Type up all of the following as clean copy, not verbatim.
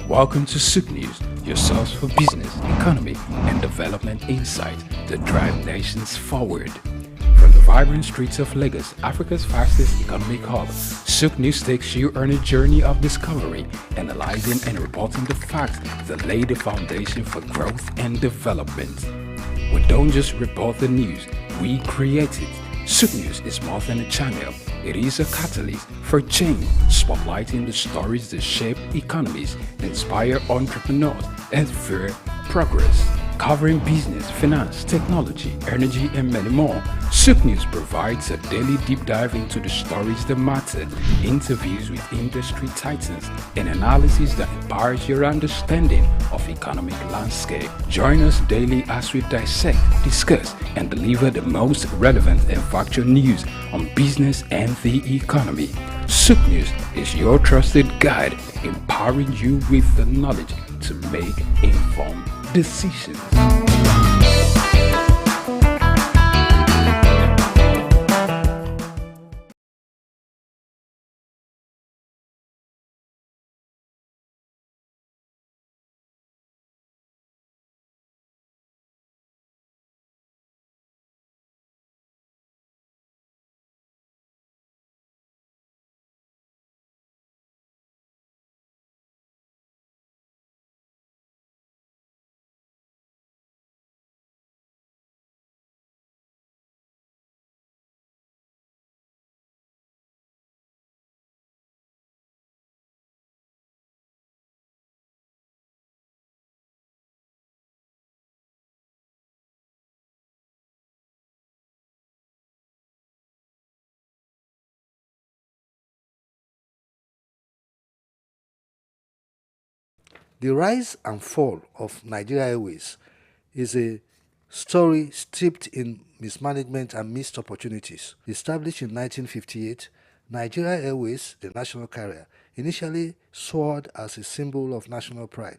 Welcome to SOUQ News, your source for business, economy, and development insight that drive nations forward. From the vibrant streets of Lagos, Africa's fastest economic hub, SOUQ News takes you on a journey of discovery, analyzing and reporting the facts that lay the foundation for growth and development. We don't just report the news, we create it. SOUQ News is more than a channel. It is a catalyst for change, spotlighting the stories that shape economies, inspire entrepreneurs, and fuel progress. Covering business, finance, technology, energy, and many more, SOUQ News provides a daily deep dive into the stories that matter, interviews with industry titans, and analysis that empowers your understanding of economic landscape. Join us daily as we dissect, discuss, and deliver the most relevant and factual news on business and the economy. SOUQ News is your trusted guide, empowering you with the knowledge to make informed decisions. The rise and fall of Nigeria Airways is a story steeped in mismanagement and missed opportunities. Established in 1958, Nigeria Airways, the national carrier, initially soared as a symbol of national pride.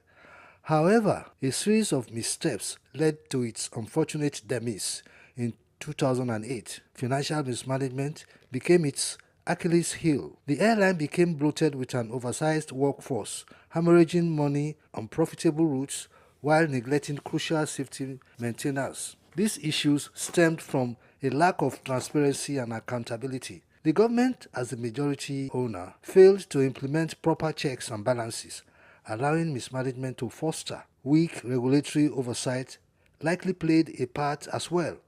However, a series of missteps led to its unfortunate demise. In 2008, financial mismanagement became its Achilles heel. The airline became bloated with an oversized workforce, hemorrhaging money on profitable routes while neglecting crucial safety maintenance. These issues stemmed from a lack of transparency and accountability. The government, as the majority owner, failed to implement proper checks and balances, allowing mismanagement to foster. Weak regulatory oversight likely played a part as well,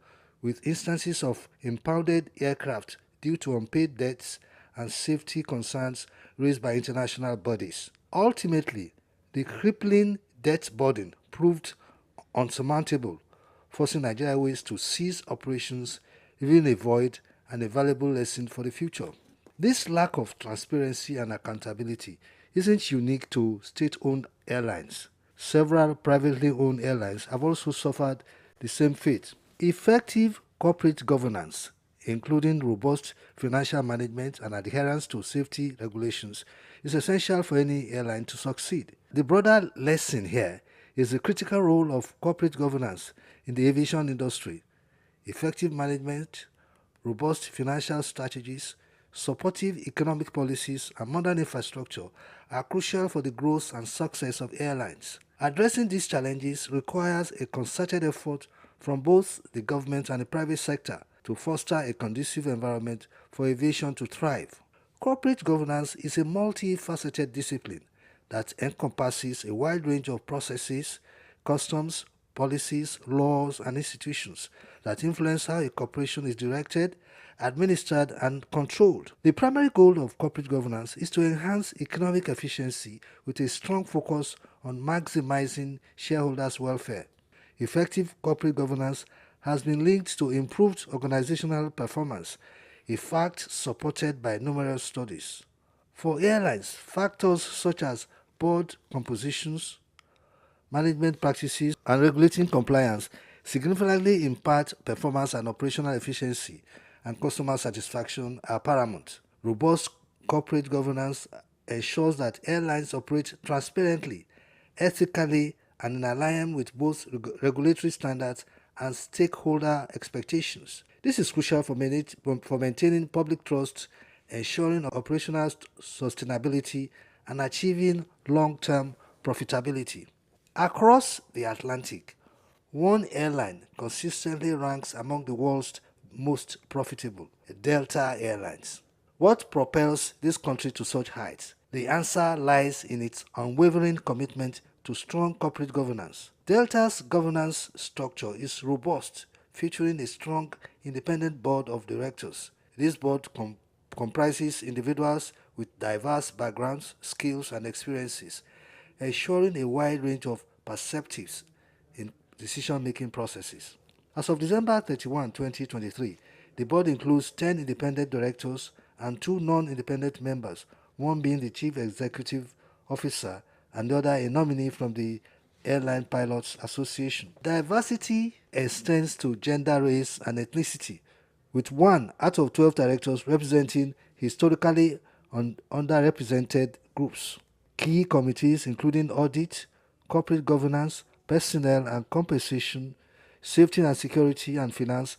with instances of impounded aircraft due to unpaid debts and safety concerns raised by international bodies. Ultimately, the crippling debt burden proved unsurmountable, forcing Nigeria Airways to cease operations, leaving a void and a valuable lesson for the future. This lack of transparency and accountability isn't unique to state-owned airlines. Several privately owned airlines have also suffered the same fate. Effective corporate governance, including robust financial management and adherence to safety regulations, is essential for any airline to succeed. The broader lesson here is the critical role of corporate governance in the aviation industry. Effective management, robust financial strategies, supportive economic policies, and modern infrastructure are crucial for the growth and success of airlines. Addressing these challenges requires a concerted effort from both the government and the private sector to foster a conducive environment for aviation to thrive. Corporate governance is a multifaceted discipline that encompasses a wide range of processes, customs, policies, laws, and institutions that influence how a corporation is directed, administered, and controlled. The primary goal of corporate governance is to enhance economic efficiency with a strong focus on maximizing shareholders' welfare. Effective corporate governance has been linked to improved organizational performance, a fact supported by numerous studies. For airlines, factors such as board compositions, management practices, and regulating compliance significantly impact performance and operational efficiency and customer satisfaction are paramount. Robust corporate governance ensures that airlines operate transparently, ethically, and in alignment with both regulatory standards and stakeholder expectations. This is crucial for maintaining public trust, ensuring operational sustainability, and achieving long-term profitability. Across the Atlantic, one airline consistently ranks among the world's most profitable, Delta Airlines. What propels this country to such heights? The answer lies in its unwavering commitment to strong corporate governance. Delta's governance structure is robust, featuring a strong independent board of directors. This board comprises individuals with diverse backgrounds, skills, and experiences, ensuring a wide range of perspectives in decision-making processes. As of December 31, 2023, the board includes 10 independent directors and 2 non-independent members, one being the Chief Executive Officer and the other a nominee from the Airline Pilots Association. Diversity extends to gender, race, and ethnicity, with 1 out of 12 directors representing historically underrepresented groups. Key committees including audit, corporate governance, personnel and compensation, safety and security, and finance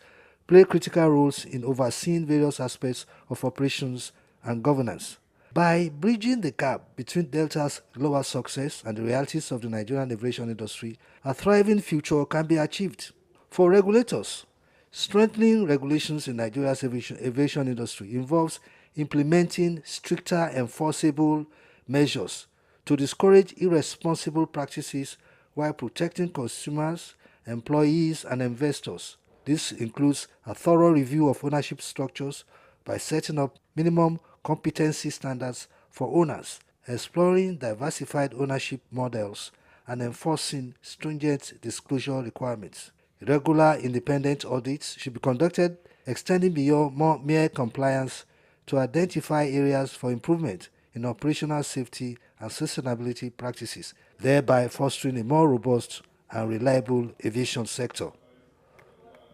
play critical roles in overseeing various aspects of operations and governance. By bridging the gap between Delta's global success and the realities of the Nigerian aviation industry, a thriving future can be achieved. For regulators, strengthening regulations in Nigeria's aviation industry involves implementing stricter enforceable measures to discourage irresponsible practices while protecting consumers, employees, and investors. This includes a thorough review of ownership structures by setting up minimum competency standards for owners, exploring diversified ownership models, and enforcing stringent disclosure requirements. Regular independent audits should be conducted, extending beyond mere compliance to identify areas for improvement in operational safety and sustainability practices, thereby fostering a more robust and reliable aviation sector.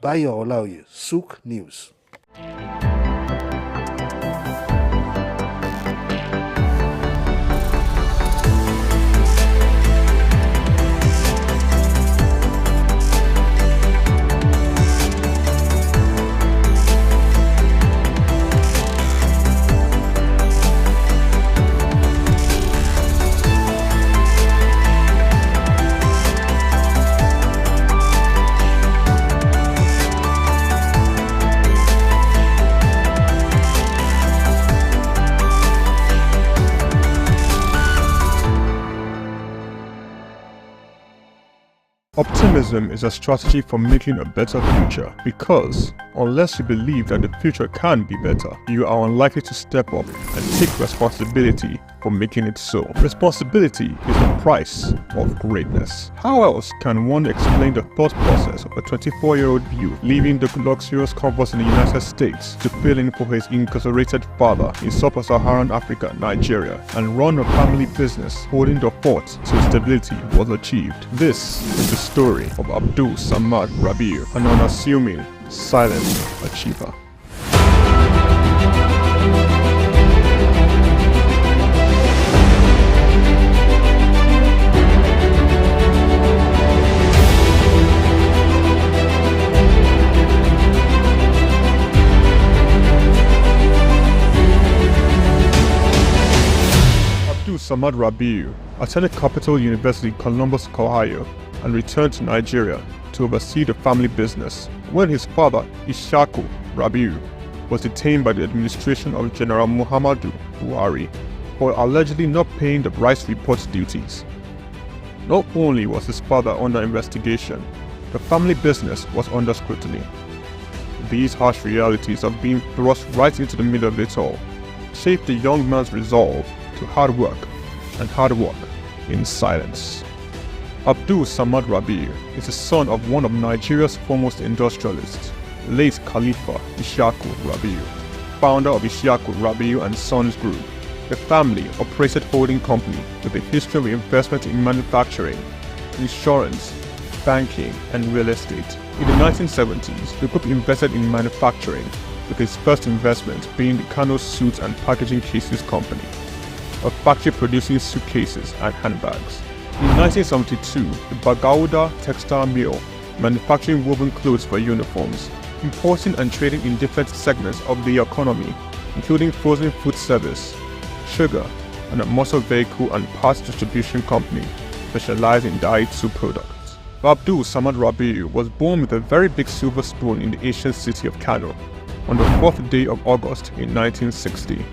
Bayo Olaoye, SOUQ News. Optimism is a strategy for making a better future, because unless you believe that the future can be better, you are unlikely to step up and take responsibility for making it so. Responsibility is the price of greatness. How else can one explain the thought process of a 24-year-old youth leaving the luxurious comforts in the United States to fill in for his incarcerated father in sub-Saharan Africa, Nigeria, and run a family business holding the fort till stability was achieved? This is the story of Abdul Samad Rabiu, an unassuming, silent achiever. Abdul Samad Rabiu attended Capital University, Columbus, Ohio, and returned to Nigeria to oversee the family business when his father, SOUQ Rabiu, was detained by the administration of General Muhammadu Buhari for allegedly not paying the rice report duties. Not only was his father under investigation, the family business was under scrutiny. These harsh realities of being thrust right into the middle of it all shaped the young man's resolve to hard work in silence. Abdul Samad Rabiu is the son of one of Nigeria's foremost industrialists, late Khalifa SOUQ Rabiu, founder of SOUQ Rabiu and Sons Group. The family operated holding company with a history of investment in manufacturing, insurance, banking, and real estate. In the 1970s, the group invested in manufacturing, with its first investment being the Kano Suits and Packaging Cases Company, a factory producing suitcases and handbags. In 1972, the Bagauda Textile Mill, manufacturing woven clothes for uniforms, importing and trading in different segments of the economy, including frozen food service, sugar, and a motor vehicle and parts distribution company specialized in Daihatsu products. Abdul Samad Rabiu was born with a very big silver spoon in the ancient city of Kano on the 4th day of August in 1960,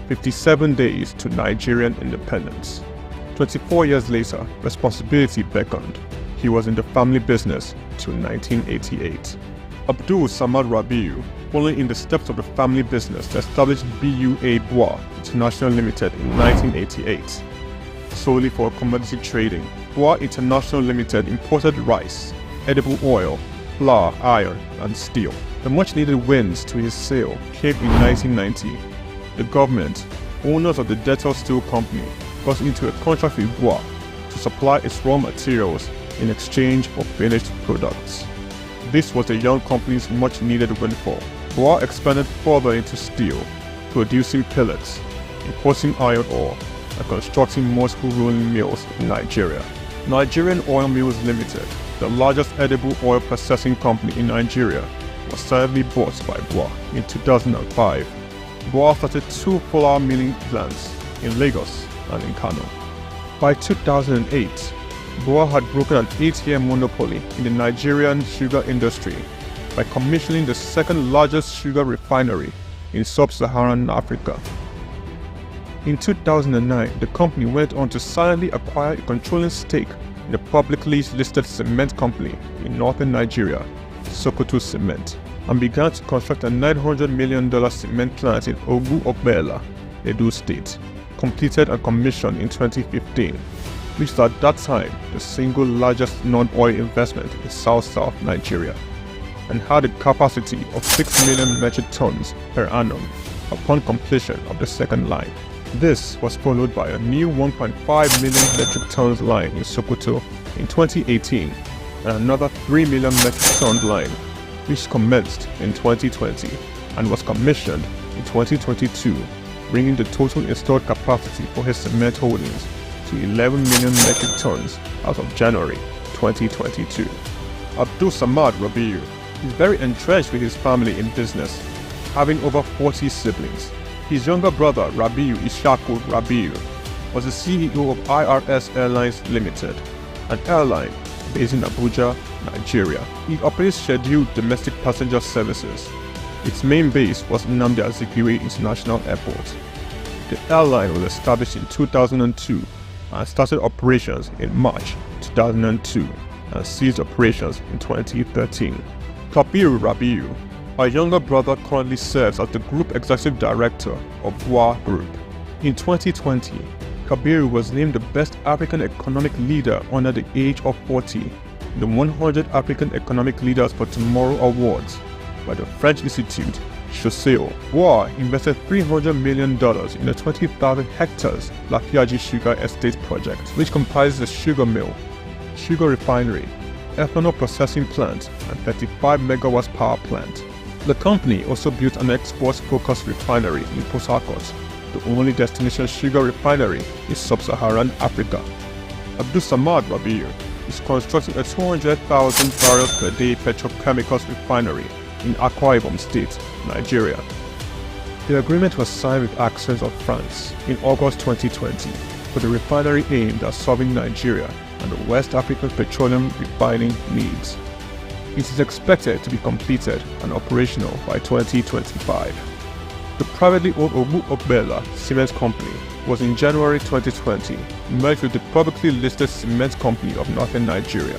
57 days to Nigerian independence. 24 years later, responsibility beckoned. He was in the family business till 1988. Abdul Samad Rabiu, following in the steps of the family business, established BUA Bois International Limited in 1988. Solely for commodity trading, Bois International Limited imported rice, edible oil, flour, iron, and steel. The much-needed wins to his sale came in 1990. The government, owners of the Dettol Steel Company, got into a contract with Bois to supply its raw materials in exchange for finished products. This was the young company's much-needed windfall. Bois expanded further into steel, producing pellets, importing iron ore, and constructing multiple rolling mills in Nigeria. Nigerian Oil Mills Limited, the largest edible oil processing company in Nigeria, was sadly bought by Bois in 2005. Bois started 2 flour milling plants in Lagos and in Kano. By 2008, Bois had broken an 8-year monopoly in the Nigerian sugar industry by commissioning the second largest sugar refinery in sub-Saharan Africa. In 2009, the company went on to silently acquire a controlling stake in the publicly listed cement company in northern Nigeria, Sokoto Cement, and began to construct a $900 million cement plant in Ogun-Ogbela, Edo State, completed and commissioned in 2015, which was at that time the single largest non-oil investment in South Nigeria, and had a capacity of 6 million metric tons per annum upon completion of the second line. This was followed by a new 1.5 million metric tons line in Sokoto in 2018 and another 3 million metric ton line which commenced in 2020 and was commissioned in 2022, bringing the total installed capacity for his cement holdings to 11 million metric tons as of January 2022. Abdul Samad Rabiu is very entrenched with his family in business, having over 40 siblings. His younger brother, Rabiu Ishaku Rabiu, was the CEO of IRS Airlines Limited, an airline based in Abuja, Nigeria. It operates scheduled domestic passenger services. Its main base was Nnamdi Azikiwe International Airport. The airline was established in 2002 and started operations in March 2002 and ceased operations in 2013. Kabiru Rabiu, our younger brother, currently serves as the Group Executive Director of Bois Group. In 2020, Kabiru was named the Best African Economic Leader under the age of 40, the 100 African Economic Leaders for Tomorrow Awards by the French Institute, Chausseo. Bois invested $300 million in the 20,000 hectares Lafiaji Sugar Estate project, which comprises a sugar mill, sugar refinery, ethanol processing plant, and 35 megawatts power plant. The company also built an export-focused refinery in Port Harcourt, the only destination sugar refinery in sub-Saharan Africa. Abdul Samad Rabiu is constructing a 200,000 barrels per day petrochemicals refinery in Akwa Ibom State, Nigeria. The agreement was signed with Access of France in August 2020 for the refinery aimed at serving Nigeria and the West African petroleum refining needs. It is expected to be completed and operational by 2025. The privately owned Ogun-Ogbela Cement Company was in January 2020 merged with the publicly listed Cement Company of Northern Nigeria,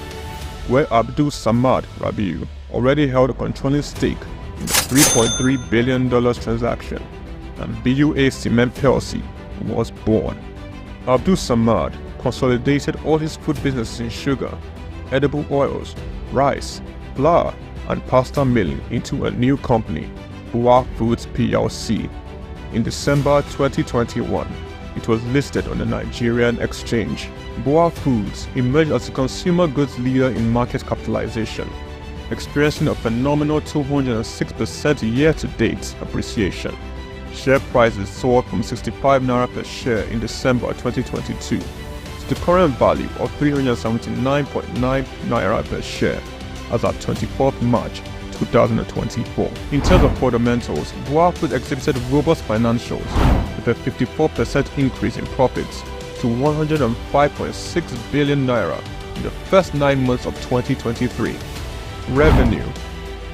where Abdul Samad Rabiu already held a controlling stake in the $3.3 billion transaction, and BUA Cement PLC was born. Abdul Samad consolidated all his food businesses in sugar, edible oils, rice, flour, and pasta milling into a new company, Bois Foods PLC. In December 2021, it was listed on the Nigerian exchange. Bois Foods emerged as a consumer goods leader in market capitalization, experiencing a phenomenal 206% year-to-date appreciation. Share prices soared from 65 naira per share in December 2022 to the current value of 379.9 naira per share as at 24th March 2024. In terms of fundamentals, Bois Foods exhibited robust financials with a 54% increase in profits to 105.6 billion naira in the first 9 months of 2023. Revenue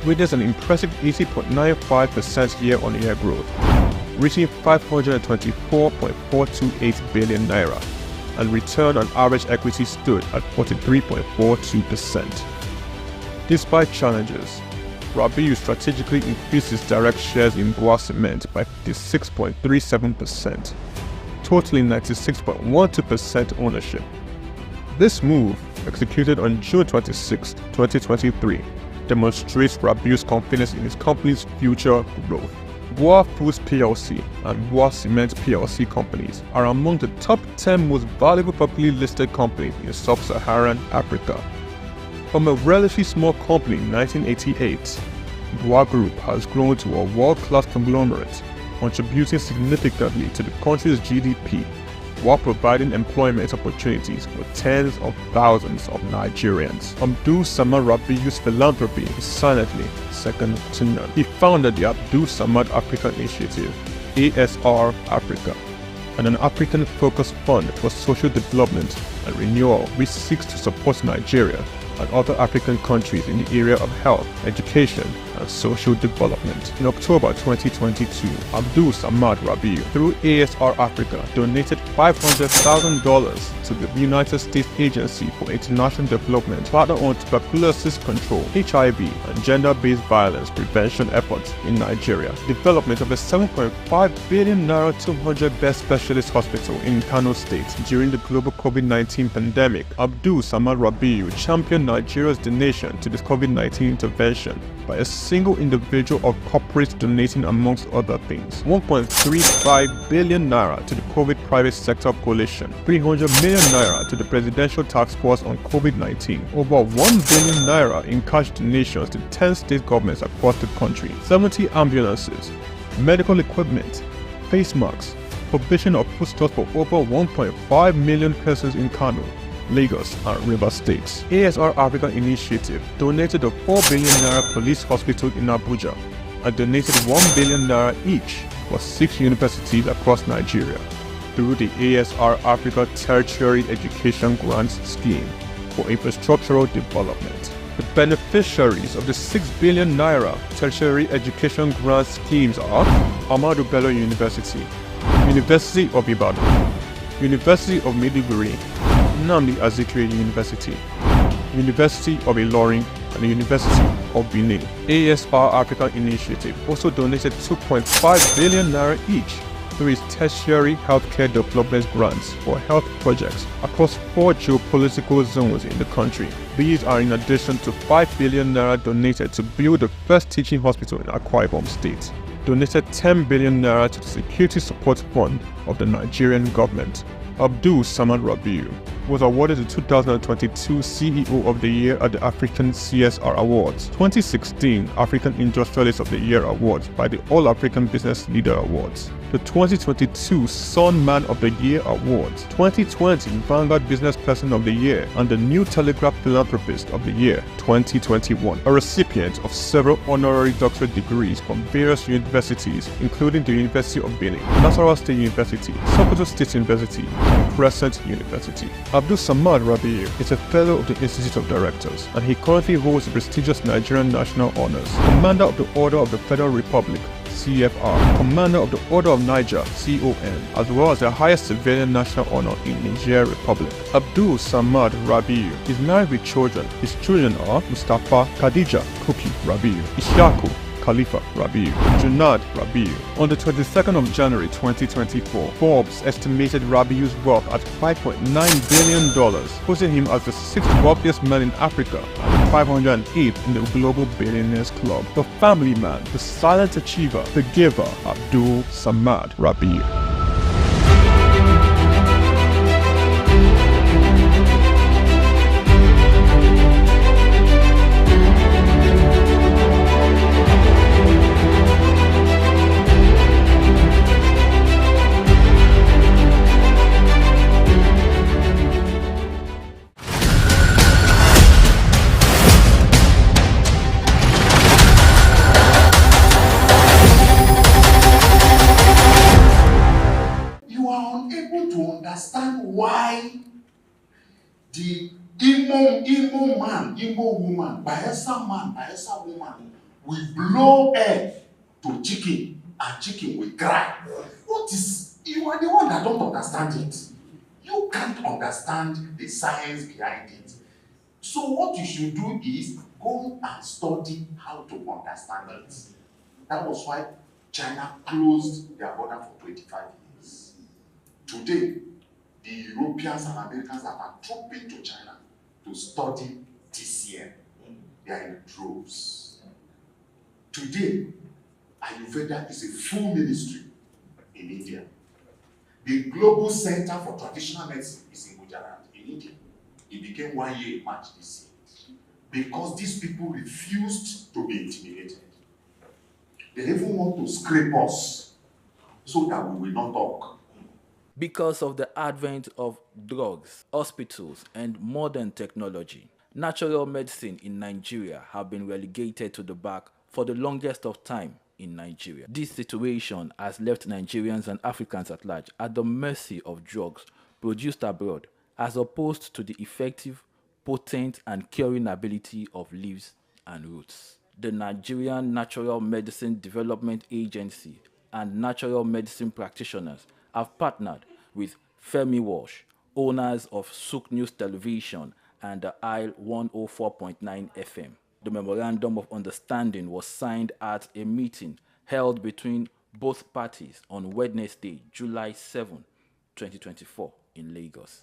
witnessed an impressive 80.95% year-on-year growth, reaching 524.428 billion naira, and return on average equity stood at 43.42%. Despite challenges, Rabiu strategically increased its direct shares in BUA Cement by 56.37%, totaling 96.12% ownership. This move, executed on June 26, 2023, demonstrates Rabiu's confidence in his company's future growth. BUA Foods PLC and BUA Cement PLC companies are among the top 10 most valuable publicly listed companies in sub-Saharan Africa. From a relatively small company in 1988, BUA Group has grown to a world-class conglomerate, contributing significantly to the country's GDP while providing employment opportunities for tens of thousands of Nigerians. Abdul Samad Rabiu's philanthropy is silently second to none. He founded the Abdul Samad Africa Initiative, ASR Africa, and an African-focused fund for social development and renewal which seeks to support Nigeria and other African countries in the area of health, education, and social development. In October 2022, Abdul Samad Rabiu, through ASR Africa, donated $500,000 to the United States Agency for International Development, partner on tuberculosis control, HIV, and gender-based violence prevention efforts in Nigeria. Development of a 7.5 billion naira 200-bed specialist hospital in Kano State during the global COVID-19 pandemic. Abdul Samad Rabiu championed Nigeria's donation to this COVID-19 intervention by a single individual or corporate donating, amongst other things, 1.35 billion naira to the COVID private sector coalition, 300 million naira to the Presidential Task Force on COVID-19, over 1 billion naira in cash donations to 10 state governments across the country, 70 ambulances, medical equipment, face masks, provision of foodstuffs for over 1.5 million persons in Kano, Lagos, and River States. ASR Africa Initiative donated a 4 billion naira police hospital in Abuja and donated 1 billion naira each for 6 universities across Nigeria through the ASR Africa Tertiary Education Grants Scheme for infrastructural development. The beneficiaries of the 6 billion naira tertiary education grant schemes are Ahmadu Bello University, University of Ibadan, University of Maiduguri, Nnamdi Azikiwe University, University of Ilorin, and the University of Benin. ASR Africa Initiative also donated 2.5 billion naira each through its tertiary healthcare development grants for health projects across 4 geopolitical zones in the country. These are in addition to 5 billion naira donated to build the first teaching hospital in Akwa Ibom State, donated 10 billion naira to the Security Support Fund of the Nigerian government. Abdul Samad Rabiu was awarded the 2022 CEO of the Year at the African CSR Awards, 2016 African Industrialist of the Year Awards by the All African Business Leader Awards, the 2022 Sun Man of the Year Awards, 2020 Vanguard Business Person of the Year, and the New Telegraph Philanthropist of the Year 2021, a recipient of several honorary doctorate degrees from various universities, including the University of Benin, Nasarawa State University, Sokoto State University, and Crescent University. Abdul Samad Rabiu is a fellow of the Institute of Directors, and he currently holds the prestigious Nigerian National Honors, Commander of the Order of the Federal Republic, CFR, Commander of the Order of Niger, CON, as well as the highest civilian national honor in Niger Republic. Abdul Samad Rabiu is married with children. His children are Mustafa Khadija Kuki Rabiu, Ishaku Khalifa Rabiu, Junad Rabiu. On the 22nd of January 2024, Forbes estimated Rabiu's wealth at $5.9 billion, putting him as the 6th wealthiest man in Africa and 508th in the Global Billionaires Club. The family man, the silent achiever, the giver, Abdul Samad Rabiu. the Imo man, Imo woman, Bayelsa man, Bayelsa woman will blow egg to chicken and chicken will cry. What is, you are the one that don't understand it. You can't understand the science behind it. So what you should do is go and study how to understand it. That was why China closed their border for 25 years. Today, the Europeans and Americans are trooping to China to study TCM. They are in droves. Today, Ayurveda is a full ministry in India. The Global Center for Traditional Medicine is in Gujarat, in India. It became 1 year in March this year. Because these people refused to be intimidated. They even want to scrape us so that we will not talk. Because of the advent of drugs, hospitals, and modern technology, natural medicine in Nigeria have been relegated to the back for the longest of time in Nigeria. This situation has left Nigerians and Africans at large at the mercy of drugs produced abroad, as opposed to the effective, potent, and curing ability of leaves and roots. The Nigerian Natural Medicine Development Agency and natural medicine practitioners have partnered with Femi Walsh, owners of SOUQ News Television and the Isle 104.9 FM. The Memorandum of Understanding was signed at a meeting held between both parties on Wednesday, July 7, 2024 in Lagos.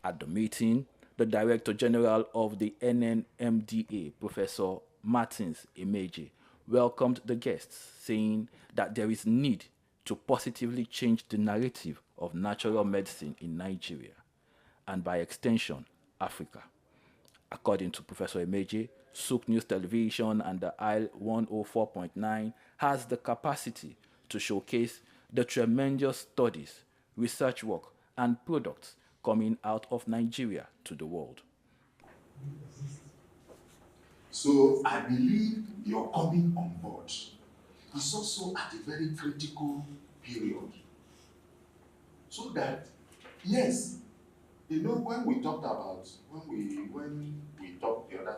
At the meeting, the Director General of the NNMDA, Professor Martins Emeje, welcomed the guests, saying that there is need to positively change the narrative of natural medicine in Nigeria, and by extension, Africa. According to Professor Emeje, SOUQ News Television and the Isle 104.9 has the capacity to showcase the tremendous studies, research work, and products coming out of Nigeria to the world. So I believe your coming on board is also at a very critical period. So that, yes, you know, when we talked the other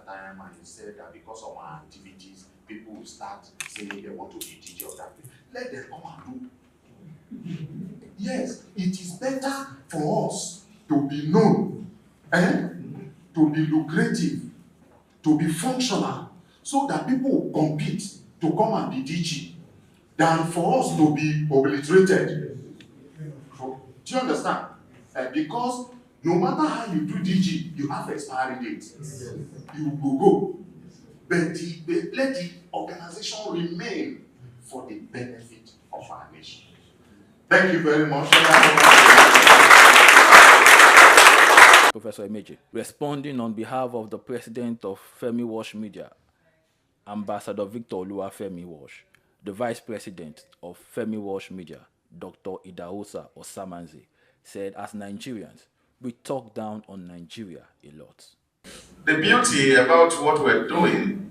time and you said that because of our activities, people will start saying they want to be DJ of that place. Let them come and do. Yes, it is better for us to be known, to be lucrative, to be functional, so that people will compete to come and be DG, than for us to be obliterated. Do you understand? Because no matter how you do DG, you have expiry dates. You will go. But let the organization remain for the benefit of our nation. Thank you very much. Professor Emeje, responding on behalf of the president of Femi Walsh Media, Ambassador Victor Oluwafemi Walsh, the vice president of Femi Walsh Media, Dr. Idahosa Osamanze, said, as Nigerians, we talk down on Nigeria a lot. The beauty about what we're doing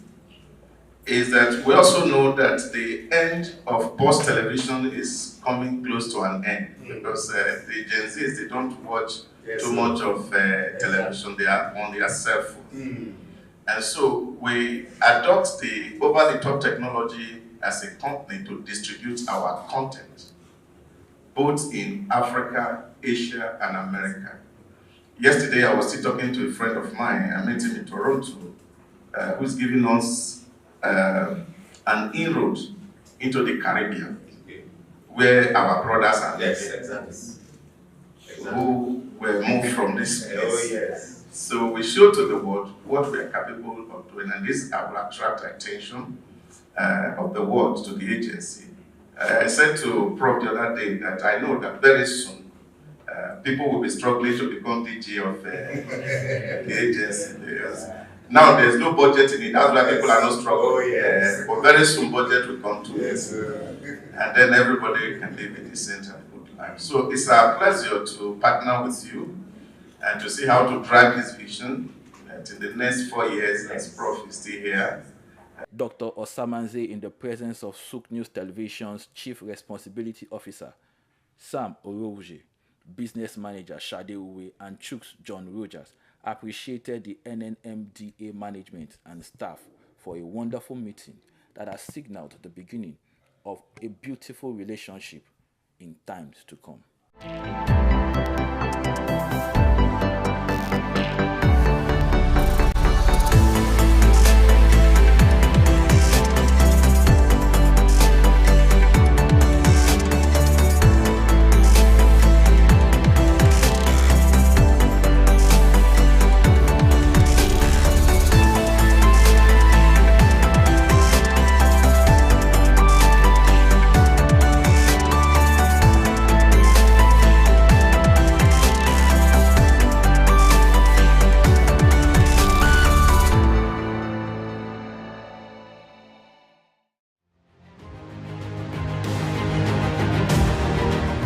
is that we also know that the end of Pulse television is coming close to an end, because the Gen Zs, they don't watch too much of television, they are on their cell phone. And so we adopt the over-the-top technology as a company to distribute our content, both in Africa, Asia, and America. Yesterday, I was still talking to a friend of mine, I met him in Toronto, who's giving us an inroad into the Caribbean, where our brothers are living, who were moved from this place. Oh, yes. So we show to the world what we are capable of doing, and this will attract attention of the world to the agency. I said to Prof the other day that I know that very soon people will be struggling to become DG of the agency, because Now there's no budget in it. That's why people are not struggling. Oh, yes. But very soon budget will come to Yes, and then everybody can live a decent and good life. So it's a pleasure to partner with you and to see how to drive this vision. And in the next 4 years, as Prof is still here. Dr. Osamanze, in the presence of SOUQ News Television's Chief Responsibility Officer, Sam Orouje, Business Manager Shade Uwe, and Chooks John Rogers, appreciated the NNMDA management and staff for a wonderful meeting that has signaled the beginning of a beautiful relationship in times to come.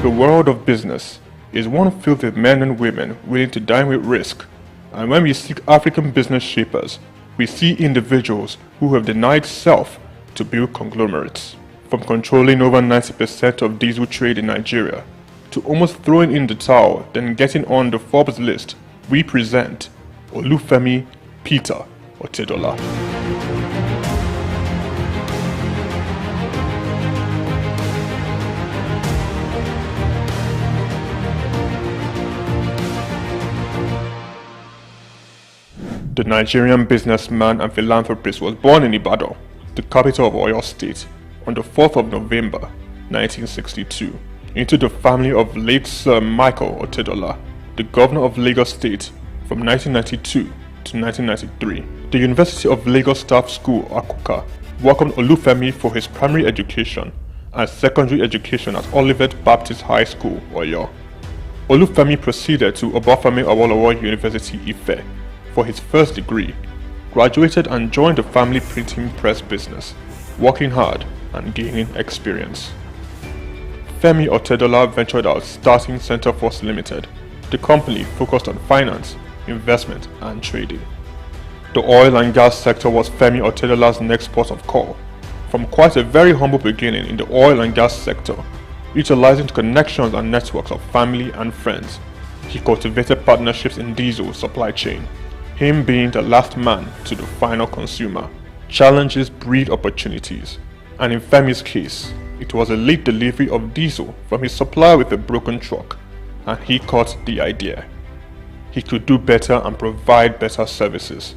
The world of business is one filled with men and women willing to dine with risk. And when we seek African business shapers, we see individuals who have denied self to build conglomerates. From controlling over 90% of diesel trade in Nigeria, to almost throwing in the towel then getting on the Forbes list, we present Olufemi Peter Otedola. The Nigerian businessman and philanthropist was born in Ibadan, the capital of Oyo State, on the 4th of November 1962, into the family of late Sir Michael Otedola, the governor of Lagos State from 1992 to 1993. The University of Lagos Staff School, Akuka, welcomed Olufemi for his primary education and secondary education at Olivet Baptist High School, Oyo. Olufemi proceeded to Obafemi Awolowo University, Ife, for his first degree, graduated and joined the family printing press business, working hard and gaining experience. Femi Otedola ventured out starting Center Force Limited. The company focused on finance, investment and trading. The oil and gas sector was Femi Otedola's next port of call. From quite a very humble beginning in the oil and gas sector, utilizing the connections and networks of family and friends, he cultivated partnerships in diesel supply chain. Him being the last man to the final consumer. Challenges breed opportunities, and in Femi's case, it was a late delivery of diesel from his supplier with a broken truck, and he caught the idea. He could do better and provide better services.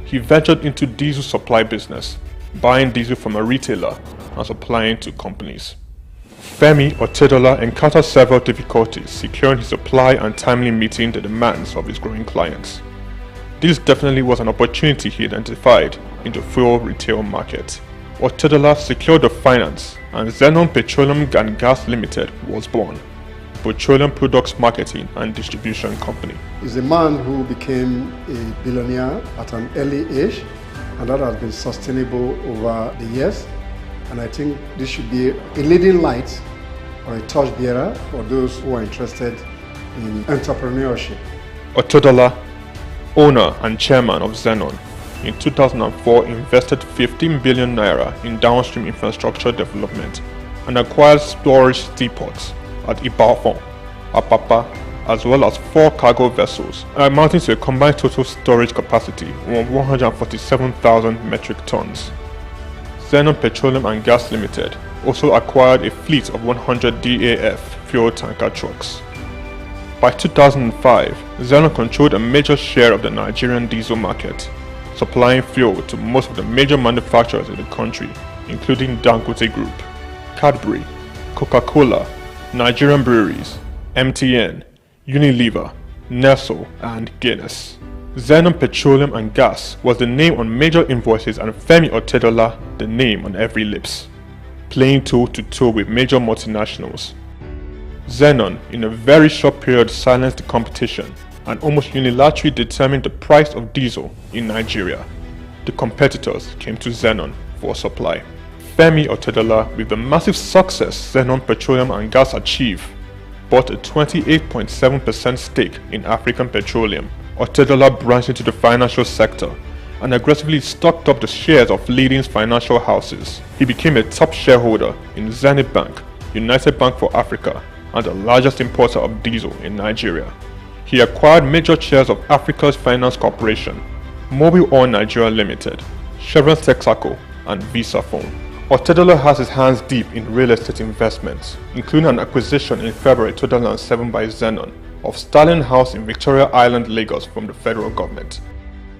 He ventured into diesel supply business, buying diesel from a retailer and supplying to companies. Femi Otedola encountered several difficulties securing his supply and timely meeting the demands of his growing clients. This definitely was an opportunity he identified in the fuel retail market. Otedola secured the finance and Zenon Petroleum and Gas Limited was born, petroleum products marketing and distribution company. He's a man who became a billionaire at an early age, and that has been sustainable over the years. And I think this should be a leading light or a torchbearer for those who are interested in entrepreneurship. Otedola, owner and chairman of Zenon, in 2004 invested 15 billion naira in downstream infrastructure development and acquired storage depots at Ibadan, Apapa, as well as 4 cargo vessels, amounting to a combined total storage capacity of 147,000 metric tons. Zenon Petroleum and Gas Limited also acquired a fleet of 100 DAF fuel tanker trucks. By 2005, Zenon controlled a major share of the Nigerian diesel market, supplying fuel to most of the major manufacturers in the country, including Dangote Group, Cadbury, Coca-Cola, Nigerian Breweries, MTN, Unilever, Nestle, and Guinness. Zenon Petroleum and Gas was the name on major invoices and Femi Otedola the name on every lips, playing toe-to-toe with major multinationals. Zenon, in a very short period, silenced the competition and almost unilaterally determined the price of diesel in Nigeria. The competitors came to Zenon for supply. Femi Otedola, with the massive success Zenon Petroleum and Gas achieved, bought a 28.7% stake in African Petroleum. Otedola branched into the financial sector and aggressively stocked up the shares of leading financial houses. He became a top shareholder in Zenith Bank, United Bank for Africa, and the largest importer of diesel in Nigeria. He acquired major shares of Africa's Finance Corporation, Mobile Oil Nigeria Limited, Chevron Texaco, and Visa Phone. Otedola has his hands deep in real estate investments, including an acquisition in February 2007 by Zenon of Starling House in Victoria Island, Lagos from the federal government.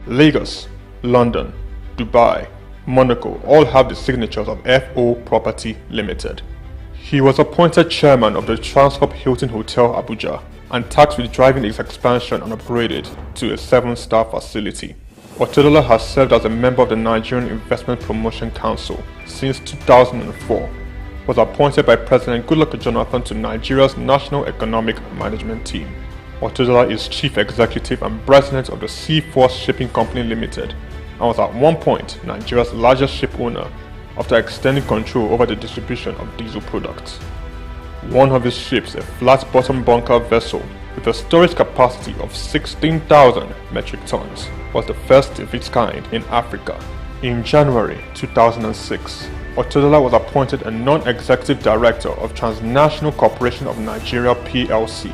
Lagos, London, Dubai, Monaco all have the signatures of FO Property Limited. He was appointed chairman of the Transcorp Hilton Hotel Abuja and tasked with driving its expansion and upgraded to a 7-star facility. Otedola has served as a member of the Nigerian Investment Promotion Council since 2004, was appointed by President Goodluck Jonathan to Nigeria's National Economic Management Team. Otedola is Chief Executive and President of the Seaforth Shipping Company Limited and was at one point Nigeria's largest ship owner after extending control over the distribution of diesel products. One of his ships, a flat-bottom bunker vessel with a storage capacity of 16,000 metric tons, was the first of its kind in Africa. In January 2006, Otedola was appointed a non-executive director of Transnational Corporation of Nigeria PLC,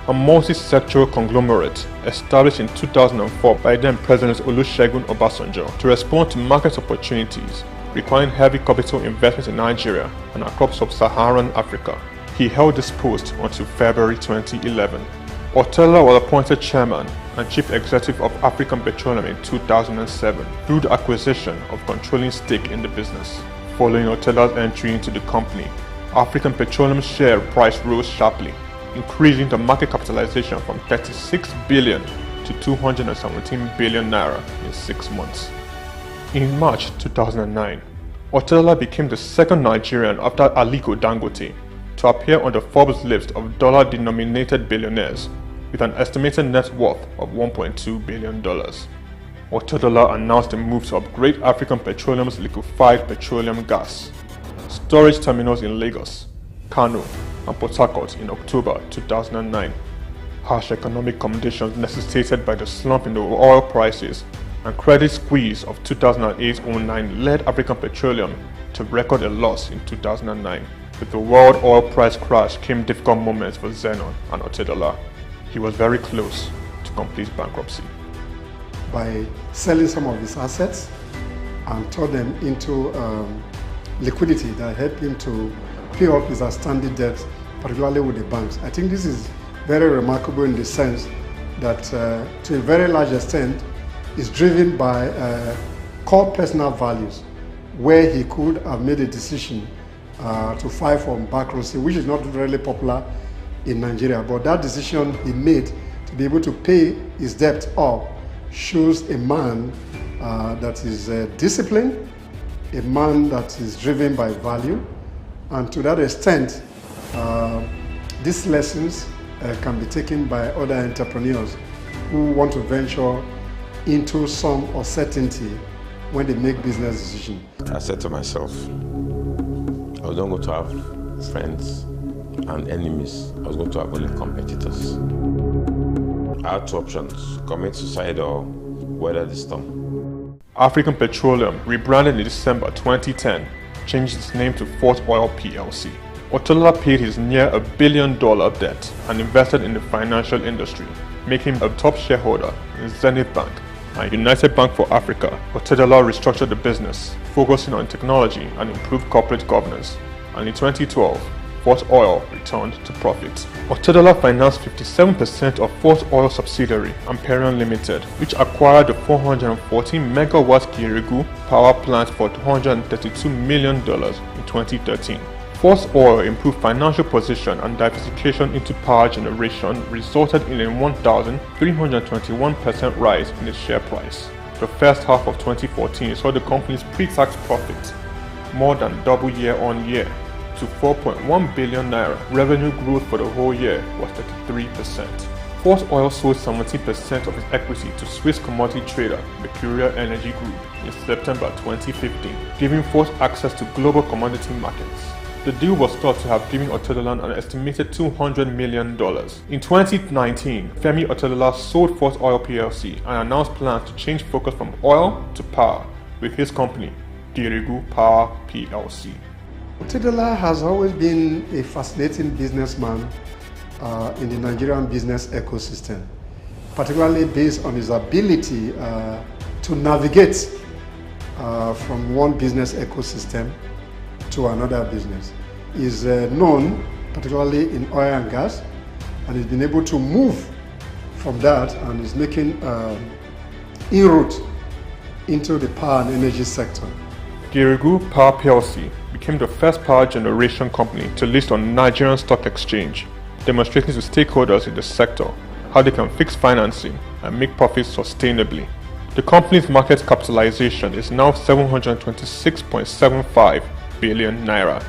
a multi-sectoral conglomerate established in 2004 by then President Olusegun Obasanjo to respond to market opportunities requiring heavy capital investment in Nigeria and across sub-Saharan Africa. He held this post until February 2011. Otedola was appointed chairman and chief executive of African Petroleum in 2007 through the acquisition of controlling stake in the business. Following Otedola's entry into the company, African Petroleum's share price rose sharply, increasing the market capitalization from 36 billion to 217 billion naira in 6 months. In March 2009, Otedola became the second Nigerian after Aliko Dangote to appear on the Forbes list of dollar-denominated billionaires with an estimated net worth of $1.2 billion. Otedola announced a move to upgrade African Petroleum's liquefied petroleum gas storage terminals in Lagos, Kano, and Port Harcourt in October 2009. Harsh economic conditions necessitated by the slump in the oil prices and credit squeeze of 2008-09 led African Petroleum to record a loss in 2009. With the world oil price crash came difficult moments for Zenon and Otedola. He was very close to complete bankruptcy. By selling some of his assets and turn them into liquidity that helped him to pay off his outstanding debt, particularly with the banks. I think this is very remarkable in the sense that to a very large extent is driven by core personal values, where he could have made a decision to file for bankruptcy, which is not really popular in Nigeria. But that decision he made to be able to pay his debt off shows a man that is disciplined, a man that is driven by value, and to that extent, these lessons can be taken by other entrepreneurs who want to venture into some uncertainty when they make business decisions. I said to myself, I was not going to have friends and enemies. I was going to have only competitors. I had two options: commit suicide or weather the storm. African Petroleum, rebranded in December 2010, changed its name to SOUQ Oil PLC. Otedola paid his near $1 billion debt and invested in the financial industry, making him a top shareholder in Zenith Bank and United Bank for Africa. Otedola restructured the business, focusing on technology and improved corporate governance, and in 2012, SOUQ Oil returned to profit. Otedola financed 57% of SOUQ Oil subsidiary, Amperion Limited, which acquired the 414 megawatt Kirigu power plant for $232 million in 2013. SOUQ Oil improved financial position and diversification into power generation resulted in a 1,321% rise in its share price. The first half of 2014 saw the company's pre-tax profit more than double year-on-year to 4.1 billion naira. Revenue growth for the whole year was 33%. Fort Oil sold 70% of its equity to Swiss commodity trader Mercurial Energy Group in September 2015, giving Fort access to global commodity markets. The deal was thought to have given Otedola an estimated $200 million. In 2019, Femi Otedola sold Fort Oil plc and announced plans to change focus from oil to power with his company, Geregu Power plc. Otedola has always been a fascinating businessman in the Nigerian business ecosystem, particularly based on his ability to navigate from one business ecosystem to another business. He's known particularly in oil and gas, and he's been able to move from that and is making inroads into the power and energy sector. Geregu Power plc became the first power generation company to list on Nigerian Stock Exchange, demonstrating to stakeholders in the sector how they can fix financing and make profits sustainably. The company's market capitalization is now 726.75 billion naira,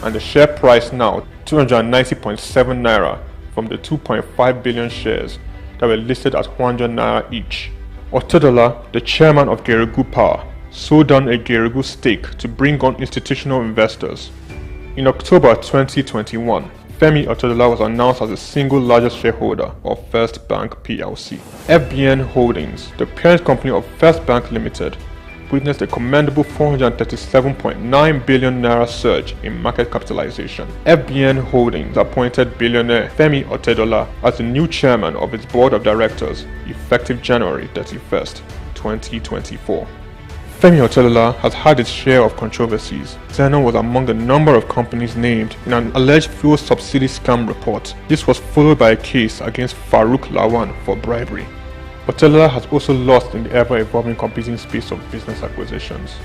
and the share price now 290.7 naira from the 2.5 billion shares that were listed at 100 naira each. Otedola, the chairman of Geregu Power, sold down a Geregu stake to bring on institutional investors. In October 2021, Femi Otedola was announced as the single largest shareholder of First Bank plc. FBN Holdings, the parent company of First Bank Limited, witnessed a commendable 437.9 billion naira surge in market capitalization. FBN Holdings appointed billionaire Femi Otedola as the new chairman of its board of directors effective January 31st, 2024. Femi Otedola has had its share of controversies. Zenon was among the number of companies named in an alleged fuel subsidy scam report. This was followed by a case against Farouk Lawan for bribery. Otedola has also lost in the ever-evolving competing space of business acquisitions.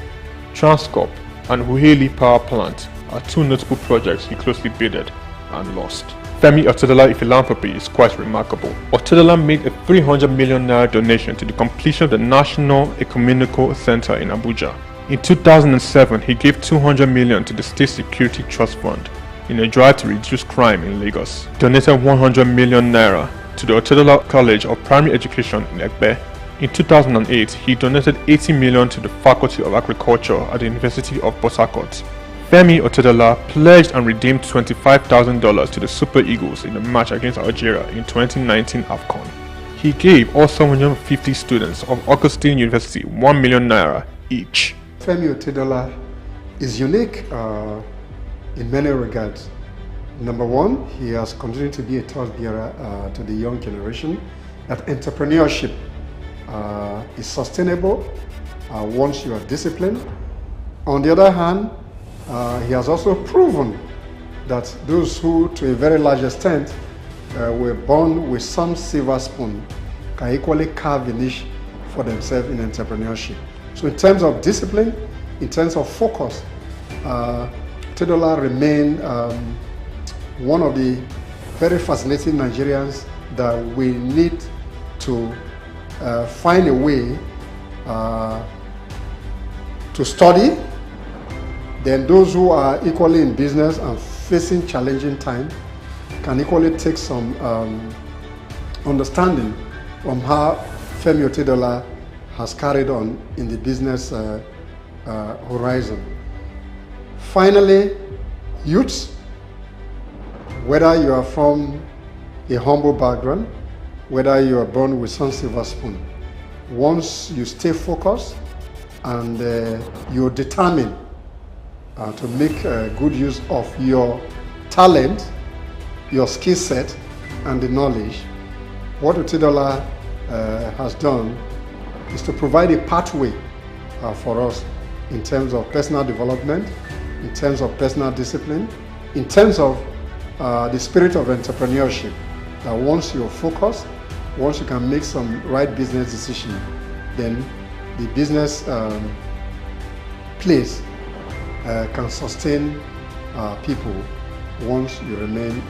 Transcorp and Huheli Power Plant are two notable projects he closely bidded and lost. Femi Otedola philanthropy is quite remarkable. Otedola made a 300 million naira donation to the completion of the National Ecumenical Center in Abuja. In 2007, he gave 200 million to the State Security Trust Fund in a drive to reduce crime in Lagos. He donated 100 million naira to the Otedola College of Primary Education in Egbe. In 2008, he donated 80 million to the Faculty of Agriculture at the University of Port Harcourt. Femi Otedola pledged and redeemed $25,000 to the Super Eagles in the match against Algeria in 2019 AFCON. He gave all 750 students of Augustine University 1 million naira each. Femi Otedola is unique in many regards. Number one, he has continued to be a torchbearer to the young generation, that entrepreneurship is sustainable once you are disciplined. On the other hand, he has also proven that those who, to a very large extent, were born with some silver spoon can equally carve a niche for themselves in entrepreneurship. So in terms of discipline, in terms of focus, Otedola remained one of the very fascinating Nigerians that we need to find a way to study. Then those who are equally in business and facing challenging times can equally take some understanding from how Femi Otedola has carried on in the business horizon. Finally, youths, whether you are from a humble background, whether you are born with some silver spoon, once you stay focused and you're determined to make good use of your talent, your skill set, and the knowledge, what Otedola has done is to provide a pathway for us in terms of personal development, in terms of personal discipline, in terms of the spirit of entrepreneurship, that once you're focused, once you can make some right business decision, then the business place can sustain people once you remain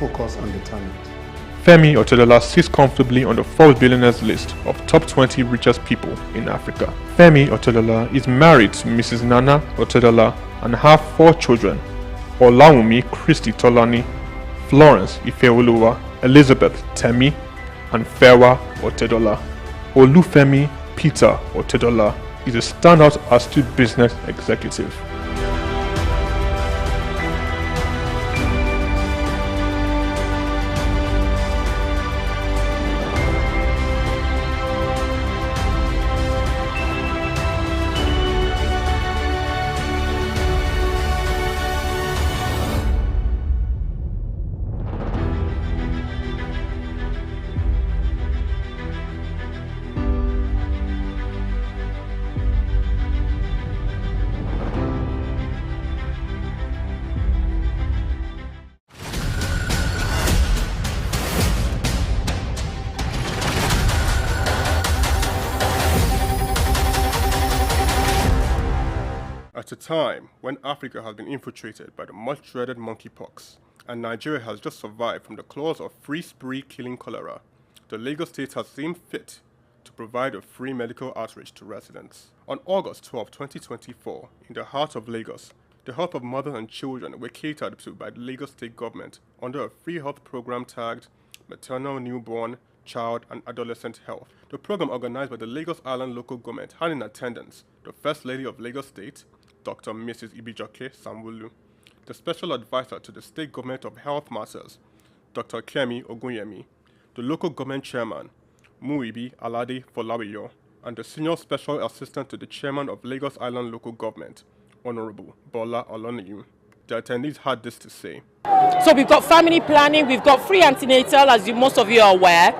focused and determined. Femi Otedola sits comfortably on the Forbes billionaires list of top 20 richest people in Africa. Femi Otedola is married to Mrs. Nana Otedola and have 4 children: Olawumi Christy Tolani, Florence Ifeoluwa, Elizabeth Temi, and Fewa Otedola. Olufemi Peter Otedola is a standout astute business executive. At a time when Africa has been infiltrated by the much-dreaded monkeypox, and Nigeria has just survived from the claws of free spree killing cholera, the Lagos state has seen fit to provide a free medical outreach to residents. On August 12, 2024, in the heart of Lagos, the health of mothers and children were catered to by the Lagos state government under a free health program tagged Maternal, Newborn, Child and Adolescent Health. The program organized by the Lagos Island local government had in attendance the First Lady of Lagos State, Dr. Mrs. Ibijoke Sanwo-Olu, the Special Advisor to the State Government of Health Matters, Dr. Kemi Ogunyemi, the local government chairman, Muibi Alade Folawiyo, and the Senior Special Assistant to the Chairman of Lagos Island Local Government, Honorable Bola Oloniyi. The attendees had this to say. So we've got family planning, we've got free antenatal, as most of you are aware,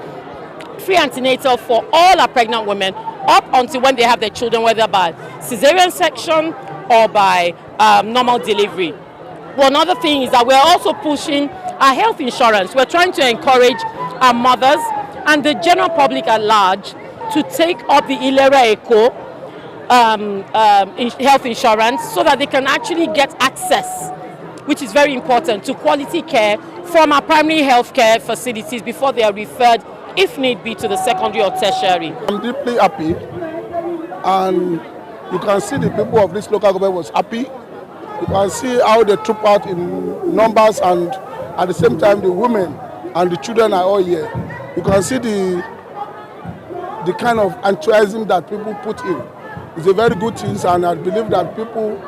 free antenatal for all our pregnant women up until when they have their children, whether by cesarean section or by normal delivery. One other thing is that we're also pushing our health insurance. We're trying to encourage our mothers and the general public at large to take up the Ilera Eco health insurance so that they can actually get access, which is very important, to quality care from our primary health care facilities before they are referred, if need be, to the secondary or tertiary. I'm deeply happy, and you can see the people of this local government was happy. You can see how they troop out in numbers, and at the same time the women and the children are all here. You can see the kind of enthusiasm that people put in. It's a very good thing, and I believe that people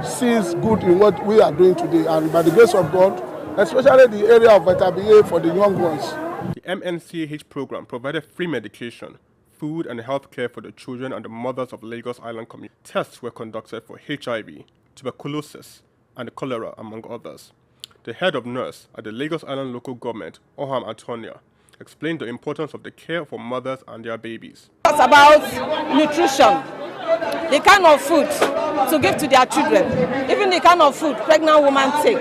sees good in what we are doing today, and by the grace of God, especially the area of vitamin A for the young ones. The MNCAH program provided free medication, food and health care for the children and the mothers of Lagos Island community. Tests were conducted for HIV, tuberculosis, and cholera, among others. The head of nurse at the Lagos Island local government, Oham Antonia, explained the importance of the care for mothers and their babies. It's about nutrition, the kind of food to give to their children, even the kind of food pregnant women take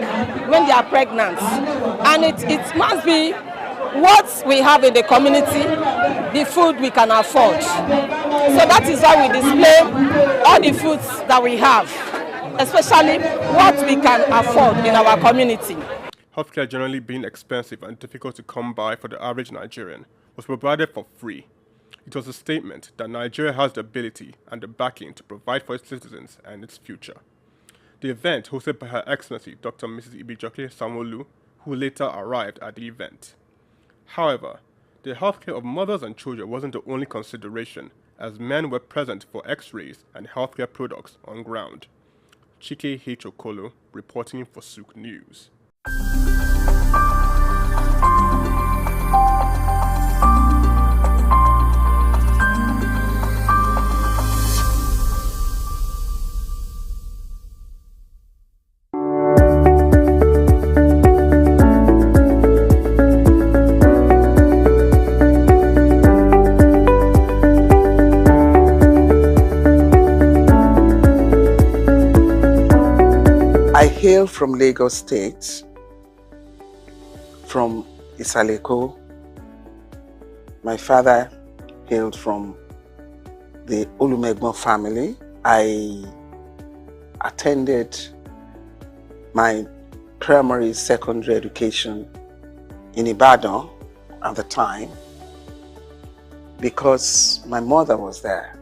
when they are pregnant. And it must be what we have in the community, the food we can afford. So that is why we display all the foods that we have, especially what we can afford in our community. Healthcare generally being expensive and difficult to come by for the average Nigerian was provided for free. It was a statement that Nigeria has the ability and the backing to provide for its citizens and its future. The event, hosted by Her Excellency Dr. Mrs. Ibijoke Sanwo-Olu, who later arrived at the event. However, the healthcare of mothers and children wasn't the only consideration, as men were present for x-rays and healthcare products on ground. Chike H. Okolo, reporting for SOUQ News. I hail from Lagos State, from Isaleko. My father hailed from the Olumegbo family. I attended my primary, secondary education in Ibadan at the time because my mother was there.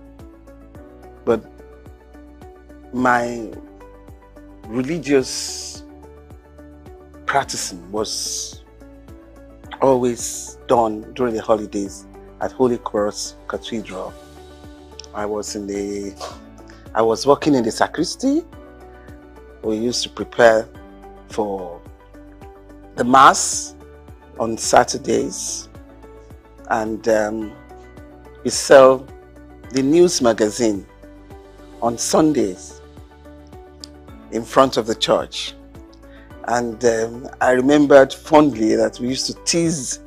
But my religious practicing was always done during the holidays at Holy Cross Cathedral. I was working in the sacristy. We used to prepare for the Mass on Saturdays, and we sell the news magazine on Sundays in front of the church. And I remembered fondly that we used to tease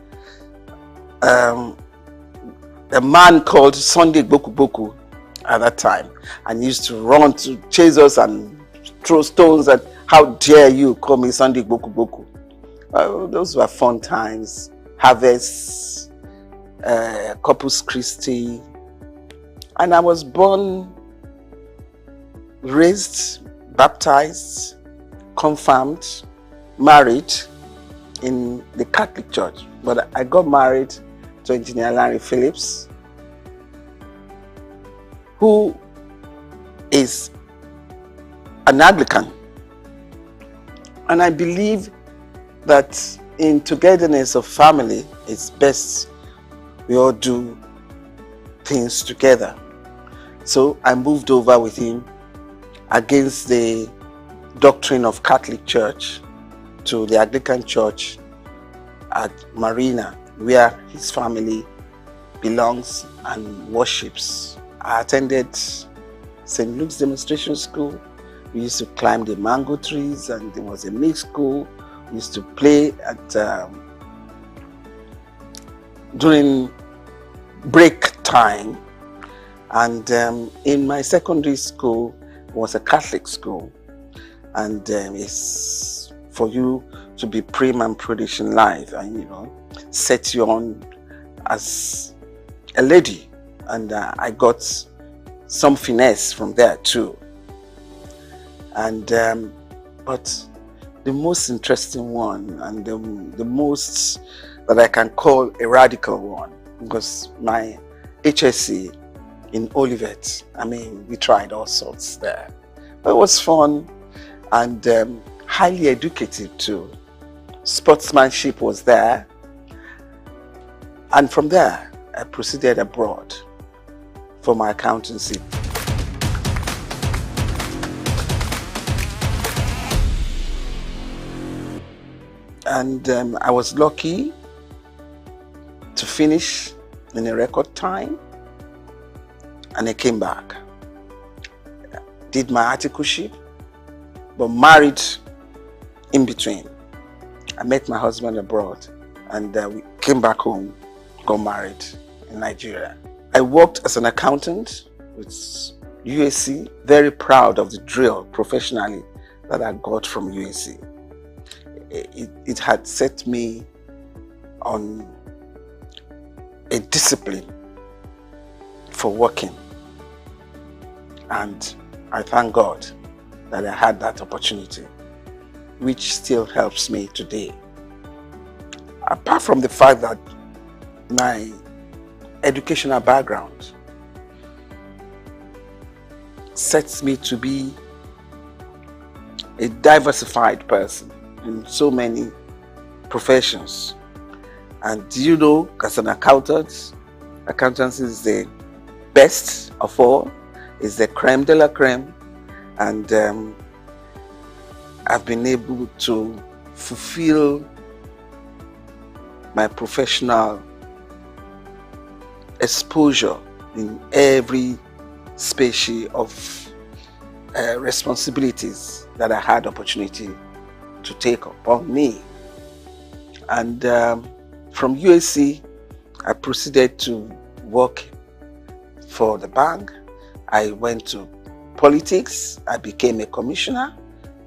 a man called Sunday Boku Boku at that time, and he used to run to chase us and throw stones at, how dare you call me Sunday Boku Boku. Those were fun times. Harvest, Corpus Christi. And I was born, raised, baptized, confirmed, married in the Catholic Church. But I got married to Engineer Larry Phillips, who is an Anglican. And I believe that in togetherness of family, it's best we all do things together. So I moved over with him against the doctrine of Catholic Church to the Anglican Church at Marina, where his family belongs and worships. I attended St. Luke's Demonstration School. We used to climb the mango trees, and there was a mixed school. We used to play at during break time. And in my secondary school was a Catholic school. And it's for you to be prim and prudish in life, and set you on as a lady. And I got some finesse from there too. And but the most interesting one, and the most that I can call a radical one, was my HSC in Olivet. We tried all sorts there. But it was fun and highly educative too. Sportsmanship was there. And from there, I proceeded abroad for my accountancy. And I was lucky to finish in a record time, and I came back. Did my articleship, but married in between. I met my husband abroad, and we came back home, got married in Nigeria. I worked as an accountant with UAC, very proud of the drill professionally that I got from UAC. It had set me on a discipline for working, and I thank God that I had that opportunity, which still helps me today. Apart from the fact that my educational background sets me to be a diversified person in so many professions. And as an accountant, accountancy is the best of all, is the creme de la creme. And I've been able to fulfill my professional exposure in every species of responsibilities that I had opportunity to take upon me. And from UAC, I proceeded to work for the bank. I went to politics. I became a commissioner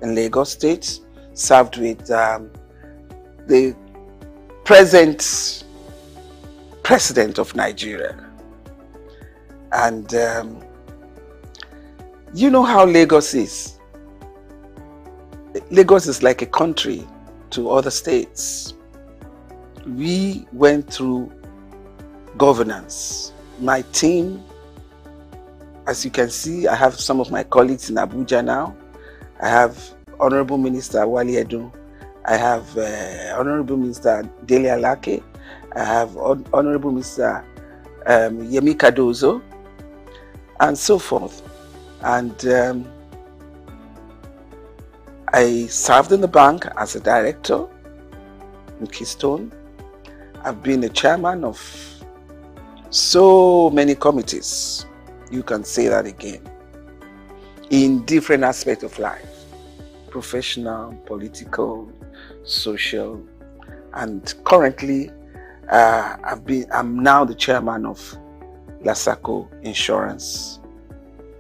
in Lagos State, served with the present president of Nigeria. And you know how Lagos is. Lagos is like a country to other states. We went through governance. My team, as you can see, I have some of my colleagues in Abuja now. I have Honorable Minister Wali Edun. I have Honorable Mr. Dele Alake. I have Honorable Mr. Yemi Cardozo, and so forth. And I served in the bank as a director in Keystone. I've been a chairman of so many committees. You can say that again. In different aspects of life. Professional, political, social, and currently I'm now the chairman of SOUQ Insurance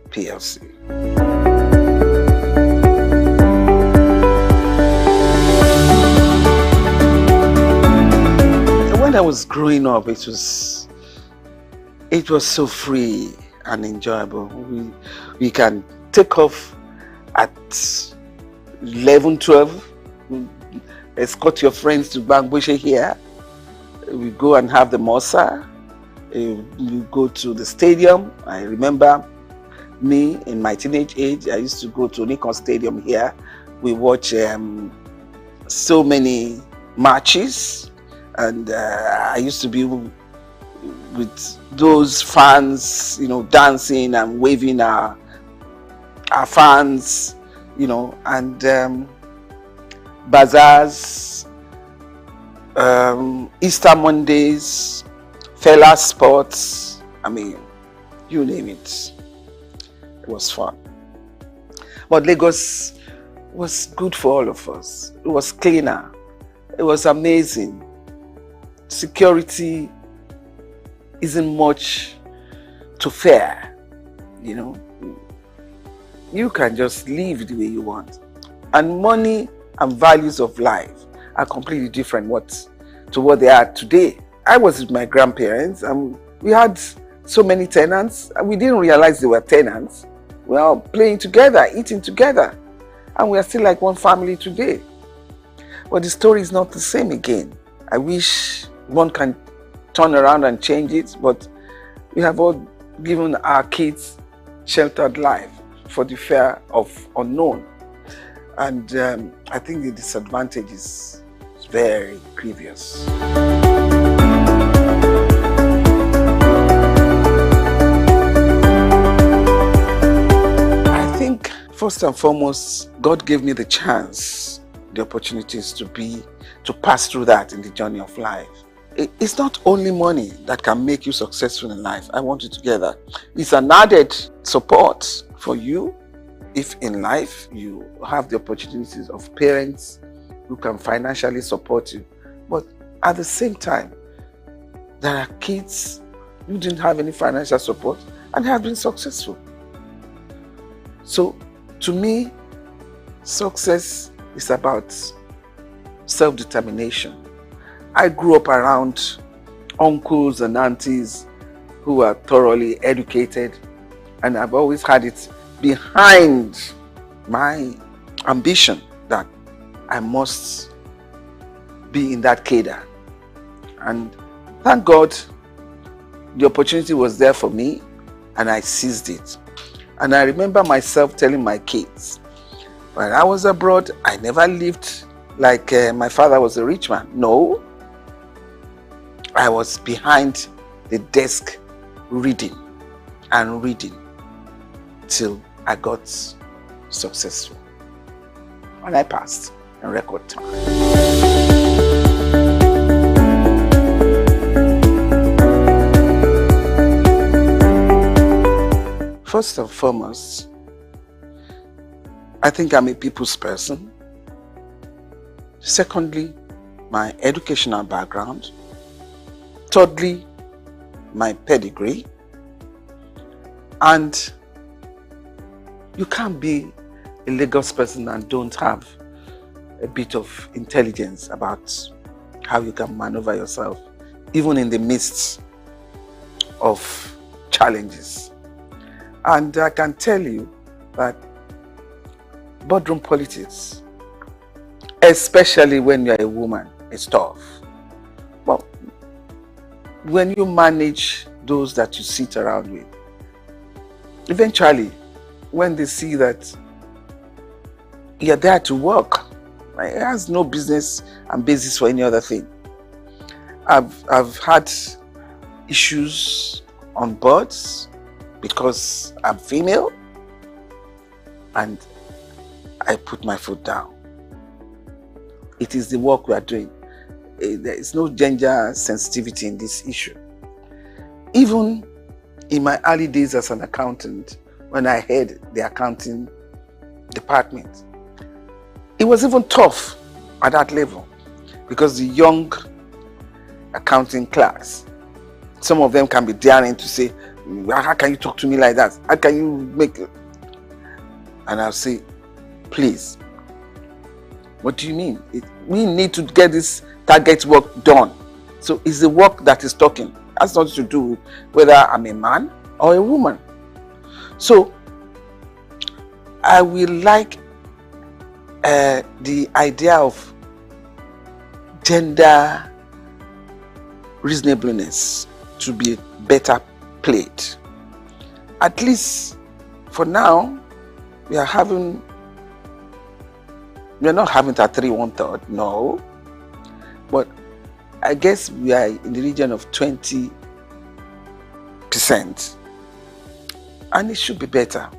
PLC. When I was growing up, it was so free and enjoyable. We can take off at 11, 12, escort your friends to Bangbushe here. We go and have the Mosa. We go to the stadium. I remember me in my teenage age, I used to go to Nikon Stadium here. We watch so many matches, and I used to be with those fans, dancing and waving our fans, and bazaars, Easter Mondays, Fela Sports, you name it. It was fun. But Lagos was good for all of us. It was cleaner. It was amazing. Security isn't much to fear, You can just live the way you want. And money and values of life are completely different to what they are today. I was with my grandparents and we had so many tenants and we didn't realize they were tenants. We were all playing together, eating together, and we are still like one family today. But the story is not the same again. I wish one can turn around and change it, but we have all given our kids sheltered life for the fear of unknown. And I think the disadvantage is very grievous. I think first and foremost, God gave me the chance, the opportunities to pass through that in the journey of life. It's not only money that can make you successful in life. I want you to get that. It's an added support for you if in life you have the opportunities of parents who can financially support you. But at the same time, there are kids who didn't have any financial support and have been successful. So to me, success is about self-determination. I grew up around uncles and aunties who are thoroughly educated, and I've always had it behind my ambition that I must be in that cadre. And thank God the opportunity was there for me and I seized it. And I remember myself telling my kids, when I was abroad, I never lived like my father was a rich man. No. I was behind the desk reading and reading till I got successful. And I passed in record time. First and foremost, I think I'm a people's person. Secondly, my educational background. Thirdly, my pedigree. And you can't be a Lagos person and don't have a bit of intelligence about how you can maneuver yourself, even in the midst of challenges. And I can tell you that boardroom politics, especially when you're a woman, is tough. Well, when you manage those that you sit around with, eventually, when they see that you're there to work It has no business and basis for any other thing. I've had issues on boards because I'm female, and I put my foot down. It is the work we are doing. There is no gender sensitivity in this issue. Even in my early days as an accountant, when I head the accounting department, it was even tough at that level because the young accounting clerks, some of them can be daring to say, how can you talk to me like that? How can you make it? And I'll say, please, what do you mean? We need to get this target work done. So it's the work that is talking. That's not to do whether I'm a man or a woman. So I will like the idea of gender reasonableness to be better played. At least for now, we are not having that 3 1/3, no. But I guess we are in the region of 20%. And it should be better.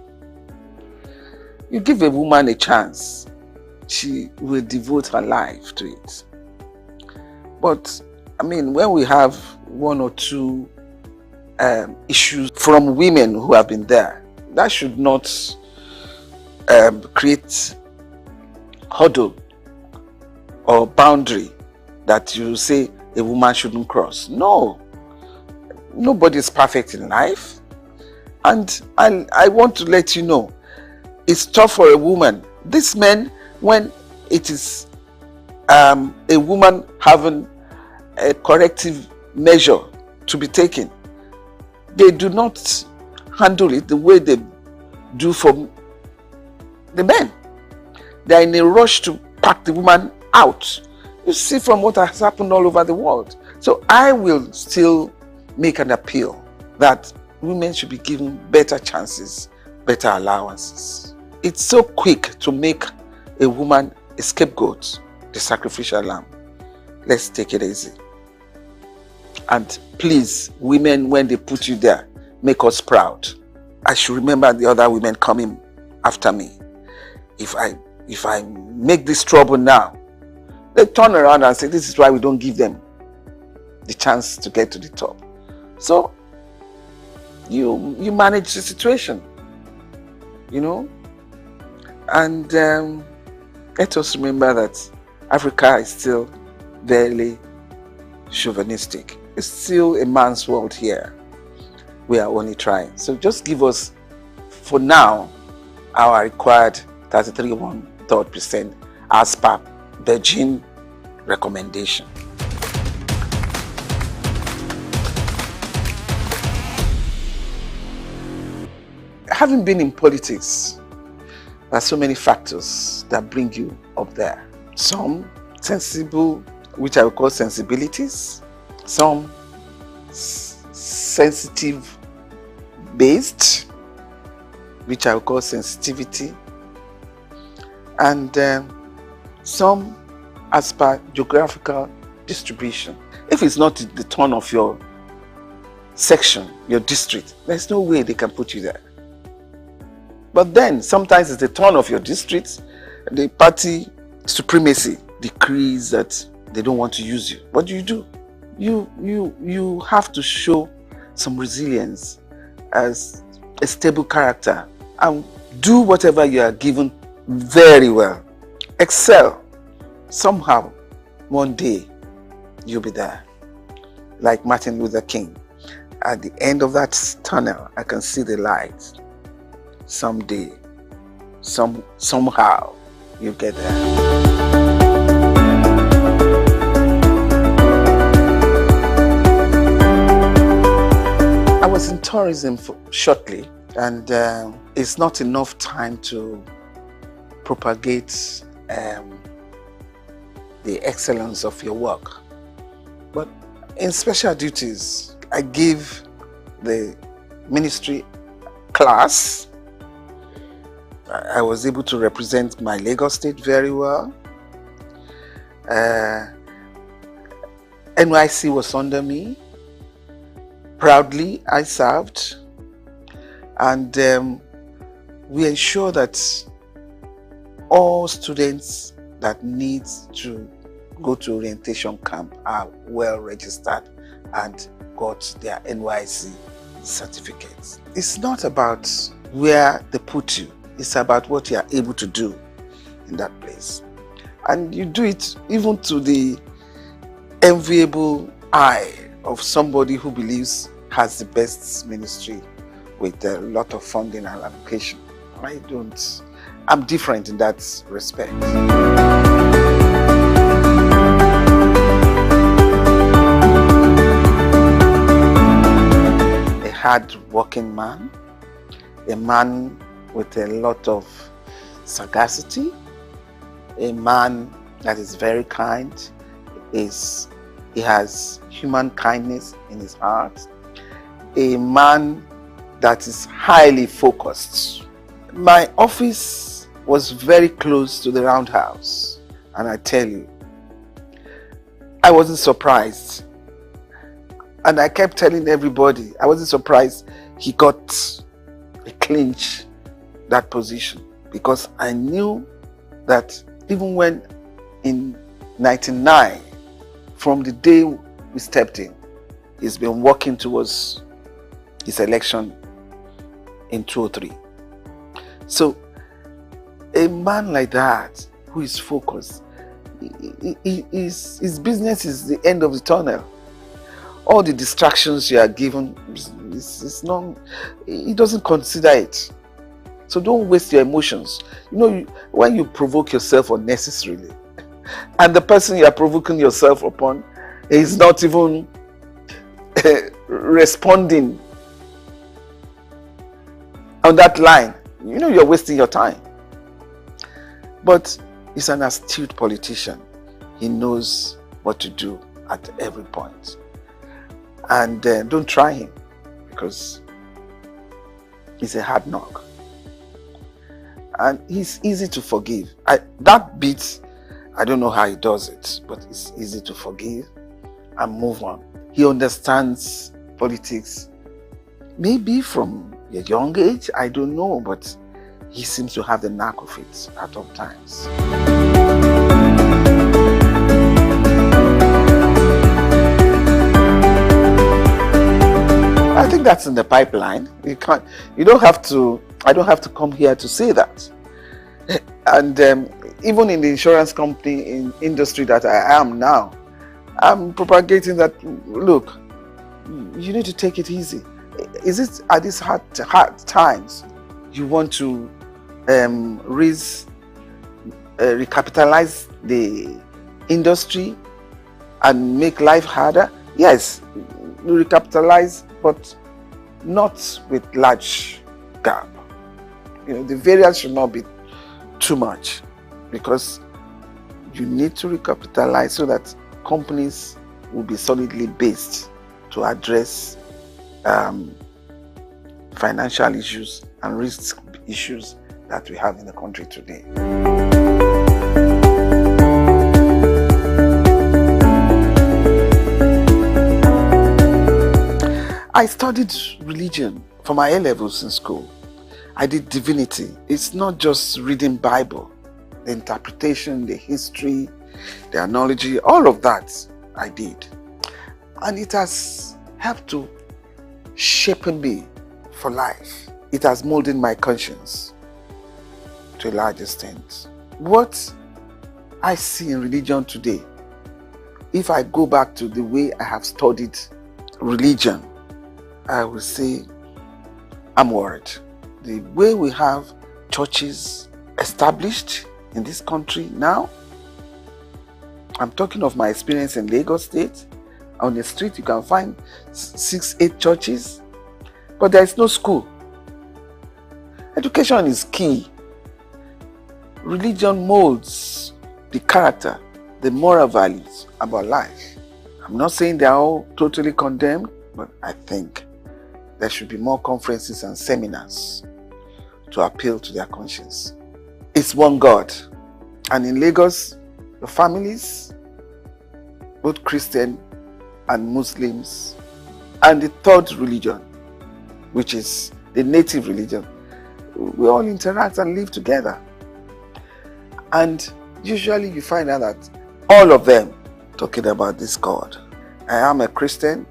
You give a woman a chance, she will devote her life to it. But, I mean, when we have 1 or 2 issues from women who have been there, that should not create hurdle or boundary that you say a woman shouldn't cross. No. Nobody is perfect in life. And I want to let you know, it's tough for a woman. These men, when it is a woman having a corrective measure to be taken, they do not handle it the way they do for the men. They are in a rush to pack the woman out. You see from what has happened all over the world. So I will still make an appeal that women should be given better chances, better allowances. It's so quick to make a woman a scapegoat, the sacrificial lamb. Let's take it easy. And please, women, when they put you there, make us proud. I should remember the other women coming after me. If I make this trouble now, they turn around and say, this is why we don't give them the chance to get to the top. So, you manage the situation, you know. And let us remember that Africa is still very chauvinistic. It's still a man's world here. We are only trying. So just give us, for now, our required 33 1/3% as per Beijing recommendation. Having been in politics, there are so many factors that bring you up there. Some sensible, which I would call sensibilities. Some sensitive based, which I would call sensitivity. And some as per geographical distribution. If it's not the turn of your section, your district, there's no way they can put you there. But then sometimes it's the turn of your district, the party supremacy decrees that they don't want to use you. What do? You have to show some resilience as a stable character and do whatever you are given very well. Excel. Somehow, one day, you'll be there. Like Martin Luther King. At the end of that tunnel, I can see the light. Someday, somehow, you get there. I was in tourism shortly, and it's not enough time to propagate the excellence of your work. But in special duties, I give the ministry class. I was able to represent my Lagos State very well. NYC was under me. Proudly, I served. And we ensure that all students that need to go to orientation camp are well registered and got their NYC certificates. It's not about where they put you. It's about what you are able to do in that place. And you do it even to the enviable eye of somebody who believes has the best ministry with a lot of funding and allocation. I'm different in that respect. A hard-working man, a man with a lot of sagacity, a man that is very kind, he has human kindness in his heart, a man that is highly focused. My office was very close to the roundhouse, and I tell you, I wasn't surprised. And I kept telling everybody, I wasn't surprised he got a clinch that position, because I knew that even when in 99, from the day we stepped in, he's been working towards his election in 2003. So a man like that who is focused, his business is the end of the tunnel. All the distractions you are given, he doesn't consider it. So don't waste your emotions. You know, when you provoke yourself unnecessarily, and the person you are provoking yourself upon is not even responding on that line, you know you're wasting your time. But he's an astute politician. He knows what to do at every point. And don't try him, because he's a hard knock. And he's easy to forgive. That bit, I don't know how he does it, but it's easy to forgive and move on. He understands politics, maybe from a young age, I don't know, but he seems to have the knack of it at all times. I think that's in the pipeline. I don't have to come here to say that. And even in the insurance company industry that I am now, I'm propagating that, look, you need to take it easy. Is it at these hard times you want to recapitalize the industry and make life harder? Yes, recapitalize, but not with large gap. You know, the variance should not be too much, because you need to recapitalize so that companies will be solidly based to address financial issues and risk issues that we have in the country today. I studied religion for my A-levels in school. I did divinity. It's not just reading Bible. The interpretation, the history, the analogy, all of that I did. And it has helped to shape me for life. It has molded my conscience to a large extent. What I see in religion today, if I go back to the way I have studied religion, I will say I'm worried. The way we have churches established in this country now, I'm talking of my experience in Lagos State. On the street you can find 6-8 churches, but there is no school. Education is key. Religion molds the character, the moral values about life. I'm not saying they are all totally condemned, but I think there should be more conferences and seminars to appeal to their conscience. It's one God. And in Lagos, your families, both Christian and Muslims, and the third religion, which is the native religion. We all interact and live together. And usually you find out that all of them talking about this God. I am a Christian.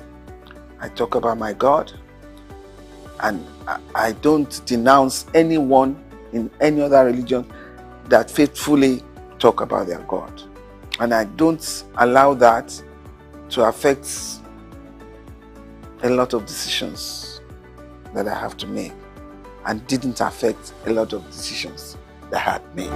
I talk about my God. And I don't denounce anyone in any other religion that faithfully talk about their God. And I don't allow that to affect a lot of decisions that I have to make, and didn't affect a lot of decisions that I had made.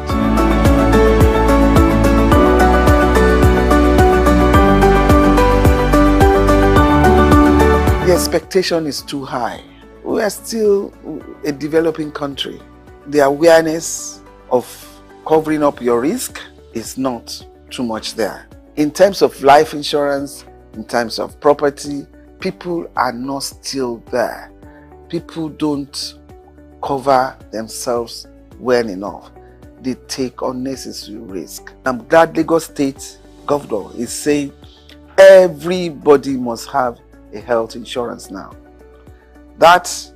The expectation is too high. We are still a developing country. The awareness of covering up your risk is not too much there. In terms of life insurance, in terms of property, people are not still there. People don't cover themselves well enough. They take unnecessary risk. I'm glad Lagos State Governor is saying everybody must have a health insurance now. That,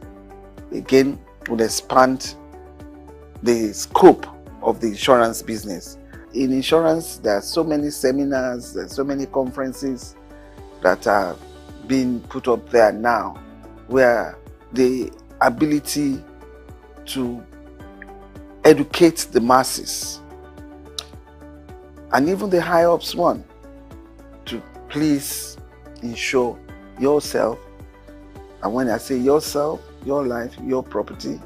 again, would expand the scope of the insurance business. In insurance, there are so many seminars, there are so many conferences that are being put up there now, where the ability to educate the masses, and even the high-ups one, to please insure yourself. And when I say yourself, your life, your property,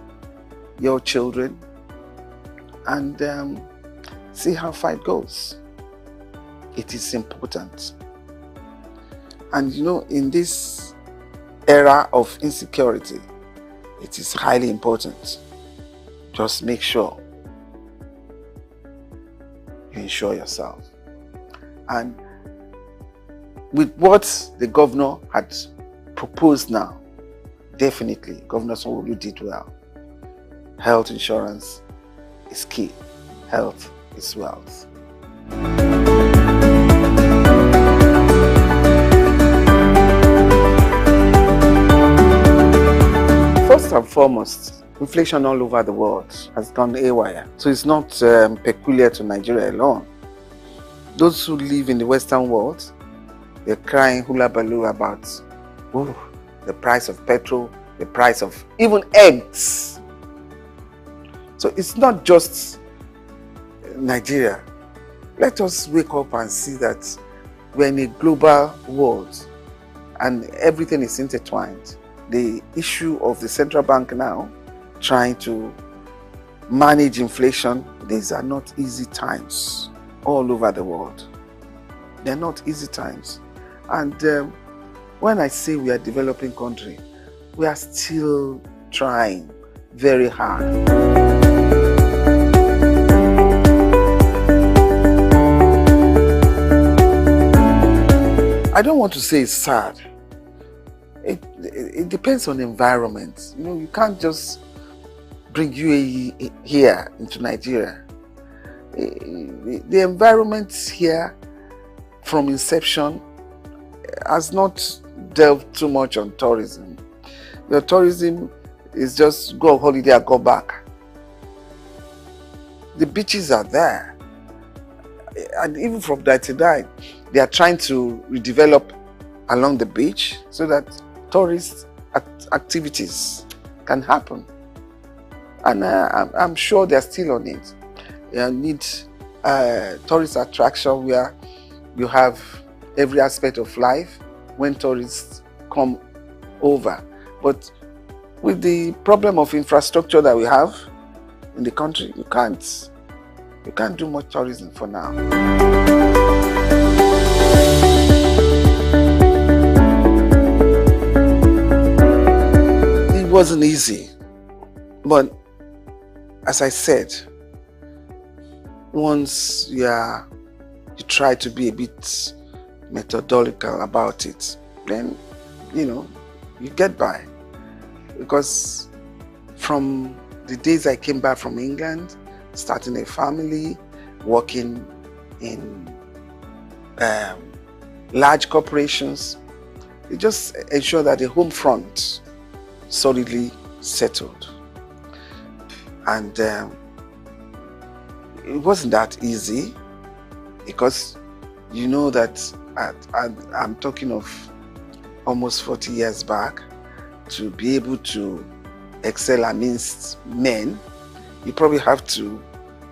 your children, and see how far it goes. It is important. And you know, in this era of insecurity, it is highly important. Just make sure you insure yourself. And with what the governor had proposed now, definitely Governor Sanwo-Olu did well. Health insurance is key. Health is wealth. First and foremost, inflation all over the world has gone haywire. So it's not peculiar to Nigeria alone. Those who live in the Western world, they're crying hula baloo about the price of petrol, the price of even eggs. So it's not just Nigeria. Let us wake up and see that we're in a global world and everything is intertwined. The issue of the central bank now trying to manage inflation, these are not easy times all over the world. They're not easy times. And when I say we are a developing country, we are still trying very hard. I don't want to say it's sad. It depends on the environment. You know, you can't just bring UAE here into Nigeria. The environment here from inception has not delved too much on tourism. Your tourism is just go on holiday and go back. The beaches are there. And even from 1999, they are trying to redevelop along the beach so that tourist activities can happen. And I'm sure they're still on it. You need tourist attraction where you have every aspect of life when tourists come over. But with the problem of infrastructure that we have in the country, you can't do much tourism for now. It wasn't easy, but as I said, once you try to be a bit methodological about it, then you get by. Because from the days I came back from England, starting a family, working in large corporations. They just ensure that the home front solidly settled. And it wasn't that easy, because you know that I'm talking of almost 40 years back. To be able to excel amidst men, you probably have to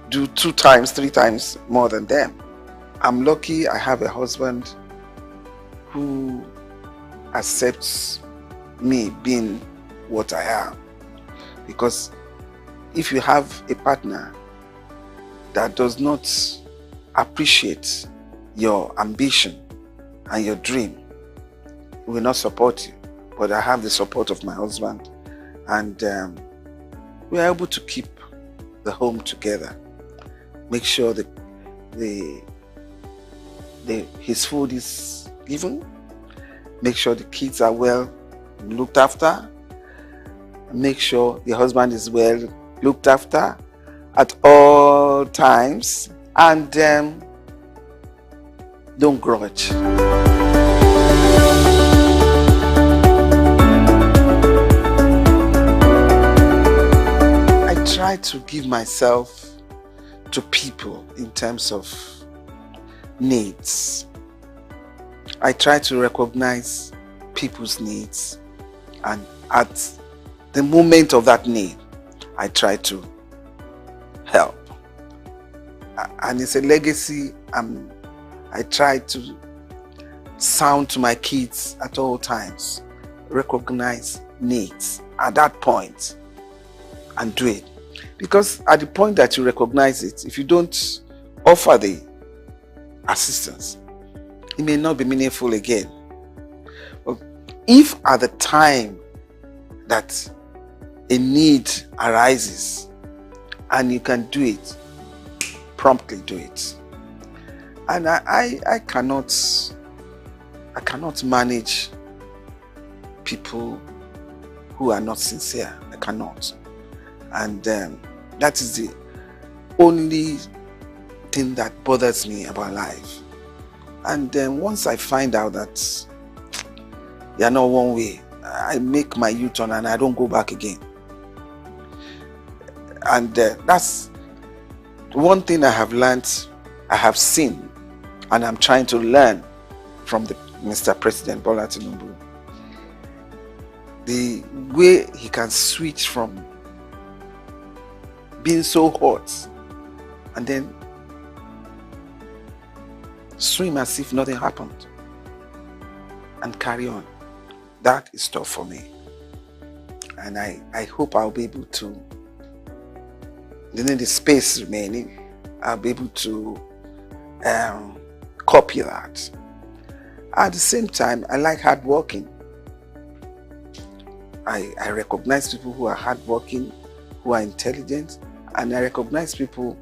do 2 times, 3 times more than them. I'm lucky I have a husband who accepts me being what I am. Because if you have a partner that does not appreciate your ambition and your dream, he will not support you. But I have the support of my husband, and we are able to keep the home together. Make sure that his food is given. Make sure the kids are well looked after. Make sure the husband is well looked after at all times, and don't grudge. I try to give myself to people in terms of needs. I try to recognize people's needs, and at the moment of that need, I try to help. And it's a legacy I try to sound to my kids at all times. Recognize needs at that point and do it. Because at the point that you recognize it, if you don't offer the assistance, it may not be meaningful again. But if at the time that a need arises and you can do it, promptly do it. And I cannot manage people who are not sincere. I cannot. And that is the only thing that bothers me about life. And once I find out that they are not one way, I make my U-turn and I don't go back again. And that's one thing I have learned, I have seen, and I'm trying to learn from Mr. President Bola Tinubu. The way he can switch from being so hot and then swim as if nothing happened and carry on. That is tough for me. And I hope I'll be able to, within the space remaining, I'll be able to copy that. At the same time, I like hardworking. I recognize people who are hardworking, who are intelligent, and I recognize people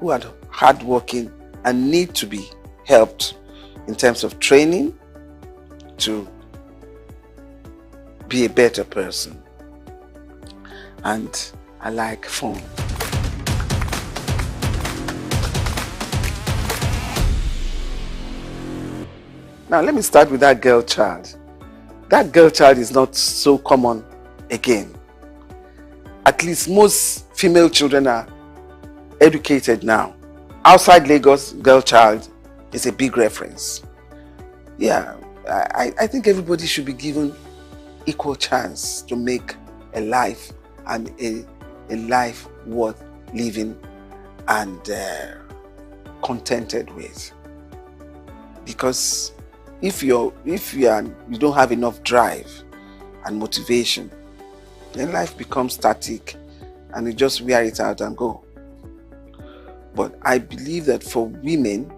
who are hardworking and need to be helped in terms of training to be a better person. And I like fun. Now let me start with that girl child. That girl child is not so common again. At least most female children are educated now. Outside Lagos, girl child is a big reference. Yeah, I think everybody should be given equal chance to make a life, and a life worth living and contented with. Because if you don't have enough drive and motivation, then life becomes static and you just wear it out and go. But I believe that for women,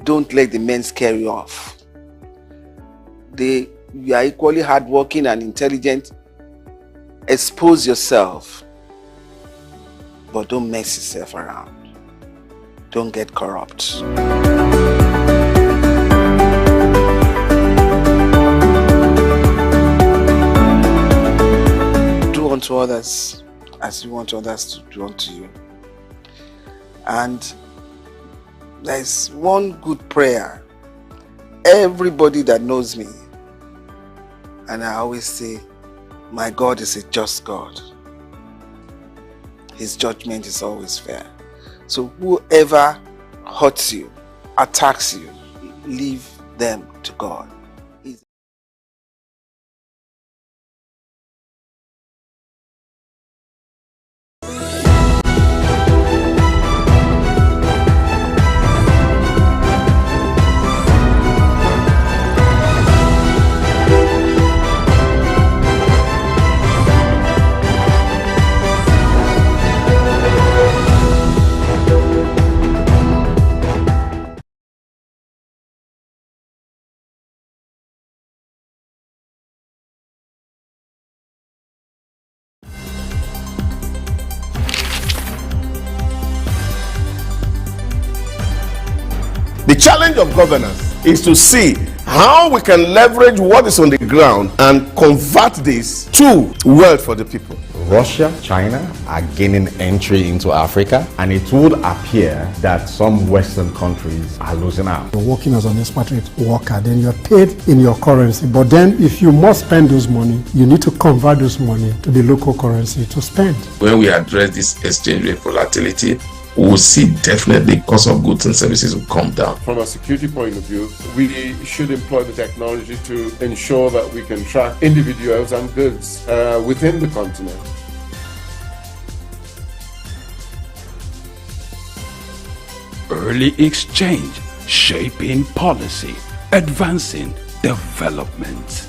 don't let the men scare you off. You are equally hardworking and intelligent. Expose yourself, but don't mess yourself around. Don't get corrupt. Do unto others as you want others to do unto you. And There's one good prayer. Everybody that knows me, and I always say, my God is a just God. His judgment is always fair. So whoever hurts you, attacks you, leave them to God. The challenge of governance is to see how we can leverage what is on the ground and convert this to wealth for the people. Russia, China are gaining entry into Africa, and it would appear that some Western countries are losing out. You're working as an expatriate worker, then you're paid in your currency. But then if you must spend those money, you need to convert those money to the local currency to spend. When we address this exchange rate volatility, we will see definitely cost of goods and services will come down. From a security point of view, we should employ the technology to ensure that we can track individuals and goods within the continent. Early exchange, shaping policy, advancing development.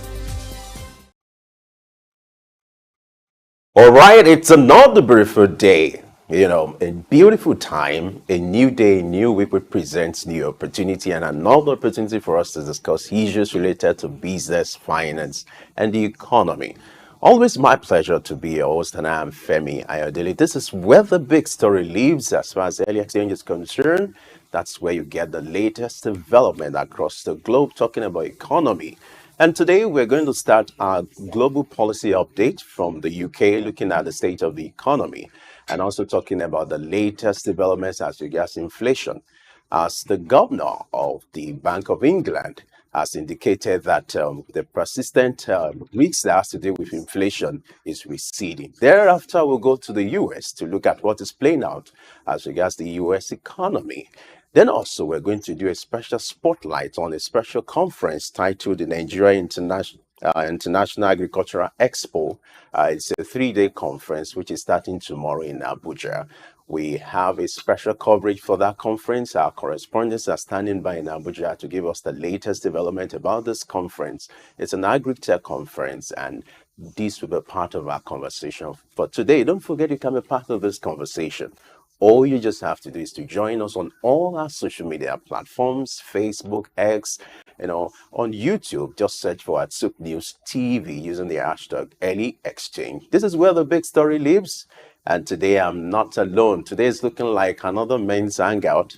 All right, it's another beautiful day. You know, a beautiful time, a new day, a new week presents new opportunity and another opportunity for us to discuss issues related to business, finance, and the economy. Always my pleasure to be your host, and I am Femi Ayodele. This is where the big story lives as far as early exchange is concerned. That's where you get the latest development across the globe, talking about economy. And today we're going to start our global policy update from the UK, looking at the state of the economy, and also talking about the latest developments as regards inflation. As the governor of the Bank of England has indicated that the persistent risks that has to do with inflation is receding. Thereafter, we'll go to the US to look at what is playing out as regards the US economy. Then also, we're going to do a special spotlight on a special conference titled the Nigeria International Agricultural Expo. It's a 3-day conference which is starting tomorrow in Abuja. We have a special coverage for that conference. Our correspondents are standing by in Abuja to give us the latest development about this conference. It's an agri-tech conference, and this will be part of our conversation for today. Don't forget you can be part of this conversation. All you just have to do is to join us on all our social media platforms, Facebook, X, on YouTube. Just search for SOUQ News TV using the hashtag Early Exchange. This is where the big story lives. And today I'm not alone. Today is looking like another men's hangout.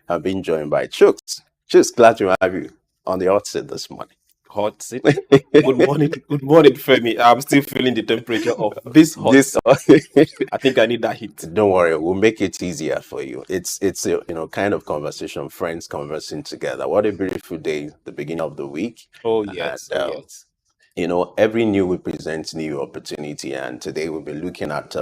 I've been joined by Chooks. Chooks, glad to have you on the hot seat this morning. Hot seat. Good morning, Femi. I'm still feeling the temperature of this hot. I think I need that heat. Don't worry, we'll make it easier for you. It's a kind of conversation, friends conversing together. What a beautiful day, the beginning of the week. Oh yes, yes. Every new week presents new opportunity, and today we'll be looking at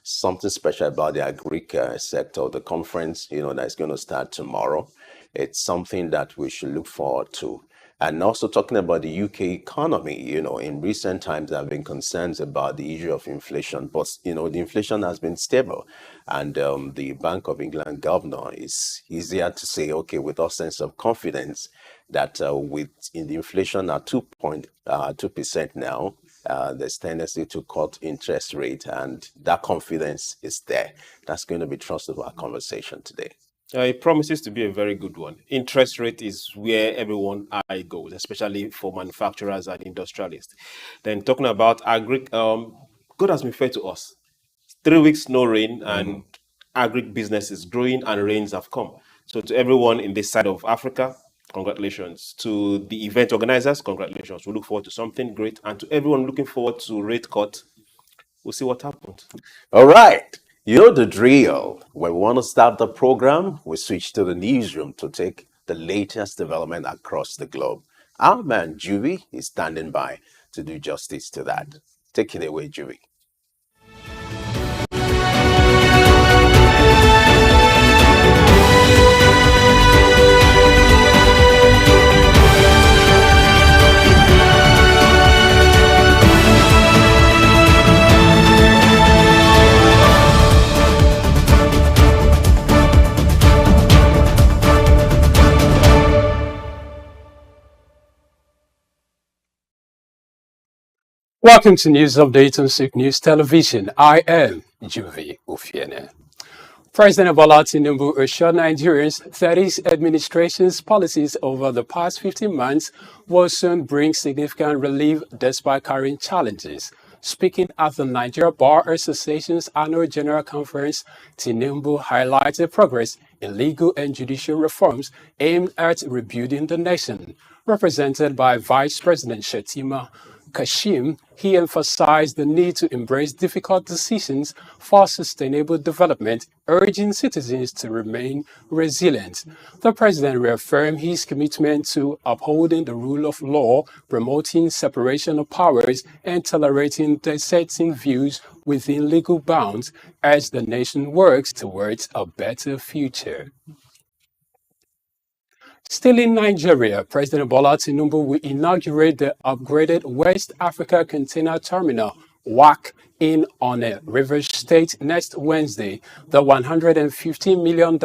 something special about the agri sector of the conference. That's going to start tomorrow. It's something that we should look forward to. And also talking about the UK economy, in recent times there have been concerns about the issue of inflation, but the inflation has been stable, and the Bank of England governor is easier to say, okay, with a sense of confidence that with the inflation at 2.2% now, there's tendency to cut interest rate, and that confidence is there. That's going to be thrust of our conversation today. It promises to be a very good one. Interest rate is where everyone eye goes, especially for manufacturers and industrialists. Then talking about agri, God has been fair to us. 3 weeks no rain, and agri business is growing, and rains have come. So to everyone in this side of Africa, congratulations. To the event organizers, congratulations. We look forward to something great, and to everyone looking forward to rate cut, we'll see what happens. All right. You know the drill. When we want to start the program, we switch to the newsroom to take the latest development across the globe. Our man Juvi is standing by to do justice to that. Take it away, Juvi. Welcome to News Update on SOUQ News Television. I am Juvi Ufiene. President Bola Tinubu assured Nigerians that his administration's policies over the past 15 months will soon bring significant relief despite current challenges. Speaking at the Nigeria Bar Association's annual general conference, Tinubu highlighted progress in legal and judicial reforms aimed at rebuilding the nation. Represented by Vice President Shettima Kashim, he emphasized the need to embrace difficult decisions for sustainable development, urging citizens to remain resilient. The president reaffirmed his commitment to upholding the rule of law, promoting separation of powers, and tolerating dissenting views within legal bounds as the nation works towards a better future. Still in Nigeria, President Bola Tinubu will inaugurate the upgraded West Africa Container Terminal, SOUQ, in Onne, Rivers State next Wednesday. The $150 million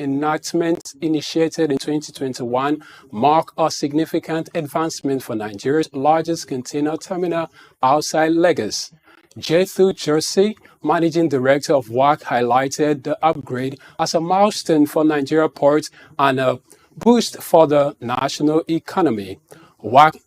enactment initiated in 2021 mark a significant advancement for Nigeria's largest container terminal outside Lagos. Jethu Jersey, managing director of SOUQ, highlighted the upgrade as a milestone for Nigeria ports and a boost for the national economy. SOUQ,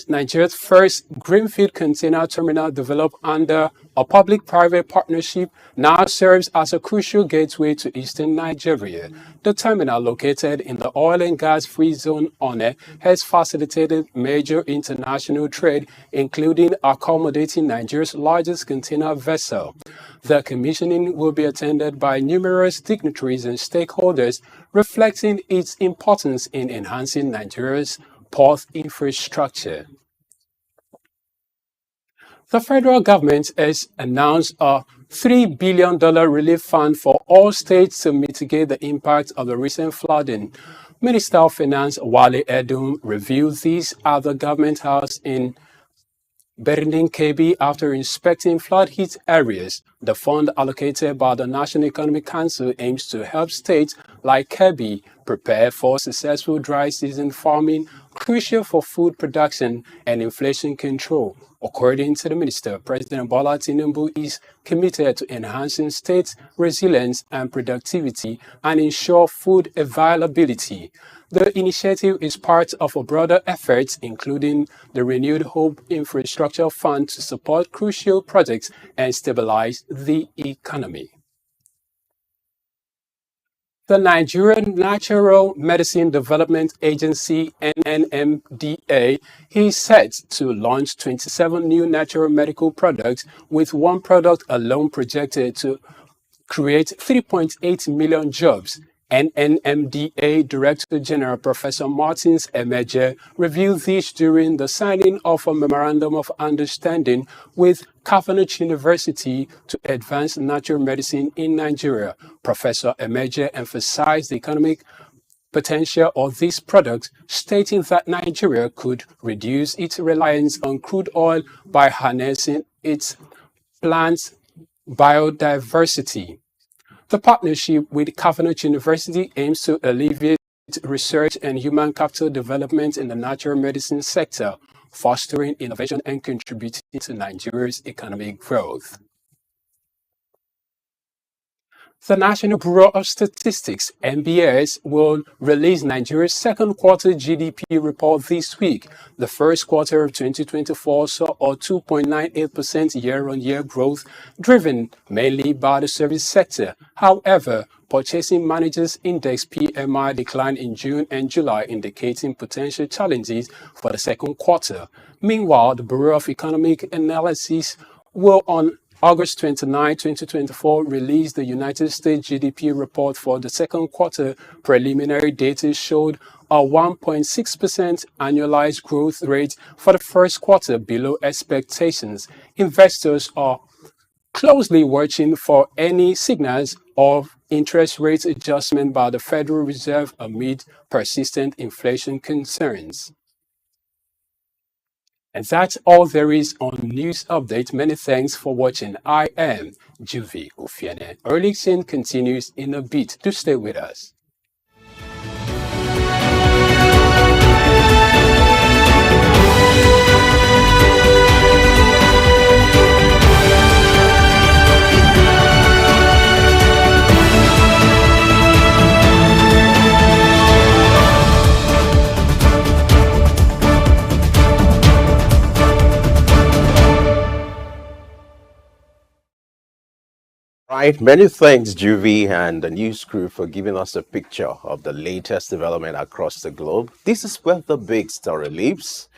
Nigeria's first greenfield container terminal developed under a public-private partnership, now serves as a crucial gateway to eastern Nigeria. The terminal, located in the oil and gas-free zone Onne, has facilitated major international trade, including accommodating Nigeria's largest container vessel. The commissioning will be attended by numerous dignitaries and stakeholders, reflecting its importance in enhancing Nigeria's port infrastructure. The federal government has announced a $3 billion relief fund for all states to mitigate the impact of the recent flooding. Minister of Finance Wale Edun revealed this at the government house in Berlin KB after inspecting flood-hit areas. The fund allocated by the National Economic Council aims to help states like Kebbi prepare for successful dry season farming, crucial for food production and inflation control. According to the minister, President Bola Tinubu is committed to enhancing states' resilience and productivity and ensure food availability. The initiative is part of a broader effort, including the renewed Hope Infrastructure Fund to support crucial projects and stabilize the economy. The Nigerian Natural Medicine Development Agency, NNMDA, is set to launch 27 new natural medical products, with one product alone projected to create 3.8 million jobs. NNMDA Director General Professor Martins Emeje revealed this during the signing of a Memorandum of Understanding with Catholic University to advance natural medicine in Nigeria. Professor Emeje emphasized the economic potential of these products, stating that Nigeria could reduce its reliance on crude oil by harnessing its plants' biodiversity. The partnership with Catholic University aims to alleviate research and human capital development in the natural medicine sector, fostering innovation and contributing to Nigeria's economic growth. The National Bureau of Statistics, NBS, will release Nigeria's second quarter GDP report this week. The first quarter of 2024 saw a 2.98% year-on-year growth, driven mainly by the service sector. However, Purchasing Managers Index PMI declined in June and July, indicating potential challenges for the second quarter. Meanwhile, the Bureau of Economic Analysis will on August 29, 2024 released the United States GDP report for the second quarter. Preliminary data showed a 1.6% annualized growth rate for the first quarter, below expectations. Investors are closely watching for any signals of interest rate adjustment by the Federal Reserve amid persistent inflation concerns. And that's all there is on News Update. Many thanks for watching. I am Juvi Ufiene. Early Scene continues in a bit. Do stay with us. Right, many thanks, Juvie and the news crew, for giving us a picture of the latest development across the globe. This is where the big story lives.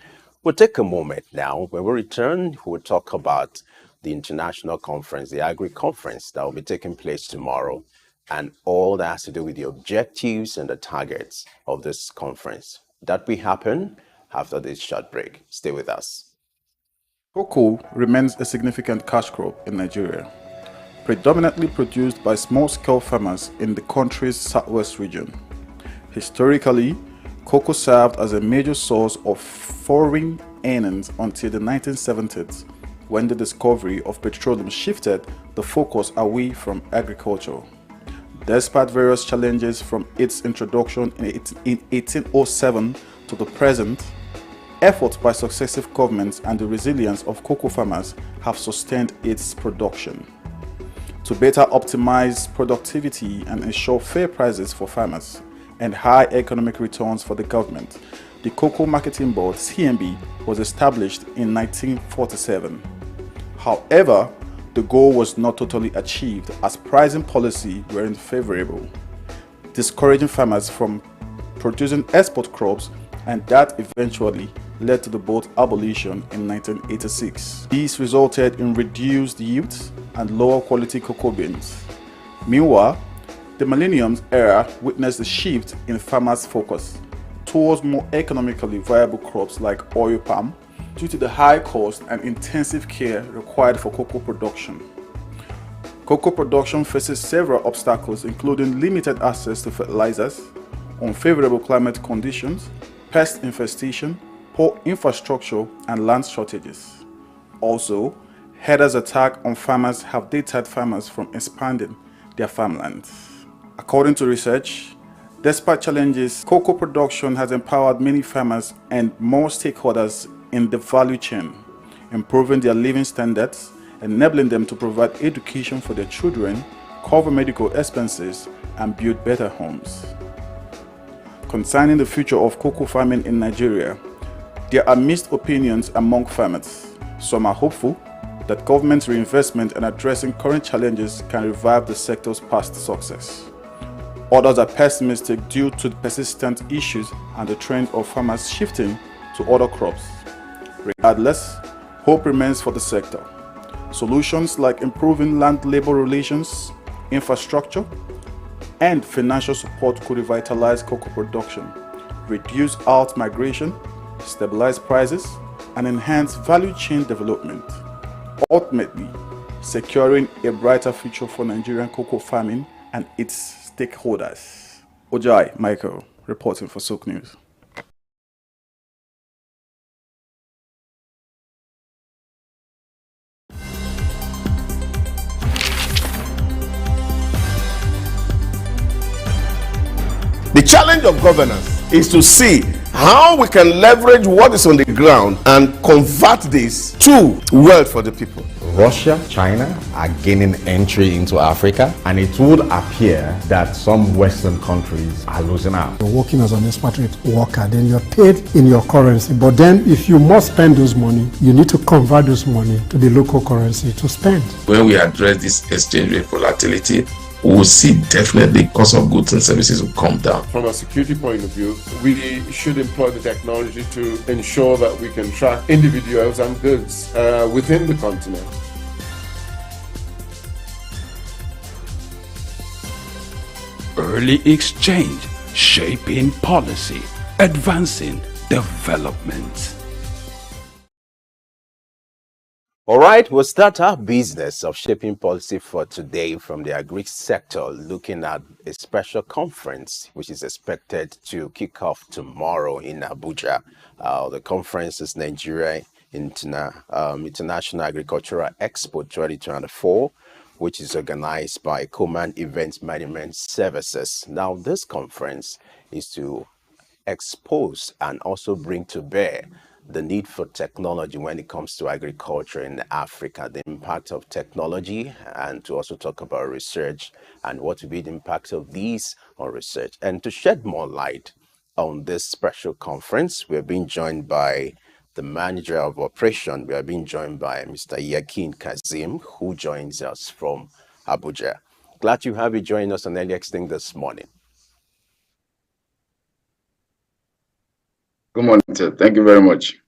We'll take a moment now. When we return, we'll talk about the international conference, the Agri Conference, that will be taking place tomorrow, and all that has to do with the objectives and the targets of this conference. That will happen after this short break. Stay with us. Cocoa remains a significant cash crop in Nigeria, predominantly produced by small-scale farmers in the country's southwest region. Historically, cocoa served as a major source of foreign earnings until the 1970s, when the discovery of petroleum shifted the focus away from agriculture. Despite various challenges from its introduction in 1807 to the present, efforts by successive governments and the resilience of cocoa farmers have sustained its production. To better optimize productivity and ensure fair prices for farmers and high economic returns for the government, the Cocoa Marketing Board, CMB, was established in 1947. However, the goal was not totally achieved as pricing policy weren't favorable, discouraging farmers from producing export crops, and that eventually led to the board's abolition in 1986. This resulted in reduced yields and lower quality cocoa beans. Meanwhile, the Millennium era witnessed a shift in farmers' focus towards more economically viable crops like oil palm due to the high cost and intensive care required for cocoa production. Cocoa production faces several obstacles, including limited access to fertilizers, unfavorable climate conditions, pest infestation, poor infrastructure, and land shortages. Also, herders' attacks on farmers have deterred farmers from expanding their farmlands. According to research, despite challenges, cocoa production has empowered many farmers and more stakeholders in the value chain, improving their living standards, enabling them to provide education for their children, cover medical expenses, and build better homes. Concerning the future of cocoa farming in Nigeria, there are mixed opinions among farmers. Some are hopeful that government reinvestment and addressing current challenges can revive the sector's past success. Others are pessimistic due to the persistent issues and the trend of farmers shifting to other crops. Regardless, hope remains for the sector. Solutions like improving land-labor relations, infrastructure, and financial support could revitalize cocoa production, reduce out migration, stabilize prices, and enhance value chain development, ultimately securing a brighter future for Nigerian cocoa farming and its stakeholders. Ojai Michael, reporting for SOUQ News. The challenge of governance is to see how we can leverage what is on the ground and convert this to wealth for the people. Russia, China are gaining entry into Africa, and it would appear that some Western countries are losing out. You're working as an expatriate worker, then you're paid in your currency. But then if you must spend those money, you need to convert those money to the local currency to spend. When we address this exchange rate volatility, we will see definitely cost of goods and services will come down. From a security point of view, we should employ the technology to ensure that we can track individuals and goods within the continent. Orderly exchange, shaping policy, advancing development. All right, we'll start our business of shaping policy for today from the agri sector, looking at a special conference which is expected to kick off tomorrow in Abuja. The conference is Nigeria International Agricultural Expo 2024, which is organized by Command Event Management Services. Now, this conference is to expose and also bring to bear the need for technology when it comes to agriculture in Africa, the impact of technology, and to also talk about research and what will be the impact of these on research. And to shed more light on this special conference, we're being joined by the manager of operation. We are being joined by Mr. Yakin Kazim, who joins us from Abuja. Glad to have you join us on LX Thing this morning. Good morning, sir. Thank you very much.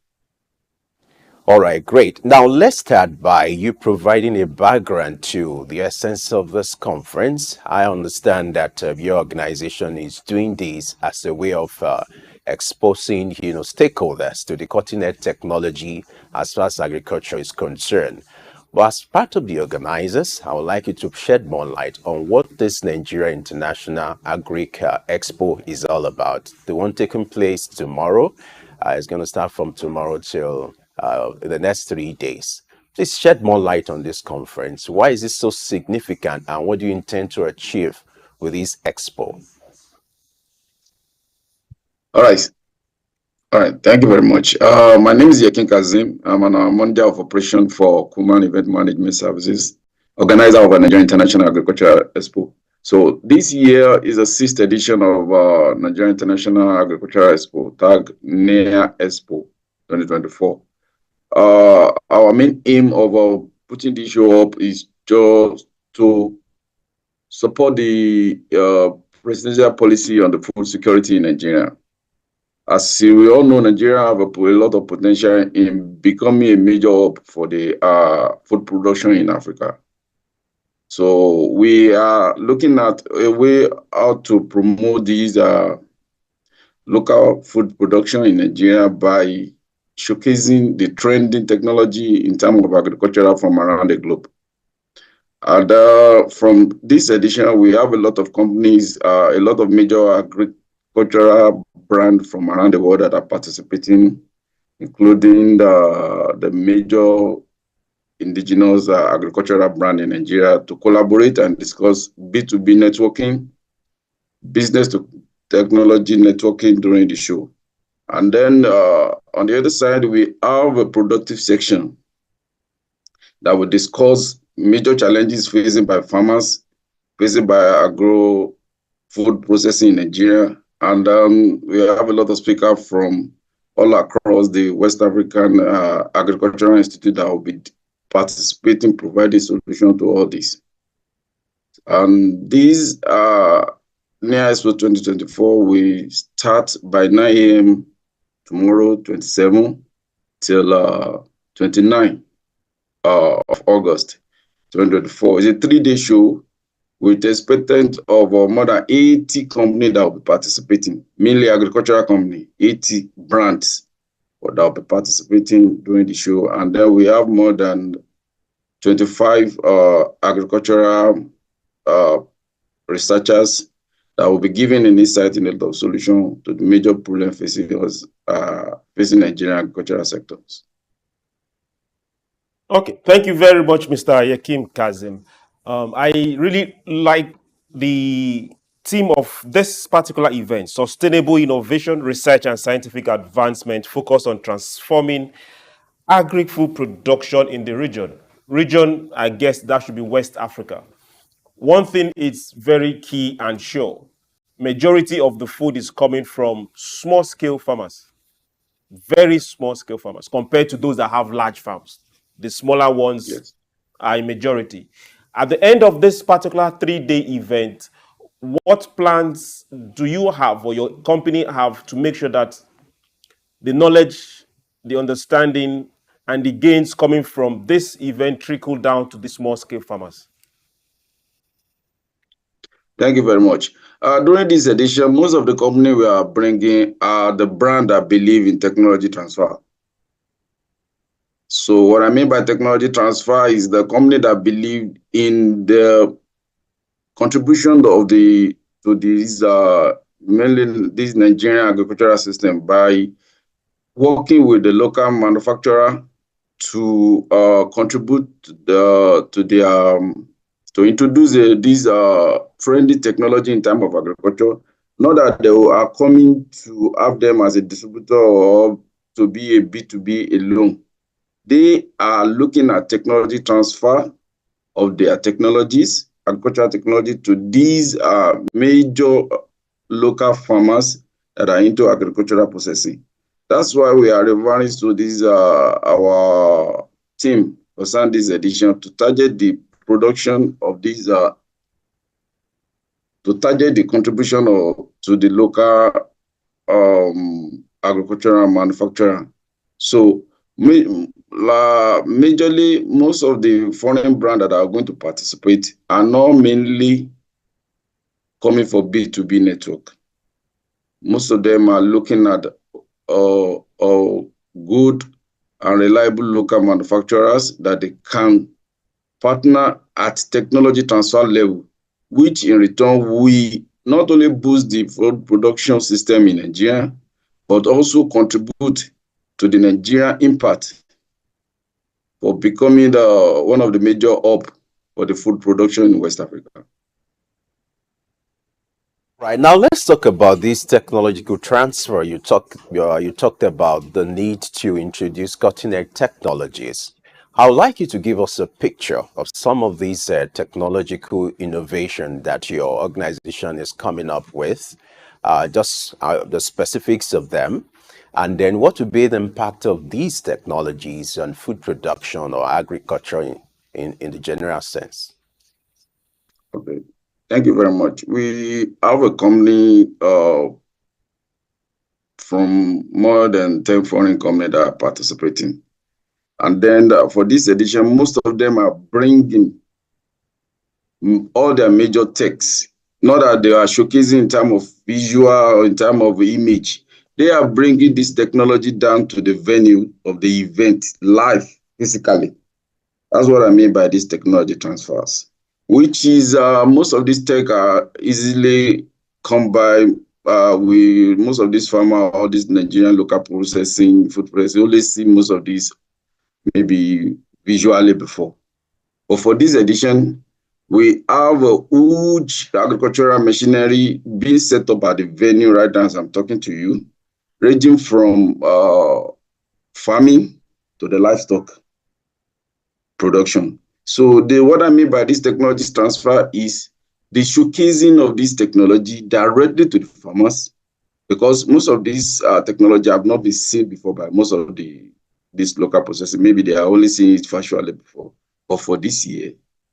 All right, great. Now, let's start by you providing a background to the essence of this conference. I understand that your organization is doing this as a way of exposing, stakeholders to the cutting-edge technology as far as agriculture is concerned. But as part of the organizers, I would like you to shed more light on what this Nigeria International Expo is all about. The one taking place tomorrow. It's going to start from tomorrow till the next 3 days. Please shed more light on this conference. Why is it so significant, and what do you intend to achieve with this expo? All right. Thank you very much. My name is Yakin Kazim. I'm an manager of operation for Kuman Event Management Services, organizer of a Nigeria International Agricultural Expo. So this year is a 6th edition of Nigeria International Agricultural Expo, tagged NEA Expo 2024. Our main aim of putting this show up is just to support the presidential policy on the food security in Nigeria. As we all know, Nigeria have a lot of potential in becoming a major hub for the food production in Africa. So we are looking at a way how to promote these local food production in Nigeria by showcasing the trending technology in terms of agriculture from around the globe. And from this edition, we have a lot of companies, a lot of major agricultural brands from around the world that are participating, including the major indigenous agricultural brand in Nigeria, to collaborate and discuss B2B networking, business to technology networking during the show. And then on the other side, we have a productive section that will discuss major challenges faced by farmers, faced by agro food processing in Nigeria. And we have a lot of speakers from all across the West African Agricultural Institute that will be participating, providing solutions to all this. And these NEA Expo 2024 will start by 9 a.m. tomorrow, 27, till 29 of August 2024. It's a 3-day show with expectant of more than 80 companies that will be participating, mainly agricultural companies, 80 brands that will be participating during the show. And then we have more than 25 agricultural researchers that will be giving an insight in the solution to the major problem facing Nigerian agricultural sectors. Okay, thank you very much, Mr. Yakin Kazim. I really like the theme of this particular event: sustainable innovation, research, and scientific advancement focused on transforming agri-food production in the region. I guess that should be West Africa. One thing is very key and sure: majority of the food is coming from small-scale farmers, very small-scale farmers, compared to those that have large farms. The smaller ones are a majority. At the end of this particular 3-day event, what plans do you have or your company have to make sure that the knowledge, the understanding, and the gains coming from this event trickle down to the small-scale farmers? Thank you very much. During this edition, most of the company we are bringing are the brand that believe in technology transfer. So what I mean by technology transfer is the company that believe in the contribution of the to this mainly this Nigerian agricultural system by working with the local manufacturer to contribute to introduce this friendly technology in terms of agriculture. Not that they are coming to have them as a distributor or to be a B2B alone. They are looking at technology transfer of their technologies, agricultural technology, to these major local farmers that are into agricultural processing. That's why we are referring to this our team for this edition to target the production of these to target the contribution to the local agricultural manufacturer. So majorly, most of the foreign brands that are going to participate are not mainly coming for B2B network. Most of them are looking at good and reliable local manufacturers that they can partner at technology transfer level, which in return we not only boost the food production system in Nigeria, but also contribute to the Nigerian impact for becoming one of the major hub for the food production in West Africa. Right, now let's talk about this technological transfer. You talked about the need to introduce cutting-edge technologies. I would like you to give us a picture of some of these technological innovation that your organization is coming up with, just the specifics of them, and then what would be the impact of these technologies on food production or agriculture in the general sense. Okay. Thank you very much. We have a company from more than 10 foreign companies that are participating. And then for this edition, most of them are bringing all their major techs. Not that they are showcasing in terms of visual or in terms of image. They are bringing this technology down to the venue of the event live, physically. That's what I mean by these technology transfers, which is most of these tech are easily come by with most of these farmers or this Nigerian local processing, food processing, only see most of these maybe visually before. But for this edition, we have a huge agricultural machinery being set up at the venue right now as I'm talking to you, ranging from farming to the livestock production. So what I mean by this technology transfer is the showcasing of this technology directly to the farmers, because most of these technology have not been seen before by most of this local processing. Maybe they are only seeing it virtually before. But for this year,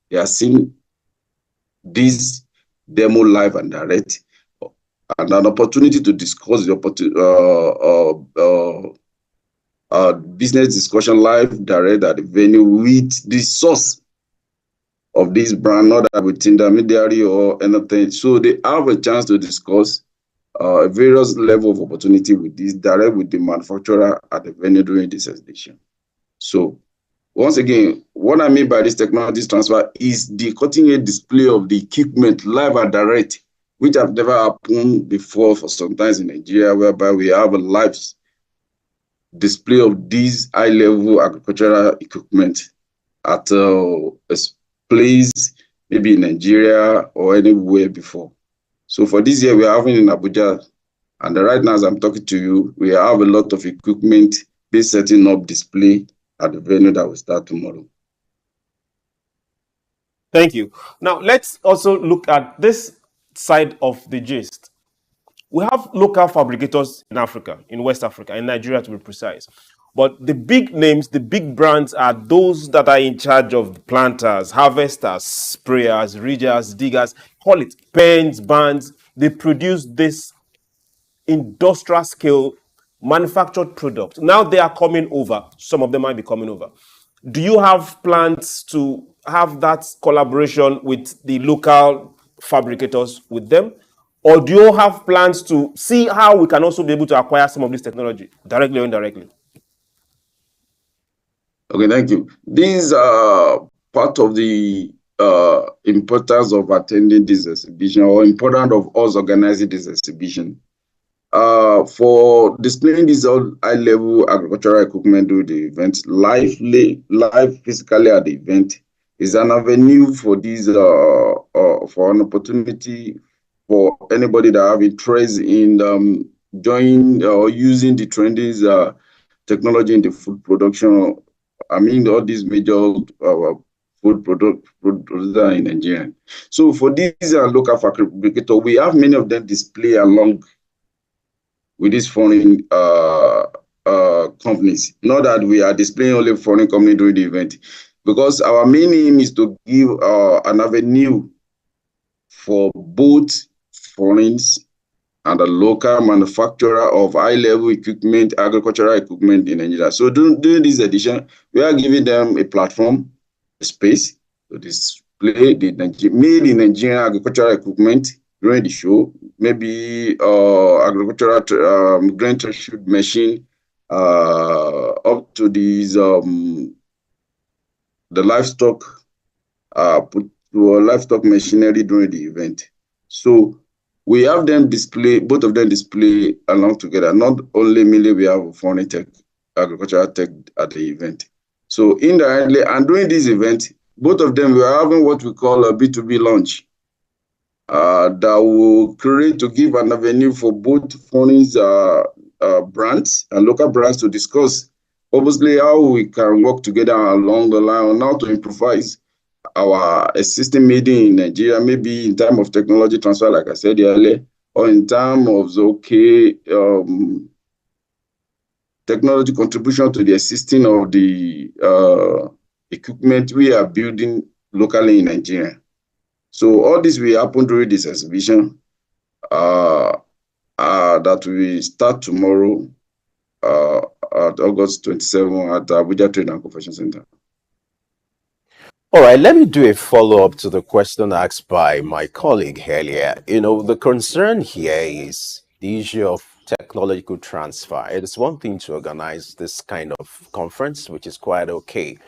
they are seeing this demo live and direct, and an opportunity to discuss the business discussion live direct at the venue with the source of this brand, not that with intermediary or anything. So they have a chance to discuss various level of opportunity with this direct with the manufacturer at the venue during this edition. So once again, what I mean by this technology transfer is the cutting-edge display of the equipment live and direct, which have never happened before for sometimes in Nigeria, whereby we have a live display of these high-level agricultural equipment at a place, maybe in Nigeria or anywhere before. So for this year, we are having in Abuja, and right now as I'm talking to you, we have a lot of equipment being setting up display at the venue that will start tomorrow. Thank you. Now, let's also look at this side of the gist. We have local fabricators in Africa, in West Africa, in Nigeria to be precise. But the big names, the big brands are those that are in charge of planters, harvesters, sprayers, ridgers, diggers, call it pens, bands. They produce this industrial scale manufactured product. Now they are coming over. Some of them might be coming over. Do you have plans to have that collaboration with the local fabricators with them? Or do you have plans to see how we can also be able to acquire some of this technology, directly or indirectly? Okay, thank you. These are part of the importance of attending this exhibition, or importance of us organizing this exhibition. For displaying this high-level agricultural equipment during the event, live physically at the event is an avenue for these for an opportunity for anybody that have interest in joining or using the trending technology in the food production. I mean, all these major food producers in Nigeria. So for these local fabricators, we have many of them display along with these foreign companies. Not that we are displaying only foreign companies during the event, because our main aim is to give an avenue for both foreigners and a local manufacturer of high-level equipment, agricultural equipment in Nigeria. So during this edition, we are giving them a platform, a space to display the made in Nigerian agricultural equipment during the show. Maybe agricultural grain threshold machine, up to these the livestock, put to livestock machinery during the event. So we have them display, both of them display along together. Not only merely we have foreign tech, agricultural tech at the event. So indirectly, and during this event, both of them, we are having what we call a B2B launch that will create to give an avenue for both foreign brands and local brands to discuss, obviously, how we can work together along the line on how to improvise our existing meeting in Nigeria, maybe in terms of technology transfer, like I said earlier, or in terms of technology contribution to the existing of the equipment we are building locally in Nigeria. So all this will happen during this exhibition that will start tomorrow at August 27 at Abuja Trade and Convention Center. All right, let me do a follow-up to the question asked by my colleague earlier. You know, the concern here is the issue of technological transfer. It is one thing to organize this kind of conference, which is quite okay.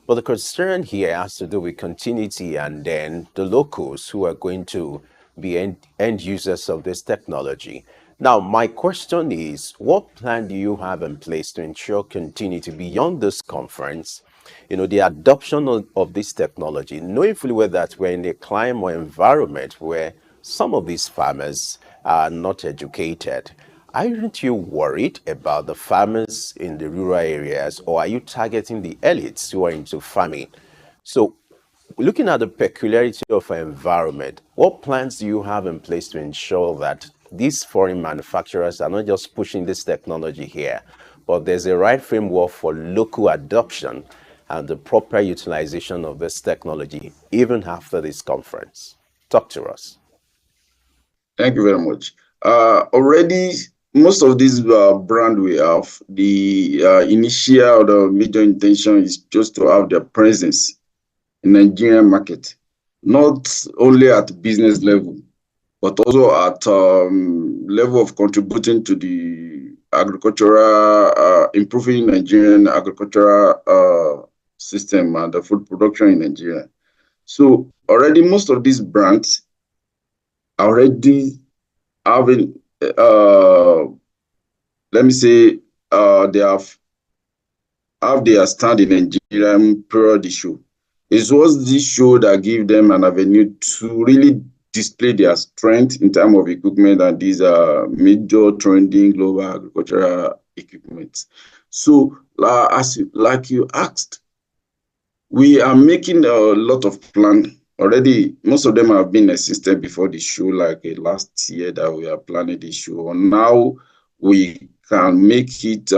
But the concern here has to do with continuity and then the locals who are going to be end users of this technology. Now, my question is, what plan do you have in place to ensure continuity beyond this conference? You know, the adoption of this technology, knowing fully well that we're in a climate or environment where some of these farmers are not educated. Aren't you worried about the farmers in the rural areas, or are you targeting the elites who are into farming? So, looking at the peculiarity of our environment, what plans do you have in place to ensure that these foreign manufacturers are not just pushing this technology here, but there's a right framework for local adoption and the proper utilization of this technology even after this conference? Talk to us. Thank you very much. Already, most of these brand we have, the initial or the major intention is just to have their presence in Nigerian market, not only at business level, but also at level of contributing to the agricultural, improving Nigerian agricultural system and the food production in Nigeria. So already most of these brands are already having, let me say, they have their stand in Nigerian period show. It was this show that gave them an avenue to really display their strength in terms of equipment, and these are major trending global agricultural equipment. So, like you asked, we are making a lot of plans already. Most of them have been existed before the show, like last year that we are planning the show. Now we can make it.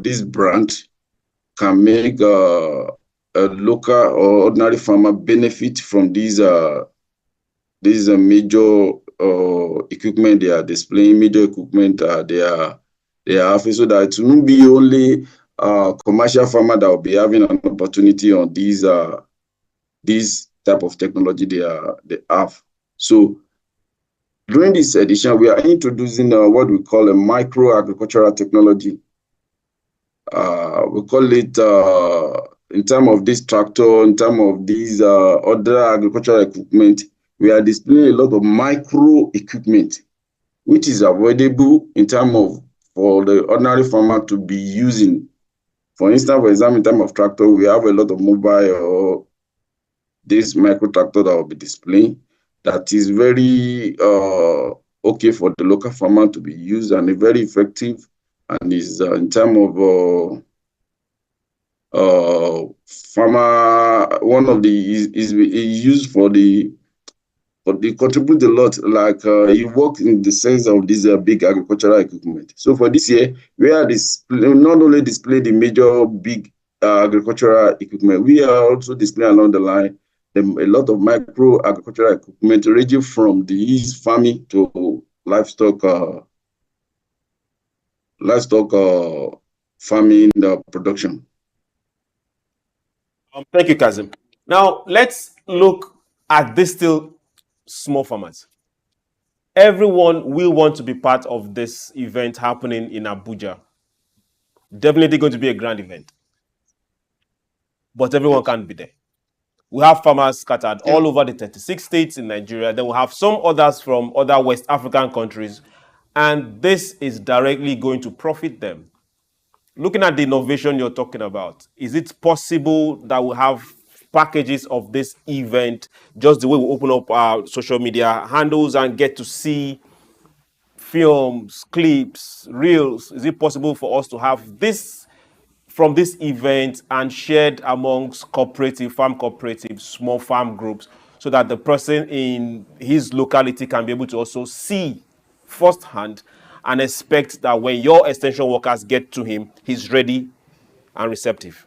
This brand can make a local or ordinary farmer benefit from these major equipment they are displaying, major equipment they are having, so that it won't be only commercial farmer that will be having an opportunity on these type of technology they have. So during this edition, we are introducing what we call a micro agricultural technology. We call it, in terms of this tractor, in terms of these other agricultural equipment, we are displaying a lot of micro equipment, which is avoidable in terms of for the ordinary farmer to be using. For instance, for example, in terms of tractor, we have a lot of mobile or this micro tractor that will be displaying that is very okay for the local farmer to be used and very effective, and is in terms of farmer, one of the is used for the, but they contribute a lot. Like he works in the sense of this big agricultural equipment. So for this year, we are not only display the major big agricultural equipment, we are also displaying along the line a lot of micro agricultural equipment ranging from these farming to livestock farming production. Thank you, Kazim. Now let's look at this still small farmers. Everyone will want to be part of this event happening in Abuja. Definitely going to be a grand event, but everyone can't be there. We have farmers scattered all over the 36 states in Nigeria. Then we have some others from other West African countries, and this is directly going to profit them. Looking at the innovation you're talking about, is it possible that we have packages of this event just the way we open up our social media handles and get to see films, clips, reels? Is it possible for us to have this from this event and shared amongst cooperative, farm cooperatives, small farm groups, so that the person in his locality can be able to also see firsthand and expect that when your extension workers get to him, he's ready and receptive?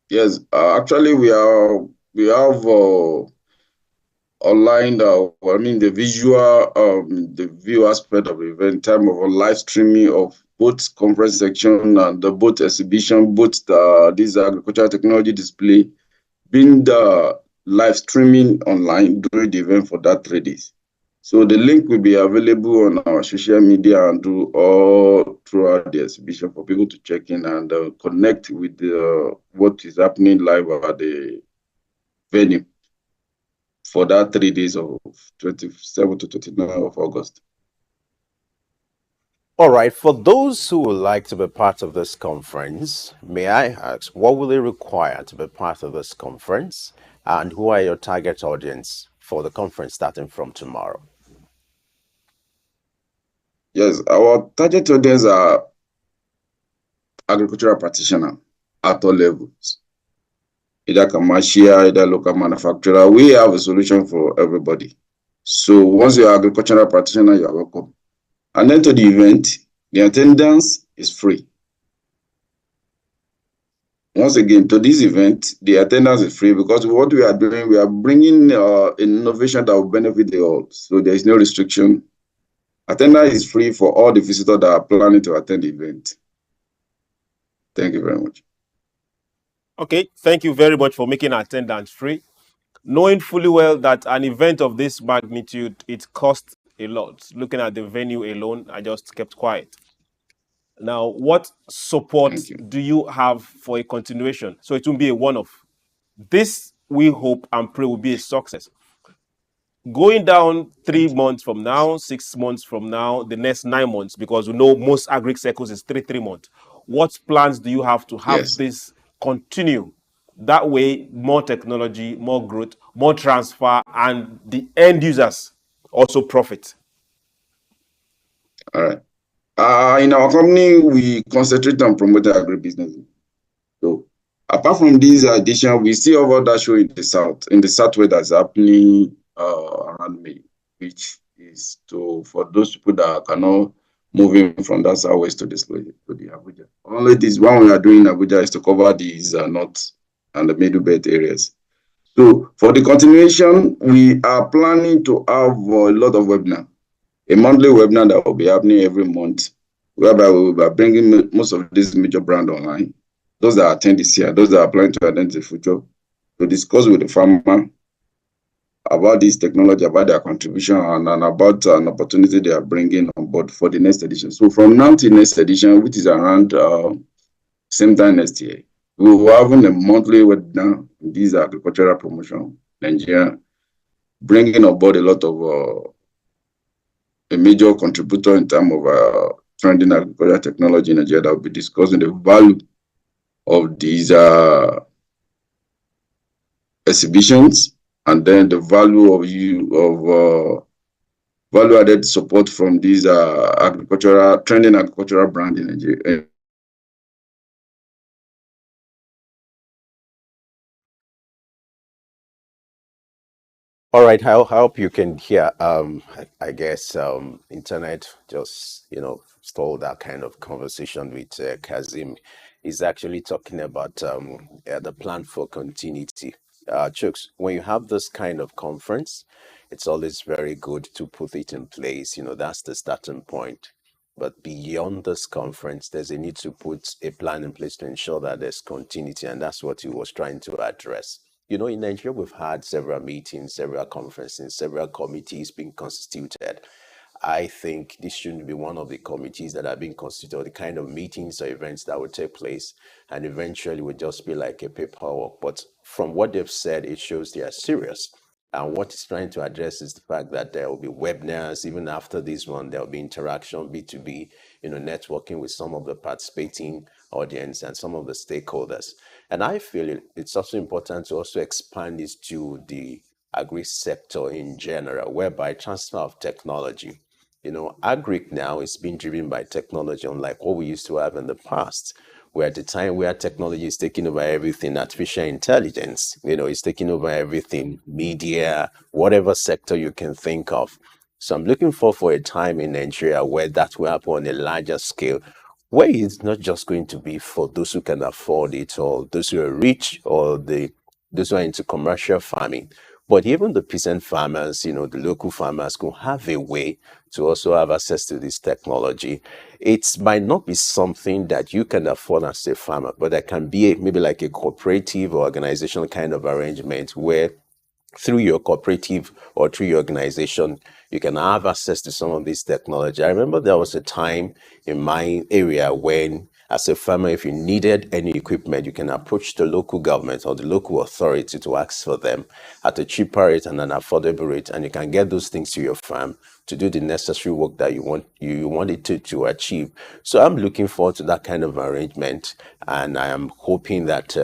Yes, actually we have online, the view aspect of the event in terms of a live streaming of both conference section and the both exhibition, both this agricultural technology display being the live streaming online during the event for that 3 days. So the link will be available on our social media and all throughout the exhibition for people to check in and connect with what is happening live at the venue for that 3 days of 27 to 29 of August. All right, for those who would like to be part of this conference, may I ask, what will they require to be part of this conference? And who are your target audience for the conference starting from tomorrow? Yes, our target audience are agricultural practitioners at all levels, either commercial, either local manufacturer. We have a solution for everybody. So once you're an agricultural practitioner, you are welcome. And then to the event, the attendance is free. Once again, to this event, the attendance is free because what we are doing, we are bringing innovation that will benefit the all. So there is no restriction. Attendance is free for all the visitors that are planning to attend the event. Thank you very much. Okay, thank you very much for making attendance free. Knowing fully well that an event of this magnitude, it costs a lot. Looking at the venue alone, I just kept quiet. Now, what support do you have for a continuation? So it won't be a one-off. This, we hope and pray, will be a success. Going down 3 months from now, 6 months from now, the next 9 months, because we know most agri cycles is 3 months. What plans do you have to have this continue? That way, more technology, more growth, more transfer, and the end users also profit. All right. In our company, we concentrate on promoting agribusiness. So apart from this addition, we still have other show in the south, where that's happening around May, which is for those people that cannot move in from that southwest to the Abuja. Only this one we are doing in Abuja is to cover these north and the middle belt areas. So for the continuation, we are planning to have a lot of webinars. A monthly webinar that will be happening every month, whereby we will be bringing most of these major brands online. Those that attend this year, those that are planning to attend in the future, to discuss with the farmer about this technology, about their contribution, and about an opportunity they are bringing on board for the next edition. So from now till next edition, which is around same time next year, we will have a monthly webinar. These are agricultural promotion Nigeria, bringing on board a lot of a major contributor in terms of trending agricultural technology in Nigeria that will be discussing the value of these exhibitions, and then the value of value-added support from these trending agricultural brand in Nigeria. All right, I hope you can hear. I guess internet just stole that kind of conversation with Kazim. He's actually talking about the plan for continuity. Chooks, when you have this kind of conference, it's always very good to put it in place. That's the starting point. But beyond this conference, there's a need to put a plan in place to ensure that there's continuity, and that's what he was trying to address. In Nigeria, we've had several meetings, several conferences, several committees being constituted. I think this shouldn't be one of the committees that are being constituted, the kind of meetings or events that will take place and eventually will just be like a paperwork. But from what they've said, it shows they are serious. And what it's trying to address is the fact that there will be webinars. Even after this one, there will be interaction, B2B, networking with some of the participating audience and some of the stakeholders. And I feel it's also important to also expand this to the agri sector in general, whereby transfer of technology. Agri now is being driven by technology, unlike what we used to have in the past, where at the time where technology is taking over everything, artificial intelligence, is taking over everything, media, whatever sector you can think of. So I'm looking for a time in Nigeria where that will happen on a larger scale, where it's not just going to be for those who can afford it or those who are rich or those who are into commercial farming. But even the peasant farmers, the local farmers can have a way to also have access to this technology. It might not be something that you can afford as a farmer, but there can be maybe like a cooperative or organizational kind of arrangement where through your cooperative or through your organization, you can have access to some of this technology. I remember there was a time in my area when, as a farmer, if you needed any equipment, you can approach the local government or the local authority to ask for them at a cheaper rate and an affordable rate, and you can get those things to your farm to do the necessary work that you want it to achieve. So I'm looking forward to that kind of arrangement, and I am hoping that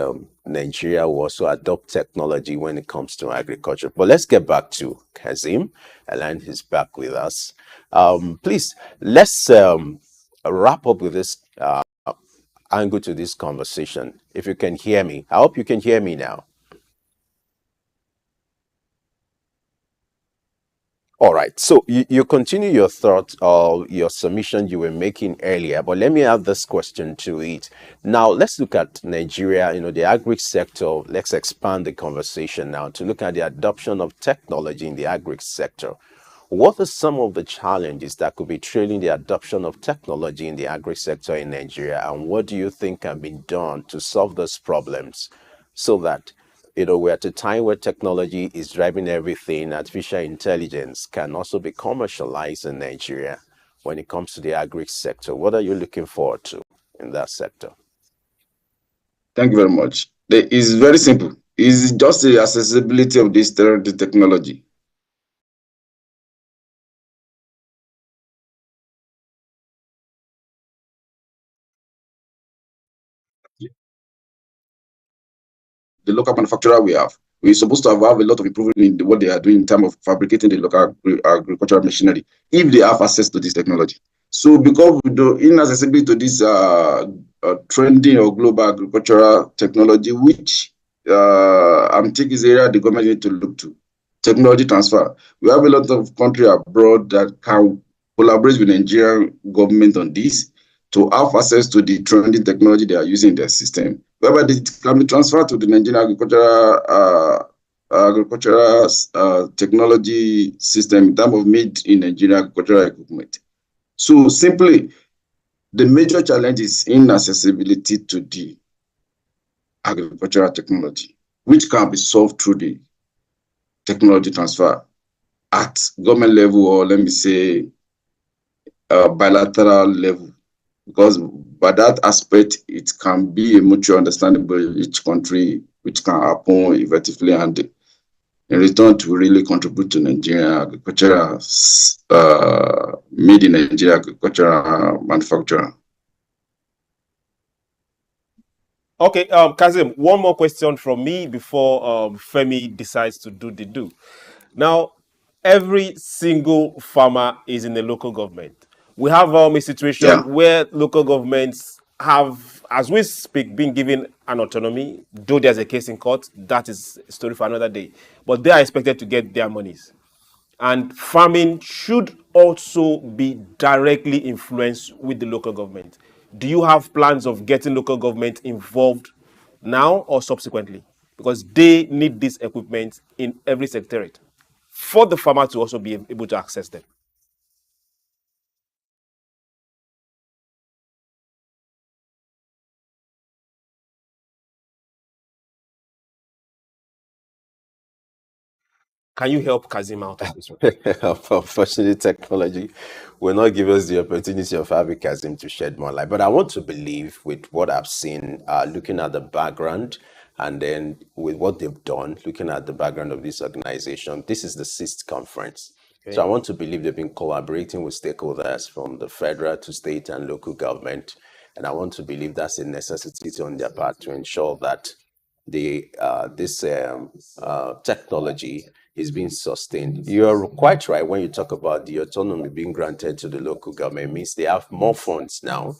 Nigeria will also adopt technology when it comes to agriculture. But let's get back to Kazim. Alan is back with us. Please, let's wrap up with this angle to this conversation. If you can hear me, I hope you can hear me now. All right, so you continue your thought or your submission you were making earlier, but let me add this question to it. Now, let's look at Nigeria, the agri sector. Let's expand the conversation now to look at the adoption of technology in the agri sector. What are some of the challenges that could be trailing the adoption of technology in the agri sector in Nigeria, and what do you think can be done to solve those problems so that we're at a time where technology is driving everything? Artificial intelligence can also be commercialized in Nigeria when it comes to the agri sector. What are you looking forward to in that sector? Thank you very much. It's very simple. It's just the accessibility of this technology. The local manufacturer we have, we're supposed to have a lot of improvement in what they are doing in terms of fabricating the local agricultural machinery if they have access to this technology. So because of the inaccessibility to this trending or global agricultural technology, which I'm thinking is the area the government need to look to, technology transfer. We have a lot of countries abroad that can collaborate with the Nigerian government on this to have access to the trending technology they are using in their system, whereby it can be transferred to the Nigerian agricultural technology system in terms of made in Nigerian agricultural equipment. So simply, the major challenge is inaccessibility to the agricultural technology. which can be solved through the technology transfer at government level, or let me say bilateral level, because by that aspect it can be a mutual understanding by each country, which can happen effectively, and in return to really contribute to Nigerian agricultural, made in Nigeria agricultural manufacturer. Okay, Kazim, one more question from me before Femi decides to do the do. Now, every single farmer is in the local government. We have a situation where local governments have, as we speak, been given an autonomy, though there's a case in court, that is a story for another day. But they are expected to get their monies. And farming should also be directly influenced with the local government. Do you have plans of getting local government involved now or subsequently? Because they need this equipment in every secretariat for the farmer to also be able to access them. Can you help Kazim out on this one? Unfortunately, technology will not give us the opportunity of having Kazim to shed more light. But I want to believe, with what I've seen, looking at the background, and then with what they've done, looking at the background of this organization, this is the 6th conference. Okay. So I want to believe they've been collaborating with stakeholders from the federal to state and local government. And I want to believe that's a necessity on their part to ensure that this technology is being sustained. You're quite right when you talk about the autonomy being granted to the local government. It means they have more funds now.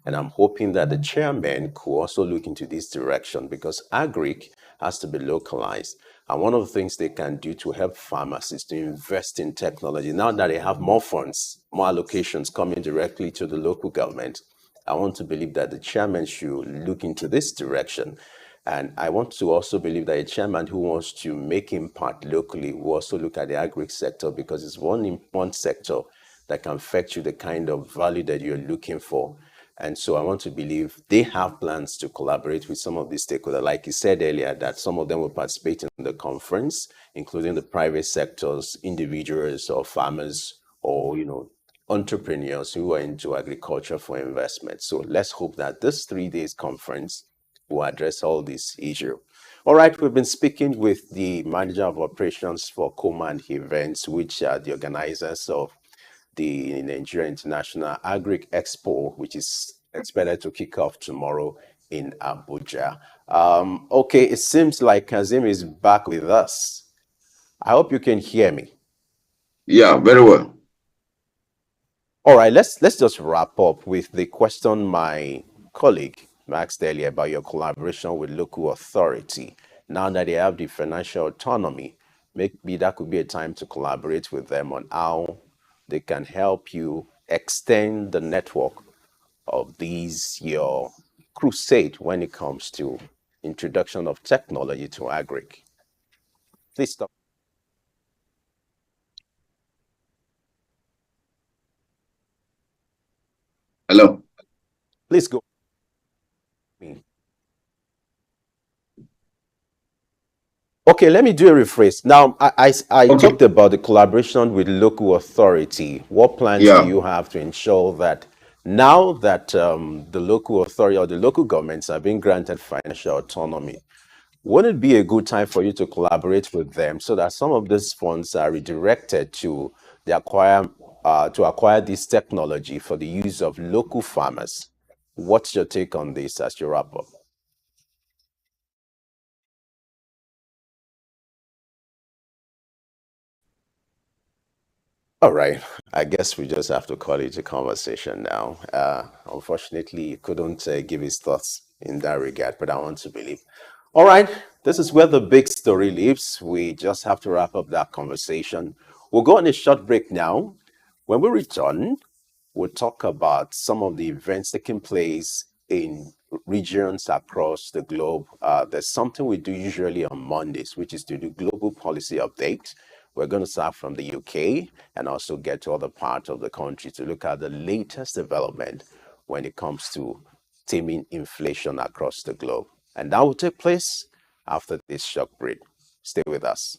And I'm hoping that the chairman could also look into this direction, because agric has to be localized. And one of the things they can do to help farmers is to invest in technology. Now that they have more funds, more allocations coming directly to the local government, I want to believe that the chairman should look into this direction. And I want to also believe that a chairman who wants to make impact locally will also look at the agri sector, because it's one sector that can fetch you the kind of value that you're looking for. And so I want to believe they have plans to collaborate with some of these stakeholders. Like you said earlier, that some of them will participate in the conference, including the private sectors, individuals or farmers, or entrepreneurs who are into agriculture for investment. So let's hope that this 3 days conference will address all these issues. All right, we've been speaking with the manager of operations for Command Events, which are the organizers of the Nigeria International Agric Expo, which is expected to kick off tomorrow in Abuja. Okay, it seems like Kazim is back with us. I hope you can hear me. Yeah, very well. All right, let's just wrap up with the question my colleague asked earlier about your collaboration with local authority. Now that they have the financial autonomy, maybe that could be a time to collaborate with them on how they can help you extend the network of your crusade when it comes to introduction of technology to agric. Please stop. Hello. Please go. Okay, let me do a rephrase. Now, I talked about the collaboration with local authority. What plans do you have to ensure that now that the local authority or the local governments are being granted financial autonomy, wouldn't it be a good time for you to collaborate with them so that some of these funds are redirected to acquire this technology for the use of local farmers? What's your take on this as you wrap up? All right, I guess we just have to call it a conversation now. Unfortunately, he couldn't give his thoughts in that regard, but I want to believe. All right, this is where the big story lives. We just have to wrap up that conversation. We'll go on a short break now. When we return, we'll talk about some of the events taking place in regions across the globe. There's something we do usually on Mondays, which is to do global policy updates. We're going to start from the UK and also get to other parts of the country to look at the latest development when it comes to taming inflation across the globe. And that will take place after this short break. Stay with us.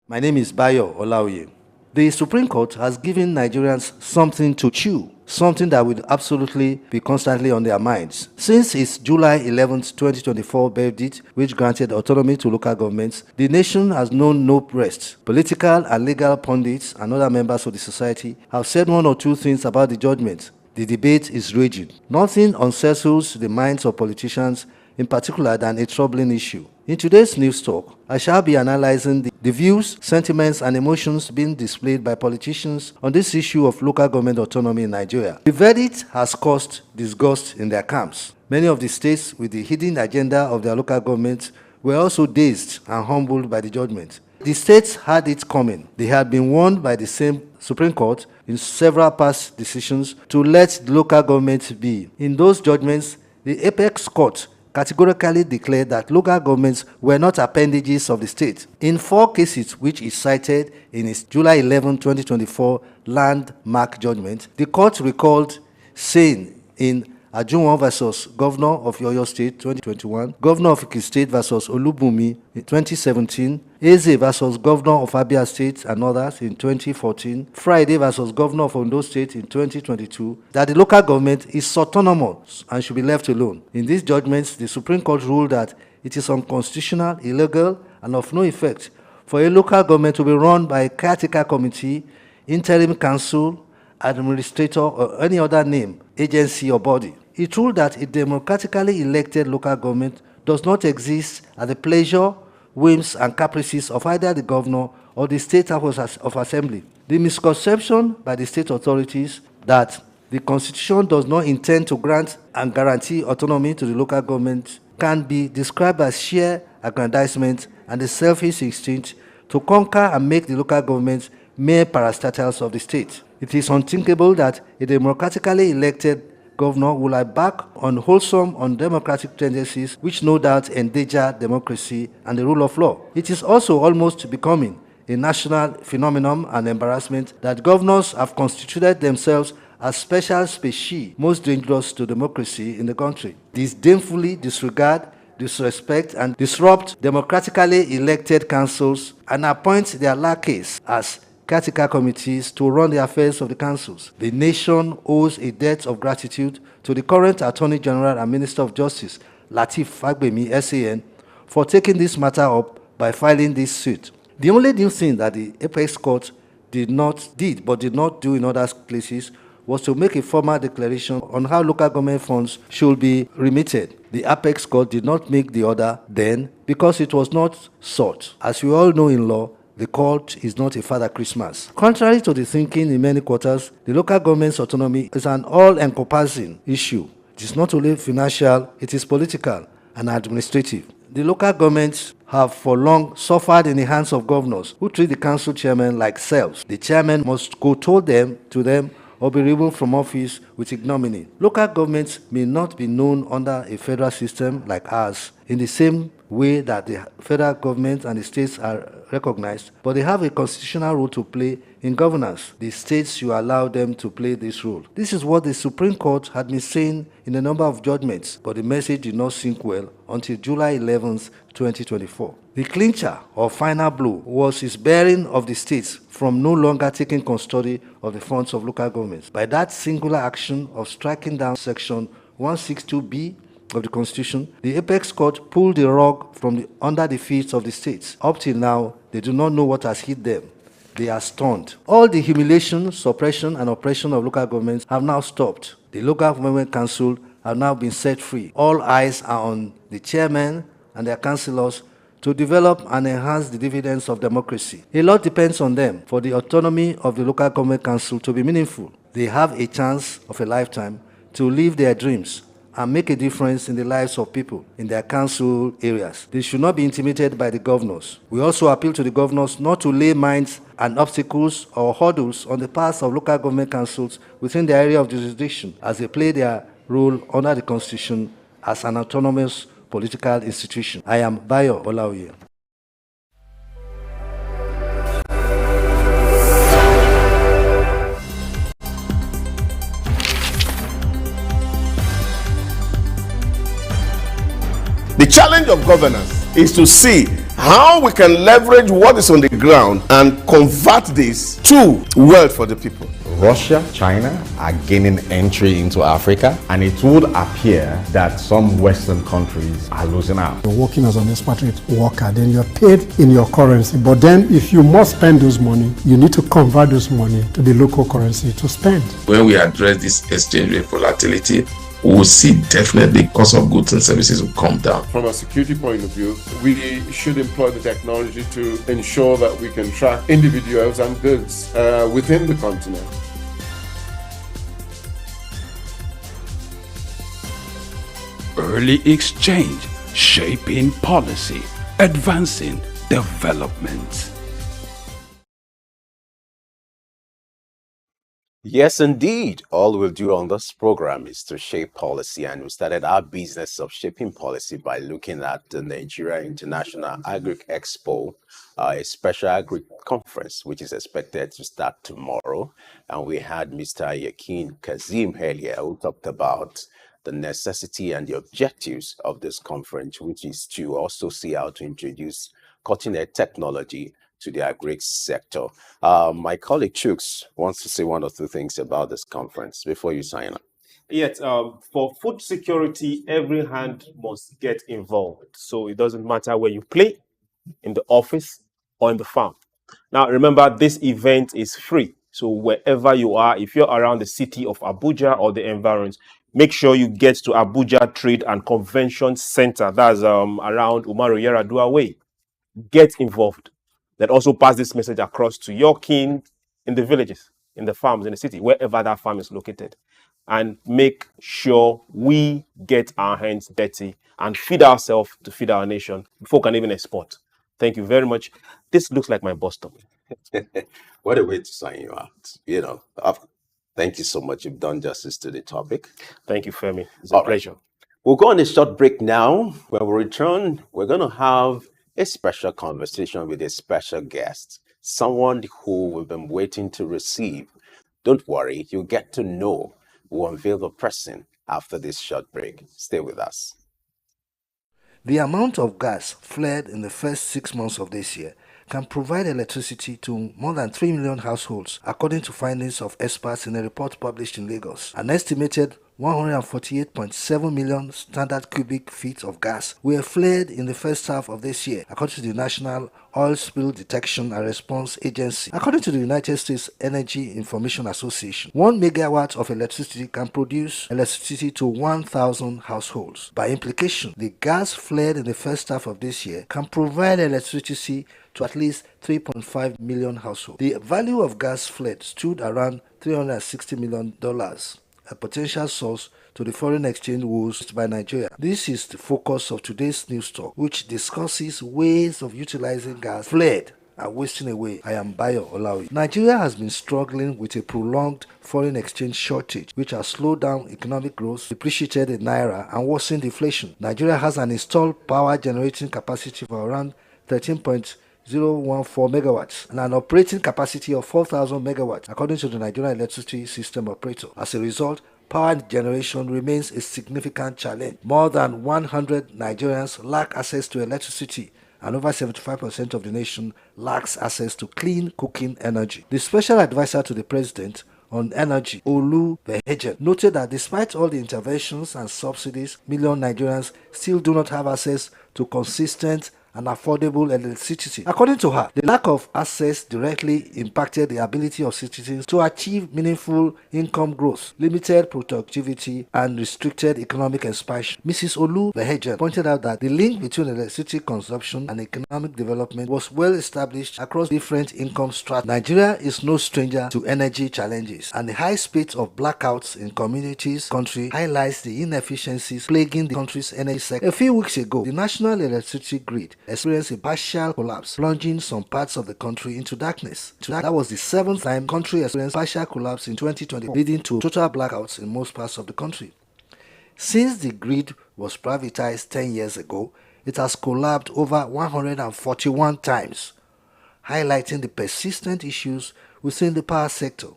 My name is Bayo Olaoye. The Supreme Court has given Nigerians something to chew, something that will absolutely be constantly on their minds. Since its July 11, 2024 verdict, which granted autonomy to local governments, the nation has known no rest. Political and legal pundits and other members of the society have said one or two things about the judgment. The debate is raging. Nothing unsettles the minds of politicians, in particular, than a troubling issue. In today's news talk, I shall be analyzing the views, sentiments, and emotions being displayed by politicians on this issue of local government autonomy in Nigeria. The verdict has caused disgust in their camps. Many of the states with the hidden agenda of their local governments were also dazed and humbled by the judgment. The states had it coming. They had been warned by the same Supreme Court in several past decisions to let the local governments be. In those judgments, the Apex Court categorically declared that local governments were not appendages of the state. In 4 cases which it cited in its July 11, 2024 landmark judgment, the court recalled saying in Ajunwon versus Governor of Oyo State 2021, Governor of Ekiti State versus Olubunmi in 2017, Eze versus Governor of Abia State and others in 2014, Friday versus Governor of Ondo State in 2022, that the local government is autonomous and should be left alone. In these judgments, the Supreme Court ruled that it is unconstitutional, illegal, and of no effect for a local government to be run by a caretaker committee, interim council, administrator, or any other name, agency, or body. It ruled that a democratically elected local government does not exist at the pleasure, whims, and caprices of either the governor or the state house of assembly. The misconception by the state authorities that the Constitution does not intend to grant and guarantee autonomy to the local government can be described as sheer aggrandizement and the selfish instinct to conquer and make the local governments mere parastatals of the state. It is unthinkable that a democratically elected governor will embark on wholesome, undemocratic tendencies which no doubt endanger democracy and the rule of law. It is also almost becoming a national phenomenon and embarrassment that governors have constituted themselves as special species most dangerous to democracy in the country. Disdainfully disregard, disrespect, and disrupt democratically elected councils and appoint their lackeys as caretaker committees to run the affairs of the councils. The nation owes a debt of gratitude to the current Attorney General and Minister of Justice, Lateef Fagbemi, SAN, for taking this matter up by filing this suit. The only new thing that the Apex Court did not do in other places was to make a formal declaration on how local government funds should be remitted. The Apex Court did not make the order then because it was not sought. As we all know in law, the court is not a Father Christmas. Contrary to the thinking in many quarters, the local government's autonomy is an all-encompassing issue. It is not only financial, it is political and administrative. The local governments have for long suffered in the hands of governors who treat the council chairman like serfs. The chairman must kowtow to them or be removed from office with ignominy. Local governments may not be known under a federal system like ours in the same way that the federal government and the states are recognized, but they have a constitutional role to play in governance. The states should allow them to play this role. This is what the Supreme Court had been saying in a number of judgments, but the message did not sink well until July 11, 2024. The clincher or final blow was its bearing of the states from no longer taking custody of the funds of local governments. By that singular action of striking down Section 162B of the Constitution, the Apex Court pulled the rug from under the feet of the states. Up till now, they do not know what has hit them. They are stunned. All the humiliation, suppression, and oppression of local governments have now stopped. The local government council have now been set free. All eyes are on the chairman and their councillors to develop and enhance the dividends of democracy. A lot depends on them for the autonomy of the local government council to be meaningful. They have a chance of a lifetime to live their dreams and make a difference in the lives of people in their council areas. They should not be intimidated by the governors. We also appeal to the governors not to lay mines and obstacles or hurdles on the path of local government councils within their area of jurisdiction as they play their role under the Constitution as an autonomous political institution. I am Bayo Olaoye. The challenge challenge of governance is to see how we can leverage what is on the ground and convert this to wealth for the people. Russia, China are gaining entry into Africa, and it would appear that some Western countries are losing out. You're working as an expatriate worker, then you're paid in your currency. But then if you must spend those money, you need to convert those money to the local currency to spend. When we address this exchange rate volatility, we will see definitely cost of goods and services will come down. From a security point of view, we should employ the technology to ensure that we can track individuals and goods within the continent. Early exchange, shaping policy, advancing development. Yes, indeed. All we'll do on this program is to shape policy, and we started our business of shaping policy by looking at the Nigeria International Agri Expo, a special agri conference, which is expected to start tomorrow. And we had Mr. Yakin Kazim earlier, who talked about the necessity and the objectives of this conference, which is to also see how to introduce cutting-edge technology to the agri sector. My colleague Chooks wants to say one or two things about this conference before you sign up. Yes, for food security, every hand must get involved. So it doesn't matter where you play, in the office or in the farm. Now, remember, this event is free. So wherever you are, if you're around the city of Abuja or the environs, make sure you get to Abuja Trade and Convention Center. That's around Umaru Yaradua Way. Get involved. Then also pass this message across to your kin in the villages, in the farms, in the city, wherever that farm is located. And make sure we get our hands dirty and feed ourselves to feed our nation before we can even export. Thank you very much. This looks like my bus stop. What a way to sign you out. You know, thank you so much. You've done justice to the topic. Thank you, Femi. It's a pleasure. We'll go on a short break now. When we return, we're going to have a special conversation with a special guest, someone who we've been waiting to receive. Don't worry, you'll get to know. We'll unveil the person after this short break. Stay with us. The amount of gas flared in the first 6 months of this year can provide electricity to more than 3 million households, according to findings of experts in a report published in Lagos. An estimated 148.7 million standard cubic feet of gas were flared in the first half of this year, according to the National Oil Spill Detection and Response Agency. According to the United States Energy Information Association, 1 megawatt of electricity can produce electricity to 1,000 households. By implication, the gas flared in the first half of this year can provide electricity to at least 3.5 million households. The value of gas flared stood around $360 million, a potential source to the foreign exchange woes by Nigeria. This is the focus of today's news talk, which discusses ways of utilizing gas flared and wasting away. I am Bayo Olawi. Nigeria has been struggling with a prolonged foreign exchange shortage, which has slowed down economic growth, depreciated the naira, and worsened inflation. Nigeria has an installed power generating capacity of around 13.014 megawatts and an operating capacity of 4,000 megawatts, according to the Nigerian Electricity System Operator. As a result, power generation remains a significant challenge. More than 100 Nigerians lack access to electricity, and over 75% of the nation lacks access to clean cooking energy. The special advisor to the president on energy, Olu Behejen, noted that despite all the interventions and subsidies, million Nigerians still do not have access to consistent and affordable electricity. According to her, the lack of access directly impacted the ability of citizens to achieve meaningful income growth, limited productivity, and restricted economic expansion. Mrs. Olu Behejen pointed out that the link between electricity consumption and economic development was well established across different income strata. Nigeria is no stranger to energy challenges, and the high speed of blackouts in country highlights the inefficiencies plaguing the country's energy sector. A few weeks ago, the national electricity grid experienced a partial collapse, plunging some parts of the country into darkness. That was the 7th time the country experienced partial collapse in 2020, leading to total blackouts in most parts of the country. Since the grid was privatized 10 years ago, it has collapsed over 141 times, highlighting the persistent issues within the power sector.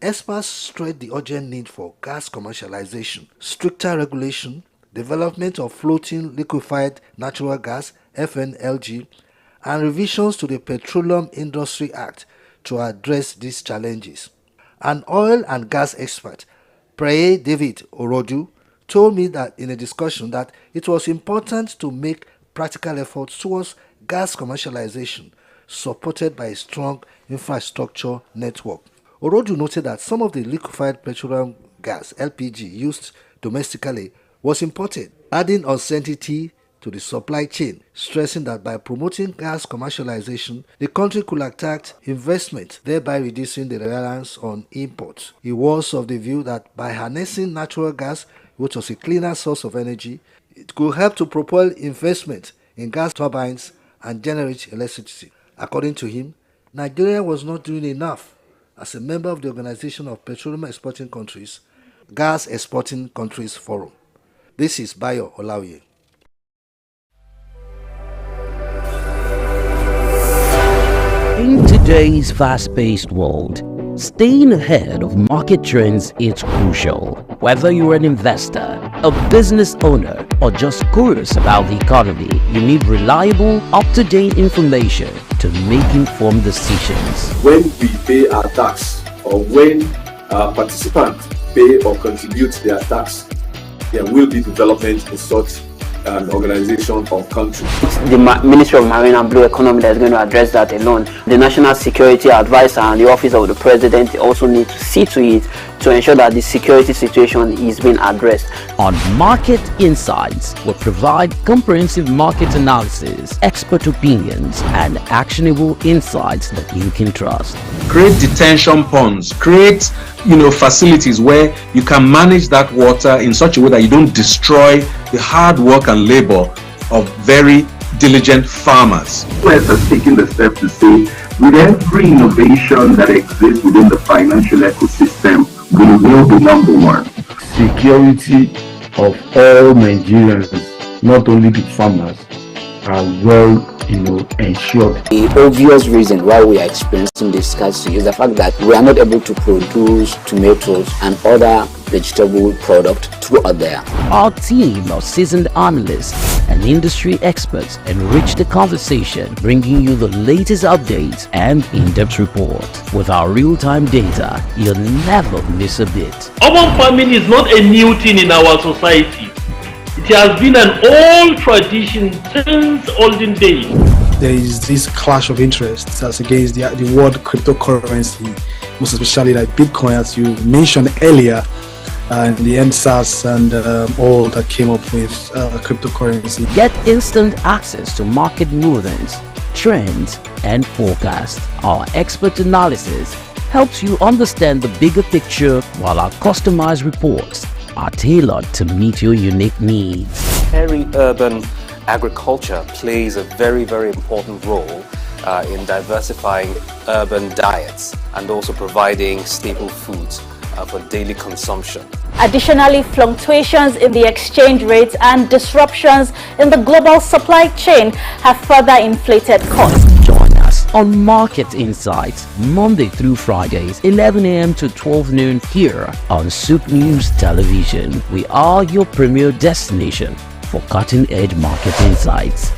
Experts stress the urgent need for gas commercialization, stricter regulation, development of floating liquefied natural gas (FNLG), and revisions to the Petroleum Industry Act to address these challenges. An oil and gas expert, Preye David Orodu, told me that in a discussion that it was important to make practical efforts towards gas commercialization supported by a strong infrastructure network. Orodu noted that some of the liquefied petroleum gas (LPG) used domestically was imported, adding uncertainty to the supply chain, stressing that by promoting gas commercialization, the country could attract investment, thereby reducing the reliance on imports. He was of the view that by harnessing natural gas, which was a cleaner source of energy, it could help to propel investment in gas turbines and generate electricity. According to him, Nigeria was not doing enough as a member of the Organization of Petroleum Exporting Countries, Gas Exporting Countries Forum. This is Bayo Olaoye. In today's fast-paced world, staying ahead of market trends is crucial. Whether you're an investor, a business owner, or just curious about the economy, you need reliable, up-to-date information to make informed decisions. When we pay our tax, or when participants pay or contribute their tax, there will be development in such an organization or country. The Ministry of Marine and Blue Economy that is going to address that alone. The National Security Advisor and the Office of the President also need to see to it to ensure that the security situation is being addressed. On Market Insights, we provide comprehensive market analysis, expert opinions, and actionable insights that you can trust. Create detention ponds, create facilities where you can manage that water in such a way that you don't destroy the hard work and labor of very diligent farmers. US has taken the step to say, with every innovation that exists within the financial ecosystem, we will be number one. Security of all Nigerians, not only the farmers, are well ensured. The obvious reason why we are experiencing this scarcity is the fact that we are not able to produce tomatoes and other vegetable products throughout there. Our team of seasoned analysts and industry experts enrich the conversation, bringing you the latest updates and in-depth reports. With our real-time data, you'll never miss a bit. Urban farming is not a new thing in our society. It has been an old tradition since olden days. There is this clash of interests as against the word cryptocurrency, most especially like Bitcoin, as you mentioned earlier, and the NSAS and all that came up with cryptocurrency. Get instant access to market movements, trends, and forecasts. Our expert analysis helps you understand the bigger picture, while our customized reports are tailored to meet your unique needs. Peri-urban agriculture plays a very, very important role in diversifying urban diets and also providing staple foods for daily consumption. Additionally, fluctuations in the exchange rates and disruptions in the global supply chain have further inflated costs. Join us on Market Insights, Monday through Fridays, 11 a.m. to 12 noon here on SOUQ News Television. We are your premier destination for cutting-edge market insights.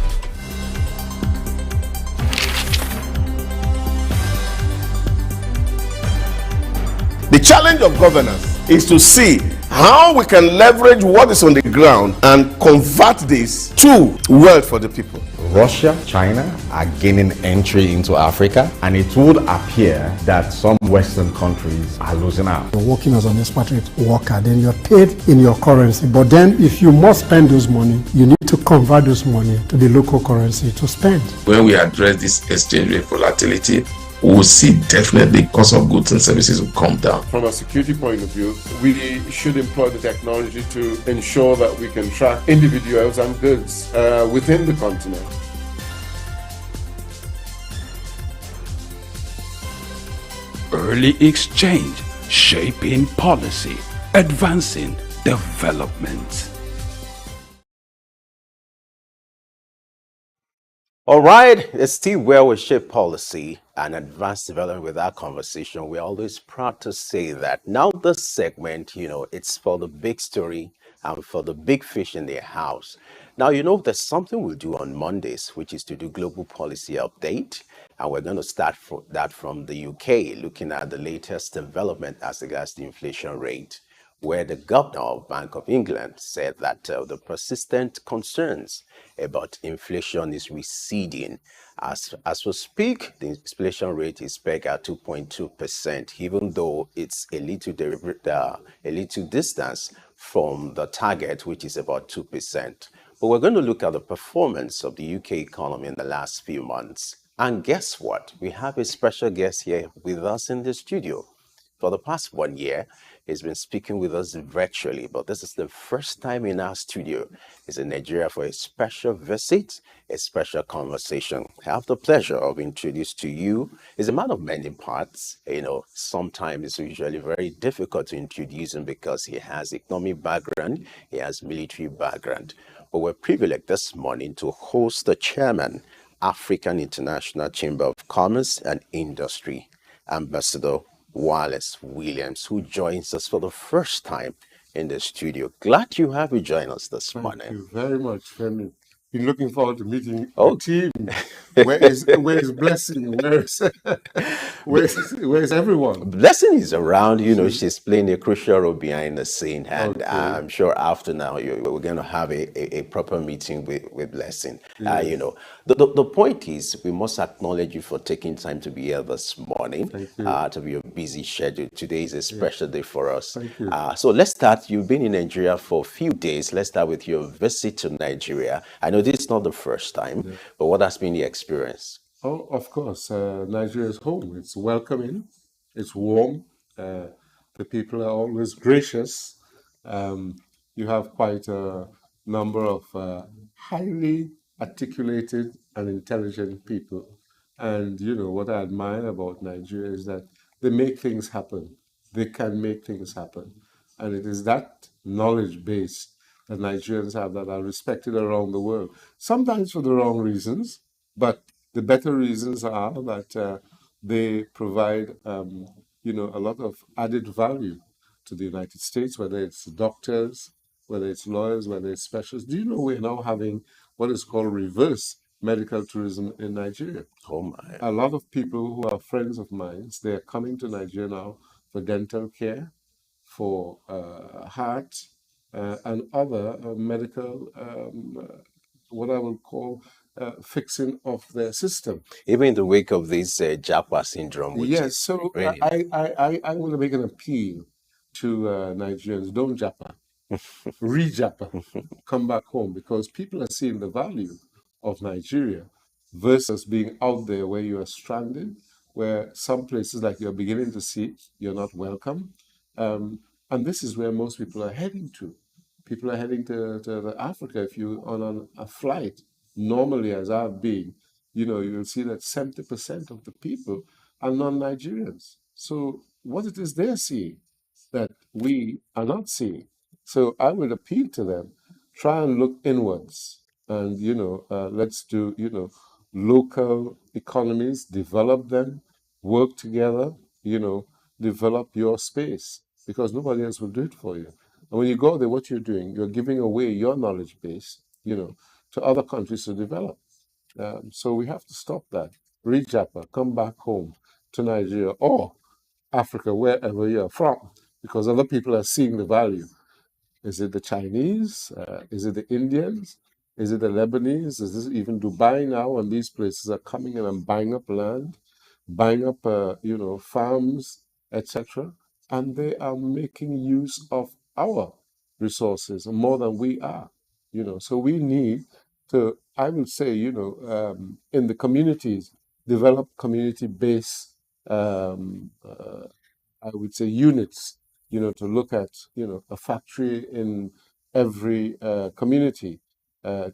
The challenge of governance is to see how we can leverage what is on the ground and convert this to wealth for the people. Russia, China are gaining entry into Africa, and it would appear that some Western countries are losing out. You're working as an expatriate worker, then you're paid in your currency. But then if you must spend those money, you need to convert those money to the local currency to spend. When we address this exchange rate volatility, we will see definitely cost of goods and services will come down. From a security point of view, we should employ the technology to ensure that we can track individuals and goods within the continent. Early exchange, shaping policy, advancing development. All right, it's still where we shape policy and advance development with our conversation. We're always proud to say that now this segment, it's for the big story and for the big fish in their house. Now, you know, there's something we'll do on Mondays, which is to do global policy update. And we're going to start that from the UK, looking at the latest development as regards the inflation rate, where the governor of Bank of England said that the persistent concerns about inflation is receding. As we speak, the inflation rate is pegged at 2.2%, even though it's a little distance from the target, which is about 2%. But we're going to look at the performance of the UK economy in the last few months. And guess what? We have a special guest here with us in the studio. For the past 1 year, he's been speaking with us virtually, but this is the first time in our studio. He's in Nigeria for a special visit, a special conversation. I have the pleasure of introducing to you. He's a man of many parts. You know, sometimes it's usually very difficult to introduce him because he has economic background, he has military background. But we're privileged this morning to host the chairman, African International Chamber of Commerce and Industry, Ambassador Wallace Williams, who joins us for the first time in the studio. Glad you have joined us this morning. Thank you very much, Femi. Been looking forward to meeting the team. Where is Blessing? Where's everyone? Blessing is around. You know, she's playing a crucial role behind the scene, and I'm sure after now we're going to have a proper meeting with Blessing. Yes. You know, the point is we must acknowledge you for taking time to be here this morning. Thank you. To be a busy schedule. Today is a special day for us. Thank you. So let's start. You've been in Nigeria for a few days. Let's start with your visit to Nigeria. I know this is not the first time, but what has been the experience? Oh, of course. Nigeria is home. It's welcoming. It's warm. The people are always gracious. You have quite a number of highly articulated and intelligent people. And, you know, what I admire about Nigeria is that they make things happen. They can make things happen. And it is that knowledge base that Nigerians have that are respected around the world. Sometimes for the wrong reasons, but the better reasons are that they provide, you know, a lot of added value to the United States, whether it's doctors, whether it's lawyers, whether it's specialists. Do you know we're now having what is called reverse medical tourism in Nigeria? Oh my. A lot of people who are friends of mine, they're coming to Nigeria now for dental care, for heart, and other medical, what I will call fixing of their system. Even in the wake of this Japa syndrome, which Yes, is so really I want to make an appeal to Nigerians: don't Japa, re-Japa, come back home, because people are seeing the value of Nigeria versus being out there where you are stranded, where some places, like you're beginning to see, you're not welcome. And this is where most people are heading to. People are heading to Africa. If you're on a flight, normally, as I've been, you know, you'll see that 70% of the people are non-Nigerians. So what it is they're seeing that we are not seeing. So I would appeal to them, try and look inwards, and, you know, let's do, you know, local economies, develop them, work together, you know, develop your space, because nobody else will do it for you. And when you go there, what you're doing, you're giving away your knowledge base, you know, to other countries to develop. So we have to stop that. Reach Japa, come back home to Nigeria or Africa, wherever you're from, because other people are seeing the value. Is it the Chinese? Is it the Indians? Is it the Lebanese? Is this even Dubai now? And these places are coming in and buying up land, buying up, you know, farms, etc. And they are making use of our resources more than we are, you know. So we need to, I would say, you know, in the communities, develop community-based, I would say, units, you know, to look at, you know, a factory in every community,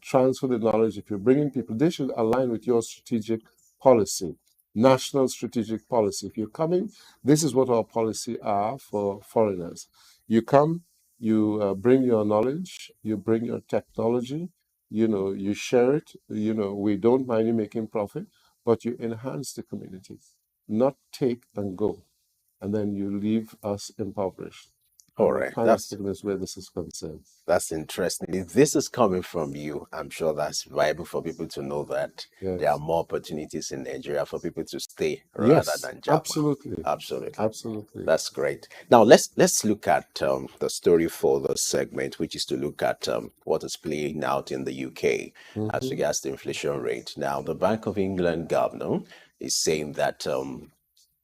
transfer the knowledge. If you're bringing people, they should align with your strategic policy, national strategic policy. If you're coming, this is what our policy are for foreigners. You come, you bring your knowledge, you bring your technology, you know, you share it, you know, we don't mind you making profit, but you enhance the community, not take and go, and then you leave us impoverished. All I'm right, kind of sickness where this is concerned. that's interesting. If this is coming from you, I'm sure that's viable for people to know that there are Yes. more opportunities in Nigeria for people to stay rather Yes, than Japan. absolutely. Absolutely. Absolutely. That's great. Now let's look at the story for the segment, which is to look at what is playing out in the UK as Mhm. regards the inflation rate. Now, the Bank of England governor is saying that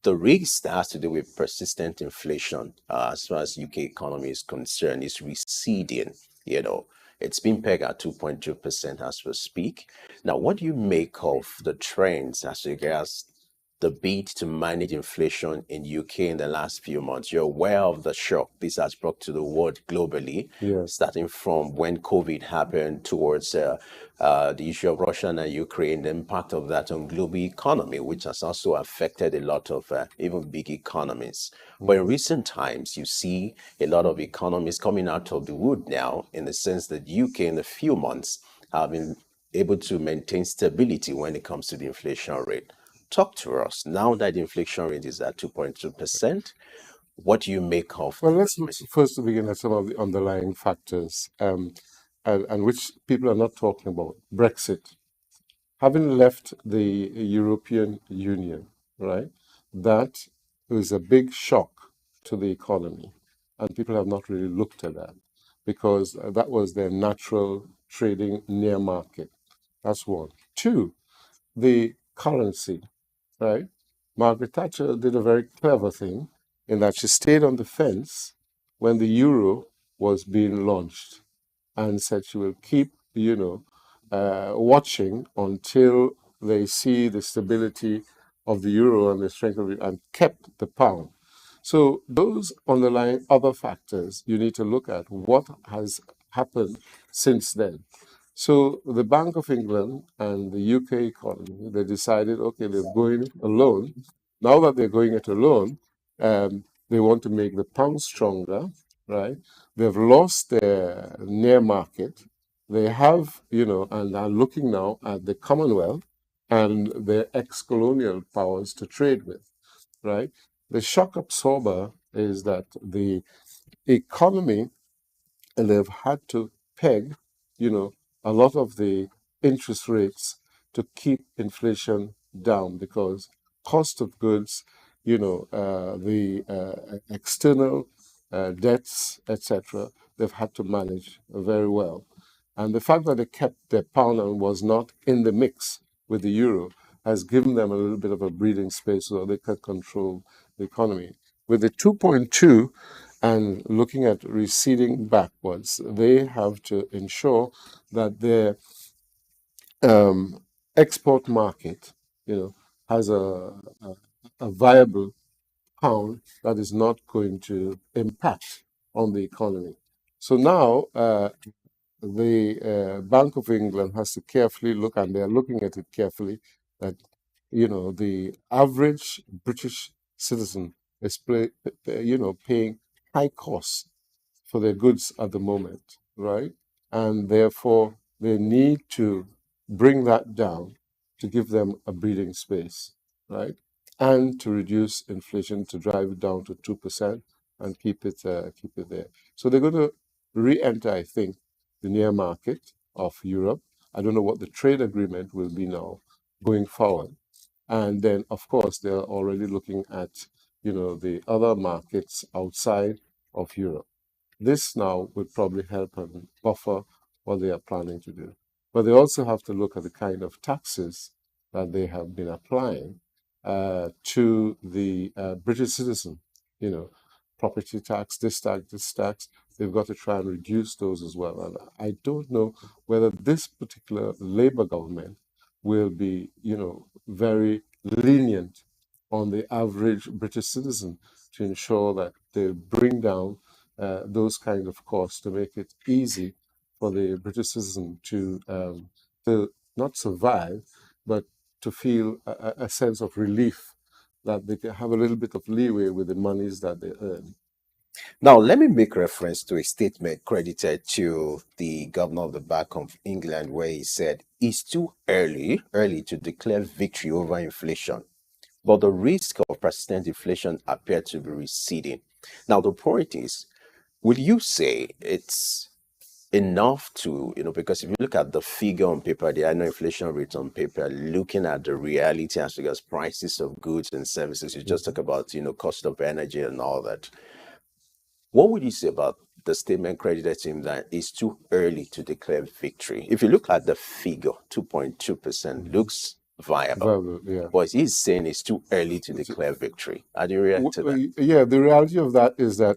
the risk that has to do with persistent inflation, as far as UK economy is concerned, is receding. You know, it's been pegged at 2.2% as we speak. Now, what do you make of the trends as regards the bid to manage inflation in UK in the last few months? You're aware of the shock this has brought to the world globally, Yes. starting from when COVID happened towards the issue of Russia and Ukraine, the impact of that on global economy, which has also affected a lot of even big economies. But in recent times, you see a lot of economies coming out of the wood now, in the sense that UK in a few months have been able to maintain stability when it comes to the inflation rate. Talk to us now that the inflation rate is at 2.2%. What do you make of? Well, let's look first to begin at some of the underlying factors, and which people are not talking about. Brexit. Having left the European Union, right, that is a big shock to the economy. And people have not really looked at that because that was their natural trading near market. That's one. Two, the currency, right? Margaret Thatcher did a very clever thing in that she stayed on the fence when the euro was being launched and said she will keep, watching until they see the stability of the euro and the strength of it, and kept the pound. So those underlying other factors you need to look at what has happened since then. So the Bank of England and the UK economy, they decided, okay, they're going alone. Now that they're going it alone, they want to make the pound stronger, right? They've lost their near market. They have, and are looking now at the Commonwealth and their ex-colonial powers to trade with, right? The shock absorber is that the economy, and they've had to peg, a lot of the interest rates to keep inflation down because cost of goods, the external debts, etc., they've had to manage very well. And the fact that they kept their pound and was not in the mix with the euro has given them a little bit of a breathing space so they could control the economy. With the 2.2 and looking at receding backwards, they have to ensure that their export market, has a viable pound that is not going to impact on the economy. So now the Bank of England has to carefully look, and they're looking at it carefully, that the average British citizen is paying high costs for their goods at the moment, right? And therefore they need to bring that down to give them a breathing space, right? And to reduce inflation, to drive it down to 2% and keep it there. So they're going to re-enter, I think, the near market of Europe. I don't know what the trade agreement will be now going forward. And then, of course, they're already looking at, the other markets outside of Europe. This now would probably help and buffer what they are planning to do. But they also have to look at the kind of taxes that they have been applying to the British citizen, property tax, this tax. They've got to try and reduce those as well. And I don't know whether this particular Labour government will be, very lenient on the average British citizen to ensure that they bring down those kind of costs to make it easy for the British citizen to not survive, but to feel a sense of relief that they can have a little bit of leeway with the monies that they earn. Now, let me make reference to a statement credited to the governor of the Bank of England, where he said it's too early to declare victory over inflation, but the risk of persistent inflation appear to be receding. Now, the point is, Would you say it's enough to, because if you look at the figure on paper, the annual inflation rate on paper, looking at the reality as regards prices of goods and services, you just talk about, cost of energy and all that. What would you say about the statement credited to him that it's too early to declare victory? If you look at the figure, 2.2% looks viable. Yeah. But he's saying it's too early to declare victory. How do you react to that? Yeah, the reality of that is that,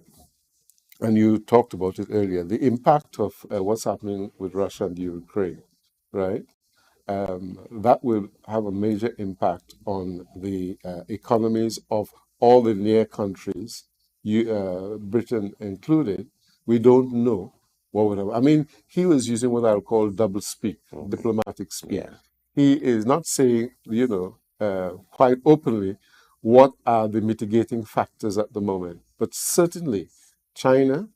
and you talked about it earlier, the impact of what's happening with Russia and Ukraine, right? That will have a major impact on the economies of all the near countries, Britain included. We don't know what would happen. I mean, he was using what I would call double speak, diplomatic speak. Yeah. He is not saying, quite openly what are the mitigating factors at the moment. But certainly, China,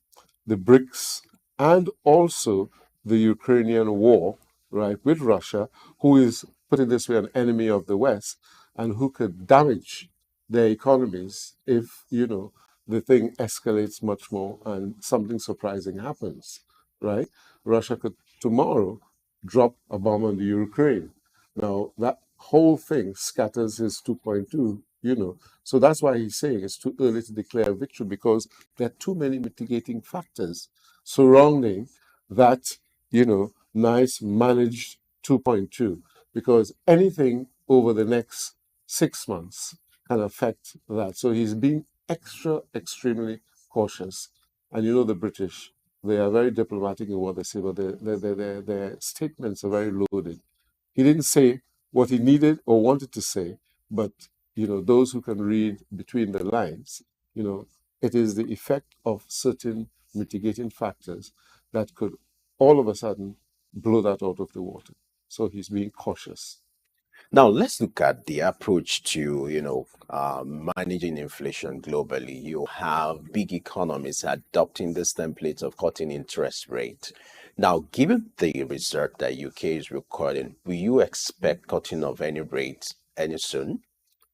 the BRICS, and also the Ukrainian war, right, with Russia, who is, put it this way, an enemy of the West, and who could damage their economies if, the thing escalates much more and something surprising happens, right? Russia could tomorrow drop a bomb on the Ukraine. Now, that whole thing scatters his 2.2, So that's why he's saying it's too early to declare victory, because there are too many mitigating factors surrounding that, nice managed 2.2, because anything over the next 6 months can affect that. So he's being extremely cautious. And the British, they are very diplomatic in what they say, but their statements are very loaded. He didn't say what he needed or wanted to say, but those who can read between the lines, it is the effect of certain mitigating factors that could all of a sudden blow that out of the water. So he's being cautious. Now, let's look at the approach to, managing inflation globally. You have big economies adopting this template of cutting interest rate. Now, given the result that UK is recording, will you expect cutting of any rate any soon?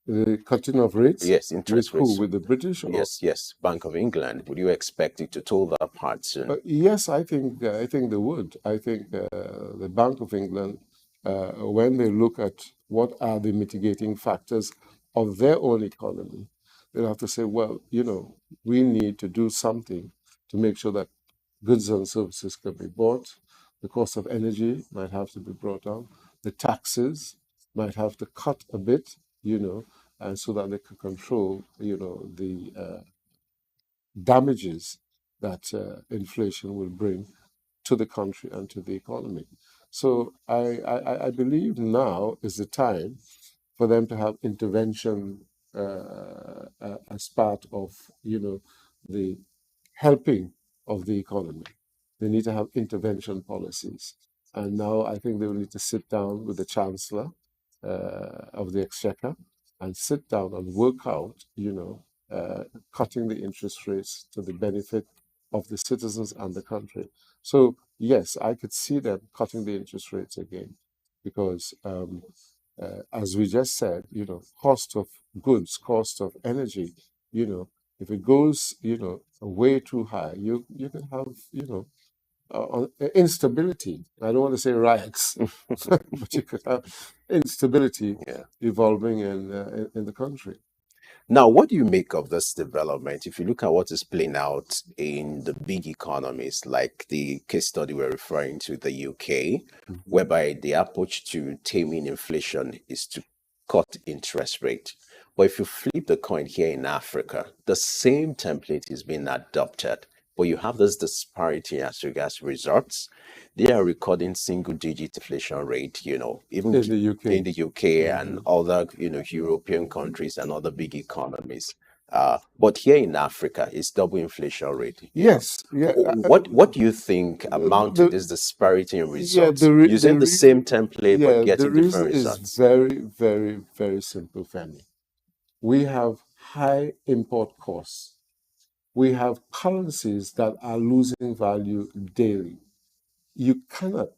The cutting of rates? Yes, interest with rates. Who, with the British? Or? Yes. Bank of England. Would you expect it to toe that part soon? Yes, I think they would. I think the Bank of England, when they look at what are the mitigating factors of their own economy, they'll have to say, well, we need to do something to make sure that goods and services can be bought. The cost of energy might have to be brought down. The taxes might have to cut a bit, and so that they can control, the damages that inflation will bring to the country and to the economy. So I believe now is the time for them to have intervention as part of, the helping of the economy. They need to have intervention policies. And now I think they will need to sit down with the Chancellor of the Exchequer and sit down and work out, cutting the interest rates to the benefit of the citizens and the country. So yes, I could see them cutting the interest rates again, because as we just said, cost of goods, cost of energy, if it goes, way too high, you can have, instability. I don't want to say riots, but you could have instability evolving in the country. Now, what do you make of this development? If you look at what is playing out in the big economies, like the case study we're referring to, the UK, whereby the approach to taming inflation is to cut interest rate. But if you flip the coin here in Africa, the same template is being adopted, but you have this disparity as regards results. They are recording single-digit inflation rate, even in the UK and other, European countries and other big economies. But here in Africa, it's double inflation rate. Yes. Yeah. What do you think amount to this disparity in results? Using the same template but getting different results. Is very, very, very simple, Femi. We have high import costs. We have currencies that are losing value daily. You cannot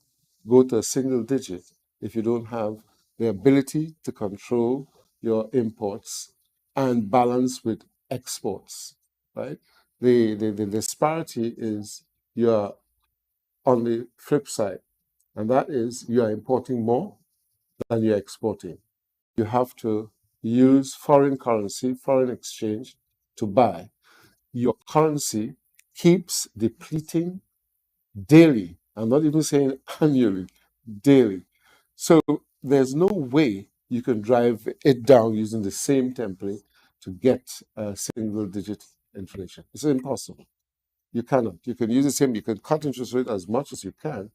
go to a single digit if you don't have the ability to control your imports and balance with exports, right? The disparity is you're on the flip side, and that is you are importing more than you're exporting. You have to use foreign currency, foreign exchange to buy. Your currency keeps depleting daily. I'm not even saying annually, daily. So there's no way you can drive it down using the same template to get a single digit inflation. It's impossible. You cannot. You can use the same, you can cut interest rate as much as you can.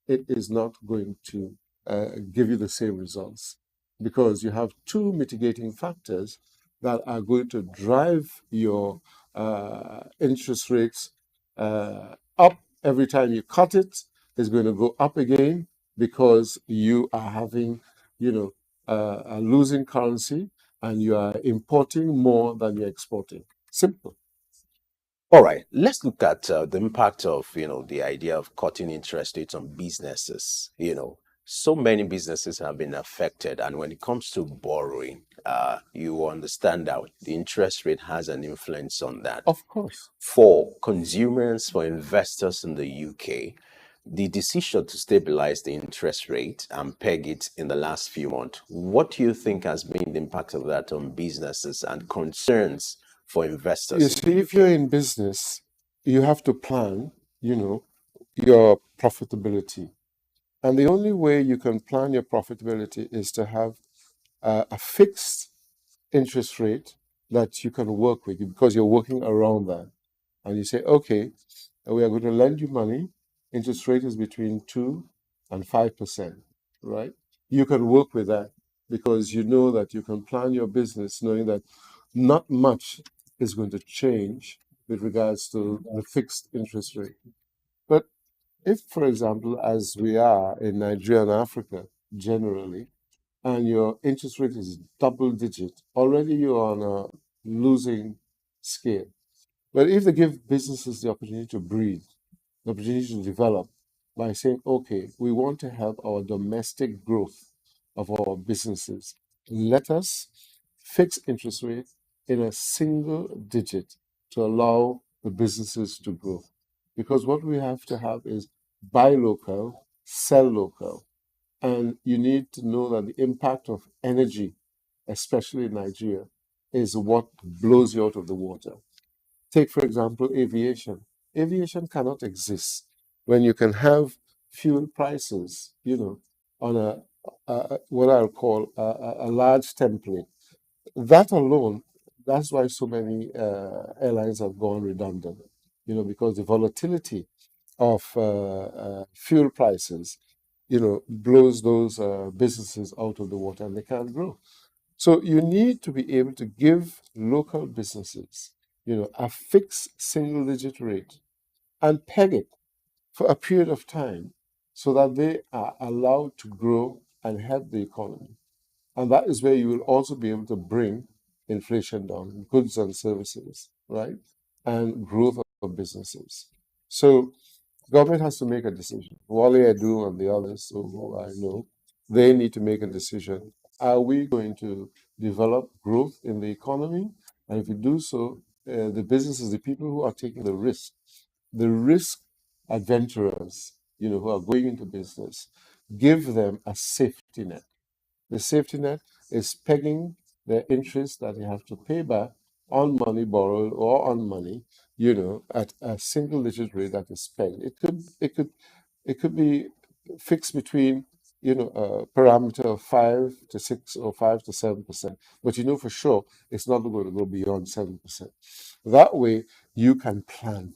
It is not going to give you the same results because you have two mitigating factors that are going to drive your interest rates up every time you cut it. It's going to go up again because you are having, a losing currency and you are importing more than you're exporting. Simple. All right, let's look at the impact of, the idea of cutting interest rates on businesses. So many businesses have been affected. And when it comes to borrowing, you understand that the interest rate has an influence on that. Of course. For consumers, for investors in the UK, the decision to stabilize the interest rate and peg it in the last few months, what do you think has been the impact of that on businesses and concerns for investors? You see, if you're in business, you have to plan, your profitability. And the only way you can plan your profitability is to have a fixed interest rate that you can work with because you're working around that. And you say, okay, we are going to lend you money. Interest rate is between 2 and 5%, right? You can work with that because you know that you can plan your business knowing that not much is going to change with regards to the fixed interest rate. But if, for example, as we are in Nigeria and Africa generally, and your interest rate is double digit, already you're on a losing scale. But if they give businesses the opportunity to breathe, the opportunity to develop by saying, okay, we want to have our domestic growth of our businesses. Let us fix interest rate in a single digit to allow the businesses to grow. Because what we have to have is buy local, sell local. And you need to know that the impact of energy, especially in Nigeria, is what blows you out of the water. Take, for example, aviation. Aviation cannot exist when you can have fuel prices, on a what I'll call a large template. That alone, that's why so many airlines have gone redundant, because the volatility of fuel prices, blows those businesses out of the water and they can't grow. So you need to be able to give local businesses, a fixed single digit rate and peg it for a period of time so that they are allowed to grow and help the economy. And that is where you will also be able to bring inflation down, goods and services, right? And growth of businesses. So government has to make a decision. Wale Edu and the others who I know, they need to make a decision. Are we going to develop growth in the economy? And if we do so, the businesses, the people who are taking the risk adventurers, who are going into business, give them a safety net. The safety net is pegging the interest that they have to pay back on money borrowed or on money, at a single digit rate that is pegged. It could be fixed between, a parameter of 5 to 6 or 5 to 7%. But for sure it's not going to go beyond 7%. That way you can plan.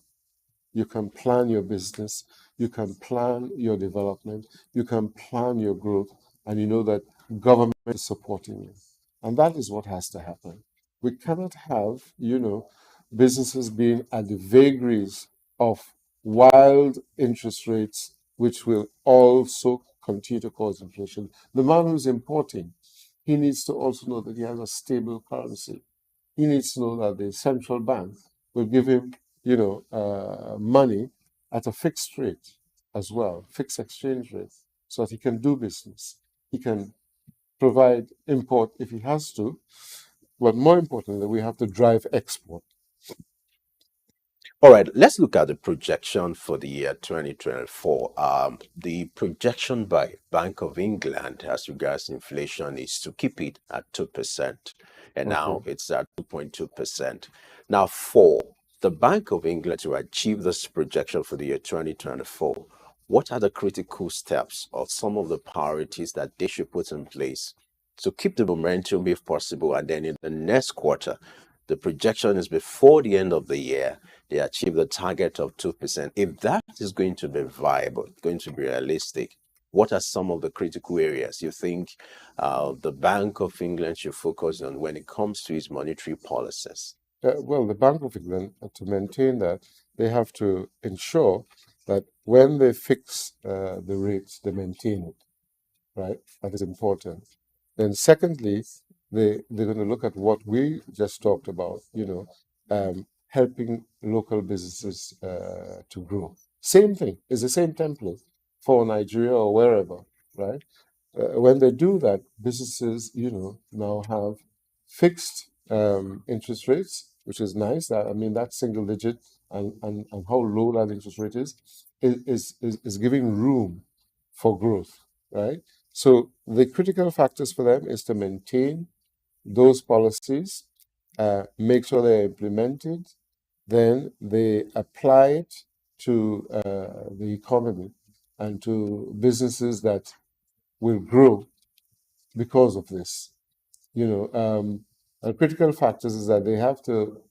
You can plan your business, you can plan your development, you can plan your growth, and you know that government is supporting you. And that is what has to happen. We cannot have, businesses being at the vagaries of wild interest rates, which will also continue to cause inflation. The man who's importing, he needs to also know that he has a stable currency. He needs to know that the central bank will give him, money at a fixed rate as well, fixed exchange rate, so that he can do business. He can provide import if he has to, but more importantly, we have to drive export. All right, let's look at the projection for the year 2024. The projection by Bank of England as regards inflation is to keep it at 2%, and now it's at 2.2%. Now, for the Bank of England to achieve this projection for the year 2024, what are the critical steps or some of the priorities that they should put in place to keep the momentum if possible, and then in the next quarter, the projection is before the end of the year, they achieve the target of 2%. If that is going to be viable, going to be realistic, what are some of the critical areas you think the Bank of England should focus on when it comes to its monetary policies? Well, the Bank of England, to maintain that, they have to ensure that when they fix the rates, they maintain it, right? That is important. Then secondly, they're going to look at what we just talked about, helping local businesses to grow. Same thing, it's the same template for Nigeria or wherever, right? When they do that, businesses, now have fixed interest rates, which is nice. That single digit and how low that interest rate is giving room for growth, right? So the critical factors for them is to maintain those policies, make sure they're implemented, then they apply it to the economy and to businesses that will grow because of this. Critical factors is that they have to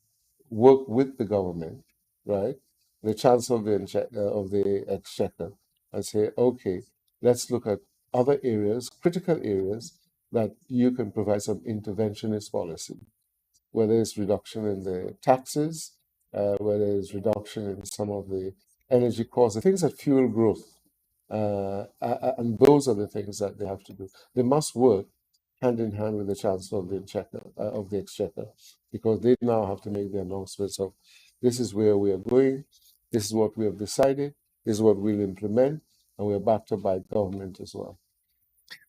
work with the government, right? The Chancellor of the Exchequer, and say, okay, let's look at other areas, critical areas, that you can provide some interventionist policy, whether it's reduction in the taxes, whether it's reduction in some of the energy costs, the things that fuel growth. And those are the things that they have to do. They must work hand in hand with the Chancellor of the Exchequer, because they now have to make the announcements of this is where we are going, this is what we have decided, this is what we'll implement, and we're backed up by government as well.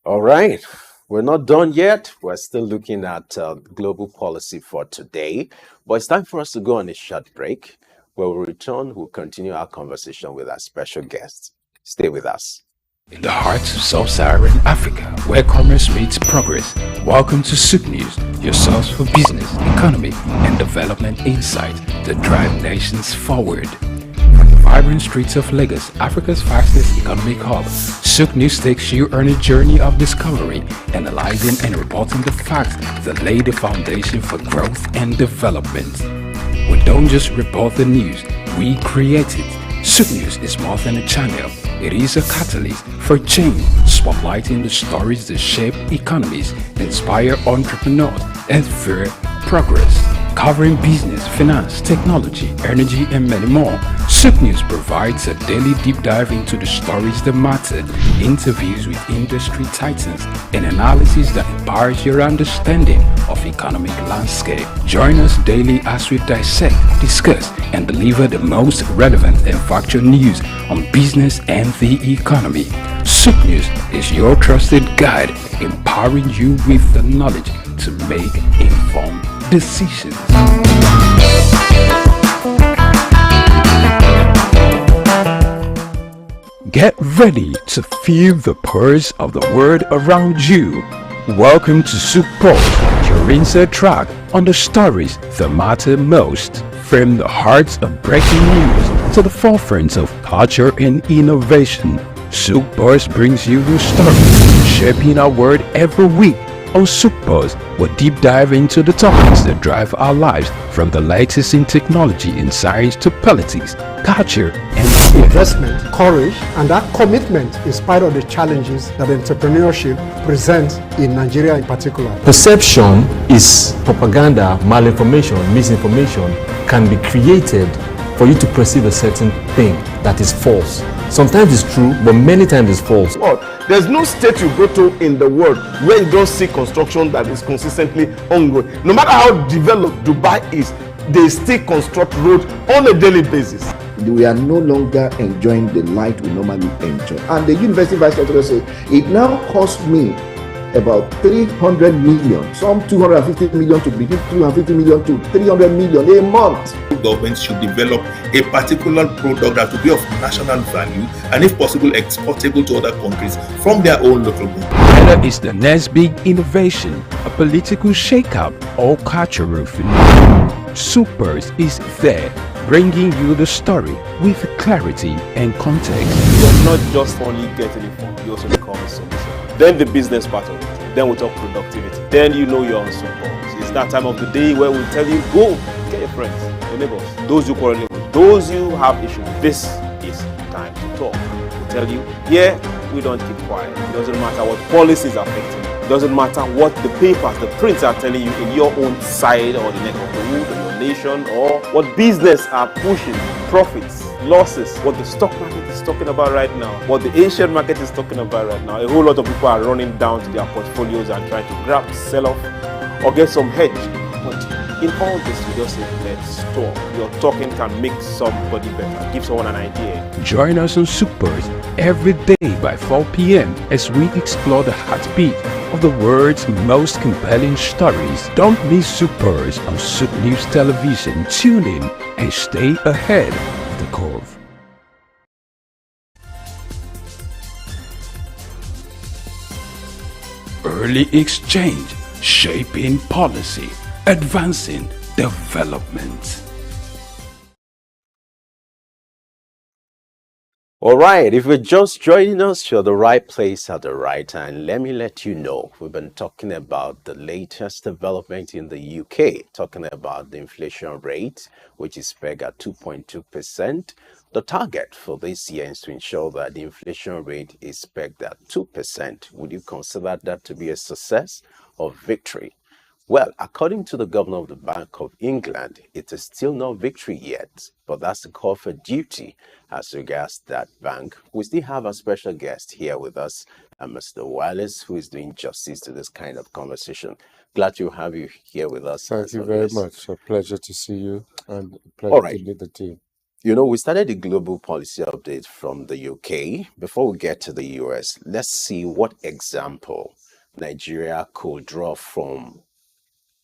All right. We're not done yet. We're still looking at global policy for today. But it's time for us to go on a short break. When we return, we'll continue our conversation with our special guests. Stay with us. In the heart of sub-Saharan Africa, where commerce meets progress, welcome to SOUQ News, your source for business, economy, and development insight that drive nations forward. From the vibrant streets of Lagos, Africa's fastest economic hub, SOUQ News takes you on a journey of discovery, analyzing and reporting the facts that lay the foundation for growth and development. We don't just report the news, we create it. SOUQ News is more than a channel. It is a catalyst for change, spotlighting the stories that shape economies, inspire entrepreneurs, and fuel progress. Covering business, finance, technology, energy, and many more, SOUQ News provides a daily deep dive into the stories that matter, interviews with industry titans, and analysis that empowers your understanding of economic landscape. Join us daily as we dissect, discuss, and deliver the most relevant and factual news on business and the economy. SOUQ News is your trusted guide, empowering you with the knowledge to make informed decisions. Get ready to feel the pulse of the world around you. Welcome to SOUQ Pulse, your insert track on the stories that matter most. From the heart of breaking news to the forefront of culture and innovation, SOUQ Pulse brings you the stories shaping our world every week. On SOUQ Pulse, we'll deep dive into the topics that drive our lives, from the latest in technology and science to politics, culture, and investment, courage, and that commitment in spite of the challenges that entrepreneurship presents in Nigeria in particular. Perception is propaganda, malinformation, misinformation can be created for you to perceive a certain thing that is false. Sometimes it's true, but many times it's false. There's no state you go to in the world where you don't see construction that is consistently ongoing. No matter how developed Dubai is, they still construct roads on a daily basis. We are no longer enjoying the light we normally enjoy. And the university vice chancellor said, it now costs me about 300 million, some 250 million to between 250 million to 300 million a month. Government should develop a particular product that will be of national value and, if possible, exportable to other countries from their own local government. Whether it's the next big innovation, a political shakeup, or cultural phenomenon, SOUQ Pulse is there, bringing you the story with clarity and context. You're not just only getting informed, you also become a solution. Then the business part of it. Then we talk productivity. Then you know you're on SOUQ Pulse. It's that time of the day where we tell you, go, get your friends, your neighbors, those you quarrel with, those you have issues. This is time to talk. We tell you, yeah, we don't keep quiet. It doesn't matter what policies are affecting you. It doesn't matter what the papers, the prints are telling you in your own side or the neck of the wood or your nation, or what business are pushing, profits, losses, what the stock market is talking about right now, what the Asian market is talking about right now. A whole lot of people are running down to their portfolios and trying to grab, sell off, or get some hedge. But in all this, we just say, let's talk. Your talking can make somebody better, give someone an idea. Join us on SOUQ Pulse every day by 4 p.m. as we explore the heartbeat of the world's most compelling stories. Don't miss SOUQ Pulse on SOUQ News Television. Tune in and stay ahead of the curve. Early exchange, shaping policy, advancing development. All right, if you're just joining us, you're the right place at the right time. Let me let you know, we've been talking about the latest development in the UK, talking about the inflation rate, which is pegged at 2.2%. The target for this year is to ensure that the inflation rate is pegged at 2%. Would you consider that to be a success or victory? Well, according to the governor of the Bank of England, it is still no victory yet, but that's the call for duty as regards that bank. We still have a special guest here with us, Mr. Wallace, who is doing justice to this kind of conversation. Glad to have you here with us. Thank you very much. A pleasure to see you and a All pleasure right. to meet the team. You know, we started the global policy update from the UK. Before we get to the US, let's see what example Nigeria could draw from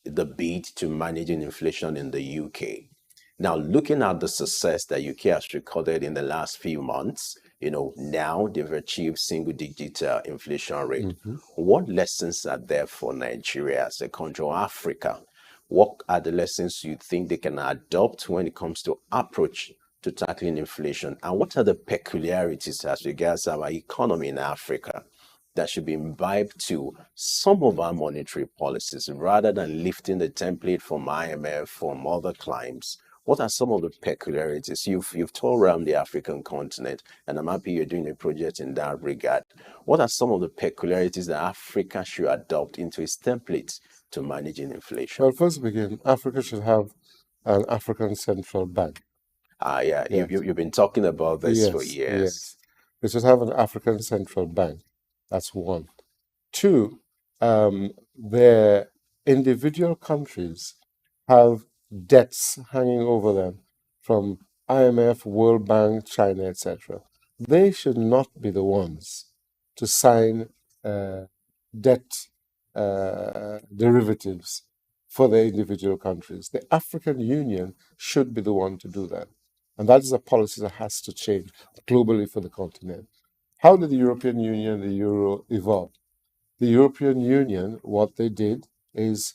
the bid to managing inflation in the UK. Now, looking at the success that UK has recorded in the last few months, you know, now they've achieved single-digit inflation rate. What lessons are there for Nigeria as a country or Africa? What are the lessons you think they can adopt when it comes to approach to tackling inflation? And what are the peculiarities as regards our economy in Africa that should be imbibed to some of our monetary policies rather than lifting the template from IMF, from other climes? What are some of the peculiarities? You've toured around the African continent, and I'm happy you're doing a project in that regard. What are some of the peculiarities that Africa should adopt into its template to managing inflation? Well, first begin, Africa should have an African central bank. Yeah, Yes. you've been talking about this for years. Yes. We should have an African central bank. That's one. Two, the individual countries have debts hanging over them from IMF, World Bank, China, etc. They should not be the ones to sign debt derivatives for the individual countries. The African Union should be the one to do that. And that is a policy that has to change globally for the continent. How did the European Union and the Euro evolve? The European Union, what they did is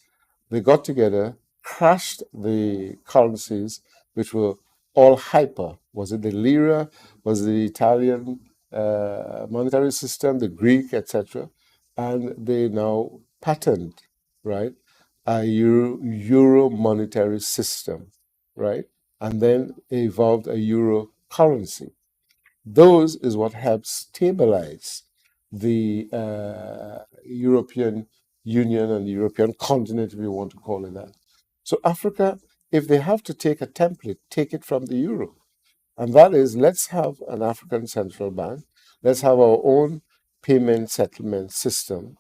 they got together, crashed the currencies which were all hyper. Was it the lira? Was it the Italian monetary system, the Greek, etc.? And they now patterned, right, a euro monetary system, right? And then evolved a euro currency. Those is what helps stabilize the European Union and the European continent, if you want to call it that. So Africa, if they have to take a template, take it from the euro. And that is, let's have an African central bank. Let's have our own payment settlement system.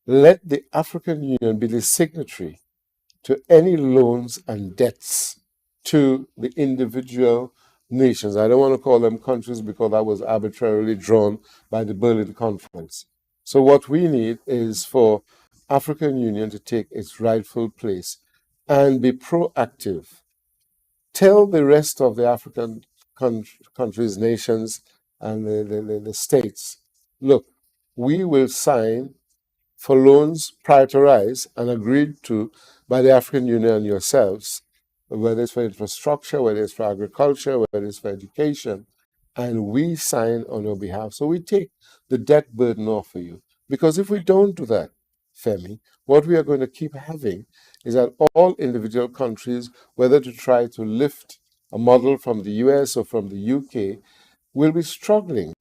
Let the African Union be the signatory to any loans and debts to the individual nations. I don't want to call them countries because that was arbitrarily drawn by the Berlin Conference. So what we need is for African Union to take its rightful place and be proactive. Tell the rest of the African countries, nations, and the states, look, we will sign for loans prioritized and agreed to by the African Union and yourselves, whether it's for infrastructure, whether it's for agriculture, whether it's for education, and we sign on your behalf. So we take the debt burden off for you. Because if we don't do that, Femi, what we are going to keep having is that all individual countries, whether to try to lift a model from the US or from the UK, will be struggling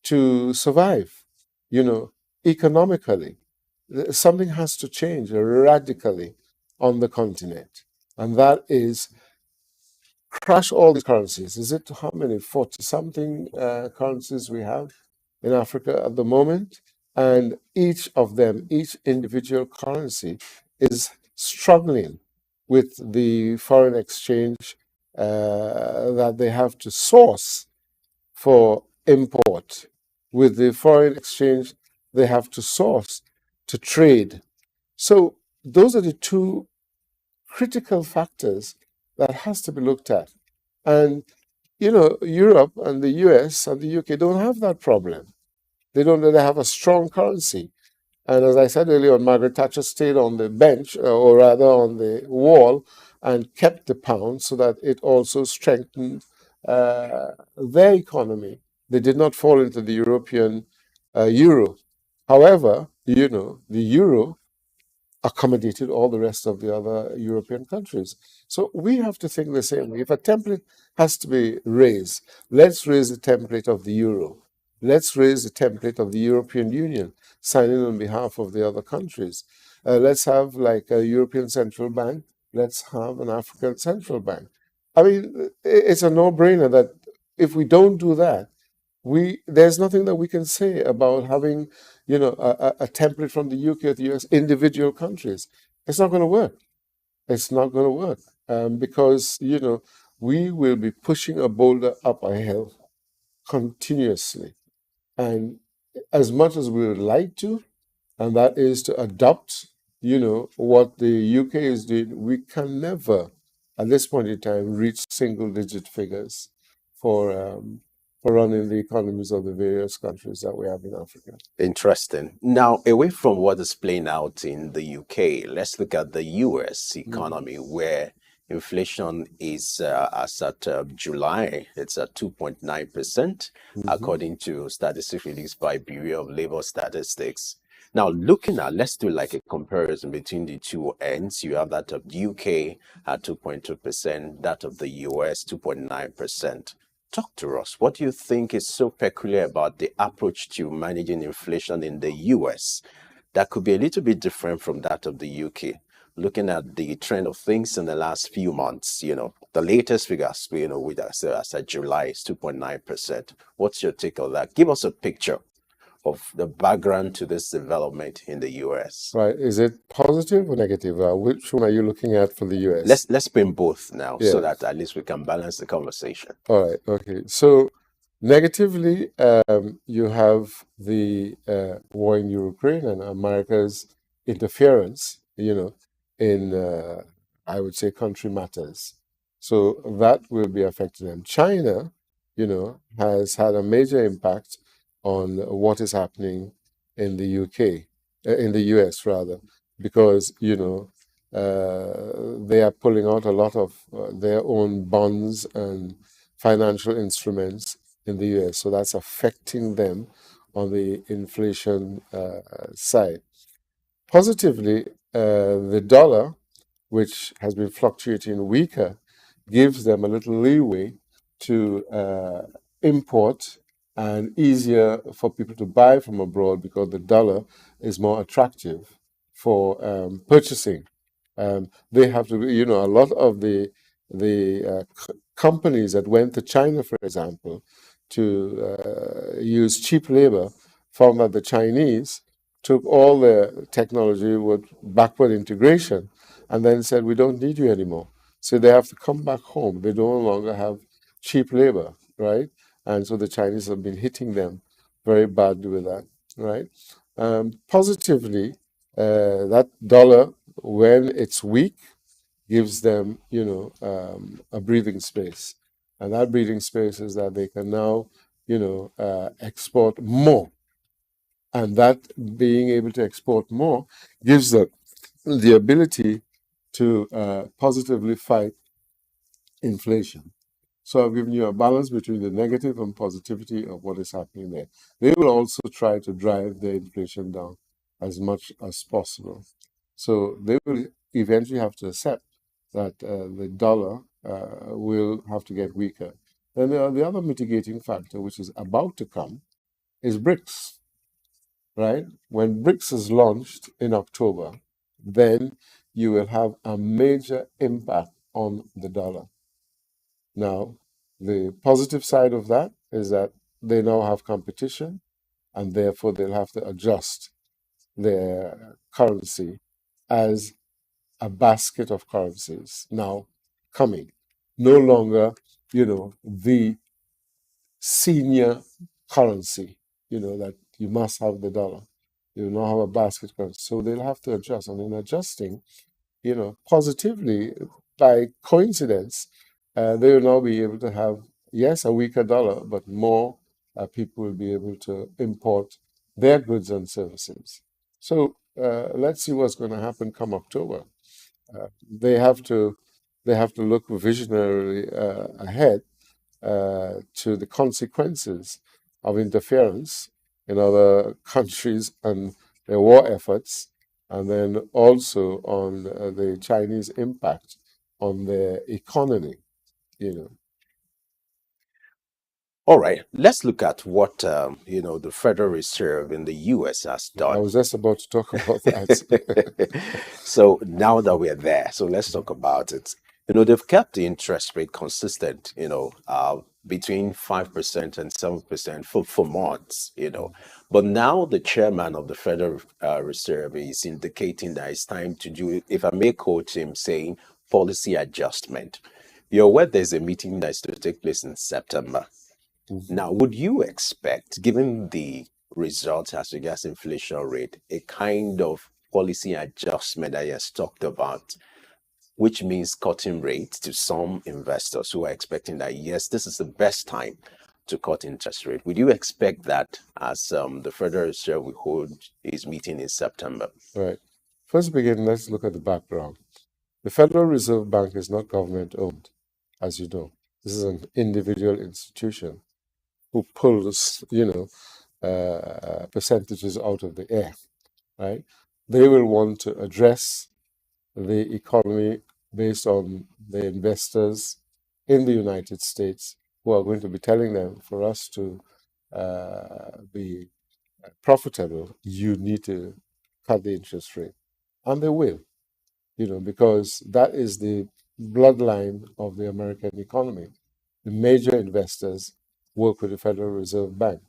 to survive, economically. Something has to change radically on the continent. And that is crush all these currencies. Is it how many? 40 something currencies we have in Africa at the moment? And each of them, each individual currency is struggling with the foreign exchange that they have to source for import, with the foreign exchange they have to source to trade. So those are the two critical factors that has to be looked at. And, Europe and the US and the UK don't have that problem. They have a strong currency. And as I said earlier on, Margaret Thatcher stayed on the bench, or rather on the wall, and kept the pound so that it also strengthened their economy. They did not fall into the European euro. However, the euro accommodated all the rest of the other European countries. So we have to think the same way. If a template has to be raised, let's raise the template of the euro. Let's raise the template of the European Union, signing on behalf of the other countries. Let's have like a European Central Bank. Let's have an African Central Bank. I mean, it's a no-brainer that if we don't do that, there's nothing that we can say about having, a template from the UK or the US, individual countries. It's not going to work. It's not going to work because, we will be pushing a boulder up a hill continuously. And as much as we would like to, and that is to adopt, what the UK is doing, we can never, at this point in time, reach single-digit figures for running the economies of the various countries that we have in Africa. Interesting. Now, away from what is playing out in the UK, let's look at the US economy, where inflation is, as at July, it's at 2.9%, according to statistics released by Bureau of Labor Statistics. Now, let's do like a comparison between the two ends. You have that of UK at 2.2%, that of the US 2.9%. Talk to us. What do you think is so peculiar about the approach to managing inflation in the US that could be a little bit different from that of the UK? Looking at the trend of things in the last few months, the latest figures, with us as at July is 2.9%. What's your take on that? Give us a picture of the background to this development in the US. Right. Is it positive or negative? Which one are you looking at for the US? Let's bring both now, so that at least we can balance the conversation. All right. Okay. So negatively, you have the war in Ukraine and America's interference, in I would say country matters. So that will be affecting them. China, has had a major impact on what is happening in the UK, in the US rather, because, they are pulling out a lot of their own bonds and financial instruments in the US. So that's affecting them on the inflation side. Positively, the dollar, which has been fluctuating weaker, gives them a little leeway to import and easier for people to buy from abroad because the dollar is more attractive for purchasing. They have to, a lot of the companies that went to China, for example, to use cheap labor, found that the Chinese took all their technology with backward integration and then said, we don't need you anymore. So they have to come back home. They no longer have cheap labor, right? And so the Chinese have been hitting them very badly with that, right? Positively, that dollar, when it's weak, gives them, a breathing space. And that breathing space is that they can now, export more. And that being able to export more gives them the ability to positively fight inflation. So I've given you a balance between the negative and positivity of what is happening there. They will also try to drive the inflation down as much as possible. So they will eventually have to accept that the dollar will have to get weaker. Then the other mitigating factor, which is about to come, is BRICS, right? When BRICS is launched in October, then you will have a major impact on the dollar. Now, the positive side of that is that they now have competition, and therefore they'll have to adjust their currency as a basket of currencies now coming. No longer, the senior currency, that you must have the dollar. You now have a basket currency. So they'll have to adjust. And in adjusting, positively, by coincidence, they will now be able to have, yes, a weaker dollar, but more people will be able to import their goods and services. So let's see what's going to happen come October. They have to look visionarily ahead to the consequences of interference in other countries and their war efforts, and then also on the Chinese impact on their economy, All right, let's look at what the Federal Reserve in the U.S. has done. I was just about to talk about that. So now that we're there, so let's talk about it. They've kept the interest rate consistent, between 5% and 7% for months, But now the chairman of the Federal Reserve is indicating that it's time to do, if I may quote him, saying policy adjustment. You're aware there's a meeting that's to take place in September. Now, would you expect, given the results as regards inflation rate, a kind of policy adjustment that you has talked about, which means cutting rates to some investors who are expecting that, yes, this is the best time to cut interest rate? Would you expect that as the Federal Reserve will hold its meeting in September? Right. First begin, let's look at the background. The Federal Reserve Bank is not government owned, as you know. This is an individual institution who pulls, percentages out of the air, right? They will want to address the economy based on the investors in the United States who are going to be telling them, for us to be profitable, you need to cut the interest rate. And they will, because that is the bloodline of the American economy. The major investors work with the Federal Reserve Bank.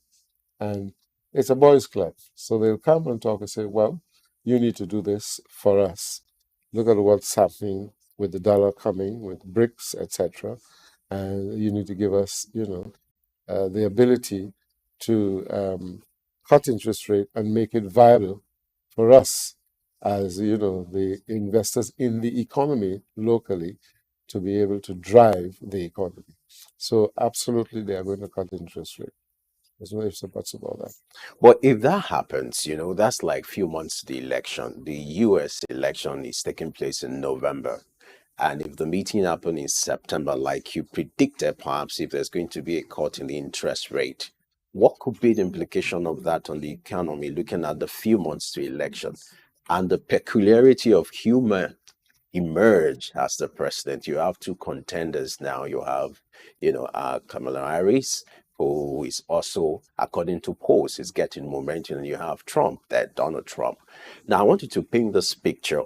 And it's a boys' club. So they'll come and talk and say, well, you need to do this for us. Look at what's happening with the dollar coming, with BRICS, etc. And you need to give us, the ability to cut interest rate and make it viable for us as, the investors in the economy locally to be able to drive the economy. So absolutely, they are going to cut interest rate. There's no ifs or buts about that. But if that happens, that's like a few months to the election. The US election is taking place in November. And if the meeting happened in September, like you predicted, perhaps if there's going to be a cut in the interest rate, what could be the implication of that on the economy, looking at the few months to election and the peculiarity of humor emerge as the president? You have two contenders now. You have, Kamala Harris, who is also, according to polls, is getting momentum, and you have Trump, that Donald Trump. Now, I want you to paint this picture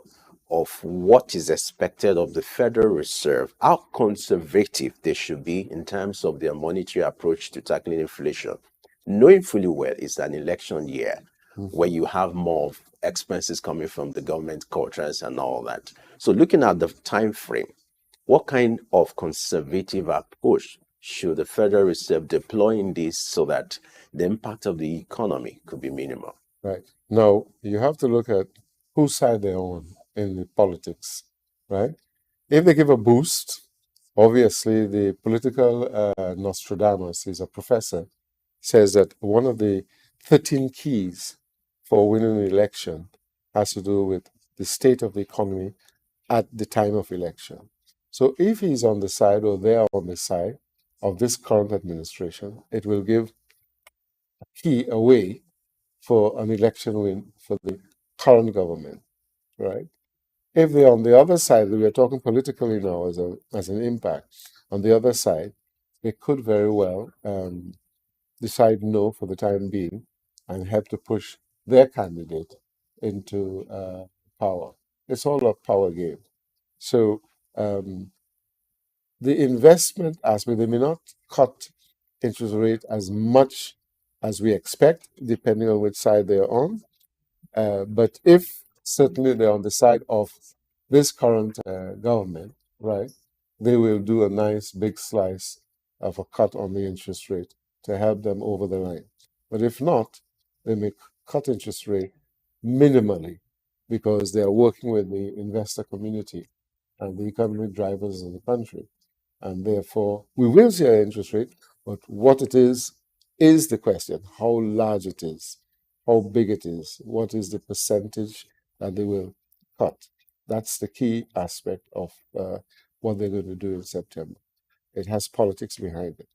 of what is expected of the Federal Reserve, how conservative they should be in terms of their monetary approach to tackling inflation, knowing fully well it's an election year where you have more expenses coming from the government quarters and all that. So looking at the time frame, what kind of conservative approach should the Federal Reserve deploy in this so that the impact of the economy could be minimal? Right. Now, you have to look at whose side they're on in the politics, right? If they give a boost, obviously the political Nostradamus, he's a professor, says that one of the 13 keys for winning an election has to do with the state of the economy at the time of election. So if he's on the side or they are on the side of this current administration, it will give a key away for an election win for the current government, right? If they're on the other side, we are talking politically now as an impact. On the other side, they could very well decide no for the time being and help to push their candidate into power. It's all a power game. So the investment aspect, they may not cut interest rate as much as we expect, depending on which side they're on. But if certainly they're on the side of this current government, right, they will do a nice big slice of a cut on the interest rate to help them over the line. But if not, they may cut interest rate minimally because they are working with the investor community and the economic drivers of the country. And therefore, we will see an interest rate, but what it is the question. How large it is, how big it is, what is the percentage that they will cut. That's the key aspect of what they're going to do in September. It has politics behind it.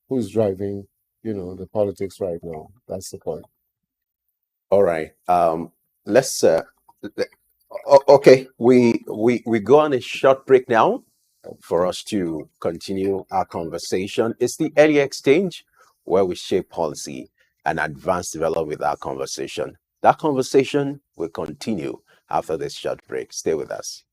Who's driving, the politics right now? That's the point. All right. Let's. Okay. We go on a short break now for us to continue our conversation. It's the early exchange where we shape policy and advance development with our conversation. That conversation will continue after this short break. Stay with us.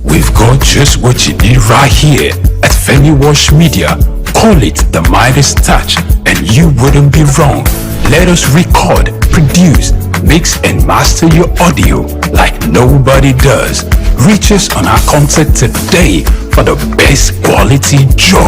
We've got just what you need right here at Femi Wash Media. Call it the Midas Touch and you wouldn't be wrong. Let us record, produce, mix and master your audio like nobody does. Reach us on our contact today for the best quality job.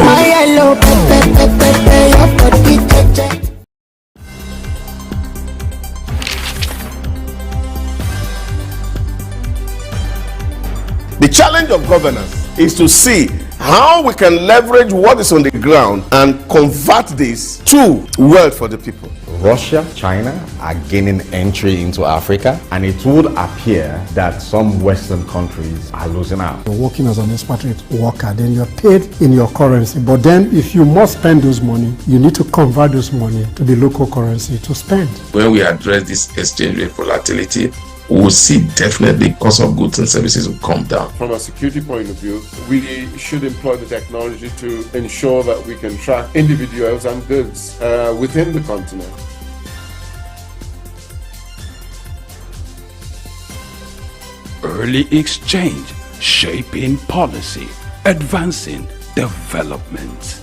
The challenge of governance is to see how we can leverage what is on the ground and convert this to wealth for the people. Russia, China are gaining entry into Africa, and it would appear that some Western countries are losing out. You're working as an expatriate worker, then you're paid in your currency. But then if you must spend those money, you need to convert those money to the local currency to spend. When we address this exchange rate volatility, we will see definitely cost of goods and services will come down. From a security point of view, we should employ the technology to ensure that we can track individuals and goods within the continent. Early exchange, shaping policy, advancing development.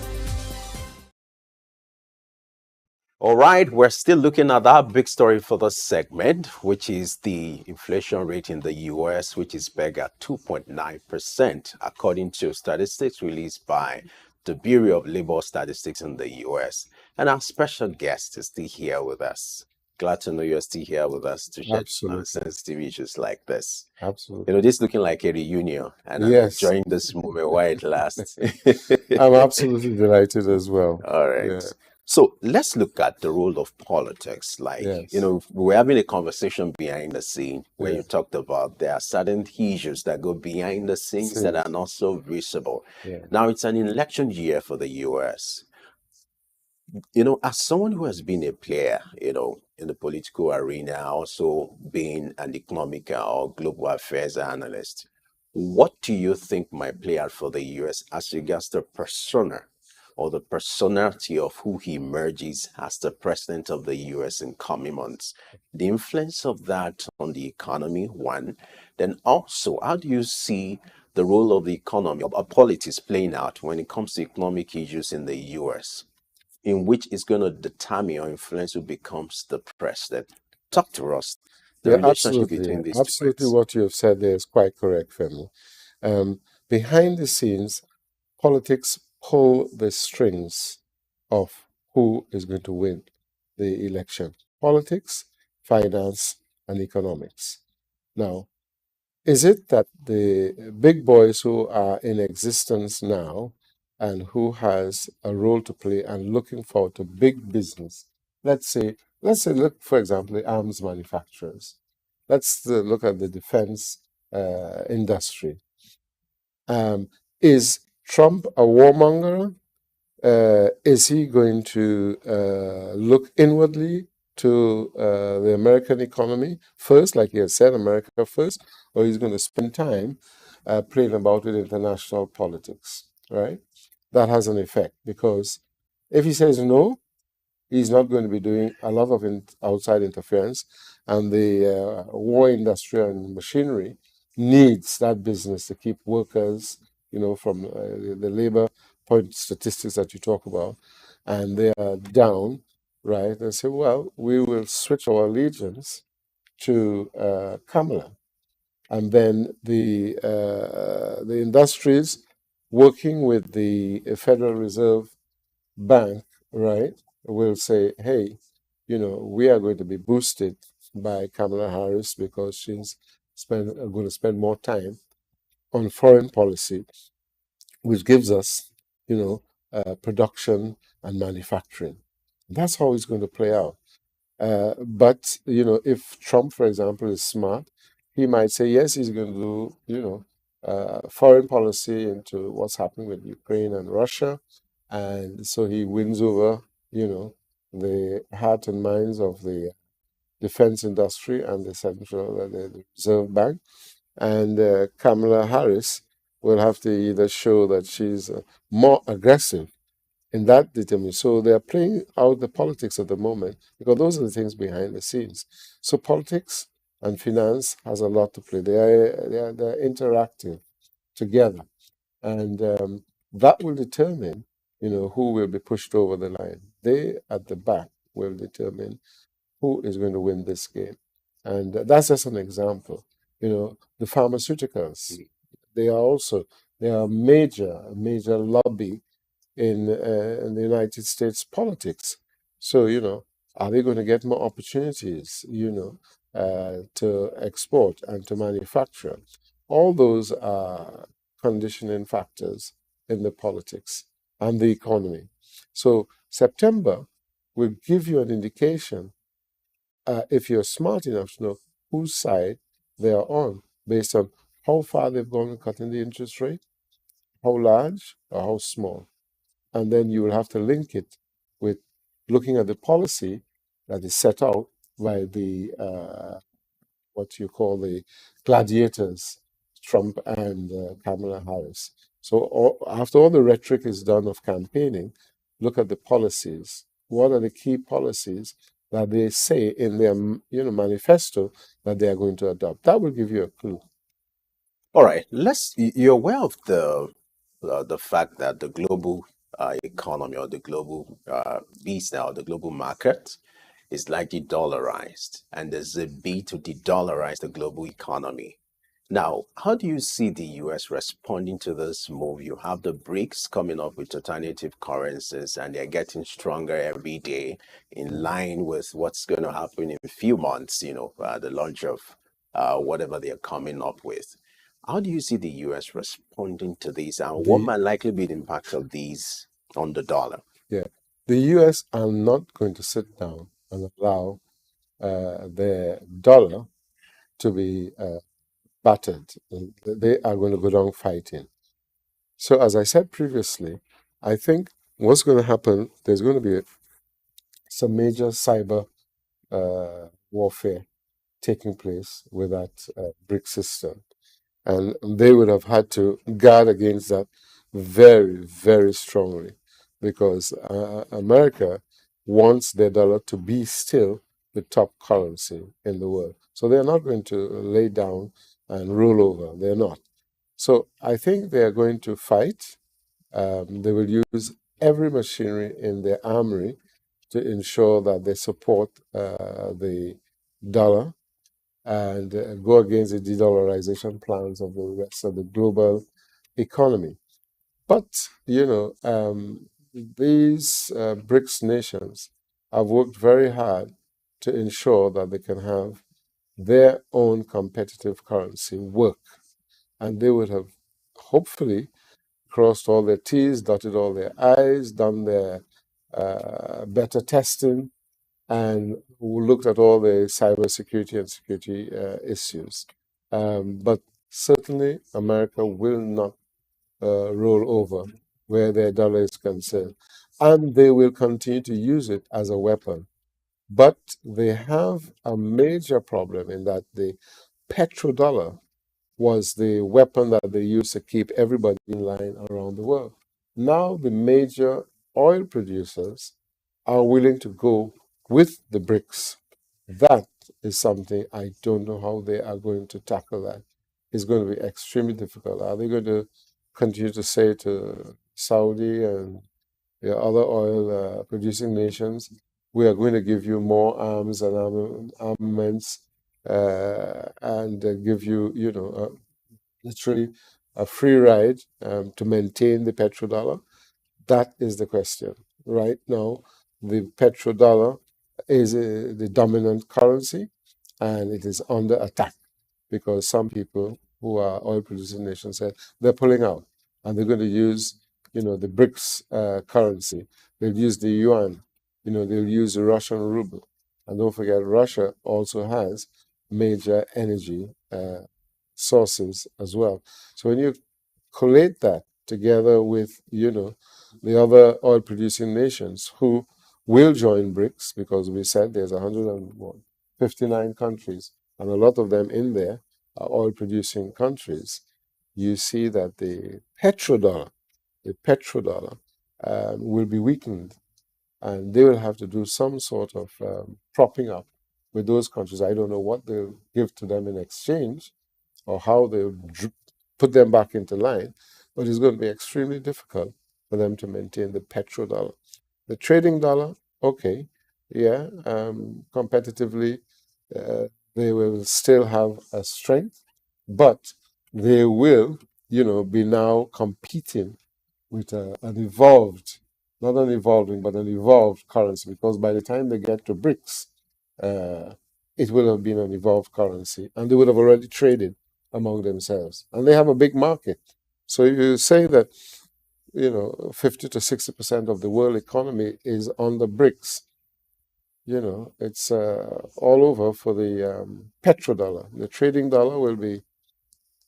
All right, we're still looking at that big story for this segment, which is the inflation rate in the US, which is pegged at 2.9%, according to statistics released by the Bureau of Labor Statistics in the US. And our special guest is still here with us. Glad to know you're still here with us to share sensitive issues like this. Absolutely. This is looking like a reunion, and yes. I'm enjoying this moment while it lasts. I'm absolutely delighted as well. All right. Yeah. So let's look at the role of politics. Like, we're having a conversation behind the scene where you talked about there are certain issues that go behind the scenes that are not so visible. Yeah. Now, it's an election year for the US. As someone who has been a player, in the political arena, also being an economic or global affairs analyst, what do you think might play out for the US as regards the persona or the personality of who he emerges as the president of the US in coming months? The influence of that on the economy, one. Then also, how do you see the role of the economy, of politics playing out when it comes to economic issues in the US, in which is going to determine or influence who becomes the president? Talk to us. The relationship between these absolutely two. What you have said there is quite correct, Femi. Behind the scenes, politics pull the strings of who is going to win the election. Politics finance, and economics. Now, is it that the big boys who are in existence now and who has a role to play and looking forward to big business, let's say, look, for example, the arms manufacturers. Let's look at the defense industry. Is Trump a warmonger? Is he going to look inwardly to the American economy first, like he has said, America first, or he's going to spend time playing about with international politics, right? That has an effect because if he says no, he's not going to be doing a lot of outside interference, and the war industry and machinery needs that business to keep workers, from the labor point statistics that you talk about, and they are down, right? They say, well, we will switch our allegiance to Kamala, and then the industries working with the Federal Reserve Bank, right, will say, hey, we are going to be boosted by Kamala Harris because she's going to spend more time on foreign policy, which gives us, production and manufacturing. That's how it's going to play out. But if Trump, for example, is smart, he might say yes, he's going to do, foreign policy into what's happening with Ukraine and Russia, and so he wins over, the heart and minds of the defense industry and the Reserve Bank. And Kamala Harris will have to either show that she's more aggressive in that determination. So they are playing out the politics at the moment because those are the things behind the scenes. So politics and finance has a lot to play. They're interactive together, and that will determine, who will be pushed over the line. They at the back will determine who is going to win this game, and that's just an example. The pharmaceuticals, they are a major lobby in the United States politics. So, are they going to get more opportunities, to export and to manufacture? All those are conditioning factors in the politics and the economy. So, September will give you an indication, if you're smart enough to know whose side they are on, based on how far they've gone in cutting the interest rate, how large or how small. And then you will have to link it with looking at the policy that is set out by the what you call the gladiators, Trump and Kamala Harris. So after all the rhetoric is done of campaigning, look at the policies. What are the key policies that they say in their manifesto that they are going to adopt? That will give you a clue. All right, you're aware of the fact that the global economy or the global beast now, the global market is likely dollarized, and there's a bid to de-dollarize the global economy. Now, how do you see the US responding to this move? You have the BRICS coming up with alternative currencies, and they're getting stronger every day in line with what's going to happen in a few months, the launch of whatever they're coming up with. How do you see the US responding to this, and what might likely be the impact of these on the dollar? Yeah, the US are not going to sit down and allow their dollar to be battered. They are going to go down fighting. So, as I said previously, I think what's going to happen, there's going to be some major cyber warfare taking place with that BRIC system. And they would have had to guard against that very, very strongly because America wants their dollar to be still the top currency in the world. So they're not going to lay down and roll over. They're not. So I think they are going to fight. They will use every machinery in their armory to ensure that they support the dollar and go against the de-dollarization plans of the rest of the global economy. But, these BRICS nations have worked very hard to ensure that they can have their own competitive currency work. And they would have hopefully crossed all their T's, dotted all their I's, done their better testing, and looked at all the cybersecurity and security issues. But certainly, America will not roll over where their dollar is concerned. And they will continue to use it as a weapon. But they have a major problem in that the petrodollar was the weapon that they used to keep everybody in line around the world. Now the major oil producers are willing to go with the BRICS. That is something I don't know how they are going to tackle that. It's going to be extremely difficult. Are they going to continue to say to Saudi and the other oil producing nations, we are going to give you more arms and armaments and give you, literally a free ride to maintain the petrodollar? That is the question. Right now, the petrodollar is the dominant currency and it is under attack because some people who are oil producing nations said they're pulling out and they're going to use, the BRICS currency. They'll use the yuan, they'll use the Russian ruble. And don't forget, Russia also has major energy sources as well. So when you collate that together with, the other oil producing nations who will join BRICS, because we said there's 159 countries, and a lot of them in there are oil producing countries, you see that the petrodollar will be weakened, and they will have to do some sort of propping up with those countries. I don't know what they'll give to them in exchange or how they'll put them back into line, but it's going to be extremely difficult for them to maintain the petrodollar. The trading dollar, okay, yeah, competitively, they will still have a strength, but they will, be now competing with an evolved, not an evolving, but an evolved currency, because by the time they get to BRICS, it will have been an evolved currency, and they would have already traded among themselves. And they have a big market. So you say that, 50 to 60% of the world economy is on the BRICS. It's all over for the petrodollar. The trading dollar will be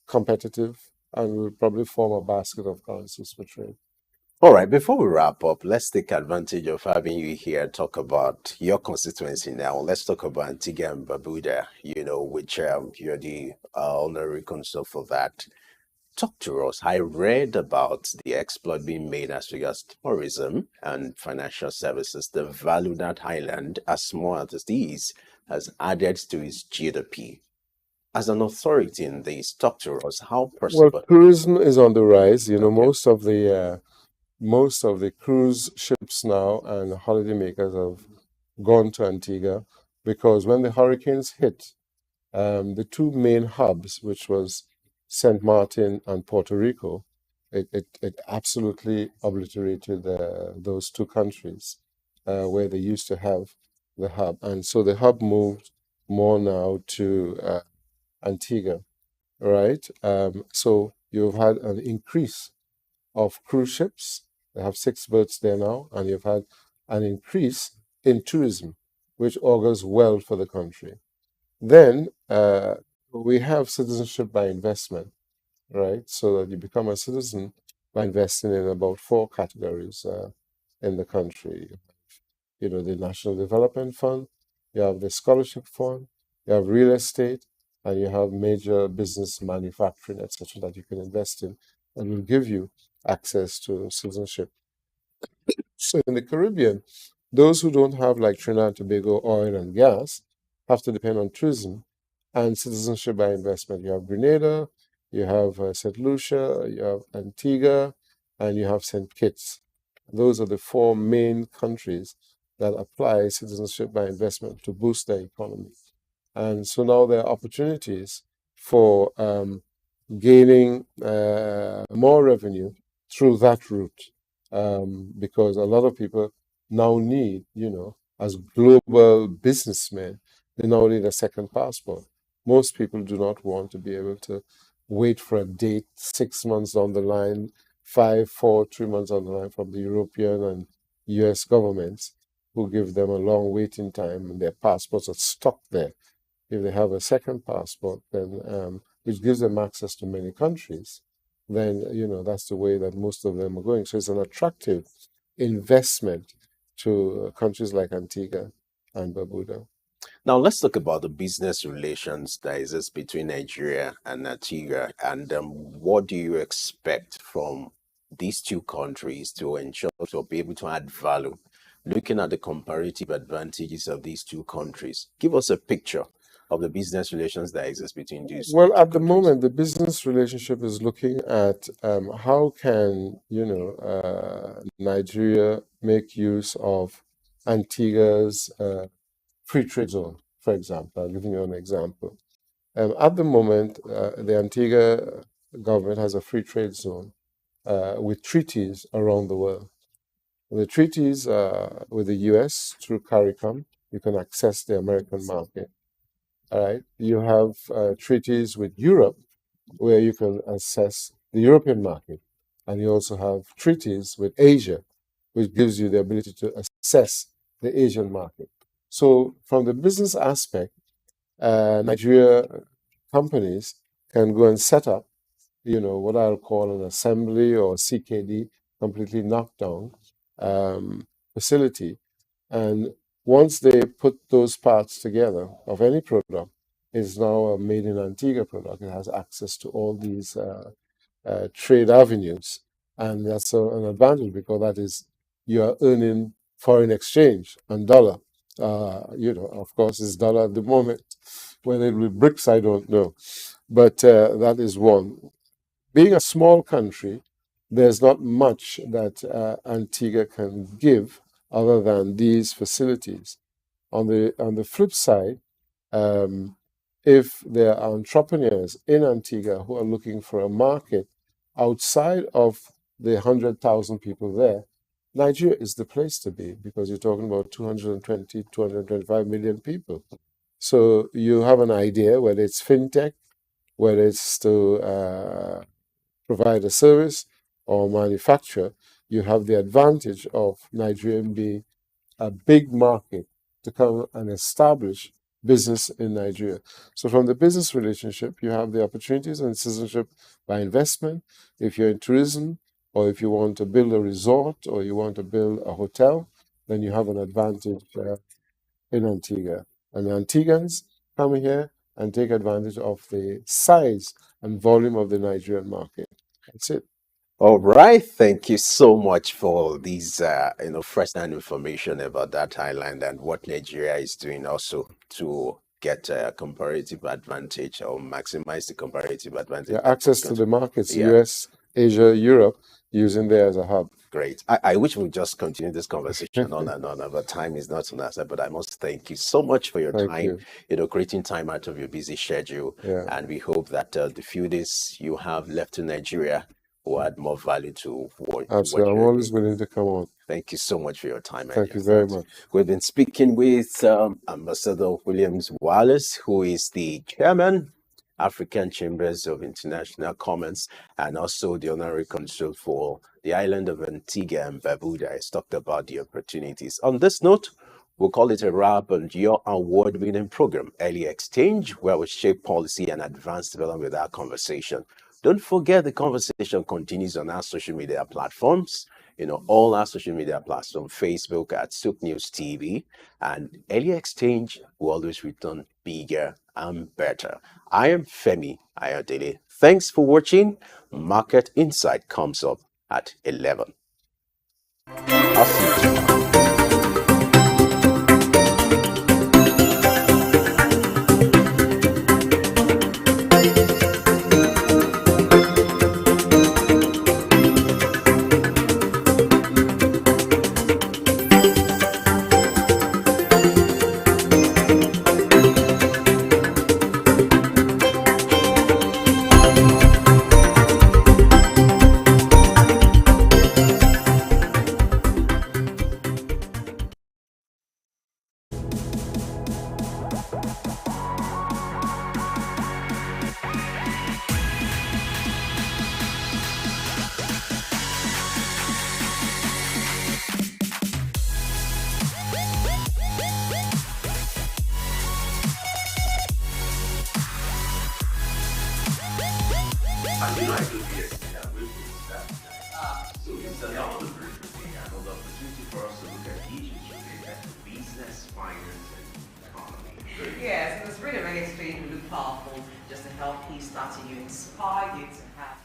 competitive and will probably form a basket of currencies for trade. All right, before we wrap up, let's take advantage of having you here, talk about your constituency now. Let's talk about Antigua and Barbuda, which you're the honorary consul for that. Talk to us. I read about the exploit being made as regards tourism and financial services. The value that island, as small as it is, has added to its GDP. As an authority in this, talk to us. How possible? Well, tourism is on the rise. Most of the cruise ships now and holidaymakers have gone to Antigua because when the hurricanes hit, the two main hubs, which was St. Martin and Puerto Rico, it absolutely obliterated those two countries where they used to have the hub. And so the hub moved more now to Antigua, right? So you've had an increase of cruise ships. They have 6 berths there now, and you've had an increase in tourism, which augurs well for the country. Then we have citizenship by investment, right? So that you become a citizen by investing in about 4 categories in the country. The National Development Fund, you have the Scholarship Fund, you have real estate, and you have major business, manufacturing, etc., that you can invest in and will give you access to citizenship. So in the Caribbean, those who don't have, like Trinidad and Tobago, oil and gas have to depend on tourism and citizenship by investment. You have Grenada, you have St. Lucia, you have Antigua, and you have St. Kitts. Those are the 4 main countries that apply citizenship by investment to boost their economy. And so now there are opportunities for gaining more revenue through that route, because a lot of people now need, as global businessmen, they now need a second passport. Most people do not want to be able to wait for a date 6 months down the line, 5, 4, 3 months down the line from the European and US governments, who give them a long waiting time and their passports are stuck there. If they have a second passport, then which gives them access to many countries, then that's the way that most of them are going. So it's an attractive investment to countries like Antigua and Barbuda. Now let's talk about the business relations that exists between Nigeria and Antigua, and what do you expect from these two countries to ensure to be able to add value? Looking at the comparative advantages of these two countries, give us a picture of the business relations that exist between these. Well, at the moment, the business relationship is looking at how can Nigeria make use of Antigua's free trade zone, for example. I'm giving you an example. At the moment, the Antigua government has a free trade zone with treaties around the world. The treaties with the US through CARICOM, you can access the American market. All right. You have treaties with Europe where you can access the European market. And you also have treaties with Asia, which gives you the ability to access the Asian market. So from the business aspect, Nigeria companies can go and set up, what I'll call an assembly or CKD, completely knocked down facility. And once they put those parts together of any product, it's now a made in Antigua product. It has access to all these trade avenues. And that's an advantage because that is, you are earning foreign exchange and dollar. Of course, it's dollar at the moment. Whether it will be BRICS, I don't know. But that is one. Being a small country, there's not much that Antigua can give other than these facilities. On the flip side, if there are entrepreneurs in Antigua who are looking for a market outside of the 100,000 people there, Nigeria is the place to be because you're talking about 220, 225 million people. So you have an idea, whether it's fintech, whether it's to provide a service or manufacture, you have the advantage of Nigeria being a big market to come and establish business in Nigeria. So from the business relationship, you have the opportunities and citizenship by investment. If you're in tourism, or if you want to build a resort, or you want to build a hotel, then you have an advantage in Antigua. And the Antiguans come here and take advantage of the size and volume of the Nigerian market. That's it. All right, thank you so much for these, first-hand information about that island and what Nigeria is doing also to get a comparative advantage or maximize the comparative advantage. Yeah, access to the markets, US, Asia, Europe, using there as a hub. Great. I wish we just continue this conversation on and on, but time is not on our side. But I must thank you so much for your time, creating time out of your busy schedule. Yeah. And we hope that the few days you have left in Nigeria will add more value to what Absolutely. I'm always willing to come on. Thank you so much for your time. Thank you very much. We've been speaking with Ambassador Williams Wallace, who is the chairman, African Chambers of International Commerce, and also the honorary consul for the island of Antigua and Barbuda. Has talked about the opportunities. On this note, we'll call it a wrap on your award-winning program, Early Exchange, where we shape policy and advance development with our conversation. Don't forget the conversation continues on our social media platforms. All our social media platforms, Facebook at SOUQ News TV, and Early Exchange will always return bigger and better. I am Femi Ayodele. Thanks for watching. Market Insight comes up at 11. I'll see you tomorrow. bring a reggae strain will look powerful just to help kickstart you, inspire you to have.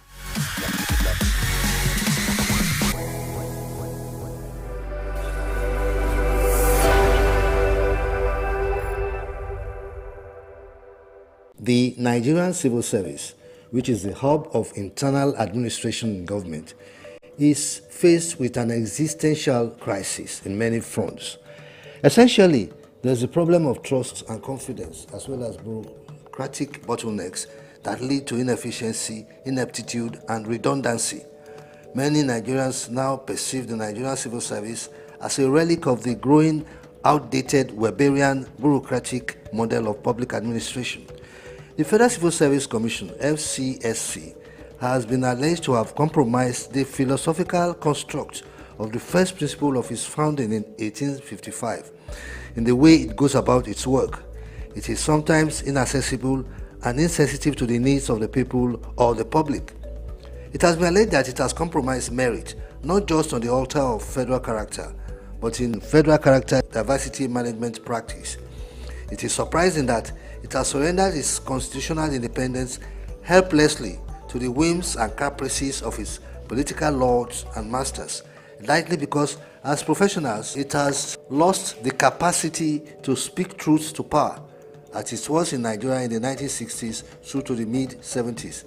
The Nigerian Civil Service, which is the hub of internal administration in government, is faced with an existential crisis in many fronts. Essentially, there's a problem of trust and confidence, as well as bureaucratic bottlenecks that lead to inefficiency, ineptitude, and redundancy. Many Nigerians now perceive the Nigerian Civil Service as a relic of the growing, outdated Weberian bureaucratic model of public administration. The Federal Civil Service Commission, FCSC, has been alleged to have compromised the philosophical construct of the first principle of its founding in 1855 in the way it goes about its work. It is sometimes inaccessible and insensitive to the needs of the people or the public. It has been alleged that it has compromised merit, not just on the altar of federal character, but in federal character diversity management practice. It is surprising that it has surrendered its constitutional independence helplessly to the whims and caprices of its political lords and masters, likely because as professionals it has lost the capacity to speak truth to power, as it was in Nigeria in the 1960s through to the mid-70s.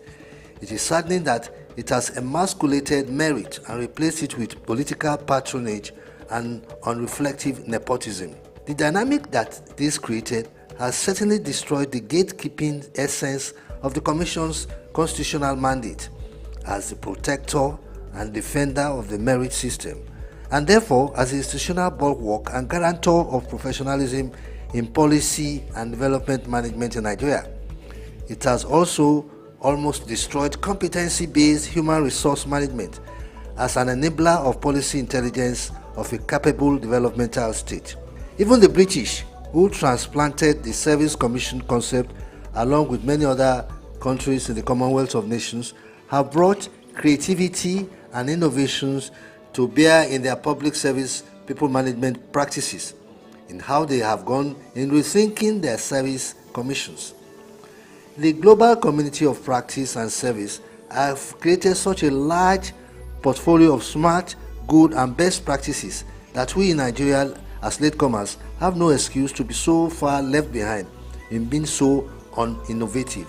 It is saddening that it has emasculated merit and replaced it with political patronage and unreflective nepotism. The dynamic that this created has certainly destroyed the gatekeeping essence of the Commission's constitutional mandate as the protector and defender of the merit system, and therefore as the institutional bulwark and guarantor of professionalism in policy and development management in Nigeria. It has also almost destroyed competency-based human resource management as an enabler of policy intelligence of a capable developmental state. Even the British, who transplanted the Service Commission concept along with many other countries in the Commonwealth of Nations, have brought creativity and innovations to bear in their public service people management practices, in how they have gone in rethinking their service commissions. The global community of practice and service have created such a large portfolio of smart, good and best practices that we in Nigeria as latecomers have no excuse to be so far left behind in being so uninnovative.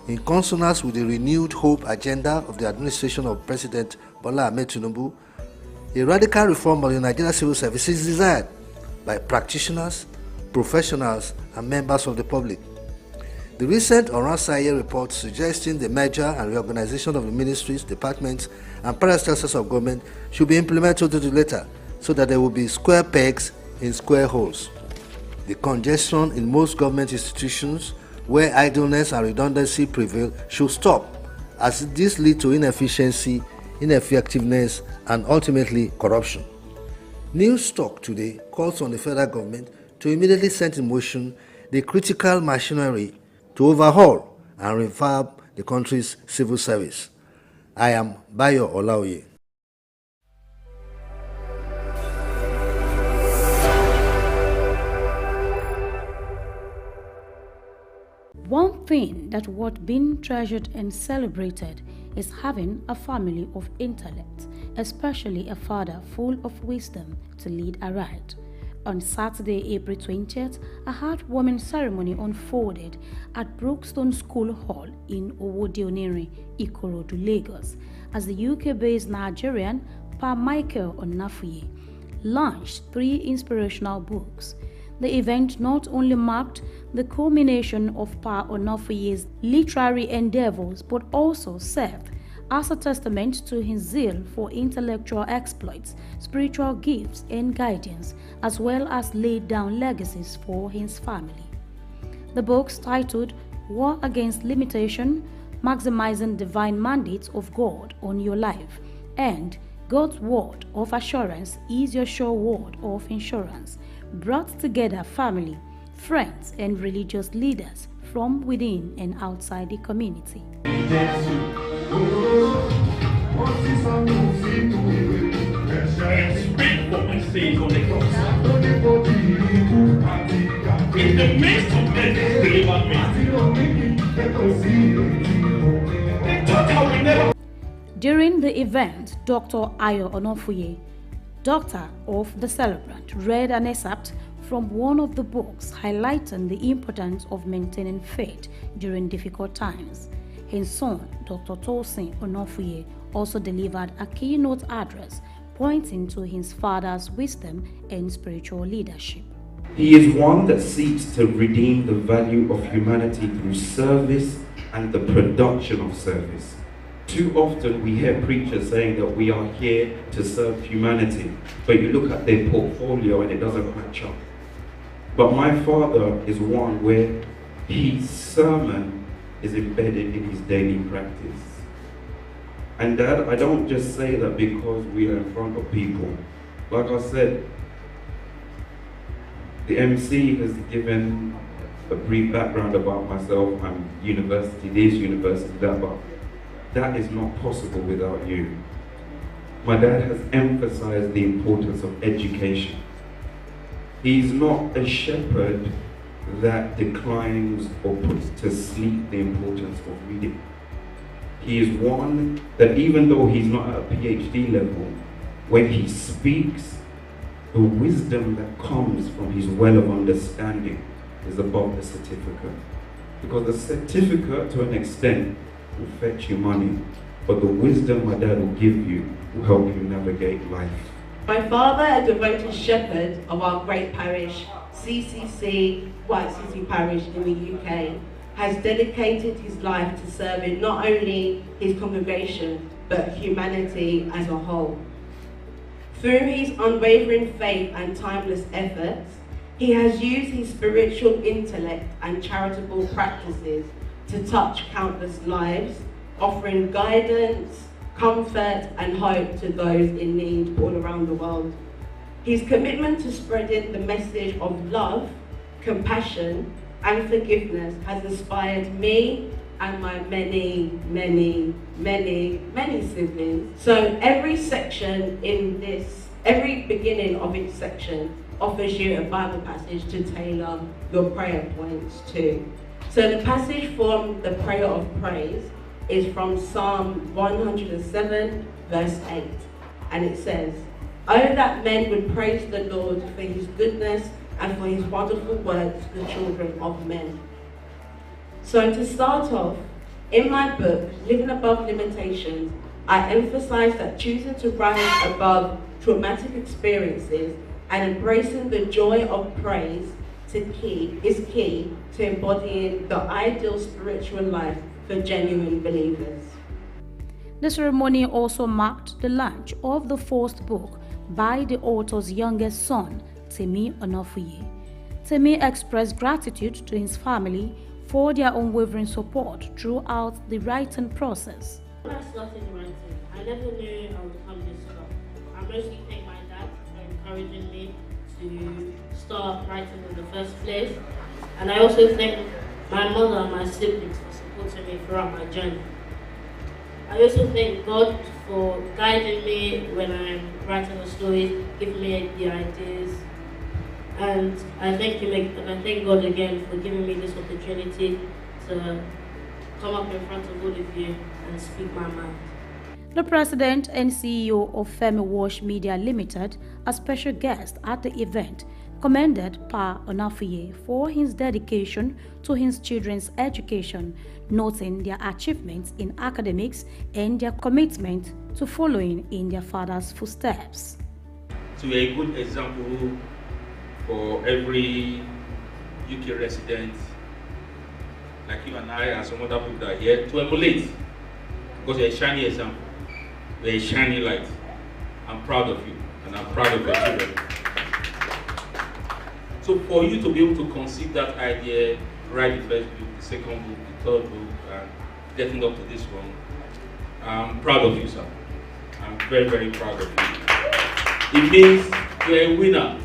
In consonance with the renewed hope agenda of the administration of President Bola Ahmed Tinubu, a radical reform of the Nigerian Civil Service is desired by practitioners, professionals and members of the public. The recent Oransaye report suggesting the merger and reorganization of the ministries, departments and parastatals of government should be implemented to the letter, so that there will be square pegs in square holes. The congestion in most government institutions where idleness and redundancy prevail should stop, as this leads to inefficiency, ineffectiveness and ultimately corruption. New SOUQ today calls on the federal government to immediately set in motion the critical machinery to overhaul and revamp the country's civil service. I am Bayo Olaoye. One thing that worth being treasured and celebrated is having a family of intellect, especially a father full of wisdom to lead aright. On Saturday, April 20th, a heartwarming ceremony unfolded at Brookstone School Hall in Owode-Onirin, Ikorodu, Lagos, as the UK-based Nigerian Pa Michael Onafuye launched 3 inspirational books. The event not only marked the culmination of Pa Onafuye's literary endeavors but also served as a testament to his zeal for intellectual exploits, spiritual gifts and guidance, as well as laid down legacies for his family. The books titled War Against Limitation, Maximizing Divine Mandates of God on Your Life, and God's Word of Assurance is Your Sure Word of Insurance, brought together family, friends, and religious leaders from within and outside the community. In the midst of men, delivered me. During the event, Dr. Ayo Onofuye, doctor of the celebrant, read an excerpt from one of the books highlighting the importance of maintaining faith during difficult times. His son, Dr. Tosin Onofuye, also delivered a keynote address pointing to his father's wisdom and spiritual leadership. He is one that seeks to redeem the value of humanity through service and the production of service. Too often we hear preachers saying that we are here to serve humanity, but you look at their portfolio and it doesn't match up. But my father is one where his sermon is embedded in his daily practice. And Dad, I don't just say that because we are in front of people. Like I said, the MC has given a brief background about myself. I'm university this, university that, but that is not possible without you. My dad has emphasized the importance of education. He's not a shepherd that declines or puts to sleep the importance of reading. He is one that even though he's not at a PhD level, when he speaks, the wisdom that comes from his well of understanding is above the certificate. Because the certificate, to an extent, will fetch you money, but the wisdom my dad will give you will help you navigate life. My father, a devoted shepherd of our great parish, CCC, White City Parish in the UK, has dedicated his life to serving not only his congregation, but humanity as a whole. Through his unwavering faith and timeless efforts, he has used his spiritual intellect and charitable practices to touch countless lives, offering guidance, comfort and hope to those in need all around the world. His commitment to spreading the message of love, compassion and forgiveness has inspired me and my many siblings. So every section in this, every beginning of each section offers you a Bible passage to tailor your prayer points to. So the passage from the prayer of praise is from Psalm 107 verse 8, and it says, "Oh, that men would praise the Lord for his goodness and for his wonderful works to the children of men." So to start off, in my book, Living Above Limitations, I emphasize that choosing to rise above traumatic experiences and embracing the joy of praise is key to embodying the ideal spiritual life for genuine believers. The ceremony also marked the launch of the first book by the author's youngest son, Temi Onofuye. Temi expressed gratitude to his family for their unwavering support throughout the writing process. When I started writing, I never knew I would come this far. I mostly thank my dad for encouraging me to start writing in the first place. And I also thank my mother and my siblings for supporting me throughout my journey. I also thank God for guiding me when I'm writing the stories, giving me the ideas. And I thank him and I thank God again for giving me this opportunity to come up in front of all of you and speak my mind. The president and CEO of Femi Wash Media Limited, a special guest at the event, commended Pa Onofuye for his dedication to his children's education, noting their achievements in academics and their commitment to following in their father's footsteps. So a good example for every UK resident like you and I and some other people that are here to emulate, because you're a shiny example, you're a shiny light. I'm proud of you and I'm proud of your children. So for you to be able to conceive that idea, write the first book, the second book, the third book, and getting up to this one, I'm proud of you, sir. I'm very, very proud of you. It means you're a winner.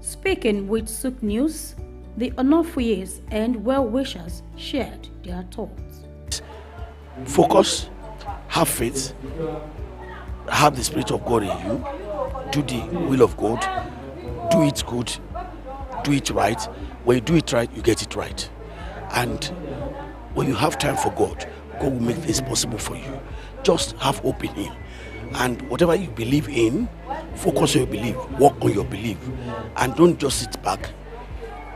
Speaking with SOUQ News, the Onofuyes and well-wishers shared their thoughts. Focus, have faith, have the Spirit of God in you, do the will of God, do it good, do it right, When you do it right, you get it right. And when you have time for God, God will make things possible for you. Just have hope in Him. And whatever you believe in, focus on your belief, work on your belief, and don't just sit back.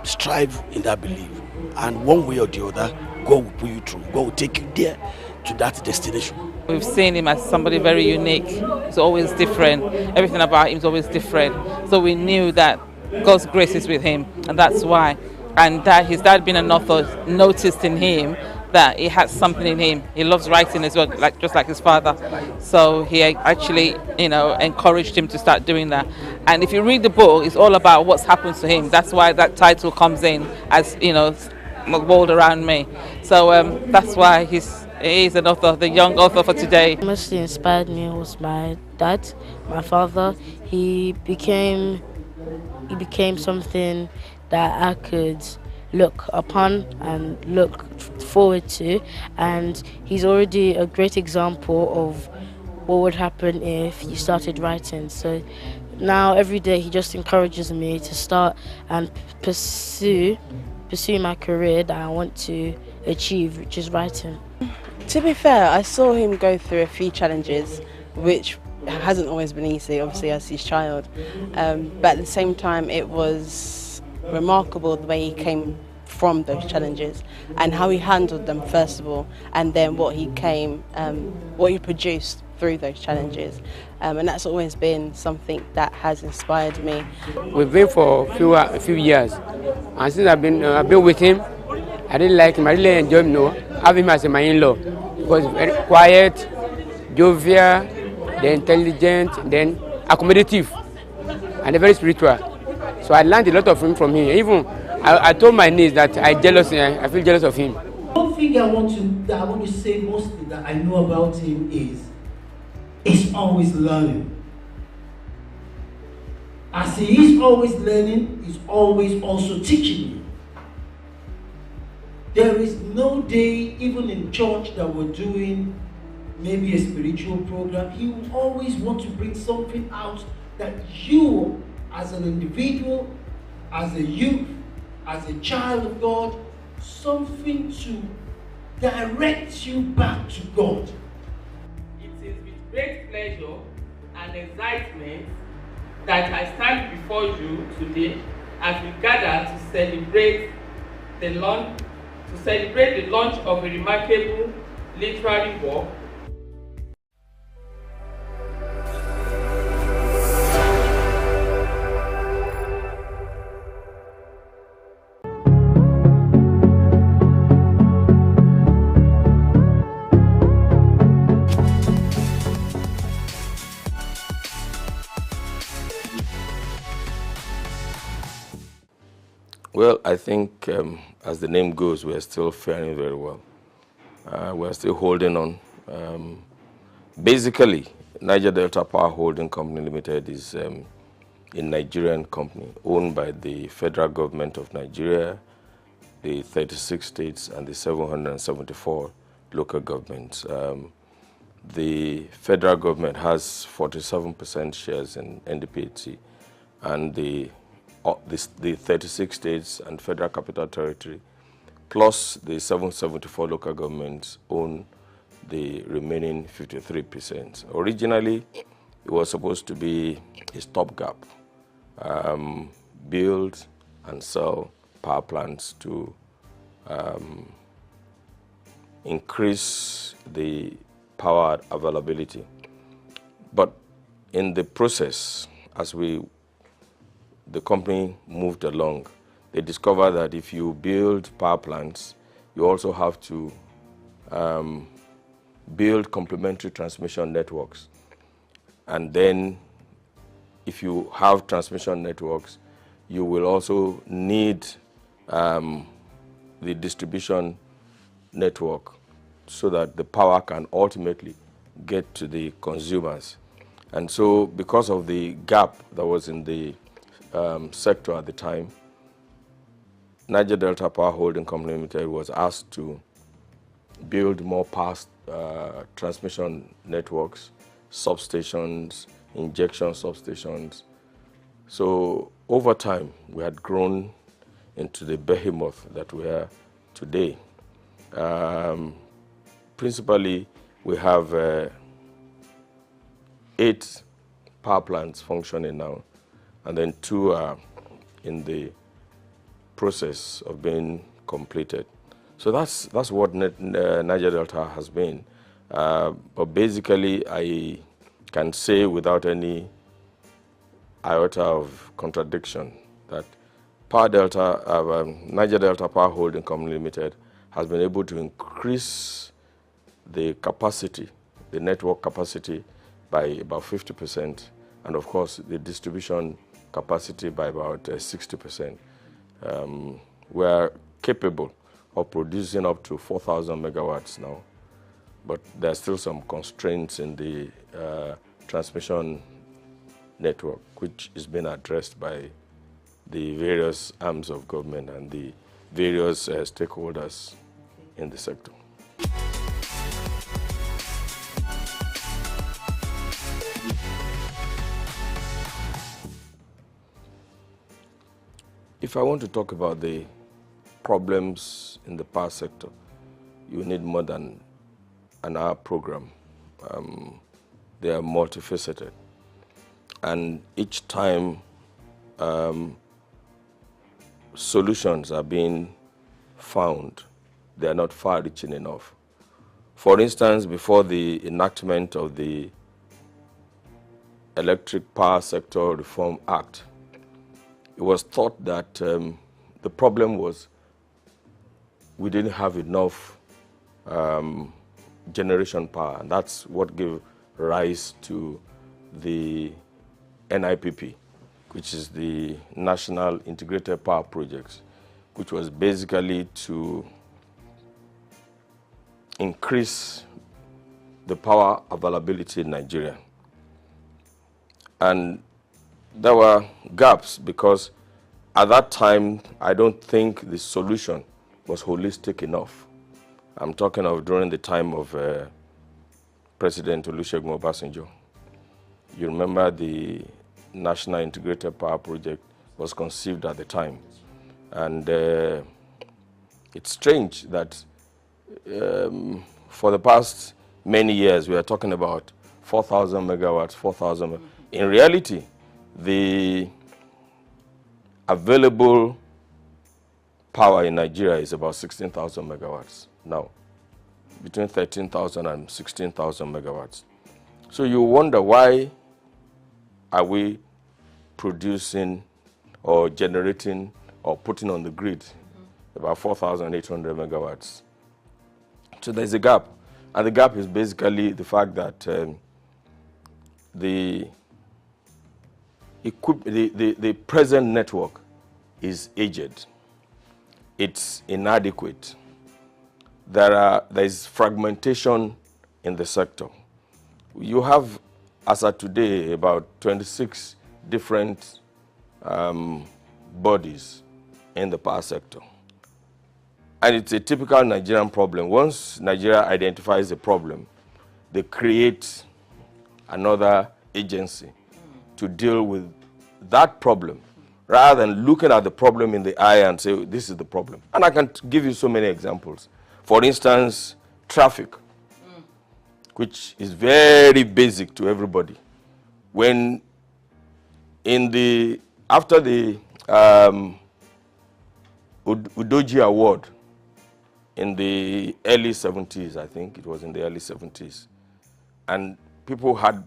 Strive in that belief. And one way or the other, God will pull you through. God will take you there to that destination. We've seen him as somebody very unique. He's always different. Everything about him is always different. So we knew that God's grace is with him, and that's why. And that his dad being an author noticed in him that he had something in him. He loves writing as well, just like his father. So he actually, encouraged him to start doing that. And if you read the book, it's all about what's happened to him. That's why that title comes in as, the world around me. So that's why he's an author, the young author for today. What mostly inspired me was my dad, my father. He became something that I could look upon and look forward to, and he's already a great example of what would happen if you started writing. So now every day he just encourages me to start and pursue my career that I want to achieve, which is writing. To be fair, I saw him go through a few challenges, which hasn't always been easy, obviously, as his child. But at the same time, it was remarkable the way he came from those challenges and how he handled them, first of all, and then what he produced through those challenges. And that's always been something that has inspired me. We've been for a few years, and since I've been with him, I really like him. I really enjoy him. Having him as my in-law. He was very quiet, jovial, then intelligent, then accommodative, and very spiritual. So I learned a lot from him. Even I told my niece that I feel jealous of him. One thing I want to say mostly that I know about him is he's always learning. As he is always learning, he's always also teaching you. There is no day, even in church, that we're doing maybe a spiritual program, he will always want to bring something out that you, as an individual, as a youth, as a child of God, something to direct you back to God. It is with great pleasure and excitement that I stand before you today as we gather to celebrate the launch of a remarkable literary work. Well, I think as the name goes, we're still faring very well. We're still holding on. Basically, Niger Delta Power Holding Company Limited is a Nigerian company owned by the federal government of Nigeria, the 36 states, and the 774 local governments. The federal government has 47% shares in NDPHC, and the 36 states and federal capital territory, plus the 774 local governments own the remaining 53%. Originally, it was supposed to be a stopgap, build and sell power plants to increase the power availability. But in the process, as the company moved along, they discovered that if you build power plants, you also have to build complementary transmission networks. And then if you have transmission networks, you will also need the distribution network so that the power can ultimately get to the consumers. And so because of the gap that was in the sector at the time, Niger Delta Power Holding Company Limited was asked to build more power transmission networks, substations, injection substations. So over time, we had grown into the behemoth that we are today. Principally, we have 8 power plants functioning now, and then 2 are in the process of being completed. So that's what Niger Delta has been. But basically, I can say without any iota of contradiction that Niger Delta Power Holding Company Limited has been able to increase the capacity, the network capacity, by about 50%, and of course the distribution capacity by about 60%. We are capable of producing up to 4,000 megawatts now, but there are still some constraints in the transmission network, which is being addressed by the various arms of government and the various stakeholders in the sector. If I want to talk about the problems in the power sector, you need more than an hour program. They are multifaceted. And each time solutions are being found, they are not far-reaching enough. For instance, before the enactment of the Electric Power Sector Reform Act, it was thought that the problem was we didn't have enough generation power, and that's what gave rise to the NIPP, which is the National Integrated Power Projects, which was basically to increase the power availability in Nigeria. And there were gaps because at that time, I don't think the solution was holistic enough. I'm talking of during the time of President Olusegun Obasanjo. You remember the National Integrated Power Project was conceived at the time. And it's strange that for the past many years, we are talking about 4,000 megawatts, 4,000. In reality, the available power in Nigeria is about 16,000 megawatts now, between 13,000 and 16,000 megawatts. So you wonder, why are we producing or generating or putting on the grid about 4,800 megawatts? So there's a gap. And the gap is basically the fact that the present network is aged. It's inadequate. There is fragmentation in the sector. You have, as of today, about 26 different bodies in the power sector. And it's a typical Nigerian problem. Once Nigeria identifies a problem, they create another agency to deal with that problem, rather than looking at the problem in the eye and say, this is the problem. And I can give you so many examples. For instance, traffic, which is very basic to everybody. When after the Udoji Award in the early 70s, I think it was in the early 70s, and people had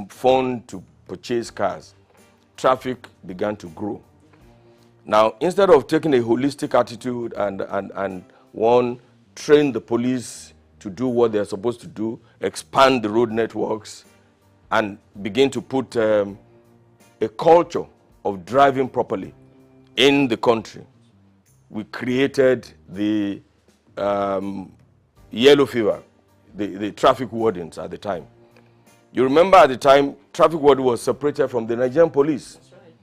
phone to purchase cars, traffic began to grow. Now, instead of taking a holistic attitude and train the police to do what they're supposed to do, expand the road networks, and begin to put a culture of driving properly in the country, we created the yellow fever, the traffic wardens at the time. You remember at the time, traffic warden was separated from the Nigerian police. That's right.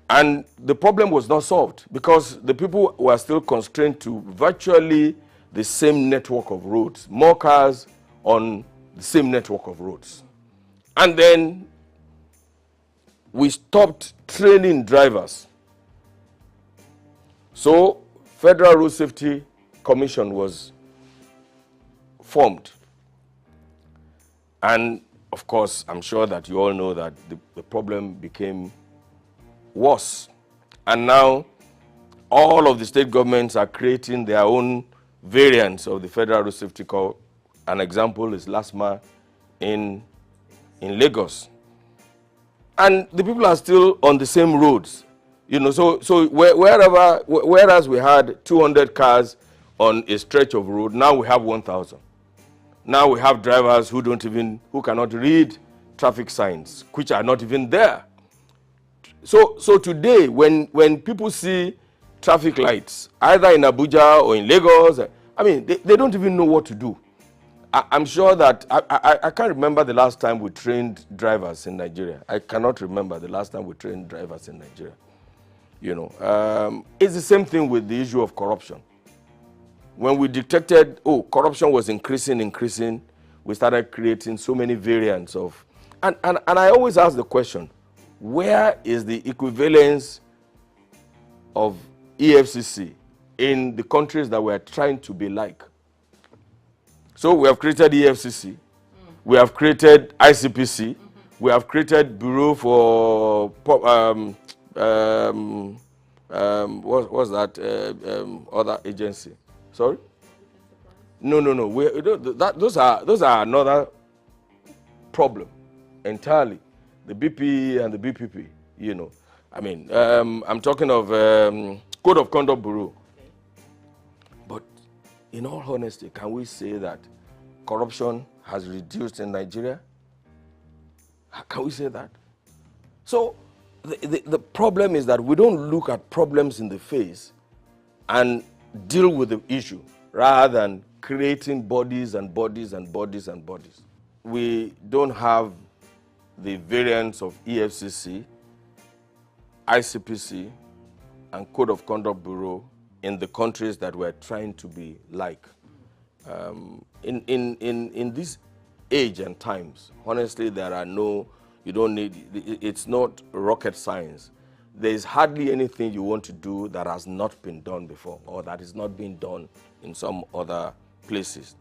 And the problem was not solved because the people were still constrained to virtually the same network of roads, more cars on the same network of roads. And then we stopped training drivers So, Federal Road Safety Commission was formed. And of course, I'm sure that you all know that the problem became worse. And now, all of the state governments are creating their own variants of the Federal Road Safety Corps. An example is LASMA in Lagos. And the people are still on the same roads. You know, so whereas we had 200 cars on a stretch of road, now we have 1,000. Now we have drivers who cannot read traffic signs, which are not even there. So today, when people see traffic lights, either in Abuja or in Lagos, I mean, they don't even know what to do. I'm sure that, I can't remember the last time we trained drivers in Nigeria. I cannot remember the last time we trained drivers in Nigeria. You know, it's the same thing with the issue of corruption. When we detected, corruption was increasing, we started creating so many variants of, and I always ask the question, where is the equivalence of EFCC in the countries that we're trying to be like? So we have created EFCC, we have created ICPC, we have created Bureau for, what's that other agency? Sorry? No. Those are another problem entirely. The BP and the BPP, you know. I mean, I'm talking of Code of Conduct Bureau. But in all honesty, can we say that corruption has reduced in Nigeria? Can we say that? So the problem is that we don't look at problems in the face and deal with the issue rather than creating bodies and bodies and bodies and bodies. We don't have the variants of EFCC, ICPC, and Code of Conduct Bureau in the countries that we're trying to be like. In this age and times, honestly, there are no, you don't need, it's not rocket science. There is hardly anything you want to do that has not been done before or that is not being done in some other places.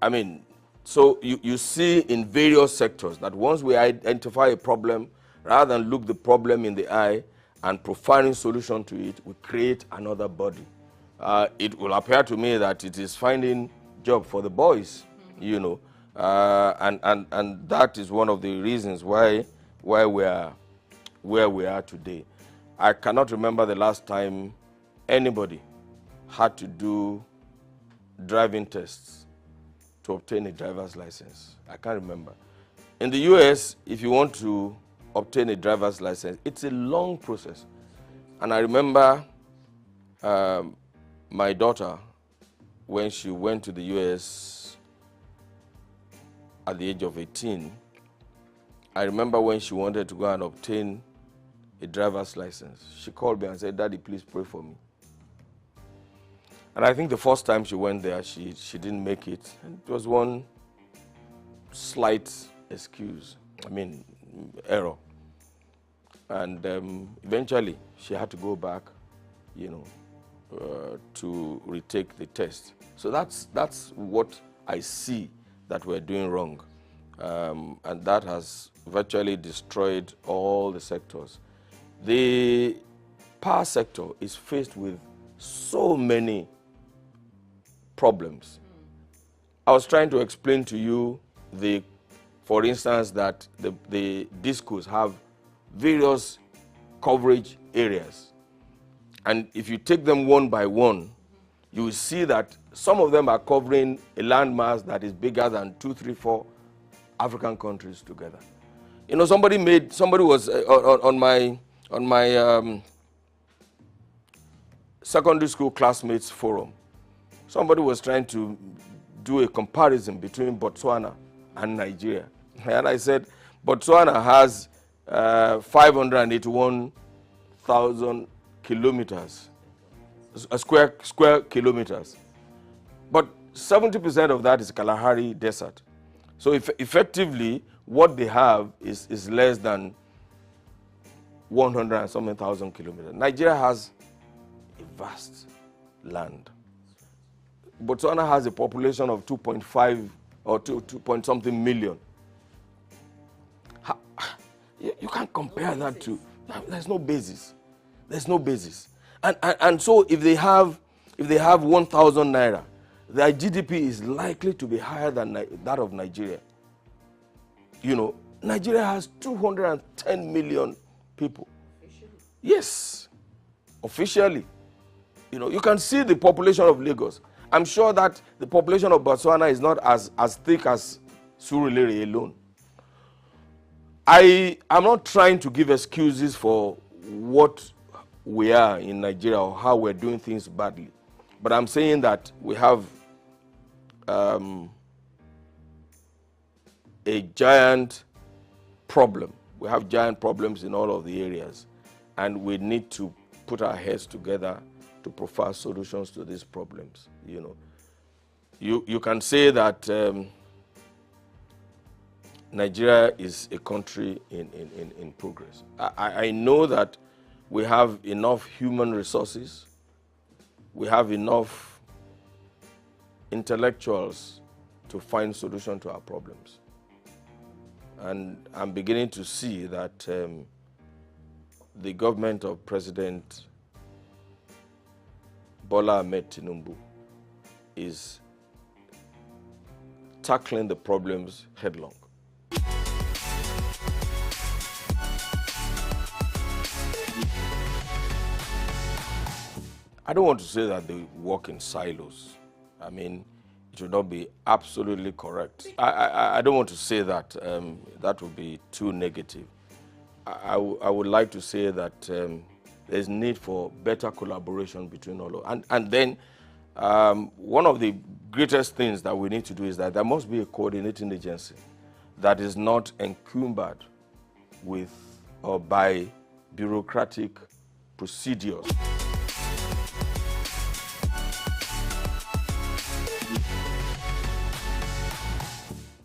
I mean, so you see in various sectors that once we identify a problem, rather than look the problem in the eye and providing solution to it, we create another body. It will appear to me that it is finding job for the boys, you know, and that is one of the reasons why we are where we are today. I cannot remember the last time anybody had to do driving tests to obtain a driver's license. I can't remember. In the US, if you want to obtain a driver's license, it's a long process. And I remember my daughter, when she went to the US at the age of 18, I remember when she wanted to go and obtain a driver's license, she called me and said, "Daddy, please pray for me." And I think the first time she went there, she didn't make it. And it was one slight error. And eventually, she had to go back, you know, to retake the test. So that's what I see that we're doing wrong. And that has virtually destroyed all the sectors. The power sector is faced with so many problems. I was trying to explain to you, for instance, that the discos have various coverage areas. And if you take them one by one, you will see that some of them are covering a landmass that is bigger than 2, 3, 4 African countries together. You know, somebody was on my secondary school classmates forum. Somebody was trying to do a comparison between Botswana and Nigeria. And I said, Botswana has 581,000 kilometers, square kilometers. But 70% of that is Kalahari Desert. So effectively, what they have is less than 100 and something thousand kilometers. Nigeria has a vast land. Botswana has a population of 2.5 or 2 point something million. You can't compare that to, there's no basis. There's no basis. And so if they have 1,000 naira, their GDP is likely to be higher than that of Nigeria. You know, Nigeria has 210 million people. Yes, officially. You know, you can see the population of Lagos. I'm sure that the population of Botswana is not as thick as Surulere alone. I am not trying to give excuses for what we are in Nigeria or how we're doing things badly. But I'm saying that we have a giant problem. We have giant problems in all of the areas. And we need to put our heads together to provide solutions to these problems. You know, you can say that Nigeria is a country in progress. I know that we have enough human resources, we have enough intellectuals to find solutions to our problems. And I'm beginning to see that the government of President Bola Ahmed Tinubu is tackling the problems headlong. I don't want to say that they work in silos. I mean, it would not be absolutely correct. I don't want to say that. That would be too negative. I would like to say that there's need for better collaboration between all of us. And then one of the greatest things that we need to do is that there must be a coordinating agency that is not encumbered with or by bureaucratic procedures.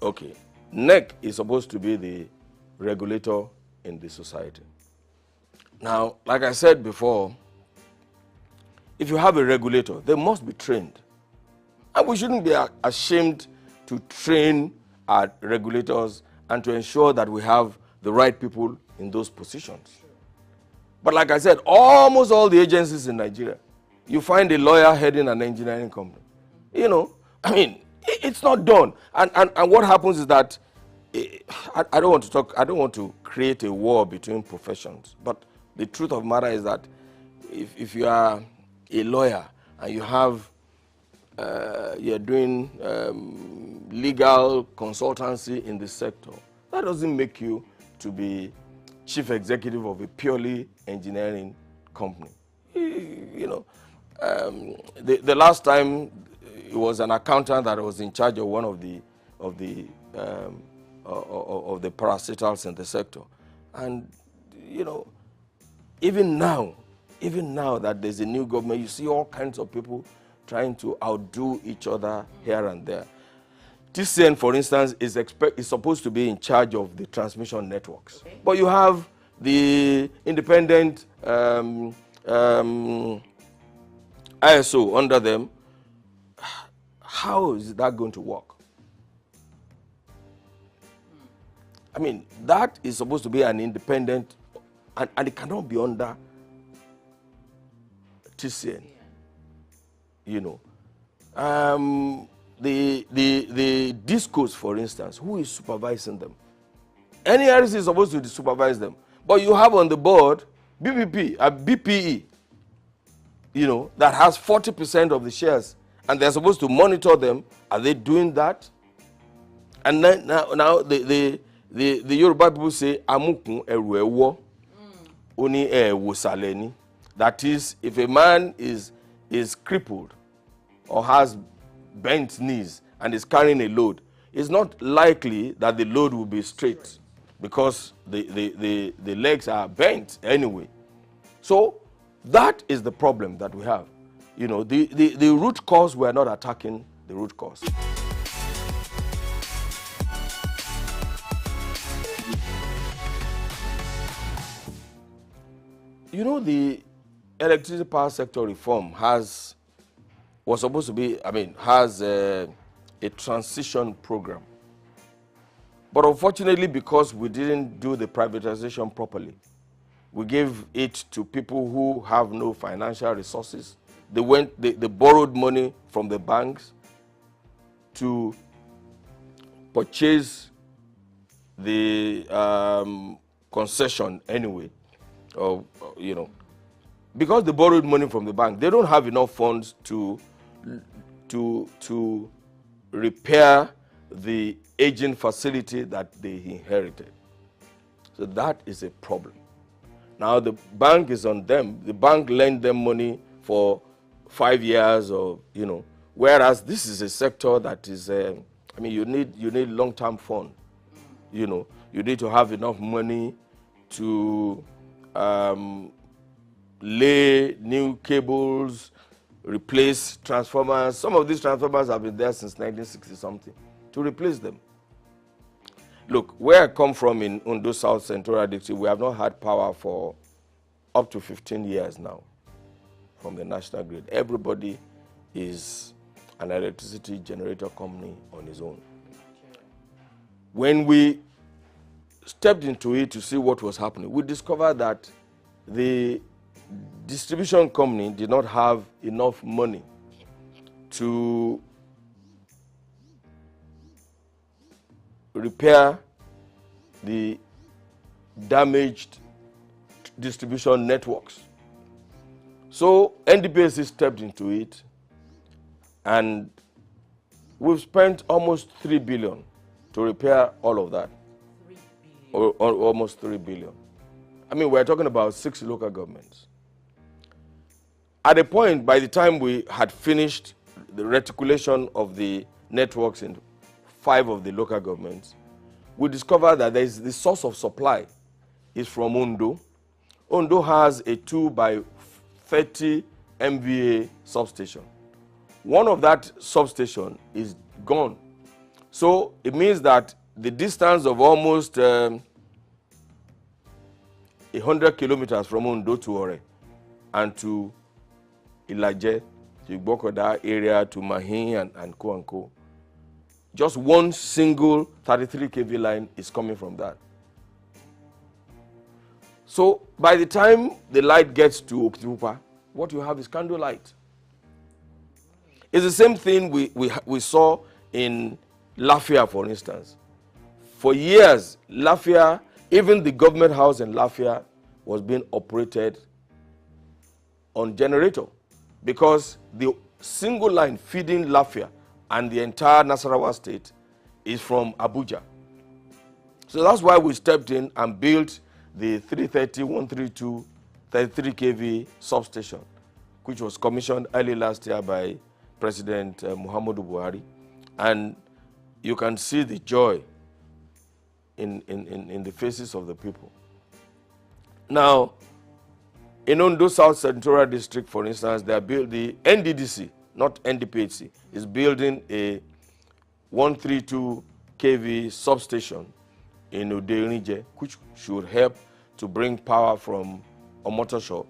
Okay, NEC is supposed to be the regulator in the society. Now, like I said before, if you have a regulator, they must be trained. And we shouldn't be ashamed to train our regulators and to ensure that we have the right people in those positions. But like I said, almost all the agencies in Nigeria, you find a lawyer heading an engineering company. You know, I mean, it's not done. And what happens is that, I don't want to create a war between professions, but the truth of the matter is that if you are a lawyer and you have, you're doing legal consultancy in the sector, that doesn't make you to be chief executive of a purely engineering company. You know, the last time it was an accountant that was in charge of one of the parastatals in the sector, and you know, even now that there's a new government, you see all kinds of people trying to outdo each other here and there. TCN, for instance, is supposed to be in charge of the transmission networks, okay, but you have the independent ISO under them. How is that going to work? I mean, that is supposed to be an independent, and it cannot be under TCN. You know, the discos, for instance, who is supervising them? NERC is supposed to supervise them, but you have on the board BPE, you know, that has 40% of the shares, and they're supposed to monitor them. Are they doing that? And then now the Yoruba people say amukun eru ewo oni ewo saleni. That is, if a man is crippled or has bent knees and is carrying a load, it's not likely that the load will be straight because the legs are bent anyway. So that is the problem that we have. You know, the root cause, we are not attacking the root cause. You know, the electricity power sector reform has a transition program. But unfortunately, because we didn't do the privatization properly, we gave it to people who have no financial resources. They borrowed money from the banks to purchase the concession anyway, because they borrowed money from the bank, they don't have enough funds to repair the aging facility that they inherited. So that is a problem. Now the bank is on them. The bank lent them money for 5 years, or whereas this is a sector that is, you need long-term fund. You need to have enough money to lay new cables, replace transformers. Some of these transformers have been there since 1960 something, to replace them. Look, where I come from in Ondo South Central District, we have not had power for up to 15 years now from the national grid. Everybody is an electricity generator company on his own. When we stepped into it to see what was happening, we discovered that the distribution company did not have enough money to repair the damaged distribution networks. So NDPSC stepped into it, and we've spent almost 3 billion to repair all of that. Or almost 3 billion. I mean, we're talking about 6 local governments. At a point, by the time we had finished the reticulation of the networks in 5 of the local governments, we discovered that there is the source of supply is from Ondo. Ondo has a 2 by 30 MVA substation. One of that substation is gone. So it means that the distance of almost 100 kilometers from Ondo to Ore and to Ilaje, to Igbokoda area, to Mahin and Co. Just one single 33 kV line is coming from that. So by the time the light gets to Okitipupa, what you have is candle light. It's the same thing we saw in Lafia, for instance. For years, Lafia, even the government house in Lafia, was being operated on generator, because the single line feeding Lafia and the entire Nasarawa state is from Abuja. So that's why we stepped in and built the 330, 132, 33 kV substation, which was commissioned early last year by President Muhammadu Buhari. And you can see the joy in the faces of the people. Now, in Ondo South Central District, for instance, they are the NDDC, not NDPHC, is building a 132 kV substation in Odeonije, which should help to bring power from Omotosho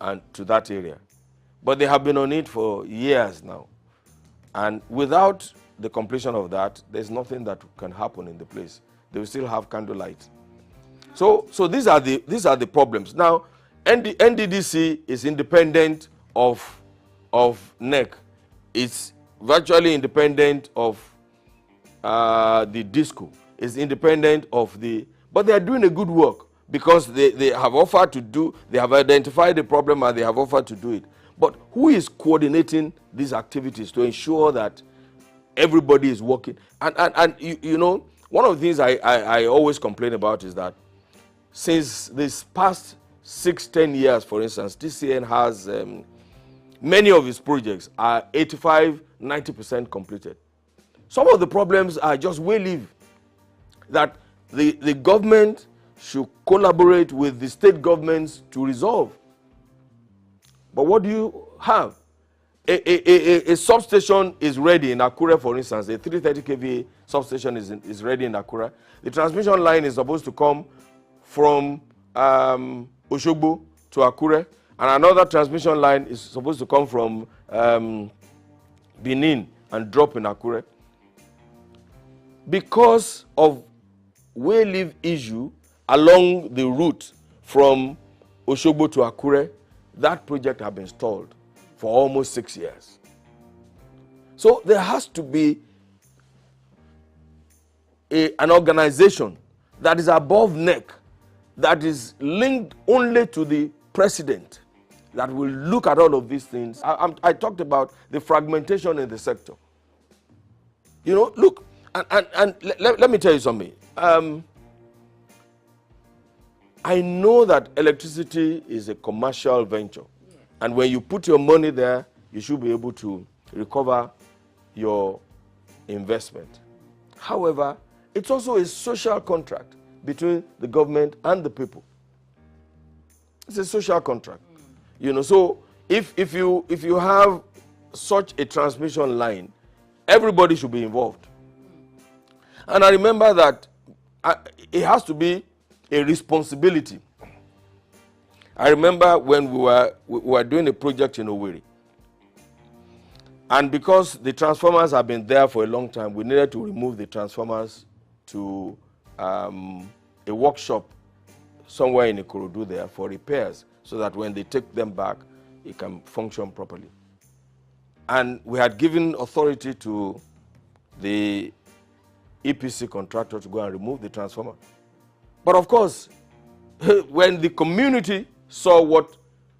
and to that area. But they have been on it for years now. And without the completion of that, there's nothing that can happen in the place. They will still have candlelight. So these are the problems. Now, NDDC is independent of NEC. It's virtually independent of the DISCO. It's independent of but they are doing a good work, because they have offered to do, they have identified the problem and they have offered to do it. But who is coordinating these activities to ensure that everybody is working? And you know, one of the things I always complain about is that since this past 6-10 years, for instance, TCN has many of its projects are 85-90% completed. Some of the problems are just way-live, that the government should collaborate with the state governments to resolve. But what do you have? A substation is ready in Akure, for instance. A 330 kV substation is ready in Akure. The transmission line is supposed to come from Oshogbo to Akure, And another transmission line is supposed to come from Benin and drop in Akure. Because of way leave issue along the route from Oshogbo to Akure, that project has been stalled for almost 6 years. So there has to be an organization that is above neck, that is linked only to the president, that will look at all of these things. I talked about the fragmentation in the sector. You know, look, and let me tell you something. I know that electricity is a commercial venture. And when you put your money there, you should be able to recover your investment. However, it's also a social contract between the government and the people. It's a social contract. You know, so if you have such a transmission line, everybody should be involved. And I remember that it has to be a responsibility. I remember when we were doing a project in Owerri, and because the transformers have been there for a long time, we needed to remove the transformers to a workshop somewhere in Ikorodu there for repairs, so that when they take them back, it can function properly. And we had given authority to the EPC contractor to go and remove the transformer. But of course, when the community saw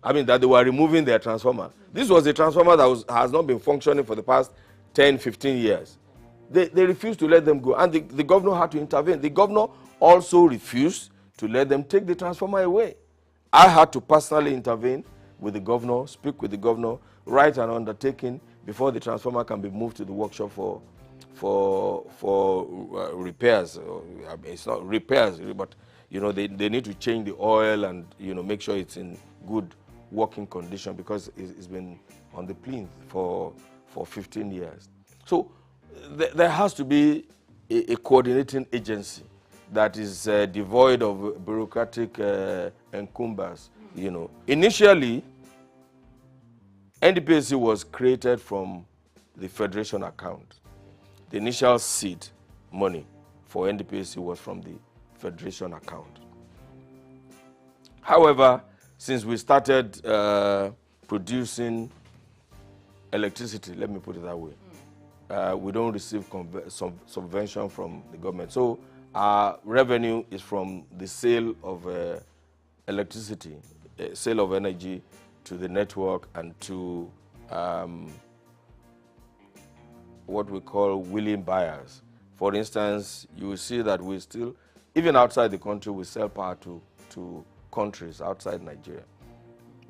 that they were removing their transformer, this was a transformer that has not been functioning for the past 10, 15 years. They refused to let them go, and the governor had to intervene. The governor also refused to let them take the transformer away. I had to personally intervene with the governor, speak with the governor, write an undertaking before the transformer can be moved to the workshop for repairs. It's not repairs, but you know, they need to change the oil and, you know, make sure it's in good working condition, because it's been on the plinth for 15 years. So there has to be a coordinating agency that is devoid of bureaucratic encumbers. You know, initially, NDPC was created from the federation account. The initial seed money for NDPC was from the federation account. However, since we started producing electricity, let me put it that way, we don't receive subvention from the government. So our revenue is from the sale of electricity, sale of energy to the network and to what we call willing buyers. For instance, you will see that we still, even outside the country, we sell power to countries outside Nigeria.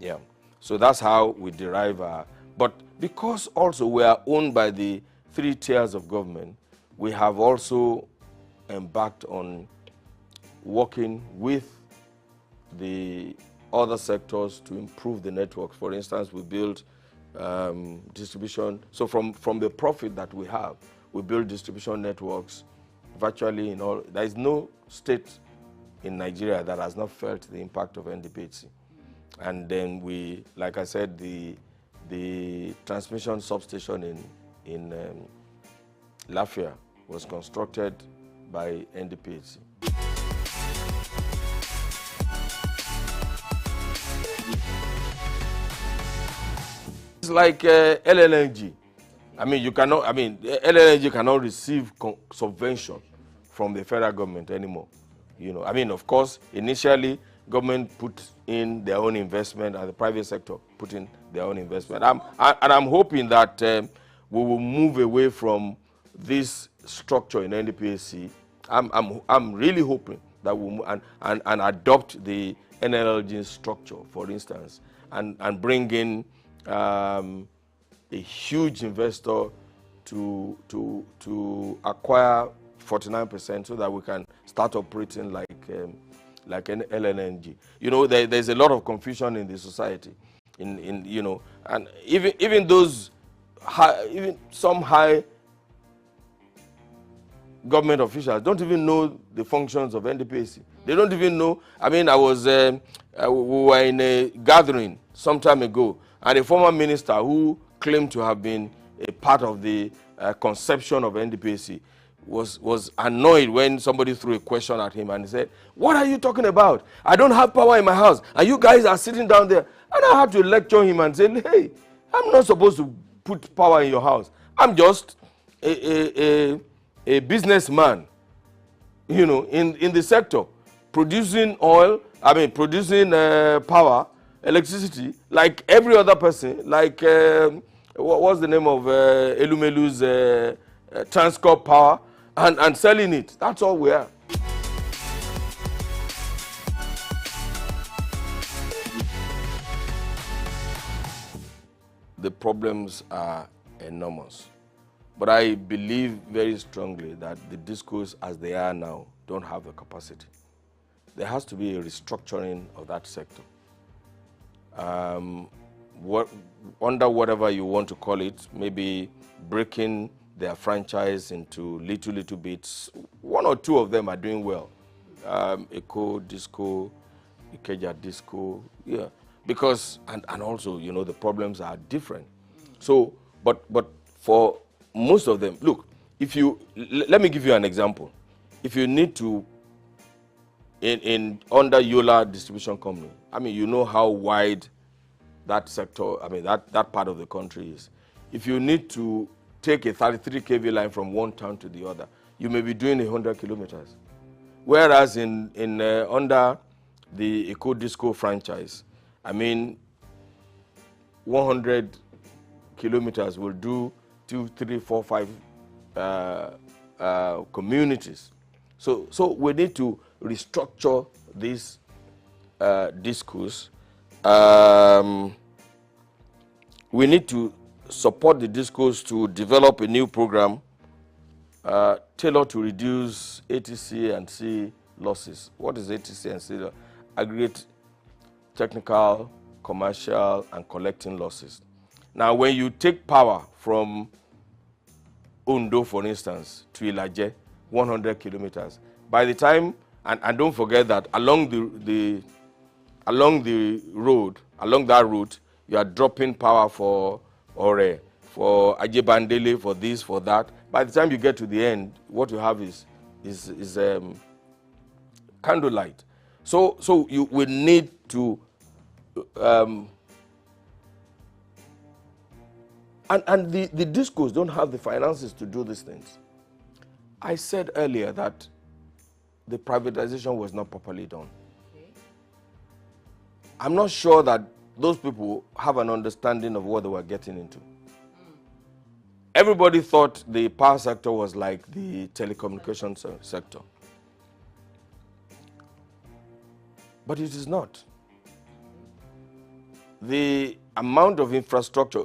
Yeah. So that's how we derive our, but because also we are owned by the 3 tiers of government, we have also embarked on working with the other sectors to improve the network. For instance, we build distribution. So from the profit that we have, we build distribution networks virtually in all. There is no state in Nigeria that has not felt the impact of NDPC. And then we, like I said, the transmission substation in Lafia was constructed by NDPC. It's like LNG. I mean, LNG cannot receive subvention from the federal government anymore. You know, I mean, of course, initially, government put in their own investment and the private sector put in their own investment. I'm hoping that we will move away from this structure in NDPC. I'm really hoping that we'll move and adopt the NLG structure, for instance, and bring in a huge investor to acquire 49% so that we can start operating like an LNG. You know, there's a lot of confusion in the society, you know, and even those even some high government officials don't even know the functions of NDPC. They don't even know. I mean, we were in a gathering some time ago, and a former minister who claimed to have been a part of the conception of NDPC was annoyed when somebody threw a question at him, and he said, "What are you talking about? I don't have power in my house, and you guys are sitting down there." And I had to lecture him and say, "Hey, I'm not supposed to put power in your house. I'm just a businessman, you know, in the sector, producing oil, producing power, electricity, like every other person, like, what's the name of Elumelu's Transcorp Power, and selling it. That's all we are." The problems are enormous. But I believe very strongly that the discos as they are now don't have the capacity. There has to be a restructuring of that sector. Under whatever you want to call it, maybe breaking their franchise into little bits. One or two of them are doing well. Eco, Disco, Ikeja Disco, yeah. Because, and also, you know, the problems are different. So, but for most of them, look, if you, let me give you an example. If you need to, under Yola Distribution Company, I mean, you know how wide that sector, I mean, that part of the country is. If you need to take a 33 kV line from one town to the other, you may be doing 100 kilometers. Whereas under the Eco Disco franchise, I mean, 100 kilometers will do 2, 3, 4, 5 communities. So we need to restructure these discos. We need to support the discos to develop a new program tailored to reduce ATC and C losses. What is ATC and C? Aggregate technical, commercial, and collecting losses. Now, when you take power from Ondo, for instance, to Ilaje, 100 kilometers, by the time, and don't forget that along that route, you are dropping power for Ore, for Ajebandele, for this, for that. By the time you get to the end, what you have is candlelight. So you will need to, and the discos don't have the finances to do these things. I said earlier that the privatization was not properly done. Okay. I'm not sure that those people have an understanding of what they were getting into. Everybody thought the power sector was like the telecommunications sector. But it is not. The amount of infrastructure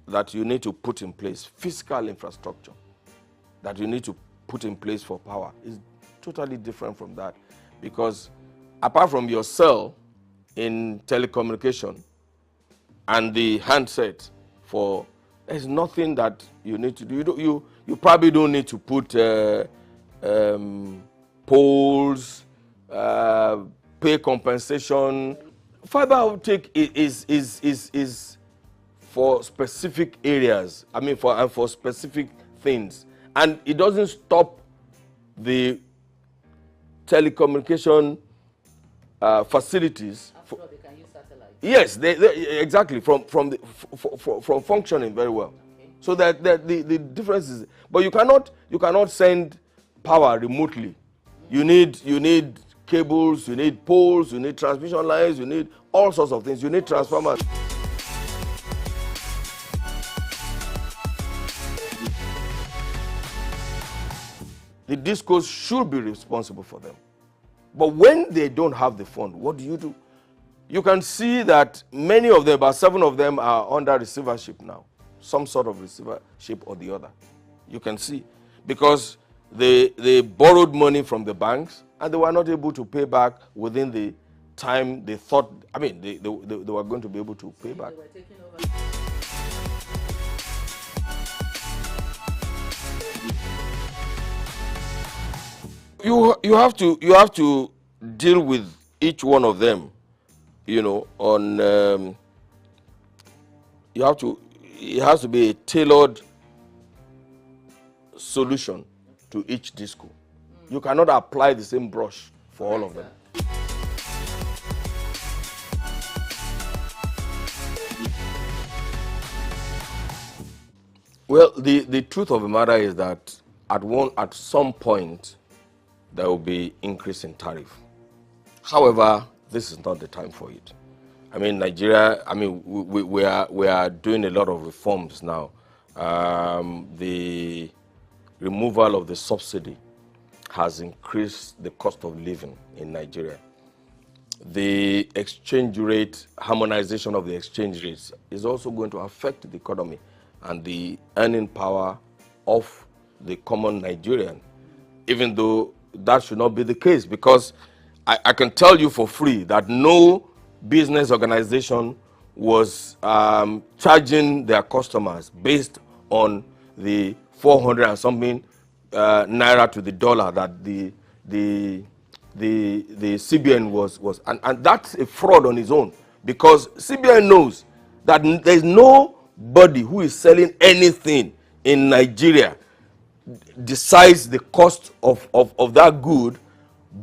that you need to put in place, physical infrastructure that you need to put in place for power is totally different from that. Because apart from your cell in telecommunication and the handset there's nothing that you need to do. You probably don't need to put poles, pay compensation. Fiber optic is for specific areas. I mean, for specific things, and it doesn't stop the telecommunication facilities. I'm sure they can use satellite. Yes, exactly, from functioning very well. Okay. So that the difference is, but you cannot send power remotely. You need cables, you need poles, you need transmission lines, you need all sorts of things. You need transformers. The discos should be responsible for them. But when they don't have the fund, what do? You can see that many of them, about 7 of them, are under receivership now. Some sort of receivership or the other. You can see. Because they borrowed money from the banks and they were not able to pay back within the time they thought, I mean, they were going to be able to pay back. You have to deal with each one of them, you know, on it has to be a tailored solution to each disco. You cannot apply the same brush for all of them. Well, the truth of the matter is that at some point there will be increase in tariff. However, this is not the time for it. I mean, Nigeria, I mean, we are doing a lot of reforms now. The removal of the subsidy has increased the cost of living in Nigeria. The exchange rate, harmonization of the exchange rates is also going to affect the economy and the earning power of the common Nigerian, even though that should not be the case, because I can tell you for free that no business organization was charging their customers based on the 400 and something naira to the dollar that the CBN was and that's a fraud on its own, because CBN knows that there's nobody who is selling anything in Nigeria decides the cost of that good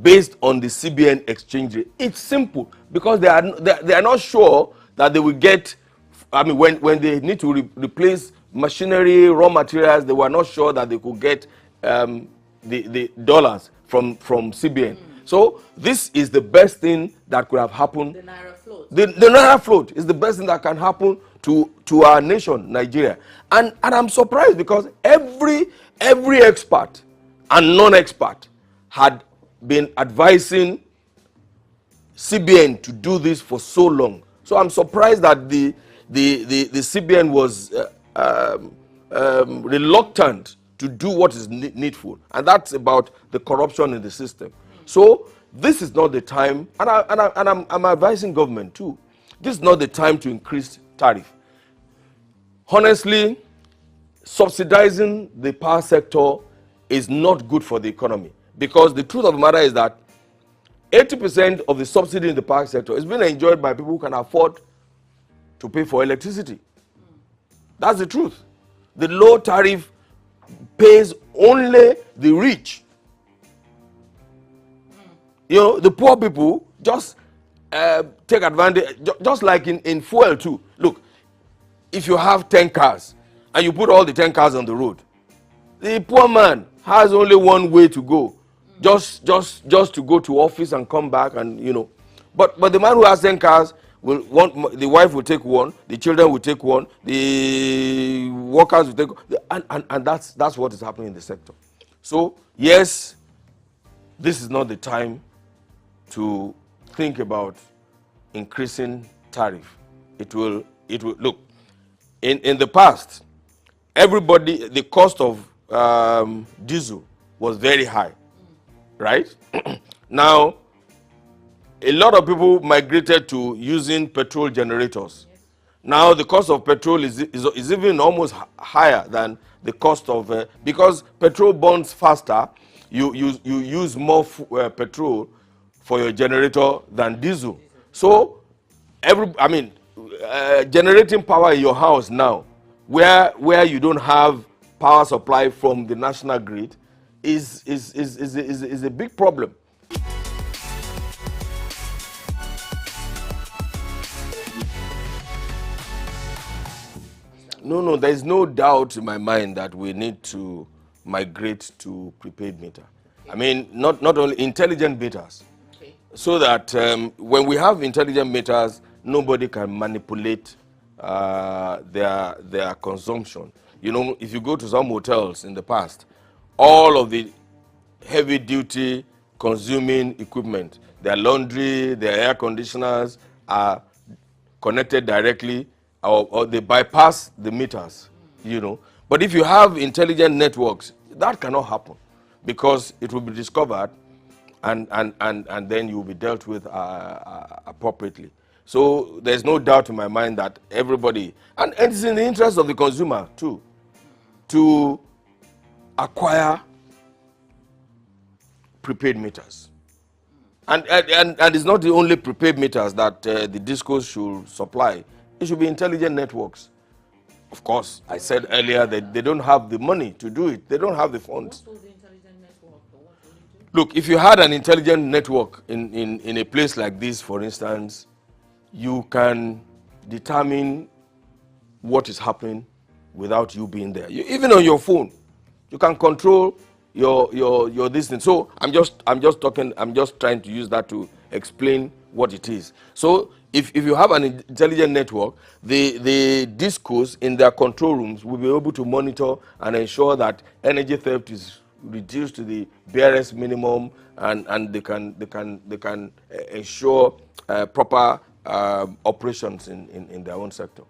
based on the CBN exchange rate. It's simple, because they are not sure that they will get, I mean, when they need to replace machinery, raw materials, they were not sure that they could get the dollars from CBN. So this is the best thing that could have happened. The Naira float. The Naira float is the best thing that can happen to our nation, Nigeria. And I'm surprised, because every expert and non-expert had been advising CBN to do this for so long. So I'm surprised that the CBN was reluctant to do what is needful, and that's about the corruption in the system. So this is not the time, and I'm advising government too. This is not the time to increase tariff. Honestly, subsidizing the power sector is not good for the economy, because the truth of the matter is that 80% of the subsidy in the power sector is being enjoyed by people who can afford to pay for electricity. That's the truth. The low tariff pays only the rich. You know, the poor people just take advantage, just like in fuel too. Look, if you have 10 cars and you put all the 10 cars on the road, the poor man has only one way to go, just to go to office and come back, and you know. But the man who has 10 cars will want, the wife will take one, the children will take one, the workers will take, and that's what is happening in the sector. So yes, this is not the time to think about increasing tariff. It will look, in the past, everybody, the cost of diesel was very high, right? Now a lot of people migrated to using petrol generators. Now the cost of petrol is even almost higher than the cost of because petrol burns faster. You use more petrol for your generator than diesel. So generating power in your house now, where you don't have power supply from the national grid, is a big problem. No, there is no doubt in my mind that we need to migrate to prepaid meter. I mean, not only intelligent meters, so that when we have intelligent meters, nobody can manipulate their consumption. You know, if you go to some hotels in the past, all of the heavy-duty consuming equipment, their laundry, their air conditioners are connected directly, or they bypass the meters, you know. But if you have intelligent networks, that cannot happen, because it will be discovered and then you will be dealt with appropriately. So there's no doubt in my mind that everybody, and it's in the interest of the consumer too, to acquire prepaid meters. And it's not the only prepaid meters that the discos should supply. It should be intelligent networks Of course, I said earlier that they don't have the money to do it. They don't have the funds. Look, if you had an intelligent network in a place like this, for instance, you can determine what is happening without you being there. Even on your phone, you can control your distance. So I'm just trying to use that to explain what it is. So if you have an intelligent network, the discos in their control rooms will be able to monitor and ensure that energy theft is reduced to the barest minimum, and they can ensure proper operations in their own sector.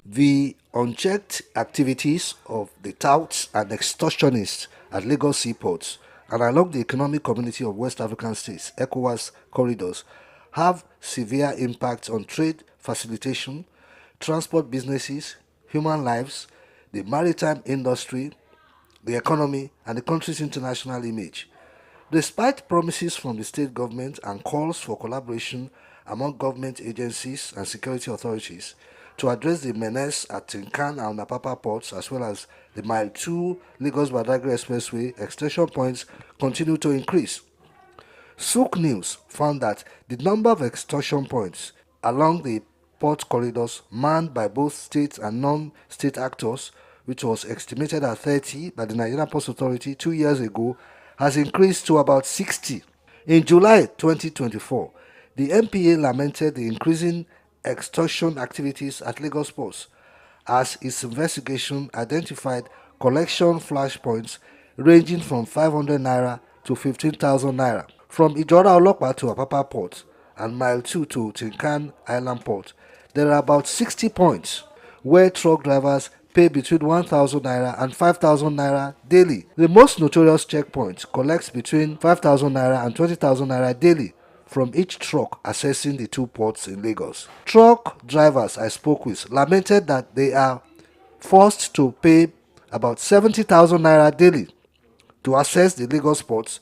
The unchecked activities of the touts and extortionists at Lagos seaports and along the economic community of West African states, ECOWAS corridors, have severe impacts on trade facilitation, transport businesses, human lives, the maritime industry, the economy, and the country's international image. Despite promises from the state government and calls for collaboration among government agencies and security authorities to address the menace at Tinkan and Apapa ports, as well as the Mile 2 Lagos-Badagry Expressway extension points, continue to increase. SOUQ News found that the number of extortion points along the port corridors manned by both state and non-state actors, which was estimated at 30 by the Nigerian Ports Authority 2 years ago, has increased to about 60. In July 2024, the NPA lamented the increasing extortion activities at Lagos ports as its investigation identified collection flashpoints ranging from 500 naira to 15,000 naira. From Ijora Olokpa to Apapa port and Mile 2 to Tinkan Island port, there are about 60 points where truck drivers pay between 1,000 naira and 5,000 naira daily. The most notorious checkpoint collects between 5,000 naira and 20,000 naira daily from each truck accessing the two ports in Lagos. Truck drivers I spoke with lamented that they are forced to pay about 70,000 naira daily to access the Lagos ports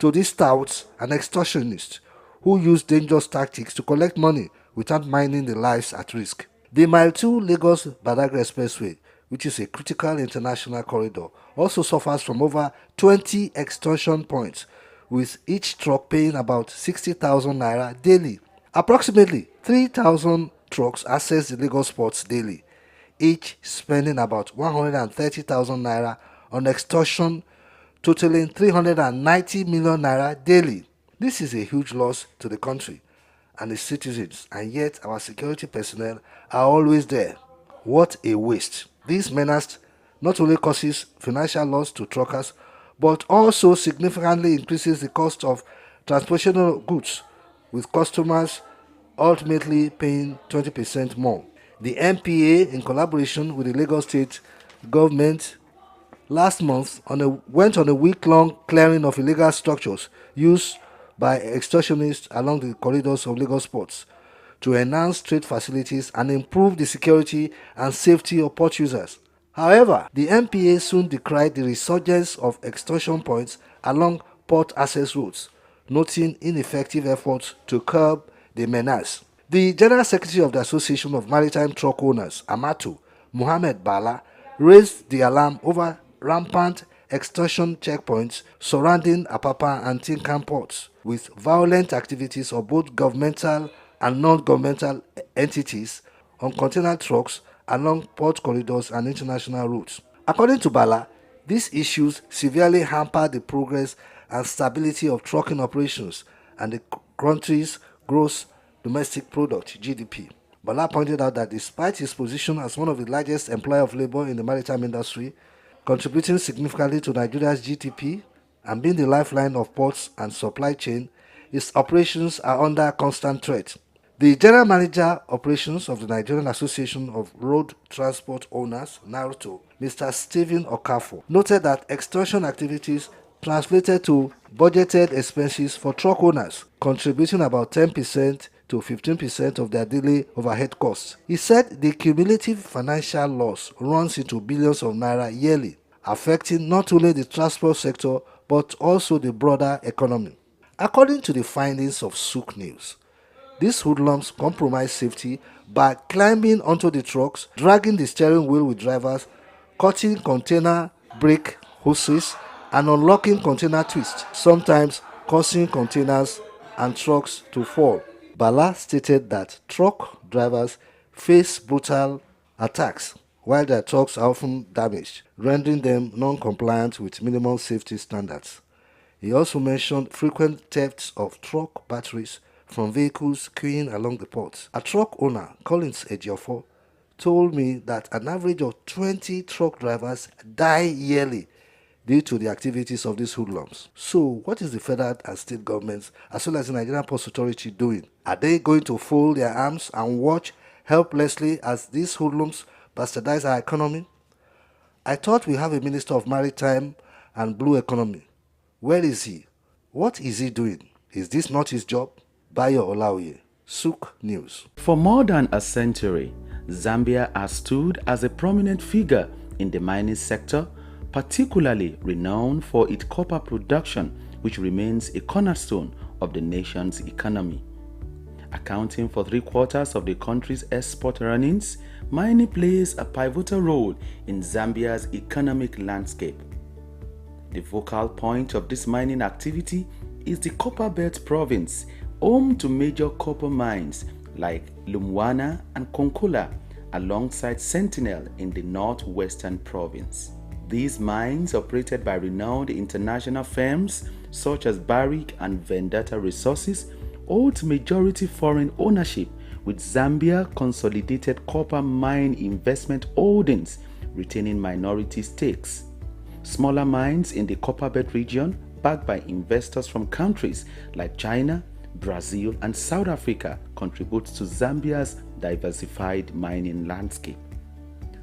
to these touts and extortionists who use dangerous tactics to collect money without minding the lives at risk. The Mile 2 Lagos-Badagry Expressway, which is a critical international corridor, also suffers from over 20 extortion points, with each truck paying about 60,000 naira daily. Approximately 3,000 trucks access the Lagos ports daily, each spending about 130,000 naira on extortion, totaling 390 million naira daily. This is a huge loss to the country and its citizens, and yet our security personnel are always there. What a waste. This menace not only causes financial loss to truckers, but also significantly increases the cost of transportation of goods, with customers ultimately paying 20% more. The NPA, in collaboration with the Lagos State government, last month went on a week-long clearing of illegal structures used by extortionists along the corridors of Lagos ports to enhance trade facilities and improve the security and safety of port users. However, the NPA soon decried the resurgence of extortion points along port access routes, noting ineffective efforts to curb the menace. The General Secretary of the Association of Maritime Truck Owners, Amato, Mohammed Bala, raised the alarm over rampant extortion checkpoints surrounding Apapa and Tinkan ports, with violent activities of both governmental and non-governmental entities on container trucks along port corridors and international routes. According to Bala, these issues severely hamper the progress and stability of trucking operations and the country's gross domestic product (GDP). Bala pointed out that despite his position as one of the largest employer of labor in the maritime industry, contributing significantly to Nigeria's GDP and being the lifeline of ports and supply chain, its operations are under constant threat. The General Manager Operations of the Nigerian Association of Road Transport Owners, NARTO, Mr. Stephen Okafo, noted that extortion activities translated to budgeted expenses for truck owners, contributing about 10% to 15% of their daily overhead costs. He said the cumulative financial loss runs into billions of naira yearly, affecting not only the transport sector but also the broader economy. According to the findings of SOUQ News, these hoodlums compromise safety by climbing onto the trucks, dragging the steering wheel with drivers, cutting container brake hoses, and unlocking container twists, sometimes causing containers and trucks to fall. Bala stated that truck drivers face brutal attacks while their trucks are often damaged, rendering them non-compliant with minimum safety standards. He also mentioned frequent thefts of truck batteries from vehicles queuing along the ports. A truck owner, Collins Ejiofor, told me that an average of 20 truck drivers die yearly due to the activities of these hoodlums. So, what is the federal and state governments, as well as the Nigerian Post Authority, doing? Are they going to fold their arms and watch helplessly as these hoodlums bastardize our economy? I thought we have a Minister of Maritime and Blue Economy. Where is he? What is he doing? Is this not his job? Bayo Olaoye, SOUQ News. For more than a century, Zambia has stood as a prominent figure in the mining sector, particularly renowned for its copper production, which remains a cornerstone of the nation's economy. Accounting for 3/4 of the country's export earnings, mining plays a pivotal role in Zambia's economic landscape. The focal point of this mining activity is the Copperbelt province, home to major copper mines like Lumwana and Konkola, alongside Sentinel in the northwestern province. These mines, operated by renowned international firms such as Barrick and Vendetta Resources, hold majority foreign ownership, with Zambia Consolidated Copper Mine Investment Holdings retaining minority stakes. Smaller mines in the Copperbelt region, backed by investors from countries like China, Brazil, and South Africa, contribute to Zambia's diversified mining landscape.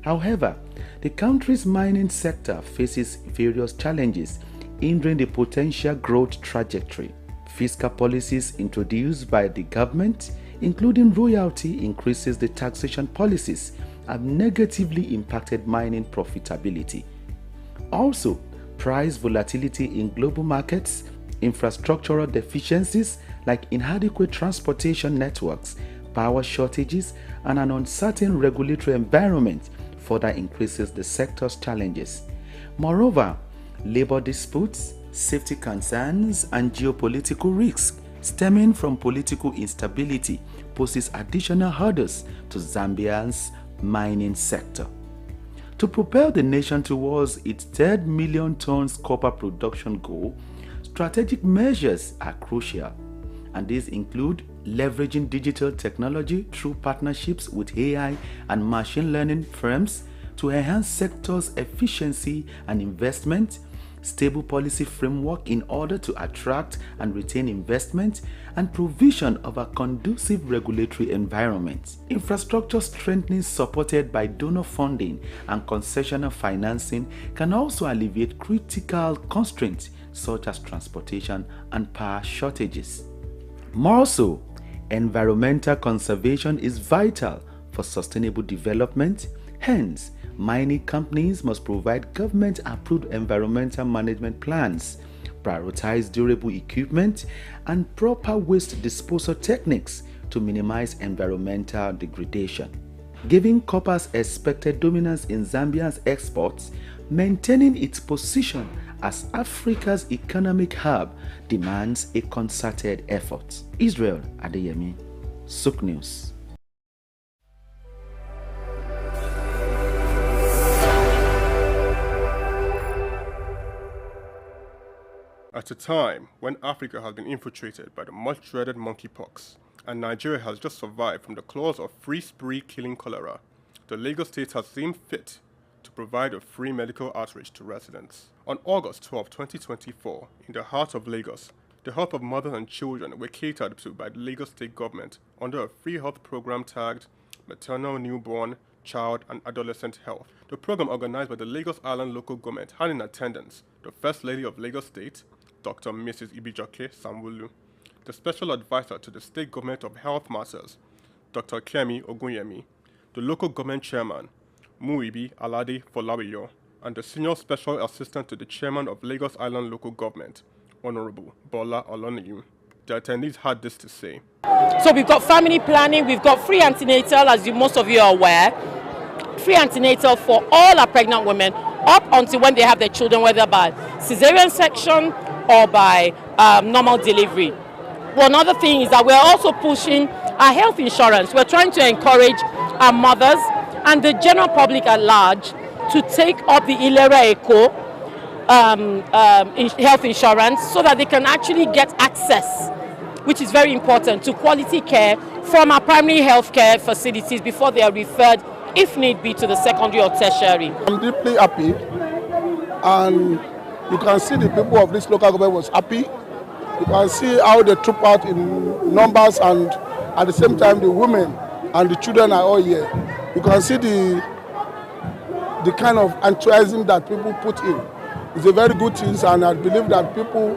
However, the country's mining sector faces various challenges, hindering the potential growth trajectory. Fiscal policies introduced by the government, including royalty increases, the taxation policies, have negatively impacted mining profitability. Also, price volatility in global markets, infrastructural deficiencies like inadequate transportation networks, power shortages, and an uncertain regulatory environment further increases the sector's challenges. Moreover, labor disputes, safety concerns, and geopolitical risks stemming from political instability poses additional hurdles to Zambia's mining sector. To propel the nation towards its 3 million tons copper production goal, strategic measures are crucial, and these include leveraging digital technology through partnerships with AI and machine learning firms to enhance sector's efficiency and investment, stable policy framework in order to attract and retain investment, and provision of a conducive regulatory environment. Infrastructure strengthening supported by donor funding and concessional financing can also alleviate critical constraints such as transportation and power shortages. More so, environmental conservation is vital for sustainable development. Hence, mining companies must provide government-approved environmental management plans, prioritize durable equipment, and proper waste disposal techniques to minimize environmental degradation. Given copper's expected dominance in Zambia's exports, maintaining its position as Africa's economic hub demands a concerted effort. Israel Adeyemi, SOUQ News. At a time when Africa has been infiltrated by the much-dreaded monkeypox, and Nigeria has just survived from the claws of free spree killing cholera, the Lagos state has seen fit to provide a free medical outreach to residents. On August 12, 2024, in the heart of Lagos, the health of mothers and children were catered to by the Lagos state government under a free health program tagged Maternal, Newborn, Child and Adolescent Health. The program, organized by the Lagos Island local government, had in attendance the First Lady of Lagos State, Dr. Mrs. Ibijoke Sanwo-Olu, the Special Advisor to the State Government of Health Matters, Dr. Kemi Ogunyemi, the local government chairman, Muibi Alade Folawiyo, and the Senior Special Assistant to the Chairman of Lagos Island Local Government, Honorable Bola Oloniyi. The attendees had this to say. So we've got family planning, we've got free antenatal, as most of you are aware. Free antenatal for all our pregnant women up until when they have their children, whether by cesarean section or by normal delivery. One other thing is that we're also pushing our health insurance. We're trying to encourage our mothers and the general public at large to take up the Ilera Eco health insurance so that they can actually get access, which is very important, to quality care from our primary health care facilities before they are referred, if need be, to the secondary or tertiary. I'm deeply happy, and you can see the people of this local government was happy. You can see how they troop out in numbers, and at the same time the women and the children are all here. You can see the kind of enthusiasm that people put in. It's a very good thing, and I believe that people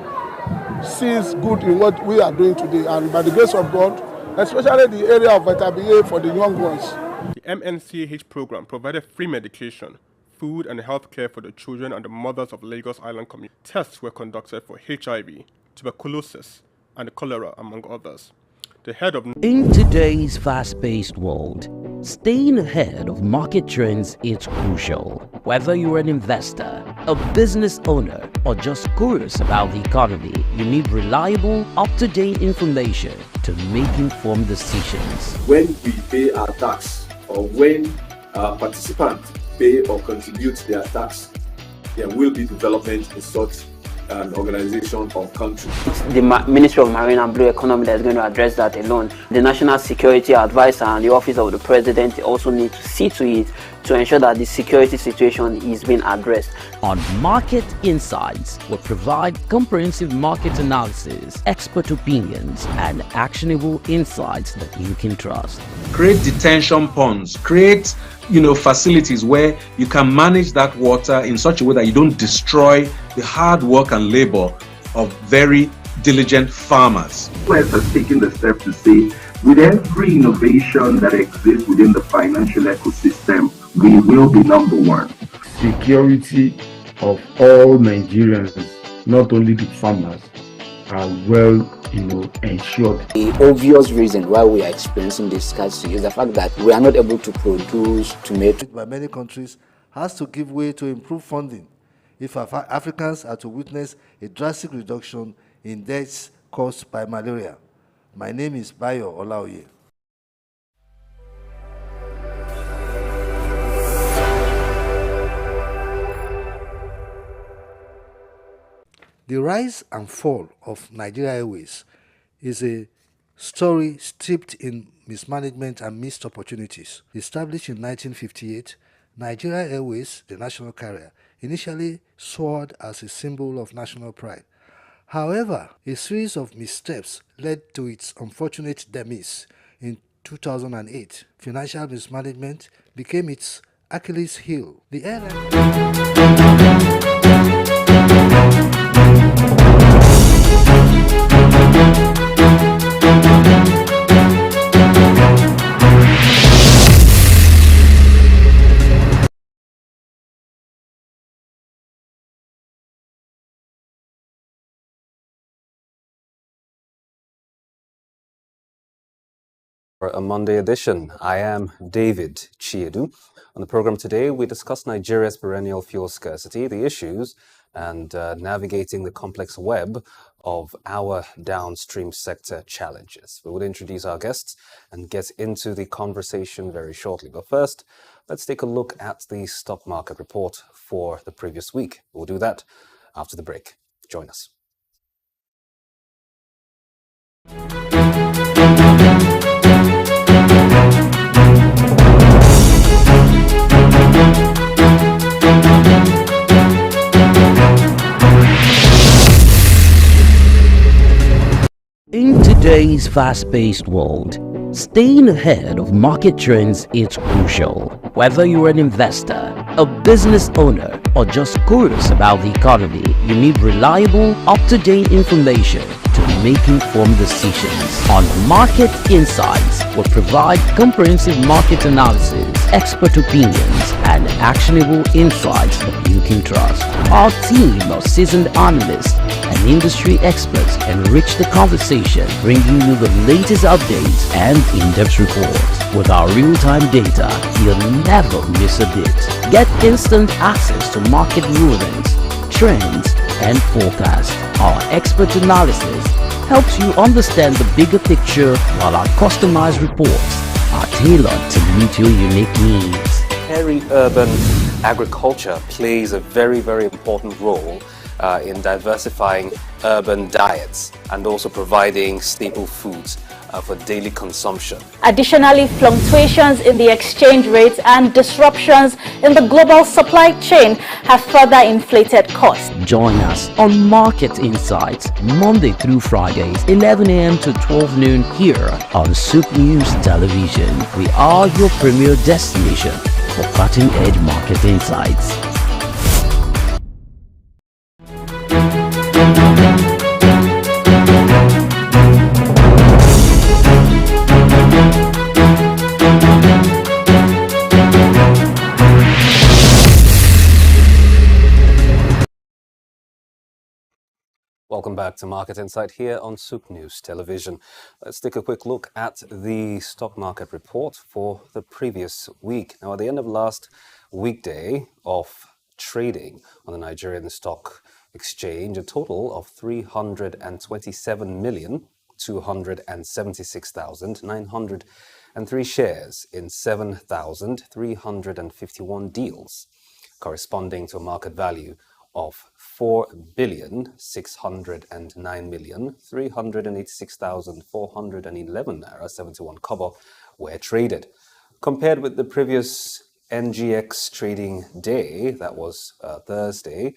sees good in what we are doing today, and by the grace of God, especially the area of vitamin A for the young ones. The MNCAH program provided free medication, food and health care for the children and the mothers of Lagos Island community. Tests were conducted for HIV, tuberculosis, and cholera, among others. The head of... In today's fast-paced world, staying ahead of market trends is crucial. Whether you're an investor, a business owner, or just curious about the economy, you need reliable, up-to-date information to make informed decisions. When we pay our tax, or when participants pay or contribute their tax, there will be development in such an organization or country. The Ministry of Marine and Blue Economy that is going to address that alone. The National Security Advisor and the Office of the President also need to see to it to ensure that the security situation is being addressed. On Market Insights, we provide comprehensive market analysis, expert opinions, and actionable insights that you can trust. Create detention ponds, create facilities where you can manage that water in such a way that you don't destroy the hard work and labor of very diligent farmers. Quest has taken the step to say, with every innovation that exists within the financial ecosystem, we will be number one. Security of all Nigerians, not only the farmers, are well ensured. The obvious reason why we are experiencing this scarcity is the fact that we are not able to produce tomatoes. By many countries has to give way to improved funding if Africans are to witness a drastic reduction in deaths caused by malaria. My name is Bayo Olaoye. The rise and fall of Nigeria Airways is a story steeped in mismanagement and missed opportunities. Established in 1958, Nigeria Airways, the national carrier, initially soared as a symbol of national pride. However, a series of missteps led to its unfortunate demise. In 2008, financial mismanagement became its Achilles heel. The airline... A Monday edition. I am David Chiedu. On the program today, we discuss Nigeria's perennial fuel scarcity, the issues, and navigating the complex web of our downstream sector challenges. We will introduce our guests and get into the conversation very shortly. But first, let's take a look at the stock market report for the previous week. We'll do that after the break. Join us. In today's fast-paced world, staying ahead of market trends is crucial. Whether you're an investor, a business owner, or just curious about the economy, you need reliable, up-to-date information to make informed decisions. On Market Insights, we provide comprehensive market analysis, expert opinions, and actionable insights that you can trust. Our team of seasoned analysts and industry experts enrich the conversation, bringing you the latest updates and in-depth reports. With our real-time data, you'll never miss a bit. Get instant access to market rulings, trends, and forecasts. Our expert analysis helps you understand the bigger picture, while our customized reports are tailored to meet your unique needs. Peri-urban agriculture plays a very, very important role in diversifying urban diets and also providing staple foods for daily consumption. Additionally, fluctuations in the exchange rates and disruptions in the global supply chain have further inflated costs. Join us on Market Insights, Monday through Fridays, 11 a.m. to 12 noon here on SOUQ News Television. We are your premier destination for cutting-edge market insights. Welcome back to Market Insight here on SOUQ News Television. Let's take a quick look at the stock market report for the previous week. Now, at the end of last weekday of trading on the Nigerian Stock Exchange, a total of 327,276,903 shares in 7,351 deals, corresponding to a market value of 4,609,386,411 naira 71 kobo were traded. Compared with the previous NGX trading day, that was Thursday,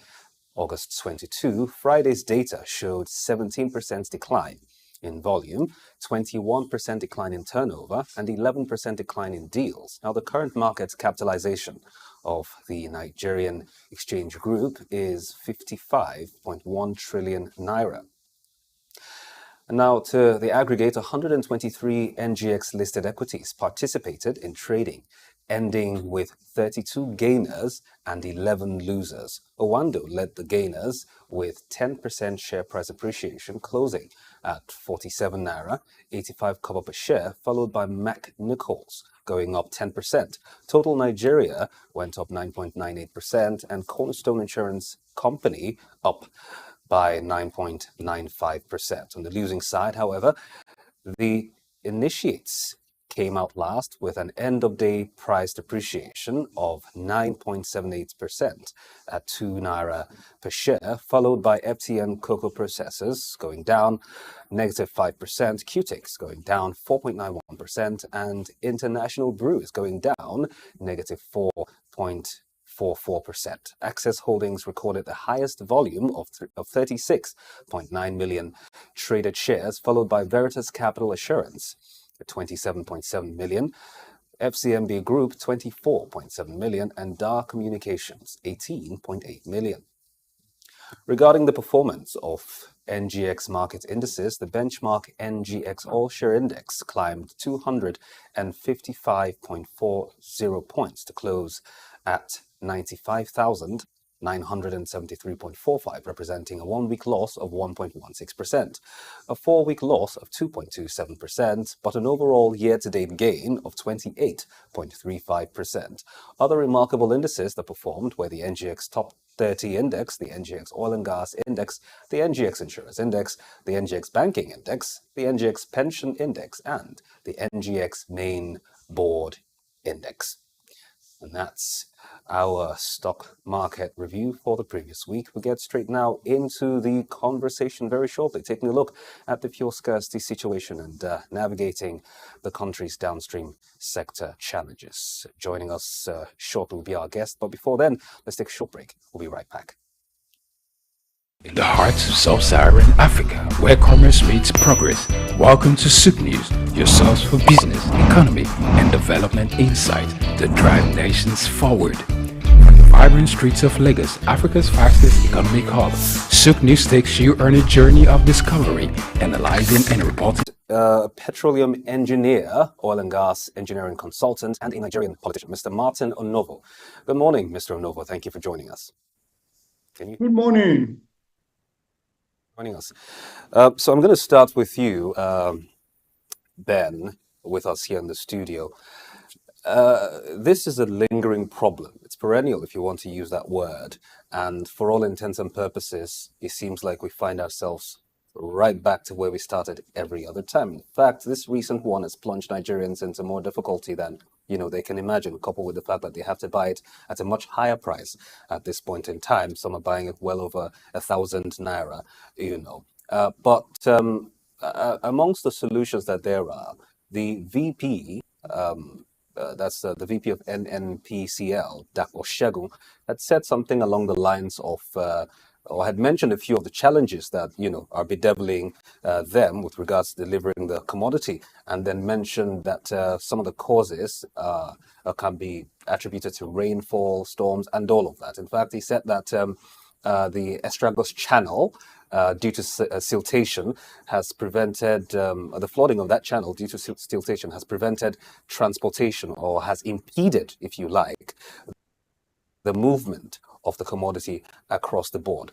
August 22, Friday's data showed 17% decline in volume, 21% decline in turnover, and 11% decline in deals. Now, the current market capitalization of the Nigerian Exchange Group is 55.1 trillion naira. And now to the aggregate, 123 NGX listed equities participated in trading, ending with 32 gainers and 11 losers. Owando led the gainers with 10% share price appreciation, closing at 47 naira, 85 kobo per share, followed by Mac Nichols going up 10%. Total Nigeria went up 9.98%, and Cornerstone Insurance Company up by 9.95%. On the losing side, however, the Initiates came out last with an end-of-day price depreciation of 9.78% at 2 naira per share, followed by FTN Cocoa Processors going down -5%, Qtex going down 4.91%, and International Brew is going down -4.44%. Access Holdings recorded the highest volume of 36.9 million traded shares, followed by Veritas Capital Assurance at 27.7 million, FCMB Group 24.7 million, and DAR Communications 18.8 million. Regarding the performance of NGX market indices, the benchmark NGX All-Share Index climbed 255.40 points to close at 95,973.45, representing a one-week loss of 1.16%, a four-week loss of 2.27%, but an overall year-to-date gain of 28.35%. Other remarkable indices that performed were the NGX Top 30 Index, the NGX Oil and Gas Index, the NGX Insurance Index, the NGX Banking Index, the NGX Pension Index, and the NGX Main Board Index. And that's our stock market review for the previous week. We'll get straight now into the conversation very shortly, taking a look at the fuel scarcity situation and navigating the country's downstream sector challenges. Joining us shortly will be our guest, but before then, let's take a short break. We'll be right back. In the heart of sub-Saharan Africa, where commerce meets progress, welcome to SOUQ News, your source for business, economy, and development insight to drive nations forward. From the vibrant streets of Lagos, Africa's fastest economic hub, SOUQ News takes you on a journey of discovery, analyzing and reporting. Petroleum engineer, oil and gas engineering consultant, and a Nigerian politician, Mr. Martin Onovo. Good morning, Mr. Onovo. Thank you for joining us. Good morning. Joining us. So I'm going to start with you, Ben, with us here in the studio. This is a lingering problem. It's perennial, if you want to use that word. And for all intents and purposes, it seems like we find ourselves right back to where we started every other time. In fact, this recent one has plunged Nigerians into more difficulty than they can imagine, coupled with the fact that they have to buy it at a much higher price at this point in time. Some are buying it well over 1,000 naira, But amongst the solutions that there are, the VP, that's the VP of NNPCL, Dapo Shegun, had said something along the lines of, or had mentioned a few of the challenges that, are bedeviling them with regards to delivering the commodity, and then mentioned that some of the causes can be attributed to rainfall, storms, and all of that. In fact, he said that the Estragos Channel, due to siltation, has prevented the flooding of that channel due to siltation has prevented transportation, or has impeded, if you like, the movement of the commodity across the board.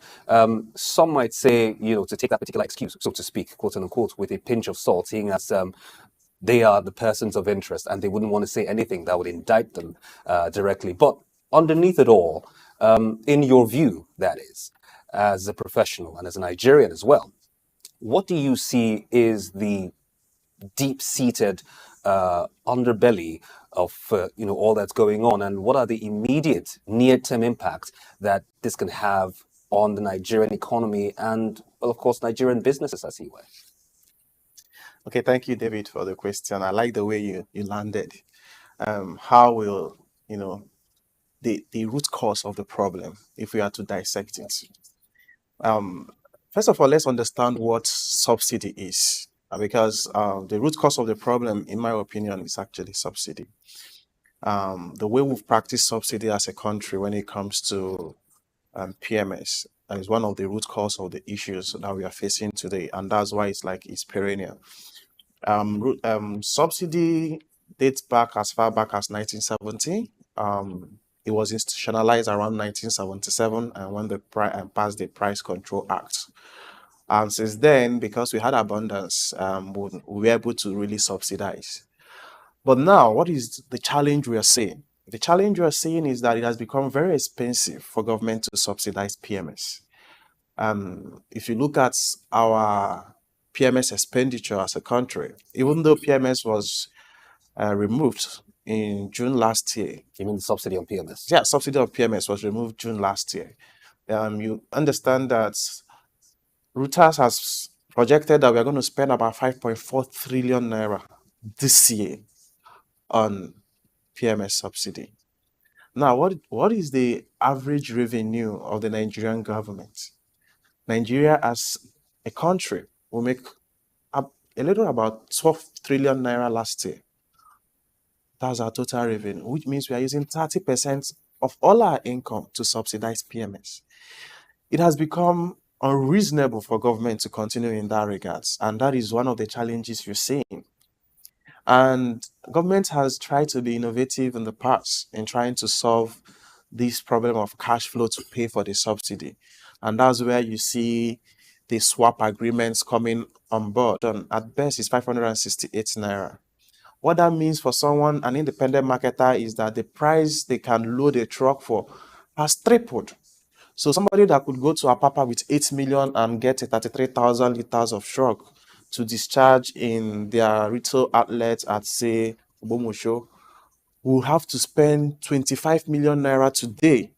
Some might say, to take that particular excuse, so to speak, quote unquote, with a pinch of salt, seeing as they are the persons of interest and they wouldn't want to say anything that would indict them directly. But underneath it all, in your view, that is, as a professional and as a Nigerian as well, what do you see is the deep-seated underbelly of all that's going on, and what are the immediate near-term impacts that this can have on the Nigerian economy and, well, of course, Nigerian businesses, as you were? Okay, thank you, David, for the question. I like the way you landed. How will the root cause of the problem, if we are to dissect it? First of all, let's understand what subsidy is. Because the root cause of the problem, in my opinion, is actually subsidy. The way we've practiced subsidy as a country when it comes to PMS is one of the root cause of the issues that we are facing today, and that's why it's perennial. Subsidy dates back as far back as 1970. It was institutionalized around 1977, and when they passed the Price Control Act. And since then, because we had abundance, we were able to really subsidize. But now, what is the challenge we are seeing? The challenge we are seeing is that it has become very expensive for government to subsidize PMS. If you look at our PMS expenditure as a country, even though PMS was removed in June last year. You mean the subsidy on PMS? Yeah, subsidy on PMS was removed June last year. You understand that Reuters has projected that we are going to spend about 5.4 trillion naira this year on PMS subsidy. Now, what is the average revenue of the Nigerian government? Nigeria as a country will make a little about 12 trillion naira last year. That's our total revenue, which means we are using 30% of all our income to subsidize PMS. It has become unreasonable for government to continue in that regards, and that is one of the challenges you're seeing. And government has tried to be innovative in the past in trying to solve this problem of cash flow to pay for the subsidy, and that's where you see the swap agreements coming on board. And at best, it's 568 naira. What that means for someone, an independent marketer, is that the price they can load a truck for has tripled. So somebody that could go to Apapa with 8 million and get a 33,000 liters of truck to discharge in their retail outlets at, say, Bomosho, will have to spend 25 million naira today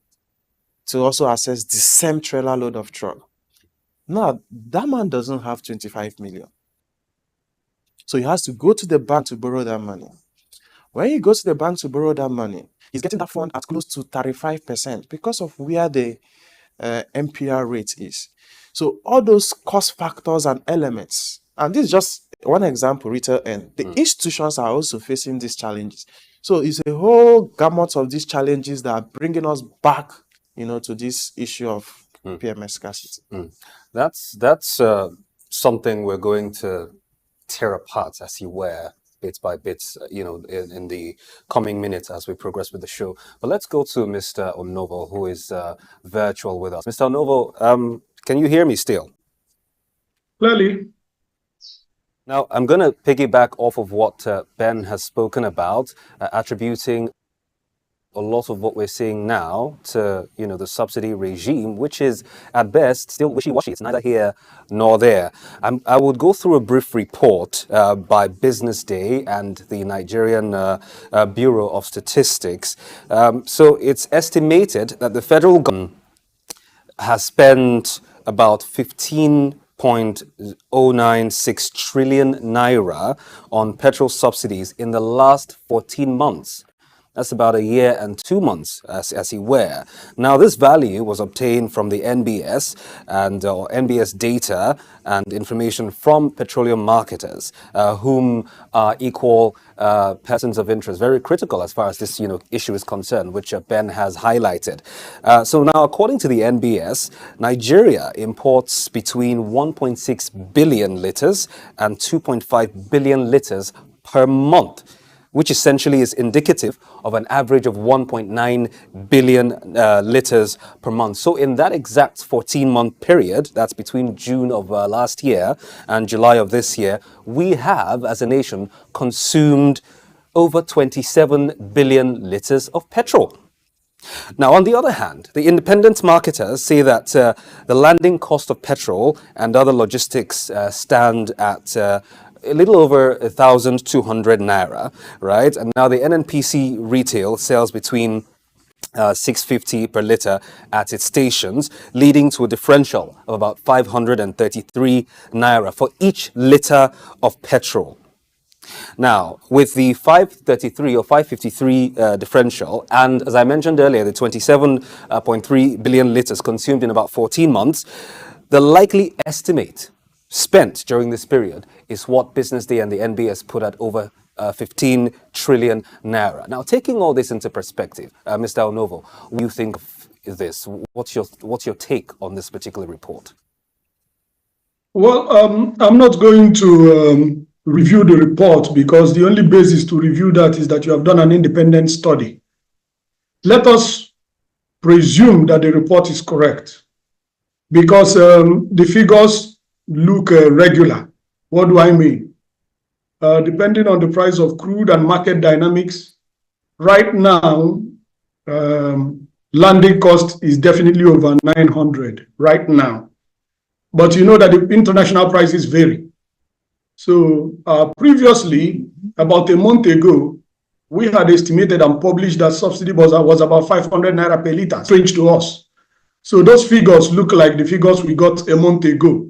to also access the same trailer load of truck. Now, that man doesn't have 25 million. So he has to go to the bank to borrow that money. When he goes to the bank to borrow that money, he's getting that fund at close to 35% because of where the MPR rate is. So all those cost factors and elements, and this is just one example, retail end. The institutions are also facing these challenges. So it's a whole gamut of these challenges that are bringing us back, to this issue of PMS scarcity. That's something we're going to tear apart, as you were, bit by bit, in the coming minutes as we progress with the show. But let's go to Mr. Onovo, who is virtual with us. Mr. Onovo, can you hear me still? Clearly. Now, I'm going to piggyback off of what Ben has spoken about, attributing a lot of what we're seeing now to, the subsidy regime, which is at best still wishy-washy. It's neither here nor there. I would go through a brief report by Business Day and the Nigerian Bureau of Statistics. So it's estimated that the federal government has spent about 15.096 trillion naira on petrol subsidies in the last 14 months. That's about a year and 2 months, as he were. Now, this value was obtained from the NBS and NBS data and information from petroleum marketers, whom are equal persons of interest, very critical as far as this issue is concerned, which Ben has highlighted. So now, according to the NBS, Nigeria imports between 1.6 billion litres and 2.5 billion litres per month, which essentially is indicative of an average of 1.9 billion litres per month. So in that exact 14-month period, that's between June of last year and July of this year, we have, as a nation, consumed over 27 billion litres of petrol. Now, on the other hand, the independent marketers say that the landing cost of petrol and other logistics stand at a little over 1,200 naira, right? And now the NNPC retail sells between 650 per litre at its stations, leading to a differential of about 533 naira for each litre of petrol. Now, with the 533 or 553 differential, and as I mentioned earlier, the 27.3 billion litres consumed in about 14 months, the likely estimate spent during this period is what Business Day and the NBS put at over 15 trillion naira. Now, taking all this into perspective, Mr. Onovo, what do you think of this? What's your take on this particular report? Well, I'm not going to review the report because the only basis to review that is that you have done an independent study. Let us presume that the report is correct because the figures look regular. What do I mean? Depending on the price of crude and market dynamics, right now, landing cost is definitely over 900 right now. But you know that the international prices vary. So previously, about a month ago, we had estimated and published that subsidy was about 500 naira per litre, strange to us. So those figures look like the figures we got a month ago.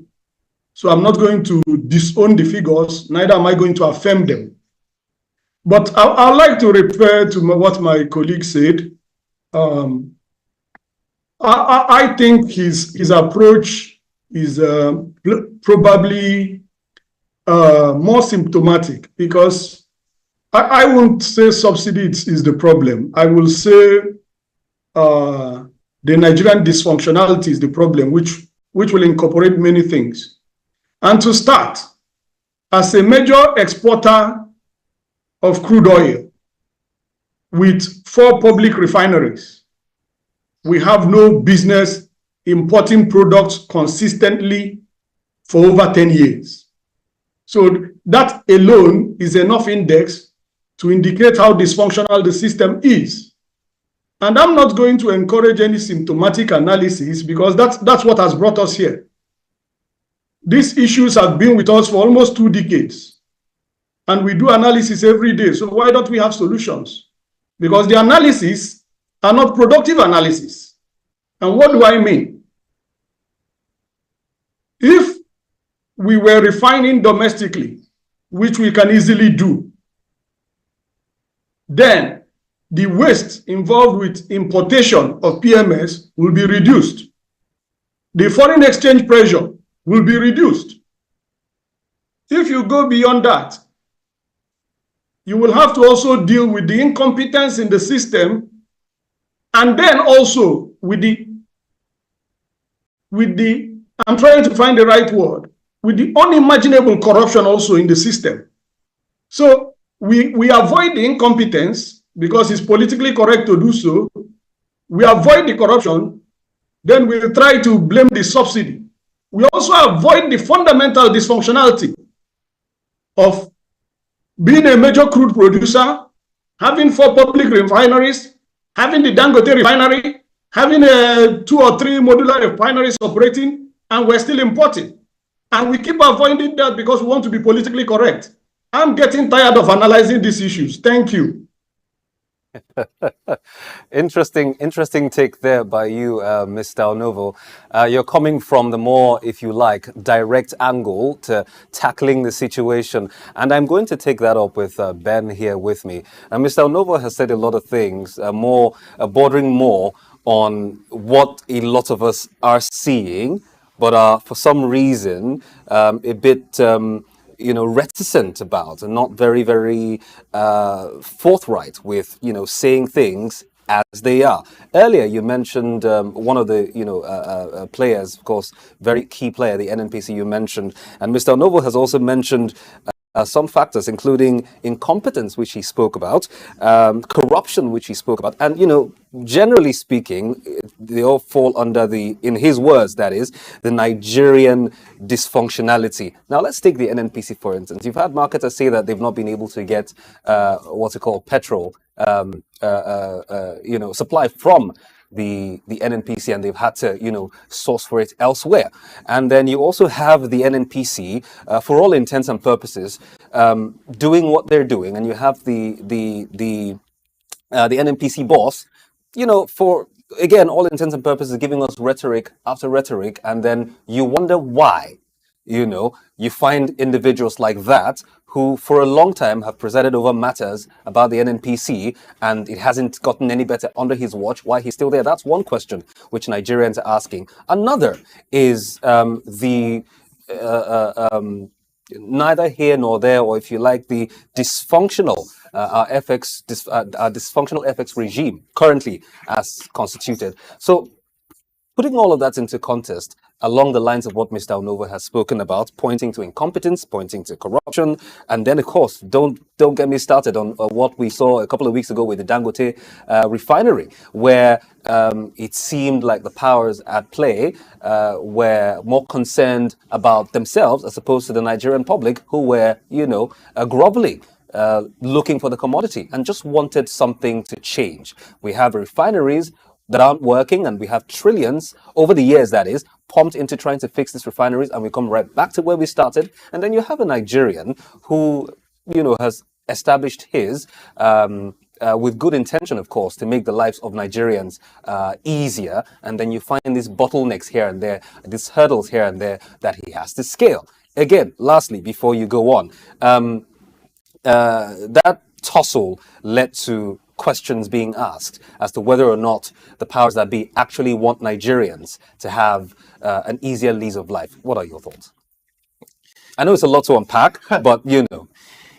So I'm not going to disown the figures, neither am I going to affirm them. But I'd like to refer to what my colleague said. I think his approach is probably more symptomatic because I won't say subsidy is the problem. I will say the Nigerian dysfunctionality is the problem, which will incorporate many things. And to start, as a major exporter of crude oil with 4 public refineries, we have no business importing products consistently for over 10 years. So that alone is enough index to indicate how dysfunctional the system is. And I'm not going to encourage any symptomatic analysis because that's what has brought us here. These issues have been with us for almost 2 decades. And we do analysis every day. So why don't we have solutions? Because the analysis are not productive analysis. And what do I mean? If we were refining domestically, which we can easily do, then the waste involved with importation of PMS will be reduced. The foreign exchange pressure will be reduced. If you go beyond that, you will have to also deal with the incompetence in the system and then also with the I'm trying to find the right word, with the unimaginable corruption also in the system. So we avoid the incompetence because it's politically correct to do so. We avoid the corruption. Then we try to blame the subsidy. We also avoid the fundamental dysfunctionality of being a major crude producer, having 4 public refineries, having the Dangote refinery, having 2 or 3 modular refineries operating, and we're still importing. And we keep avoiding that because we want to be politically correct. I'm getting tired of analyzing these issues. Thank you. Interesting take there by you, Mr. Onovo. You're coming from the more, if you like, direct angle to tackling the situation. And I'm going to take that up with Ben here with me. And Mr. Onovo has said a lot of things, bordering more on what a lot of us are seeing, but for some reason, a bit... reticent about and not very forthright with, saying things as they are. Earlier, you mentioned one of the, players, of course, very key player, the NNPC you mentioned. And Mr. Onovo has also mentioned some factors, including incompetence, which he spoke about, corruption, which he spoke about. And, generally speaking, they all fall under in his words, that is, the Nigerian dysfunctionality. Now, let's take the NNPC, for instance. You've had marketers say that they've not been able to get what's it called, petrol, supply from the NNPC, and they've had to, source for it elsewhere. And then you also have the NNPC, for all intents and purposes, doing what they're doing, and you have the NNPC boss, for, again, all intents and purposes, giving us rhetoric after rhetoric, and then you wonder why. You find individuals like that who for a long time have presided over matters about the NNPC, and it hasn't gotten any better under his watch. Why he's still there? That's one question which Nigerians are asking. Another is neither here nor there, or if you like, the dysfunctional dysfunctional FX regime currently as constituted. So, putting all of that into context, along the lines of what Mr. Onovo has spoken about, pointing to incompetence, pointing to corruption, and then, of course, don't get me started on what we saw a couple of weeks ago with the Dangote refinery, where it seemed like the powers at play were more concerned about themselves as opposed to the Nigerian public, who were, groveling. Looking for the commodity and just wanted something to change. We have refineries that aren't working, and we have trillions over the years, that is, pumped into trying to fix these refineries, and we come right back to where we started. And then you have a Nigerian who, has established his, with good intention, of course, to make the lives of Nigerians easier. And then you find these bottlenecks here and there, these hurdles here and there that he has to scale. Again, lastly, before you go on, that tussle led to questions being asked as to whether or not the powers that be actually want Nigerians to have an easier lease of life. What are your thoughts? I know it's a lot to unpack, but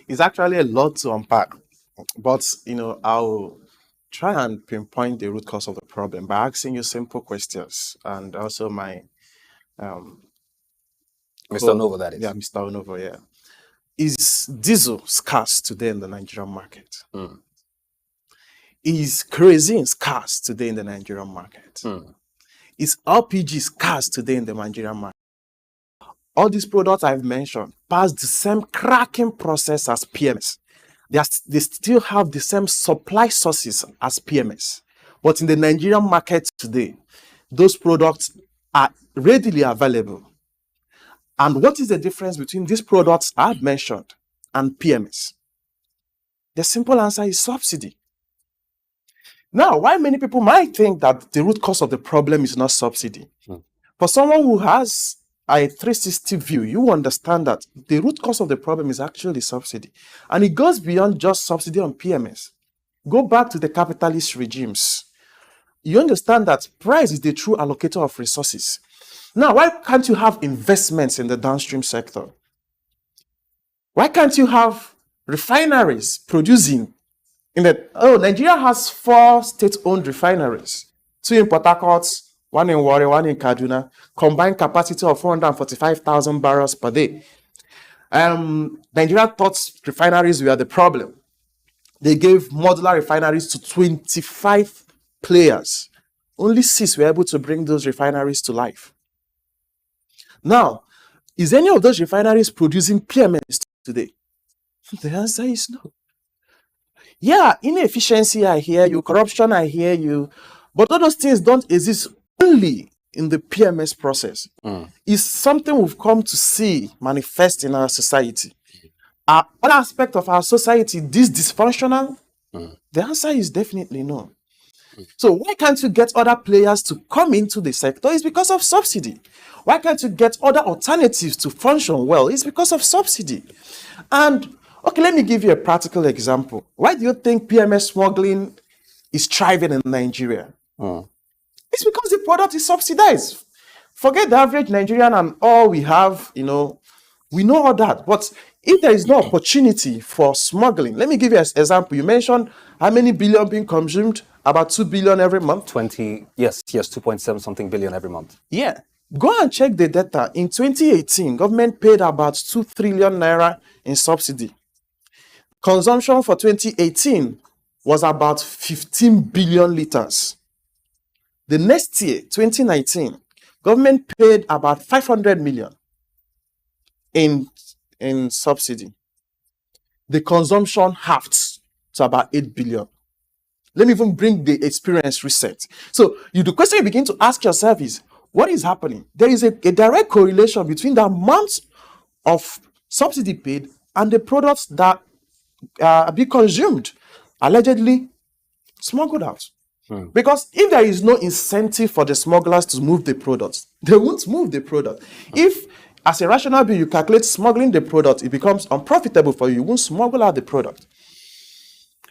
It's actually a lot to unpack. But, I'll try and pinpoint the root cause of the problem by asking you simple questions. And also my... Mr. Onovo, that is. Yeah, Mr. Onovo, yeah. Is diesel scarce today in the Nigerian market? Is kerosene scarce today in the Nigerian market? Is LPG scarce today in the Nigerian market? All these products I've mentioned pass the same cracking process as PMS. They still have the same supply sources as PMS. But in the Nigerian market today, those products are readily available. And what is the difference between these products I've mentioned and PMS? The simple answer is subsidy. Now, why many people might think that the root cause of the problem is not subsidy. For someone who has a 360 view, you understand that the root cause of the problem is actually subsidy. And it goes beyond just subsidy on PMS. Go back to the capitalist regimes. You understand that price is the true allocator of resources. Now, why can't you have investments in the downstream sector? Why can't you have refineries producing Nigeria has 4 state-owned refineries, 2 in Port Harcourt, 1 in Warri, 1 in Kaduna, combined capacity of 445,000 barrels per day. Nigeria thought refineries were the problem. They gave modular refineries to 25 players. Only 6 were able to bring those refineries to life. Now, is any of those refineries producing PMS today? The answer is no. Yeah, inefficiency, I hear you. Corruption, I hear you. But all those things don't exist only in the PMS process. It's something we've come to see manifest in our society. Are other aspects of our society this dysfunctional? The answer is definitely no. So why can't you get other players to come into the sector? It's because of subsidy. Why can't you get other alternatives to function well? It's because of subsidy. And okay, let me give you a practical example. Why do you think PMS smuggling is thriving in Nigeria? It's because the product is subsidized. Forget the average Nigerian and all we have, we know all that. But if there is no opportunity for smuggling, let me give you an example. You mentioned how many billion being consumed? About 2 billion every month? 2.7 something billion every month. Yeah. Go and check the data. In 2018, government paid about 2 trillion naira in subsidy. Consumption for 2018 was about 15 billion liters. The next year, 2019, government paid about 500 million in subsidy. The consumption halved to about 8 billion. Let me even bring the experience reset. So the question you begin to ask yourself is, what is happening? There is a direct correlation between the amount of subsidy paid and the products that are being consumed, allegedly smuggled out. Because if there is no incentive for the smugglers to move the products, they won't move the product. If, as a rational being, you calculate smuggling the product, it becomes unprofitable for you. You won't smuggle out the product.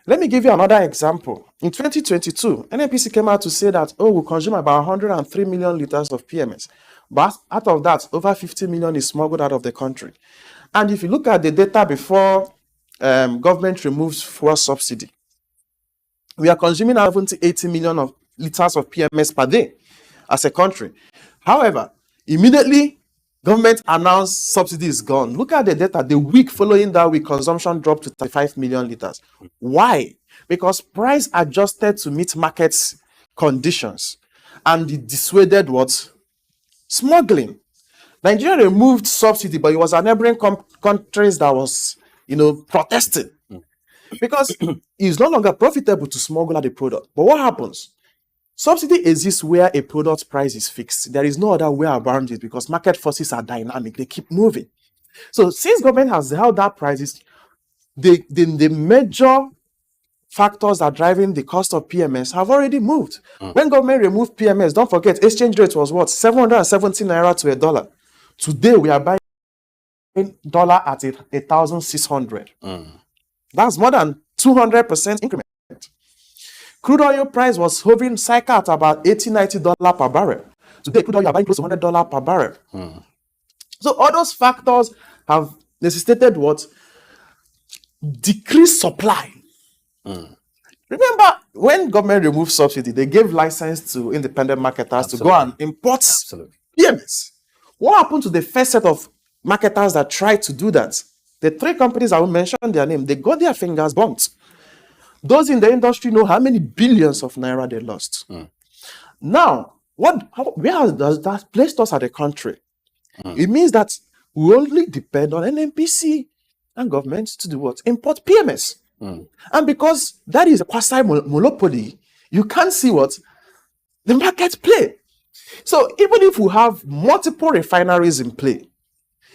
Let me give you another example. In 2022, NNPC came out to say that, we consume about 103 million liters of PMS. But out of that, over 50 million is smuggled out of the country. And if you look at the data before government removes fuel subsidy, we are consuming 80 million of liters of PMS per day as a country. However, immediately, government announced subsidy is gone. Look at the data. The week following that week, consumption dropped to 35 million liters. Why? Because price adjusted to meet market conditions. And it dissuaded what? Smuggling. Nigeria removed subsidy, but it was a neighboring countries that was, protesting. Because it's no longer profitable to smuggle out the product. But what happens? Subsidy exists where a product price is fixed. There is no other way around it because market forces are dynamic. They keep moving. So since government has held that prices, the major factors that are driving the cost of PMS have already moved. When government removed PMS, don't forget, exchange rate was what? 770 naira to $1. Today, we are buying dollar at 1,600. That's more than 200% increment. Crude oil price was hovering cycle at about $80-90 per barrel. Today, crude oil are buying close to $100 per barrel. So all those factors have necessitated what? Decreased supply. Remember, when government removed subsidy, they gave license to independent marketers to go and import PMS. What happened to the first set of marketers that tried to do that? The 3 companies I will mention their name, they got their fingers burnt. Those in the industry know how many billions of naira they lost. Now, where does that place us as a country? It means that we only depend on NNPC and government to do what? Import PMS. And because that is a quasi-monopoly, you can't see what? The market play. So even if we have multiple refineries in play,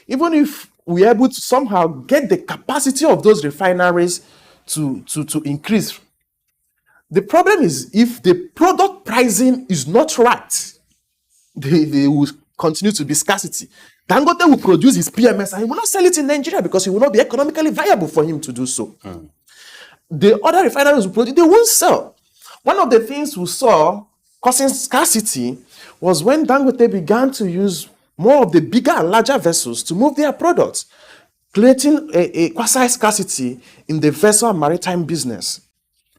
even if we're able to somehow get the capacity of those refineries to increase, the problem is if the product pricing is not right, they will continue to be scarcity. Dangote will produce his PMS and he will not sell it in Nigeria because it will not be economically viable for him to do so. The other refineries will produce, they won't sell. One of the things we saw causing scarcity was when Dangote began to use more of the bigger and larger vessels to move their products, creating a quasi-scarcity in the vessel and maritime business.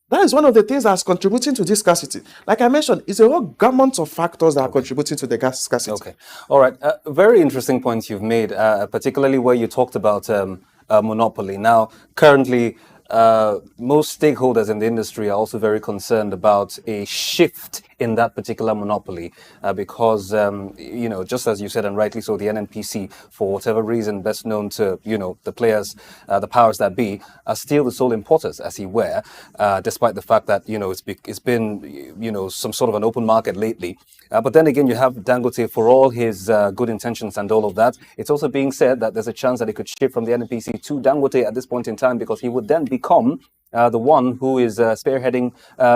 That is one of the things that's contributing to this scarcity. Like I mentioned, it's a whole gamut of factors that are contributing to the gas scarcity. Okay. All right. Very interesting points you've made, particularly where you talked about monopoly. Now, currently, most stakeholders in the industry are also very concerned about a shift in that particular monopoly because, just as you said, and rightly so, the NNPC, for whatever reason, best known to, the players, the powers that be, are still the sole importers, as he were, despite the fact that, it's been, some sort of an open market lately. But then again, you have Dangote, for all his good intentions and all of that. It's also being said that there's a chance that it could shift from the NNPC to Dangote at this point in time, because he would then become the one who is spearheading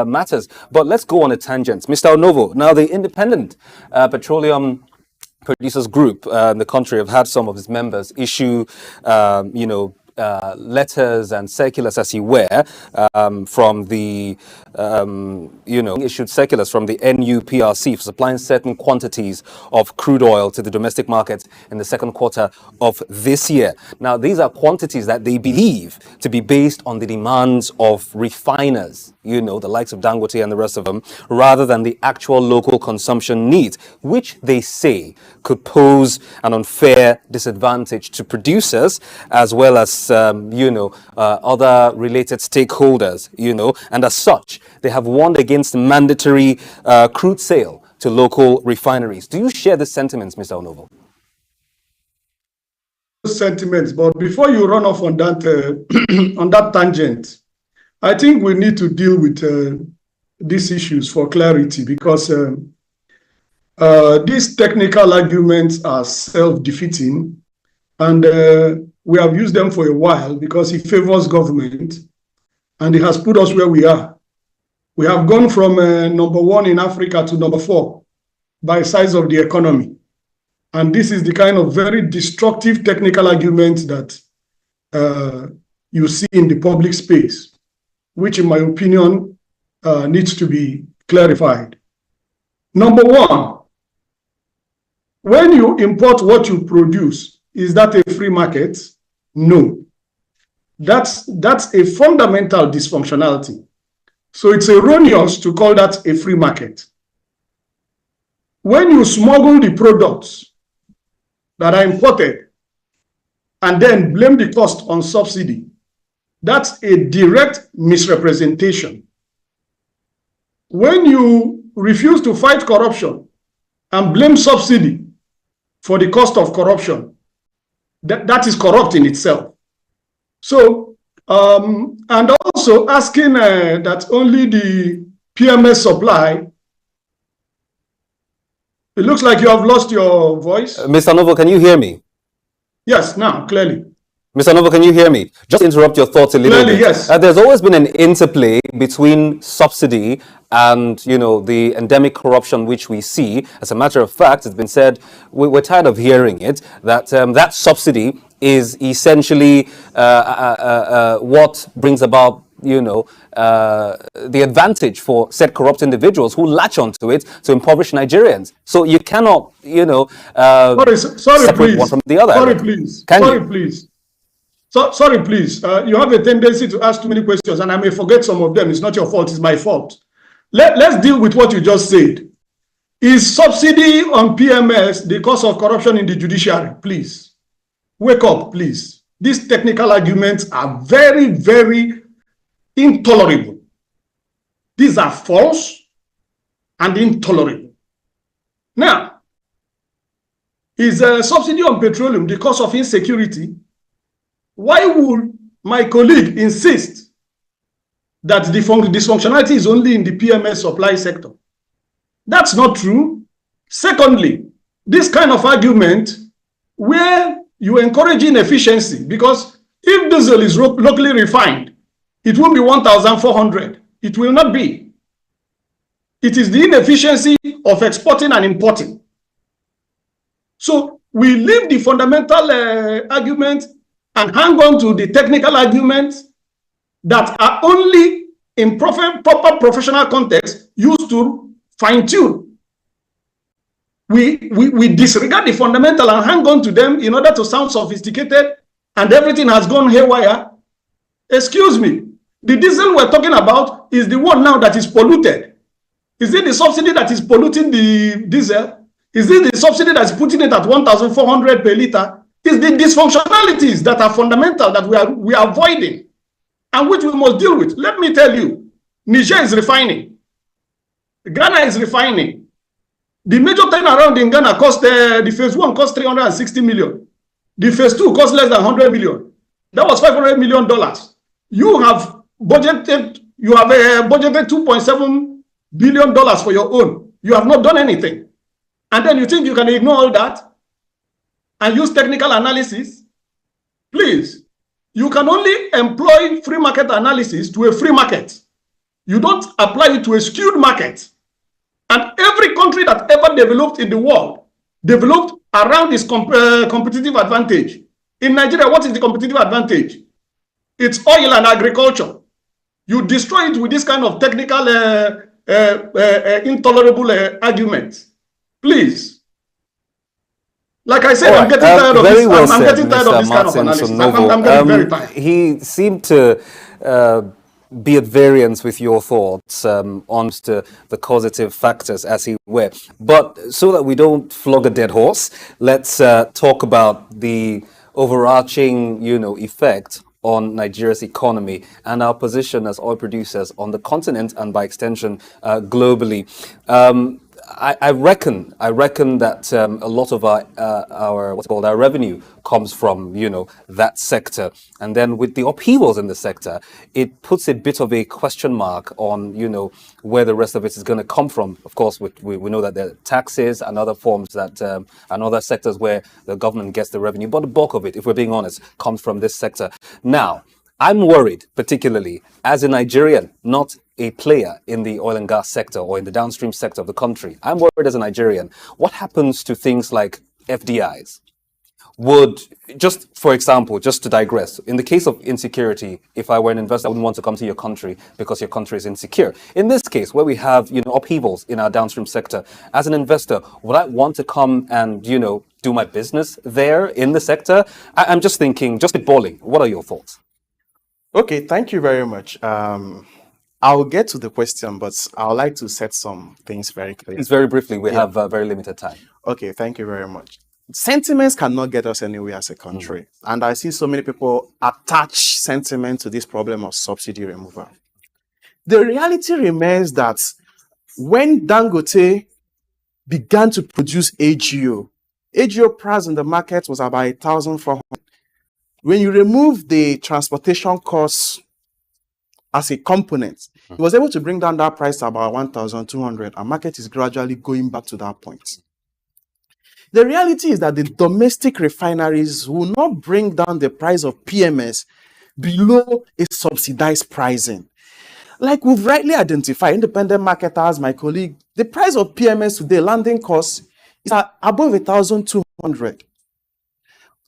matters. But let's go on a tangent. Mr. Onovo, now the Independent Petroleum Producers Group in the country have had some of its members issue, letters and circulars, as he were, from the, issued circulars from the NUPRC for supplying certain quantities of crude oil to the domestic market in the second quarter of this year. Now, these are quantities that they believe to be based on the demands of refiners, the likes of Dangote and the rest of them, rather than the actual local consumption needs, which they say could pose an unfair disadvantage to producers as well as other related stakeholders, and as such, they have warned against mandatory crude sale to local refineries. Do you share the sentiments, Mr. Onovo? Sentiments, but before you run off on that on that tangent, I think we need to deal with these issues for clarity, because these technical arguments are self-defeating, and we have used them for a while because it favors government and it has put us where we are. We have gone from number 1 in Africa to number 4 by size of the economy. And this is the kind of very destructive technical argument that you see in the public space, which in my opinion needs to be clarified. Number 1, when you import what you produce, is that a free market? No. That's a fundamental dysfunctionality. So it's erroneous to call that a free market. When you smuggle the products that are imported and then blame the cost on subsidy, that's a direct misrepresentation. When you refuse to fight corruption and blame subsidy for the cost of corruption, that is corrupt in itself. So, and also asking that only the PMS supply. It looks like you have lost your voice. Mr. Onovo, can you hear me? Yes, now, clearly. Mr. Onovo, can you hear me? Just interrupt your thoughts a little bit. Yes. There's always been an interplay between subsidy and, the endemic corruption which we see. As a matter of fact, it's been said, we're tired of hearing it, that that subsidy is essentially what brings about, the advantage for said corrupt individuals who latch onto it to impoverish Nigerians. So you cannot, sorry, separate please. one from the other. Sorry, please. Can sorry, you? Please. Sorry, please. You have a tendency to ask too many questions, and I may forget some of them. It's not your fault. It's my fault. Let's deal with what you just said. Is subsidy on PMS the cause of corruption in the judiciary? Please. Wake up, please. These technical arguments are very, very intolerable. These are false and intolerable. Now, is a subsidy on petroleum the cause of insecurity? Why would my colleague insist that the dysfunctionality is only in the PMS supply sector? That's not true. Secondly, this kind of argument where you encourage inefficiency, because if diesel is locally refined, it won't be 1,400. It will not be. It is the inefficiency of exporting and importing. So we leave the fundamental argument and hang on to the technical arguments that are only in proper professional context used to fine-tune. We disregard the fundamental and hang on to them in order to sound sophisticated, and everything has gone haywire. Excuse me. The diesel we're talking about is the one now that is polluted. Is it the subsidy that is polluting the diesel? Is it the subsidy that's putting it at 1,400 per liter? It's the dysfunctionalities that are fundamental that we are avoiding and which we must deal with. Let me tell you, Niger is refining. Ghana is refining. The major turnaround in Ghana cost, the phase 1 cost 360 million. The phase 2 cost less than 100 million. That was $500 million. You have budgeted $2.7 billion for your own. You have not done anything. And then you think you can ignore all that and use technical analysis? Please, you can only employ free market analysis to a free market. You don't apply it to a skewed market. And every country that ever developed in the world developed around its competitive advantage. In Nigeria, what is the competitive advantage? It's oil and agriculture. You destroy it with this kind of technical, intolerable arguments. Please. Like I said, right. I'm getting tired of this. Well I'm getting tired of this kind of Martin analysis. Sonovo. I'm getting very tired. He seemed to be at variance with your thoughts on the causative factors as he were. But so that we don't flog a dead horse, let's talk about the overarching, effect on Nigeria's economy and our position as oil producers on the continent and by extension globally. I reckon that a lot of our revenue comes from that sector, and then with the upheavals in the sector, it puts a bit of a question mark on where the rest of it is going to come from. Of course, we know that there are taxes and other forms that and other sectors where the government gets the revenue, but the bulk of it, if we're being honest, comes from this sector. Now, I'm worried, particularly as a Nigerian, not a player in the oil and gas sector or in the downstream sector of the country. I'm worried as a Nigerian. What happens to things like FDIs? For example, just to digress, in the case of insecurity, if I were an investor, I wouldn't want to come to your country because your country is insecure. In this case, where we have, upheavals in our downstream sector, as an investor, would I want to come and, do my business there in the sector? I'm just thinking, just spitballing. What are your thoughts? Okay, thank you very much. I'll get to the question, but I would like to set some things very clear. It's very briefly. We have very limited time. Okay, thank you very much. Sentiments cannot get us anywhere as a country. And I see so many people attach sentiment to this problem of subsidy removal. The reality remains that when Dangote began to produce AGO price in the market was about 1,400. When you remove the transportation costs as a component, it was able to bring down that price to about 1,200, and market is gradually going back to that point. The reality is that the domestic refineries will not bring down the price of PMS below a subsidized pricing. Like we've rightly identified, independent marketers, my colleague, the price of PMS today, landing cost, is above 1,200.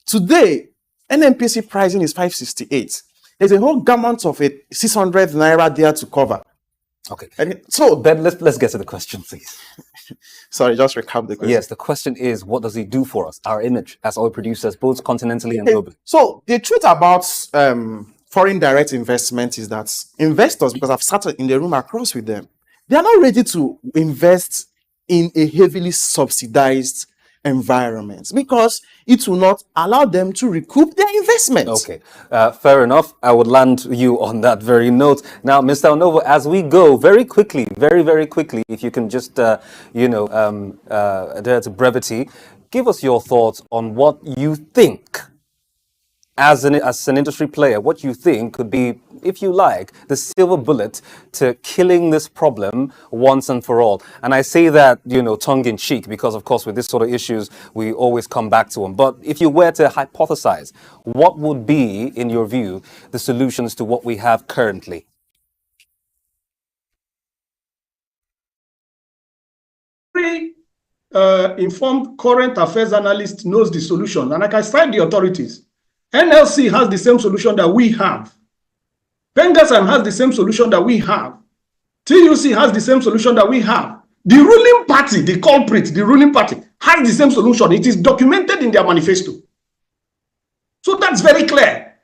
Today, NNPC pricing is 568. There's a whole gamut of 600 naira there to cover. Okay. So then let's get to the question, please. Sorry, just recap the question. Yes, the question is, what does it do for us, our image as oil producers, both continentally and globally? So the truth about foreign direct investment is that investors, because I've sat in the room across with them, they are not ready to invest in a heavily subsidized environment because it will not allow them to recoup their investment. Okay, fair enough. I would land you on that very note. Now, Mr. Onovo, as we go very quickly, very quickly, if you can just, adhere to brevity, give us your thoughts on what you think, as an industry player, what you think could be, if you like, the silver bullet to killing this problem once and for all. And I say that, tongue in cheek, because of course with this sort of issues, we always come back to them. But if you were to hypothesize, what would be, in your view, the solutions to what we have currently? Every informed current affairs analyst knows the solution. And like I said, the authorities, NLC has the same solution that we have. Pengasam has the same solution that we have. TUC has the same solution that we have. The ruling party, the culprit, the ruling party, has the same solution. It is documented in their manifesto. So that's very clear.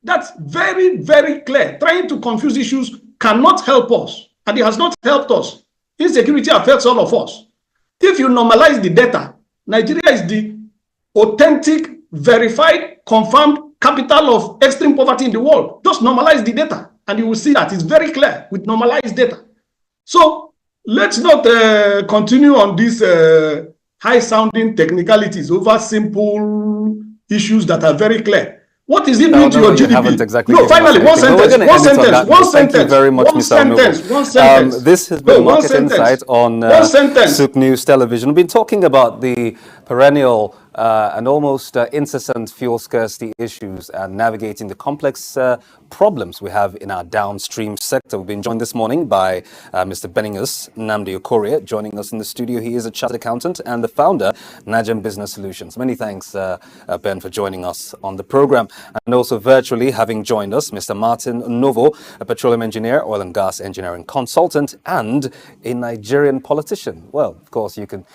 That's very, very clear. Trying to confuse issues cannot help us, and it has not helped us. Insecurity affects all of us. If you normalize the data, Nigeria is the authentic, verified, confirmed capital of extreme poverty in the world. Just normalize the data, and you will see that it's very clear with normalized data. So let's not continue on these high-sounding technicalities over simple issues that are very clear. What is it doing to your GDP? Exactly Finally, one sentence. Thank you very much, Mr. Onovo. This has been Market Insight on SOUQ News Television. We've been talking about the perennial and almost incessant fuel scarcity issues and navigating the complex problems we have in our downstream sector. We've been joined this morning by Mr. Beningus Nnamdi Okorie, joining us in the studio. He is a chartered accountant and the founder, Najem Business Solutions. Many thanks, Ben, for joining us on the program. And also virtually having joined us, Mr. Martin Onovo, a petroleum engineer, oil and gas engineering consultant, and a Nigerian politician. Well, of course, you can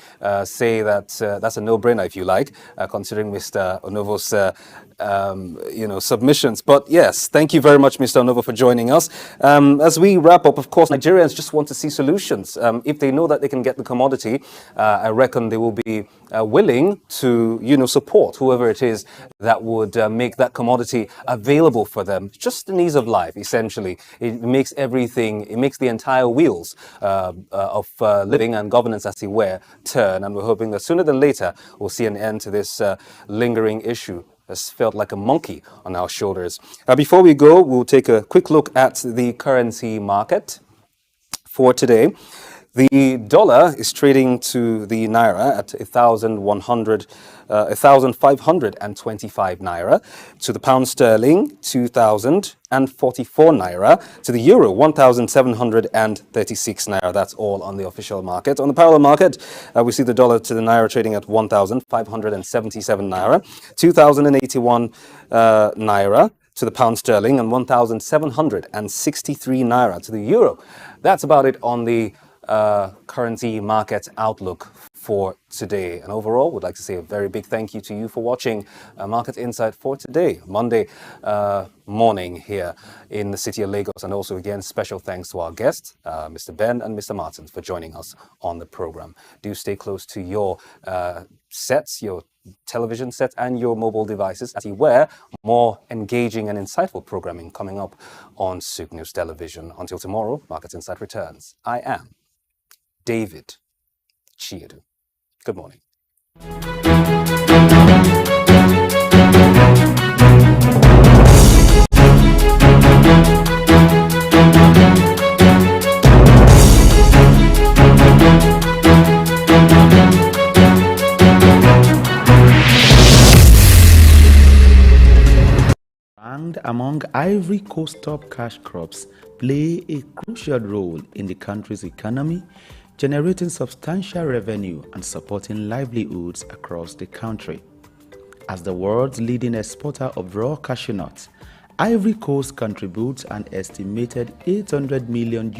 say that that's a no-brainer, if you like, considering Mr. Onovo's submissions. But yes, thank you very much, Mr. Onovo, for joining us. As we wrap up, of course, Nigerians just want to see solutions. If they know that they can get the commodity, I reckon they will be willing to, support whoever it is that would make that commodity available for them. Just an ease of life, essentially. It makes the entire wheels of living and governance, as it were, turn. And we're hoping that sooner than later, we'll see an end to this lingering issue. Has felt like a monkey on our shoulders. Before we go, we'll take a quick look at the currency market for today. The dollar is trading to the naira at 1,525 naira, to the pound sterling 2,044 naira, to the euro 1,736 naira. That's all on the official market. On the parallel market, we see the dollar to the naira trading at 1,577 naira, 2,081 naira to the pound sterling, and 1,763 naira to the euro. That's about it on the currency market outlook for today. And overall, we'd like to say a very big thank you to you for watching Market Insight for today, Monday morning here in the city of Lagos. And also, again, special thanks to our guests, Mr. Ben and Mr. Martin, for joining us on the program. Do stay close to your sets, your television set and your mobile devices, as you wear more engaging and insightful programming coming up on SOUQ News Television. Until tomorrow, Market Insight returns. I am David Chiedu. Good morning. Ranked among Ivory Coast top cash crops, play a crucial role in the country's economy, generating substantial revenue and supporting livelihoods across the country. As the world's leading exporter of raw cashew nuts, Ivory Coast contributes an estimated $800 million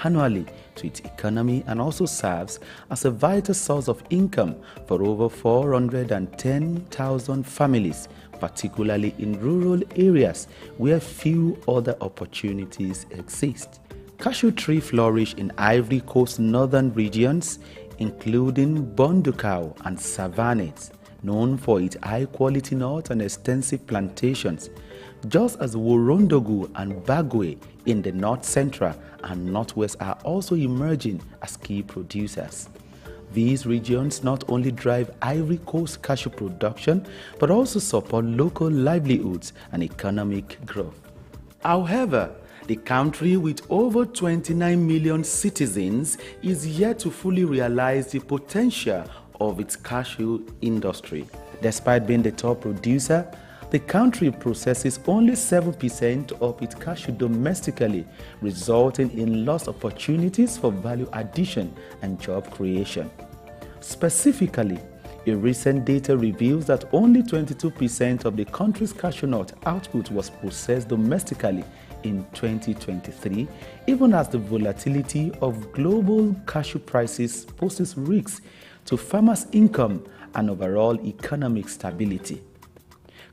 annually to its economy and also serves as a vital source of income for over 410,000 families, particularly in rural areas where few other opportunities exist. Cashew trees flourish in Ivory Coast northern regions, including Bondukau and Savannah, known for its high-quality nuts and extensive plantations, just as Worondogu and Bagwe in the north central and northwest are also emerging as key producers. These regions not only drive Ivory Coast cashew production, but also support local livelihoods and economic growth. However, the country with over 29 million citizens is yet to fully realize the potential of its cashew industry. Despite being the top producer, the country processes only 7% of its cashew domestically, resulting in lost opportunities for value addition and job creation. Specifically, a recent data reveals that only 22% of the country's cashew nut output was processed domestically in 2023, even as the volatility of global cashew prices poses risks to farmers' income and overall economic stability.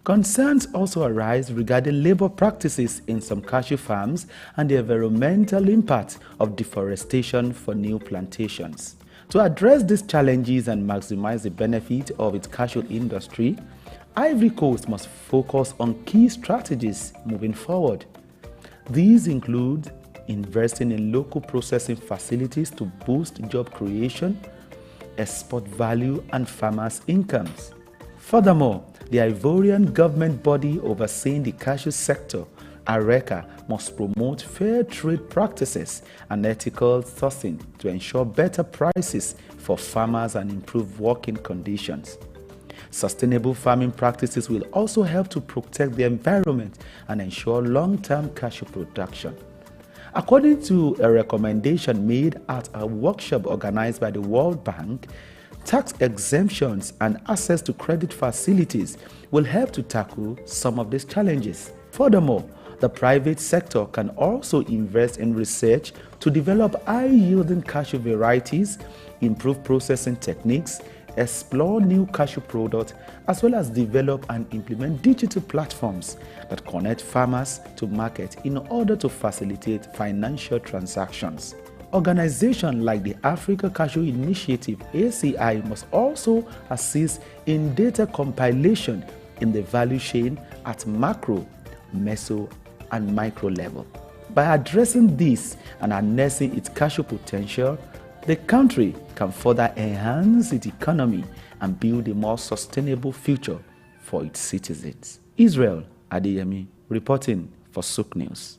Concerns also arise regarding labor practices in some cashew farms and the environmental impact of deforestation for new plantations. To address these challenges and maximize the benefit of its cashew industry, Ivory Coast must focus on key strategies moving forward. These include investing in local processing facilities to boost job creation, export value, and farmers' incomes. Furthermore, the Ivorian government body overseeing the cashew sector, ARECA, must promote fair trade practices and ethical sourcing to ensure better prices for farmers and improve working conditions. Sustainable farming practices will also help to protect the environment and ensure long-term cashew production. According to a recommendation made at a workshop organized by the World Bank, tax exemptions and access to credit facilities will help to tackle some of these challenges. Furthermore, the private sector can also invest in research to develop high-yielding cashew varieties, improve processing techniques, explore new cashew products, as well as develop and implement digital platforms that connect farmers to market in order to facilitate financial transactions. Organizations like the Africa Cashew Initiative (ACI) must also assist in data compilation in the value chain at macro, meso, and micro level. By addressing this and harnessing its cashew potential, the country can further enhance its economy and build a more sustainable future for its citizens. Israel Adeyemi reporting for SOUQ News.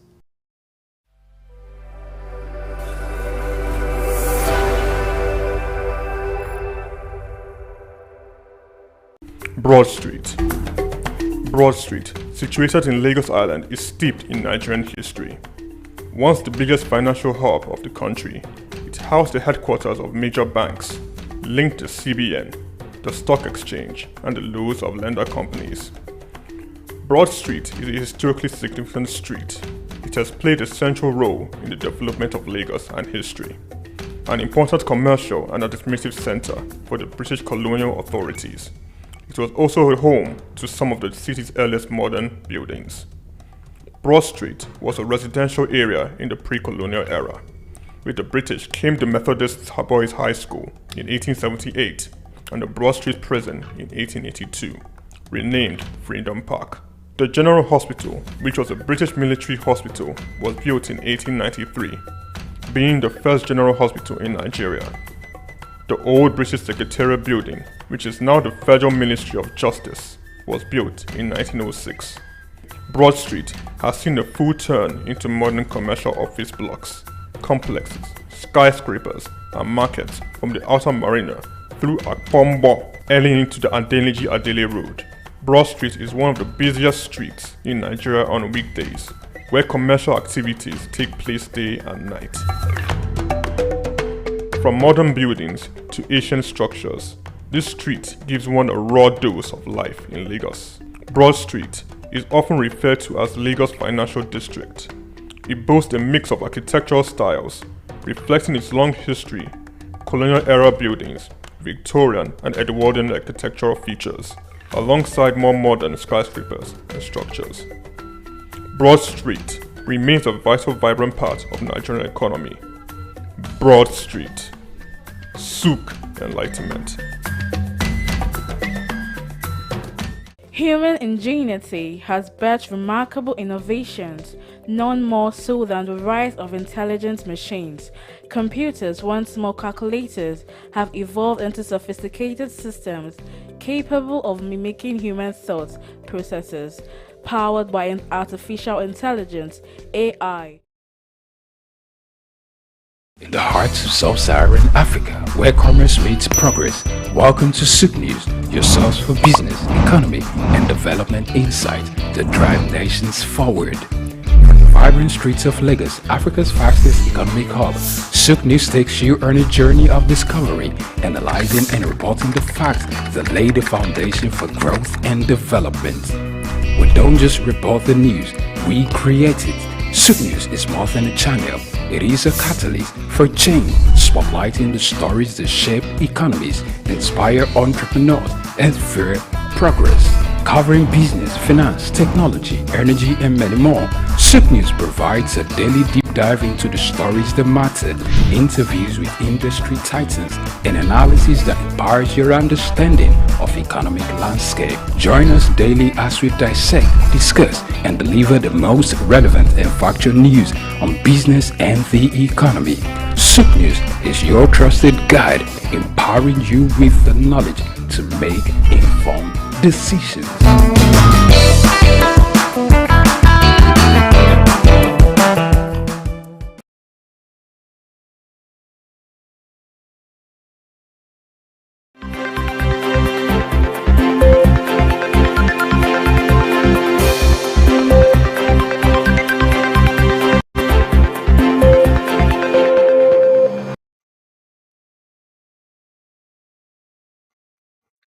Broad Street. Broad Street, situated in Lagos Island, is steeped in Nigerian history. Once the biggest financial hub of the country, it housed the headquarters of major banks, linked the CBN, the SOUQ Exchange, and the loads of lender companies. Broad Street is a historically significant street. It has played a central role in the development of Lagos and history, an important commercial and administrative center for the British colonial authorities. It was also a home to some of the city's earliest modern buildings. Broad Street was a residential area in the pre-colonial era. With the British came the Methodist Boys High School in 1878 and the Broad Street Prison in 1882, renamed Freedom Park. The General Hospital, which was a British military hospital, was built in 1893, being the first general hospital in Nigeria. The old British Secretariat building, which is now the Federal Ministry of Justice, was built in 1906. Broad Street has seen a full turn into modern commercial office blocks, complexes, skyscrapers, and markets from the outer marina through Akpombo early into the Adeliji-Adele Road. Broad Street is one of the busiest streets in Nigeria on weekdays, where commercial activities take place day and night. From modern buildings to ancient structures, this street gives one a raw dose of life in Lagos. Broad Street is often referred to as Lagos Financial District. It boasts a mix of architectural styles, reflecting its long history, colonial-era buildings, Victorian and Edwardian architectural features, alongside more modern skyscrapers and structures. Broad Street remains a vital, vibrant part of the Nigerian economy. Broad Street. SOUQ Enlightenment. Human ingenuity has birthed remarkable innovations, none more so than the rise of intelligent machines. Computers, once more calculators, have evolved into sophisticated systems capable of mimicking human thought processes, powered by artificial intelligence, AI. In the heart of sub-Saharan Africa, where commerce meets progress, welcome to SOUQ News, your source for business, economy, and development insight that drive nations forward. From the vibrant streets of Lagos, Africa's fastest economic hub, SOUQ News takes you on a journey of discovery, analyzing and reporting the facts that lay the foundation for growth and development. We don't just report the news, we create it. SOUQ News is more than a channel. It is a catalyst for change, spotlighting the stories that shape economies, inspire entrepreneurs, and fuel progress. covering business, finance, technology, energy, and many more. SOUQ News provides a daily deep dive into the stories that matter, interviews with industry titans, and analysis that empowers your understanding of economic landscape. Join us daily as we dissect, discuss, and deliver the most relevant and factual news on business and the economy. SOUQ News is your trusted guide, empowering you with the knowledge to make informed decisions.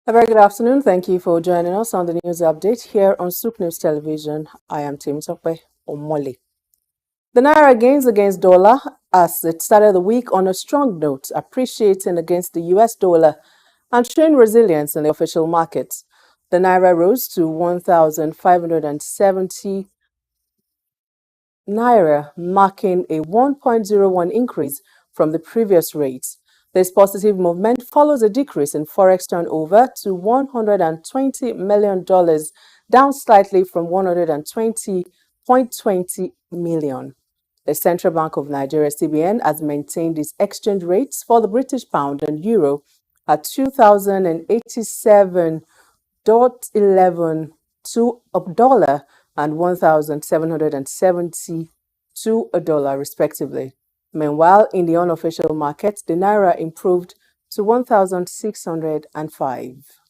A very good afternoon. Thank you for joining us on the news update here on SOUQ News Television. I am Tim Sokwe Omole. The Naira gains against dollar as it started the week on a strong note, appreciating against the US dollar and showing resilience in the official markets. The Naira rose to 1,570 Naira, marking a 1.01 increase from the previous rate. This positive movement follows a decrease in forex turnover to $120 million, down slightly from $120.20 million. The Central Bank of Nigeria (CBN) has maintained its exchange rates for the British pound and euro at 2,087.11 to a dollar and 1,770 to a dollar, respectively. Meanwhile, in the unofficial market, the Naira improved to 1,605.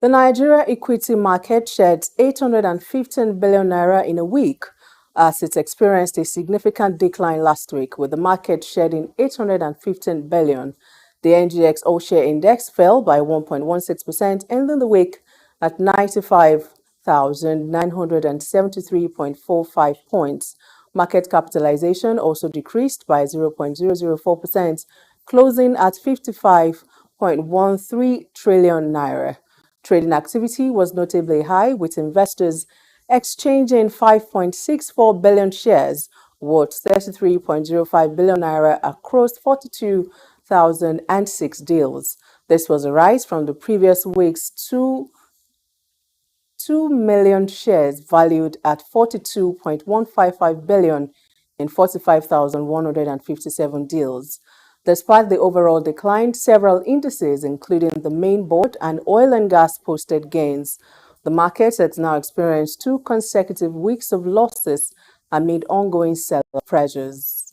The Nigeria equity market shed 815 billion naira in a week as it experienced a significant decline last week, with the market shedding 815 billion. The NGX All-Share Index fell by 1.16%, ending the week at 95,973.45 points. Market capitalization also decreased by 0.004%, closing at 55.13 trillion naira. Trading activity was notably high, with investors exchanging 5.64 billion shares worth 33.05 billion naira across 42,006 deals. This was a rise from the previous week's 2 million shares valued at 42.155 billion in 45,157 deals. Despite the overall decline, several indices, including the main board and oil and gas, posted gains. The market has now experienced 2 consecutive weeks of losses amid ongoing seller pressures.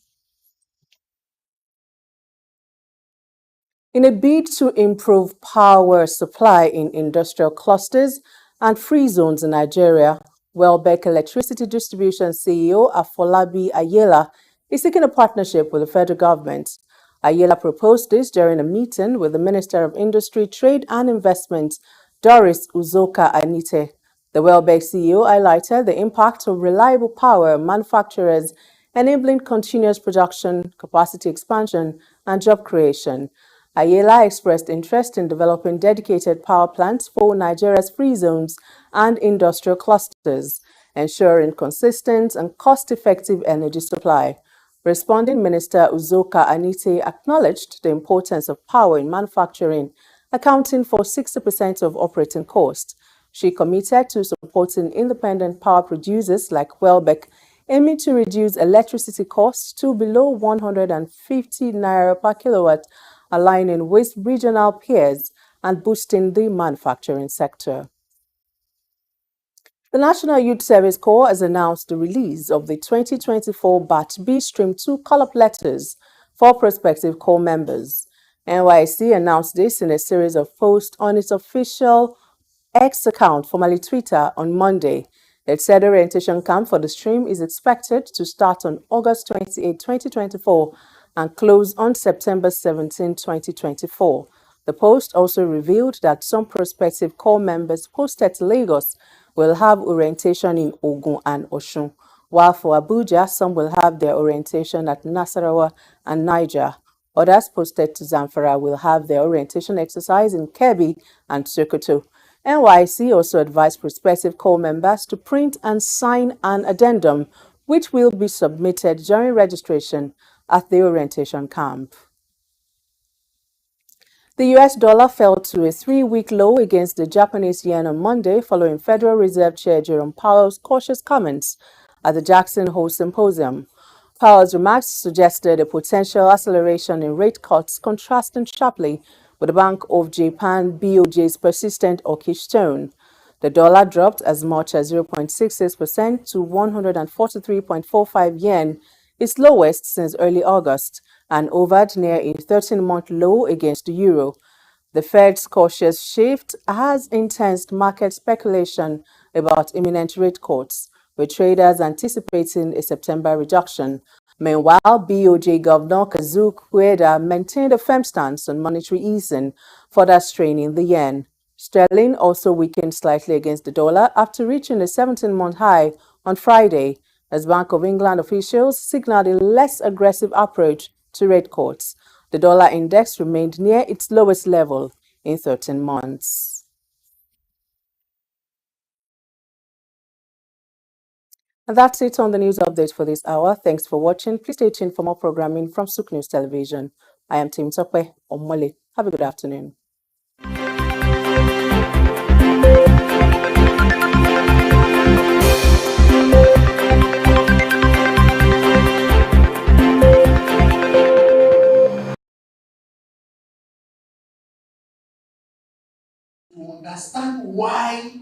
In a bid to improve power supply in industrial clusters and free zones in Nigeria, Welbeck Electricity Distribution CEO Afolabi Ayela is seeking a partnership with the federal government. Ayela proposed this during a meeting with the Minister of Industry, Trade and Investment, Doris Uzoka Anite. The Welbeck CEO highlighted the impact of reliable power manufacturers enabling continuous production, capacity expansion, and job creation. Ayela expressed interest in developing dedicated power plants for Nigeria's free zones and industrial clusters, ensuring consistent and cost-effective energy supply. Responding, Minister Uzoka Anite acknowledged the importance of power in manufacturing, accounting for 60% of operating costs. She committed to supporting independent power producers like Welbeck, aiming to reduce electricity costs to below 150 naira per kilowatt, aligning with regional peers and boosting the manufacturing sector. The National Youth Service Corps has announced the release of the 2024 Batch B Stream 2 call-up letters for prospective Corps members. NYC announced this in a series of posts on its official X account, formerly Twitter, on Monday. It said the orientation camp for the stream is expected to start on August 28, 2024 and close on September 17, 2024. The post also revealed that some prospective Corps members posted to Lagos will have orientation in Ogun and Osun, while for Abuja, some will have their orientation at Nasarawa and Niger. Others posted to Zamfara will have their orientation exercise in Kebbi and Sokoto. NYC also advised prospective corps members to print and sign an addendum, which will be submitted during registration at the orientation camp. The US dollar fell to a three-week low against the Japanese yen on Monday following Federal Reserve Chair Jerome Powell's cautious comments at the Jackson Hole Symposium. Powell's remarks suggested a potential acceleration in rate cuts, contrasting sharply with the Bank of Japan BOJ's persistent hawkish tone. The dollar dropped as much as 0.66% to 143.45 yen, its lowest since early August, and hovered near a 13-month low against the euro. The Fed's cautious shift has intensed market speculation about imminent rate cuts, with traders anticipating a September reduction. Meanwhile, BOJ Governor SOUQ Exclusive maintained a firm stance on monetary easing, further straining the yen. Sterling also weakened slightly against the dollar after reaching a 17-month high on Friday, as Bank of England officials signaled a less aggressive approach to rate cuts. The dollar index remained near its lowest level in 13 months. And that's it on the news update for this hour. Thanks for watching. Please stay tuned for more programming from SOUQ News Television. I am Tim Tokwe Omole. Have a good afternoon. To understand why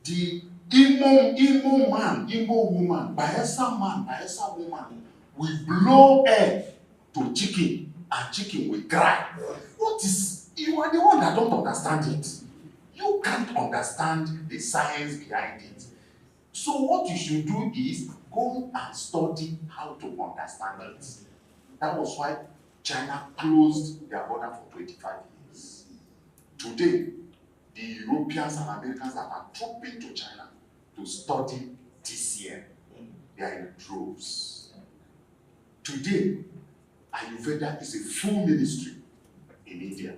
the Imo man, Imo woman, Bayelsa man, Bayelsa woman will blow egg to chicken and chicken will cry. What is, you are the one that don't understand it. You can't understand the science behind it. So what you should do is go and study how to understand it. That was why China closed their border for 25 years. Today, the Europeans and Americans that are trooping to China to study TCM, they are in droves. Today, Ayurveda is a full ministry in India.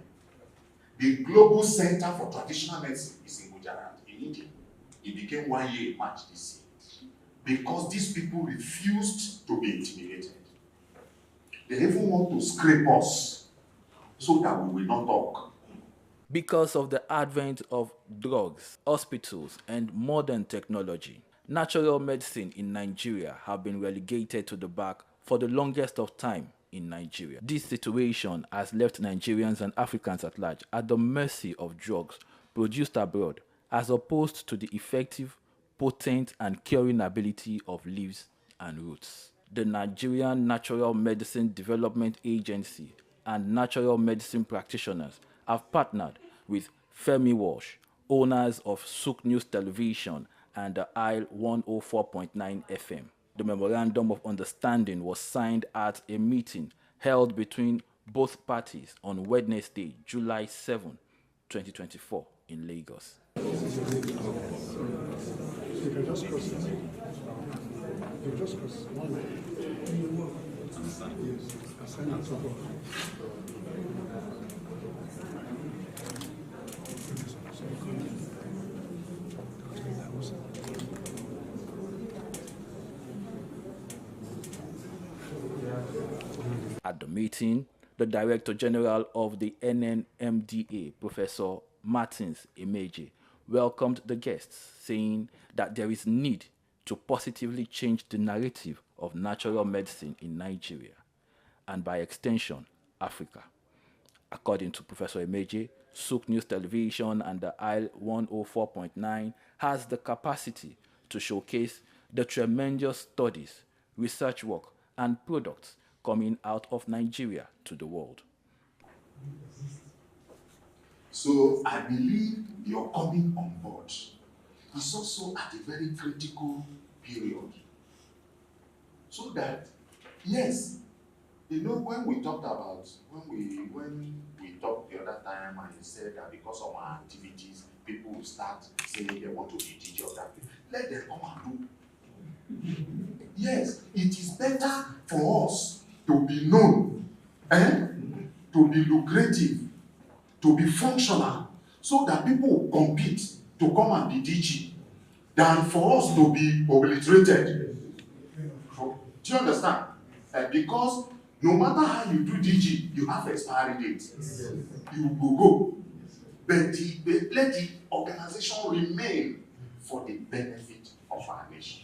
The Global Center for Traditional Medicine is in Gujarat, in India. It became 1 year in March this year. Because these people refused to be intimidated. They even want to scrape us so that we will not talk. Because of the advent of drugs, hospitals, and modern technology, natural medicine in Nigeria have been relegated to the back for the longest of time in Nigeria. This situation has left Nigerians and Africans at large at the mercy of drugs produced abroad, as opposed to the effective, potent, and curing ability of leaves and roots. The Nigerian Natural Medicine Development Agency and natural medicine practitioners have partnered with Femi Walsh, owners of SOUQ News Television and the Isle 104.9 FM. The Memorandum of Understanding was signed at a meeting held between both parties on Wednesday, July 7, 2024 in Lagos. At the meeting, the Director General of the NNMDA, Professor Martins Emeje, welcomed the guests, saying that there is need to positively change the narrative of natural medicine in Nigeria, and by extension, Africa. According to Professor Emeje, SOUQ News Television and the Isle 104.9 has the capacity to showcase the tremendous studies, research work, and products coming out of Nigeria to the world. So I believe your coming on board is also at a very critical period. So that, yes, you know, when we talked the other time and he said that because of our activities, people will start saying they want to be DJ of that. Let them come and do. Yes, it is better for us to be known to be lucrative, to be functional, so that people will compete to come and be DG, than for us to be obliterated. Do you understand? Because no matter how you do DG, you have expiry date. You will go. But let the organization remain for the benefit of our nation.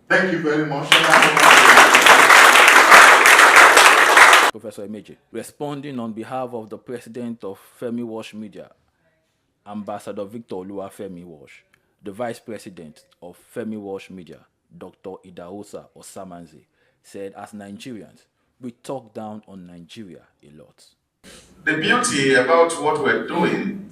Thank you very much. Professor Emeje, responding on behalf of the president of Femi Walsh Media, Ambassador Victor Oluwafemi Walsh, the vice president of Femi Walsh Media, Dr. Idahosa Osamanze, said, as Nigerians, we talk down on Nigeria a lot. The beauty about what we're doing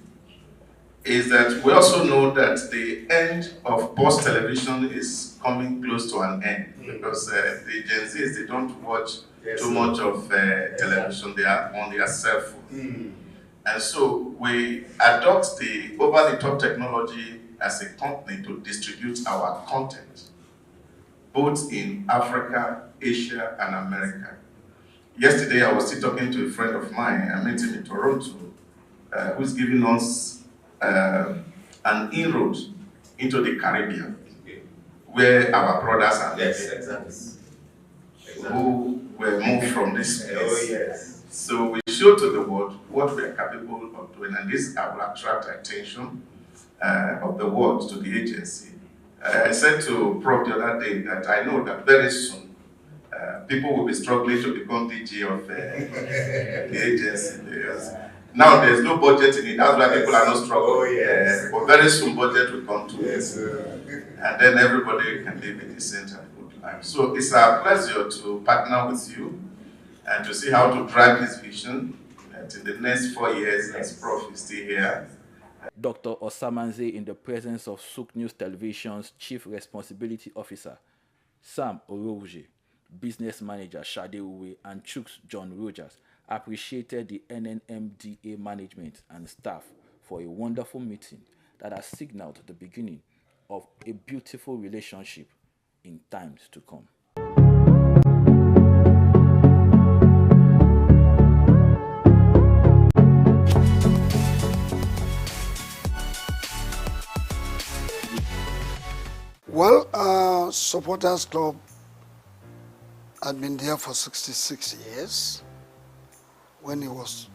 is that we also know that the end of post television is coming close to an end, because the Gen Zs, they don't watch too much of television, they are on their cell phone. And so we adopt the over-the-top technology as a company to distribute our content, both in Africa, Asia, and America. Yesterday, I was still talking to a friend of mine, I met him in Toronto, who's giving us an inroad into the Caribbean, where our brothers and sisters who were moved from this place. So we show to the world what we are capable of doing, and this will attract attention of the world to the agency. I said to Prof the other day that I know that very soon people will be struggling to become DG of the agency. Now there's no budget in it, that's why people are not struggling. But very soon budget will come to us. And then everybody can live in the center of good life. So it's a pleasure to partner with you and to see how to drive this vision. That in the next 4 years, as Prof is still here. Dr. Osamanze, in the presence of SOUQ News Television's Chief Responsibility Officer, Sam Orouje, Business Manager Shade Uwe, and Chooks John Rogers, appreciated the NNMDA management and staff for a wonderful meeting that has signaled the beginning of a beautiful relationship in times to come. Well, Supporters Club had been there for 66 years when it was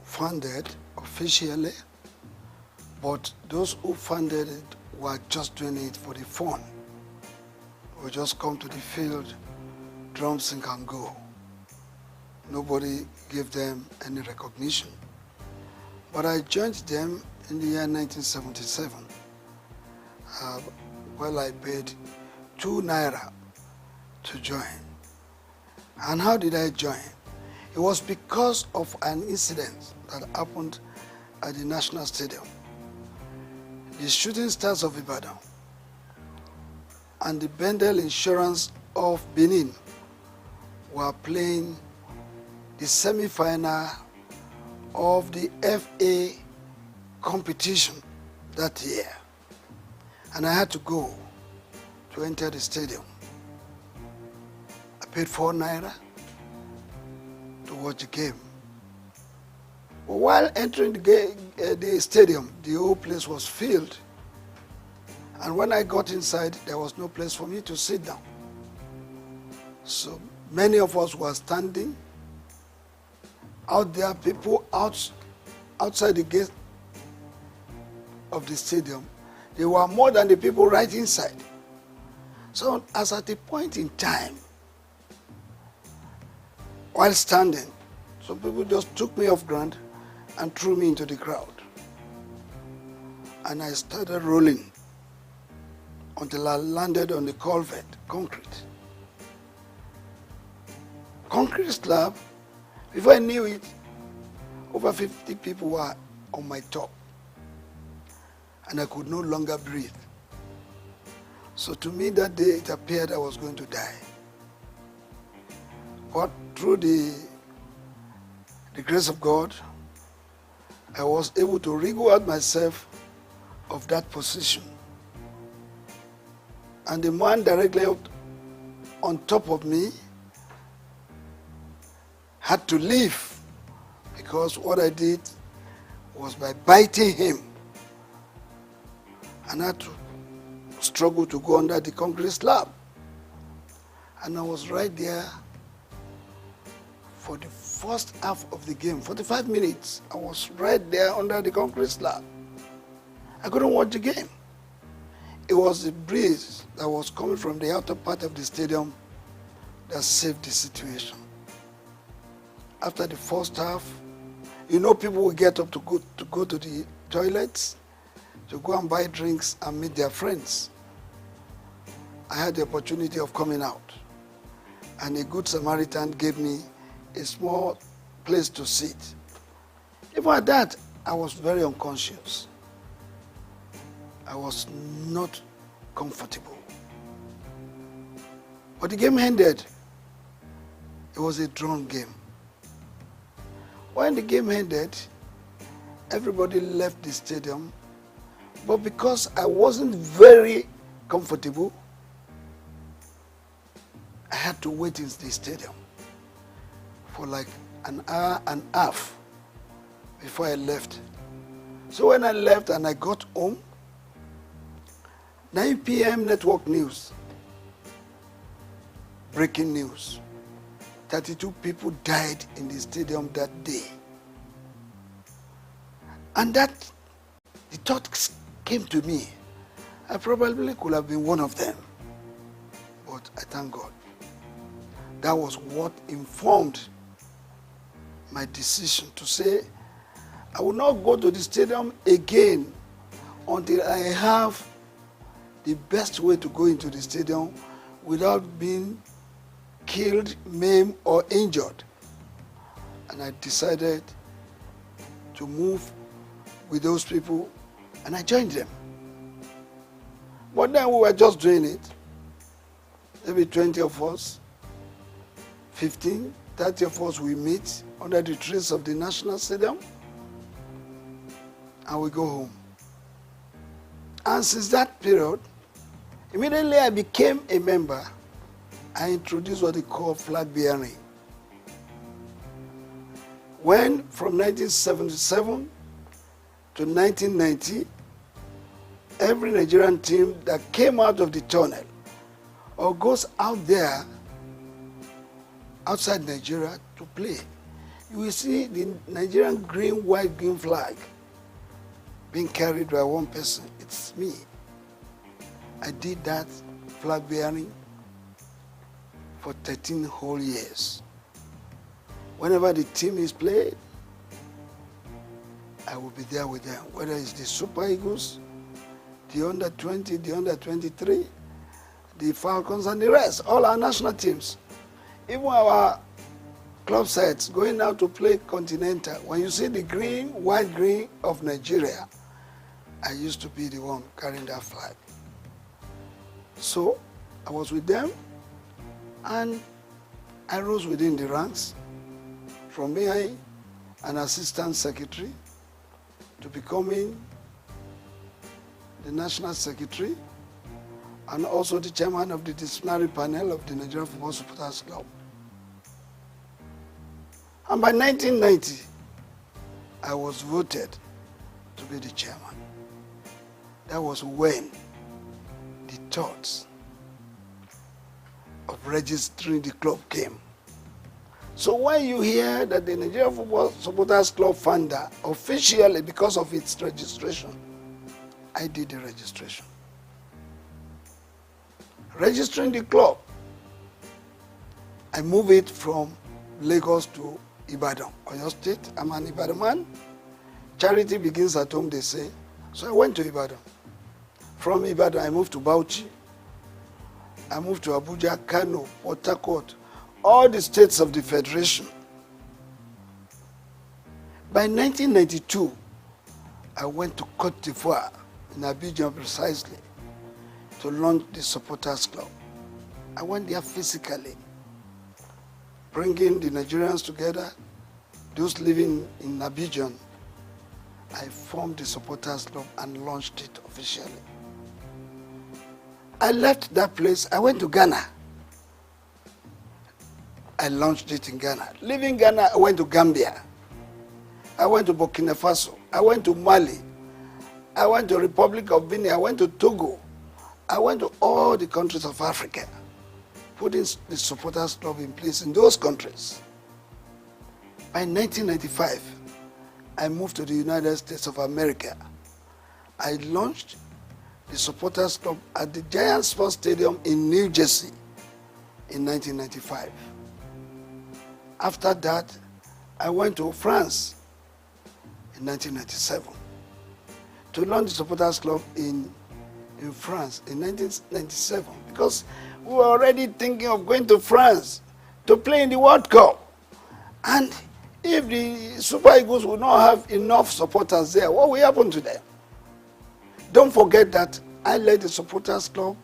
funded officially, but those who funded it were just doing it for the fun. We just come to the field, drum, sing and go. Nobody gave them any recognition. But I joined them in the year 1977. Well, I paid 2 naira to join. And how did I join? It was because of an incident that happened at the National Stadium. The Shooting Stars of Ibadan and the Bendel Insurance of Benin were playing the semi-final of the FA competition that year. And I had to go to enter the stadium. I paid 4 naira to watch the game. But while entering the stadium, the whole place was filled. And when I got inside, there was no place for me to sit down. So many of us were standing out there, people outside the gate of the stadium. There were more than the people right inside. So as at a point in time, while standing, some people just took me off ground and threw me into the crowd. And I started rolling until I landed on the culvert, concrete. Concrete slab. Before I knew it, over 50 people were on my top. And I could no longer breathe. So to me that day, it appeared I was going to die. But through the grace of God, I was able to wriggle out myself of that position. And the man directly on top of me had to leave because what I did was by biting him, and I had to struggle to go under the concrete slab. And I was right there for the first half of the game, 45 minutes. I was right there under the concrete slab. I couldn't watch the game. It was the breeze that was coming from the outer part of the stadium that saved the situation. After the first half, you know, people will get up to go to the toilets, to go and buy drinks and meet their friends. I had the opportunity of coming out, and a good Samaritan gave me a small place to sit. Even at that, I was very unconscious. I was not comfortable. But the game ended. It was a drawn game. When the game ended, everybody left the stadium, but because I wasn't very comfortable, I had to wait in the stadium for like an hour and a half before I left. So when I left and I got home, 9 p.m. network news, breaking news. 32 people died in the stadium that day. And that, the thought came to me. I probably could have been one of them. But I thank God. That was what informed my decision to say, I will not go to the stadium again until I have the best way to go into the stadium without being killed, maimed, or injured. And I decided to move with those people, and I joined them. But then we were just doing it. Maybe 20 of us, 15, 30 of us, we meet under the trees of the National Stadium, and we go home. And since that period, immediately I became a member, I introduced what they call flag bearing. When from 1977 to 1990, every Nigerian team that came out of the tunnel or goes out there outside Nigeria to play, you will see the Nigerian green, white, green flag being carried by one person. It's me. I did that flag bearing for 13 whole years. Whenever the team is played, I will be there with them, whether it's the Super Eagles, the under 20, the under 23, the Falcons, and the rest, all our national teams. Even our club sides going out to play Continental. When you see the green, white, green of Nigeria, I used to be the one carrying that flag. So I was with them, and I rose within the ranks from being an assistant secretary to becoming the national secretary and also the chairman of the disciplinary panel of the Nigerian Football Supporters Club. And by 1990, I was voted to be the chairman. That was when the thoughts of registering the club came. So when you hear that the Nigerian Football Supporters Club founder officially, because of its registration, I did the registration. Registering the club, I moved it from Lagos to Ibadan, Oyo State. I'm an Ibadan man. Charity begins at home, they say. So I went to Ibadan. From Ibadan, I moved to Bauchi. I moved to Abuja, Kano, Port Harcourt, all the states of the Federation. By 1992, I went to Côte d'Ivoire, in Abidjan precisely, to launch the Supporters Club. I went there physically, bringing the Nigerians together, those living in Abidjan. I formed the Supporters Club and launched it officially. I left that place, I went to Ghana. I launched it in Ghana. Leaving Ghana, I went to Gambia. I went to Burkina Faso. I went to Mali. I went to Republic of Benin. I went to Togo. I went to all the countries of Africa, putting the supporters club in place in those countries. By 1995, I moved to the United States of America. I launched the supporters club at the Giant Sports Stadium in New Jersey in 1995. After that, I went to France in 1997 to launch the supporters club in France in 1997, because we were already thinking of going to France to play in the World Cup. And if the Super Eagles will not have enough supporters there, what will happen to them? Don't forget that I led the supporters club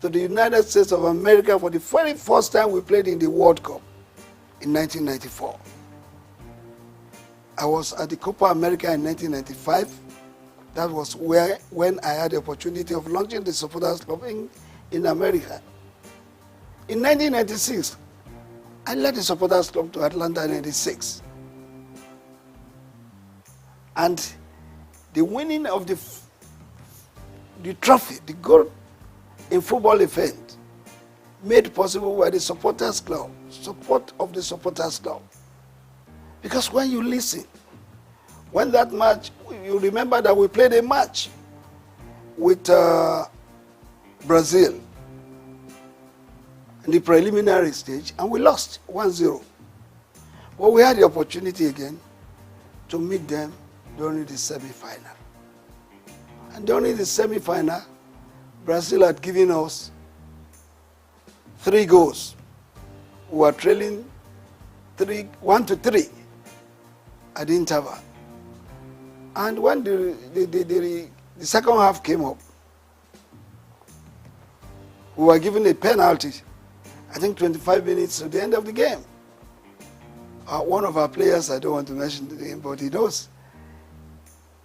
to the United States of America for the very first time we played in the World Cup in 1994. I was at the Copa America in 1995. That was when I had the opportunity of launching the supporters club in America. In 1996, I led the supporters club to Atlanta in 96. And the winning of the trophy, the gold in football event, made possible by the supporters club, support of the supporters club. Because when you listen, when that match, you remember that we played a match with Brazil in the preliminary stage, and we lost 1-0. But we had the opportunity again to meet them during the semi-final. And during the semi-final, Brazil had given us 3 goals. We were trailing 1-3 at the interval. And when the second half came up, we were given a penalty, I think 25 minutes to the end of the game. One of our players, I don't want to mention the name, but he knows,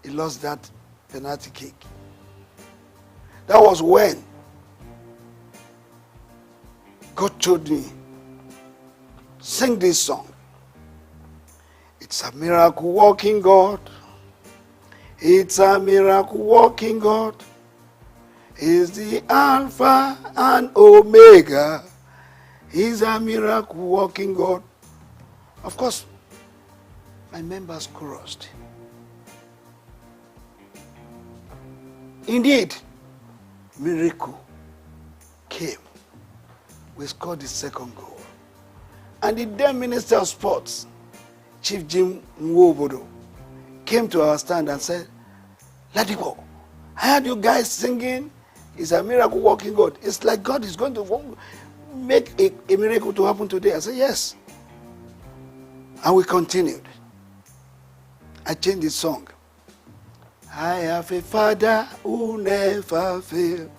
he lost that penalty kick. That was when God told me, sing this song. It's a miracle working God. It's a miracle working God. He's the Alpha and Omega. He's a miracle working God. Of course, my members chorused. Indeed, miracle came. We scored the second goal. And the then Minister of Sports, Chief Jim Nwobodo, came to our stand and said, Ladipo, I heard you guys singing, it's a miracle working God. It's like God is going to make a miracle to happen today. I said, yes. And we continued. I changed the song. I have a Father who never fails.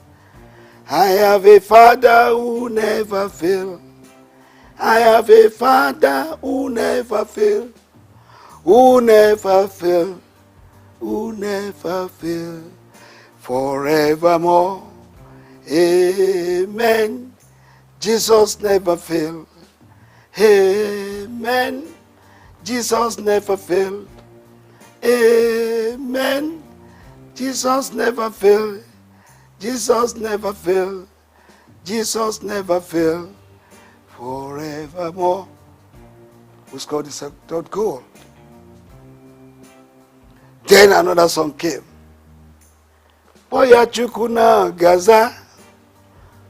I have a Father who never fails. I have a Father who never fails. Who never fails. Who never fails. Forevermore. Amen. Jesus never fails. Amen. Jesus never fails. Amen. Jesus never failed. Jesus never failed. Jesus never failed. Forevermore. We scored the third goal. Then another song came. Poya chukuna gaza.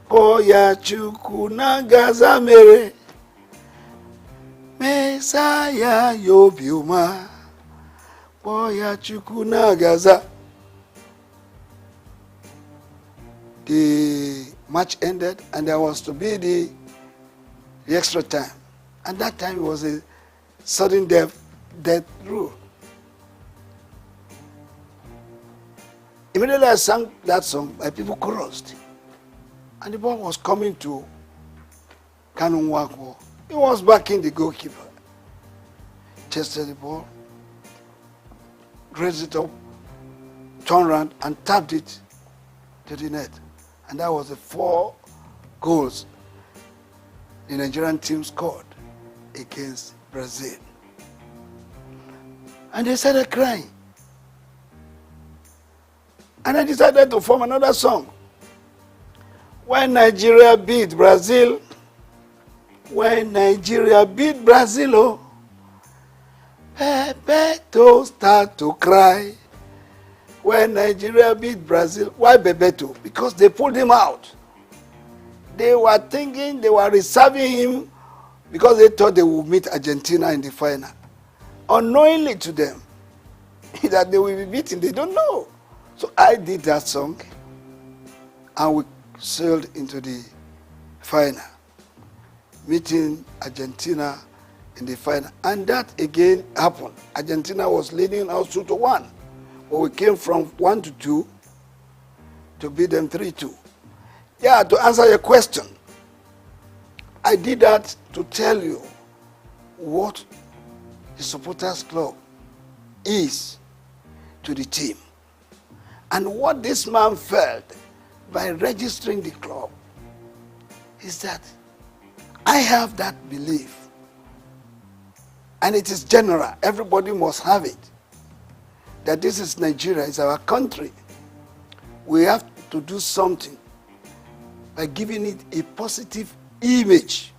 Poya chukuna gaza mere. Messiah yobiuma. Poya chukuna gaza. The match ended and there was to be the extra time. And that time it was a sudden death rule. Immediately I sang that song, my people chorused. And the ball was coming to Kanu Nwankwo. He was backing the goalkeeper. Chested the ball, raised it up, turned around and tapped it to the net. And that was the 4 goals the Nigerian team scored against Brazil. And they started crying. And I decided to form another song. When Nigeria beat Brazil, when Nigeria beat Brazil, oh, Bebeto start to cry. When Nigeria beat Brazil, why Bebeto? Because they pulled him out. They were thinking they were reserving him because they thought they would meet Argentina in the final. Unknowingly to them, that they will be beaten, they don't know. So I did that song, and we sailed into the final, meeting Argentina in the final. And that again happened. Argentina was leading us 2-1, but we came from 1-2 to beat them 3-2. Yeah, to answer your question, I did that to tell you what the supporters club is to the team. And what this man felt by registering the club is that I have that belief, and it is general, everybody must have it, that this is Nigeria, it's our country. We have to do something by giving it a positive image,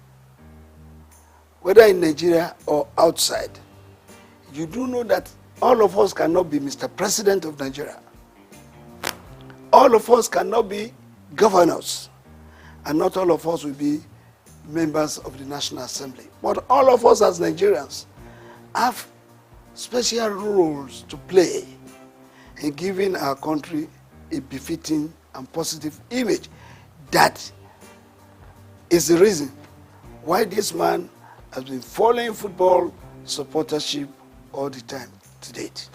whether in Nigeria or outside. You do know that all of us cannot be Mr. President of Nigeria. All of us cannot be governors, and not all of us will be members of the National Assembly. But all of us as Nigerians have special roles to play in giving our country a befitting and positive image. That is the reason why this man has been following football supportership all the time to date.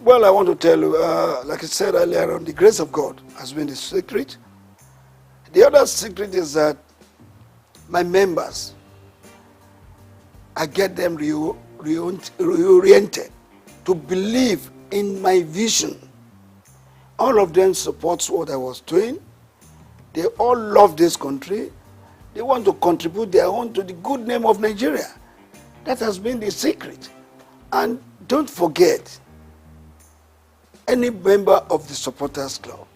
Well, I want to tell you, like I said earlier on, the grace of God has been the secret. The other secret is that my members, I get them reoriented to believe in my vision. All of them supports what I was doing. They all love this country. They want to contribute their own to the good name of Nigeria. That has been the secret. And don't forget, any member of the supporters club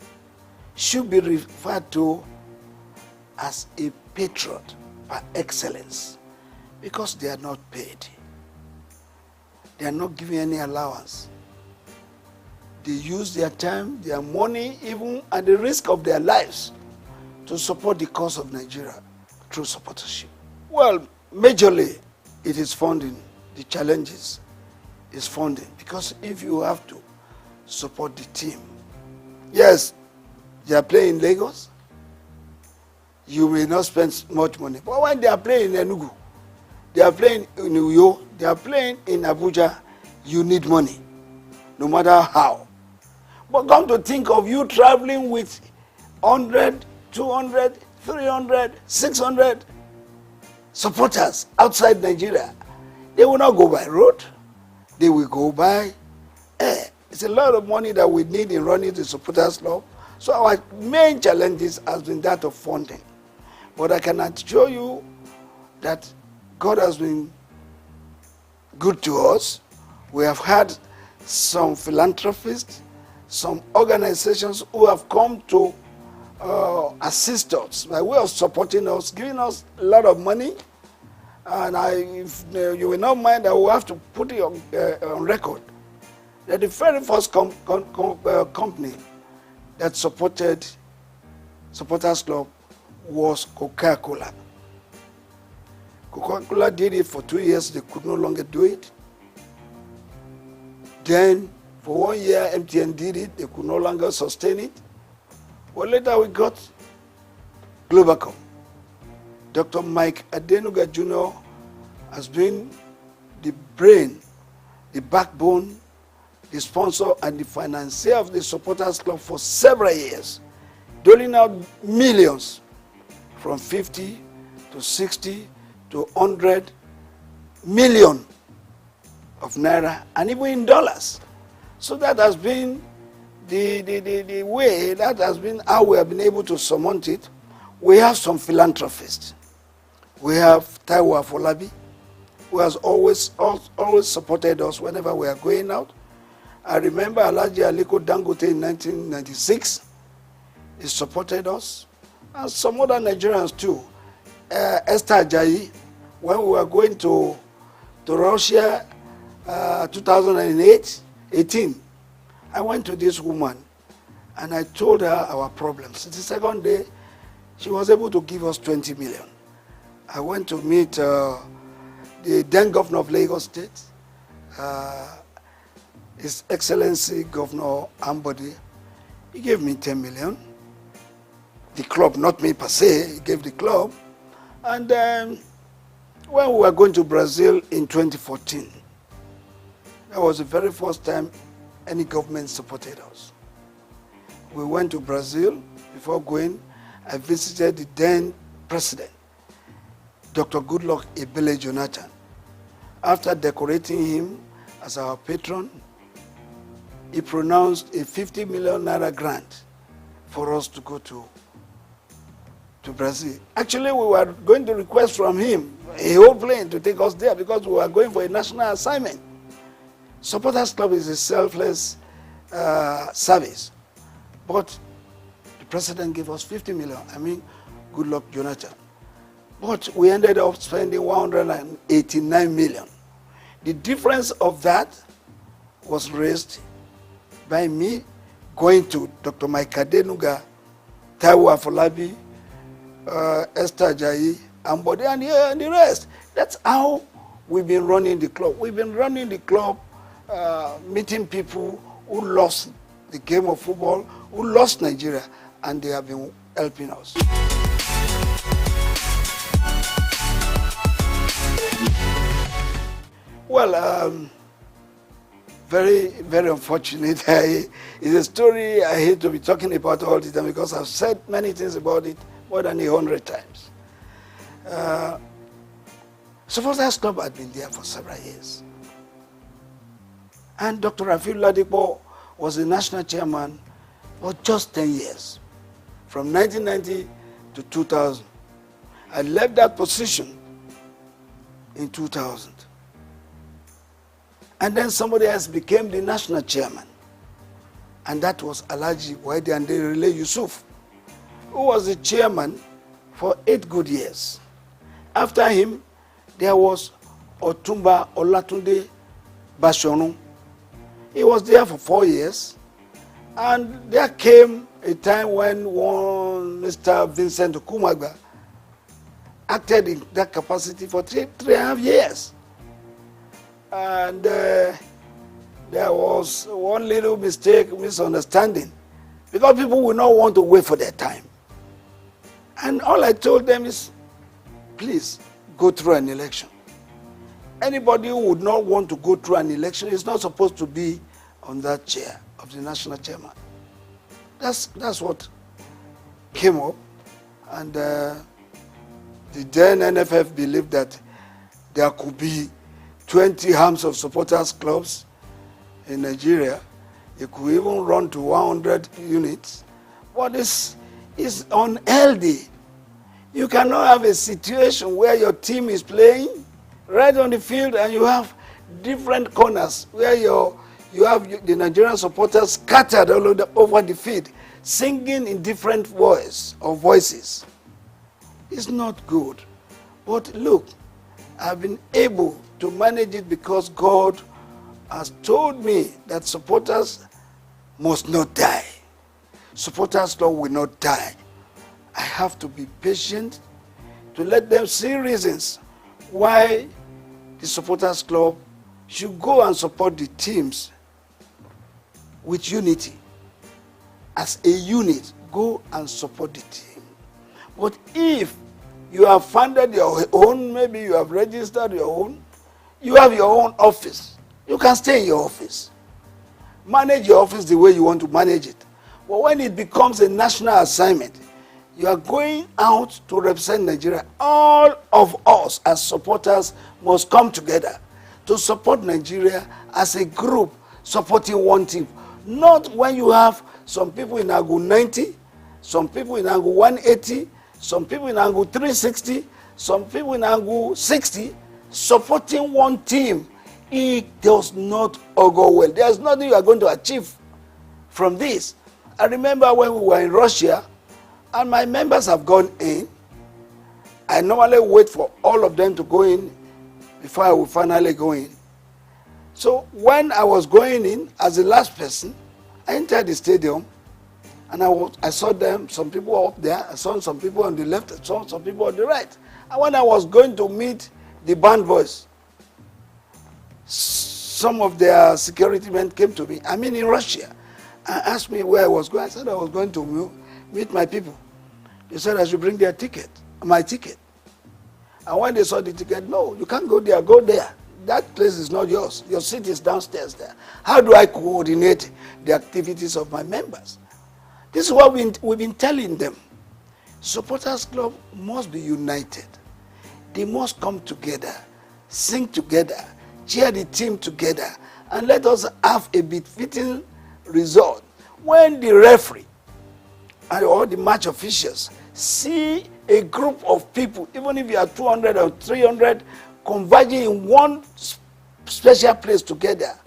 should be referred to as a patron par excellence, because they are not paid. They are not given any allowance. They use their time, their money, even at the risk of their lives, to support the cause of Nigeria through supportership. Well, majorly, it is funding. The challenges is funding, because if you have to support the team, yes, they are playing in Lagos, you may not spend much money. But when they are playing in Enugu, they are playing in Uyo, they are playing in Abuja, you need money, no matter how. But come to think of you traveling with 100, 200, 300, 600 supporters outside Nigeria. They will not go by road, they will go by air. It's a lot of money that we need in running the supporters club. So our main challenges has been that of funding. But I can assure you that God has been good to us. We have had some philanthropists, some organizations who have come to assist us by way of supporting us, giving us a lot of money. And if you will not mind, I will have to put it on record that the very first company that supported Supporters Club was Coca-Cola. Coca-Cola did it for 2 years, they could no longer do it. Then for 1 year, MTN did it, they could no longer sustain it. Well, later we got Globacom. Dr. Mike Adenuga Jr. has been the brain, the backbone, the sponsor and the financier of the Supporters Club for several years, doling out millions from 50 to 60 to 100 million of naira, and even in dollars. So that has been the way that has been how we have been able to surmount it, we have some philanthropists. We have Taiwo Afolabi, who has always supported us whenever we are going out. I remember Alhaji Aliko Dangote in 1996. He supported us, and some other Nigerians too. Esther Ajayi, when we were going to Russia 2018, I went to this woman and I told her our problems. The second day, she was able to give us 20 million. I went to meet the then governor of Lagos State, His Excellency Governor Ambode. He gave me 10 million. The club, not me per se, he gave the club. And then when we were going to Brazil in 2014, that was the very first time any government supported us. We went to Brazil. Before going, I visited the then president, Dr. Goodluck Ebele Jonathan. After decorating him as our patron, he pronounced a 50 million naira grant for us to go to Brazil. Actually, we were going to request from him a whole plane to take us there because we were going for a national assignment. Supporters Club is a selfless service, but the president gave us 50 million. I mean, Goodluck Jonathan. But we ended up spending 189 million. The difference of that was raised by me going to Dr. Mike Adenuga, Taiwo Afolabi, Esther Ajayi, Ambode, and the rest. That's how we've been running the club. We've been running the club, meeting people who lost the game of football, who lost Nigeria, and they have been helping us. Well, very, very unfortunate. It's a story I hate to be talking about all the time because I've said many things about it more than 100 times. Supporters Club had been there for several years. And Dr. Rafiu Ladipo was the national chairman for just 10 years, from 1990 to 2000. I left that position in 2000. And then somebody else became the national chairman. And that was Alhaji Waidi Anderile Yusuf, who was the chairman for 8 good years. After him, there was Otumba Olatunde Bashorun. He was there for 4 years. And there came a time when one Mr. Vincent Okumagba acted in that capacity for 3.5 years. And there was one little mistake, misunderstanding, because people will not want to wait for their time. And all I told them is, please go through an election. Anybody who would not want to go through an election is not supposed to be on that chair of the national chairman. That's what came up. And the then NFF believed that there could be 20 arms of supporters clubs in Nigeria. It could even run to 100 units. But this is unhealthy. You cannot have a situation where your team is playing right on the field and you have different corners where you have the Nigerian supporters scattered all over the field, singing in different voices. It's not good. But look, I've been able to manage it because God has told me that supporters must not die. Supporters Club will not die. I have to be patient to let them see reasons why the Supporters Club should go and support the teams with unity. As a unit, go and support the team. But if you have funded your own, maybe you have registered your own, you have your own office, you can stay in your office. Manage your office the way you want to manage it. But when it becomes a national assignment, you are going out to represent Nigeria. All of us as supporters must come together to support Nigeria as a group supporting one team. Not when you have some people in angle 90, some people in angle 180, some people in angle 360, some people in angle 60, supporting one team. It does not augur well. There's nothing you are going to achieve from this. I remember when we were in Russia, and my members have gone in. I normally wait for all of them to go in before I will finally go in. So when I was going in as the last person, I entered the stadium, and I saw them, some people were up there, I saw some people on the left, I saw some people on the right. And when I was going to meet the band boys, some of their security men came to me, in Russia, and asked me where I was going. I said I was going to meet my people. They said I should bring their ticket, my ticket. And when they saw the ticket, no, you can't go there, go there. That place is not yours. Your seat is downstairs there. How do I coordinate the activities of my members? This is what we've been telling them. Supporters Club must be united. They must come together, sing together, cheer the team together, and let us have a befitting result. When the referee and all the match officials see a group of people, even if you are 200 or 300, converging in one special place together,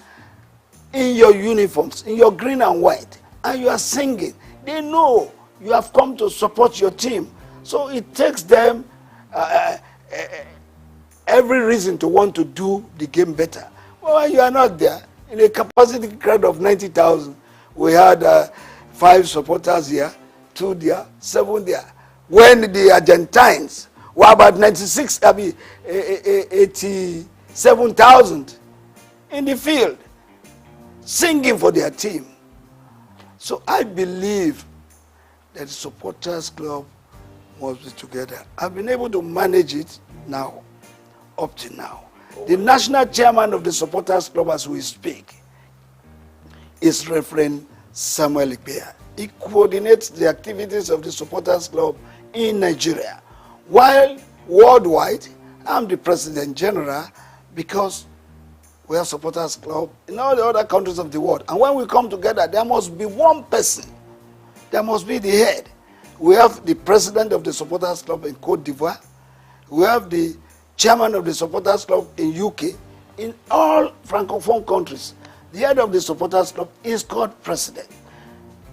in your uniforms, in your green and white, and you are singing, they know you have come to support your team. So it takes them every reason to want to do the game better. Well, when you are not there, in a capacity crowd of 90,000, we had 5 supporters here, 2 there, 7 there. When the Argentines were about 87,000 in the field, singing for their team. So I believe that the Supporters Club must be together. I've been able to manage it now, up to now. The national chairman of the Supporters Club as we speak is Reverend Samuel Ikpeya. He coordinates the activities of the Supporters Club in Nigeria. While worldwide, I'm the President General because we are Supporters Club in all the other countries of the world. And when we come together, there must be one person. There must be the head. We have the President of the Supporters Club in Cote d'Ivoire. We have the Chairman of the Supporters Club in UK. In all Francophone countries, the head of the Supporters Club is called President.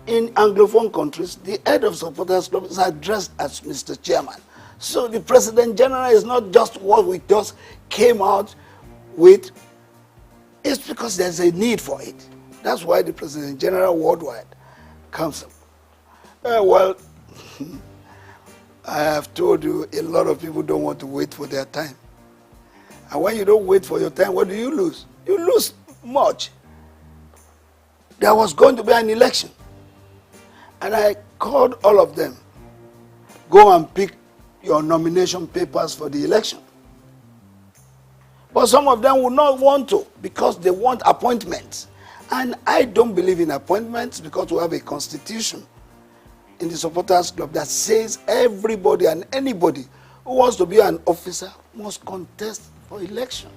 In Anglophone countries, the head of Supporters Club is addressed as Mr. Chairman. So the President General is not just what we just came out with. It's because there's a need for it. That's why the President General worldwide comes up. Well, I have told you a lot of people don't want to wait for their time. And when you don't wait for your time, what do you lose? You lose much. There was going to be an election. And I called all of them, go and pick your nomination papers for the election. But some of them would not want to because they want appointments. And I don't believe in appointments because we have a constitution in the Supporters Club that says everybody and anybody who wants to be an officer must contest for election.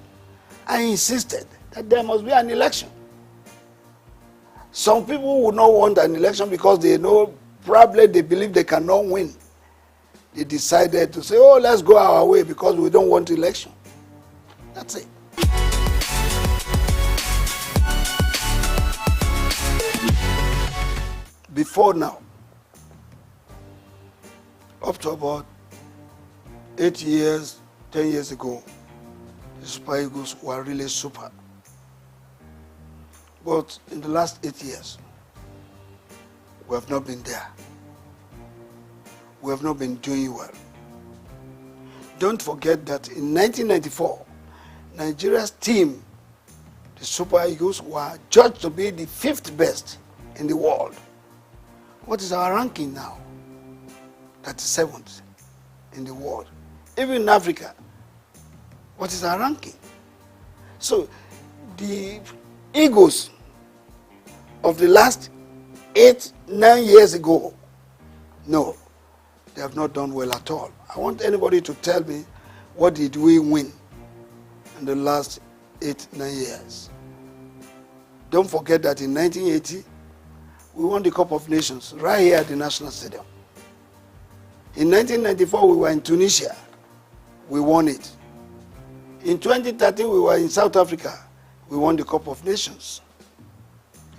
I insisted that there must be an election. Some people would not want an election because they know, probably they believe they cannot win. They decided to say, oh, let's go our way because we don't want election. That's it. Before now, up to about 8 years, 10 years ago, the Super Eagles were really super. But in the last 8 years, we have not been there. We have not been doing well. Don't forget that in 1994, Nigeria's team, the Super Eagles, were judged to be the 5th best in the world. What is our ranking now? 37th in the world. Even in Africa, what is our ranking? So the Eagles of the last 8, 9 years ago, no, they have not done well at all. I want anybody to tell me what did we win in the last 8, 9 years. Don't forget that in 1980, we won the Cup of Nations right here at the National Stadium. In 1994, we were in Tunisia. We won it. In 2013, we were in South Africa. We won the Cup of Nations.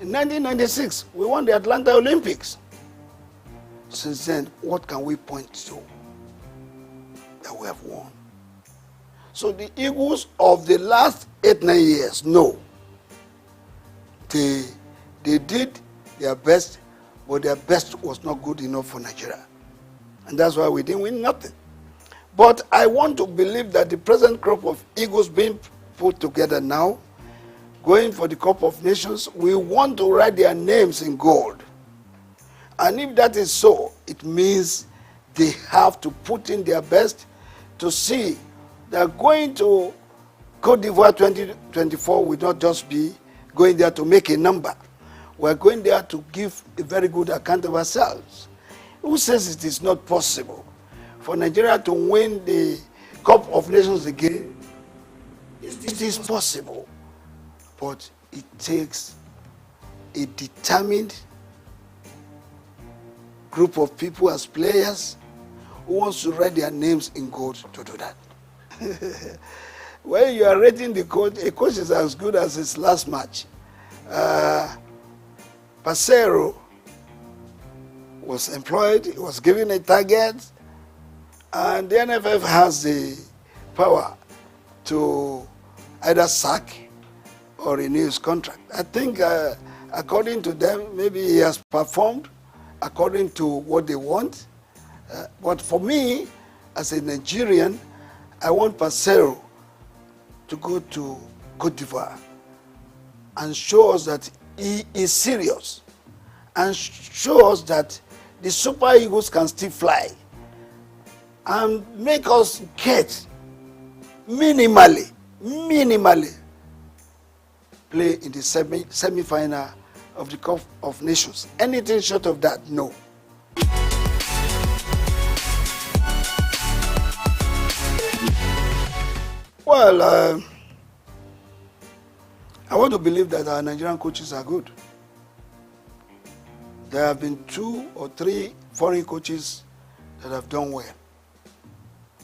In 1996, we won the Atlanta Olympics. Since then, what can we point to that we have won? So the Eagles of the last 8-9 years, no. They did their best, but their best was not good enough for Nigeria. And that's why we didn't win nothing. But I want to believe that the present crop of Eagles being put together now, going for the Cup of Nations, we want to write their names in gold. And if that is so, it means they have to put in their best to see that going to Côte d'Ivoire 2024 will not just be going there to make a number. We're going there to give a very good account of ourselves. Who says it is not possible for Nigeria to win the Cup of Nations again? It is possible, but it takes a determined group of people as players who wants to write their names in gold to do that. When you are rating the coach, a coach is as good as his last match. Pasero was employed, he was given a target, and the NFF has the power to either sack or renew his contract. I think according to them, maybe he has performed according to what they want. But for me, as a Nigerian, I want Pasero to go to Côte d'Ivoire and show us that he is serious and show us that the Super Eagles can still fly and make us get minimally play in the semi-final of the Cup of Nations. Anything short of that, no. Well, I want to believe that our Nigerian coaches are good. There have been 2 or 3 foreign coaches that have done well.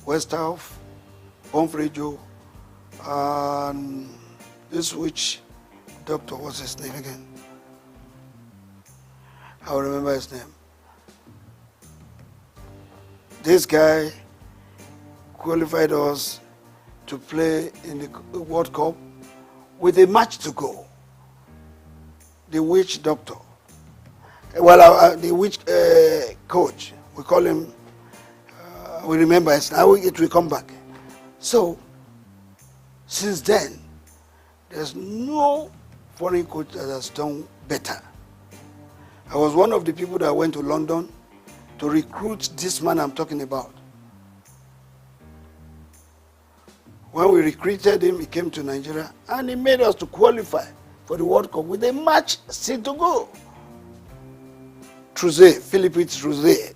Westhoff, Bonfrejo, and this which doctor, what's his name again? I'll remember his name. This guy qualified us to play in the World Cup with a match to go. The witch doctor. Well, the witch coach, we call him, we remember his name, it will come back. So, since then, there's no foreign coach that has done better. I was one of the people that went to London to recruit this man I'm talking about. When we recruited him, he came to Nigeria and he made us to qualify for the World Cup with a match still to go. Philippe Trouze.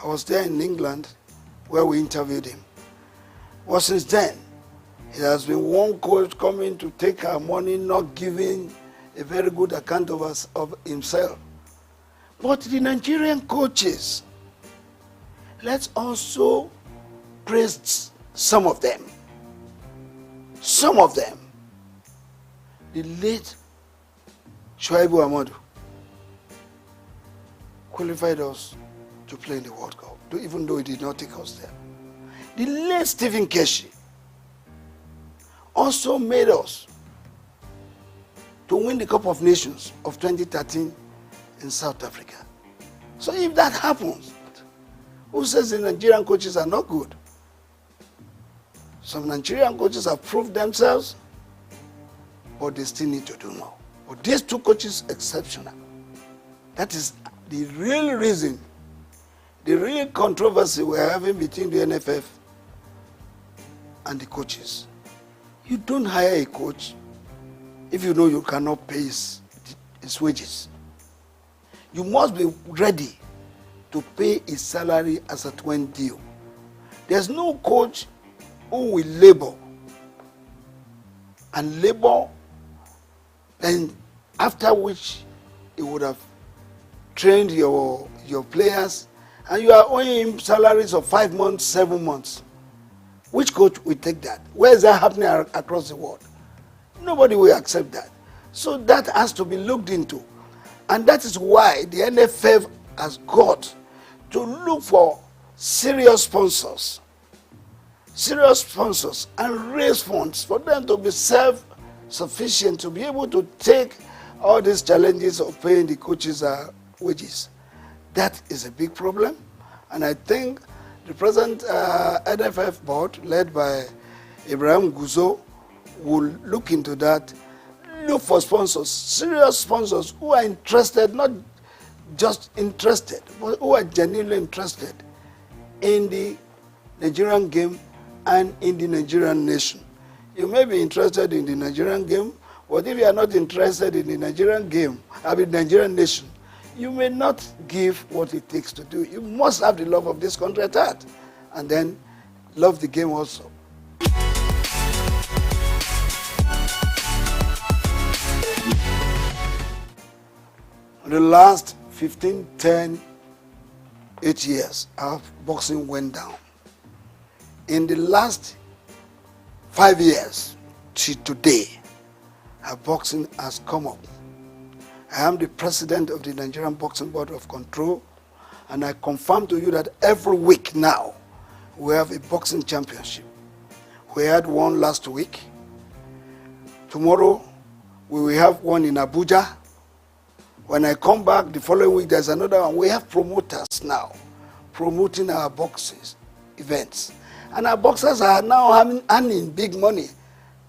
I was there in England where we interviewed him. Well, since then, it has been one coach coming to take our money, not giving a very good account of us, of himself. But the Nigerian coaches, let's also praise some of them. Some of them. The late Shuaibu Amadu qualified us to play in the World Cup, even though he did not take us there. The late Stephen Keshi also made us to win the Cup of Nations of 2013 in South Africa. So if that happens, who says the Nigerian coaches are not good? Some Nigerian coaches have proved themselves, but they still need to do more. But these 2 coaches, exceptional. That is the real reason, the real controversy we're having between the NFF and the coaches. You don't hire a coach if you know you cannot pay his wages. You must be ready to pay his salary as at when due. There's no coach who will labor and labor, and after which he would have trained your players, and you are owing him salaries of 5 months, 7 months. Which coach will take that? Where is that happening across the world? Nobody will accept that. So that has to be looked into. And that is why the NFF has got to look for serious sponsors and raise funds for them to be self-sufficient, to be able to take all these challenges of paying the coaches wages. That is a big problem. And I think the present NFF board, led by Ibrahim Guzo, will look into that, look for sponsors, serious sponsors who are interested, not just interested, but who are genuinely interested in the Nigerian game and in the Nigerian nation. You may be interested in the Nigerian game, but if you are not interested in the Nigerian game, Nigerian nation, you may not give what it takes to do. You must have the love of this country at heart, and then love the game also. The last 15, 10, 8 years, our boxing went down. In the last 5 years to today, our boxing has come up. I am the president of the Nigerian Boxing Board of Control, and I confirm to you that every week now, we have a boxing championship. We had one last week. Tomorrow, we will have one in Abuja. When I come back the following week, there's another one. We have promoters now promoting our boxing events. And our boxers are now earning big money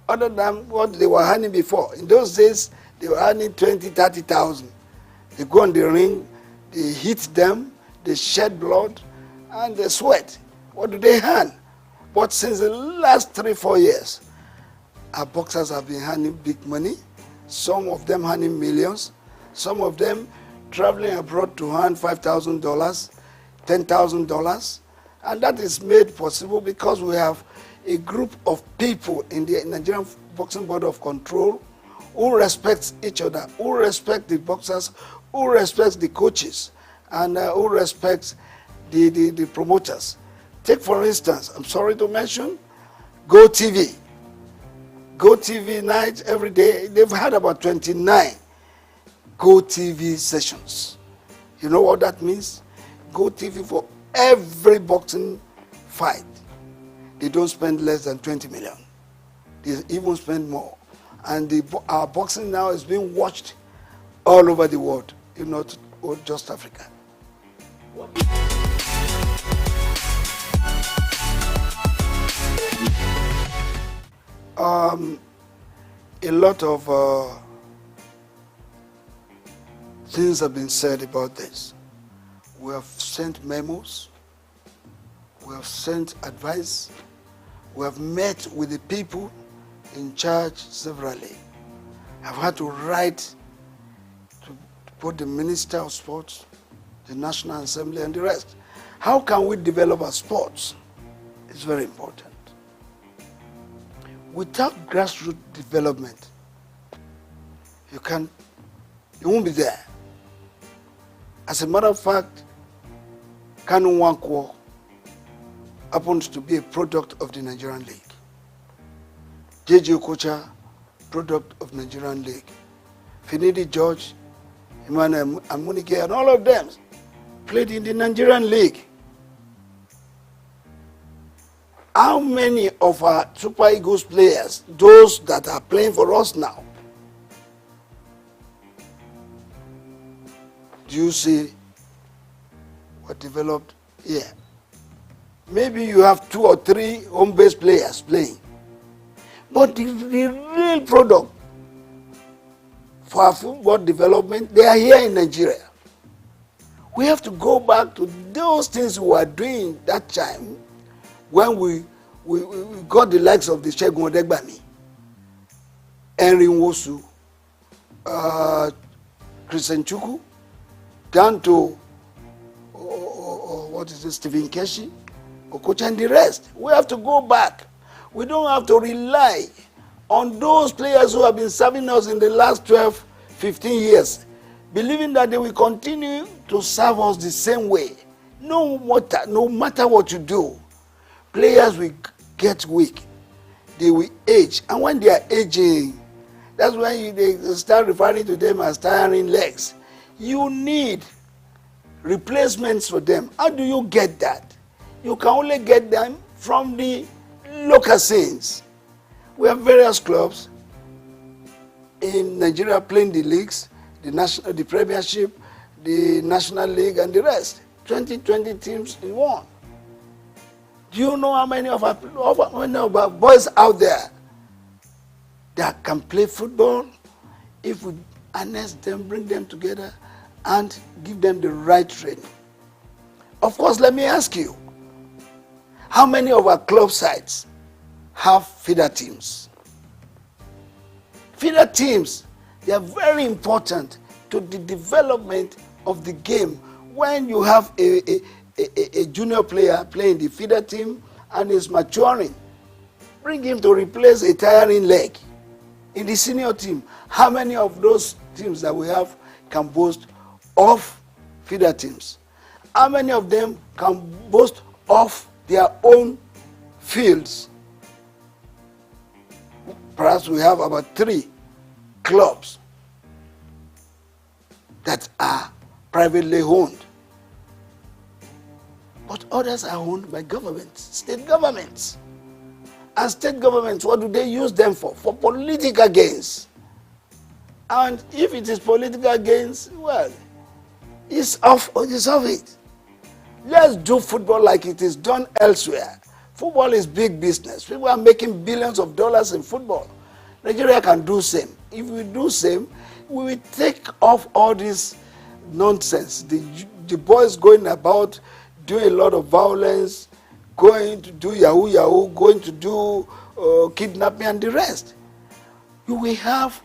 other than what they were earning before. In those days, they were earning 20, 30,000. They go on the ring, they hit them, they shed blood, and they sweat. What do they earn? But since the last 3, 4 years, our boxers have been earning big money. Some of them earning millions. Some of them traveling abroad to earn $5,000, $10,000. And that is made possible because we have a group of people in the Nigerian Boxing Board of Control who respects each other, who respect the boxers, who respects the coaches, and who respects the promoters. Take, for instance, I'm sorry to mention, Go TV. Go TV night every day. They've had about 29 Go TV sessions. You know what that means? Go TV for every boxing fight. They don't spend less than 20 million. They even spend more. And our boxing now is being watched all over the world, if not just Africa. A lot of things have been said about this. We have sent memos, we have sent advice, we have met with the people in charge severally. I've had to write to both the Minister of Sports, the National Assembly, and the rest. How can we develop our sports? It's very important. Without grassroots development, you won't be there. As a matter of fact, Kanu Nwankwo happens to be a product of the Nigerian League. J.J. Okocha, product of Nigerian League. Finidi George, Emmanuel Amunike, and all of them played in the Nigerian League. How many of our Super Eagles players, those that are playing for us now, do you see what developed here? Maybe you have 2 or 3 home-based players playing. But the real product for our football development, they are here in Nigeria. We have to go back to those things we were doing that time when we got the likes of the Segun Odegbami, Henry Nwosu, Christian Chukwu, down to Stephen Keshi, Okocha, and the rest. We have to go back. We don't have to rely on those players who have been serving us in the last 12, 15 years. believing that they will continue to serve us the same way. No matter what you do, players will get weak. They will age. And when they are aging, that's when they start referring to them as tiring legs. You need replacements for them. How do you get that? You can only get them from the local scenes. We have various clubs in Nigeria playing the leagues, the Premiership, the National League, and the rest. 20 teams in one. Do you know how many of our boys out there that can play football if we harness them, bring them together, and give them the right training? Of course, let me ask you, how many of our club sites have feeder teams? Feeder teams, they are very important to the development of the game. When you have a junior player playing the feeder team and is maturing, bring him to replace a tiring leg. In the senior team, how many of those teams that we have can boast of feeder teams? How many of them can boast of their own fields? Perhaps we have about 3 clubs that are privately owned. But others are owned by governments, state governments. And state governments, what do they use them for? For political gains. And if it is political gains, well, it's off it. Let's do football like it is done elsewhere. Football is big business. People are making billions of dollars in football. Nigeria can do same. If we do same, we will take off all this nonsense. The boys going about doing a lot of violence, going to do yahoo, going to do kidnapping and the rest. You will have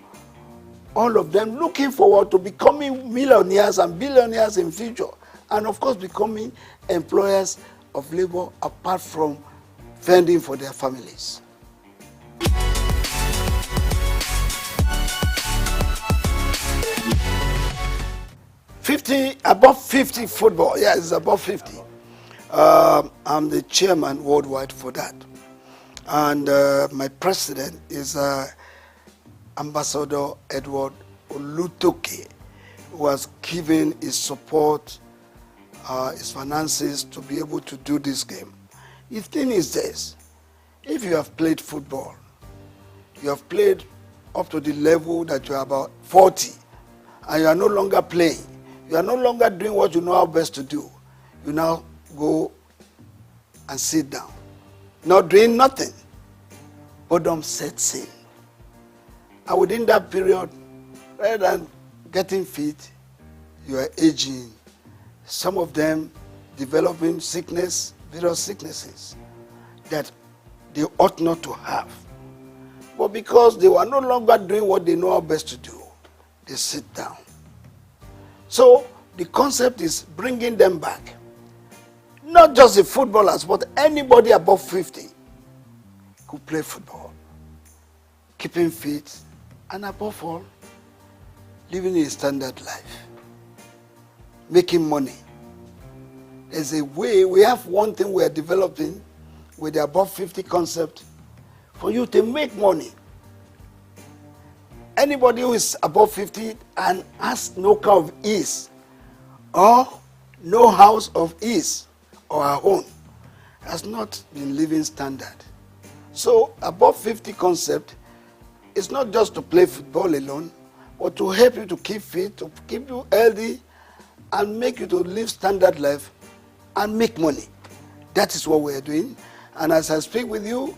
all of them looking forward to becoming millionaires and billionaires in future. And of course becoming employers of labor apart from fending for their families. Above 50 football, yeah, it's above 50. I'm the chairman worldwide for that. And my president is Ambassador Edward Olutoke, who has given his support, his finances to be able to do this game. The thing is this, if you have played football, you have played up to the level that you are about 40, and you are no longer playing, you are no longer doing what you know how best to do, you now go and sit down, not doing nothing. Boredom sets in. And within that period, rather than getting fit, you are aging. Some of them developing sickness, various sicknesses that they ought not to have. But because they were no longer doing what they know how best to do, they sit down. So the concept is bringing them back. Not just the footballers, but anybody above 50 could play football, keeping fit, and above all, living a standard life, making money. There's a way, we have one thing we are developing with the above 50 concept for you to make money. Anybody who is above 50 and has no car of ease or no house of ease or her own has not been living standard. So above 50 concept is not just to play football alone, but to help you to keep fit, to keep you healthy, and make you to live standard life and make money. That is what we are doing. And as I speak with you,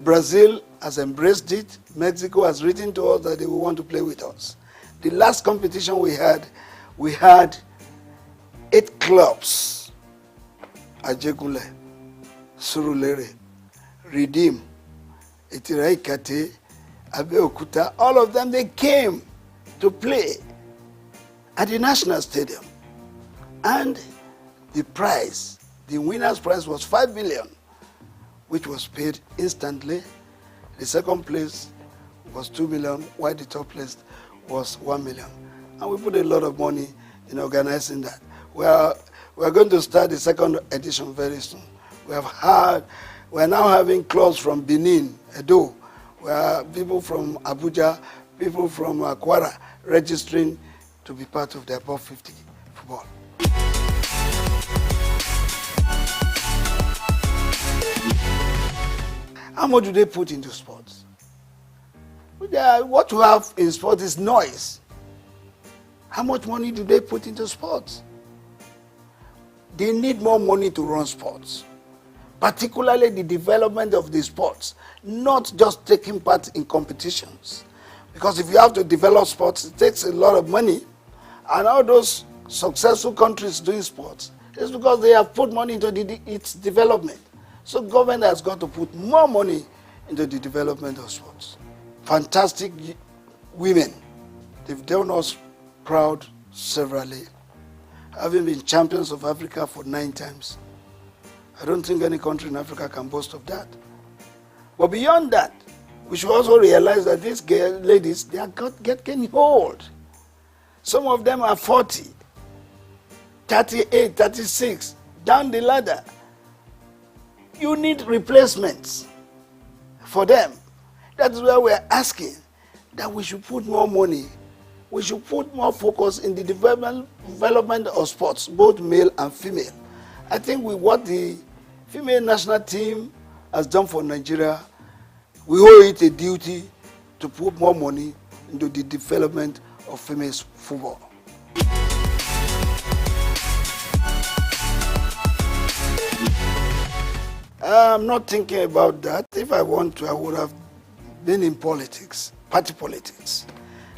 Brazil has embraced it. Mexico has written to us that they will want to play with us. The last competition we had 8 clubs. Ajegule, Surulere, Redeem, Etiraikate, Abeokuta, all of them, they came to play at the National Stadium. And the prize, the winner's prize was 5 billion, which was paid instantly. The second place was 2 million, while the top place was 1 million. And we put a lot of money in organizing that. We're going to start the second edition very soon. We're now having clubs from Benin, Edo, where people from Abuja, people from Kwara registering to be part of the above 50 football. How much do they put into sports? What you have in sports is noise. How much money do they put into sports? They need more money to run sports, particularly the development of the sports, not just taking part in competitions. Because if you have to develop sports, it takes a lot of money. And all those successful countries doing sports, it's because they have put money into its development. So government has got to put more money into the development of sports. Fantastic women. They've done us proud severally, having been champions of Africa for 9 times. I don't think any country in Africa can boast of that. But beyond that, we should also realize that these ladies, they are getting old. Some of them are 40, 38, 36, down the ladder. You need replacements for them. That's why we're asking that we should put more money. We should put more focus in the development of sports, both male and female. I think with what the female national team has done for Nigeria, we owe it a duty to put more money into the development of female football. I'm not thinking about that. If I want to, I would have been in politics, party politics.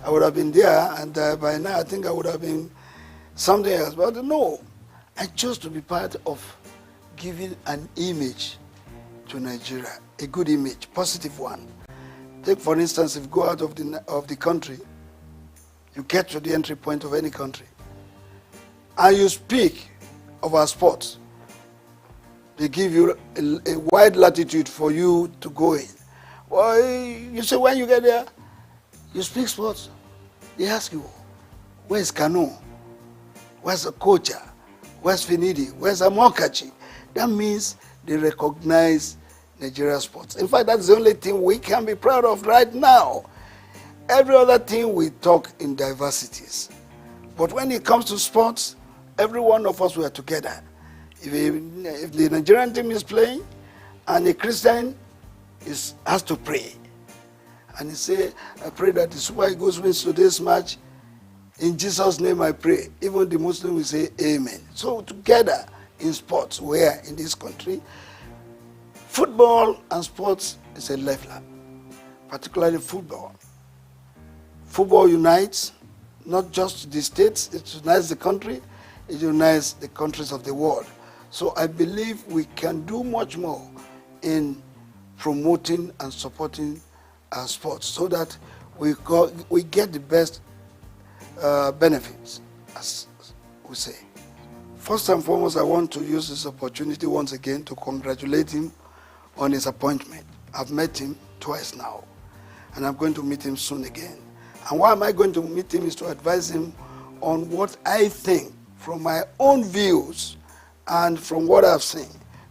I would have been there, and by now I think I would have been something else. But no, I chose to be part of giving an image to Nigeria, a good image, positive one. Take, for instance, if you go out of the country, you get to the entry point of any country, and you speak of our sports. They give you a wide latitude for you to go in. Well, you say when you get there, you speak sports. They ask you, where's Kano? Where's Okocha? Where's Finidi? Where's Amokachi? That means they recognize Nigeria sports. In fact, that's the only thing we can be proud of right now. Every other thing we talk in diversities. But when it comes to sports, every one of us were together. If the Nigerian team is playing and a Christian has to pray, and he say, I pray that the Super Eagles wins today's match, in Jesus' name I pray. Even the Muslim will say amen. So together in sports, where in this country, football and sports is a lifeline, particularly football. Football unites not just the states, it unites the country, it unites the countries of the world. So I believe we can do much more in promoting and supporting our sports so that we get the best benefits, as we say. First and foremost, I want to use this opportunity once again to congratulate him on his appointment. I've met him twice now, and I'm going to meet him soon again. And why am I going to meet him is to advise him on what I think from my own views and from what I've seen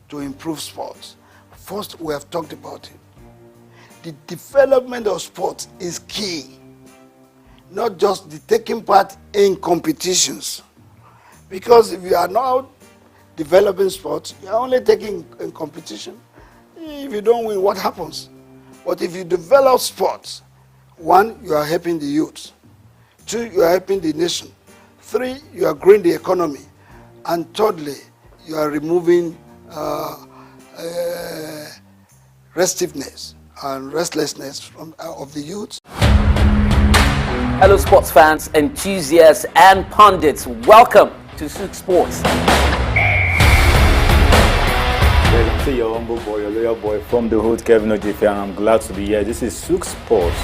to improve sports. First, we have talked about it. The development of sports is key, not just the taking part in competitions. Because if you are not developing sports, you are only taking in competition. If you don't win, what happens? But if you develop sports, 1, you are helping the youth. 2, you are helping the nation. 3, you are growing the economy. And thirdly, you are removing restiveness and restlessness of the youth. Hello sports fans, enthusiasts and pundits. Welcome to SOUQ Sports. I'm your humble boy, your loyal boy from the hood, Kevin Ojefe, and I'm glad to be here. This is SOUQ Sports.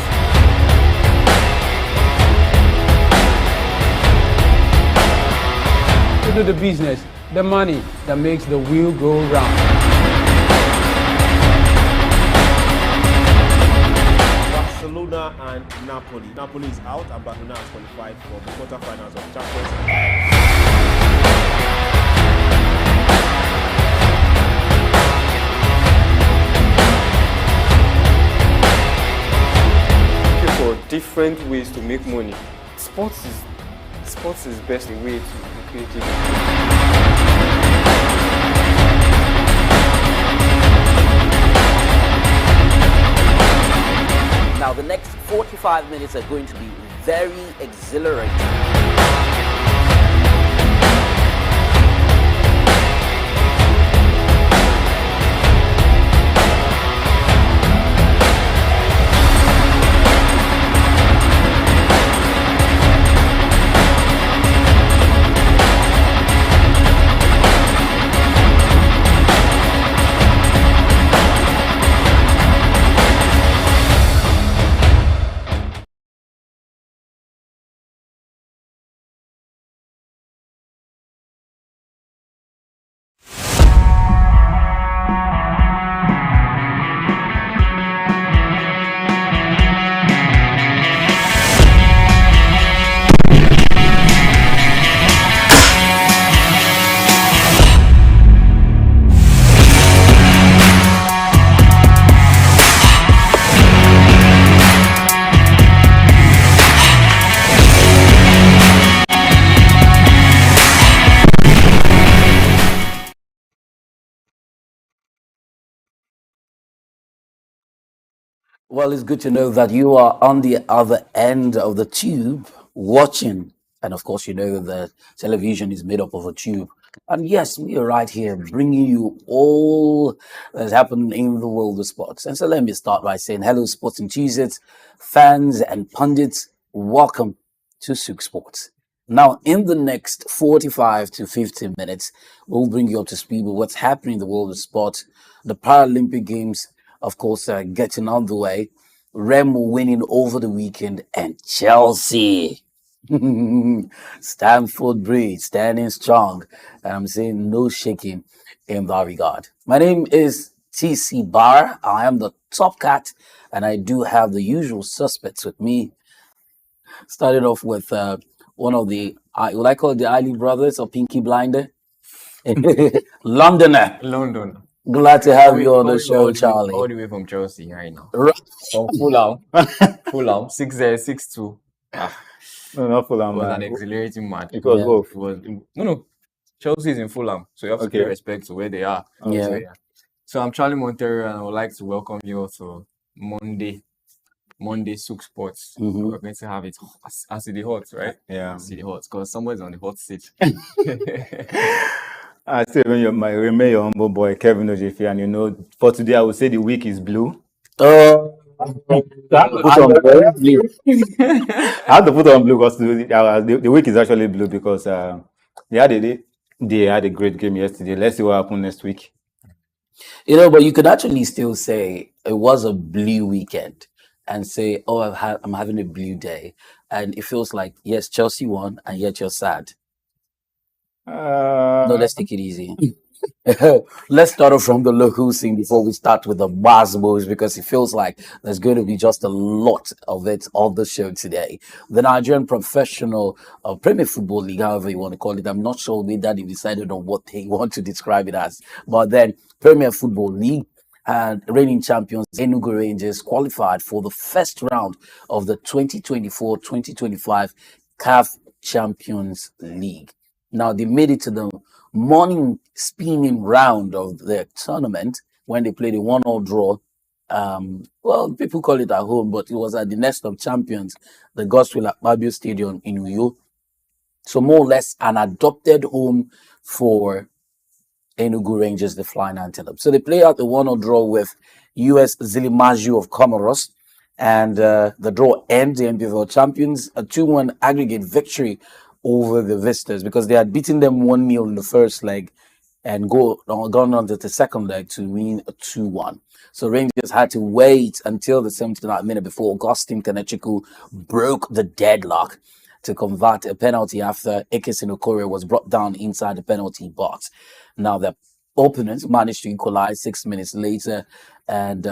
To do the business, the money that makes the wheel go round. Salute Barcelona and Napoli. Napoli is out and Barcelona has qualified for the quarterfinals of Champions League. For different ways to make money. Sports is best way to be creative. Now, the next 45 minutes are going to be very exhilarating. Well, it's good to know that you are on the other end of the tube watching. And of course, you know that television is made up of a tube. And yes, we are right here bringing you all that's happening in the world of sports. And so let me start by saying hello, sports enthusiasts, fans, and pundits. Welcome to SOUQ Sports. Now, in the next 45 to 50 minutes, we'll bring you up to speed with what's happening in the world of sports. The Paralympic Games, of course, getting on the way. Remo winning over the weekend, and Chelsea. Stamford Bridge standing strong. And I'm saying no shaking in that regard. My name is TC Barr. I am the top cat, and I do have the usual suspects with me. Started off with one of the, what I call it, the Eiley brothers or Pinky Blinder. Londoner. London. Glad to have you on the show, Charlie. All the way from Chelsea right now. Right. From Fulham. Fulham, 6-6-2. No, not Fulham. It was an exhilarating match. It was both. It was, no. Chelsea is in Fulham, so you have to pay respect to where they are. Yeah. So I'm Charlie Montero, and I would like to welcome you to Monday SOUQ Sports. Mhm. We're going to have it as the hot, right? Yeah. As the hot, because someone's on the hot seat. I still remain your humble boy, Kevin Ojefi, and you know, for today I would say the week is blue. I I have to put on blue because the week is actually blue because they had a great game yesterday. Let's see what happens next week. You know, but you could actually still say it was a blue weekend and say, oh, I'm having a blue day. And it feels like, yes, Chelsea won, and yet you're sad. No, let's take it easy. Let's start off from the local scene before we start with the Basmos, because it feels like there's going to be just a lot of it on the show today. The Nigerian Professional Premier Football League, however you want to call it, I'm not sure whether they decided on what they want to describe it as, but then Premier Football League and reigning champions Enugu Rangers qualified for the first round of the 2024-2025 CAF Champions League. Now, they made it to the morning spinning round of their tournament when they played a 1-1 draw. Well, people call it at home, but it was at the Nest of Champions, the Godswill Akpabio Stadium in Uyo. So more or less an adopted home for Enugu Rangers, the Flying Antelope. So they play out the 1-1 draw with US Zilimaju of Comoros. And the draw ends the NPFL champions, a 2-1 aggregate victory over the Visitors, because they had beaten them 1-0 in the first leg and gone on to the second leg to win a 2-1. So Rangers had to wait until the 79th minute before Augustine Kanechukwu broke the deadlock to convert a penalty after Ekesin Okore was brought down inside the penalty box. Now the opponents managed to equalize 6 minutes later, and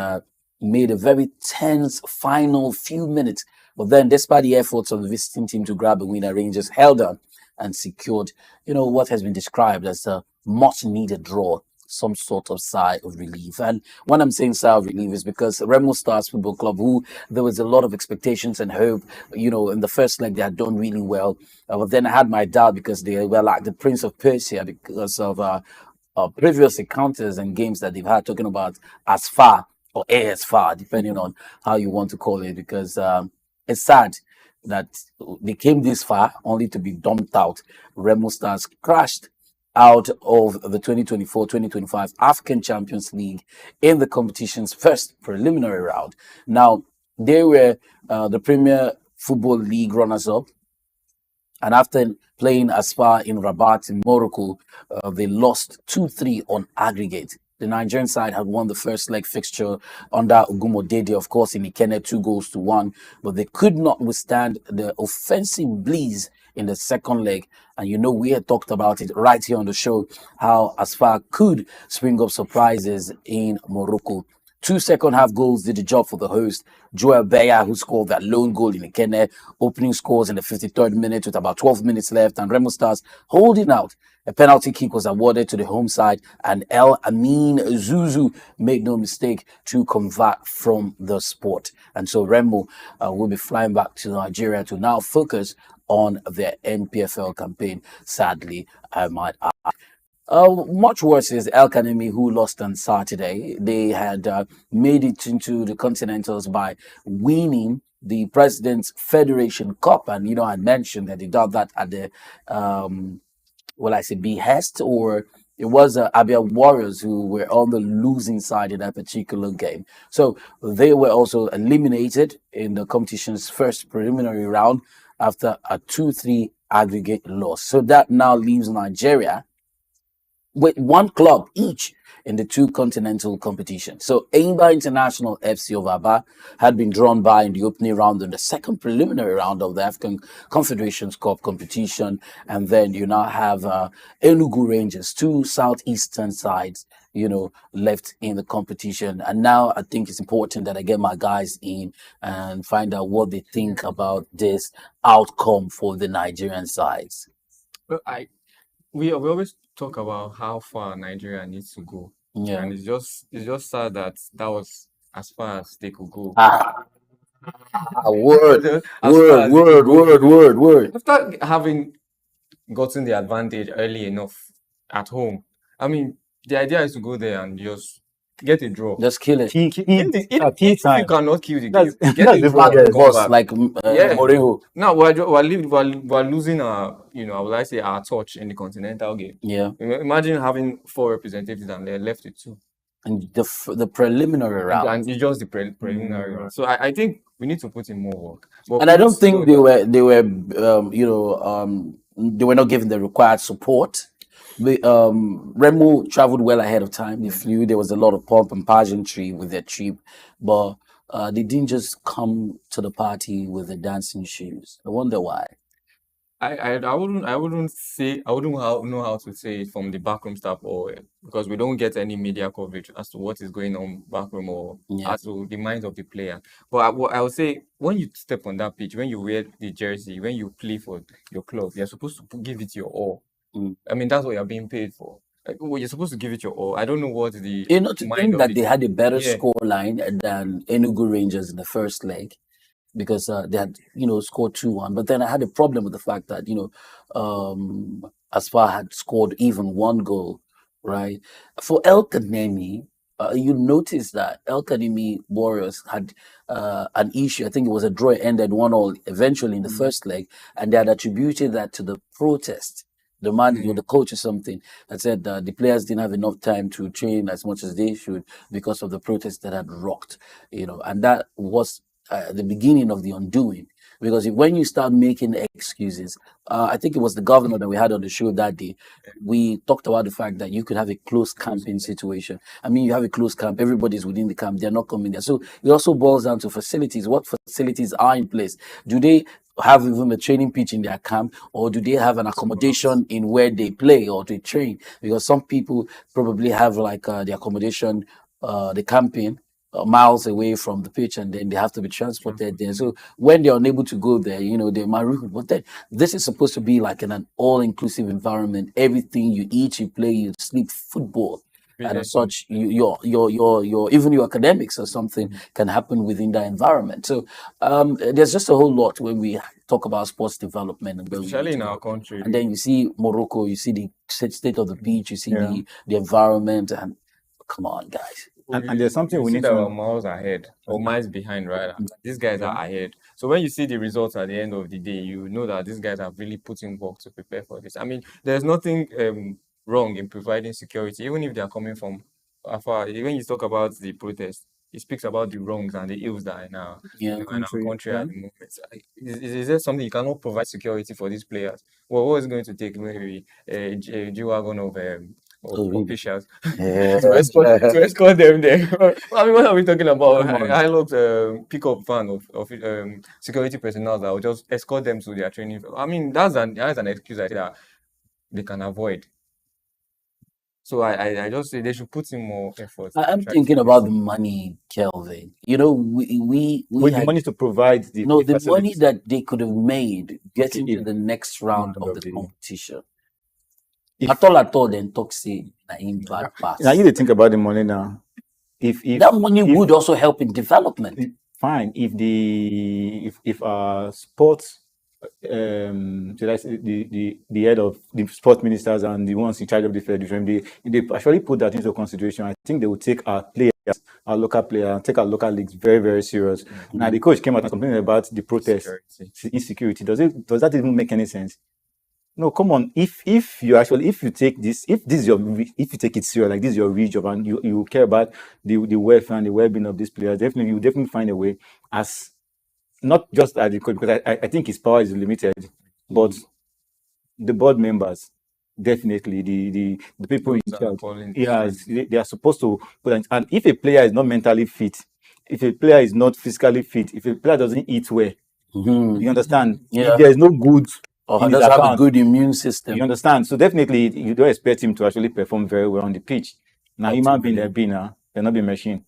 made a very tense final few minutes. But then, despite the efforts of the visiting team to grab a winner, Rangers held on and secured, what has been described as a much needed draw, some sort of sigh of relief. And when I'm saying sigh of relief is because Remo Stars Football Club, who there was a lot of expectations and hope, in the first leg they had done really well. But then I had my doubt because they were like the Prince of Persia because of previous encounters and games that they've had, talking about as far or as far, depending on how you want to call it, because it's sad that they came this far only to be dumped out. Remo Stars crashed out of the 2024-2025 African Champions League in the competition's first preliminary round. Now, they were the Premier Football League runners-up, and after playing as far in Rabat in Morocco, they lost 2-3 on aggregate. The Nigerian side had won the first leg fixture under Ogumodede, of course, in Ikene, 2-1, but they could not withstand the offensive breeze in the second leg. And we had talked about it right here on the show, how Asfar could spring up surprises in Morocco. 2 second-half goals did the job for the host. Joel Beya, who scored that lone goal in Ikene, opening scores in the 53rd minute with about 12 minutes left, and Remo Stars holding out. A penalty kick was awarded to the home side, and El Amin Zuzu made no mistake to convert from the spot. And so Remo will be flying back to Nigeria to now focus on their NPFL campaign, sadly, I might add. Much worse is El Kanemi, who lost on Saturday. They had made it into the Continentals by winning the President's Federation Cup. And, I mentioned that they did that at the, behest, or it was Abia Warriors who were on the losing side in that particular game. So they were also eliminated in the competition's first preliminary round after a 2-3 aggregate loss. So that now leaves Nigeria with one club each in the 2 continental competitions. So Eimba International FC of Aba had been drawn by in the opening round in the second preliminary round of the African Confederations Cup competition. And then you now have Enugu Rangers, 2 southeastern sides, left in the competition. And now I think it's important that I get my guys in and find out what they think about this outcome for the Nigerian sides. Well, we always talk about how far Nigeria needs to go. Yeah. And it's just sad that was as far as they could go. Word. After having gotten the advantage early enough at home, I mean, the idea is to go there and just get a draw. Just kill it. If you cannot kill the game, That's get a draw. the boss, like Mourinho. Now we're losing our, would I say, our touch in the continental game. Yeah. Imagine having 4 representatives and they're left with 2. And the preliminary round. And it's just the preliminary round. So I think we need to put in more work. But and I don't think they were they were not given the required support. Remo traveled well ahead of time. They flew. There was a lot of pomp and pageantry with their trip, but they didn't just come to the party with the dancing shoes. I wonder why. I wouldn't know how to say it from the backroom staff, or because we don't get any media coverage as to what is going on backroom, or as to the minds of the player. But I would say, when you step on that pitch, when you wear the jersey, when you play for your club, you're supposed to give it your all. I mean, that's what you're being paid for. Well, you're supposed to give it your all. I don't know what the to think that they had a better score line than Enugu Rangers in the first leg, because they had, scored 2-1. But then I had a problem with the fact that, Asfar had scored even 1 goal, right? For El Kanemi, you notice that El Kanemi Warriors had an issue. I think it was a draw. It ended 1-1 eventually in the first leg, and they had attributed that to the protest. The man, the coach or something, that said the players didn't have enough time to train as much as they should because of the protest that had rocked, and that was the beginning of the undoing. Because when you start making excuses, I think it was the governor that we had on the show that day. We talked about the fact that you could have a closed camping situation. I mean, you have a closed camp, everybody's within the camp, they're not coming there. So it also boils down to facilities. What facilities are in place? Do they have even a training pitch in their camp, or do they have an accommodation in where they play or they train? Because some people probably have like the accommodation, the camping miles away from the pitch, and then they have to be transported there. So when they're unable to go there, they're marooned. But then this is supposed to be like an all-inclusive environment. Everything you eat, you play, you sleep, football. And as such, your even your academics or something can happen within that environment. So there's just a whole lot when we talk about sports development, and especially in our country. And then you see Morocco, you see the state of the beach, you see the environment, and come on, guys. And there's something we need that to we're miles ahead or miles behind, right? These guys are ahead. So when you see the results at the end of the day, you know that these guys are really putting work to prepare for this. I mean, there's nothing wrong in providing security, even if they are coming from afar. When you talk about the protest, it speaks about the wrongs and the ills that are in our country at the moment. Is there something you cannot provide security for these players? Well, what is it going to take? Maybe a G-Wagon of officials to escort them there. I mean, what are we talking about? I love the pick-up van of security personnel that will just escort them to their training. I mean, that's an excuse I think that they can avoid. So I just say they should put in more effort. I'm thinking about the money, Kelvin. We with had the money to provide the the money that they could have made getting to the next round of the competition. At all, then talk say in bad pass. Now you need to think about the money now. If that money would also help in development. Fine. If our sports should I say the head of the sports ministers and the ones in charge of the federation, they actually put that into consideration. I think they will take our players, our local players, and take our local leagues very, very serious. Now the coach came out and complaining about the protest, insecurity. Does that even make any sense? No, come on. If you take this, if you take it serious, like this is your real job, and you care about the welfare and the well-being of these players, you definitely find a way, as not just at the coach, because I think his power is limited, but the board members, definitely the people in charge, they are supposed to put in, and if a player is not mentally fit, if a player is not physically fit, if a player doesn't eat well, you understand? If there is no good or doesn't have a good immune system. You understand? So definitely, you don't expect him to actually perform very well on the pitch. Now, human being there, they're not be machine.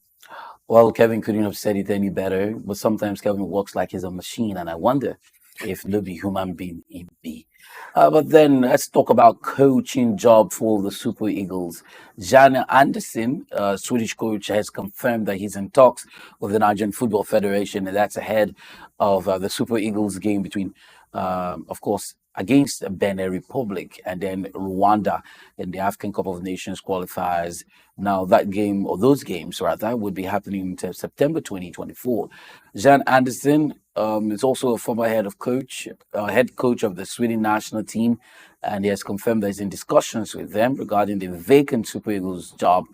Well, Kevin couldn't have said it any better, but sometimes Kevin works like he's a machine, and I wonder if no be human being he be. But then let's talk about coaching job for the Super Eagles. Jan Anderson, Swedish coach, has confirmed that he's in talks with the Nigerian Football Federation, and that's ahead of the Super Eagles game between, of course, against Benin Republic and then Rwanda in the African Cup of Nations qualifiers. Now that game, or those games rather, would be happening until September 2024. Jan Anderson is also a former head coach of the Sweden national team, and he has confirmed that he's in discussions with them regarding the vacant Super Eagles job.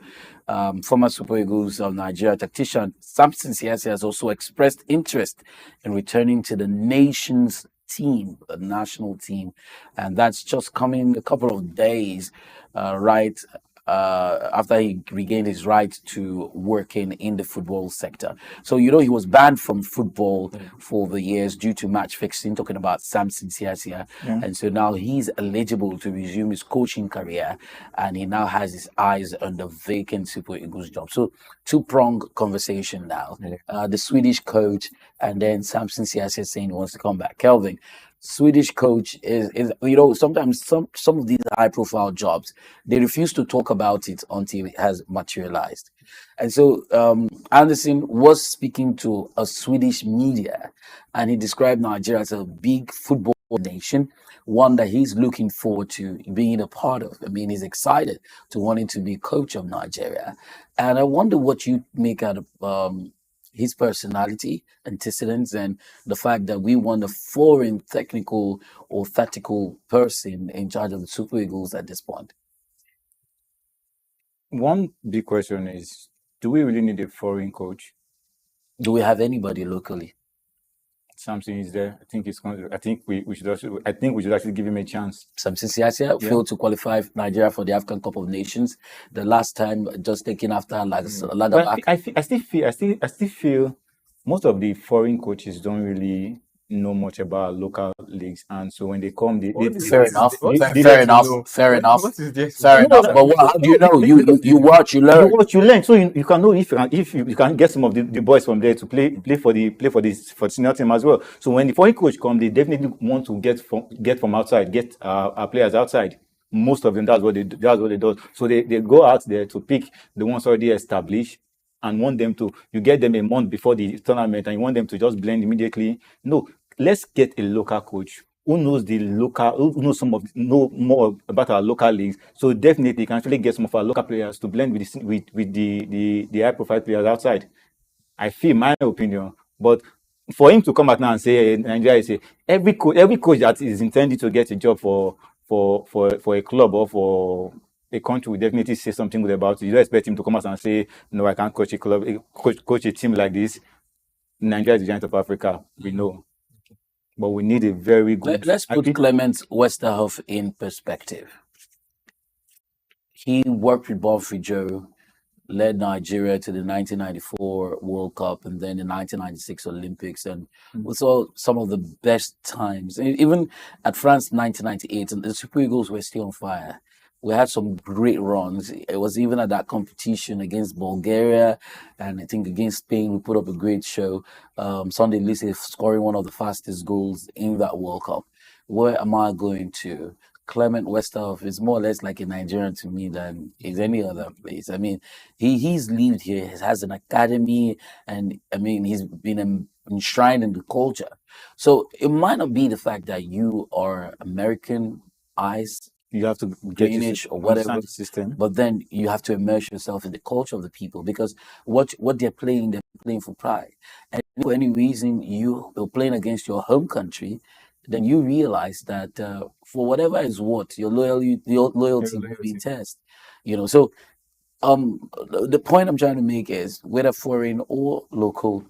Former Super Eagles of Nigeria tactician Samson Siasi has also expressed interest in returning to the nation's team, the national team, and that's just coming a couple of days right after he regained his right to working in the football sector. So he was banned from football for the years due to match fixing, talking about Samson Siasia, and so now he's eligible to resume his coaching career, and he now has his eyes on the vacant Super Eagles job. So two-pronged conversation now. The Swedish coach and then Samson Siasia saying he wants to come back. Kelvin, Swedish coach is sometimes some of these high profile jobs, they refuse to talk about it until it has materialized. And so Anderson was speaking to a Swedish media, and he described Nigeria as a big football nation, one that he's looking forward to being a part of. I mean, he's excited to wanting to be coach of Nigeria. And I wonder what you make out of his personality, antecedents, and the fact that we want a foreign technical or tactical person in charge of the Super Eagles at this point. One big question is, do we really need a foreign coach? Do we have anybody locally? Samson is there. I think we should actually give him a chance. Samson Siasia failed to qualify Nigeria for the African Cup of Nations. The last time, just taking after I still feel most of the foreign coaches don't really know much about local leagues, and so when they come, Fair enough. What is Fair there to enough. know? Fair enough. What is there to Fair know? enough. But how do you know? You watch, you you learn. watch, you learn, so you can know if you can get some of the boys from there to play for the senior team as well. So when the foreign coach come, they definitely want to get from outside, get our players outside. Most of them, that's what they do. So they go out there to pick the ones already established and want them to, you get them a month before the tournament and you want them to just blend immediately. No, let's get a local coach who knows who knows know more about our local leagues. So definitely you can actually get some of our local players to blend with the high profile players outside. I feel, my opinion. But for him to come out now and say Nigeria is every coach that is intended to get a job for a club or for a country will definitely say something good about it. You don't expect him to come out and say, no, I can't coach a club, coach a team like this. Nigeria is the giant of Africa. We know. But we need a very good... Let's put Clement Westerhoff in perspective. He worked with Bob Joe, led Nigeria to the 1994 World Cup and then the 1996 Olympics, and we saw some of the best times. Even at France 1998, and the Super Eagles were still on fire. We had some great runs. It was even at that competition against Bulgaria and I think against Spain, we put up a great show. Sunday Lissi scoring one of the fastest goals in that World Cup. Where am I going to? Clement Westerhoff is more or less like a Nigerian to me than is any other place. I mean, he's lived here, he has an academy, and I mean, he's been enshrined in the culture. So it might not be the fact that you are American eyes, you have to get drainage or whatever system, but then you have to immerse yourself in the culture of the people, because what they're playing for pride. And if for any reason you're playing against your home country, then you realize that for whatever is what your loyalty will be tested. So the point I'm trying to make is, whether foreign or local,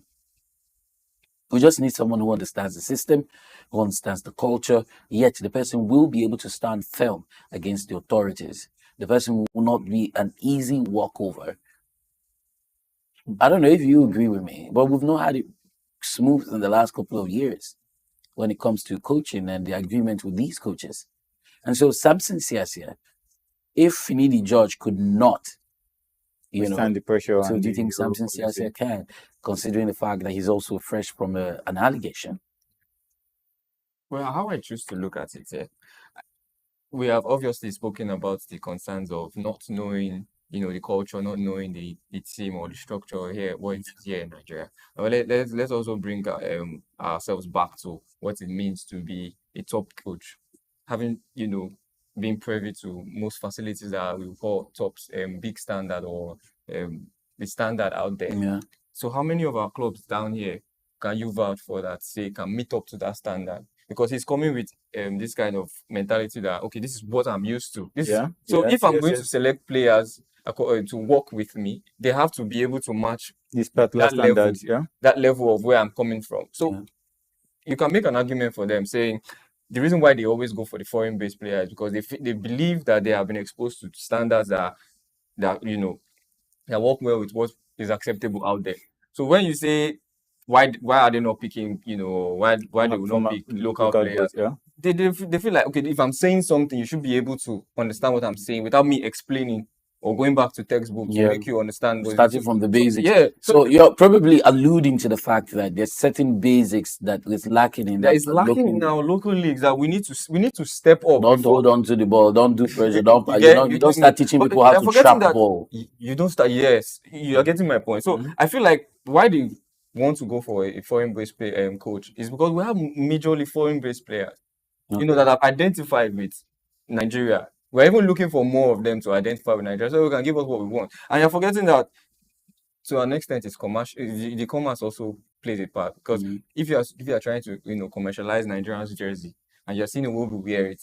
we just need someone who understands the system, who understands the culture, yet the person will be able to stand firm against the authorities. The person will not be an easy walkover. I don't know if you agree with me, but we've not had it smooth in the last couple of years when it comes to coaching and the agreement with these coaches. And so Samson Siasia, if Finidi George could not, withstand the pressure. So do you think Samson Siasia can, considering the fact that he's also fresh from an allegation? Well, how I choose to look at it, we have obviously spoken about the concerns of not knowing, the culture, not knowing the team or the structure here, what it is here in Nigeria. Well, let's also bring ourselves back to what it means to be a top coach, having been privy to most facilities that we call tops, big standard or the standard out there. Yeah. So how many of our clubs down here can you vouch for that say can meet up to that standard? Because he's coming with this kind of mentality that, okay, this is what I'm used to. If I'm going to select players to work with me, they have to be able to match this particular standard, that level of where I'm coming from. So you can make an argument for them saying the reason why they always go for the foreign-based players is because they believe that they have been exposed to standards that work well with what is acceptable out there. So when you say why are they not picking, why they will not pick local players? They feel like, okay, if I'm saying something, you should be able to understand what I'm saying without me explaining or going back to textbook to make you understand. Starting from the basics. So you're probably alluding to the fact that there's certain basics that is lacking in that is lacking in our local leagues that we need to step up. Don't hold on to the ball. Don't do pressure. You don't start teaching people how to trap the ball. You don't start. Yes, you are getting my point. So I feel like why they want to go for a foreign-based coach is because we have majorly foreign-based players, that have identified with Nigeria. We're even looking for more of them to identify with Nigeria so we can give us what we want. And you're forgetting that to an extent it's commercial. The commerce also plays a part, because if you are trying to commercialize Nigerian's jersey and you're seeing a way we wear it,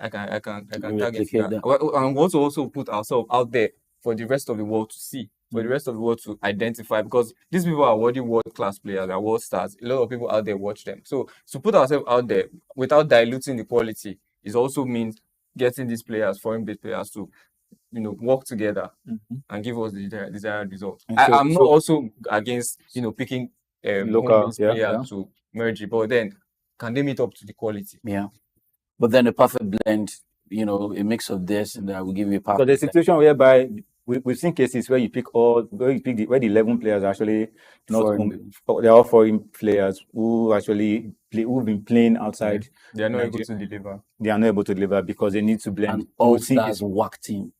I can target that. And want to also put ourselves out there for the rest of the world to see, for the rest of the world to identify, because these people are already world-class players, they're world stars. A lot of people out there watch them. So to put ourselves out there without diluting the quality is also means getting these players, foreign-based players, to work together and give us the desired result. I'm not also against picking local players to merge it. But then, can they meet up to the quality? Yeah. But then a perfect blend, you know, a mix of this and that will give you a perfect. So the situation whereby we've seen cases where you pick where the 11 players are actually they're all foreign players who've been playing outside. They are not able to deliver. They are not able to deliver because they need to blend. And all stars whacked in.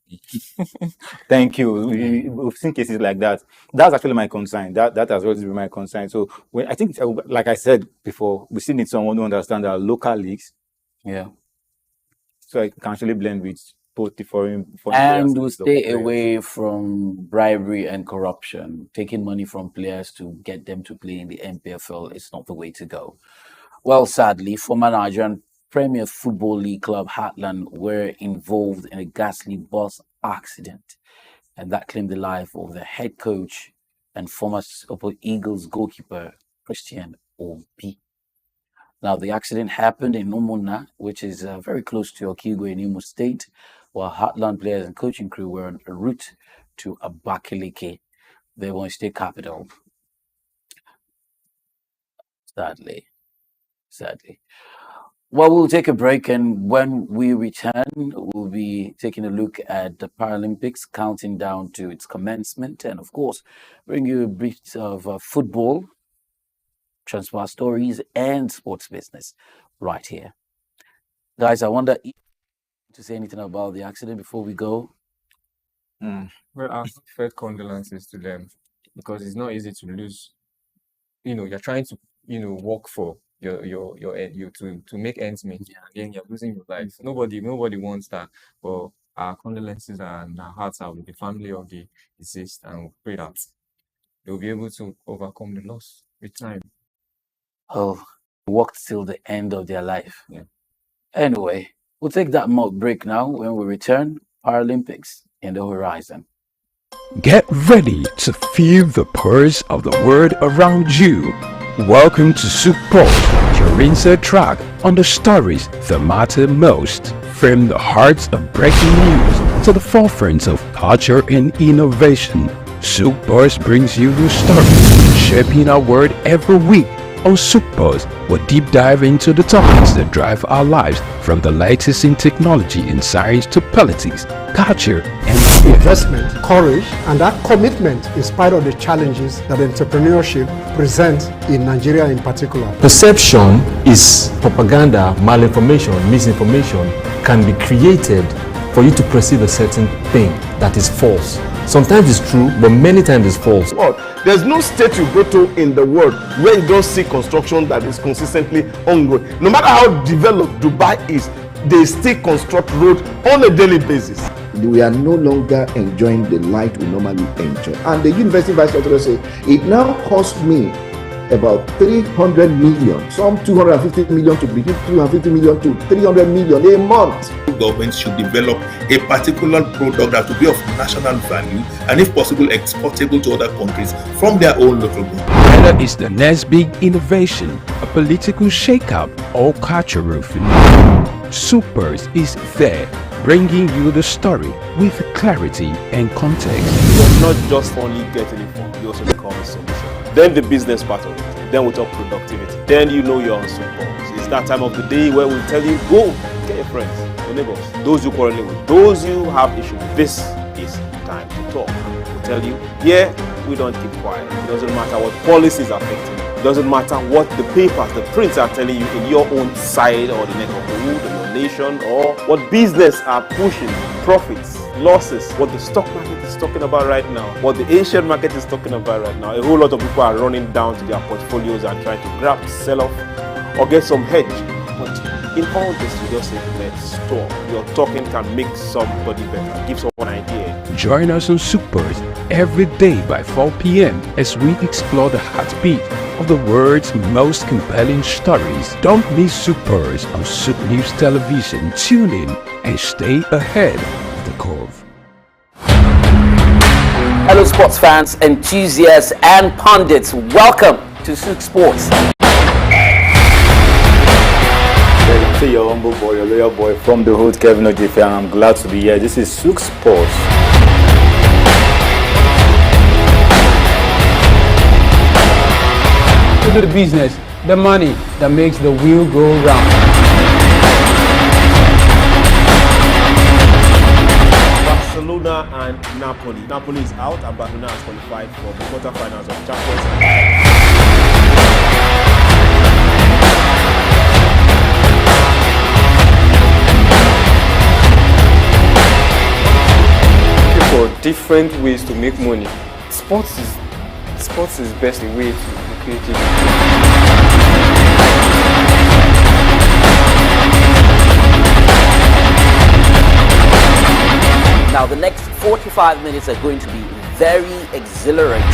Thank you. We've seen cases like that. That's actually my concern. That has always been my concern. So I think, like I said before, we still need someone who understands our local leagues. Yeah. So I can actually blend with both the foreign and we'll stay away from bribery and corruption. Taking money from players to get them to play in the MPFL is not the way to go. Well, sadly, former Nigerian Premier Football League club Heartland were involved in a ghastly bus accident, and that claimed the life of the head coach and former Super Eagles goalkeeper Christian Obi. Now, the accident happened in Umuna, which is very close to Okigwe in Imo State, while Heartland players and coaching crew were on a route to Abakaliki, the Ebonyi State capital. Sadly. Well, we'll take a break, and when we return, we'll be taking a look at the Paralympics, counting down to its commencement, and of course, bring you a bit of football, transfer stories, and sports business right here. Guys, I wonder if to say anything about the accident before we go. Well, I've felt condolences to them because it's not easy to lose. You know, you're trying to, work for your to make ends meet, and then you're losing your life. Nobody wants that. But our condolences and our hearts are with the family of the deceased, and we pray that they'll be able to overcome the loss with time. Oh, worked till the end of their life. Yeah. Anyway, we'll take that mock break now. When we return, Paralympics in the horizon. Get ready to feel the pulse of the world around you. Welcome to SOUQ Pulse, your insert track on the stories that matter most. From the hearts of breaking news to the forefront of culture and innovation, SOUQ Pulse brings you the stories shaping our world every week. On SOUQ Pulse, we'll deep dive into the topics that drive our lives, from the latest in technology and science to politics, culture, and investment, courage, and that commitment in spite of the challenges that entrepreneurship presents in Nigeria in particular. Perception is propaganda, malinformation, misinformation can be created for you to perceive a certain thing that is false. Sometimes it's true, but many times it's false. There's no state you go to in the world where you don't see construction that is consistently ongoing. No matter how developed Dubai is, they still construct roads on a daily basis. We are no longer enjoying the light we normally enjoy. And the university vice chancellor said, it now costs me about 300 million, some 250 million to begin, 250 million to 300 million a month. Governments should develop a particular product that will be of national value and, if possible, exportable to other countries from their own local government. Whether it's the next big innovation, a political shakeup, or cultural phenomenon, SOUQ Pulse is there, bringing you the story with clarity and context. You're not just only getting informed, you also become a solution. Then the business part of it. Then we talk productivity. Then you're on SOUQ Pulse. It's that time of the day where we tell you, go get your friends, your neighbors, those you quarrel with, those you have issues. This is time to talk. We tell you, we don't keep quiet. It doesn't matter what policies are affecting you. It doesn't matter what the papers, the prints are telling you in your own side or the neck of the wood, or your nation, or what business are pushing, profits, losses, what the stock market is talking about right now, what the Asian market is talking about right now. A whole lot of people are running down to their portfolios and trying to grab, sell off, or get some hedge. But in all this, you just say, let's talk. Your talking can make somebody better, give someone an idea. Join us on SOUQ Pulse every day by 4 p.m. as we explore the heartbeat of the world's most compelling stories. Don't miss SOUQ Pulse on SOUQ News Television. Tune in and stay ahead of the curve. Hello, sports fans, enthusiasts, and pundits. Welcome to SOUQ Sports. Say your humble boy, your loyal boy from the hood, Kevin Ojefe, and I'm glad to be here. This is SOUQ Sports. To do the business, the money that makes the wheel go round. Barcelona and Napoli. Napoli is out and Barcelona has qualified for the quarterfinals of Champions League. For different ways to make money. Sports is best a way to be creative. Now, the next 45 minutes are going to be very exhilarating.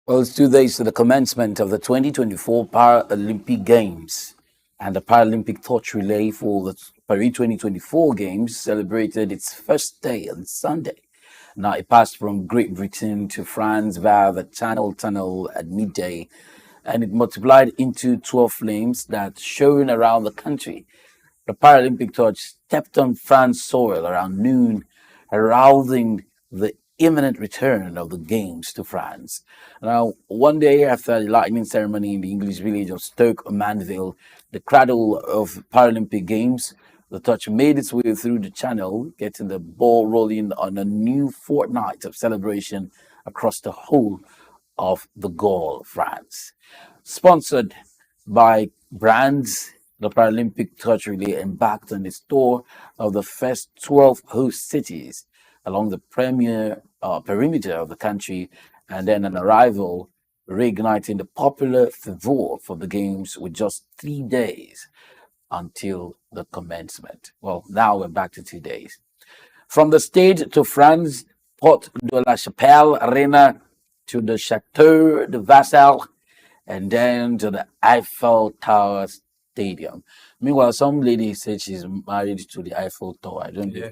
Well, it's 2 days to the commencement of the 2024 Paralympic Games, and the Paralympic torch relay for the Paris 2024 Games celebrated its first day on Sunday. Now, it passed from Great Britain to France via the Channel Tunnel at midday, and it multiplied into 12 flames that shone around the country. The Paralympic torch stepped on France soil around noon, heralding the imminent return of the Games to France. Now, one day after the lightning ceremony in the English village of SOUQ Manville, the cradle of Paralympic Games, the torch made its way through the channel, getting the ball rolling on a new fortnight of celebration across the whole of the Gaul, France. Sponsored by brands, the Paralympic torch relay embarked on its tour of the first 12 host cities along the perimeter of the country, and then an arrival reigniting the popular fervor for the Games with just 3 days until the commencement. Well, now we're back to 2 days. From the Stade to France, Porte de la Chapelle Arena to the Chateau de Vassal, and then to the Eiffel Tower Stadium. Meanwhile, some lady said she's married to the Eiffel Tower. I don't know.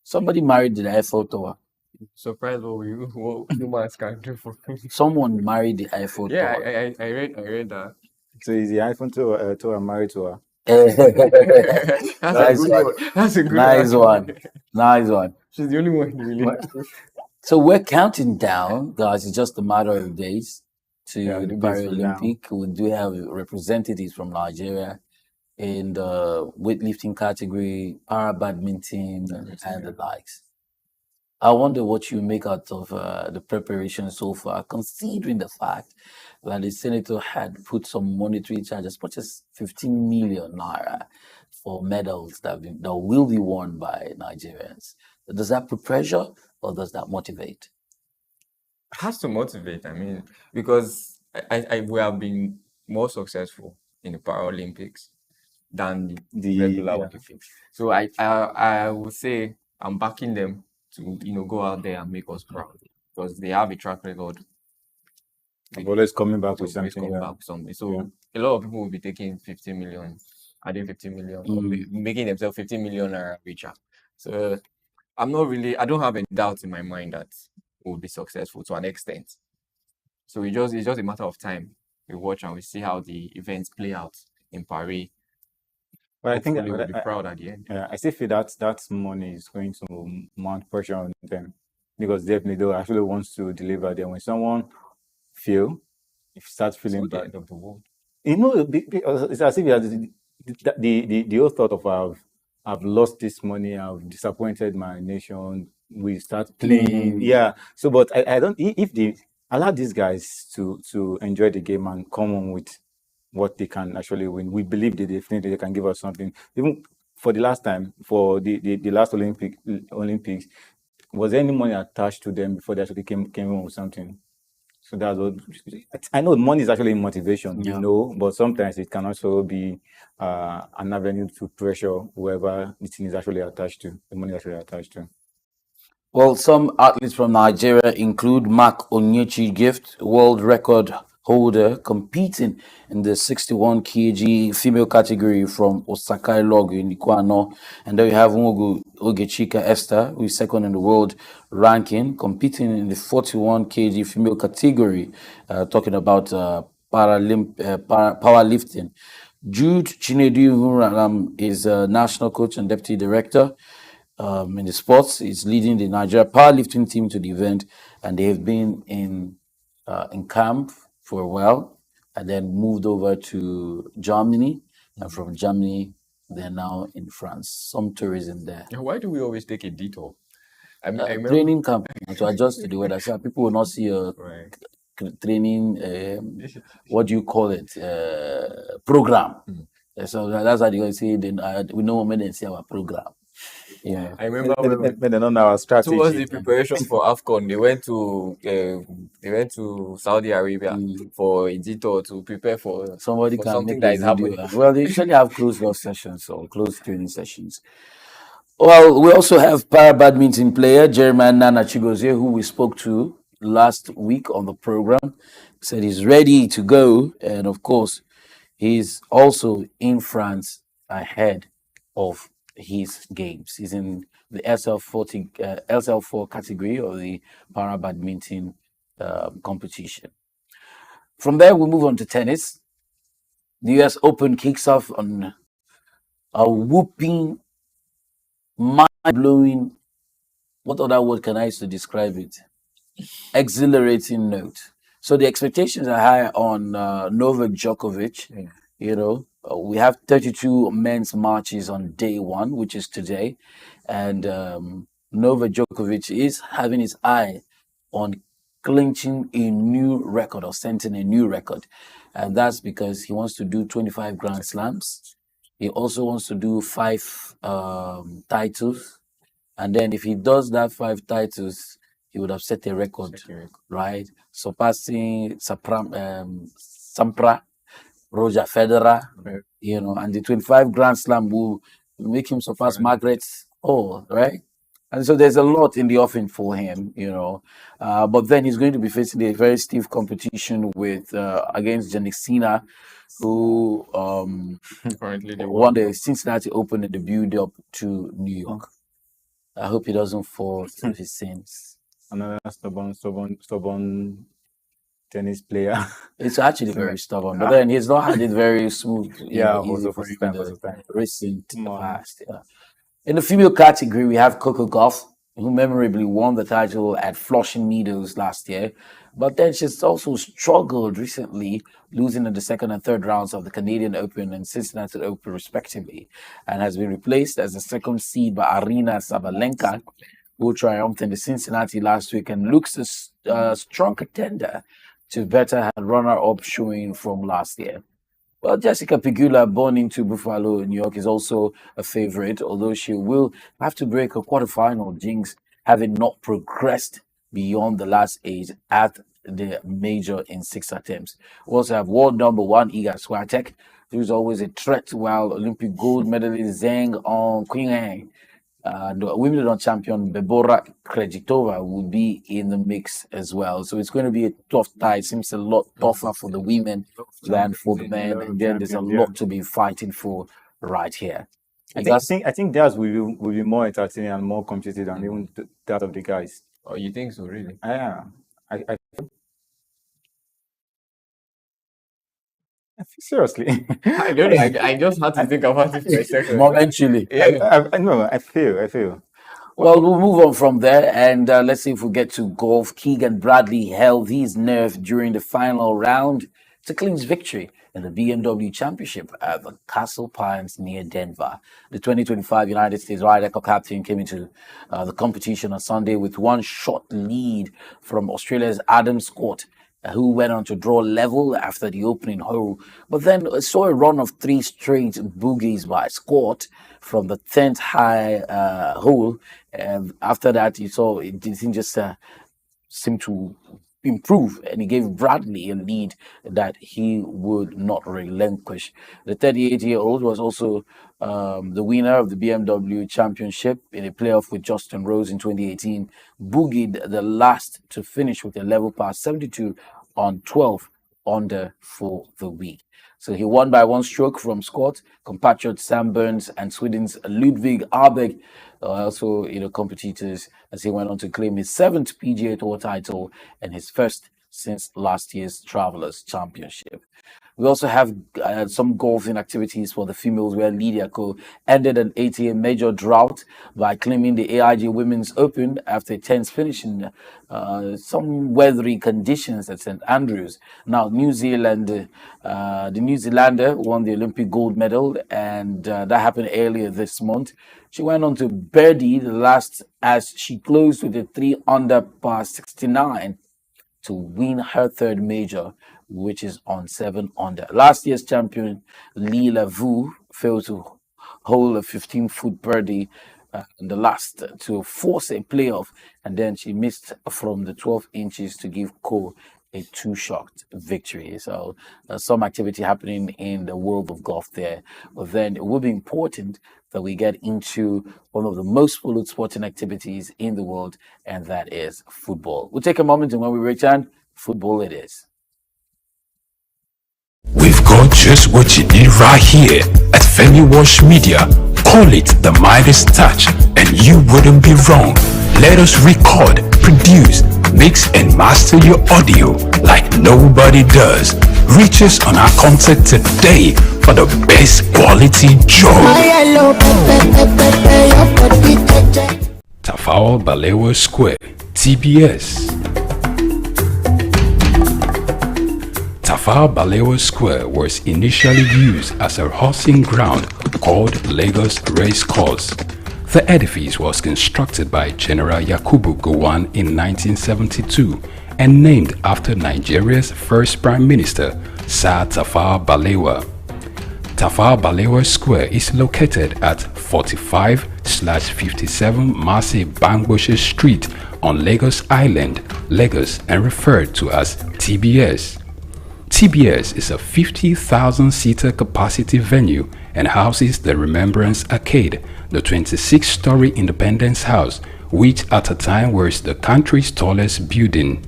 Somebody married the Eiffel Tower. Surprised what humans can do for me. Someone married the Eiffel Yeah, Tower. I read that. So is the iPhone to married to her? That's a good one. That's a good Nice one. Nice one. She's the only one in the relationship. So we're counting down, guys. It's just a matter of days to the the days from now. Paralympic. We do have representatives from Nigeria in the weightlifting category, para badminton, and the likes. I wonder what you make out of the preparation so far, considering the fact that the senator had put some monetary charge as much as 15 million naira for medals that will be won by Nigerians. Does that put pressure or does that motivate? It has to motivate. I mean, because we have been more successful in the Paralympics than the regular Olympics. So I would say I'm backing them to go out there and make us proud, because they have a track record. I'm always coming back with Always something. come Yeah. back with something. So a lot of people will be taking 15 million, adding 15 million, or making themselves 15 million naira richer. So I don't have any doubts in my mind that we'll be successful to an extent. So it's just a matter of time. We watch and we see how the events play out in Paris. But I think Hopefully we'll be proud at the end. Yeah, I still feel that money is going to mount pressure on them, because definitely they actually wants to deliver them. When someone if you start feeling It's not the bad, end of the world. it's as if you have the whole thought of I've lost this money, I've disappointed my nation. We start playing, yeah. So, but I don't. If allow these guys to enjoy the game and come on with what they can actually win. We believe that definitely they can give us something. Even for the last time, for the last Olympics, was there any money attached to them before they actually came on with something? So that's what I know. Money is actually motivation, Yeah. but sometimes it can also be an avenue to pressure whoever the thing is actually attached to. The money is actually attached to. Well, some athletes from Nigeria include Mark Onyechi Gift, world record holder, competing in the 61 kg female category from Osaka Log in Iguano. And then you have Nwogu Ogechika Esther, who is second in the world ranking, competing in the 41 kg female category, talking about powerlifting. Jude Chinedu Huraram is a national coach and deputy director in the sports. He's leading the Nigeria powerlifting team to the event, and they have been in camp for a while, and then moved over to Germany, and from Germany they're now in France. Some tourism there. Why do we always take a detour? I remember Training camp to adjust to the weather, so people will not see a training. What do you call it? Program. So that's how they always say. Then we know when they see our program. Yeah, I remember when they don't know our strategy. Towards the preparation for AFCON, they went to Saudi Arabia for a detour to prepare for somebody for can something make that a is video. happening. Well, they usually have closed door sessions or closed training sessions. Well, we also have para badminton player Jeremiah Nana Chigozie, who we spoke to last week on the program. Said he's ready to go, and of course, he's also in France ahead of his games. He's in the SL4 category of the para badminton competition. From there, we move on to tennis. The US Open kicks off on a whooping, mind-blowing, what other word can I use to describe it? Exhilarating note. So the expectations are high on Novak Djokovic. You know, we have 32 men's matches on day one, which is today. And Novak Djokovic is having his eye on clinching a new record or setting a new record. And that's because he wants to do 25 Grand Slams. He also wants to do 5 titles. And then if he does that 5 titles, he would have set a record, right? Surpassing Sampra, Roger Federer, you know, and the 25 Grand Slam will make him surpass Margaret Hall, right? And so there's a lot in the offing for him, you know. But then he's going to be facing a very stiff competition with against Jannik Sinner, who Currently they won the Cincinnati Open in the build-up to New York. I hope he doesn't fall to his sins. Another stubborn tennis player. It's actually very stubborn, but then he's not had it very smooth. Yeah, easy also for for him time, in for the time. recent past. Yeah. In the female category, we have Coco Gauff, who memorably won the title at Flushing Meadows last year. But then she's also struggled recently, losing in the second and third rounds of the Canadian Open and Cincinnati Open, respectively, and has been replaced as the second seed by Arina Sabalenka, who triumphed in the Cincinnati last week and looks a strong contender to better her runner-up showing from last year. Well, Jessica Pegula, born into Buffalo, New York, is also a favorite, although she will have to break a quarterfinal jinx, having not progressed beyond the last 8 at the major in 6 attempts. We also have world number 1, Iga Swiatek, who is always a threat, while Olympic gold medalist Zheng Qingheng, the Wimbledon champion Bebora Krejcikova will be in the mix as well. So it's going to be a tough tie. It seems a lot tougher for the women than for the men. And then there's a lot to be fighting for right here. I think theirs will be more entertaining and more competitive than even that of the guys. Oh, you think so, really? Yeah. Seriously. I don't know. I just had to think about it for a second. Momentarily. Yeah. I feel. Well, we'll move on from there, and let's see if we get to golf. Keegan Bradley held his nerve during the final round to clinch victory in the BMW Championship at the Castle Pines near Denver. The 2025 United States Ryder Cup captain came into the competition on Sunday with one shot lead from Australia's Adam Scott, who went on to draw level after the opening hole, but then saw a run of 3 straight bogeys by Scott from the 10th high hole. And after that, you saw it didn't just seem to improve, and he gave Bradley a lead that he would not relinquish. The 38-year-old was also the winner of the BMW Championship in a playoff with Justin Rose in 2018, boogied the last to finish with a level par 72 on 12 under for the week. So he won by 1 stroke from Scott, compatriot Sam Burns, and Sweden's Ludvig Arbeg, also competitors, as he went on to claim his 7th PGA Tour title and his first since last year's Travelers Championship. We also have some golfing activities for the females, where Lydia Ko ended an ATA major drought by claiming the AIG Women's Open after a tense finish in some weathery conditions at St. Andrews. Now, New Zealand, the New Zealander won the Olympic gold medal, and that happened earlier this month. She went on to birdie the last as she closed with a 3 under par 69 to win her 3rd major, which is on 7 under. Last year's champion, Leela Vu, failed to hold a 15-foot birdie in the last to force a playoff, and then she missed from the 12 inches to give Ko a 2-shot victory. So some activity happening in the world of golf there. But then it will be important that we get into one of the most followed sporting activities in the world, and that is football. We'll take a moment, and when we return, football it is. We've got just what you need right here at Femi Wash Media. Call it the Midas Touch, and you wouldn't be wrong. Let us record, produce, mix, and master your audio like nobody does. Reach us on our contact today for the best quality job. Tafawa Balewa Square, TBS. Tafawa Balewa Square was initially used as a horsing ground called Lagos Race Course. The edifice was constructed by General Yakubu Gowon in 1972 and named after Nigeria's first Prime Minister, Sir Tafawa Balewa. Tafawa Balewa Square is located at 45/57 Marse Bangboshe Street on Lagos Island, Lagos, and referred to as TBS. TBS is a 50,000-seater capacity venue and houses the Remembrance Arcade, the 26-story Independence House, which at a time was the country's tallest building.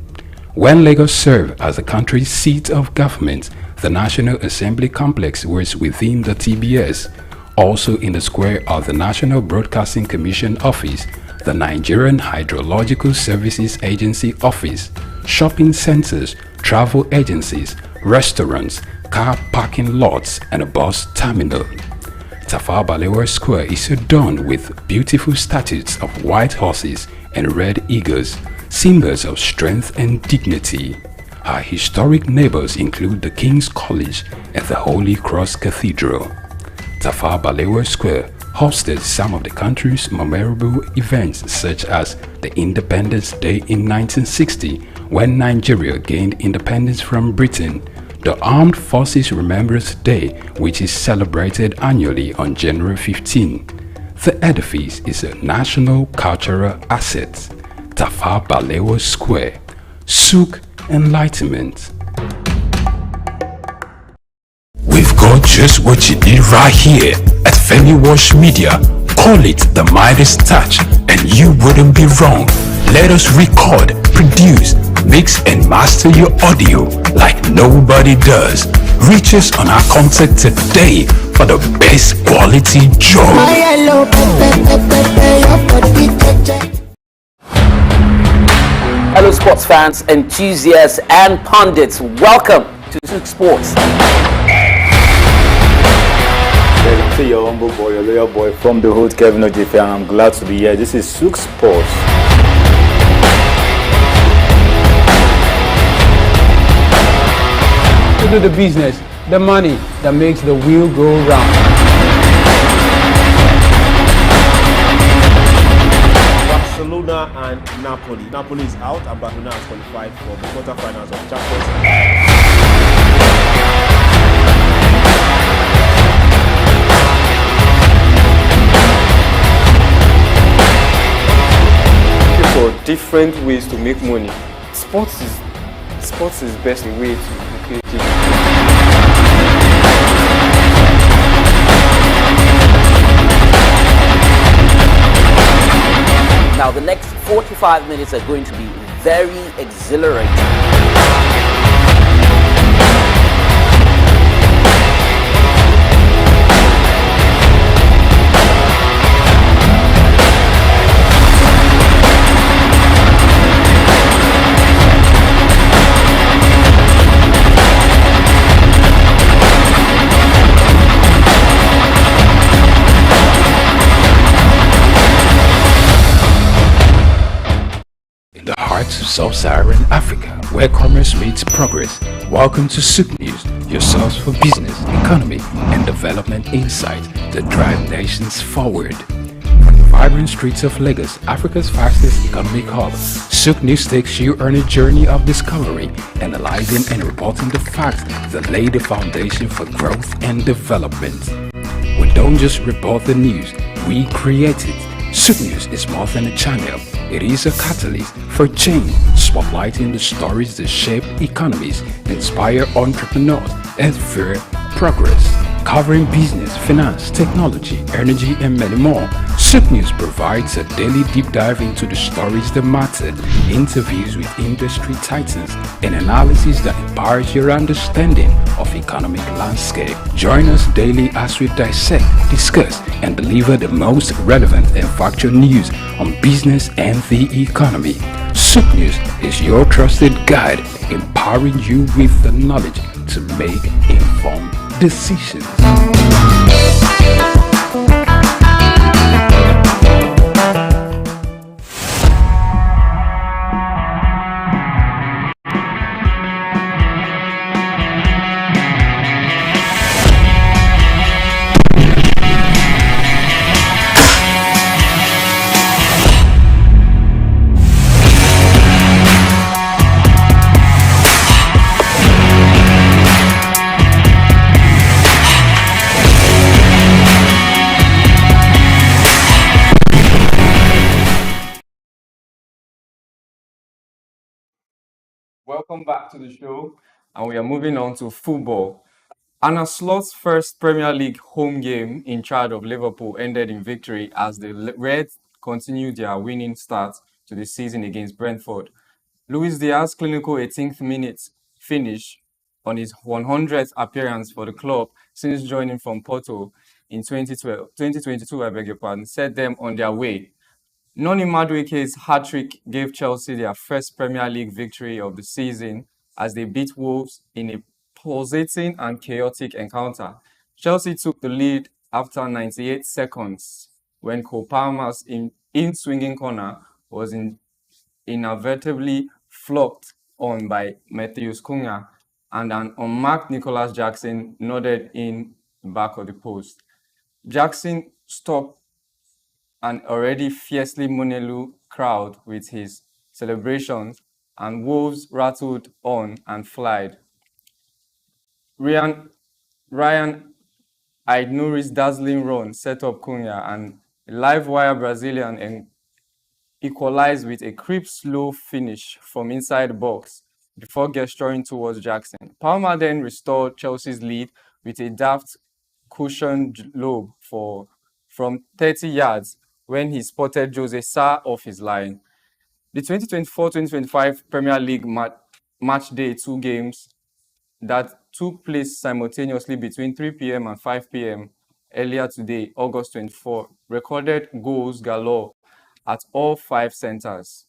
When Lagos served as the country's seat of government, the National Assembly Complex was within the TBS. Also in the square are the National Broadcasting Commission Office, the Nigerian Hydrological Services Agency Office, shopping centers, travel agencies, restaurants, car parking lots, and a bus terminal. Tafawa Balewa Square is adorned with beautiful statues of white horses and red eagles, symbols of strength and dignity. Our historic neighbors include the King's College and the Holy Cross Cathedral. Tafawa Balewa Square hosted some of the country's memorable events, such as the Independence Day in 1960, when Nigeria gained independence from Britain, the Armed Forces Remembrance Day, which is celebrated annually on January 15. The edifice is a national cultural asset. Tafawa Balewa Square, SOUQ Enlightenment. We've got just what you need right here at Femi Wash Media. Call it the Midas Touch, and you wouldn't be wrong. Let us record, produce, mix, and master your audio like nobody does. Reach us on our contact today for the best quality job. Hello sports fans, enthusiasts, and pundits. Welcome to SOUQ Sports. Say your humble boy, your loyal boy from the hood, Kevin Ojefe, and I'm glad to be here. This is SOUQ Sports. To do the business, the money that makes the wheel go round. Barcelona and Napoli. Napoli is out and Barcelona has qualified for the quarterfinals of Champions League. For different ways to make money. Sports is best way to be creative. Now, the next 45 minutes are going to be very exhilarating. In the heart of sub-Saharan Africa, where commerce meets progress. Welcome to SOUQ News, your source for business, economy, and development insights that drive nations forward. From the vibrant streets of Lagos, Africa's fastest economic hub, SOUQ News takes you on a journey of discovery, analyzing and reporting the facts that lay the foundation for growth and development. We don't just report the news, we create it. SOUQ News is more than a channel. It is a catalyst for change, spotlighting the stories that shape economies, inspire entrepreneurs, and fuel progress. Covering business, finance, technology, energy, and many more, SOUQ News provides a daily deep dive into the stories that matter, interviews with industry titans, and analysis that empowers your understanding of economic landscape. Join us daily as we dissect, discuss, and deliver the most relevant and factual news on business and the economy. SOUQ News is your trusted guide, empowering you with the knowledge to make informed decisions. Welcome back to the show, and we are moving on to football. Arne Slot's first Premier League home game in charge of Liverpool ended in victory as the Reds continued their winning start to the season against Brentford. Luis Diaz's clinical 18th minute finish on his 100th appearance for the club since joining from Porto in 2022, I beg your pardon, set them on their way. Noni Madueke's hat-trick gave Chelsea their first Premier League victory of the season as they beat Wolves in a pulsating and chaotic encounter. Chelsea took the lead after 98 seconds when Cole Palmer's in-swinging corner was inadvertently flopped on by Matheus Cunha, and an unmarked Nicolas Jackson nodded in the back of the post. Jackson stopped an already fiercely Monelu crowd with his celebrations, and Wolves rattled on and flied. Ryan Aït-Nouri's dazzling run set up Cunha, and a live-wire Brazilian equalized with a crisp slow finish from inside the box before gesturing towards Jackson. Palmer then restored Chelsea's lead with a daft cushioned lob from 30 yards when he spotted Jose Sa off his line. The 2024-2025 Premier League match day 2 games that took place simultaneously between 3 p.m. and 5 p.m. earlier today, August 24, recorded goals galore at all 5 centres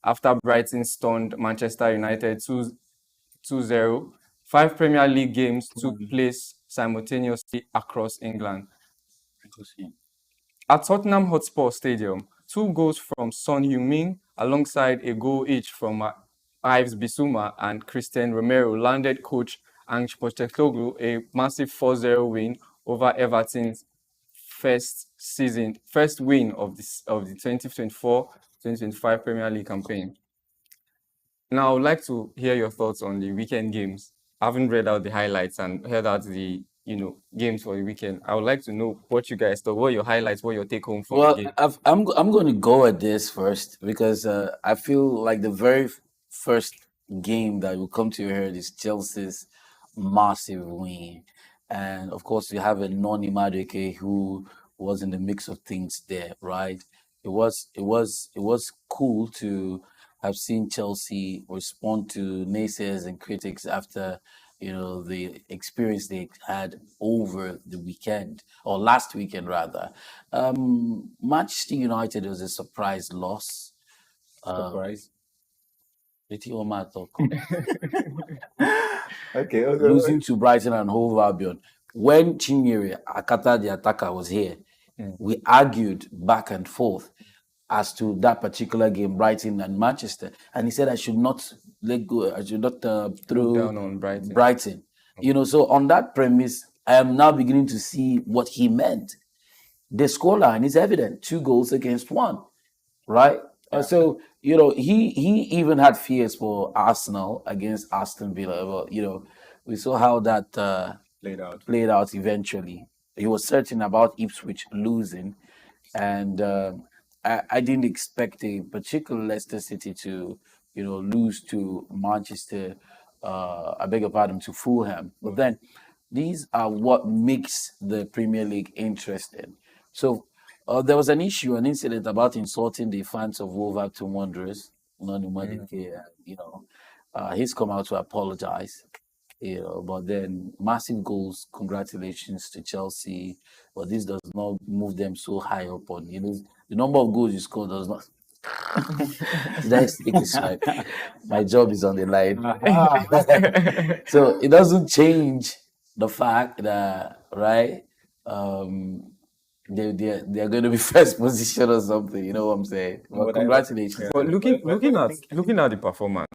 after Brighton stunned Manchester United 2-0. 5 Premier League games took place simultaneously across England. At Tottenham Hotspur Stadium, 2 goals from Son Heung-min alongside a goal each from Yves Bissouma and Christian Romero landed coach and Postecoglou a massive 4-0 win over Everton's first win of the 2024-2025 Premier League campaign. Now, I would like to hear your thoughts on the weekend games. I haven't read out the highlights and heard out the games for the weekend. I would like to know what you guys thought. What are your highlights? What your take home from the game? I'm going to go at this first because I feel like the very first game that will come to your head is Chelsea's massive win, and of course you have a Noni Madueke who was in the mix of things there, right? It was cool to have seen Chelsea respond to naysayers and critics after the experience they had over the weekend or last weekend rather. Manchester United was a surprise loss. Surprise. Pretty Omar talk. Okay. Losing to Brighton and Hove Albion. When Chinyere Akata, the attacker, was here, we argued back and forth as to that particular game, Brighton and Manchester, and he said I should not let go. I should not throw down on Brighton. Brighton. So on that premise, I am now beginning to see what he meant. The scoreline is evident: 2 goals against 1, right? So he even had fears for Arsenal against Aston Villa. Well, we saw how that played out eventually. He was certain about Ipswich losing, and I didn't expect a particular Leicester City to lose to Manchester. I beg your pardon, to Fulham. But then these are what makes the Premier League interesting. So there was an incident about insulting the fans of Wolverhampton Wanderers. He's come out to apologize. But then massive goals, congratulations to Chelsea. But this does not move them so high up on the number of goals you score does not. Did I speak this right? My job is on the line. So it doesn't change the fact that they're going to be first position or something. You know what I'm saying? Well, congratulations. But looking at the performance,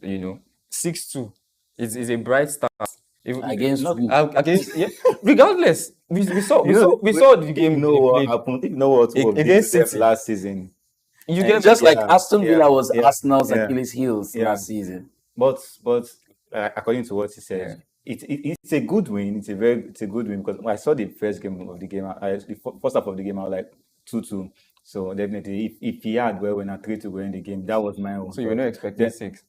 6-2 is a bright start. Against regardless, we saw the game. You know what against City last season. You get just like Aston Villa was Arsenal's Achilles heels last season. But according to what he said, it's a good win. It's a good win because when I saw the first game of the game, the first half of the game, I was like 2-2. So definitely, if he had when I 3-2 in the game, that was my own. So you were not expecting 6?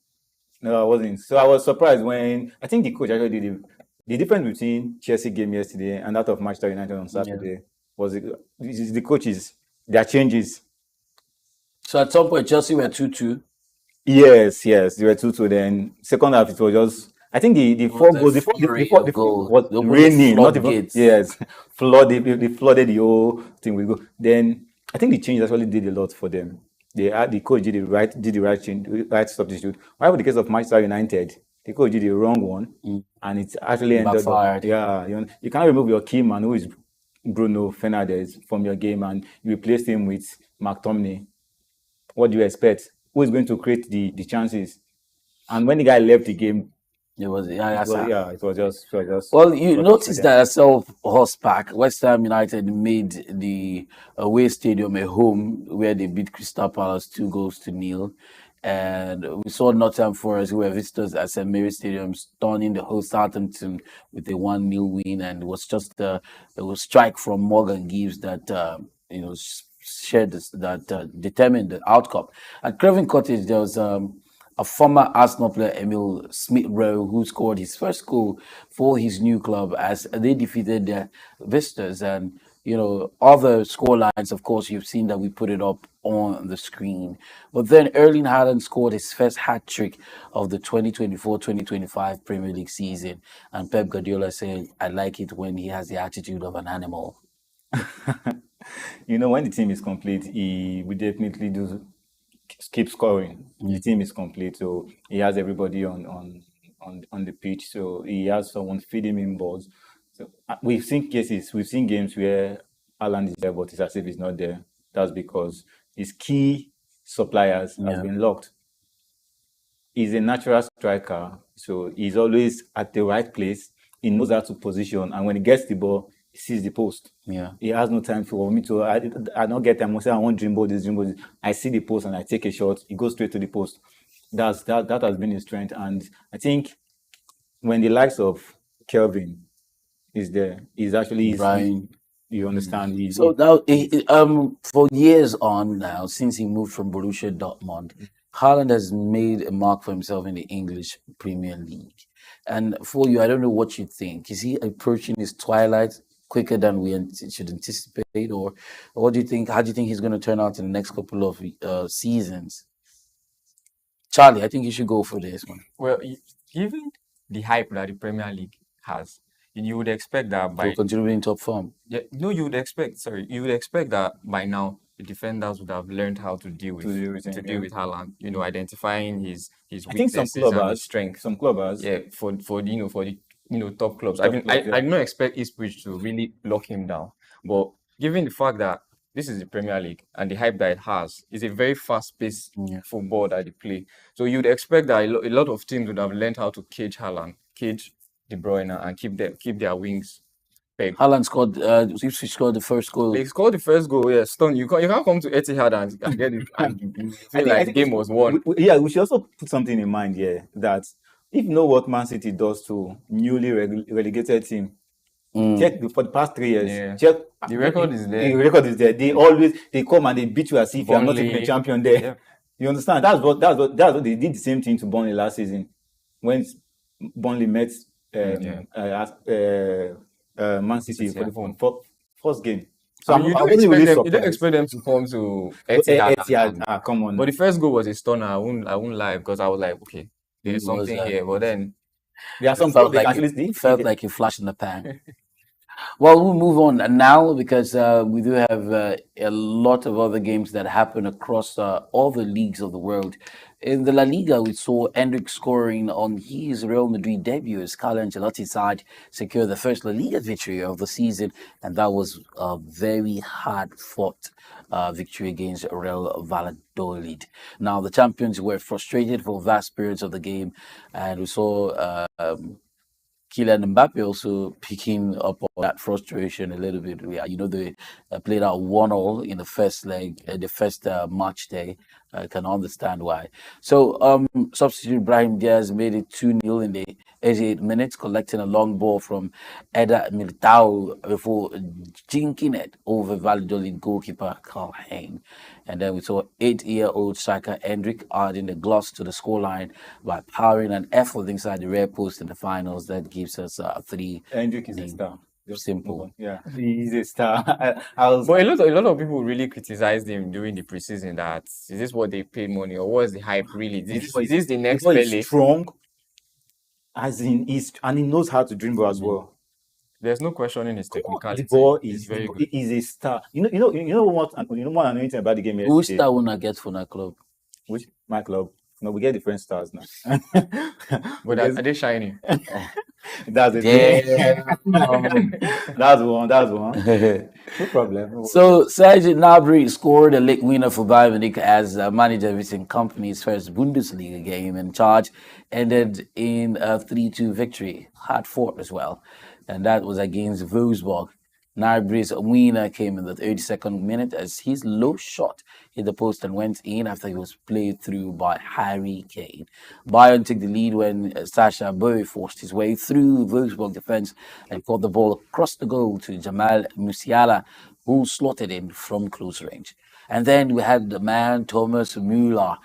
No, I wasn't. So I was surprised when I think the coach actually did the difference between Chelsea game yesterday and that of Manchester United on Saturday was the coaches, their changes. So at some point Chelsea were 2-2. Yes, they were 2-2. Then second half it was just I think the 4 goals, the four was raining, not even flooded. They flooded the whole thing with goal. Then I think the change actually did a lot for them. The coach did the right change, the right substitute. However, the case of Manchester United, the coach did the wrong one, and it actually ended up. You can't remove your key man, who is Bruno Fernandes, from your game, and you replace him with McTominay. What do you expect? Who is going to create the chances? And when the guy left the game, it was just. Well, you notice that at Selhurst Park, West Ham United made the away stadium a home where they beat Crystal Palace 2-0, and we saw Nottingham Forest, who were visitors at St Mary's Stadium, stunning the host Southampton with a 1-0 win, and it was just a strike from Morgan Gibbs that determined the outcome. At Craven Cottage, there was a former Arsenal player, Emil Smith-Rowe, who scored his first goal for his new club as they defeated their visitors. And, other scorelines, of course, you've seen that we put it up on the screen. But then Erling Haaland scored his first hat-trick of the 2024-2025 Premier League season. And Pep Guardiola said, I like it when he has the attitude of an animal. When the team is complete, he will definitely keep scoring. The team is complete, so he has everybody on the pitch. So he has someone feeding him balls. So we've seen games where Haaland is there, but it's as if he's not there. That's because his key suppliers has been locked. He's a natural striker, so he's always at the right place. He knows how to position, and when he gets the ball, he sees the post. Yeah. He has no time for me to. I don't get time. I say I want dream ball, this dream ball. This. I see the post and I take a shot. He goes straight to the post. That has been his strength, and I think when the likes of Kelvin is there, he's actually Brian. You understand? So now, for years on now, since he moved from Borussia Dortmund, Haaland has made a mark for himself in the English Premier League. And for you, I don't know what you think. Is he approaching his twilight quicker than we should anticipate, or what do you think? How do you think he's going to turn out in the next couple of seasons? Charlie, I think you should go for this one. Well, given the hype that the Premier League has, you would expect that by He'll continue in top form. Yeah, no, you would expect that by now the defenders would have learned how to deal with Haaland. You know, identifying his I think some weaknesses club and has, his strengths. Some club has. Yeah, for the top clubs. Top I mean, clubs, yeah. I do not expect Ipswich to really lock him down, but given the fact that this is the Premier League and the hype that it has, is a very fast-paced football that they play. So you'd expect that a lot of teams would have learned how to cage Haaland, cage De Bruyne, and keep their wings. Haaland scored. Ipswich scored the first goal. They scored the first goal. Yeah, stun. You can't come to Etihad and get it. And feel like the game was won. We should also put something in mind here that if you know what Man City does to newly relegated team, check for the past 3 years. Check the record is there. The record is there. They come and they beat you as if you are not even a champion there. Yeah. You understand? That's what they did. The same thing to Burnley last season when Burnley met Man City for the first game. So you don't expect them to come to Etihad. Come on. But the first goal was a stunner. I won't lie, because I was like, okay, there's something here. But then there are some felt like a flash in the pan. Well, we'll move on now because we do have a lot of other games that happen across all the leagues of the world. In the La Liga, we saw Endrick scoring on his Real Madrid debut as Carlo Ancelotti's side secured the first La Liga victory of the season, and that was a very hard-fought victory against Real Valladolid. Now, the champions were frustrated for vast periods of the game, and we saw Kylian Mbappe also picking up on that frustration a little bit. You know, they played out 1-1 in the first leg, the first match day. I can understand why. So, substitute Brahim Diaz made it 2-0 in the 88 minutes, collecting a long ball from Eder Militao before jinking it over Valladolid goalkeeper Karl Hein. And then we saw 8-year-old striker Endrick adding the gloss to the scoreline by powering an effort inside the rear post in the finals. That gives us 3. Endrick is a star. Simple. Yeah, he's a star. But a lot of people really criticized him during the preseason. That is this what they paid money, or was the hype really? Is this the next Pele? Strong, as in and he knows how to dribble as well. There's no questioning his technicality. The ball is very good. good. He's a star. You know what annoying about the game yesterday? Which star will not get for that club? Which my club? No, we get different stars now. But are they shining? That's it. Yeah. That's one. No problem. So Serge Gnabry scored a late winner for Bayern Munich as manager of his company's first Bundesliga game, and charge ended in a 3-2 victory. Hard fought as well, and that was against Wolfsburg. Gnabry's winner came in the 32nd minute as his low shot hit the post and went in after he was played through by Harry Kane. Bayern took the lead when Sacha Boey forced his way through Wolfsburg defense and caught the ball across the goal to Jamal Musiala, who slotted in from close range. And then we had the man Thomas Müller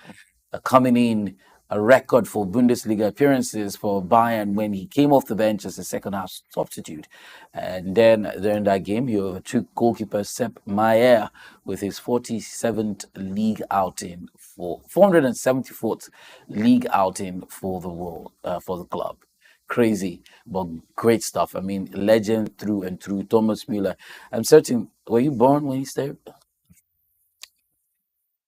coming in, a record for Bundesliga appearances for Bayern when he came off the bench as a second-half substitute. And then during that game, he overtook goalkeeper Sepp Maier with his 47th league outing for 474th league outing for the world for the club. Crazy, but great stuff. I mean, legend through and through. Thomas Müller. I'm certain. Were you born when he started?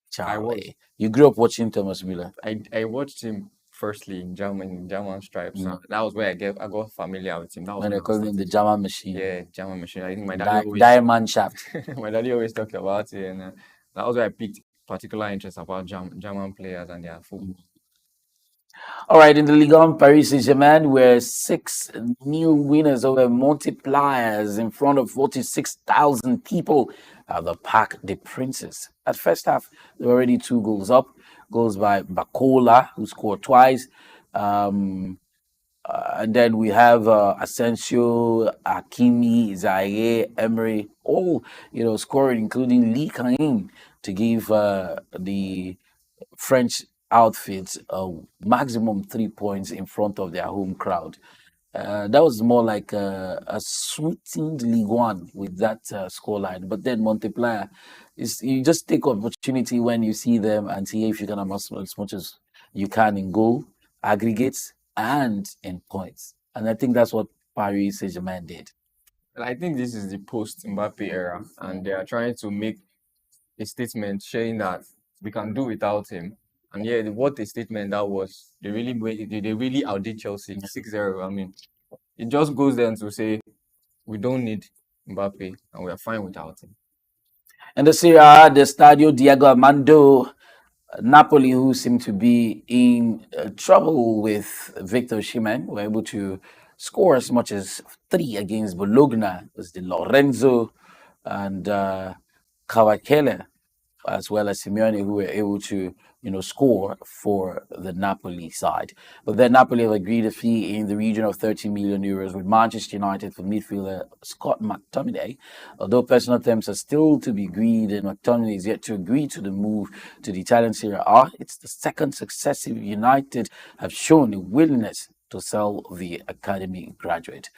Charlie. You grew up watching Thomas Müller. I watched him firstly in German stripes. So that was where I got familiar with him. That was when they called him the German machine. Yeah, German machine. I think my dad Diamond Shaft. My daddy always talked about it, and that was where I picked particular interest about German players and their football. All right, in the Ligue 1, Paris Saint-Germain were 6-0 winners over multipliers in front of 46,000 people at the Parc des Princes. At first half, there were already 2 goals up. Goals by Bakola, who scored twice. And then we have Asensio, Hakimi, Zaire, Emery, all scoring, including Lee Kang to give the French outfits maximum 3 points in front of their home crowd. That was more like a sweetened League One with that scoreline. But then multiplier is you just take opportunity when you see them and see if you can amass as much as you can in goal, aggregates, and in points. And I think that's what Paris Saint-Germain did. I think this is the post Mbappe era, and they are trying to make a statement showing that we can do without him. And yeah, what a statement that was. They really outdid Chelsea 6-0. I mean, it just goes then to say we don't need Mbappe and we are fine without him. And the Serie A, the Stadio Diego Armando, Napoli, who seem to be in trouble with Victor Osimhen, were able to score as much as 3 against Bologna. It was the Lorenzo and Kawakele, as well as Simeone, who were able to score for the Napoli side. But then Napoli have agreed a fee in the region of 30 million euros with Manchester United for midfielder Scott McTominay. Although personal terms are still to be agreed, and McTominay is yet to agree to the move to the Italian Serie A, it's the second successive United have shown a willingness to sell the academy graduate.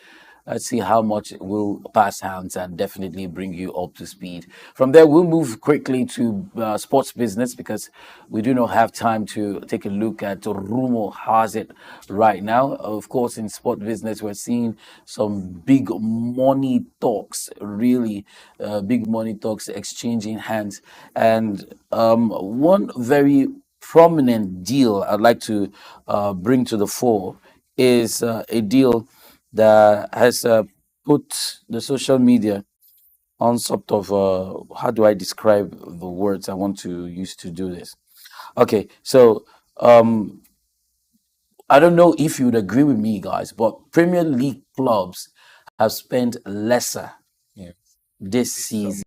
Let's see how much will pass hands and definitely bring you up to speed. From there, we'll move quickly to sports business because we do not have time to take a look at rumor has it right now. Of course, in sport business, we're seeing some big money talks, really big money talks exchanging hands. And one very prominent deal I'd like to bring to the fore is a deal that has put the social media on sort of how do I describe the words I want to use to do this? Okay, so I don't know if you would agree with me, guys, but Premier League clubs have spent lesser this season.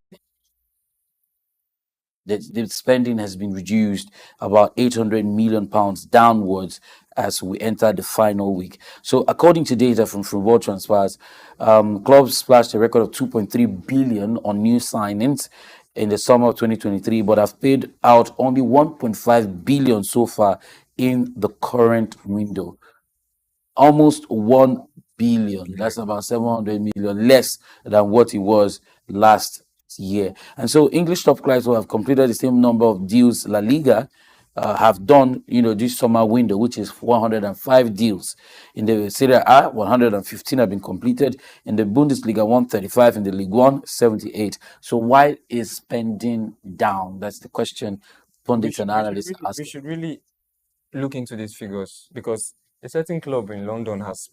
The spending has been reduced about 800 million pounds downwards as we enter the final week. So, according to data from World Transfers, clubs splashed a record of 2.3 billion on new signings in the summer of 2023, but have paid out only 1.5 billion so far in the current window. Almost 1 billion. That's about 700 million less than what it was last year. And so English top clubs who have completed the same number of deals La Liga have done, this summer window, which is 105 deals. In the Serie A, 115 have been completed. In the Bundesliga, 135. In the Ligue 1, 78. So why is spending down? That's the question pundits and analysts ask. We should really look into these figures because a certain club in London has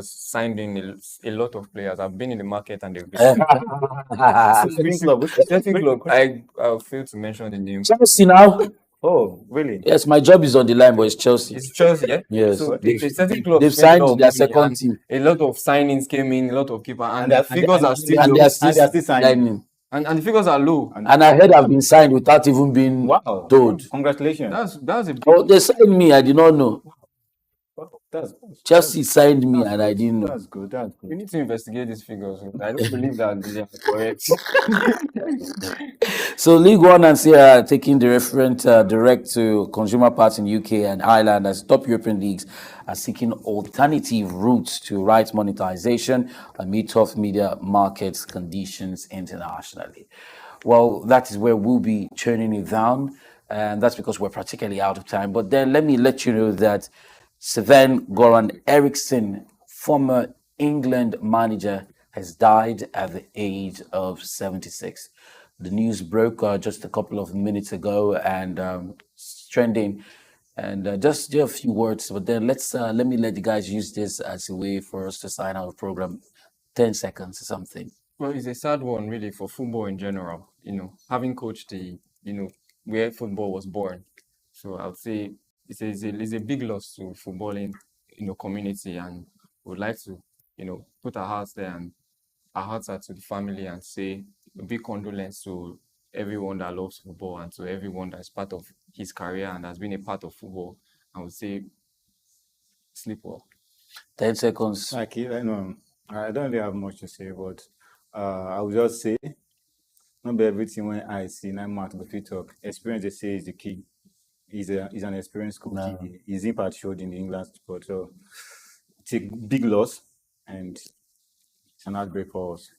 signed in a lot of players. I've been in the market and they've been. A certain club. I failed to mention the name. Chelsea now. Oh, really? Yes, my job is on the line, but it's Chelsea. It's Chelsea, yeah? Yes. So a certain club they've signed their second team. A lot of signings came in, a lot of keeper, and the figures are still low. And they are still signing. And the figures are low. And I heard I've been signed without even being told. Congratulations. That's a big... Oh, they signed me. I did not know. That's Chelsea signed me and I didn't know. That's good. We need to investigate these figures. I don't believe that they are correct. So League One and Serie A are taking the referent direct to consumer parts in UK and Ireland as top European leagues are seeking alternative routes to rights monetization amid tough media markets conditions internationally. Well, that is where we'll be turning it down, and that's because we're practically out of time. But then let me let you know that Sven-Goran Eriksson, former England manager, has died at the age of 76. The news broke just a couple of minutes ago and trending. And just a few words, but then let me let you guys use this as a way for us to sign out the program. 10 seconds or something. Well, it's a sad one, really, for football in general. Having coached where football was born. So I would say it's a big loss to footballing, community, and would like to, put our hearts there and our hearts out to the family and say a big condolence to everyone that loves football and to everyone that's part of his career and has been a part of football. I would say sleep well. 10 seconds. I don't really have much to say, but I would just say, not be everything when I see 9 months of fit talk. Experience, they say, is the key. He's an experienced coach. No. His impact showed in the England sport. So it's a big loss and it's an outbreak for us.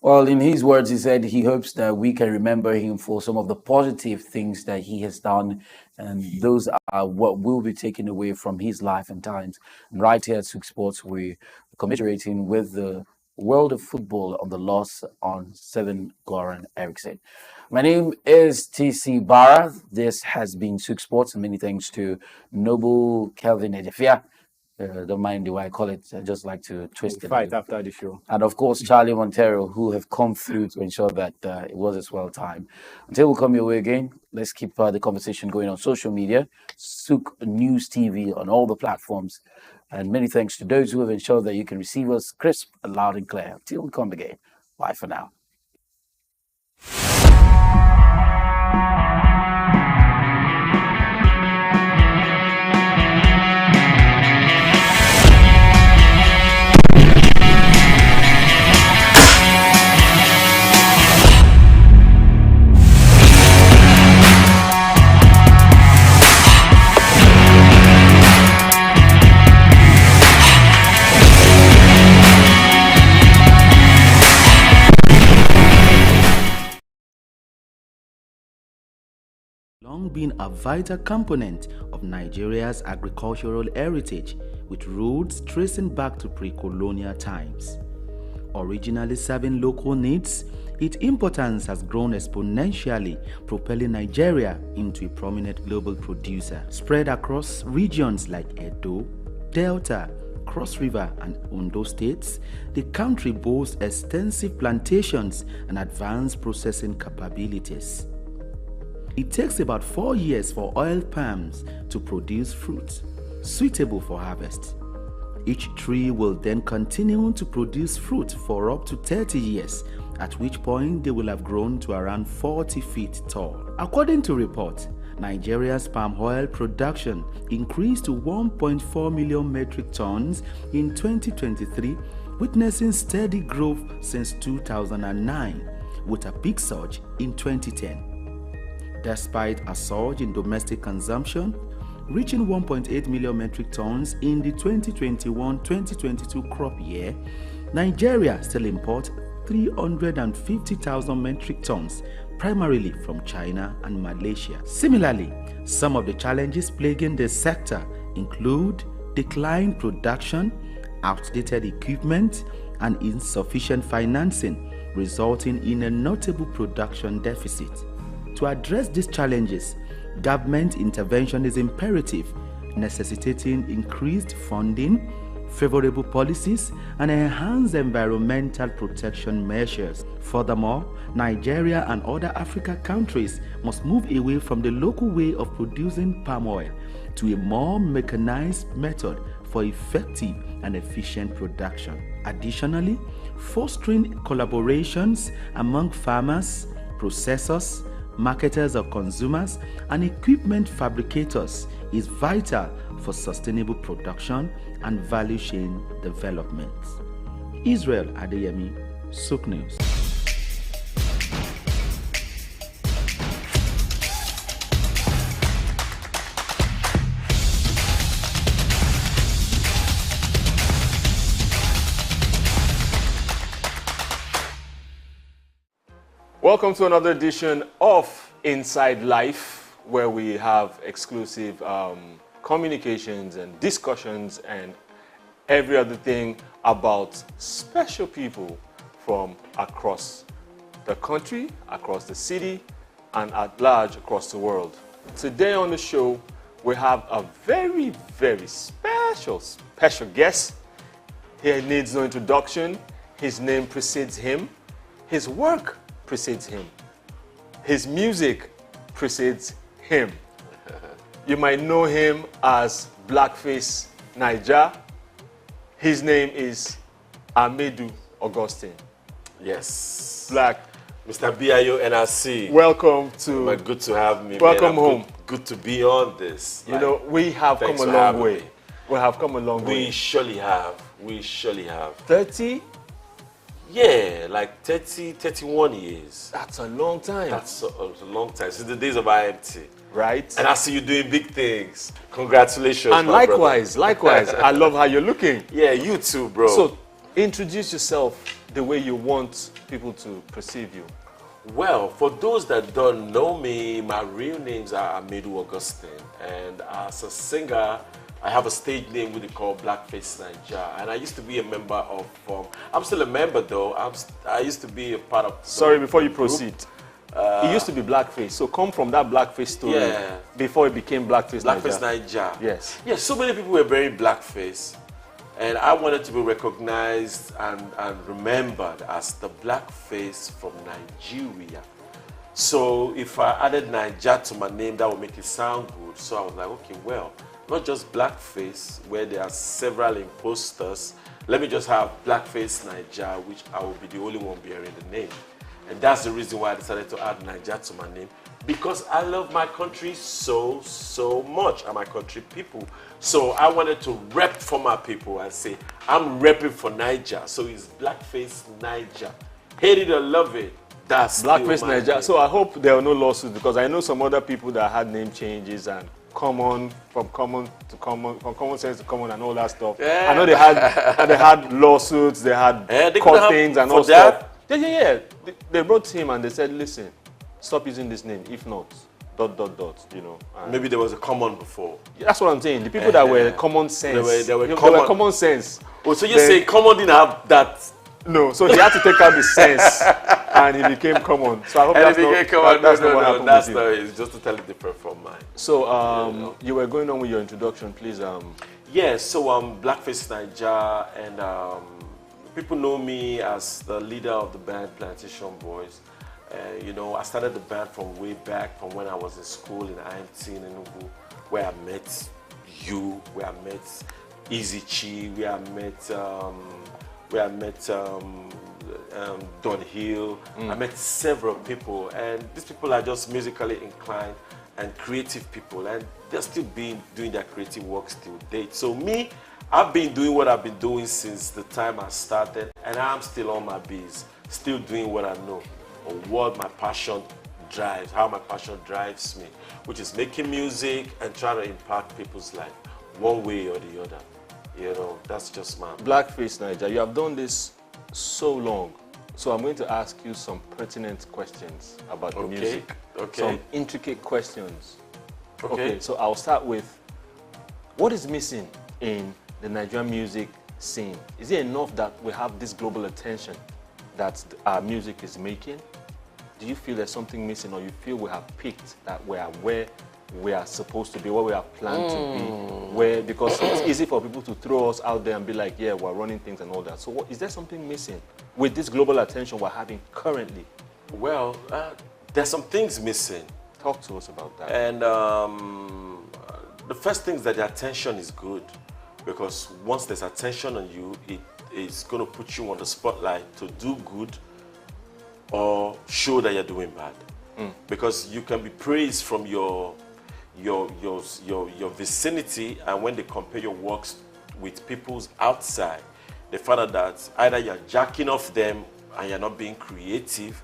Well, in his words, he said he hopes that we can remember him for some of the positive things that he has done, and those are what will be taken away from his life and times. And right here at SOUQ Sports, we're commiserating with the world of football on the loss on Seven Goran Eriksson. My name is TC Barra. This has been SOUQ Sports, and many thanks to Noble Kelvin Edefia. Don't mind the way I call it. I just like to twist it. Fight after the show. And of course, Charlie Montero, who have come through to ensure that it was as well timed. Until we come your way again, let's keep the conversation going on social media, SOUQ News TV on all the platforms. And many thanks to those who have ensured that you can receive us crisp and loud and clear. Until we come again, bye for now. Long been a vital component of Nigeria's agricultural heritage, with roots tracing back to pre-colonial times. Originally serving local needs, its importance has grown exponentially, propelling Nigeria into a prominent global producer. Spread across regions like Edo, Delta, Cross River and Ondo states, the country boasts extensive plantations and advanced processing capabilities. It takes about 4 years for oil palms to produce fruit suitable for harvest. Each tree will then continue to produce fruit for up to 30 years, at which point they will have grown to around 40 feet tall. According to reports, Nigeria's palm oil production increased to 1.4 million metric tons in 2023, witnessing steady growth since 2009, with a big surge in 2010. Despite a surge in domestic consumption, reaching 1.8 million metric tons in the 2021-2022 crop year, Nigeria still imports 350,000 metric tons, primarily from China and Malaysia. Similarly, some of the challenges plaguing the sector include declined production, outdated equipment, and insufficient financing, resulting in a notable production deficit. To address these challenges, government intervention is imperative, necessitating increased funding, favorable policies, and enhanced environmental protection measures. Furthermore, Nigeria and other African countries must move away from the local way of producing palm oil to a more mechanized method for effective and efficient production. Additionally, fostering collaborations among farmers, processors, marketers of consumers, and equipment fabricators is vital for sustainable production and value chain development. Israel Adeyemi, SOUQ News. Welcome to another edition of Inside Life, where we have exclusive communications and discussions and every other thing about special people from across the country, across the city, and at large across the world. Today on the show, we have a very, very special guest. He needs no introduction. His name precedes him. His work precedes him. His music precedes him. You might know him as Blackface Naija. His name is Amedu Augustine. Yes. Black. Mr. BIO NRC. Welcome to. Man, good to have me. Welcome man. home. Good to be on this. You know, we have come a long way. We have come a long way. We surely have. We surely have. 30? Yeah, like 30, 31 years. That's a long time. That's a long time. Since the days of IMT. Right. And I see you doing big things. Congratulations, and my likewise, brother. likewise. I love how you're looking. Yeah, you too, bro. So, introduce yourself the way you want people to perceive you. Well, for those that don't know me, my real names are Amedu Augustine. And as a singer, I have a stage name we call Blackface Naija. And I used to be a member of, I'm still a member though. I used to be a part of. Sorry, before you proceed. It used to be Blackface. So come from that Blackface story before it became Blackface Naija. Blackface Naija. Yes. Yeah, so many people were wearing blackface. And I wanted to be recognized and remembered as the blackface from Nigeria. So if I added Naija to my name, that would make it sound good. So I was like, okay, well, not just blackface, where there are several imposters. Let me just have Blackface Naija, which I will be the only one bearing the name. And that's the reason why I decided to add Naija to my name. Because I love my country so much, and my country people. So I wanted to rep for my people and say, I'm repping for Naija. So it's Blackface Naija. Hate it or love it, that's Blackface Naija. So I hope there are no lawsuits, because I know some other people that had name changes and from common sense to common and all that stuff. Yeah. I know they had lawsuits, they had court things and all stuff. Yeah. They wrote him and they said, listen, stop using this name. If not, ... you know. Maybe there was a common before. Yeah, that's what I'm saying. The people that were common sense. They were common sense. Oh, so you say common didn't have that? No, so he had to take out the sense and he became common. So I hope that's not it. It's just totally different from mine. So you were going on with your introduction, please. Yeah, so Blackface Naija, and people know me as the leader of the band Plantation Boys. You know, I started the band from way back, from when I was in school in IMT in Enugu, where I met you, where I met Easy Chi, where I met Don Hill. I met several people, and these people are just musically inclined and creative people, and they're still doing their creative work till date. So me, I've been doing what I've been doing since the time I started, and I'm still on my biz, still doing what I know, or what my passion drives, how my passion drives me, which is making music and trying to impact people's life one way or the other. You know, that's just my... Blackface Naija, you have done this so long, so I'm going to ask you some pertinent questions about the music. Okay. Some intricate questions. Okay, so I'll start with, what is missing in the Nigerian music scene? Is it enough that we have this global attention that our music is making? Do you feel there's something missing, or you feel we have peaked, that we are where we are supposed to be, where we are planned to be, because it's easy for people to throw us out there and be like, yeah, we're running things and all that. So is there something missing with this global attention we're having currently? Well, there's some things missing. Talk to us about that. And the first thing is that the attention is good, because once there's attention on you, it's going to put you on the spotlight to do good or show that you're doing bad. Because you can be praised from your vicinity, and when they compare your works with people's outside, they find out that either you're jacking off them and you're not being creative,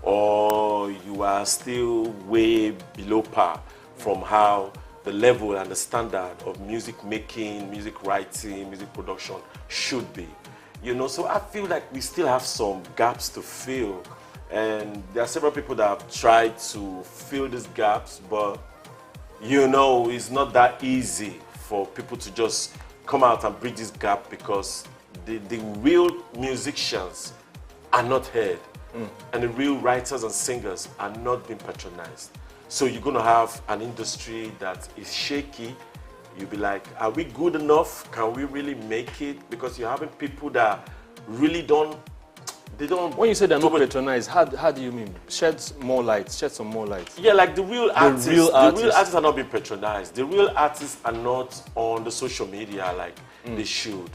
or you are still way below par from how the level and the standard of music making, music writing, music production should be. You know, so I feel like we still have some gaps to fill, and there are several people that have tried to fill these gaps, but you know, it's not that easy for people to just come out and bridge this gap, because the real musicians are not heard, and the real writers and singers are not being patronized. So you're going to have an industry that is shaky. You'll be like, are we good enough? Can we really make it? Because you're having people that really don't They don't. When you say they're not patronized, how do you mean? Shed some more light. Yeah, like the real artists. The real artists artists are not being patronized. The real artists are not on the social media like they should.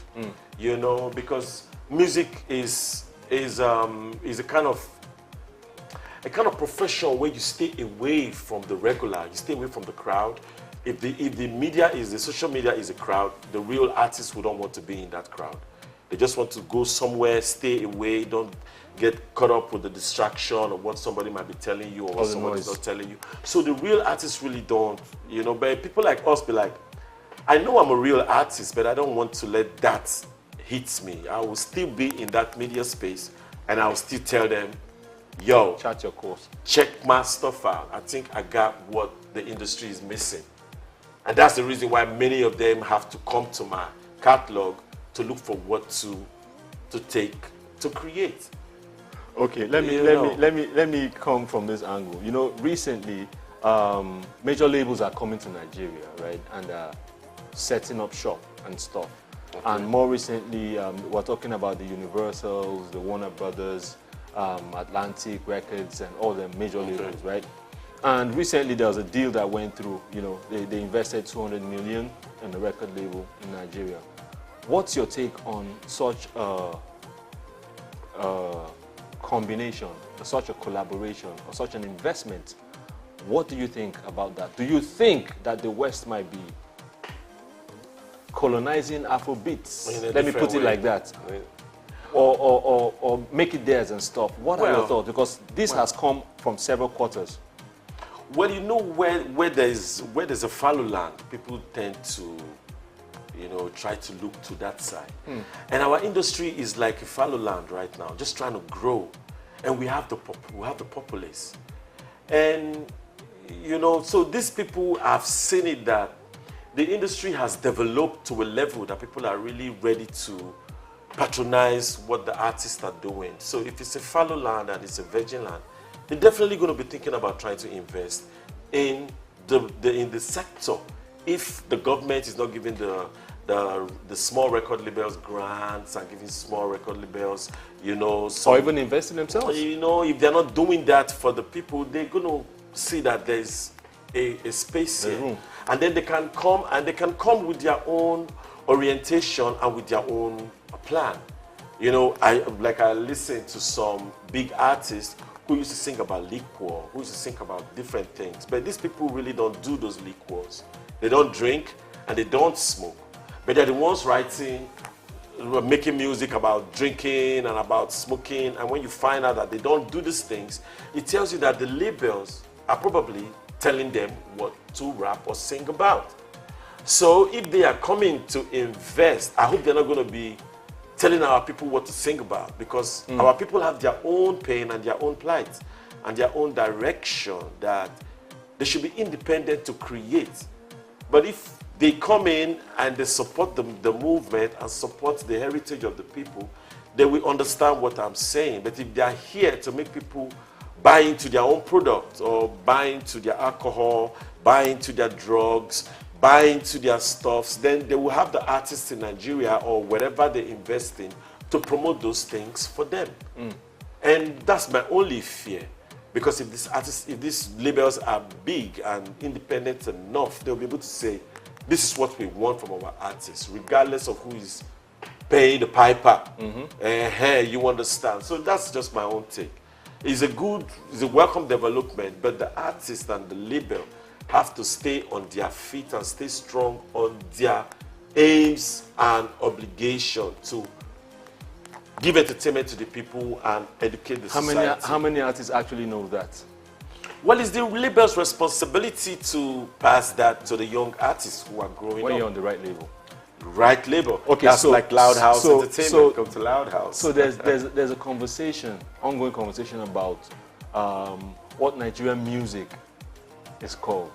You know, because music is a kind of profession where you stay away from the regular. You stay away from the crowd. If the media is the social media is a crowd, the real artists who don't want to be in that crowd. They just want to go somewhere, stay away, don't get caught up with the distraction of what somebody might be telling you or what somebody's not telling you. So the real artists really don't, you know, but people like us be like, I know I'm a real artist, but I don't want to let that hit me. I will still be in that media space and I will still tell them, yo, chart your course. Check my stuff out. I think I got what the industry is missing. And that's the reason why many of them have to come to my catalog to look for what to take to create. Okay, let me come from this angle. You know, recently major labels are coming to Nigeria, right, and setting up shop and stuff. Okay. And more recently, we're talking about the Universals, the Warner Brothers, Atlantic Records, and all the major labels, right? And recently there was a deal that went through. You know, they invested 200 million in the record label in Nigeria. What's your take on such a combination, such a collaboration, or such an investment? What do you think about that? Do you think that the West might be colonizing Afrobeats? Let me put it like that. Or make it theirs and stuff. What are your thoughts? Because this has come from several quarters. Well, you know, where there's a fallow land, people tend to, you know, try to look to that side. And our industry is like a fallow land right now, just trying to grow. And we have the populace. And, you know, so these people have seen it that the industry has developed to a level that people are really ready to patronize what the artists are doing. So if it's a fallow land and it's a virgin land, they're definitely going to be thinking about trying to invest in the sector. If the government is not giving the small record labels grants and giving small record labels, you know, or even investing themselves. You know, if they're not doing that for the people, they're going to see that there's a space here. Room. And then they can come with their own orientation and with their own plan. You know, I listened to some big artists who used to sing about liquor, who used to sing about different things. But these people really don't do those liquors. They don't drink and they don't smoke. But they're the ones writing, making music about drinking and about smoking. And when you find out that they don't do these things, it tells you that the labels are probably telling them what to rap or sing about. So if they are coming to invest, I hope they're not going to be telling our people what to sing about, because our people have their own pain and their own plight and their own direction that they should be independent to create. But if they come in and they support the movement and support the heritage of the people, they will understand what I'm saying. But if they are here to make people buy into their own product or buy into their alcohol, buy into their drugs, buy into their stuffs, then they will have the artists in Nigeria or wherever they invest in to promote those things for them. And that's my only fear. Because if these labels are big and independent enough, they'll be able to say, this is what we want from our artists, regardless of who is paying the piper. You understand? So that's just my own take. It's a welcome development, but the artist and the label have to stay on their feet and stay strong on their aims and obligation to give entertainment to the people and educate the society. How many artists actually know that? Well, it's the label's responsibility to pass that to the young artists who are growing up. When you're on the right label. Right label. Okay, that's so like Loud House Entertainment. Come to Loud House. So there's a conversation, ongoing conversation about what Nigerian music is called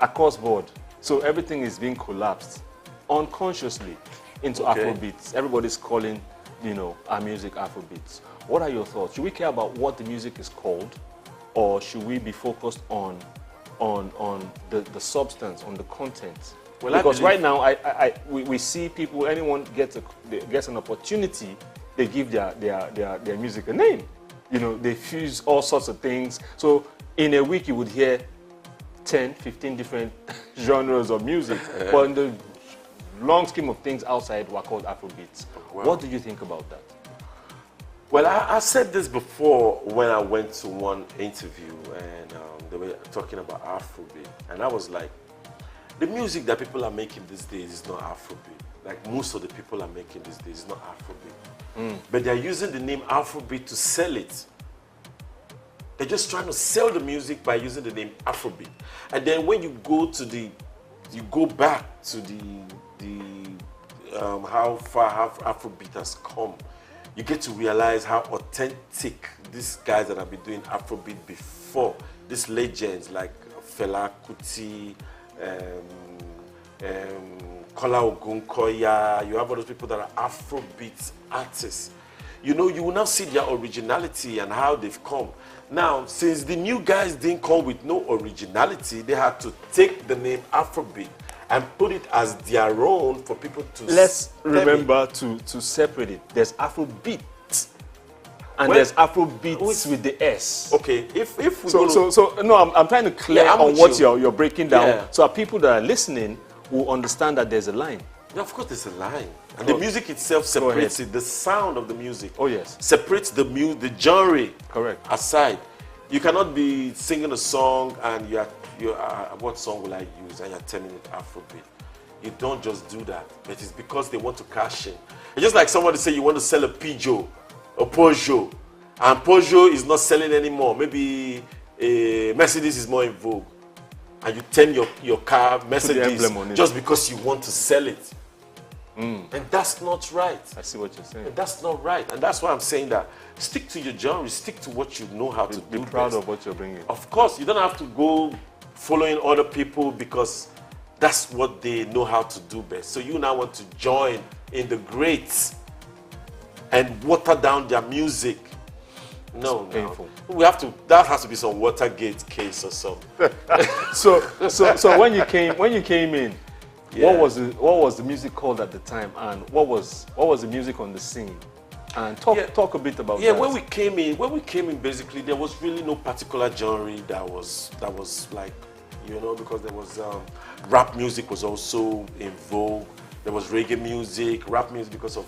across board. So everything is being collapsed unconsciously into Afrobeats. Everybody's calling, you know, our music Afrobeats. What are your thoughts? Should we care about what the music is called, or should we be focused on the substance, on the content? Well, because right now we see people, anyone gets an opportunity, they give their music a name. You know, they fuse all sorts of things. So in a week, you would hear 10, 15 different genres of music. But in the long scheme of things outside were called Afrobeats. Wow. What do you think about that? Well, I said this before when I went to one interview and they were talking about Afrobeat. And I was like, the music that people are making these days is not Afrobeat. Like most of the people are making these days is not Afrobeat. But they're using the name Afrobeat to sell it. They're just trying to sell the music by using the name Afrobeat. And then when you go back to how far Afrobeat has come, you get to realize how authentic these guys that have been doing Afrobeat before, these legends like Fela Kuti, Kola Ogunkoya, you have all those people that are Afrobeat artists. You know, you will now see their originality and how they've come. Now, since the new guys didn't come with no originality, they had to take the name Afrobeat and put it as their own for people to... Let's remember to separate it. There's Afrobeat and there's Afrobeats with the S. Okay, if we no, I'm trying to clear on what you're breaking down, Yeah. so our people that are listening will understand that there's a line. Yeah, of course there's a line. And the music itself separates it. The sound of the music separates the genre aside. You cannot be singing a song and you're what song will I use? And you're telling it Afrobeat. You don't just do that. But it's because they want to cash in. It's just like somebody say you want to sell a Peugeot, a Peugeot, and Peugeot is not selling anymore. Maybe a Mercedes is more in vogue. And you turn your car Mercedes just because you want to sell it. And that's not right. I see what you're saying. And that's not right. And that's why I'm saying that stick to your genre, stick to what you know how to do. Be proud best. of what you're bringing. Of course, you don't have to go following other people because that's what they know how to do best. So you now want to join in the greats and water down their music. No, painful. We have to. That has to be some Watergate case or something. So when you came in, what was the music called at the time, and what was the music on the scene? And talk a bit about that. Yeah, when we came in, basically there was really no particular genre that was like, you know, because there was rap music was also in vogue. There was reggae music, rap music because of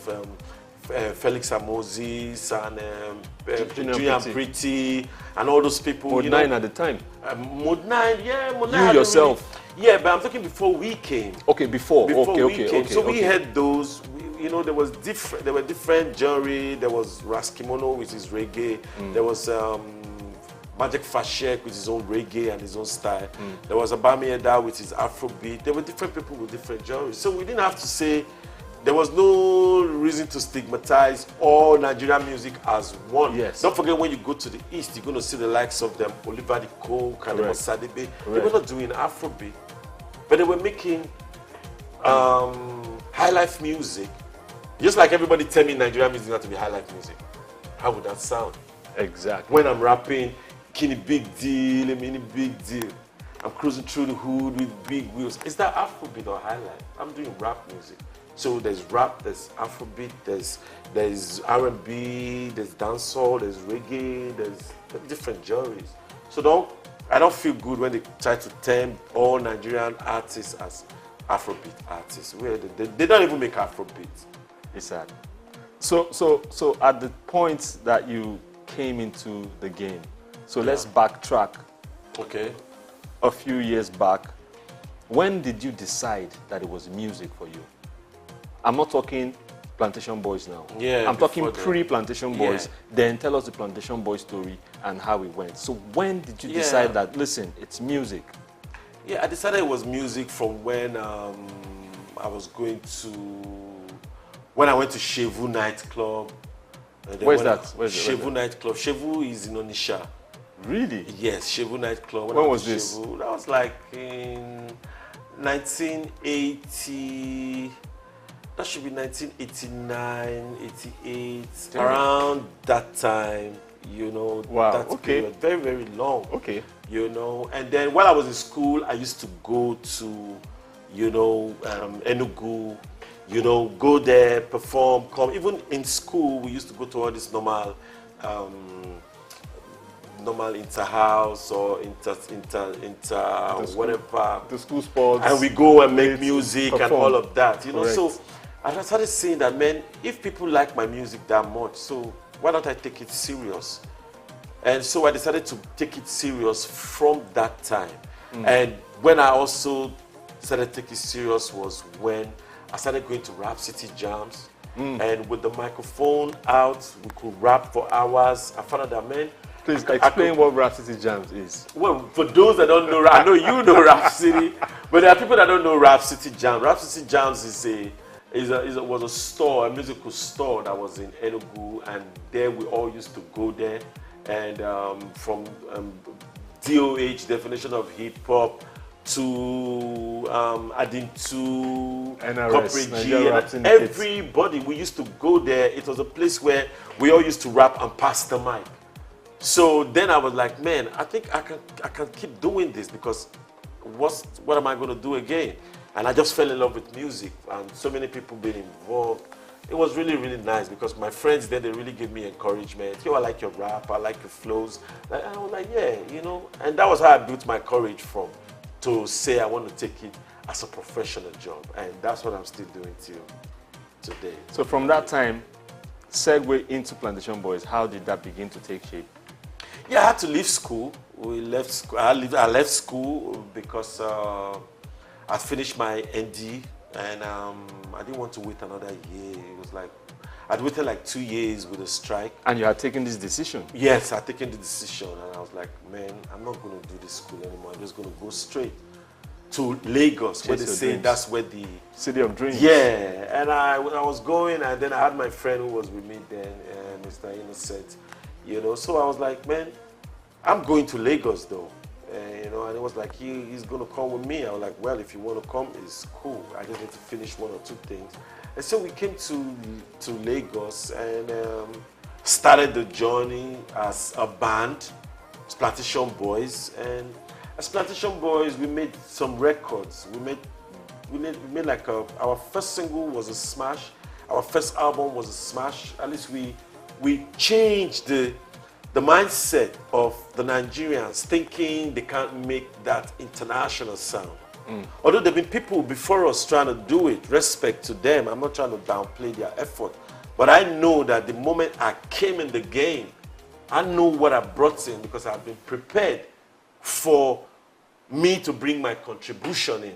Felix Amozis and Junior and Pretty and all those people. Mode 9 at the time. Mode 9, yeah, Mode 9. You yourself. Yeah, but I'm talking before we came. Okay, before we came. So we had those. You know, there were different genre. There was Raskimono, which is reggae. There was Magic Fashek with his own reggae and his own style. There was Abami Eda with his Afrobeat. There were different people with different genres. So we didn't have to say, there was no reason to stigmatize all Nigerian music as one. Yes. Don't forget when you go to the East, you're going to see the likes of them, Oliver the Coke and Sadebe. They were not doing Afrobeat, but they were making high life music. Just like everybody tell me Nigerian music not to be high life music. How would that sound? Exactly. When I'm rapping, Kenny Big Deal, Mini Big Deal. I'm cruising through the hood with big wheels. Is that Afrobeat or high life? I'm doing rap music. So there's rap, there's Afrobeat, there's R&B, there's dancehall, there's reggae, there's different genres. So I don't feel good when they try to term all Nigerian artists as Afrobeat artists. They don't even make Afrobeat. It's sad. So at the point that you came into the game, so let's backtrack. Okay. A few years back, when did you decide that it was music for you? I'm not talking Plantation Boys now. Yeah, I'm talking pre-Plantation Boys. Then tell us the Plantation Boys story and how it went. So when did you decide that, listen, it's music? Yeah, I decided it was music from when when I went to Shevu nightclub. Where's that? Shevu nightclub. Shevu is in Onisha. Really? Yes, Shevu nightclub. When was this? Shevu, that was like in 1980. That should be 1989, 88, around that time, you know. Wow, that period, very, very long. Okay. You know, and then while I was in school, I used to go to, you know, Enugu, You know, go there, perform, come. Even in school, we used to go to all this normal inter-house or inter whatever. The school sports. And we go and make music perform. and all of that, you know. Correct. So I started saying that, man, if people like my music that much, so why don't I take it serious? And so I decided to take it serious from that time. And when I also started taking it serious was when I started going to Rap City jams. And with the microphone out, we could rap for hours. I found out that, man, please explain what Rap City Jams is. Well, for those that don't know, I know you know Rap City, but there are people that don't know Rap City Jams. Rap City Jams was a store, a musical store that was in Enugu, and there we all used to go there. And from DOH, definition of hip hop, to adding to NRS, Corporate G, and everybody, we used to go there. It was a place where we all used to rap and pass the mic. So then I was like, man, I think I can keep doing this, because what am I going to do again? And I just fell in love with music, and so many people being involved. It was really, really nice, because my friends there, they really gave me encouragement. Yo, I like your rap, I like your flows. And I was like, yeah, you know. And that was how I built my courage from, to say I want to take it as a professional job. And that's what I'm still doing till today. So from that time, segue into Plantation Boys, how did that begin to take shape? Yeah, I had to leave school. We left school. I left school because I finished my ND, and I didn't want to wait another year. It was like I'd waited like 2 years with a strike. And you had taken this decision? Yes, I'd taken the decision, and I was like, man, I'm not going to do this school anymore. I'm just going to go straight to Lagos, where they say that's where the city of dreams. Yeah, and I was going, and then I had my friend who was with me then, Mr. Innocent. You know, so I was like, man, I'm going to Lagos though. You know, and it was like, he's going to come with me. I was like, well, if you want to come, it's cool. I just need to finish one or two things. And so we came to Lagos and started the journey as a band, Plantation Boys. And as Plantation Boys, we made some records. We made like our first single was a smash. Our first album was a smash. At least we changed the mindset of the Nigerians, thinking they can't make that international sound. Although there have been people before us trying to do it, respect to them. I'm not trying to downplay their effort. But I know that the moment I came in the game, I know what I brought in, because I've been prepared for me to bring my contribution in.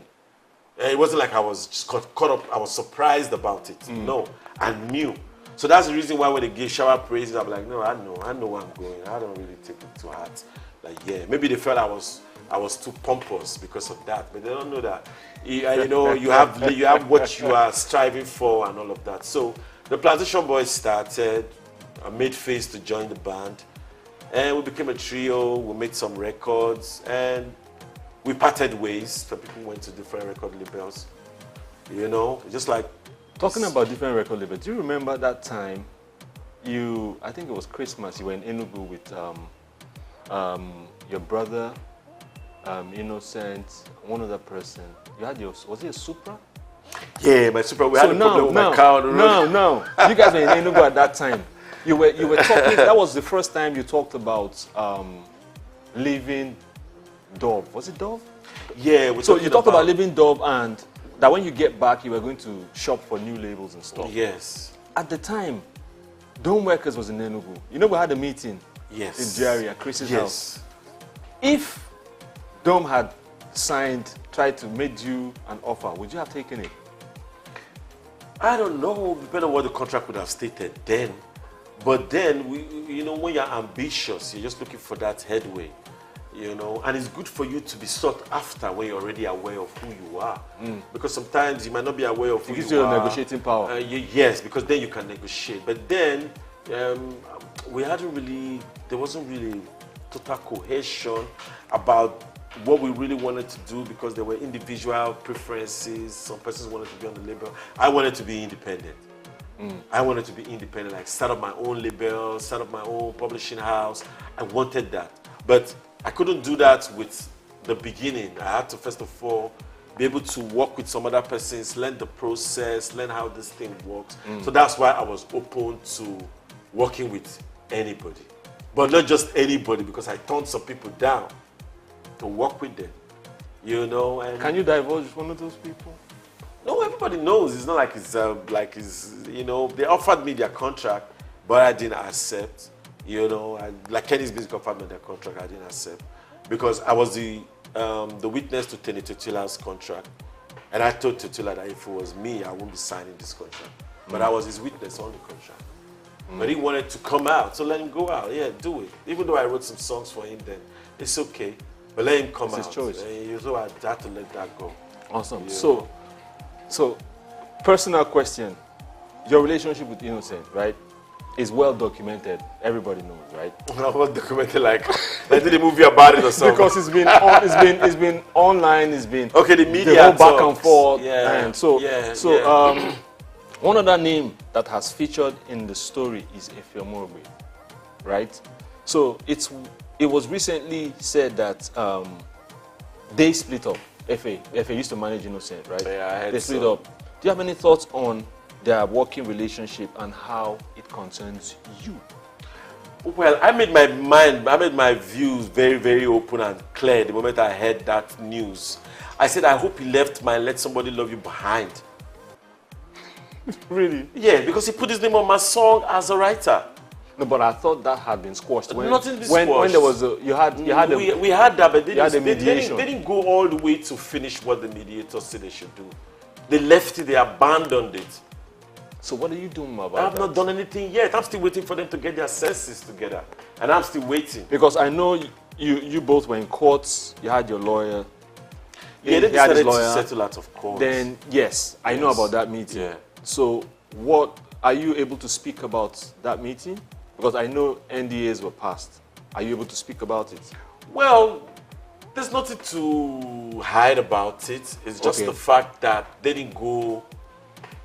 It wasn't like I was just caught up, I was surprised about it. No, I knew. So that's the reason why when they give shower praises, I'm like, no, I know where I'm going. I don't really take it to heart. Like, yeah, maybe they felt I was too pompous because of that, but they don't know that. You know, you have what you are striving for and all of that. So the Plantation Boys started. I made Face to join the band, and we became a trio. We made some records, and we parted ways. So people went to different record labels. You know, just like. Talking about different record labels, do you remember that time I think it was Christmas, you were in Enugu with your brother, Innocent, one other person. You had was it a Supra? Yeah, my Supra. We had a problem with my car on the road. No. You guys were in Enugu at that time. You were talking, that was the first time you talked about leaving Dove. Was it Dove? Yeah. So you talked about leaving Dove, and that when you get back, you were going to shop for new labels and stuff. Yes. At the time, Dome Workers was in Enugu. You know, we had a meeting in Jerry at Chris's house. If Dome had tried to make you an offer, would you have taken it? I don't know, depending on what the contract would have stated then. But then, you know, when you're ambitious, you're just looking for that headway. You know, and it's good for you to be sought after when you're already aware of who you are. Because sometimes you might not be aware of who you are. It gives you negotiating power. Yes, because then you can negotiate. But then there wasn't really total cohesion about what we really wanted to do, because there were individual preferences. Some persons wanted to be on the label. I wanted to be independent. I wanted to be independent, like start up my own label, start up my own publishing house. I wanted that. But I couldn't do that with the beginning. I had to first of all be able to work with some other persons, learn the process, learn how this thing works. So that's why I was open to working with anybody. But not just anybody, because I turned some people down to work with them. You know, and Can you divulge one of those people? no, everybody knows. It's not like it's you know, they offered me their contract, but I didn't accept. You know, like Kenny's Music offered me their contract, I didn't accept because I was the witness to Tenny Tutila's contract, and I told Tutila that if it was me, I wouldn't be signing this contract. But I was his witness on the contract. But he wanted to come out, so let him go out. Yeah, do it. Even though I wrote some songs for him, then it's okay. But let him come out. It's his choice. So I had to let that go. Awesome. Yeah. So, personal question. Your relationship with Innocent, right, is well documented. Everybody knows, right? Well documented, like they did a movie about it or something. Because it's been online. It's been okay. The media the whole back talks. and forth. Yeah. And so, one other name that has featured in the story is Efeomorbe, right? So it was recently said that they split up. Efe used to manage Innocent, right? Yeah, I heard they split so. up. Do you have any thoughts on their working relationship and how it concerns you? Well, I made my views very, very open and clear the moment I heard that news. I said, I hope he left my Let Somebody Love You behind. Really? Yeah, because he put his name on my song as a writer. No, but I thought that had been squashed. Nothing been when squashed. there was we had we had that, but they mediation. didn't go all the way to finish what the mediators said they should do. They left it, they abandoned it. So what are you doing about I've that? not done anything yet. I'm still waiting for them to get their senses together. And I'm still waiting. Because I know you both were in courts, you had your lawyer. Yeah, they decided to settle out of court. Then, yes, I know about that meeting. Yeah. So what, are you able to speak about that meeting? Because I know NDAs were passed. Are you able to speak about it? Well, there's nothing to hide about it. It's just the fact that they didn't go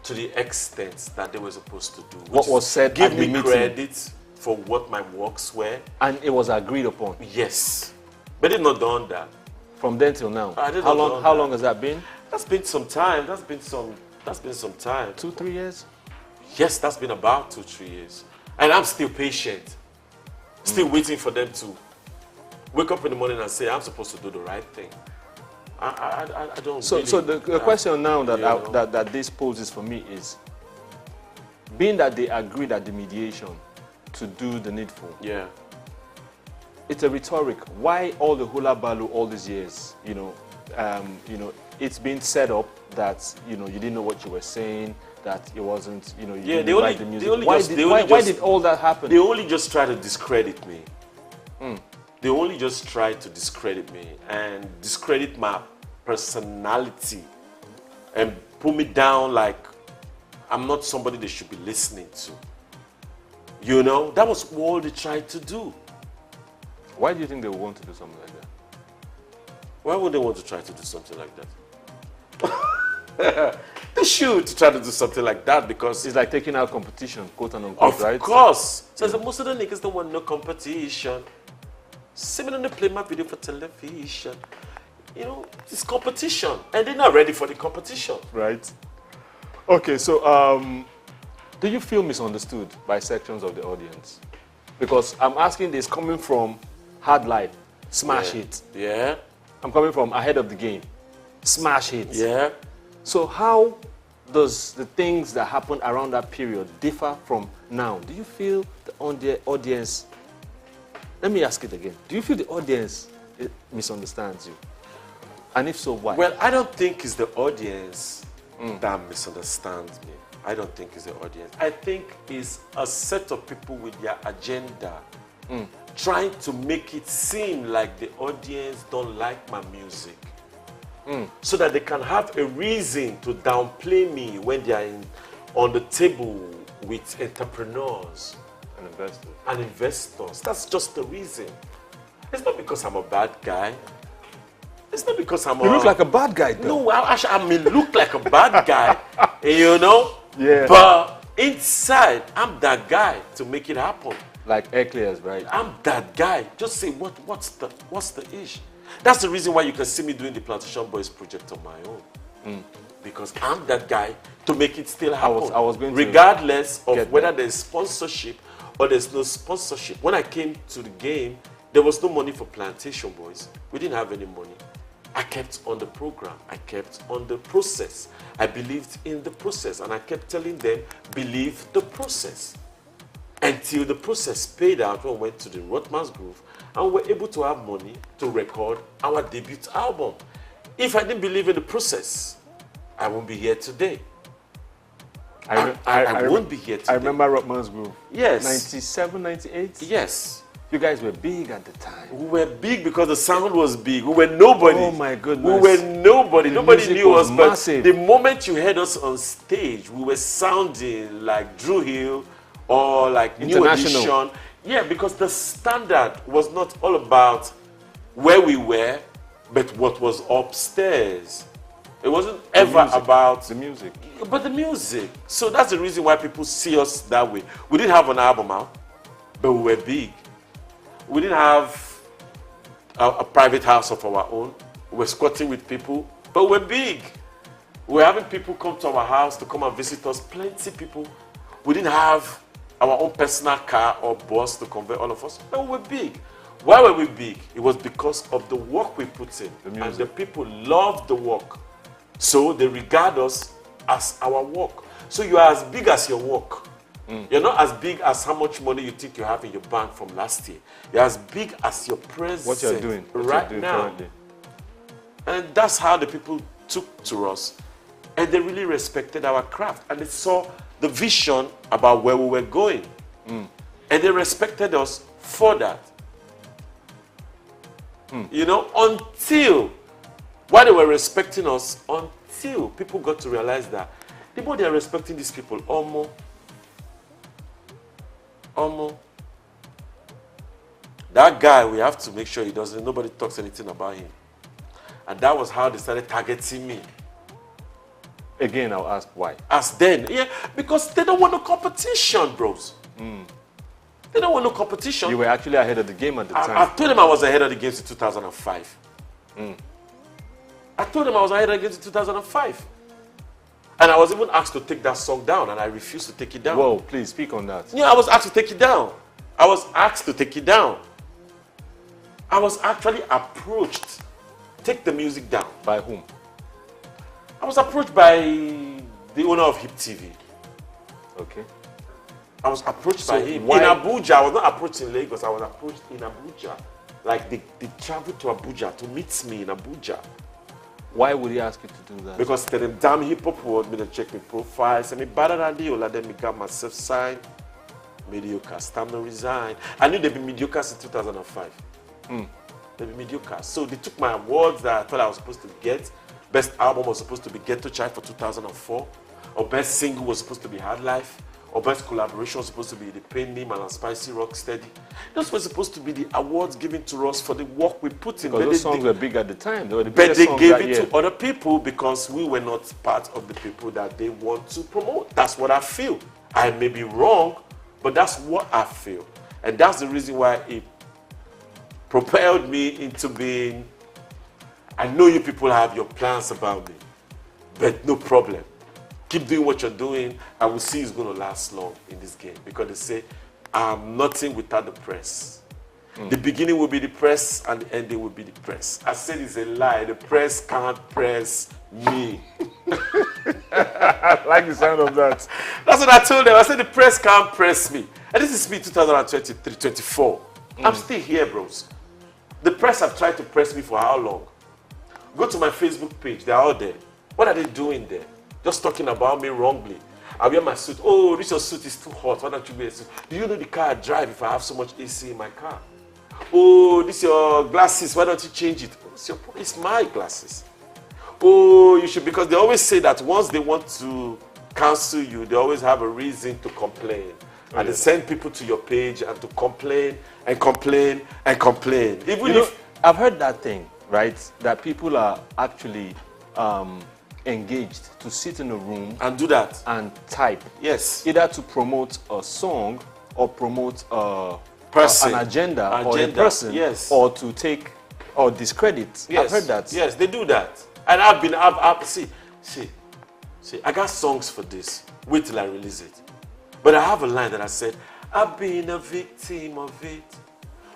to the extent that they were supposed to do. What was said give at the me meeting? credit for what my works were. And it was agreed upon? Yes. But they've not done that. From then till now? How long has that been? That's been some time. That's been some time. 2-3 years? Yes, that's been about 2-3 years. And I'm still patient. Still waiting for them to wake up in the morning and say, I'm supposed to do the right thing. I don't So, really, so the question now that this poses for me is, being that they agreed at the mediation to do the needful. Yeah. It's a rhetoric. Why all the hula balu all these years? It's been set up that you didn't know what you were saying, that it wasn't, you didn't write the music. Why did all that happen? They only just try to discredit me. They only just try to discredit me and discredit my personality and put me down like I'm not somebody they should be listening to. That was all they tried to do. Why do you think they would want to do something like that? Why would they want to try to do something like that? They should try to do something like that because it's like taking out competition, quote and unquote, right? Of course. So most of the niggas don't want no competition. Similarly, they play my video for television. It's competition, and they're not ready for the competition. Right. Okay, so do you feel misunderstood by sections of the audience? Because I'm asking this coming from Hard Life, smash hit. Yeah. I'm coming from Ahead of the Game, smash hit. Yeah. So how does the things that happened around that period differ from now? Do you feel the audience, let me ask it again, do you feel the audience misunderstands you? And if so, why? Well, I don't think it's the audience that misunderstands me. I don't think it's the audience. I think it's a set of people with their agenda trying to make it seem like the audience don't like my music. So that they can have a reason to downplay me when they are on the table with entrepreneurs and investors. That's just the reason. It's not because I'm a bad guy. It's not because I'm You look like a bad guy, though. No, I may look like a bad guy, Yeah. But inside, I'm that guy to make it happen. Like Eclairs, right? I'm that guy. Just say what's the issue? That's the reason why you can see me doing the Plantation Boys project on my own. Because I'm that guy to make it still happen. I was going to regardless of get whether that. there's sponsorship or there's no sponsorship. When I came to the game, there was no money for Plantation Boys. We didn't have any money. I kept on the program. I kept on the process. I believed in the process, and I kept telling them, believe the process. Until the process paid out when we went to the Rothmans Groove and we were able to have money to record our debut album. If I didn't believe in the process, I won't be here today. I won't be here today. I remember Rothmans Groove. Yes. 97, 98? Yes. You guys were big at the time. We were big because the sound was big. We were nobody. Oh my goodness. We were nobody. The Nobody music knew was us. But massive. the moment you heard us on stage, we were sounding like Drew Hill or like New International. Edition. Yeah, because the standard was not all about where we were, but what was upstairs. It wasn't ever about the music. But the music. So that's the reason why people see us that way. We didn't have an album out, but we were big. We didn't have a private house of our own. We were squatting with people, but we're big. We were having people come to our house to come and visit us, plenty people. We didn't have our own personal car or bus to convey all of us, but we were big. Why were we big? It was because of the work we put in. And the people loved the work. So they regard us as our work. So you are as big as your work. You're not as big as how much money you think you have in your bank from last year. You're as big as your presence What you're doing now. currently. And that's how the people took to us. And they really respected our craft. And they saw the vision about where we were going. And they respected us for that. You know, while they were respecting us, until people got to realize that the more they are respecting these people, that guy, we have to make sure nobody talks anything about him. And that was how they started targeting me. Again, I'll ask why. As then, yeah, because they don't want no competition, bros. They don't want no competition. You were actually ahead of the game at the time. I told them I was ahead of the game in 2005. I told them I was ahead of the game in 2005. And I was even asked to take that song down, and I refused to take it down. Whoa, please speak on that. Yeah, I was asked to take it down. I was asked to take it down. I was actually approached. Take the music down. By whom? I was approached by the owner of Hip TV. Okay. I was approached by him why- in Abuja. I was not approached in Lagos. I was approached in Abuja. Like they traveled to Abuja to meet me in Abuja. Why would he ask you to do that? Because the damn hip hop world, me to check my profile, say me better than you, let them me got myself signed. Mediocre, it's time to resign. I knew they'd be mediocre since 2005. They'd be mediocre. So they took my awards that I thought I was supposed to get. Best album was supposed to be Ghetto Child for 2004. Or best single was supposed to be Hard Life. Or best collaboration was supposed to be The Pain Name and Spicy Rocksteady. Those were supposed to be the awards given to us for the work we put in. Because those songs were big at the time. They were the But biggest they songs gave that it year. to other people because we were not part of the people that they want to promote. That's what I feel. I may be wrong, but that's what I feel. And that's the reason why it propelled me into being, I know you people have your plans about me, but no problem. Keep doing what you're doing, and we'll see who's going to last long in this game. Because they say, I'm nothing without the press. The beginning will be the press, and the ending will be the press. I said it's a lie. The press can't press me. I like the sound of that. That's what I told them. I said the press can't press me. And this is me 2023, 24. I'm still here, bros. The press have tried to press me for how long? Go to my Facebook page. They're all there. What are they doing there? Just talking about me wrongly. I wear my suit. Oh, this your suit is too hot. Why don't you wear a suit? Do you know the car I drive if I have so much AC in my car? Oh, this your glasses. Why don't you change it? It's my glasses. Oh, you should, because they always say that once they want to cancel you, they always have a reason to complain. And they send people to your page and to complain and complain and complain. Even if I've heard that thing, right? That people are actually engaged to sit in a room and do that and type. Yes. Either to promote a song or promote person, an agenda or a person, yes, or to take or discredit. Yes, I've heard that. Yes, they do that. And see, I got songs for this. Wait till I release it. But I have a line that I said, I've been a victim of it.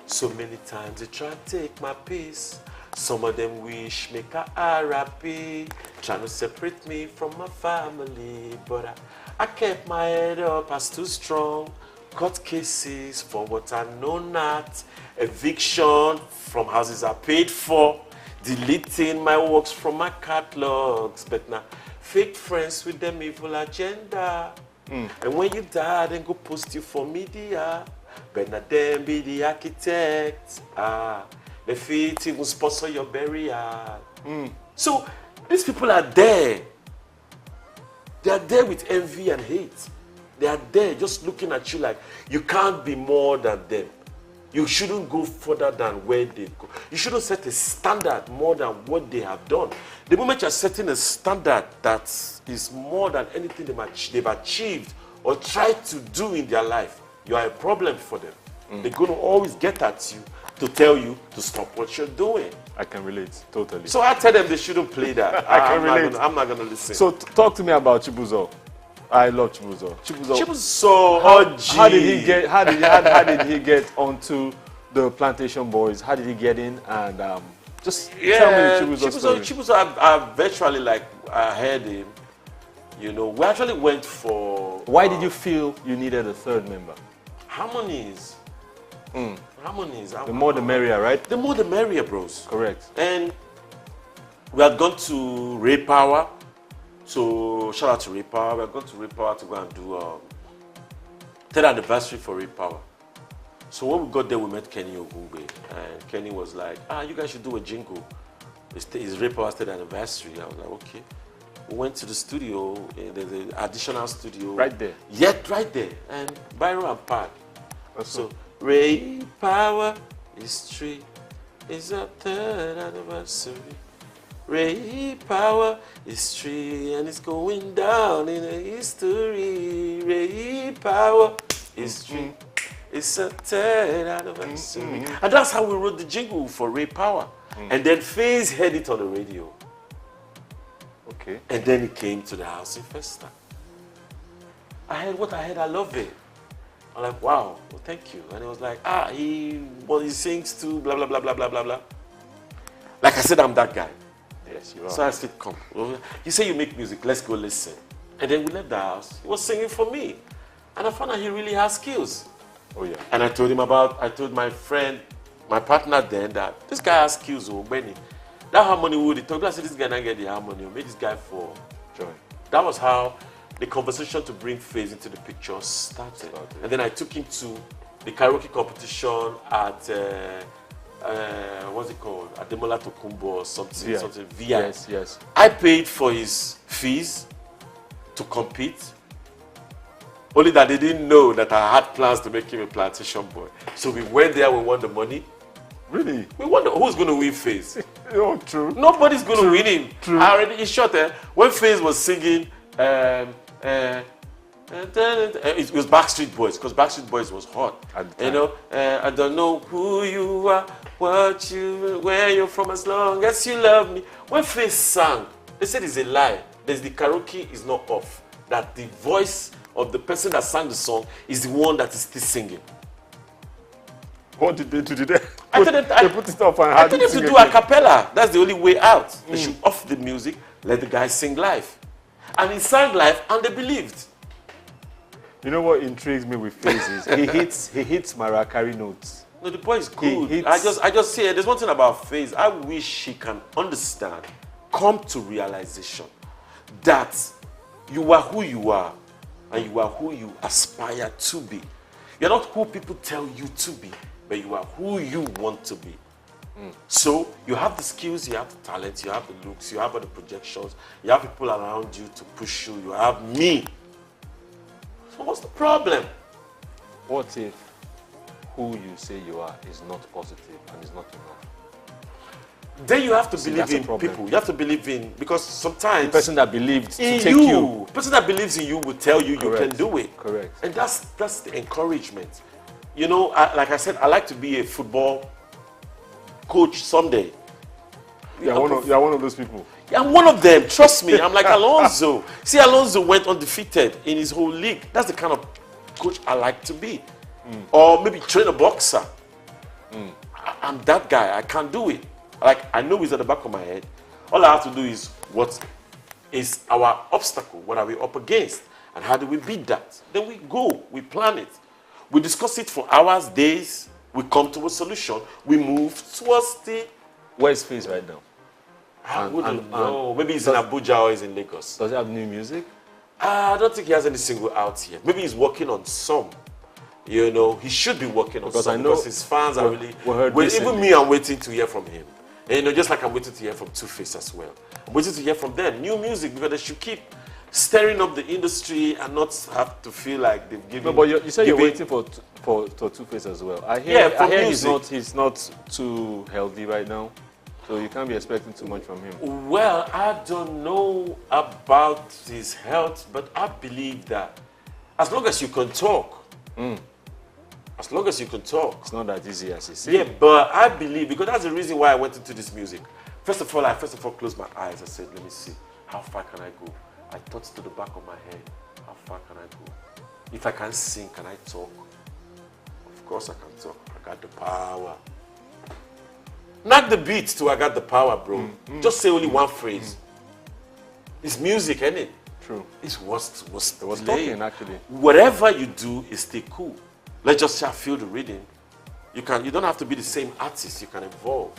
So many times they try to take my peace. Some of them wish make a RIP, trying to separate me from my family. But I kept my head up, I stood strong. Court cases for what I know not. Eviction from houses I paid for. Deleting my works from my catalogs. But now, fake friends with them evil agenda. And when you die, then go post you for media. But now them be the architect. The fit even sponsor your burial. So these people are there. They are there with envy and hate. They are there just looking at you like you can't be more than them. You shouldn't go further than where they go. You shouldn't set a standard more than what they have done. The moment you're setting a standard that is more than anything they've achieved or tried to do in their life, you are a problem for them. They're going to always get at you to tell you to stop what you're doing. I can relate, totally. So I tell them they shouldn't play that. I can relate. I'm not going to listen. So talk to me about Chibuzo. I love Chibuzo. Chibuzo, how did he get onto the Plantation Boys? How did he get in? And just tell me Chibuzo's story. Chibuzo, I virtually I heard him. You know, we actually went for. Why did you feel you needed a third member? Harmonies. Harmonies. The more the merrier, right? The more the merrier, bros. Correct. And we had gone to Ray Power. So shout out to Ray Power. We had gone to Ray Power to go and do 10th anniversary for Ray Power. So when we got there, we met Kenny Ogungbe. And Kenny was like, you guys should do a jingle. It's Ray Power's 10th anniversary. I was like, okay. We went to the studio. There's an additional studio. Right there? Yet, right there. And Byron and Park. So Ray Power history is a 3rd anniversary. Ray Power history and it's going down in the history. Ray Power history. It's a 3rd anniversary. And that's how we wrote the jingle for Ray Power. And then FaZe heard it on the radio. Okay. And then it came to the house in Festa. I heard what I heard, I love it. I'm like, wow, well, thank you. And it was like, he sings too, blah, blah, blah, blah, blah, blah, blah. Like I said, I'm that guy. Yes, you are. So I said, come. You say you make music, let's go listen. And then we left the house. He was singing for me. And I found out he really has skills. Oh, yeah. And I told my friend, my partner then, that this guy has skills, Benny. That harmony would he talk. I said, this guy not get the harmony. Made this guy for joy. That was how the conversation to bring FaZe into the picture started. And then I took him to the karaoke competition at what's it called? Ademola Tokumbo or something. Something VI. Yes. I paid for his fees to compete. Only that they didn't know that I had plans to make him a plantation boy. So we went there, we won the money. Really? We wonder who's going to win FaZe. Oh, true. Nobody's going to win him. True. I already, in short, when FaZe was singing, it was Backstreet Boys, because Backstreet Boys was hot. You know, I don't know who you are, where you're from, as long as you love me. When FaZe sang, they said it's a lie. The karaoke is not off. That the voice of the person that sang the song is the one that is still singing. What did they do? They put it off and I told them to do a cappella. That's the only way out. They should off the music, let the guy sing live. And he sang live and they believed. You know what intrigues me with FaZe is he hits Mariah Carey notes. No, the boy is good. I just say there's one thing about FaZe. I wish he can understand, come to realization that you are who you are and you are who you aspire to be. You're not who people tell you to be, but you are who you want to be. So you have the skills, you have the talent, you have the looks, you have all the projections, you have people around you to push you, you have me. So what's the problem? What if who you say you are is not positive and is not enough? Then you have to believe in people. You have to believe in, because sometimes the person that believed to take you, the person that believes in you will tell you you can do it. Correct. And that's the encouragement. You know, like I said, I like to be a football coach someday. You're one of those people. Yeah, I'm one of them. Trust me. I'm like Alonso. See, Alonso went undefeated in his whole league. That's the kind of coach I like to be. Or maybe train a boxer. I'm that guy. I can't do it. Like, I know it's at the back of my head. All I have to do is, what is our obstacle? What are we up against? And how do we beat that? Then we go. We plan it. We discuss it for hours, days. We come to a solution. We move towards the... Where is Face right now? I wouldn't know. Maybe he's in Abuja or he's in Lagos. Does he have new music? I don't think he has any single out yet. Maybe he's working on some. You know, he should be working on some because his fans are really... even me, I'm waiting to hear from him. And, you know, just like I'm waiting to hear from Two-Face as well. I'm waiting to hear from them. New music, because they should keep stirring up the industry and not have to feel like they've given... No, but you said you're waiting for Two-Face as well. I hear he's not too healthy right now. So you can't be expecting too much from him. Well, I don't know about his health, but I believe that as long as you can talk, as long as you can talk. It's not that easy as you say. Yeah, but I believe, because that's the reason why I went into this music. First of all, I closed my eyes. I said, let me see, how far can I go? I thought to the back of my head, how far can I go? If I can sing, can I talk? Of course I can talk. I got the power. Not the beat too, I got the power, bro. Just say only one phrase. It's music, isn't it? True. It's what's talking, actually. Whatever you do is stay cool. Let's just feel the rhythm. You don't have to be the same artist, you can evolve.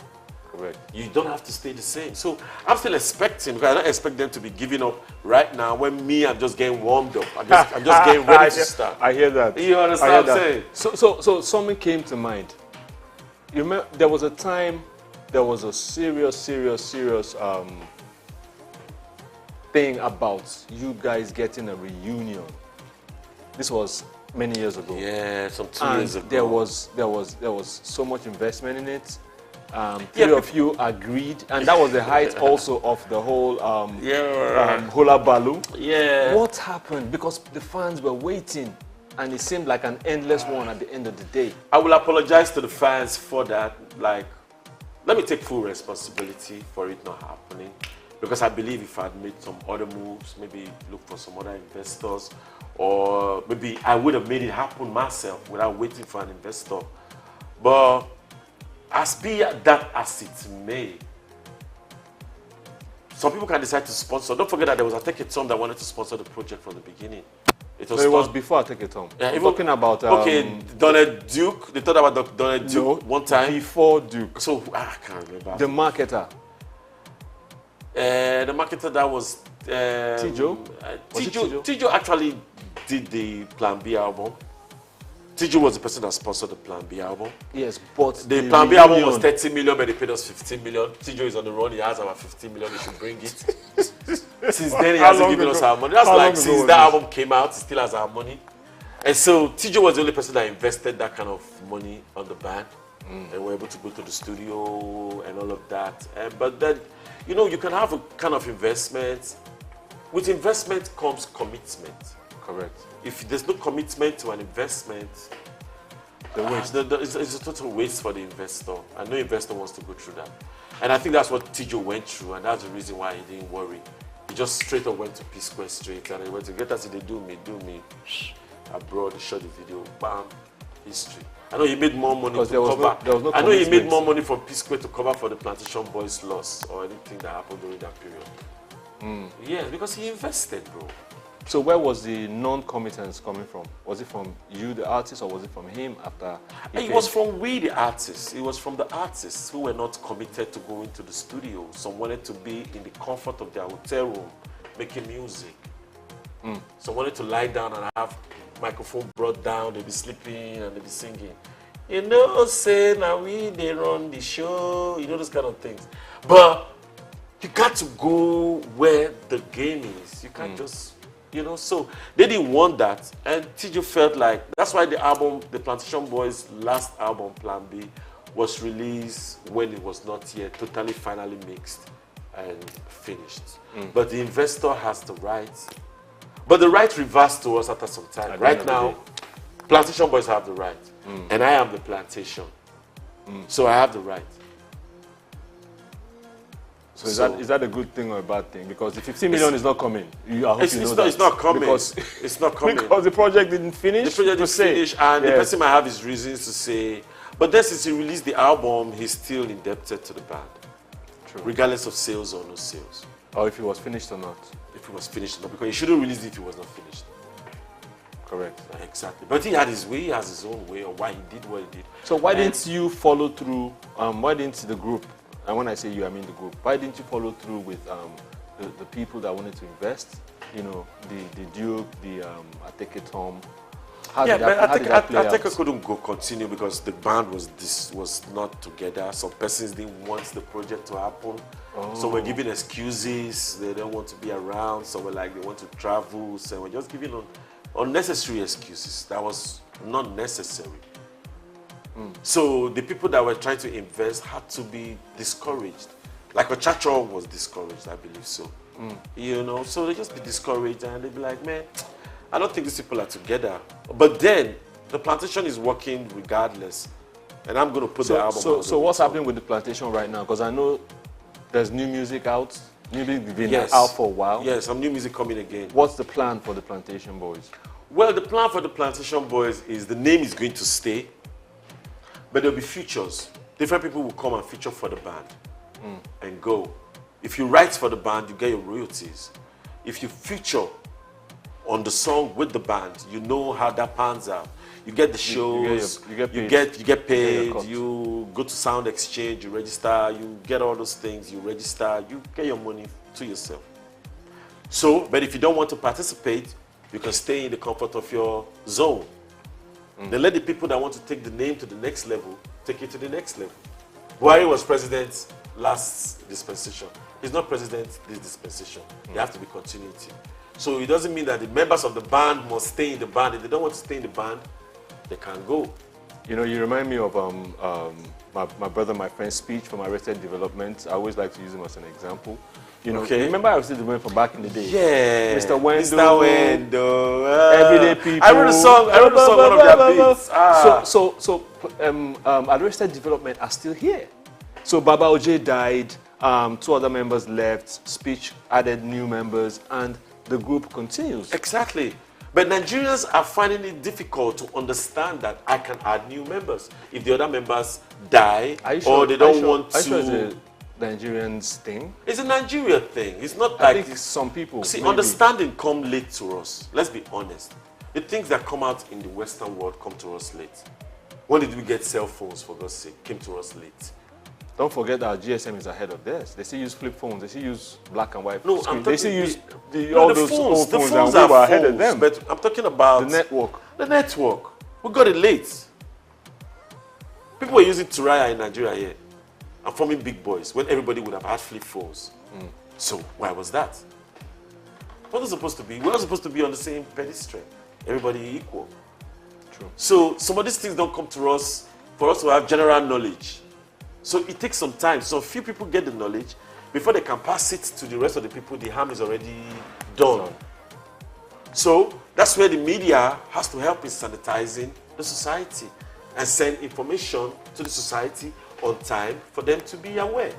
Correct. You don't have to stay the same. So I'm still expecting, because I don't expect them to be giving up right now when I'm just getting warmed up. I'm just getting ready to start. I hear that. You understand what I'm saying? So something came to mind. You remember there was a time, there was a serious thing about you guys getting a reunion. This was many years ago. Yeah, some 2 years ago. There was so much investment in it. Three of you agreed, and that was the height also of the whole hula baloo. Yeah. What happened? Because the fans were waiting, and it seemed like an endless one at the end of the day. I will apologize to the fans for that. Like, let me take full responsibility for it not happening, because I believe if I'd made some other moves, maybe look for some other investors, or maybe I would have made it happen myself without waiting for an investor. But be that as it may, some people can decide to sponsor. Don't forget that there was a Take It Tom that wanted to sponsor the project from the beginning. It was before I Take It Tom. Yeah, talking about Donald Duke. They thought about Donald Duke one time. Before Duke. So I can't remember. The marketer. The marketer that was Tijo. Tijo actually did the Plan B album. Tijo was the person that sponsored the Plan B album. Yes, but the Plan B album was 30 million, but they paid us 15 million. Tijo is on the run. He has about 15 million. We should bring it. Since then, he hasn't given us our money. That's like since that album came out, he still has our money. And so Tijo was the only person that invested that kind of money on the band. And we were able to go to the studio and all of that. But then, you know, you can have a kind of investment. With investment comes commitment. Correct. If there's no commitment to an investment, it's a total waste for the investor. And no investor wants to go through that. And I think that's what Tijo went through, and that's the reason why he didn't worry. He just straight up went to P-Square straight, and he went to get us. They do me. Abroad, he shot the video, bam, history. I know he made more money to cover. I know he made more money from P-Square to cover for the Plantation Boys' loss or anything that happened during that period. Yes, because he invested, bro. So where was the non-committance coming from? Was it from you, the artist, or was it from him after? It was from we, the artists. It was from the artists who were not committed to going to the studio. Some wanted to be in the comfort of their hotel room, making music. Some wanted to lie down and have microphone brought down. They'd be sleeping and they'd be singing. You know, say now they run the show. You know, those kind of things. But you got to go where the game is. You can't just. You know, so they didn't want that, and Tijo felt like that's why the album, the Plantation Boys' last album, Plan B, was released when it was not yet totally finally mixed and finished. But the investor has the right, but the right reversed to us after some time. Right now, Plantation Boys have the right, and I am the plantation, so I have the right. So is that a good thing or a bad thing? Because the 15 million is not coming. I hope you know that. It's not coming. Because, it's not coming. Because the project didn't finish. The project didn't finish, and the Yes. person might have his reasons to say. But then since he released the album, he's still indebted to the band. True. Regardless of sales or no sales. Or if it was finished or not. If it was finished or not. Because he shouldn't release it if it was not finished. Correct. Exactly. But he had his way, he has his own way, or why he did what he did. So why didn't you follow through? Why didn't the group, and when I say you, I mean the group, why didn't you follow through with the people that wanted to invest? You know, the Duke, the Ateke Tom. But I think I couldn't go continue because the band was not together. Some persons didn't want the project to happen. So we're giving excuses. They don't want to be around. So we're like, they want to travel. So we're just giving unnecessary excuses. That was not necessary. So the people that were trying to invest had to be discouraged. Like Ochacho was discouraged, I believe so. You know, so they just be discouraged and they'd be like, man, I don't think these people are together. But then the plantation is working regardless. And I'm going to put the album out. So what's happening with the plantation right now? Because I know there's new music out. New music been out for a while. Yes, some new music coming again. What's the plan for the Plantation Boys? Well, the plan for the Plantation Boys is the name is going to stay, but there'll be features. Different people will come and feature for the band and go. If you write for the band, you get your royalties. If you feature on the song with the band, you know how that pans out. You get the shows, you get paid, you go to Sound Exchange, you register, you get all those things, you register, you get your money to yourself. So, but if you don't want to participate, you can stay in the comfort of your zone. Then let the people that want to take the name to the next level, take it to the next level. Buhari was president last dispensation. He's not president this dispensation. There has to be continuity. So it doesn't mean that the members of the band must stay in the band. If they don't want to stay in the band, they can't go. You know, you remind me of my brother, my friend's speech from Arrested Development. I always like to use him as an example. You know, remember Arrested Development from back in the day? Yeah. Mr. Wendo. Mr. Wendo. Everyday People. I wrote a song one of their beats. Arrested Development are still here. So Baba Oje died, 2 other members left, Speech added new members, and the group continues. Exactly. But Nigerians are finding it difficult to understand that I can add new members. If the other members die or they don't want to... Are you sure it's a Nigerians thing? It's a Nigeria thing. It's not I like... think some people... See, maybe. understanding come late to us. Let's be honest. The things that come out in the Western world come to us late. When did we get cell phones, for God's sake? Came to us late. Don't forget that GSM is ahead of theirs. They still use flip phones. They still use black and white No, screen. I'm They talking still use all all the those phones. old The phones, phones and are we were ahead of phones, them. but I'm talking about the network. The network. We got it late. People were using Turaya in Nigeria here and forming big boys when everybody would have had flip phones. So why was that? What was supposed to be? We were supposed to be on the same pedestal. Everybody equal. True. So some of these things don't come to us for us to have general knowledge. So it takes some time. So few people get the knowledge. Before they can pass it to the rest of the people, the harm is already done. So that's where the media has to help in sanitizing the society and send information to the society on time for them to be aware.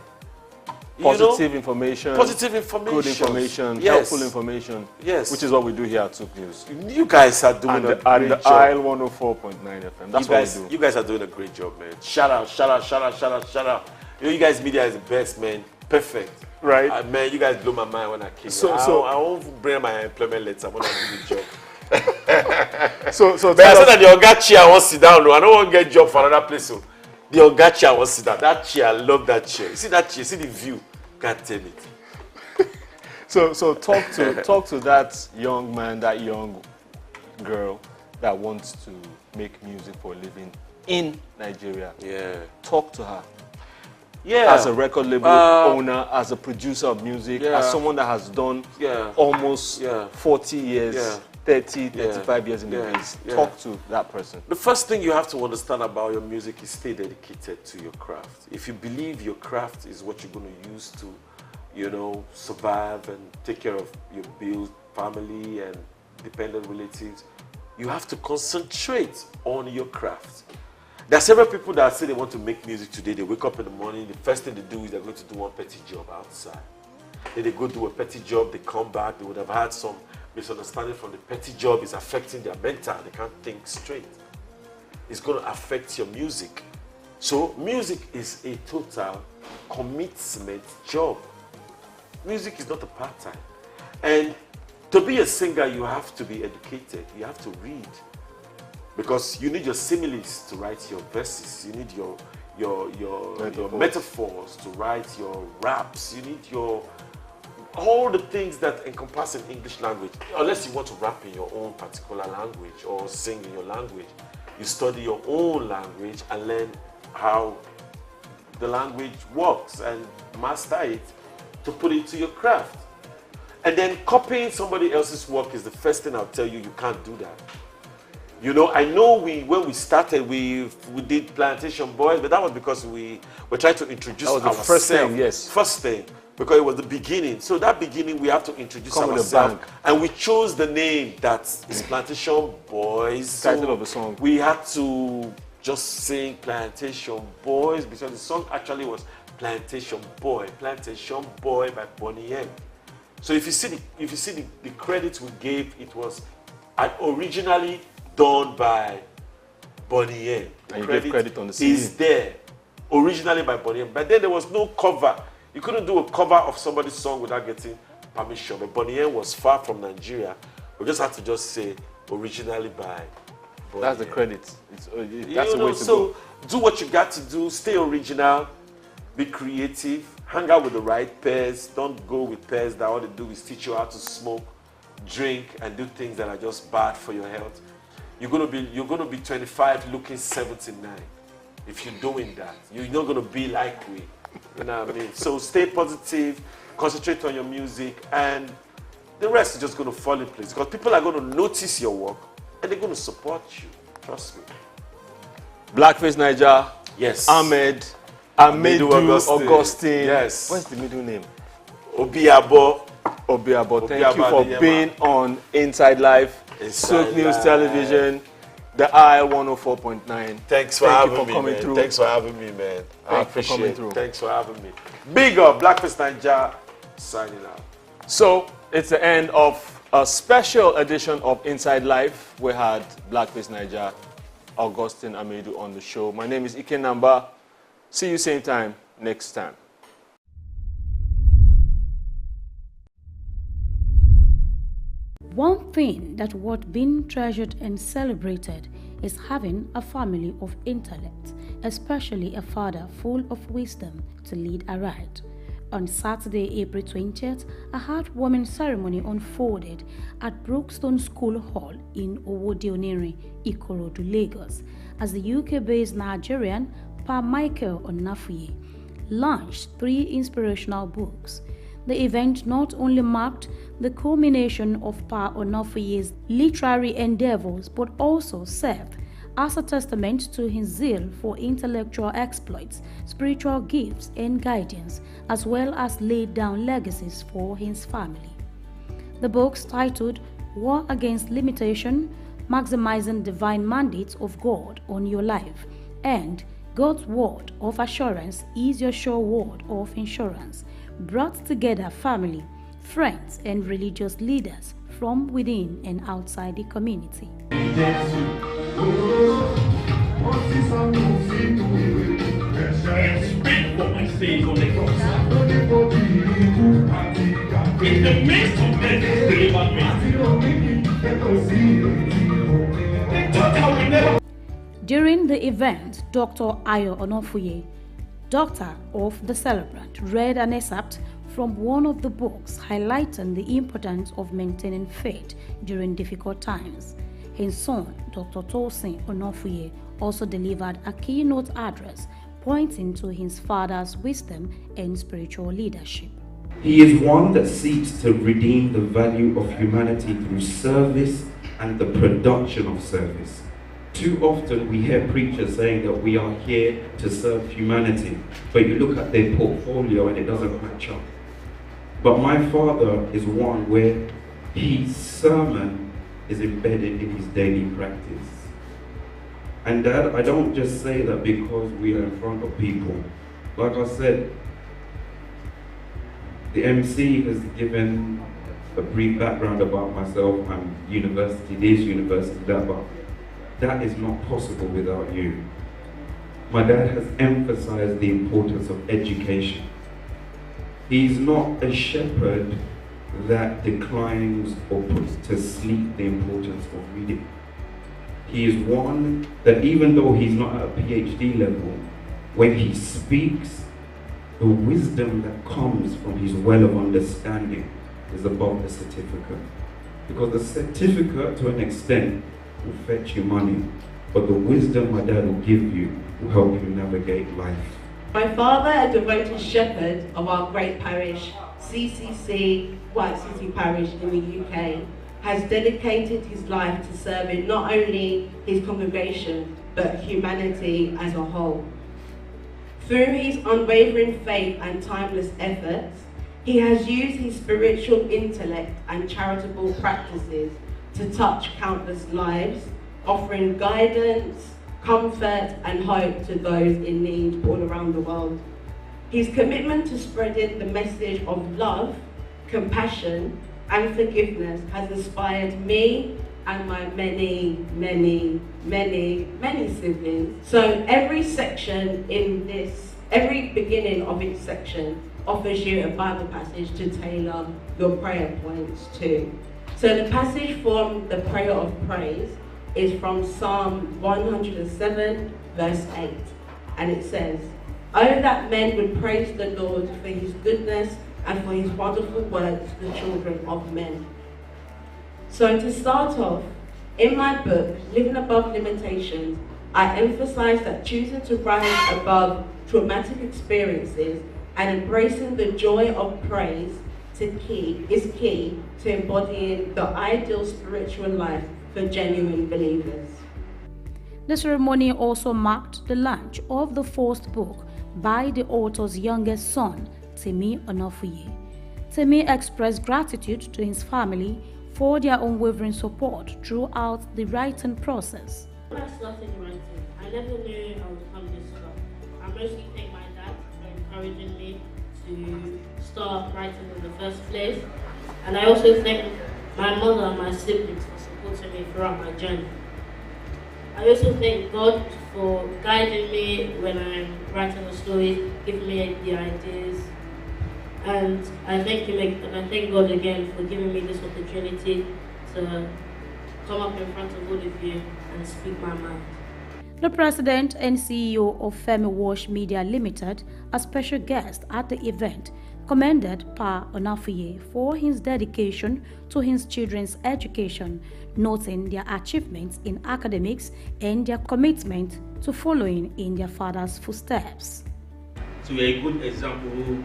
Positive information. Positive information. Good information. Yes. Helpful information. Yes. Which is what we do here at SOUQ News. You guys are doing a great job. IL 104.9 FM. That's what we do. You guys are doing a great job, man. Shout out, shout out, shout out, shout out, shout out. You guys media is the best, man. Perfect. Right. Man, you guys blow my mind when I came So- here. so- I won't bring my employment letter when I do the job. So But I said that the Oga chair I want to sit down. No, I don't want to get a job for another place. So the Oga chair I want to sit down. That chair, I love that chair. You see that chair, see the view. Can't tell it. So talk to that young man, that young girl that wants to make music for a living in Nigeria. Yeah. Talk to her. Yeah. As a record label owner, as a producer of music, Yeah. as someone that has done Yeah. almost Yeah. 40 years, Yeah. 30, 35 years in the biz. Yeah. Talk to that person. The first thing you have to understand about your music is stay dedicated to your craft. If you believe your craft is what you're going to use to, survive and take care of your bills, family, and dependent relatives, you have to concentrate on your craft. There are several people that say they want to make music today. They wake up in the morning, the first thing they do is they're going to do one petty job outside. Then they go do a petty job, they come back, they would have had some misunderstanding from the petty job. Is affecting their mental, they can't think straight. It's going to affect your music. So music is a total commitment job. Music is not a part-time. And to be a singer, you have to be educated. You have to read. Because you need your similes to write your verses. You need your metaphors to write your raps. You need all the things that encompass an English language. Unless you want to rap in your own particular language or sing in your language. You study your own language and learn how the language works and master it to put it to your craft. And then copying somebody else's work is the first thing I'll tell you, you can't do that. You know, I know when we started, we did Plantation Boys, but that was because we were trying to introduce ourselves. That was the first thing, yes. First thing, because it was the beginning. So that beginning, we have to introduce ourselves. And we chose the name that is Plantation Boys. Title of the song. We had to just sing Plantation Boys because the song actually was Plantation Boy by Bonnie M. So if you see the credits we gave, it was originally done by Bonnie M. And you gave credit on the CD. Is there originally by Bonnie M. But then there was no cover. You couldn't do a cover of somebody's song without getting permission. But Bonnie M was far from Nigeria. We just had to just say originally by Bonnie That's the M. credit. That's the way to so go. do what you got to do. Stay original. Be creative. Hang out with the right pairs. Don't go with pairs that all they do is teach you how to smoke, drink, and do things that are just bad for your health. You're gonna be 25 looking 79 if you're doing that. You're not gonna be like we. You know what I mean? So stay positive, concentrate on your music, and the rest is just gonna fall in place because people are gonna notice your work and they're gonna support you. Trust me. Blackface Niger. Yes. Ahmed. Amedu Augustine. Yes. What's the middle name? Obiabo. Thank you for being on Inside Life, SOUQ News Television, the IL 104.9. Thanks for having me, man. Thanks for having me, man. I appreciate it. Thanks for having me. Big up, Blackface Niger, signing out. So, it's the end of a special edition of Inside Life. We had Blackface Niger, Augustine Amedu on the show. My name is Ike Namba. See you same time next time. One thing that worth being treasured and celebrated is having a family of intellect, especially a father full of wisdom to lead aright. On Saturday, April 20th, a heartwarming ceremony unfolded at Brookstone School Hall in Owodionere, Ikorodu, Lagos, as the UK-based Nigerian Pa Michael Onafuye launched 3 inspirational books. The event not only marked the culmination of Pa Onafuye's literary endeavors but also served as a testament to his zeal for intellectual exploits, spiritual gifts, and guidance, as well as laid down legacies for his family. The books titled War Against Limitation, Maximizing Divine Mandates of God on Your Life, and God's Word of Assurance is Your Sure Word of Insurance, brought together family, friends, and religious leaders from within and outside the community. In the midst of men, delivered me. They thought I would never. During the event, Dr. Ayo Onofuye, doctor of the celebrant, read an excerpt from one of the books highlighting the importance of maintaining faith during difficult times. His son, Dr. Tosin Onofuye, also delivered a keynote address pointing to his father's wisdom and spiritual leadership. He is one that seeks to redeem the value of humanity through service and the production of service. Too often we hear preachers saying that we are here to serve humanity, but you look at their portfolio and it doesn't match up. But my father is one where his sermon is embedded in his daily practice. And Dad, I don't just say that because we are in front of people. Like I said, the MC has given a brief background about myself and university, this university, that, but that is not possible without you. My dad has emphasized the importance of education. He's not a shepherd that declines or puts to sleep the importance of reading. He is one that even though he's not at a PhD level, when he speaks, the wisdom that comes from his well of understanding is above the certificate. Because the certificate, to an extent, will fetch you money, but the wisdom my dad will give you will help you navigate life. My father, a devoted shepherd of our great parish, CCC, White City Parish in the UK, has dedicated his life to serving not only his congregation, but humanity as a whole. Through his unwavering faith and timeless efforts, he has used his spiritual intellect and charitable practices to touch countless lives, offering guidance, comfort and hope to those in need all around the world. His commitment to spreading the message of love, compassion and forgiveness has inspired me and my many siblings. So every beginning of each section offers you a Bible passage to tailor your prayer points to. So the passage from the prayer of praise is from Psalm 107 verse 8, and it says, "Oh, that men would praise the Lord for his goodness and for his wonderful works to the children of men." So to start off, in my book, Living Above Limitations, I emphasize that choosing to rise above traumatic experiences and embracing the joy of praise is key to embodying the ideal spiritual life for genuine believers. The ceremony also marked the launch of the first book by the author's youngest son, Temi Onofuye. Temi expressed gratitude to his family for their unwavering support throughout the writing process. When I started writing, I never knew I would come this far. I mostly thank my dad for encouraging me to start writing in the first place. And I also thank my mother and my siblings for supporting me throughout my journey. I also thank God for guiding me when I'm writing a story, giving me the ideas. And I thank God again for giving me this opportunity to come up in front of all of you and speak my mind. The president and CEO of Femi Wash Media Limited, a special guest at the event, commended Pa Onofuye for his dedication to his children's education, noting their achievements in academics and their commitment to following in their father's footsteps. So you're a good example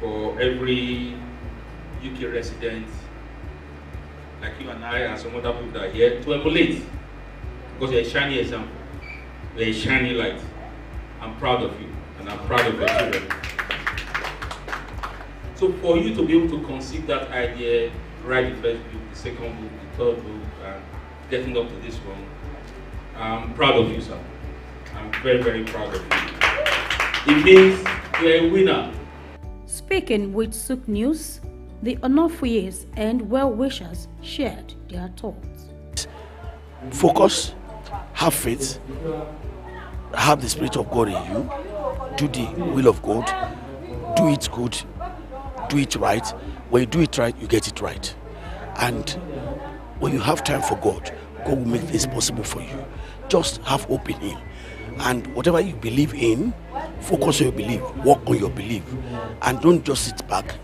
for every UK resident like you and I and some other people that are here to emulate, because you're a shiny example, you're a shiny light. I'm proud of you and I'm proud of your children. So for you to be able to conceive that idea, write the first book, the second book, the third book, and getting up to this one, I'm proud of you, sir. I'm very, very proud of you. It means you're a winner. Speaking with SOUQ News, the Onofuyes and well-wishers shared their thoughts. Focus, have faith, have the Spirit of God in you, do the will of God, do it good, do it right. When you do it right, you get it right. And when you have time for God, God will make this possible for you. Just have hope in Him. And whatever you believe in, focus on your belief, work on your belief, and don't just sit back.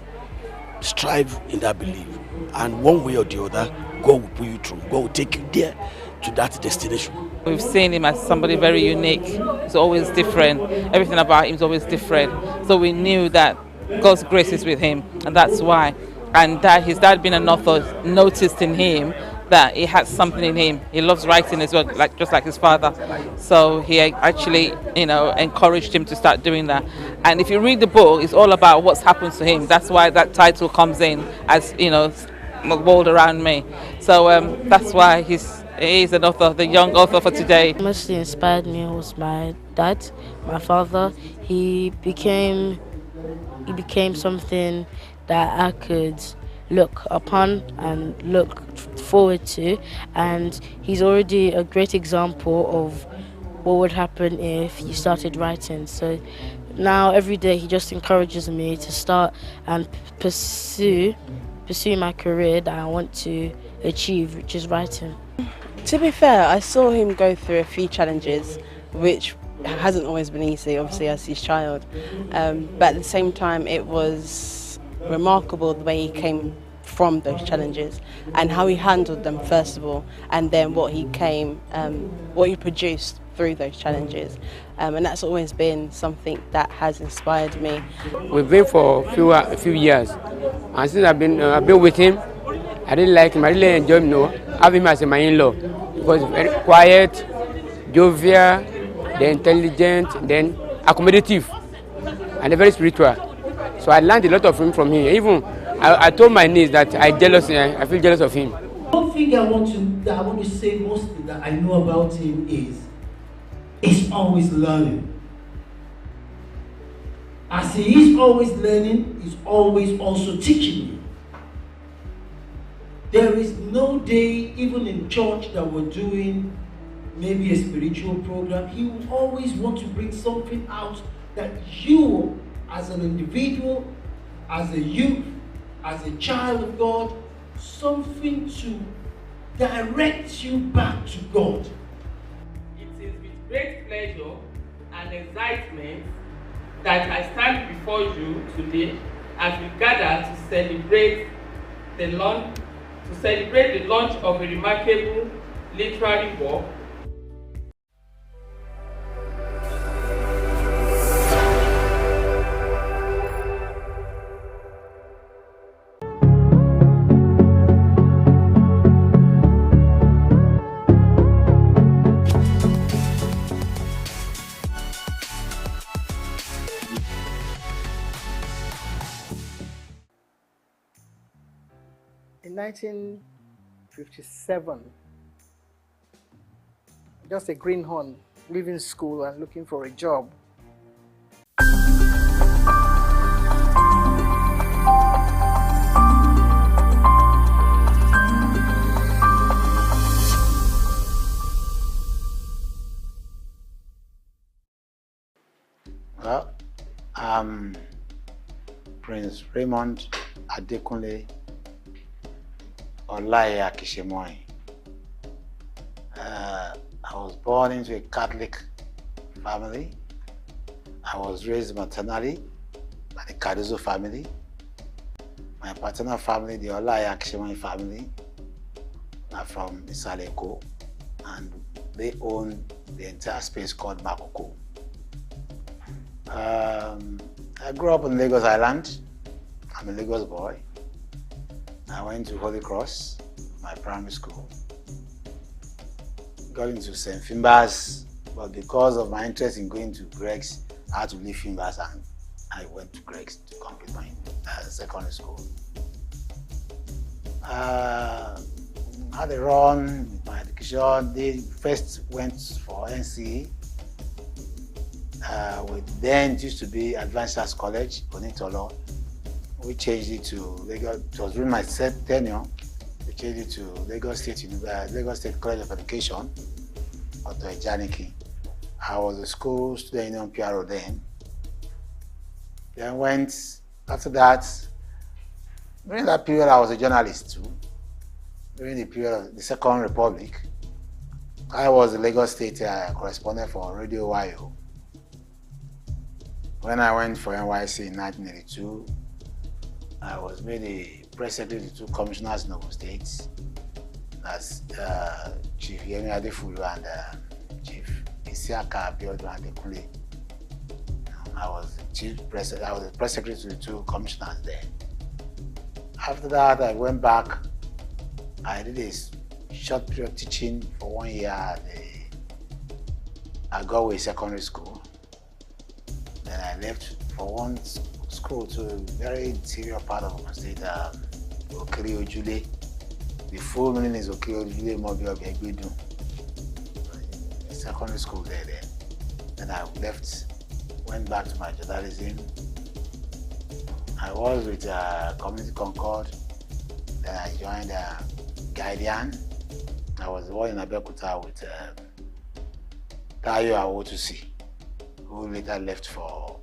Strive in that belief, and one way or the other, God will pull you through. God will take you there to that destination. We've seen him as somebody very unique. He's always different. Everything about him is always different. So we knew that God's grace is with him, and that's why. And that his dad being an author noticed in him that he had something in him. He loves writing as well, just like his father. So he actually, encouraged him to start doing that. And if you read the book, it's all about what's happened to him. That's why that title comes in as, world around me. So that's why he's He's an author, the young author for today. Mostly inspired me was my dad, my father. He became something that I could look upon and look forward to, and he's already a great example of what would happen if you started writing. So now every day he just encourages me to start and pursue my career that I want to achieve, which is writing. To be fair, I saw him go through a few challenges, which hasn't always been easy, obviously, as his child. But at the same time, it was remarkable the way he came from those challenges and how he handled them, first of all, and then what he produced through those challenges. And that's always been something that has inspired me. We've been for a few years, and since I've been with him, I really like him. I really enjoy him. Have him as my in-law because he's very quiet, jovial, then intelligent, then accommodative, and very spiritual. So I learned a lot of him from him. Even I told my niece that I feel jealous of him. One thing I want to say mostly that I know about him is he's always learning. As he is always learning, he's always also teaching me. There is no day, even in church, that we're doing maybe a spiritual program, he will always want to bring something out that you, as an individual, as a youth, as a child of God, something to direct you back to God. It is with great pleasure and excitement that I stand before you today as we gather to celebrate the launch of a remarkable literary work. In 1957, just a greenhorn leaving school and looking for a job. Well, Prince Raymond Adekunle Olaya Kishemoy. I was born into a Catholic family. I was raised maternally by the Cardozo family. My paternal family, the Olaya Kishemoy family, are from Isaleko, and they own the entire space called Makoko. I grew up in Lagos Island. I'm a Lagos boy. I went to Holy Cross, my primary school. Got into St. Finbar's, but because of my interest in going to Greg's, I had to leave Finbar's and I went to Greg's to complete my secondary school. Had a run with my education. They first went for NCE. Then it used to be Advanced Arts College, Onitolo. We changed it to Lagos. It was during my tenure. We changed it to Lagos State College of Education, Otto Ejaniki. I was a school student union PRO then. Then went, after that, during that period I was a journalist too. During the period of the Second Republic, I was the Lagos State correspondent for Radio YO. When I went for NYC in 1982, I was made a press secretary to 2 commissioners in Ogun State. That's Chief Yemi Adefulu and Chief Isiaka Abiodun Adekunle. I was the press secretary to the 2 commissioners there. After that, I went back. I did a short period of teaching for 1 year at Agaway Secondary School. Then I left for one school to a very interior part of Ogun State, Okiri Ojule. The full meaning is Okiyodule Mobile Begbedu. Secondary school there then. Then I left, went back to my journalism. I was with Community Concord. Then I joined Guardian. I was the one in Abeokuta with Tayo Awotusi, who later left for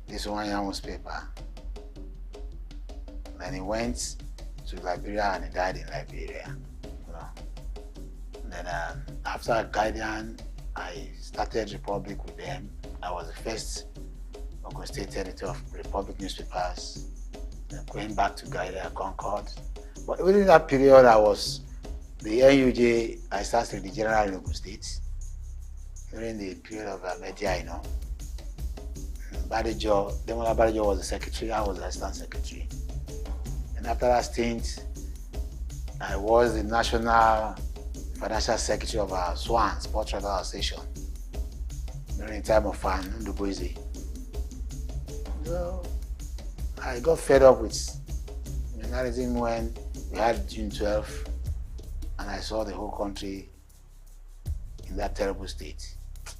this one newspaper. Then he went to Liberia and he died in Liberia. You know. Then after Guardian, I started Republic with them. I was the first Ogun State editor of Republic newspapers. Then going back to Guardian Concord. But within that period, I was the NUJ. I started the general in Ogun State during the period of media, you know. Demola Badejo was the secretary. I was the assistant secretary. And after that stint, I was the national financial secretary of SWAN, Sports Radio Association, during the time of Fan Ndubueze. So I got fed up with journalism when we had June 12th, and I saw the whole country in that terrible state. So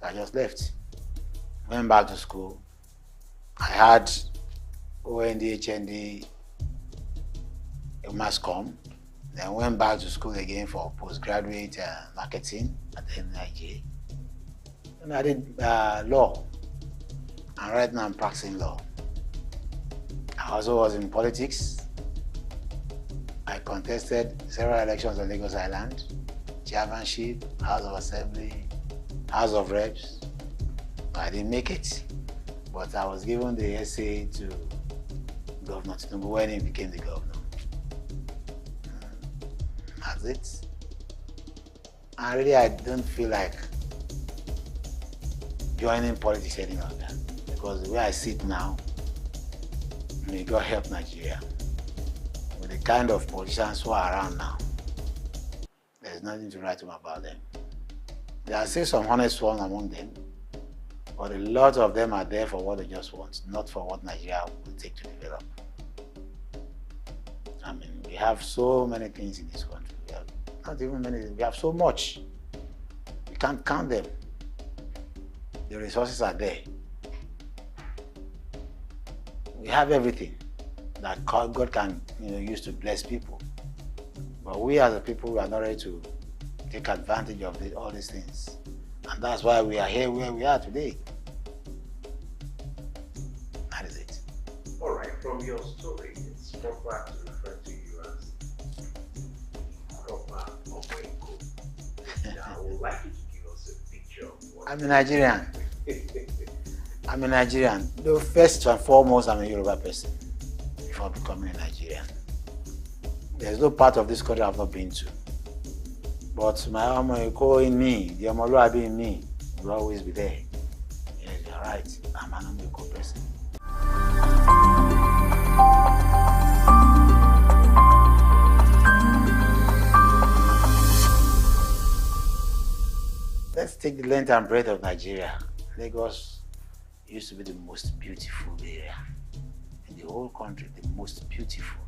I just left. Went back to school. I had OND, HND, MassCom. Then went back to school again for postgraduate marketing at the NIJ. And I did law. And right now I'm practicing law. I also was in politics. I contested several elections on Lagos Island, chairmanship, House of Assembly, House of Reps. I didn't make it, but I was given the essay to Governor Tinubu when he became the governor. That's it. And really, I don't feel like joining politics any longer, because the way I sit now, may God help Nigeria. With the kind of politicians who are around now, there's nothing to write home about them. There are still some honest ones among them, but a lot of them are there for what they just want, not for what Nigeria will take to develop. I mean, we have so many things in this country. We have not even many, we have so much. We can't count them. The resources are there. We have everything that God can use to bless people. But we as a people, we are not ready to take advantage of all these things. And that's why we are here where we are today. That is it. All right, from your story, it's proper to refer to you as proper Omoiko. Now, I would like you to give us a picture of what I'm a Nigerian. I'm a Nigerian. Though first and foremost, I'm a Yoruba person before becoming a Nigerian. There's no part of this country I've not been to. But my Omoiko in me, the Omoluabi in me, will always be there. Yes, you're right. I'm an Omoiko person. Let's take the length and breadth of Nigeria. Lagos used to be the most beautiful area in the whole country, the most beautiful.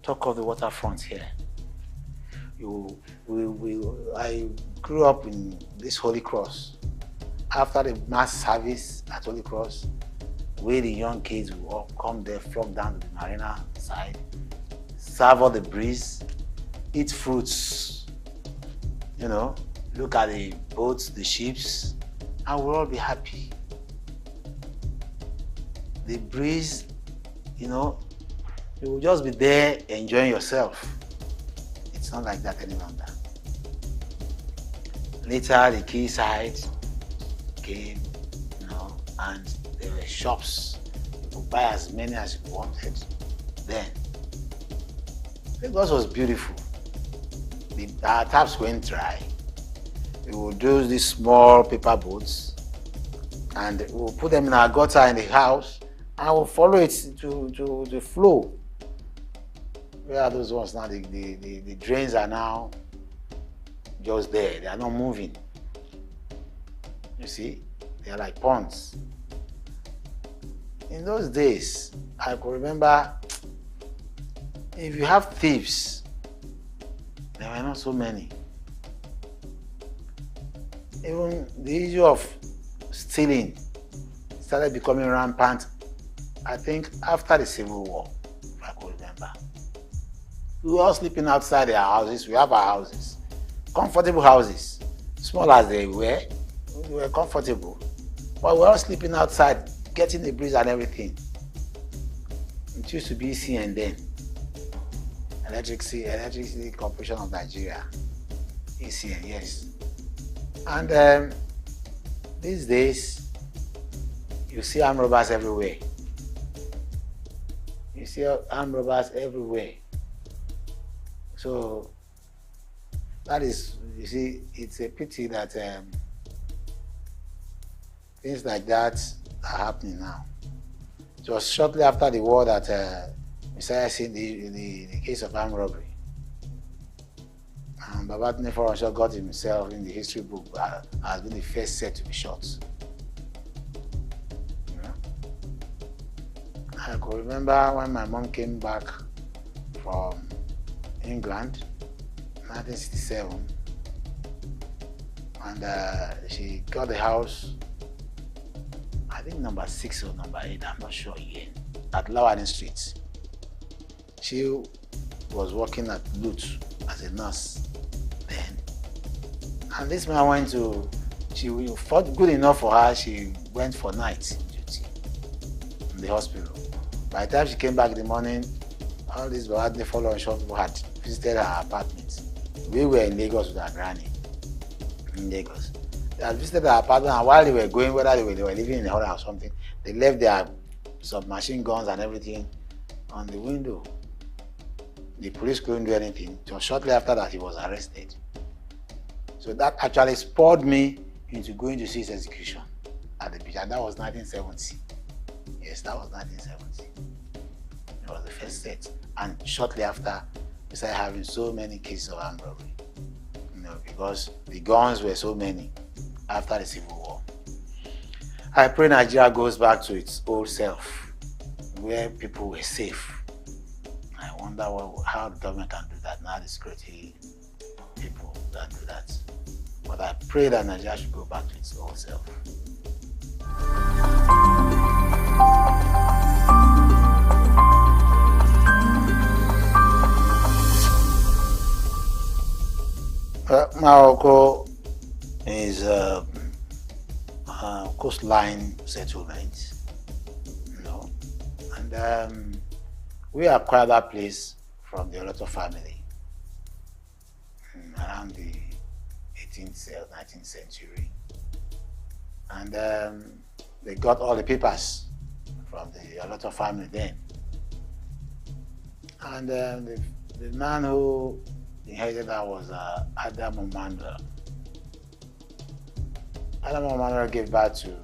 Talk of the waterfront here. I grew up in this Holy Cross. After the mass service at Holy Cross, where the young kids will all come there, flock down to the marina side, serve all the breeze, eat fruits, look at the boats, the ships, and we'll all be happy. The breeze, you will just be there enjoying yourself. It's not like that any longer. Later, the quayside came, and there were shops. You could buy as many as you wanted. Then, Lagos was beautiful. Our taps went dry. We would do these small paper boats, and we'll put them in our gutter in the house, and we'll follow it to the flow. Where are those ones now? The drains are now just there. They are not moving. You see? They are like ponds. In those days, I could remember, if you have thieves, there were not so many. Even the issue of stealing started becoming rampant, I think, after the Civil War, if I could remember. We were all sleeping outside their houses. We have our houses. Comfortable houses. Small as they were comfortable. But we were all sleeping outside, getting the breeze and everything. It used to be ECN then. Electricity Corporation of Nigeria. ECN, yes. And these days, you see armed robbers everywhere. You see armed robbers everywhere. So that is, you see, it's a pity that things like that are happening now. It was shortly after the war that we started seeing the case of armed robbery. And Babatunde Foronsho got himself in the history book as being the first set to be shot. You know? I could remember when my mom came back from England, 1967, and she got the house, I think number 6 or number 8, I'm not sure again, at Lawadin Street. She was working at Lutz as a nurse then. And this man went to, she thought good enough for her, she went for night duty in the hospital. By the time she came back in the morning, all these Babatunde Foronsho people had visited her apartment. We were in Lagos with our granny, in Lagos. They had visited her apartment, and while they were going, whether they were living in a hotel or something, they left their submachine guns and everything on the window. The police couldn't do anything. It was shortly after that he was arrested. So that actually spurred me into going to see his execution at the beach, and that was 1970. Yes, that was 1970. It was the first set. And shortly after, we started having so many cases of armed robbery. You know, because the guns were so many after the Civil War. I pray Nigeria goes back to its old self, where people were safe. I wonder how the government can do that. Now the security people can do that. But I pray that Nigeria should go back to its old self. Morocco is a coastline settlement, you know, and we acquired that place from the Oloto family around the 19th century, and they got all the papers from the Oloto family then, and the man who inherited that was Adam Emmanuel. Adam Emmanuel gave birth to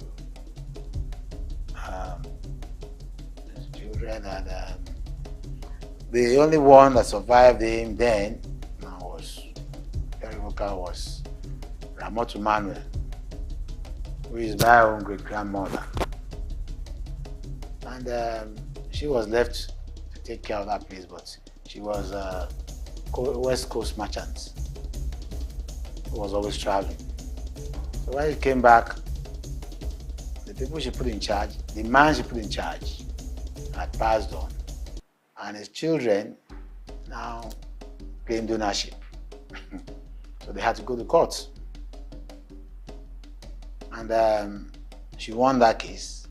children, and the only one that survived him then was very vocal, was Ramotu Manuel, who is my own great grandmother, and she was left to take care of that place, but she was West Coast merchant who was always traveling. So when he came back, the people she put in charge, the man she put in charge, had passed on, and his children now claimed ownership. So they had to go to court, and she won that case.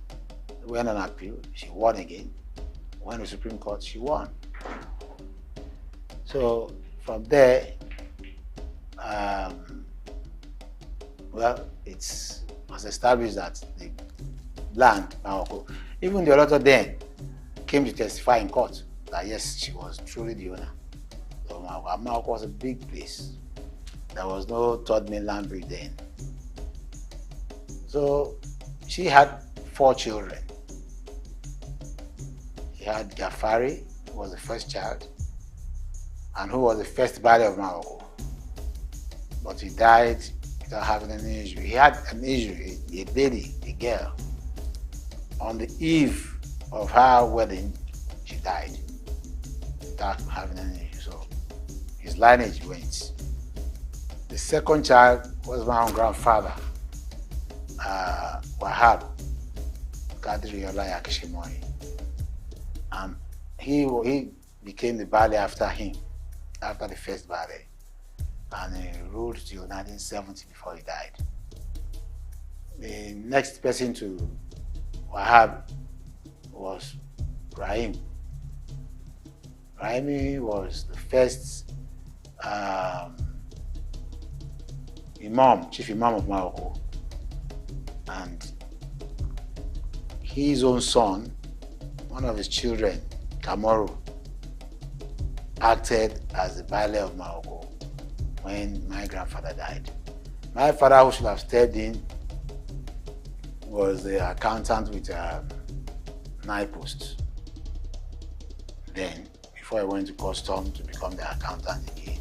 Went on appeal, she won again. Went to the Supreme Court, she won. So from there, well, it was established that the land, Morocco, even the Oloto then came to testify in court that yes, she was truly the owner. So Morocco was a big place. There was no third mainland bridge then. So she had 4 children. He had Gafari, who was the first child, and who was the first body of Morocco. But he died without having any injury. He had an injury, a lady, a girl, on the eve of her wedding, she died without having any issue. So his lineage went. The second child was my own grandfather, Wahab Kadriola Yakishimoi. He became the Bali after him, after the first Bali. And he ruled till 1970 before he died. The next person to Wahab was Rahim. Rahim was the first chief imam of Morocco. And his own son, one of his children, Kamaru, acted as the Baile of Morocco when my grandfather died. My father, who should have stepped in, was the accountant with NIPOST. Then, before I went to custom to become the accountant again,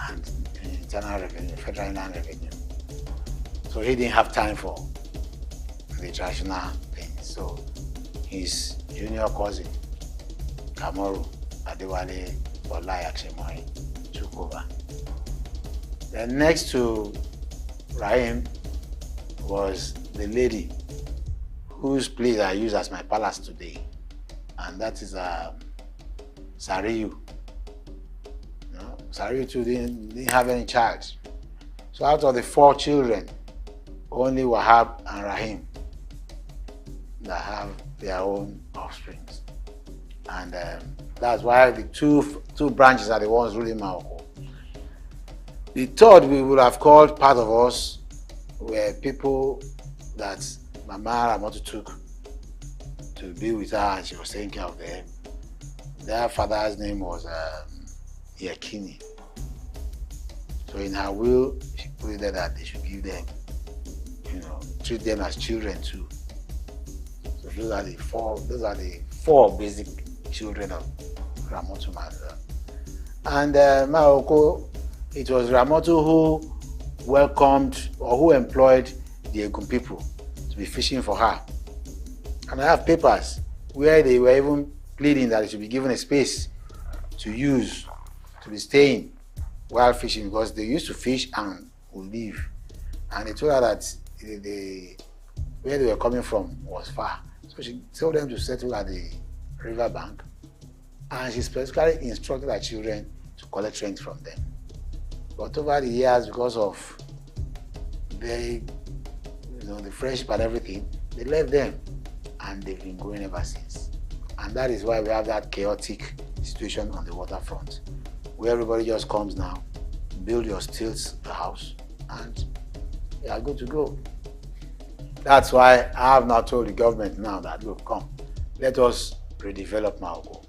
and internal revenue, federal inland revenue. So he didn't have time for the traditional things. So his junior cousin, Kamaru Adewale Olayakshemoy, took over. Then next to Rahim was the lady whose place I use as my palace today, and that is Sariyu. Sariyu too didn't have any child. So out of the 4 children, only Wahab and Rahim that have their own offsprings. And that's why the two branches are the ones ruling Morocco. The third we would have called part of us were people that Mama Ramoto took to be with her, and she was taking care of them. Their father's name was Yakini. So in her will, she put it there that they should give them, treat them as children too. So those are the four basic children of Ramoto Mandela. And Morocco, it was Ramoto who welcomed or who employed the Egun people to be fishing for her. And I have papers where they were even pleading that it should be given a space to use, to be staying while fishing, because they used to fish and would leave. And they told her that where they were coming from was far. So she told them to settle at the river bank, and she specifically instructed her children to collect rent from them. But over the years, because of the friendship and everything, they left them, and they've been going ever since. And that is why we have that chaotic situation on the waterfront, where everybody just comes now, build your stilts house, and you are good to go. That's why I have now told the government now that, look, come, let us redevelop Morocco,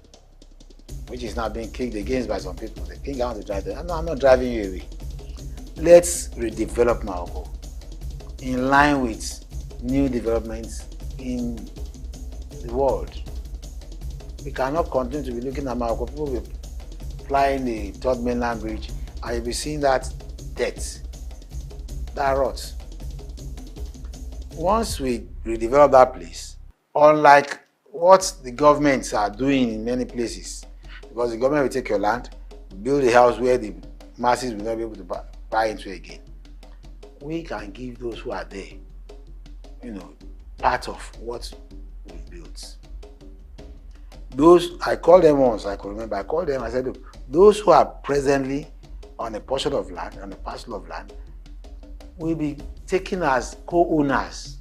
which is now being kicked against by some people. They think I want to drive there. No, I'm not driving you away. Let's redevelop Morocco in line with new developments in the world. We cannot continue to be looking at Morocco. People will be flying the Third Mainland Bridge, and you'll be seeing that death, that rot. Once we redevelop that place, unlike what the governments are doing in many places, because the government will take your land, build a house where the masses will not be able to buy into again, we can give those who are there, part of what we've built. Those, I called them once, I could remember, I called them, I said, look, those who are presently on a portion of land, on a parcel of land, will be taken as co-owners.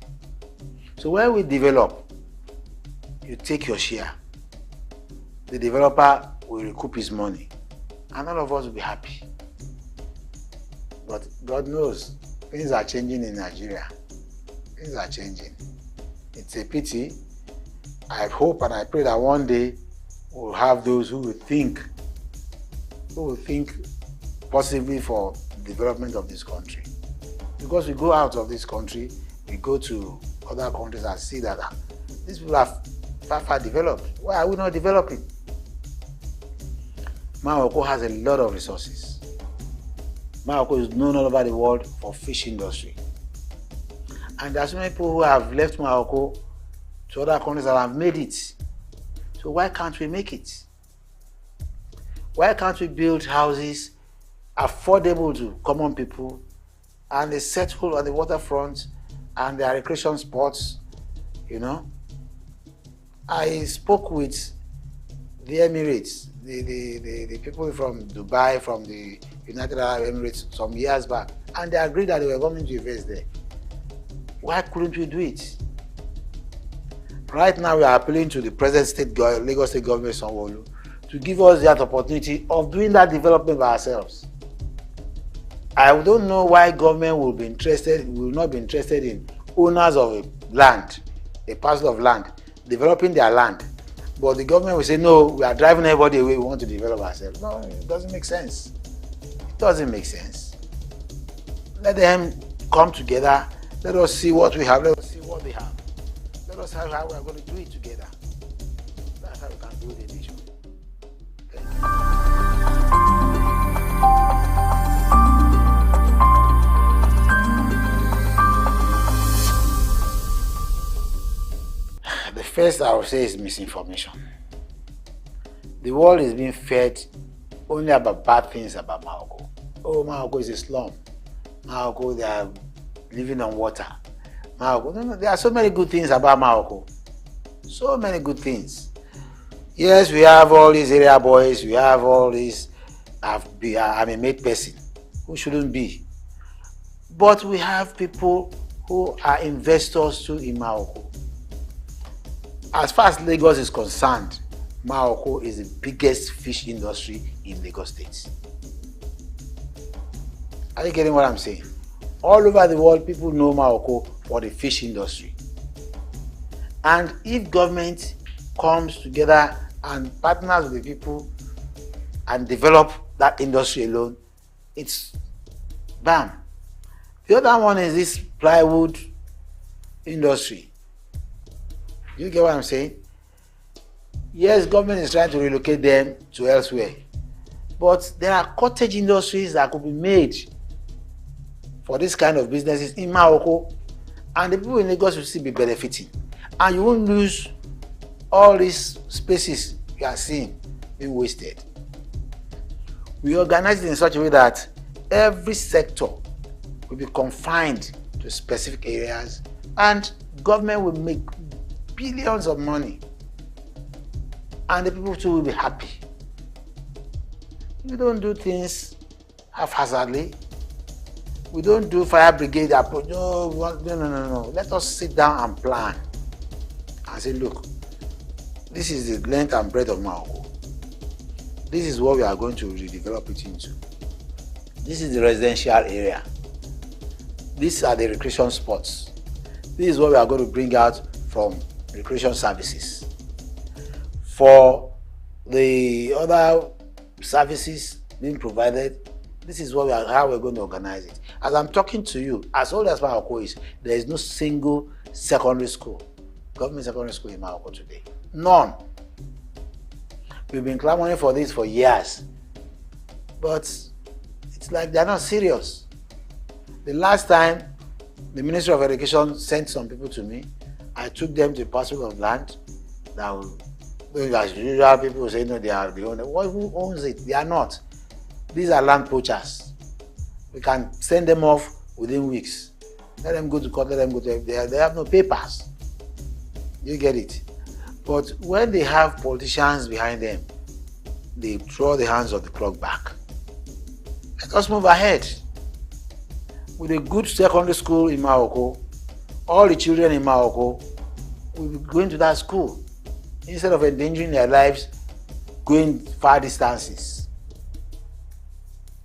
So when we develop, you take your share. The developer will recoup his money, and all of us will be happy. But God knows, things are changing in Nigeria. Things are changing. It's a pity. I hope and I pray that one day we'll have those who will think possibly for the development of this country. Because we go out of this country, we go to other countries and see that these people are far developed. Why are we not developing? Morocco has a lot of resources. Morocco is known all over the world for fish industry. And there are so many people who have left Morocco to other countries that have made it. So why can't we make it? Why can't we build houses affordable to common people, and they settle on the waterfront and their recreation spots, you know? I spoke with the Emirates, the people from Dubai, from the United Arab Emirates some years back, and they agreed that they were going to invest there. Why couldn't we do it? Right now we are appealing to the present Lagos State government, Sanwo-Olu, to give us that opportunity of doing that development by ourselves. I don't know why government will not be interested in owners of a land, a parcel of land, developing their land. But the government will say, no, we are driving everybody away, we want to develop ourselves. No, it doesn't make sense. It doesn't make sense. Let them come together. Let us see what we have. Let us see what they have. Let us see how we are going to do it together. That's how we can build a nation. Thank you. The first I would say is misinformation. The world is being fed only about bad things about Morocco. Oh, Morocco is a slum. Morocco, they are living on water. Morocco, no, there are so many good things about Morocco. So many good things. Yes, we have all these area boys, we have all these, I'm a made person who shouldn't be. But we have people who are investors too in Morocco. As far as Lagos is concerned, Morocco is the biggest fish industry in Lagos State. Are you getting what I'm saying? All over the world, people know Morocco for the fish industry. And if government comes together and partners with the people and develop that industry alone, it's bam. The other one is this plywood industry. You get what I'm saying? Yes, government is trying to relocate them to elsewhere. But there are cottage industries that could be made for this kind of businesses in Morocco, and the people in Lagos will still be benefiting. And you won't lose all these spaces you are seeing being wasted. We organize it in such a way that every sector will be confined to specific areas, and government will make billions of money, and the people too will be happy. We don't do things haphazardly. We don't do fire brigade approach. No. Let us sit down and plan and say, look, this is the length and breadth of Morocco. This is what we are going to redevelop it into. This is the residential area. These are the recreation spots. This is what we are going to bring out from recreation services. For the other services being provided, this is what how we're going to organize it. As I'm talking to you, as old as Morocco is, there is no single secondary school, government secondary school in Morocco today. None. We've been clamoring for this for years, but it's like they're not serious. The last time the Ministry of Education sent some people to me, I took them to a parcel of land that as usual, people will say, no, they are the owner. Who owns it? They are not. These are land poachers. We can send them off within weeks. Let them go to court, let them go to... They have no papers. You get it? But when they have politicians behind them, they draw the hands of the clock back. Let us move ahead. With a good secondary school in Morocco, all the children in Morocco will be going to that school instead of endangering their lives going far distances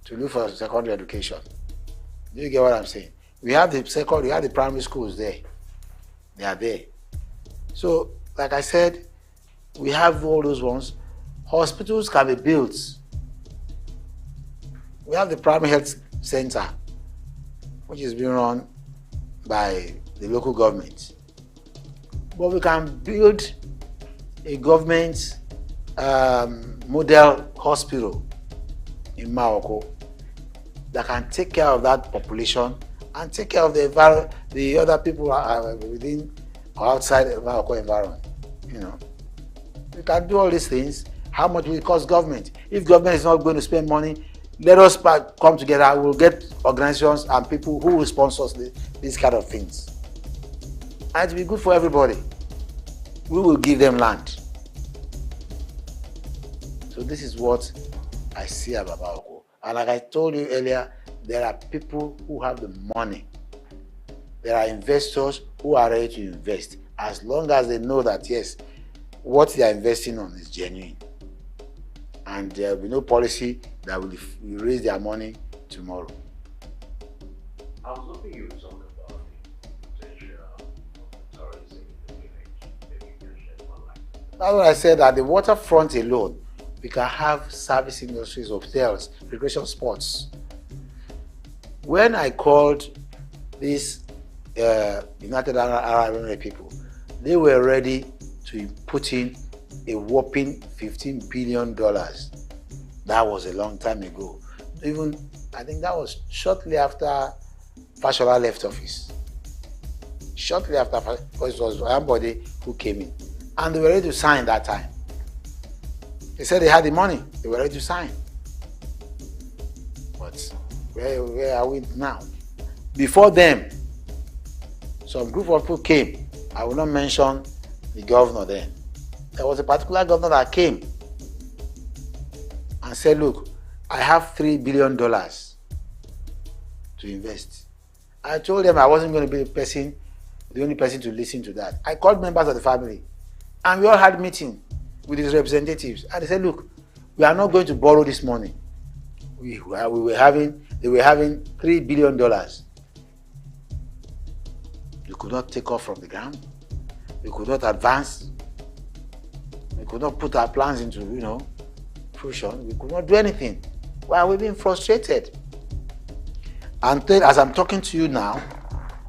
to look for secondary education. Do you get what I'm saying? We have the primary schools there. They are there. So, like I said, we have all those ones. Hospitals can be built. We have the primary health center, which is being run by the local government. But we can build a government model hospital in Morocco that can take care of that population and take care of the other people within or outside of our environment. You know, we can do all these things. How much will it cost government? If government is not going to spend money, let us come together. We'll get organizations and people who will sponsor these kind of things. And it will be good for everybody. We will give them land. So this is what I see about SOUQ. And like I told you earlier, there are people who have the money. There are investors who are ready to invest, as long as they know that, yes, what they are investing on is genuine. And there will be no policy that will raise their money tomorrow. I was hoping you would talk about the potential of tourism in the village. Maybe you can shed more light. That's what I said, that the waterfront alone, we can have service industries, hotels, recreation sports. When I called these United Arab Emirates people, they were ready to put in a whopping $15 billion. That was a long time ago. Even, I think that was shortly after Fashola left office. Shortly after, because it was somebody who came in. And they were ready to sign that time. They said they had the money, they were ready to sign. But where are we now? Before them, some group of people came. I will not mention the governor then. There was a particular governor that came and said, look, I have $3 billion to invest. I told them I wasn't going to be the only person to listen to that. I called members of the family and we all had a meeting with his representatives. And they said, look, we are not going to borrow this money. They were having $3 billion. We could not take off from the ground. We could not advance. We could not put our plans into, fruition. We could not do anything. Why are we being frustrated? And as I'm talking to you now,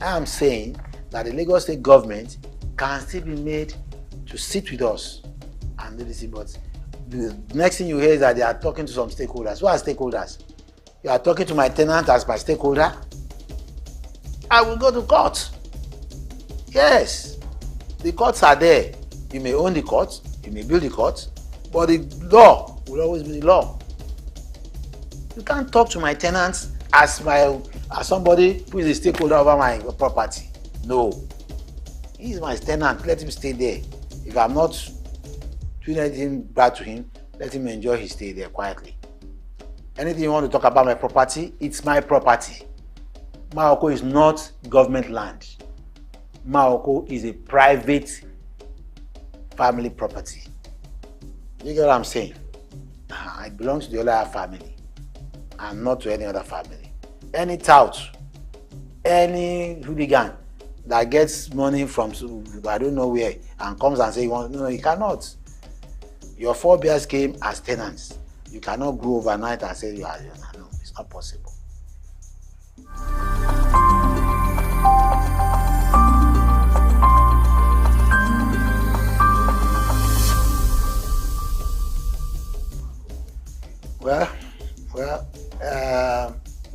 I am saying that the Lagos State government can still be made to sit with us and do this. But the next thing you hear is that they are talking to some stakeholders. Who are stakeholders? You are talking to my tenant as my stakeholder? I will go to court. Yes, the courts are there. You may own the court, you may build the court, but the law will always be the law. You can't talk to my tenants as somebody who is a stakeholder over my property. No. He is my tenant, let him stay there. If I'm not doing anything bad to him, let him enjoy his stay there quietly. Anything you want to talk about my property, it's my property. SOUQ is not government land. SOUQ is a private family property. You get what I'm saying? It belongs to the other family and not to any other family. Any tout, any hooligan that gets money from I don't know where and comes and says, no, you cannot. Your forebears came as tenants. You cannot grow overnight and say you are. No, it's not possible. Well,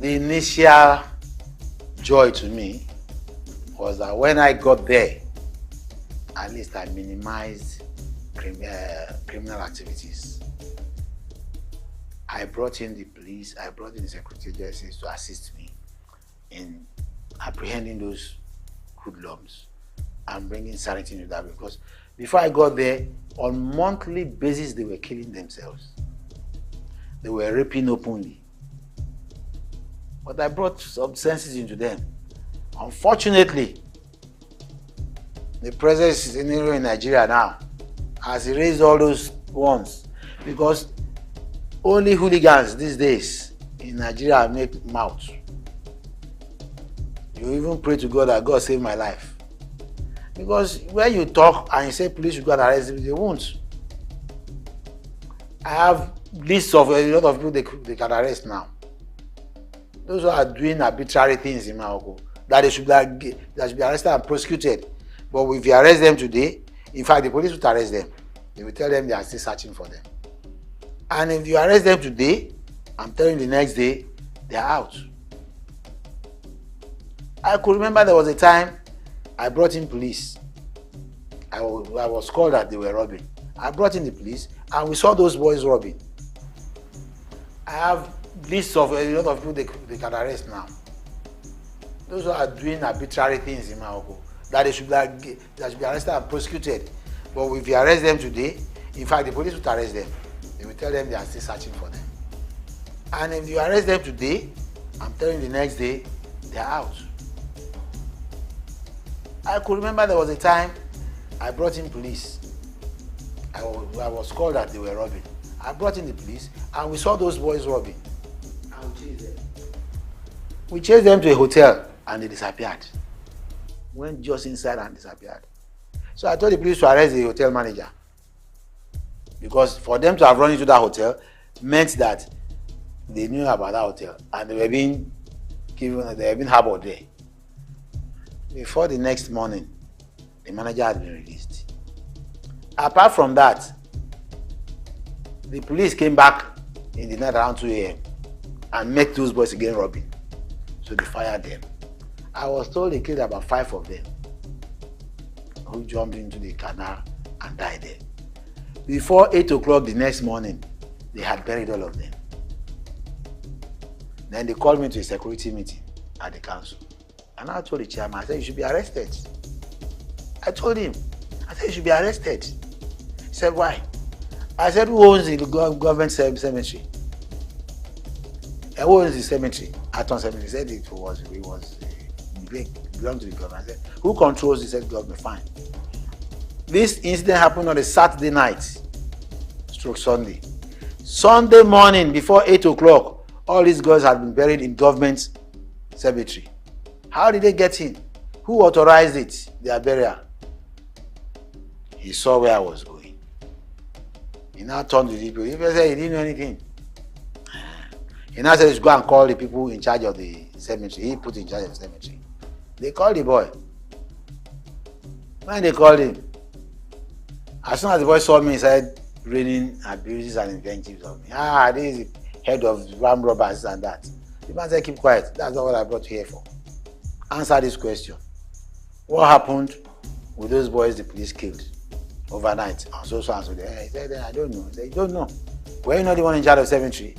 the initial joy to me was that when I got there, at least I minimized criminal activities. I brought in the police, I brought in the security agencies to assist me in apprehending those hoodlums and bringing sanity into that, because before I got there, on monthly basis, they were killing themselves. They were raping openly. But I brought some senses into them. Unfortunately, the present scenario in Nigeria now has erased all those ones, because only hooligans these days in Nigeria make mouth. You even pray to God that God save my life. Because when you talk and you say police should go and arrest them, they won't. I have lists of a lot of people they can arrest now. Those who are doing arbitrary things in SOUQ, that they should be arrested and prosecuted. But if you arrest them today, in fact, the police will arrest them. They will tell them they are still searching for them. And if you arrest them today, I'm telling you the next day, they are out. I could remember there was a time I brought in police I was called that they were robbing. I brought in the police and we saw those boys robbing. I have lists of a lot of people they can arrest now. Those who are doing arbitrary things in Morocco, that they should be arrested and prosecuted. But if you arrest them today, in fact, the police would arrest them. They will tell them they are still searching for them. And if you arrest them today, I'm telling you the next day, they are out. I could remember there was a time I brought in police. I was called that they were robbing. I brought in the police and we saw those boys robbing. And we chased them. We chased them to a hotel and they disappeared. Went just inside and disappeared. So I told the police to arrest the hotel manager. Because for them to have run into that hotel meant that they knew about that hotel and they were being harbored there. Before the next morning, the manager had been released. Apart from that, the police came back in the night around 2 a.m. and met those boys again robbing. So they fired them. I was told they killed about 5 of them who jumped into the canal and died there. Before 8 o'clock the next morning, they had buried all of them. Then they called me to a security meeting at the council. And I told the chairman, I said, you should be arrested. I told him, I said, you should be arrested. He said, why? I said, who owns the government cemetery? Who owns the cemetery? Aton Cemetery. He said it belonged to the government. I said, who controls? He said, government. Fine. This incident happened on a Saturday night, stroke Sunday. Sunday morning, before 8 o'clock, all these girls had been buried in government cemetery. How did they get in? Who authorized it, their burial? He saw where I was going. He now turned to the people. He said he didn't know anything. He now said, go and call the people in charge of the cemetery. He put in charge of the cemetery. They called the boy. When they called him, as soon as the boy saw me, he started raining abuses and invectives on me. This is the head of ram robbers and that. The man said, keep quiet. That's not what I brought you here for. Answer this question. What happened with those boys the police killed overnight on so and so day? He said, I don't know. He said, you don't know. Were you not the one in charge of the cemetery?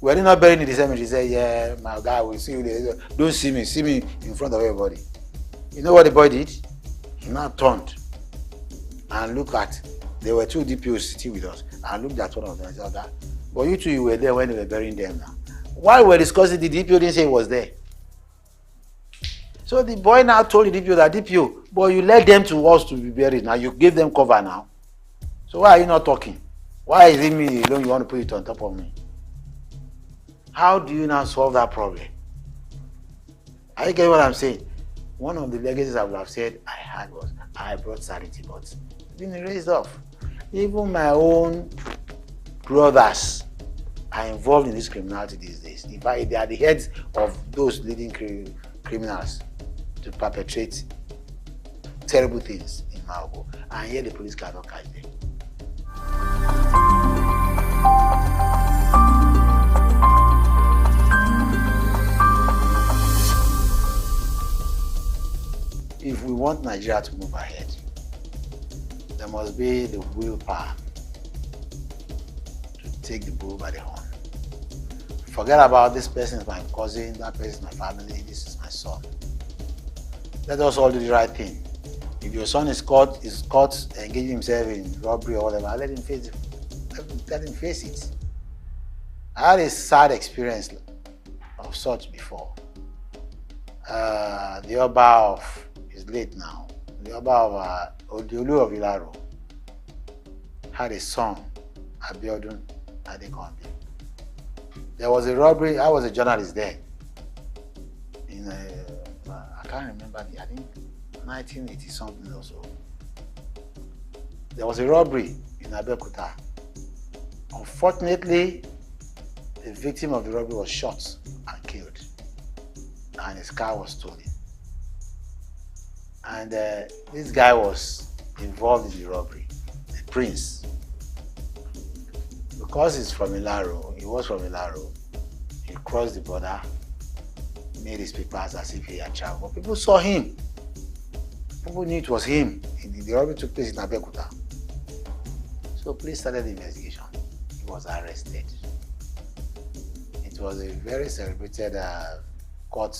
Were you not buried in the cemetery? He said, yeah, my guy will see you there. Don't see me in front of everybody. You know what the boy did? He now turned and looked at, there were 2 DPOs sitting with us, and looked at one of them and said, okay, but you 2, you were there when they were burying them now. While we were discussing, the DPO didn't say he was there. So the boy now told the DPO that, DPO, but you led them to us to be buried. Now you gave them cover now. So why are you not talking? Why is it me alone you want to put it on top of me? How do you now solve that problem? Are you getting what I'm saying? One of the legacies I would have said I had was, I brought sanity, but it's been erased off. Even my own brothers are involved in this criminality these days. In fact, they are the heads of those leading criminals to perpetrate terrible things in Morocco, and yet the police cannot catch them. If we want Nigeria to move ahead, there must be the willpower to take the bull by the horn. Forget about this person is my cousin, that person is my family, this is my son. Let us all do the right thing. If your son is caught engaging himself in robbery or whatever, let him face it. I had a sad experience of such before. The Oba is late now. The Oba of Odiolu of Ilaro had a son, Abiodun Adekonbi. There was a robbery. I was a journalist then. I can't remember. I think 1980 something or so. There was a robbery in Abeokuta. Unfortunately, the victim of the robbery was shot and killed, and his car was stolen. And this guy was involved in the robbery, the prince. Because he's from Ilaro, he was from Ilaro, he crossed the border, made his papers as if he had traveled. But people saw him People knew it was him. The robbery took place in Abeokuta. So police started the investigation. He was arrested. It was a very celebrated court,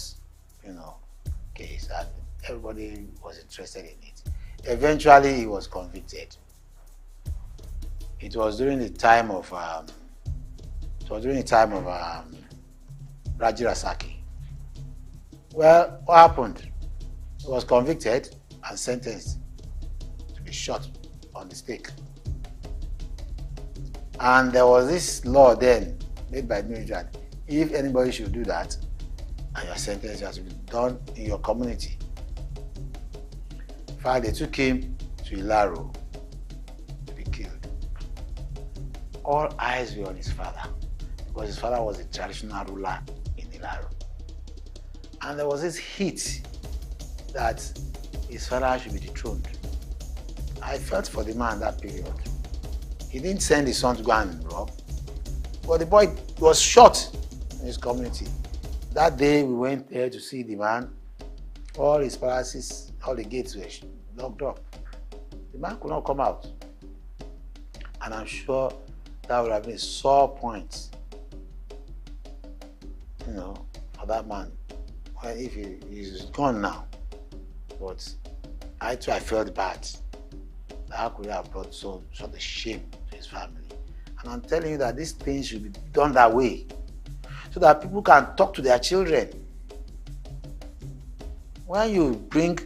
case, and everybody was interested in it. Eventually, he was convicted. It was during the time of Raji Rasaki. Well, what happened? He was convicted and sentenced to be shot on the stake. And there was this law then made by the military. If anybody should do that, and your sentence has to be done in your community. In fact, they took him to Ilaro to be killed. All eyes were on his father, because his father was a traditional ruler in Ilaro. And there was this heat that his father should be dethroned. I felt for the man that period. He didn't send his son to go and rob, but the boy was shot in his community. That day we went there to see the man. All his palaces, all the gates were locked up. The man could not come out. And I'm sure that would have been a sore point, for that man. Well, if he's gone now. But I felt bad. How could I have brought such a shame to his family? And I'm telling you that these things should be done that way, so that people can talk to their children. When you bring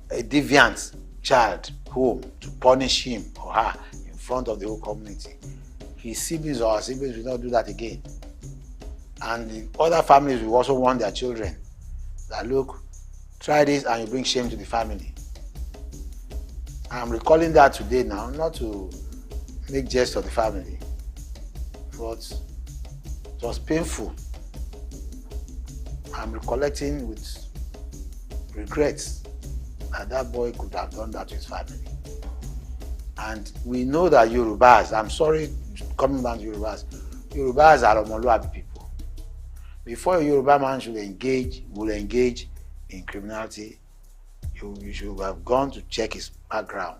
a deviant child home to punish him or her in front of the whole community, his siblings or our siblings will not do that again. And the other families will also warn their children that, look, try this and you bring shame to the family. I'm recalling that today now, not to make jest of the family, but it was painful. I'm recollecting with regrets that boy could have done that to his family. And we know that Yorubas, I'm sorry coming back to Yorubas are Omoluabi people. Before a Yoruba man will engage in criminality, you should have gone to check his background.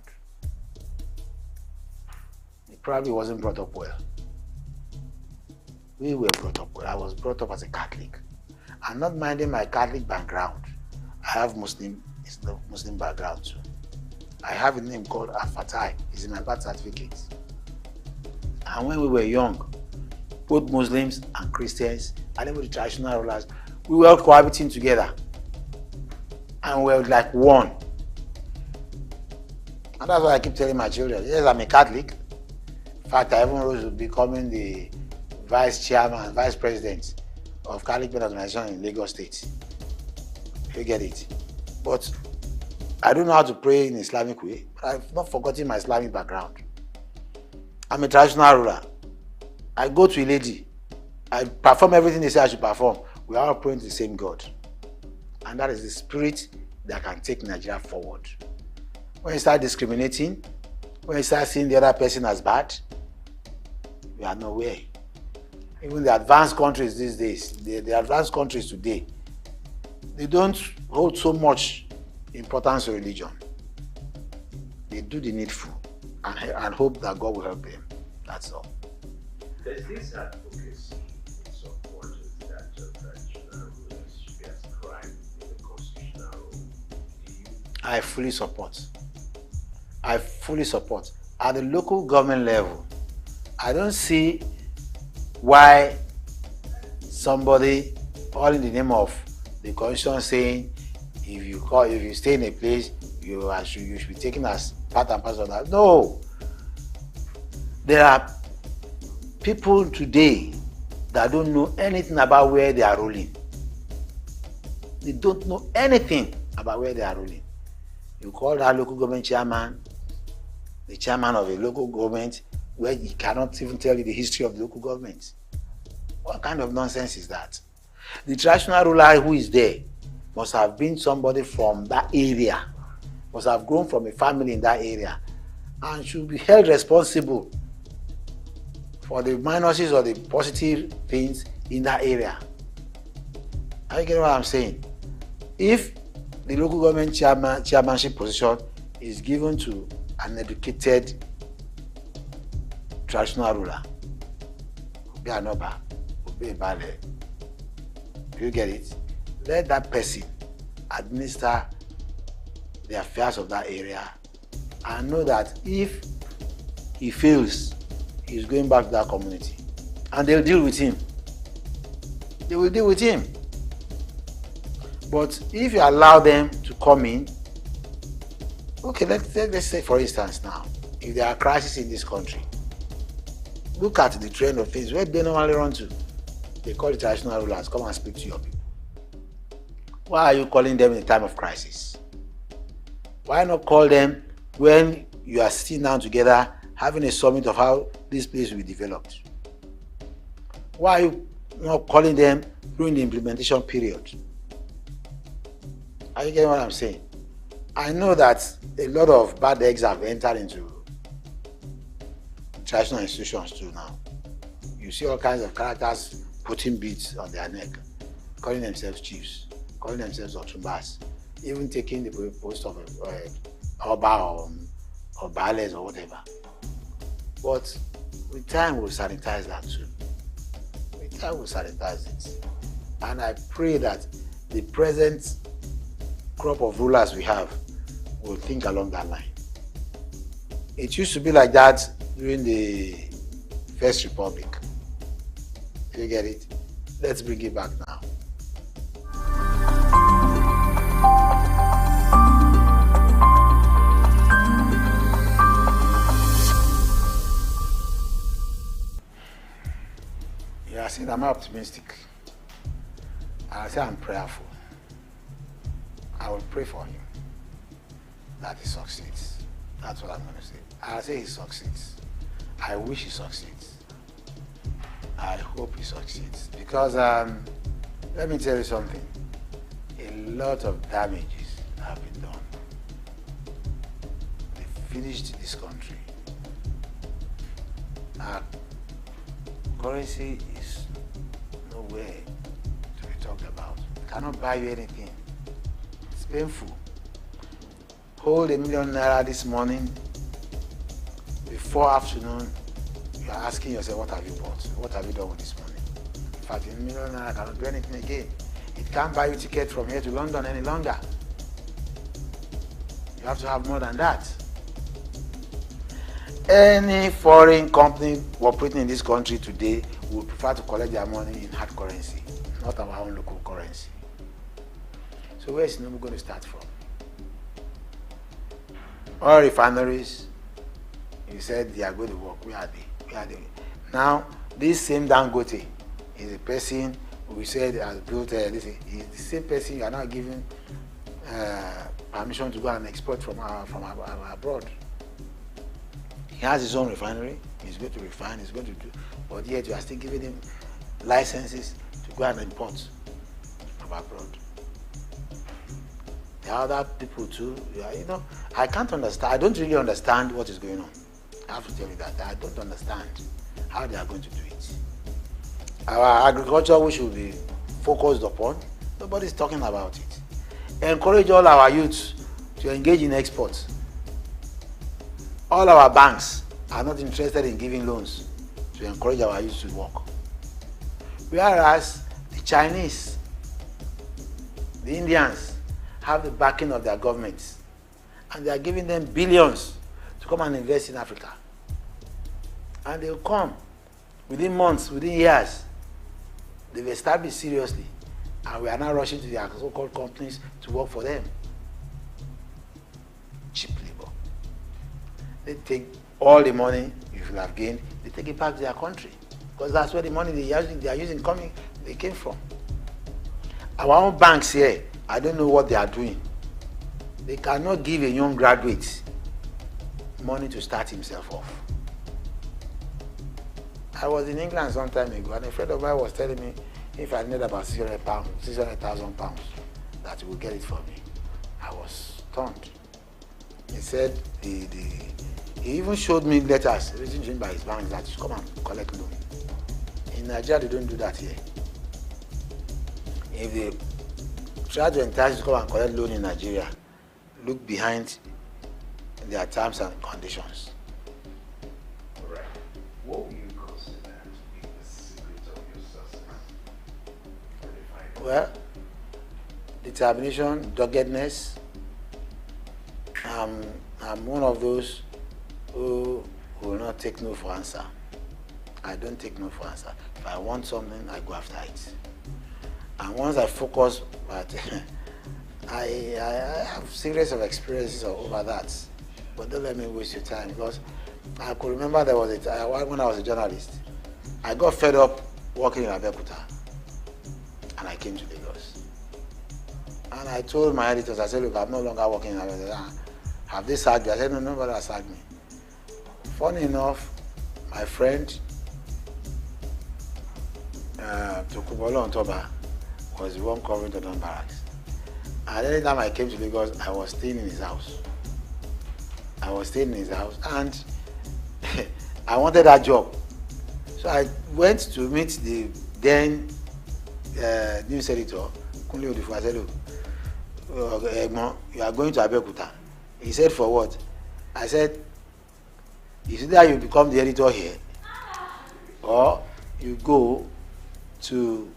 He probably wasn't brought up well. We were brought up well. I was brought up as a Catholic. I'm not minding my Catholic background. I have Muslim background too. I have a name called Al-Fatai. It's in my birth certificate. And when we were young, both Muslims and Christians, and even the traditional rulers, we were all cohabiting together. And we were like one. And that's why I keep telling my children, yes, I'm a Catholic. In fact, I even rose to becoming the vice president of Catholic Men Organization in Lagos State. You get it? But I don't know how to pray in Islamic way, but I've not forgotten my Islamic background. I'm a traditional ruler. I go to a lady. I perform everything they say I should perform. We are all praying to the same God. And that is the spirit that can take Nigeria forward. When you start discriminating, when you start seeing the other person as bad, we are nowhere. Even the advanced countries these days, the advanced countries today, they don't hold so much importance to religion. They do the needful and hope that God will help them. That's all. There's this advocacy in supporters that traditional rulers should be ascribed in the constitutional role. I fully support. At the local government level, I don't see why somebody, all in the name of the constitution, saying if you stay in a place, you should be taken as part and parcel of that. No. There are people today that don't know anything about where they are ruling. They don't know anything about where they are ruling. You call that local government chairman, the chairman of a local government, where he cannot even tell you the history of the local government. What kind of nonsense is that? The traditional ruler who is there must have been somebody from that area, must have grown from a family in that area, and should be held responsible for the minuses or the positive things in that area. Are you getting what I'm saying? If the local government chairmanship position is given to an educated traditional ruler. Obi Anoba, Obi Bale. Do you get it? Let that person administer the affairs of that area and know that if he fails, he's going back to that community. And they'll deal with him. They will deal with him. But if you allow them to come in, okay, let's say for instance now, if there are crises in this country, look at the trend of things. Where do they normally run to? They call the traditional rulers, come and speak to your people. Why are you calling them in a time of crisis? Why not call them when you are sitting down together, having a summit of how this place will be developed? Why are you not calling them during the implementation period? Are you getting what I'm saying? I know that a lot of bad eggs have entered into traditional institutions too now. You see all kinds of characters putting beads on their neck, calling themselves chiefs, calling themselves otumbas, even taking the post of Oba or Bales or whatever. But with time we'll sanitize that too. With time we'll sanitize it. And I pray that the present crop of rulers we have will think along that line. It used to be like that during the First Republic. Do you get it? Let's bring it back now. Yeah, I said I'm optimistic. I say I'm prayerful. I will pray for him that he succeeds. That's what I'm going to say. I'll say he succeeds. I wish he succeeds. I hope he succeeds. Because let me tell you something. A lot of damages have been done. They finished this country. Our currency is nowhere to be talked about. It cannot buy you anything. It's painful. Hold $1 million this morning. Before afternoon, you are asking yourself, what have you bought? What have you done with this money? In fact, $1 million cannot do anything again. It can't buy you a ticket from here to London any longer. You have to have more than that. Any foreign company operating in this country today would prefer to collect their money in hard currency, not our own local currency. So where is Tinubu going to start from? Oil refineries, you said they are going to work. Where are they? Where are they? Now, this same Dangote is a person we said has built this. Is the same person you are now giving permission to go and export from abroad. He has his own refinery. He's going to refine. He's going to do, but yet you are still giving him licenses to go and import from abroad. There are other people too. You know, I can't understand. I don't really understand what is going on. I have to tell you that I don't understand how they are going to do it. Our agriculture, we should be focused upon. Nobody's talking about it. Encourage all our youths to engage in exports. All our banks are not interested in giving loans to encourage our youth to work. Whereas the Chinese, the Indians, have the backing of their governments, and they are giving them billions to come and invest in Africa. And they will come within months, within years. They've established seriously, and we are now rushing to their so-called companies to work for them. Cheap labor. They take all the money you should have gained, they take it back to their country, because that's where the money they are using they came from. Our own banks here, I don't know what they are doing. They cannot give a young graduate money to start himself off. I was in England some time ago, and a friend of mine was telling me if I need about £600,000, that he would get it for me. I was stunned. He said he even showed me letters written to him by his bank that he should come and collect loan. In Nigeria, they don't do that here. If the try to entice you to come and collect loan in Nigeria, look behind their terms and conditions. All right. What would you consider to be the secret of your success? Well, determination, doggedness. I'm one of those who will not take no for answer. I don't take no for answer. If I want something, I go after it. And once I focus, but I have series of experiences over that. But don't let me waste your time, because I could remember there was a time when I was a journalist. I got fed up working in Abeokuta, and I came to Lagos. And I told my editors, I said, look, I'm no longer working in Abeokuta. Have they sacked you? I said, no, nobody has sacked me. Funny enough, my friend, Tokubolo Ontoba, was the one covering the Don Barracks. And any time I came to Lagos, I was staying in his house. And I wanted that job. So I went to meet the then news editor, Kunle Odifu. I said, look, Egmon, you are going to Abeokuta. He said, for what? I said, it's either you become the editor here, or you go to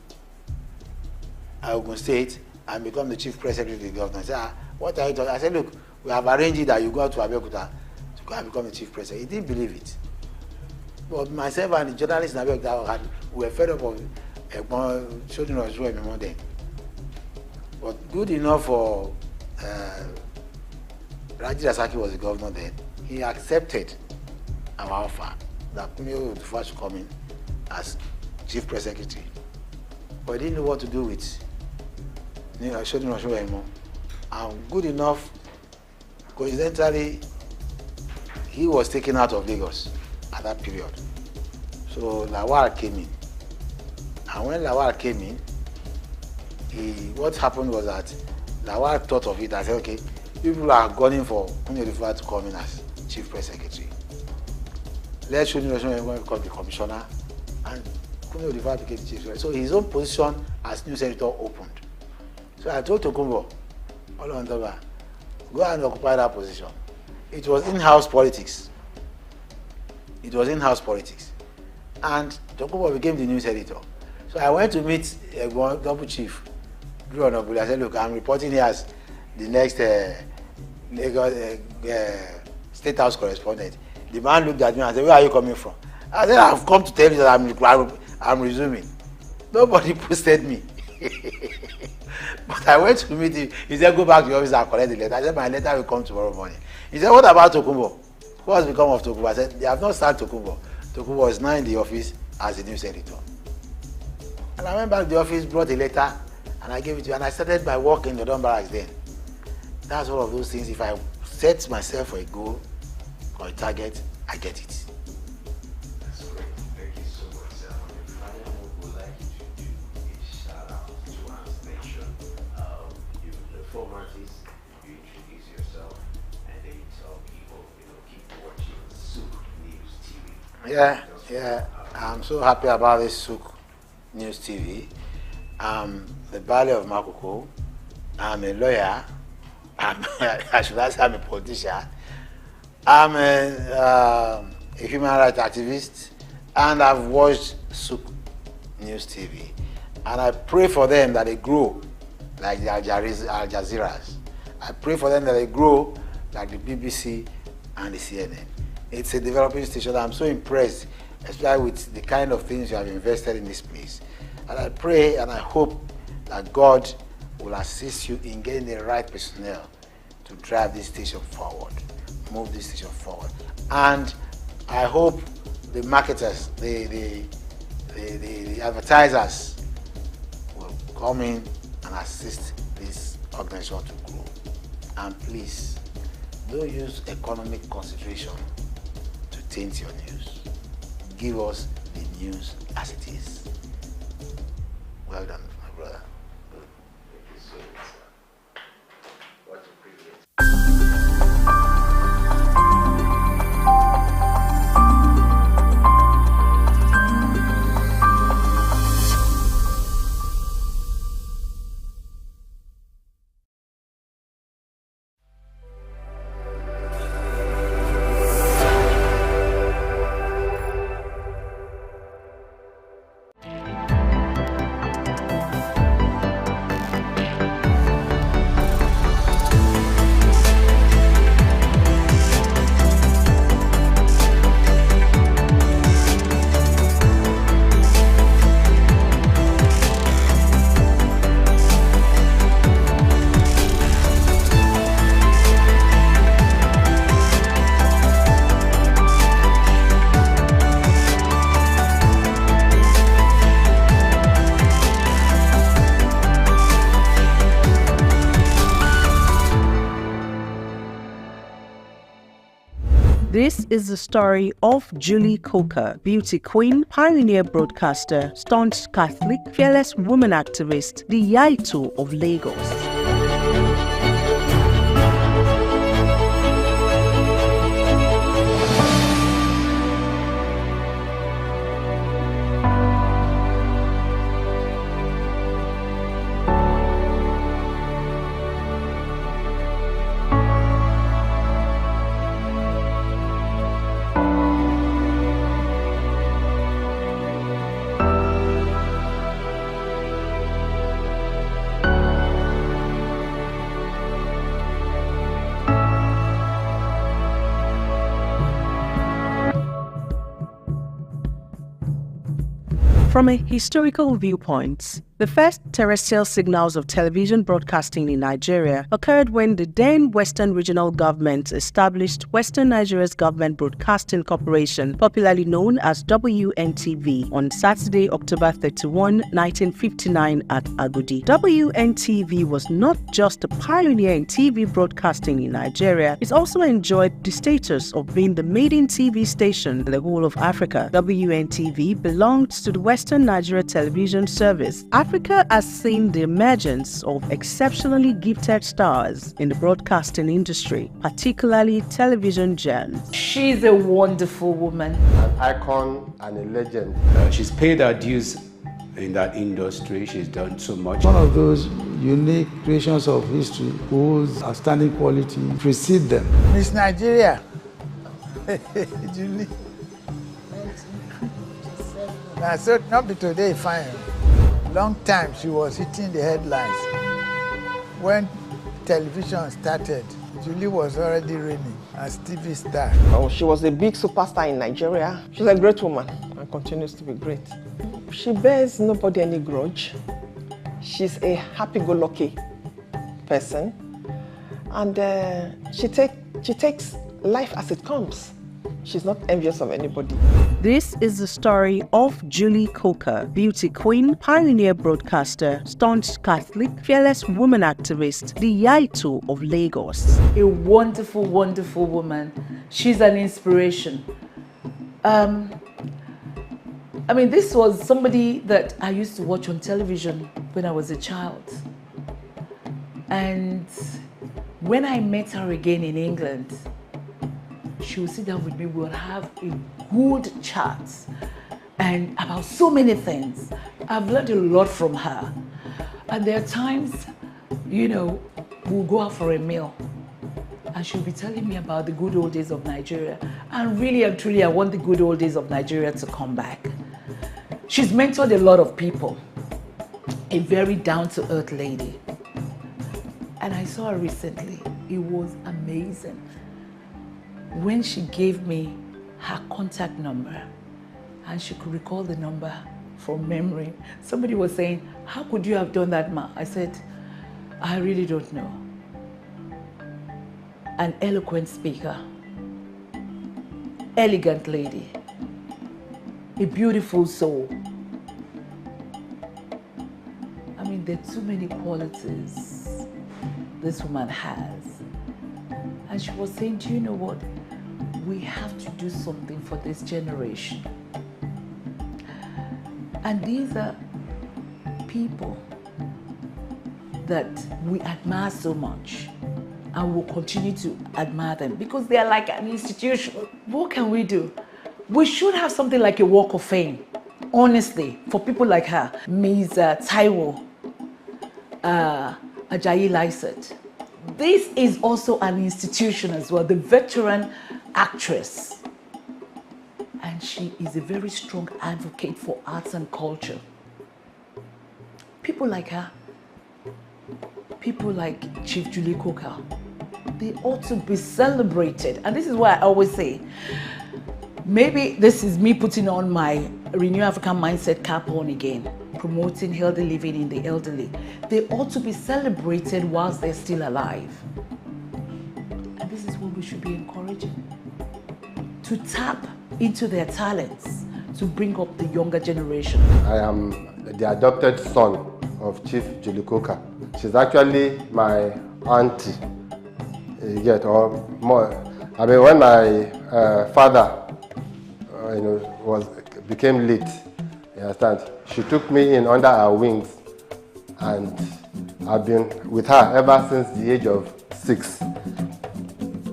Ogun State and become the chief press secretary of the government. I said, what are you talking? I said, look, we have arranged it that you go to Abeokuta to go and become the chief press secretary. He didn't believe it. But myself and the journalists in Abeokuta were fed up of showing us more then. But good enough for Raji Rasaki was the governor then. He accepted our offer that Kunle Odifu should come in as chief press secretary. But he didn't know what to do with Shodun Osho anymore. And good enough, coincidentally, he was taken out of Lagos at that period. So Lawal came in. And when Lawal came in, what happened was that Lawal thought of it and said, okay, people are gunning for Kunle Odifu to come in as chief press secretary. Let Shodun Osho become the commissioner, and Kunle Odifu became the chief secretary. So his own position as news editor opened. So I told Tokumbo, go and occupy that position. It was in-house politics. And Tokumbo became the news editor. So I went to meet double chief, Drew Onobuli. I said, look, I'm reporting here as the next State House correspondent. The man looked at me and said, where are you coming from? I said, I've come to tell you that I'm resuming. Nobody posted me. But I went to meet him. He said, go back to your office and collect the letter. I said, my letter will come tomorrow morning. He said, what about Tokumbo? What has become of Tokumbo? I said, they have not started Tokumbo. Tokumbo is now in the office as the news editor. And I went back to the office, brought a letter, and I gave it to you. And I started my work in the Don Barracks then. That's all of those things. If I set myself for a goal or a target, I get it. That's great. Thank you so much, sir. Finally, what we'd like you to do is shout out to our station. You, the former artist, you introduce yourself, and then you tell people, keep watching SOUQ News TV. Yeah. I'm so happy about this SOUQ News TV. I'm the Valley of Makoko. I'm a lawyer. I should not say I'm a politician. I'm a human rights activist, and I've watched SOUQ News TV. And I pray for them that they grow like the Al Jazeera's. I pray for them that they grow like the BBC and the CNN. It's a developing station. I'm so impressed, especially with the kind of things you have invested in this place. And I pray and I hope that God will assist you in getting the right personnel to drive this station forward, move this station forward. And I hope the marketers, the advertisers will come in and assist this organization to grow. And please, don't use economic consideration to taint your news. Give us the news as it is. Well done, my brother. This is the story of Julie Coker, beauty queen, pioneer broadcaster, staunch Catholic, fearless woman activist, the Yaito of Lagos. From a historical viewpoint, the first terrestrial signals of television broadcasting in Nigeria occurred when the then Western Regional Government established Western Nigeria's Government Broadcasting Corporation, popularly known as WNTV, on Saturday, October 31, 1959 at Agodi. WNTV was not just a pioneer in TV broadcasting in Nigeria, it also enjoyed the status of being the maiden TV station in the whole of Africa. WNTV belonged to the Western Nigeria Television Service. Africa has seen the emergence of exceptionally gifted stars in the broadcasting industry, particularly television gems. She's a wonderful woman. An icon and a legend. She's paid her dues in that industry. She's done so much. One of those unique creations of history whose outstanding quality precede them. Miss Nigeria. Julie. Now, so not be today fine. Long time she was hitting the headlines. When television started, Julie was already reigning as TV star. Oh, she was a big superstar in Nigeria. She's a great woman and continues to be great. She bears nobody any grudge. She's a happy-go-lucky person, and she takes life as it comes. She's not envious of anybody. This is the story of Julie Coker, beauty queen, pioneer broadcaster, staunch Catholic, fearless woman activist, the Yaito of Lagos. A wonderful, wonderful woman. She's an inspiration. I mean, this was somebody that I used to watch on television when I was a child. And when I met her again in England, she would sit down with me, we'll have a good chat and about so many things. I've learned a lot from her. And there are times, you know, we'll go out for a meal and she'll be telling me about the good old days of Nigeria. And really and truly, I want the good old days of Nigeria to come back. She's mentored a lot of people, a very down-to-earth lady. And I saw her recently. It was amazing. When she gave me her contact number and she could recall the number from memory, somebody was saying, how could you have done that, ma? I said, I really don't know. An eloquent speaker, elegant lady, a beautiful soul. I mean, there are too many qualities this woman has. And she was saying, do you know what? We have to do something for this generation. And these are people that we admire so much and will continue to admire them because they are like an institution. What can we do? We should have something like a walk of fame, honestly, for people like her. Ms. Taiwo Ajayi Lycett. This is also an institution as well, the veteran actress. And she is a very strong advocate for arts and culture. People like her, people like Chief Julie Coker, they ought to be celebrated. And this is why I always say, maybe this is me putting on my Renew African Mindset cap on again, promoting healthy living in the elderly. They ought to be celebrated whilst they're still alive. And this is what we should be encouraging. To tap into their talents, to bring up the younger generation. I am the adopted son of Chief Julie Coker. She's actually my auntie, or more. I mean, when my father, became late. You understand? She took me in under her wings, and I've been with her ever since the age of 6.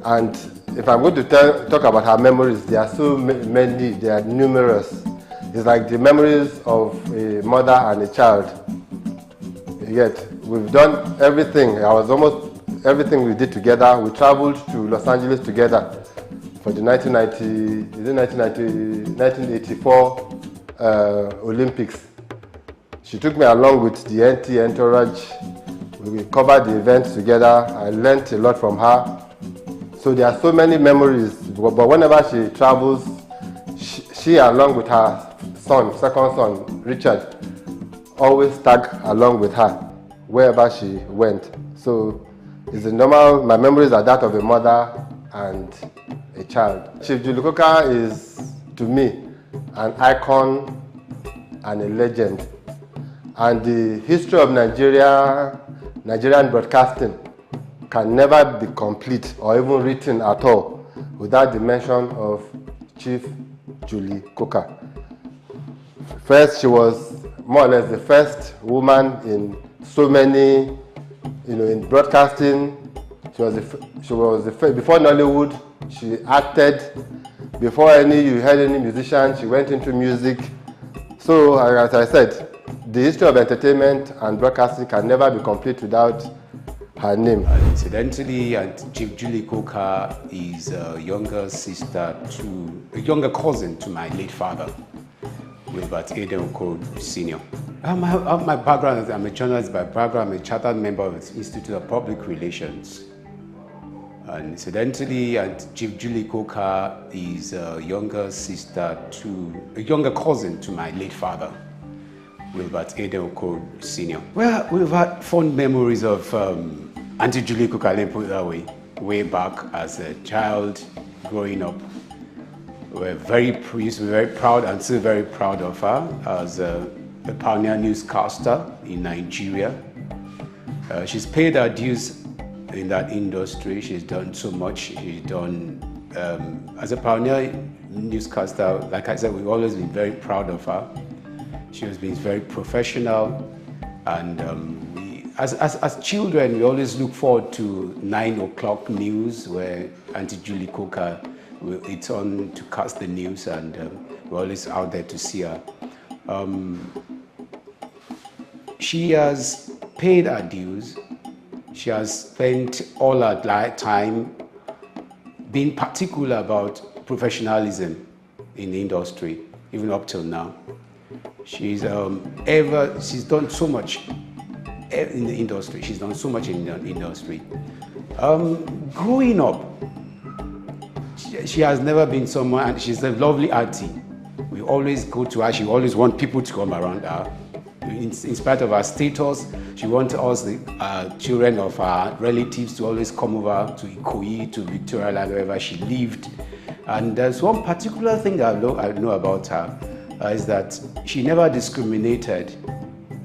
And if I'm going to talk about her memories, there are so many, they are numerous. It's like the memories of a mother and a child. Yet, we've done everything. I was almost everything we did together. We traveled to Los Angeles together for the 1984 Olympics. She took me along with the NT entourage. We covered the events together. I learned a lot from her. So there are so many memories. But whenever she travels, she along with her son, second son, Richard, always tag along with her wherever she went. So it's a normal, my memories are that of a mother and a child. Chief Julie Coker is, to me, an icon and a legend. And the history of Nigerian broadcasting can never be complete or even written at all without the mention of Chief Julie Coker. First, she was more or less the first woman in so many, in broadcasting. She was the first, before Nollywood, she acted. Before you heard any musician, she went into music. So, as I said, the history of entertainment and broadcasting can never be complete without her name. Incidentally, Chief Julie Coker is a younger cousin to my late father, Wilbert Eden Okoro Sr. My background, I'm a journalist by background. I'm a chartered member of the Institute of Public Relations. And incidentally, Chief Julie Coker is a younger cousin to my late father, Wilbert Eden Okoro Sr. Well, we've had fond memories of Auntie Julie Coker, let me put it that way back as a child growing up. We're very proud and still very proud of her as a pioneer newscaster in Nigeria. She's paid her dues in that industry. She's done so much. She's done, as a pioneer newscaster, like I said, we've always been very proud of her. She has been very professional, and as children, we always look forward to 9 o'clock news where Auntie Julie Coker it's on to cast the news, and we're always out there to see her. She has paid her dues. She has spent all her time being particular about professionalism in the industry, even up till now. She's done so much in the industry. She's done so much in the industry. Growing up, she has never been someone, and she's a lovely auntie. We always go to her. She always wants people to come around her. In spite of her status, she wants us, the children of her relatives, to always come over to Ikoyi, to Victoria Land, wherever she lived. And there's one particular thing that I know about her, is that she never discriminated.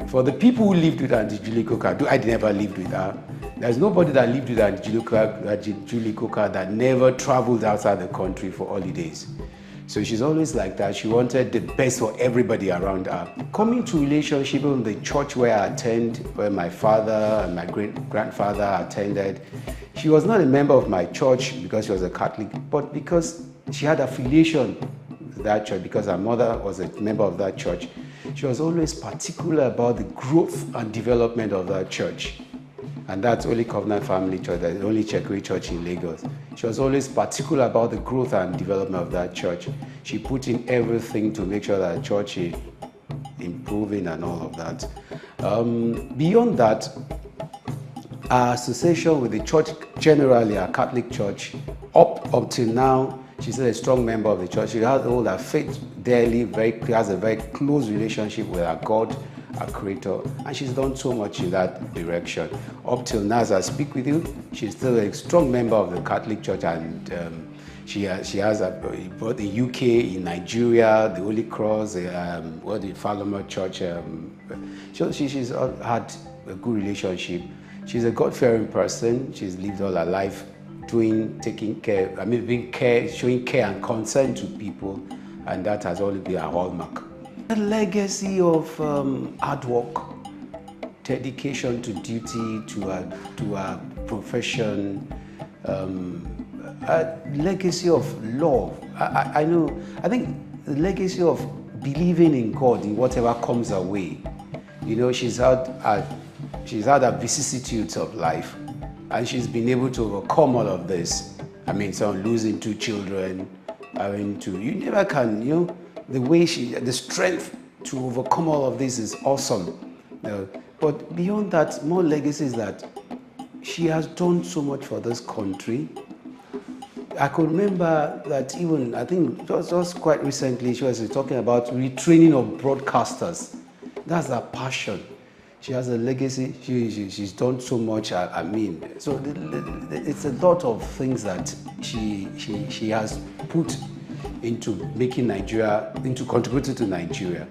For the people who lived with Auntie Julie Coker, I never lived with her. There's nobody that lived with Auntie Julie Coker that never traveled outside the country for holidays. So she's always like that. She wanted the best for everybody around her. Coming to relationship in the church where I attend, where my father and my great-grandfather attended, she was not a member of my church because she was a Catholic, but because she had affiliation with that church, because her mother was a member of that church. She was always particular about the growth and development of that church. And that's Holy Covenant Family Church, that's the only Chekwe church in Lagos. She was always particular about the growth and development of that church. She put in everything to make sure that the church is improving and all of that. Beyond that, our association with the church generally, our Catholic church, up until now, she's still a strong member of the church. She has all her faith daily, has a very close relationship with our God, our Creator, and she's done so much in that direction. Up till now, as I speak with you, she's still a strong member of the Catholic Church, and she has both the UK, in Nigeria, the Holy Cross, the Falmouth Church. She's had a good relationship. She's a God-fearing person. She's lived all her life taking care, showing care and concern to people, and that has always been a hallmark. A legacy of hard work, dedication to duty, to our profession, a legacy of love. I think the legacy of believing in God in whatever comes her way. You know, she's had her vicissitudes of life, and she's been able to overcome all of this. I mean, losing 2 children, you never can, you know, the strength to overcome all of this is awesome. But beyond that, more legacy is that she has done so much for this country. I could remember that even, I think just quite recently, she was talking about retraining of broadcasters. That's her passion. She has a legacy. She's done so much. I mean, so it's a lot of things that she has put into making Nigeria, into contributing to Nigeria.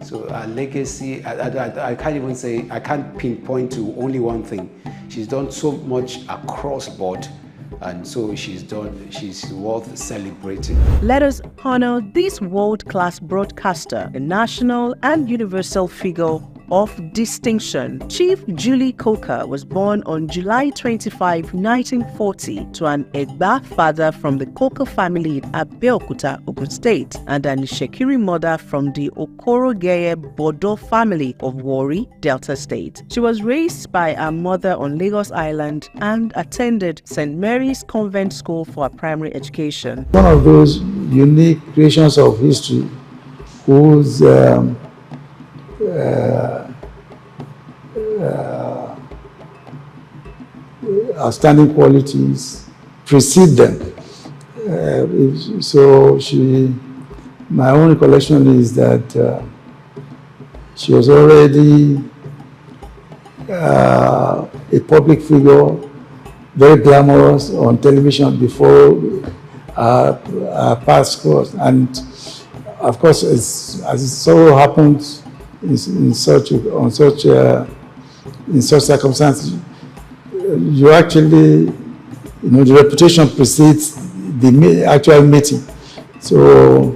So her legacy, I can't even say, I can't pinpoint to only one thing. She's done so much across board, and so she's worth celebrating. Let us honor this world-class broadcaster, a national and universal figure of distinction. Chief Julie Coker was born on July 25, 1940 to an Egba father from the Coker family in Abeokuta, Ogun State, and an Ishekiri mother from the Okorogeye Bodo family of Warri, Delta State. She was raised by her mother on Lagos Island and attended St. Mary's Convent School for her primary education. One of those unique creations of history whose outstanding qualities precede them. My own recollection is that she was already a public figure, very glamorous on television before our paths crossed. And of course, as it so happens in such circumstances, you actually, the reputation precedes the actual meeting. So,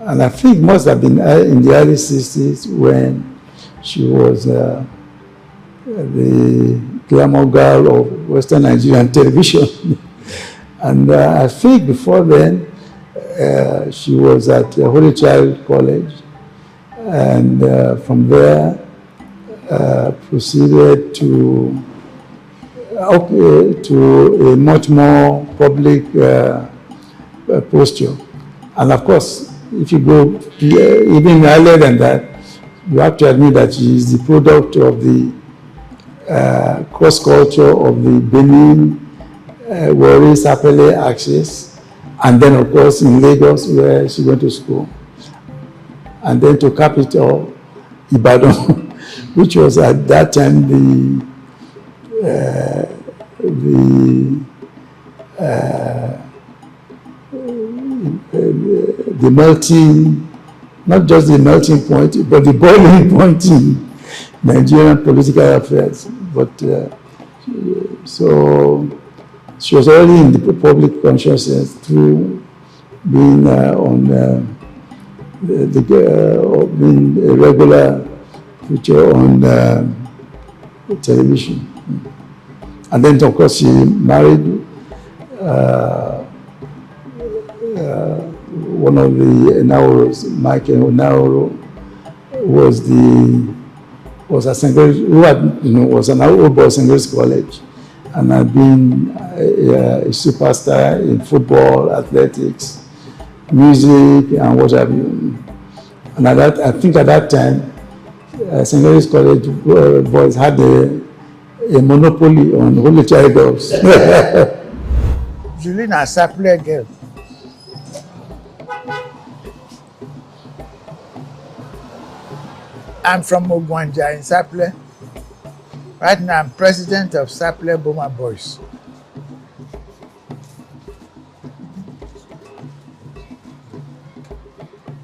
and I think must have been in the early 60s when she was the glamour girl of Western Nigerian television. And I think before then, she was at Holy Child College, and from there proceeded to a much more public posture. And of course, if you go even earlier than that, you have to admit that she is the product of the cross-culture of the Benin, Warri, Sapele axis, and then of course in Lagos where she went to school. And then to capital, Ibadan, which was at that time the melting, not just the melting point, but the boiling point in Nigerian political affairs. But so she was already in the public consciousness through being being a regular feature on television. And then, of course, she married one of the Nauros, Michael Nauro, was an old boy St. Grace College, and had been a superstar in football, athletics, music, and what have you. And I think at that time, St. Mary's College boys had a monopoly on Holy Child girls. Julina Sapele girl. I'm from Ogwanja in Sapele. Right now, I'm president of Sapele Boma Boys.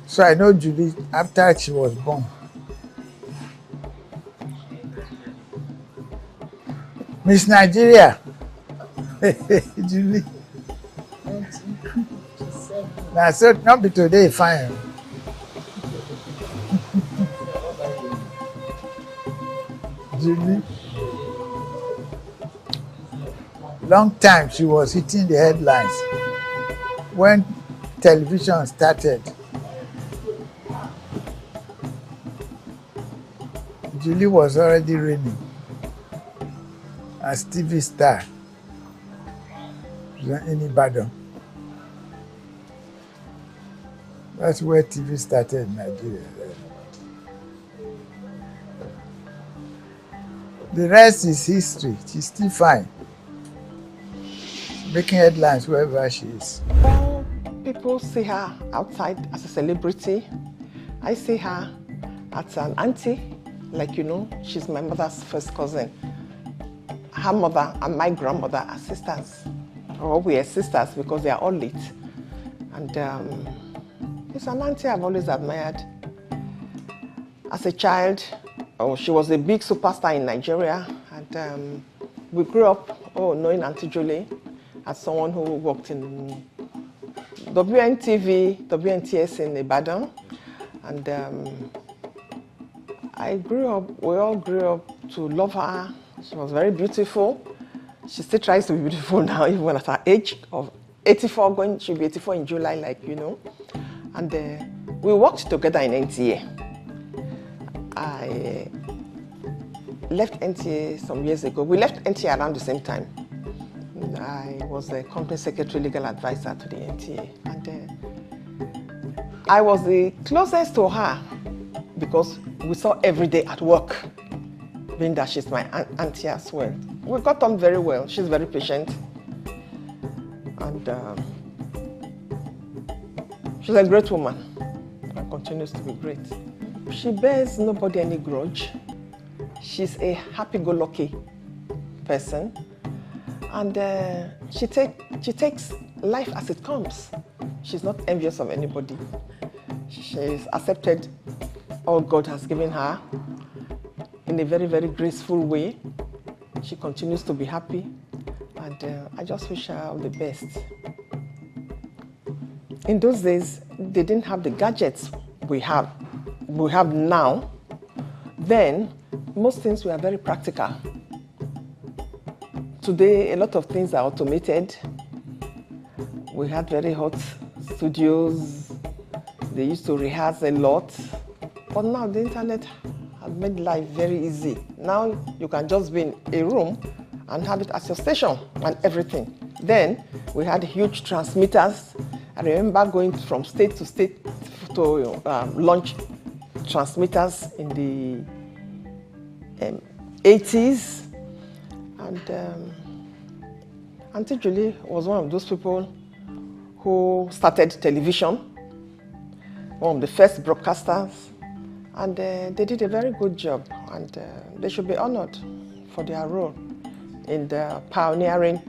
So I know Julie after she was born. Miss Nigeria, Julie. Now, so not be today fine. Julie. Long time she was hitting the headlines when television started. Julie was already reigning as TV star in Ibadan. That's where TV started in Nigeria. The rest is history. She's still fine. Making headlines wherever she is. Well, people see her outside as a celebrity. I see her as an auntie. Like you know, she's my mother's first cousin. Her mother and my grandmother are sisters. Or we are sisters because they are all late. And it's an auntie I've always admired. As a child, she was a big superstar in Nigeria. And we grew up knowing Auntie Julie as someone who worked in WNTV, WNTS in Ibadan. And we all grew up to love her. She was very beautiful. She still tries to be beautiful now, even at her age of 84, she'll be 84 in July, like you know. And we worked together in NTA. I left NTA some years ago. We left NTA around the same time. I was the company secretary, legal advisor to the NTA. And I was the closest to her because we saw every day at work, being that she's my auntie as well. We got on very well. She's very patient. And she's a great woman and continues to be great. She bears nobody any grudge. She's a happy-go-lucky person. And she takes life as it comes. She's not envious of anybody. She's accepted all God has given her in a very, very graceful way. She continues to be happy, and I just wish her all the best. In those days, they didn't have the gadgets we have now. Then, most things were very practical. Today, a lot of things are automated. We had very hot studios. They used to rehearse a lot. But now the internet has made life very easy. Now you can just be in a room and have it as your station and everything. Then we had huge transmitters. I remember going from state to state to launch transmitters in the 80s. And Auntie Julie was one of those people who started television, one of the first broadcasters. And they did a very good job, and they should be honored for their role in the pioneering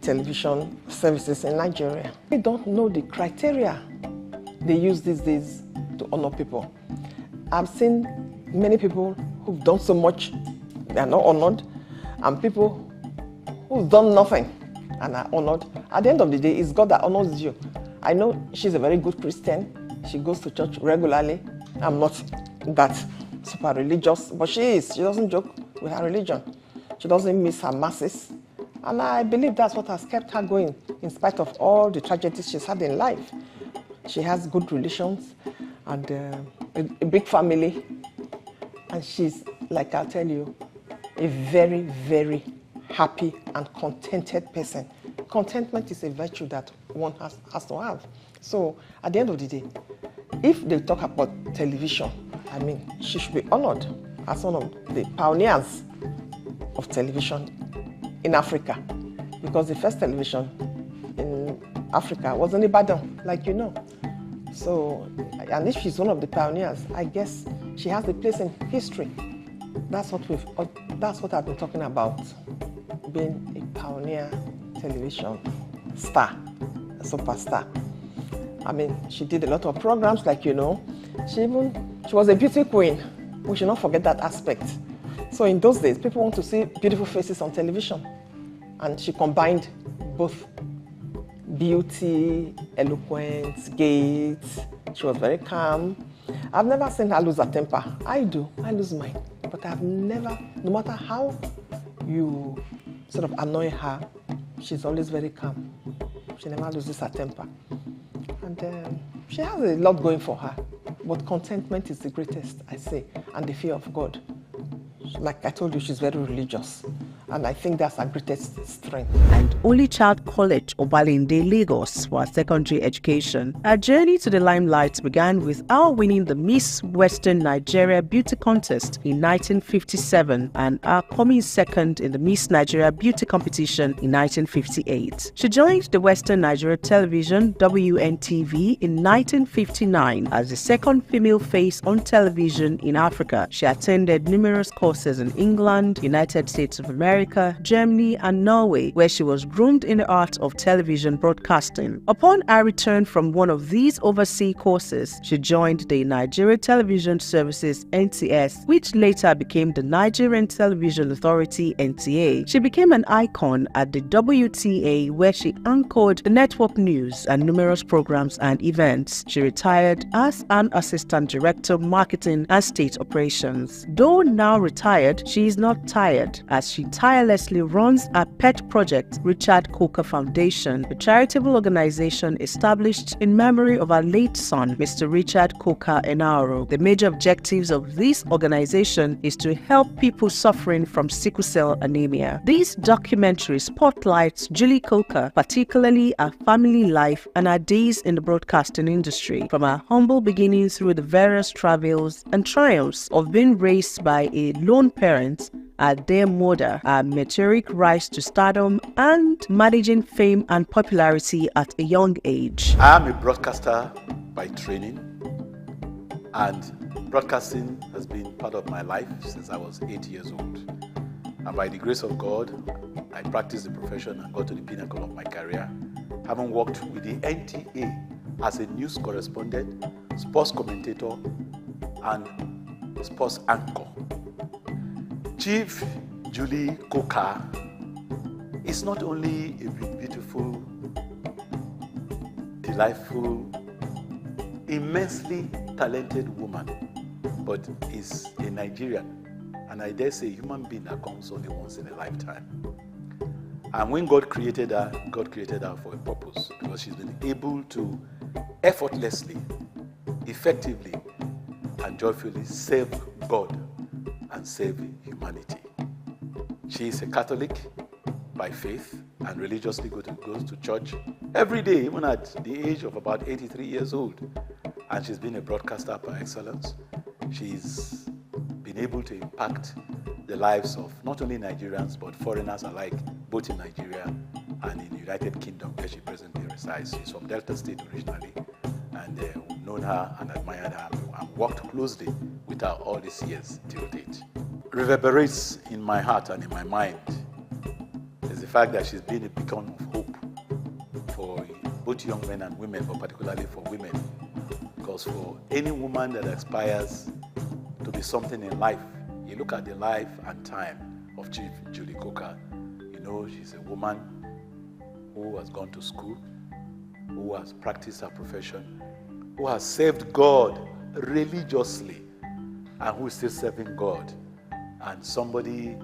television services in Nigeria. We don't know the criteria they use these days to honor people. I've seen many people who've done so much, they are not honored, and people who've done nothing and are honored. At the end of the day, it's God that honors you. I know she's a very good Christian. She goes to church regularly. I'm not that super religious, but she is. She doesn't joke with her religion. She doesn't miss her masses. And I believe that's what has kept her going, in spite of all the tragedies she's had in life. She has good relations and a big family. And she's, like I'll tell you, a very, very happy and contented person. Contentment is a virtue that one has to have. So at the end of the day, if they talk about television, I mean, she should be honored as one of the pioneers of television in Africa, because the first television in Africa was in Ibadan, like you know. So, and if she's one of the pioneers, I guess she has a place in history. That's what I've been talking about, being a pioneer television star, a superstar. I mean, she did a lot of programs, like you know. She was a beauty queen. We should not forget that aspect. So in those days, people want to see beautiful faces on television. And she combined both beauty, eloquence, gait. She was very calm. I've never seen her lose her temper. I do, I lose mine. But I've never, no matter how you sort of annoy her, she's always very calm. She never loses her temper. And she has a lot going for her. But contentment is the greatest, I say, and the fear of God. Like I told you, she's very religious. And I think that's her greatest strength. And Only Child College, Obalende, Lagos, for her secondary education. Her journey to the limelight began with her winning the Miss Western Nigeria Beauty Contest in 1957 and her coming second in the Miss Nigeria Beauty Competition in 1958. She joined the Western Nigeria Television, WNTV, in 1959 as the second female face on television in Africa. She attended numerous courses in England, United States of America, Germany, and Norway, where she was groomed in the art of television broadcasting. Upon her return from one of these overseas courses, she joined the Nigeria Television Services (NTS), which later became the Nigerian Television Authority (NTA). She became an icon at the WTA, where she anchored the network news and numerous programs and events. She retired as an assistant director, marketing and state operations. Though now retired, she is not tired, as she tirelessly runs a pet project, Richard Coker Foundation, a charitable organization established in memory of her late son, Mr. Richard Coker Enaro. The major objectives of this organization is to help people suffering from sickle cell anemia. This documentary spotlights Julie Coker, particularly her family life and her days in the broadcasting industry, from her humble beginnings through the various travels and triumphs of being raised by a lone parent, her dear mother, her meteoric rise to stardom, and managing fame and popularity at a young age. I am a broadcaster by training, and broadcasting has been part of my life since I was 8 years old. And by the grace of God, I practiced the profession and got to the pinnacle of my career, having worked with the NTA as a news correspondent, sports commentator, and sports anchor. Chief Julie Coker is not only a beautiful, delightful, immensely talented woman, but is a Nigerian, and I dare say a human being that comes only once in a lifetime. And when God created her for a purpose, because she's been able to effortlessly, effectively, and joyfully serve God and save humanity. She is a Catholic by faith and religiously goes to church every day, even at the age of about 83 years old. And she's been a broadcaster par excellence. She's been able to impact the lives of not only Nigerians but foreigners alike, both in Nigeria and in the United Kingdom, where she presently resides. She's from Delta State originally, and we've known her and admired her and worked closely with her all these years till date. Reverberates in my heart and in my mind is the fact that she's been a beacon of hope for both young men and women, but particularly for women. Because for any woman that aspires to be something in life, you look at the life and time of Chief Julie Coker, you know she's a woman who has gone to school, who has practiced her profession, who has served God religiously, and who is still serving God, and somebody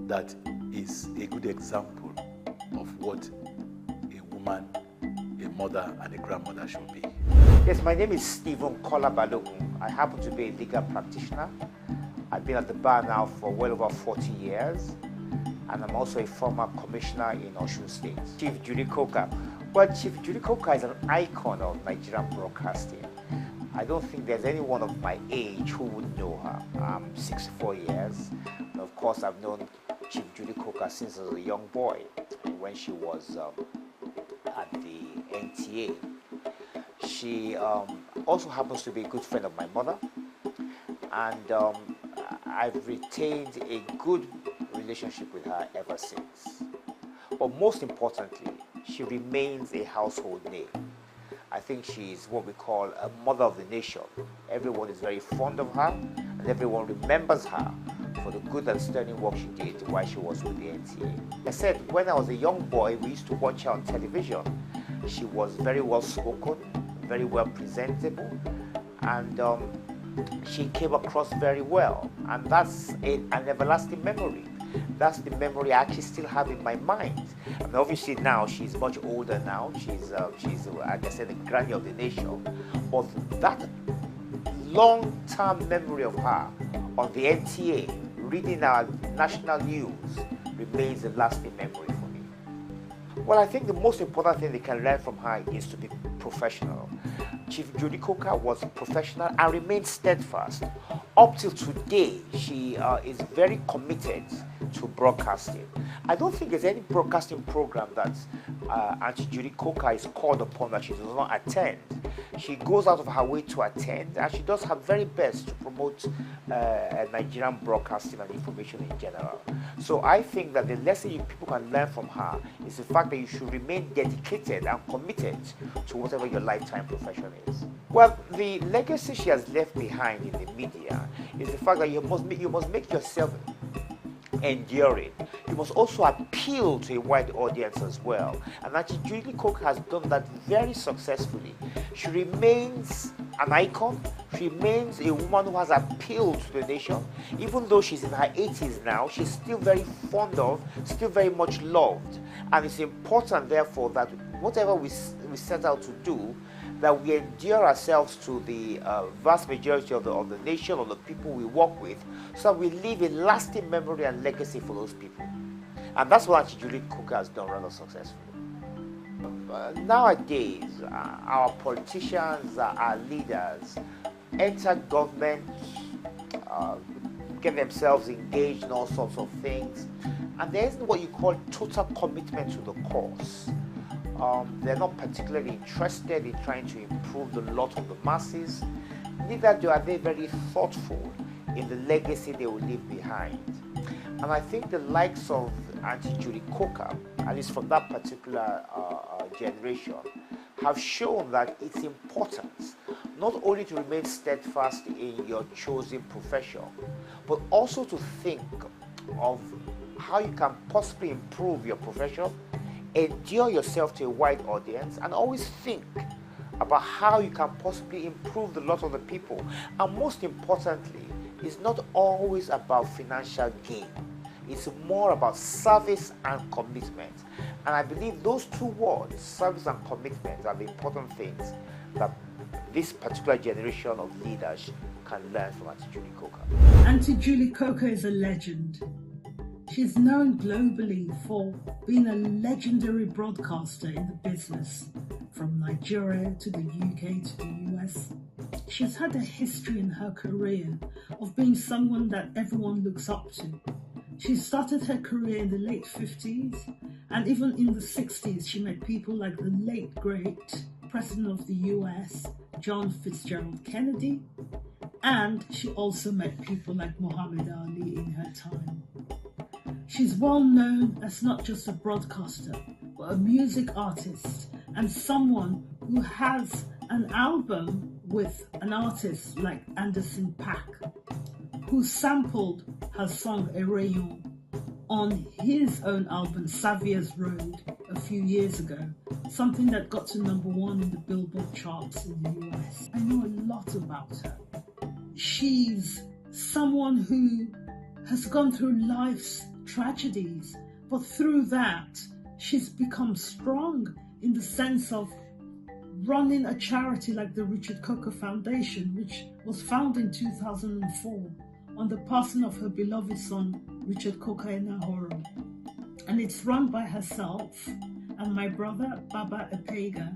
that is a good example of what a woman, a mother, and a grandmother should be. Yes, my name is Stephen Kola Balogun. I happen to be a legal practitioner. I've been at the bar now for well over 40 years, and I'm also a former commissioner in Osun State. Chief Julie Coker. Well, Chief Julie Coker is an icon of Nigerian broadcasting. I don't think there's anyone of my age who would know her. I'm 64 years. And of course, I've known Chief Julie Coker since I was a young boy, when she was at the NTA. She also happens to be a good friend of my mother, and I've retained a good relationship with her ever since. But most importantly, she remains a household name. I think she's what we call a mother of the nation. Everyone is very fond of her, and everyone remembers her for the good and sterling work she did while she was with the NTA. I said, when I was a young boy, we used to watch her on television. She was very well spoken, very well presentable, and she came across very well. And that's an everlasting memory. That's the memory I actually still have in my mind. And obviously now she's much older now. She's like I said, the granny of the nation. But that long-term memory of her on the NTA, reading our national news, remains a lasting memory for me. Well, I think the most important thing they can learn from her is to be professional. Chief Judy Coker was professional and remained steadfast. Up till today, she is very committed to broadcasting. I don't think there's any broadcasting program that Auntie Judy Coker is called upon that she does not attend. She goes out of her way to attend, and she does her very best to promote Nigerian broadcasting and information in general. So I think that the lesson people can learn from her is the fact that you should remain dedicated and committed to whatever your lifetime profession is. Well, the legacy she has left behind in the media is the fact that you must make yourself enduring. You must also appeal to a wide audience as well. And actually, Judy Coker has done that very successfully. She remains an icon. She remains a woman who has appealed to the nation. Even though she's in her 80s now, she's still very fond of, still very much loved. And it's important, therefore, that whatever we set out to do, that we endear ourselves to the vast majority of the nation, or the people we work with, so that we leave a lasting memory and legacy for those people. And that's what Auntie Judy Coker has done rather successfully. Nowadays, our politicians, our leaders, enter government, get themselves engaged in all sorts of things, and there isn't what you call total commitment to the cause. They're not particularly interested in trying to improve the lot of the masses. Neither are they very thoughtful in the legacy they will leave behind. And I think the likes of Auntie Judy Coker, at least from that particular generation, have shown that it's important not only to remain steadfast in your chosen profession, but also to think of how you can possibly improve your profession, endure yourself to a wide audience, and always think about how you can possibly improve the lot of the people. And most importantly, it's not always about financial gain. It's more about service and commitment. And I believe those two words, service and commitment, are the important things that this particular generation of leaders can learn from Auntie Judy Coker. Auntie Judy Coker is a legend. She's known globally for being a legendary broadcaster in the business, from Nigeria to the UK to the US. She's had a history in her career of being someone that everyone looks up to. She started her career in the late 50s, and even in the 60s she met people like the late great President of the US, John Fitzgerald Kennedy, and she also met people like Muhammad Ali in her time. She's well known as not just a broadcaster, but a music artist, and someone who has an album with an artist like Anderson .Paak, who sampled her song A Rayon on his own album Saviour's Road a few years ago, something that got to #1 in the Billboard charts in the US. I know a lot about her. She's someone who has gone through life's tragedies, but through that she's become strong in the sense of running a charity like the Richard Coker Foundation, which was founded in 2004 on the passing of her beloved son Richard Coker Enahoro, and it's run by herself and my brother Baba Epega.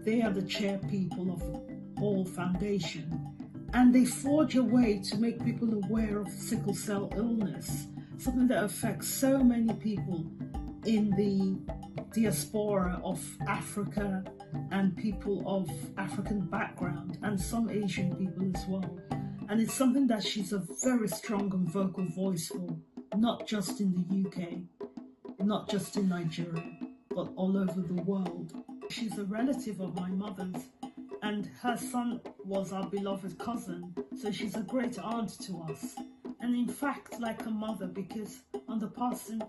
They are the chair people of the whole foundation, and they forge a way to make people aware of sickle cell illness, something that affects so many people in the diaspora of Africa and people of African background, and some Asian people as well. And it's something that she's a very strong and vocal voice for, not just in the UK, not just in Nigeria, but all over the world. She's a relative of my mother's, and her son was our beloved cousin, so she's a great aunt to us. and in fact like a mother, because on the passing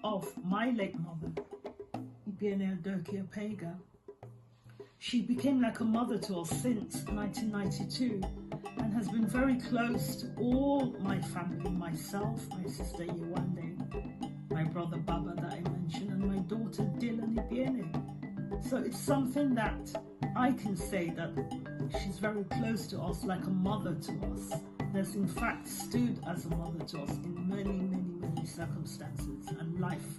of my late mother, Ibiene Adokia-Pega, she became like a mother to us since 1992 and has been very close to all my family, myself, my sister Yewande, my brother Baba that I mentioned, and my daughter Dylan Ibiene. So it's something that I can say that she's very close to us, like a mother to us. Has in fact stood as a mother to us in many, many, many circumstances and life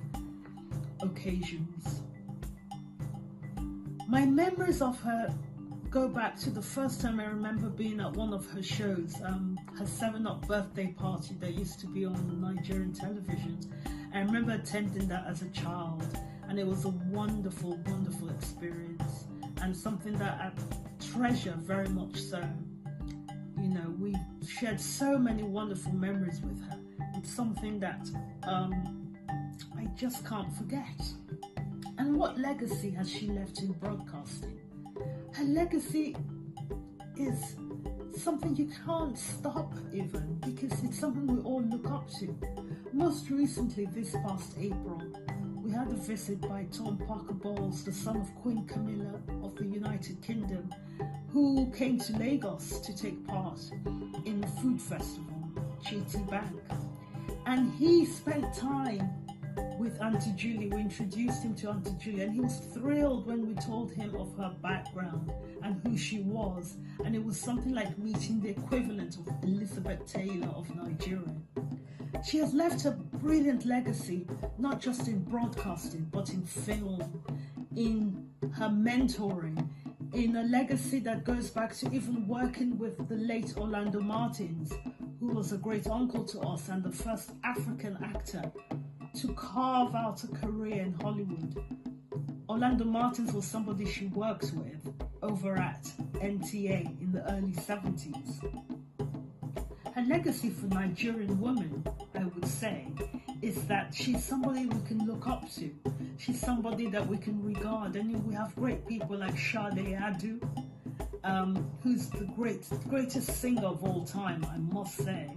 occasions. My memories of her go back to the first time I remember being at one of her shows, her 7-Up birthday party that used to be on Nigerian television. I remember attending that as a child, and it was a wonderful, wonderful experience, and something that I treasure very much so. You know, we shared so many wonderful memories with her. It's something that I just can't forget. And what legacy has she left in broadcasting? Her legacy is something you can't stop even, because it's something we all look up to. Most recently, this past April, we had a visit by Tom Parker Bowles, the son of Queen Camilla of the United Kingdom, who came to Lagos to take part in the food festival, Chiti Bank. And he spent time with Auntie Julie. We introduced him to Auntie Julie, and he was thrilled when we told him of her background and who she was. And it was something like meeting the equivalent of Elizabeth Taylor of Nigeria. She has left a brilliant legacy, not just in broadcasting, but in film, in her mentoring, in a legacy that goes back to even working with the late Orlando Martins, who was a great uncle to us and the first African actor to carve out a career in Hollywood. Orlando Martins was somebody she worked with over at NTA in the early 70s. Her legacy for Nigerian women, I would say, is that she's somebody we can look up to. She's somebody that we can regard. And we have great people like Sade Adu, who's the greatest singer of all time, I must say.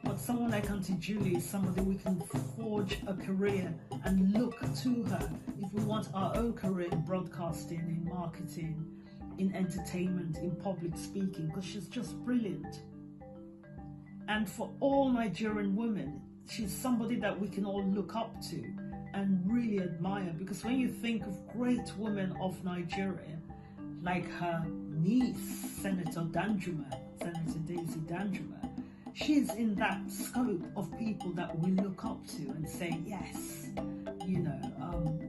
But someone like Auntie Julie is somebody we can forge a career and look to her if we want our own career in broadcasting, in marketing, in entertainment, in public speaking, because she's just brilliant. And for all Nigerian women, she's somebody that we can all look up to and really admire, because when you think of great women of Nigeria, like her niece, Senator Danjuma, Senator Daisy Danjuma, she's in that scope of people that we look up to and say, yes, you know,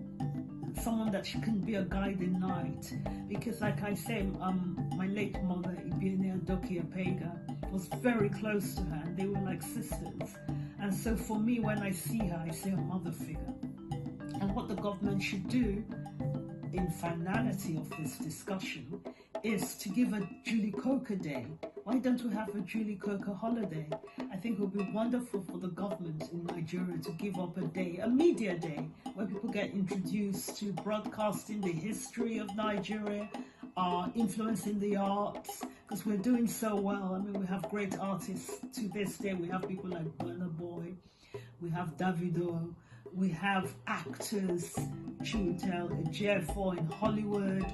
someone that she can be a guiding light. Because like I say, my late mother, Ibiene Adokia-Pega, was very close to her and they were like sisters. And so for me, when I see her, I see a mother figure. And what the government should do in finality of this discussion is to give a Julie Coker Day. Why don't we have a Julie Coker holiday? I think it would be wonderful for the government in Nigeria to give up a day, a media day, where people get introduced to broadcasting the history of Nigeria, influence in the arts, because we're doing so well. I mean, we have great artists to this day. We have people like Burna Boy, we have Davido, we have actors, Chiwetel Ejiofor in Hollywood,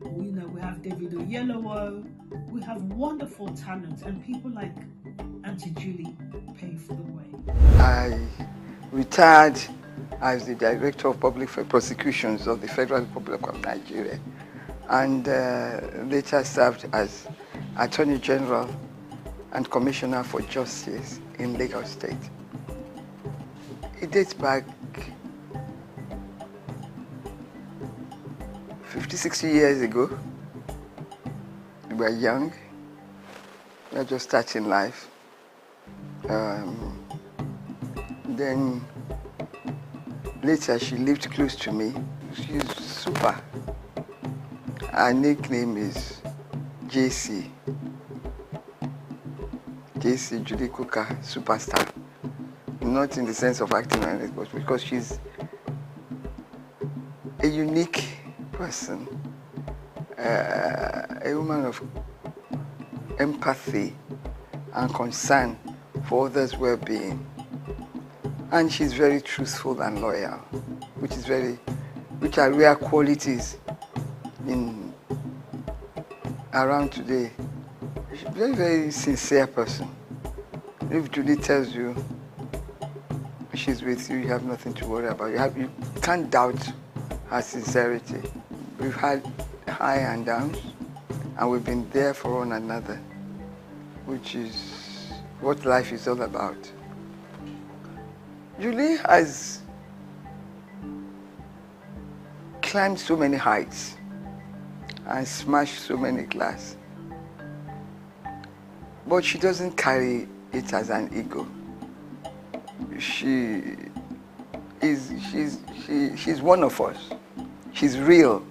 you know, we have Davido Yelowo, we have wonderful talent, and people like Auntie Julie pave the way. I retired as the Director of Public Prosecutions of the Federal Republic of Nigeria, and later served as Attorney General and Commissioner for Justice in Lagos State. It dates back 50, 60 years ago. We were young, we were just starting life. Then later she lived close to me. She's super. Her nickname is JC. JC, Julie Coker, superstar. Not in the sense of acting on it, but because she's a unique person, a woman of empathy and concern for others' well-being. And she's very truthful and loyal, which are rare qualities in around today. She's a very, very sincere person. If Julie tells you she's with you, you have nothing to worry about. You can't doubt her sincerity. We've had high and downs, and we've been there for one another, which is what life is all about. Julie has climbed so many heights and smashed so many glass, but she doesn't carry it as an ego. She's one of us. She's real.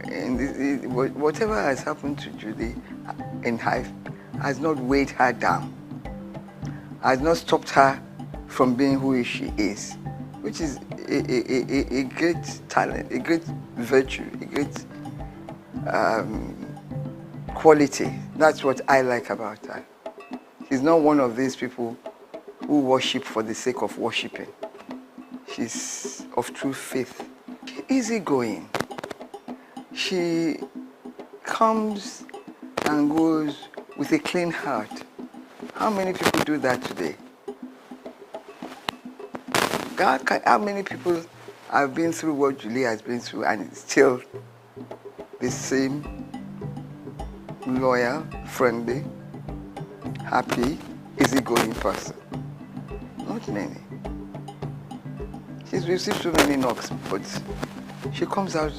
And whatever has happened to Julie in life has not weighed her down, has not stopped her from being who she is, which is a great talent, a great virtue, a great quality. That's what I like about her. She's not one of these people who worship for the sake of worshiping. She's of true faith. Easygoing. She comes and goes with a clean heart. How many people do that today? How many people have been through what Julie has been through and is still the same loyal, friendly, happy, easygoing person? Not many. She's received so many knocks, but she comes out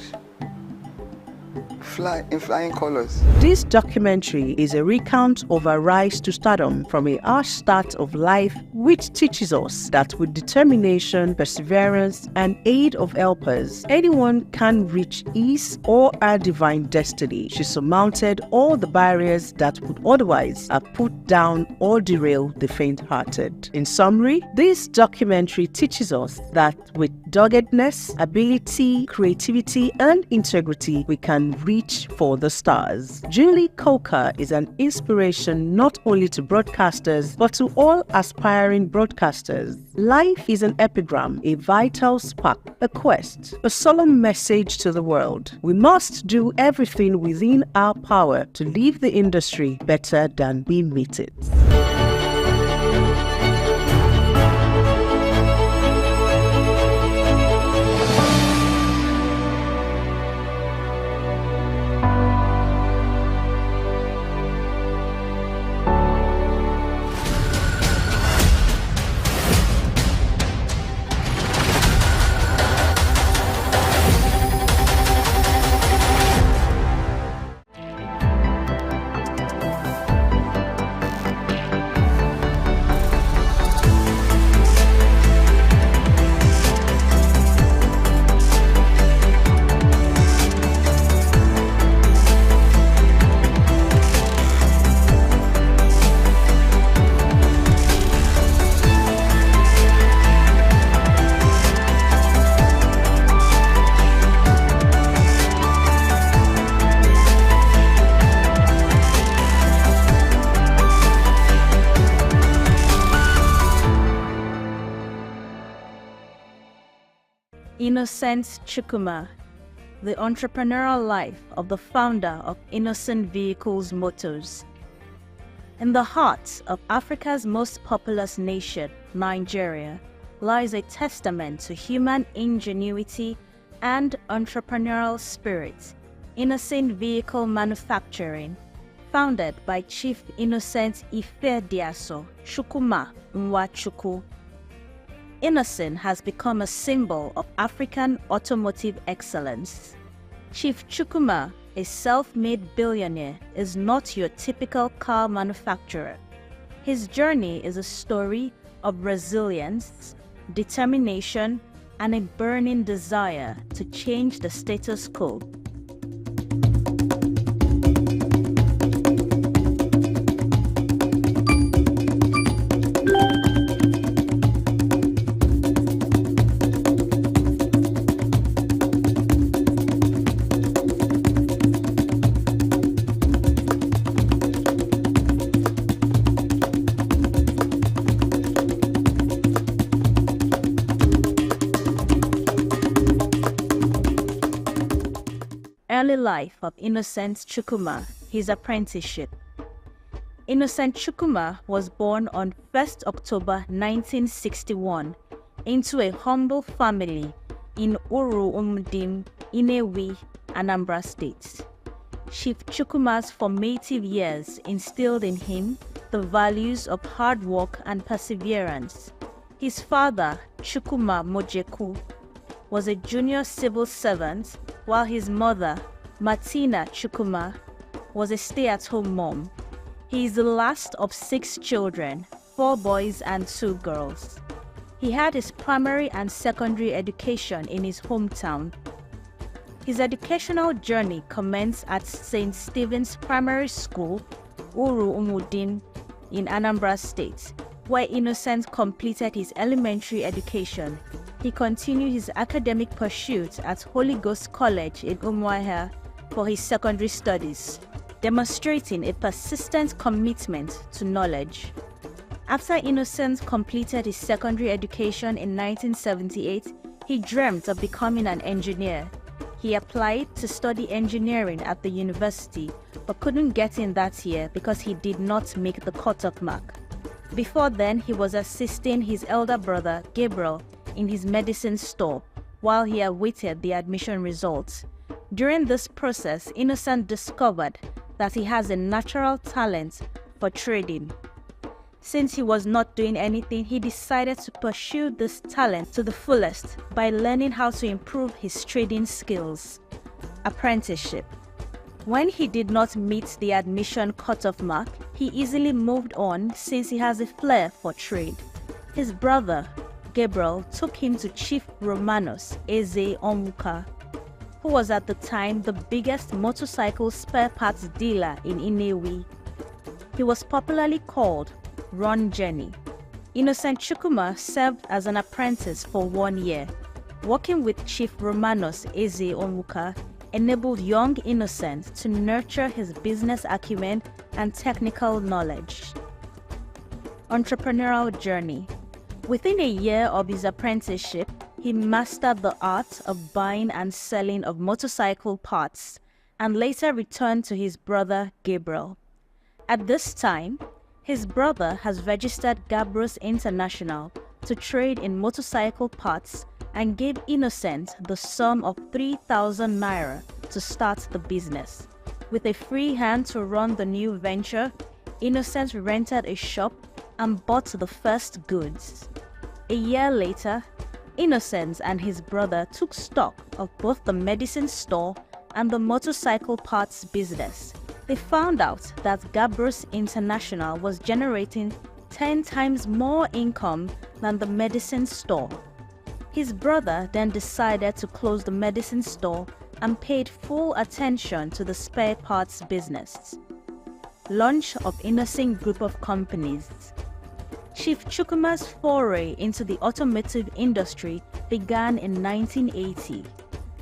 in flying colors. This documentary is a recount of her rise to stardom from a harsh start of life, which teaches us that with determination, perseverance, and aid of helpers, anyone can reach his or her divine destiny. She surmounted all the barriers that would otherwise have put down or derail the faint-hearted. In summary, this documentary teaches us that with doggedness, ability, creativity, and integrity, we can reach for the stars. Julie Coker is an inspiration not only to broadcasters, but to all aspiring broadcasters. Life is an epigram, a vital spark, a quest, a solemn message to the world. We must do everything within our power to leave the industry better than we meet it. Innocent Chukwuma, the entrepreneurial life of the founder of Innocent Vehicles Motors. In the heart of Africa's most populous nation, Nigeria, lies a testament to human ingenuity and entrepreneurial spirit, Innocent Vehicle Manufacturing, founded by Chief Innocent Ifediaso Chukwuma Nwachukwu. Innocent has become a symbol of African automotive excellence. Chief Chukwuma, a self-made billionaire, is not your typical car manufacturer. His journey is a story of resilience, determination, and a burning desire to change the status quo. life of Innocent Chukwuma, his apprenticeship. Innocent Chukwuma was born on 1st October 1961 into a humble family in Uru Umudim, Inewi, Anambra State. Chief Chukwuma's formative years instilled in him the values of hard work and perseverance. His father, Chukwuma Mojeku, was a junior civil servant, while his mother, Martina Chukwuma, was a stay-at-home mom. He is the last of 6 children, 4 boys and 2 girls. He had his primary and secondary education in his hometown. His educational journey commenced at St. Stephen's Primary School, Uru Umudim, in Anambra State, where Innocent completed his elementary education. He continued his academic pursuits at Holy Ghost College in Umuahia for his secondary studies, demonstrating a persistent commitment to knowledge. After Innocent completed his secondary education in 1978, he dreamt of becoming an engineer. He applied to study engineering at the university, but couldn't get in that year because he did not make the cutoff mark. Before then, he was assisting his elder brother, Gabriel, in his medicine store while he awaited the admission results. During this process, Innocent discovered that he has a natural talent for trading. Since he was not doing anything, he decided to pursue this talent to the fullest by learning how to improve his trading skills. Apprenticeship. When he did not meet the admission cutoff mark, he easily moved on since he has a flair for trade. His brother, Gabriel, took him to Chief Romanus Eze Onwuka, who was at the time the biggest motorcycle spare parts dealer in Inewi. He was popularly called Ron Jenny. Innocent Chukwuma served as an apprentice for 1 year. Working with Chief Romanus Eze Onwuka enabled young Innocent to nurture his business acumen and technical knowledge. Entrepreneurial journey. Within a year of his apprenticeship, he mastered the art of buying and selling of motorcycle parts and later returned to his brother Gabriel. At this time, his brother has registered Gabros International to trade in motorcycle parts and gave Innocent the sum of 3,000 naira to start the business. With a free hand to run the new venture, Innocent rented a shop and bought the first goods. A year later, Innocent and his brother took stock of both the medicine store and the motorcycle parts business. They found out that Gabros International was generating 10 times more income than the medicine store. His brother then decided to close the medicine store and paid full attention to the spare parts business. Launch of Innocent Group of Companies. Chief Chukwuma's foray into the automotive industry began in 1980.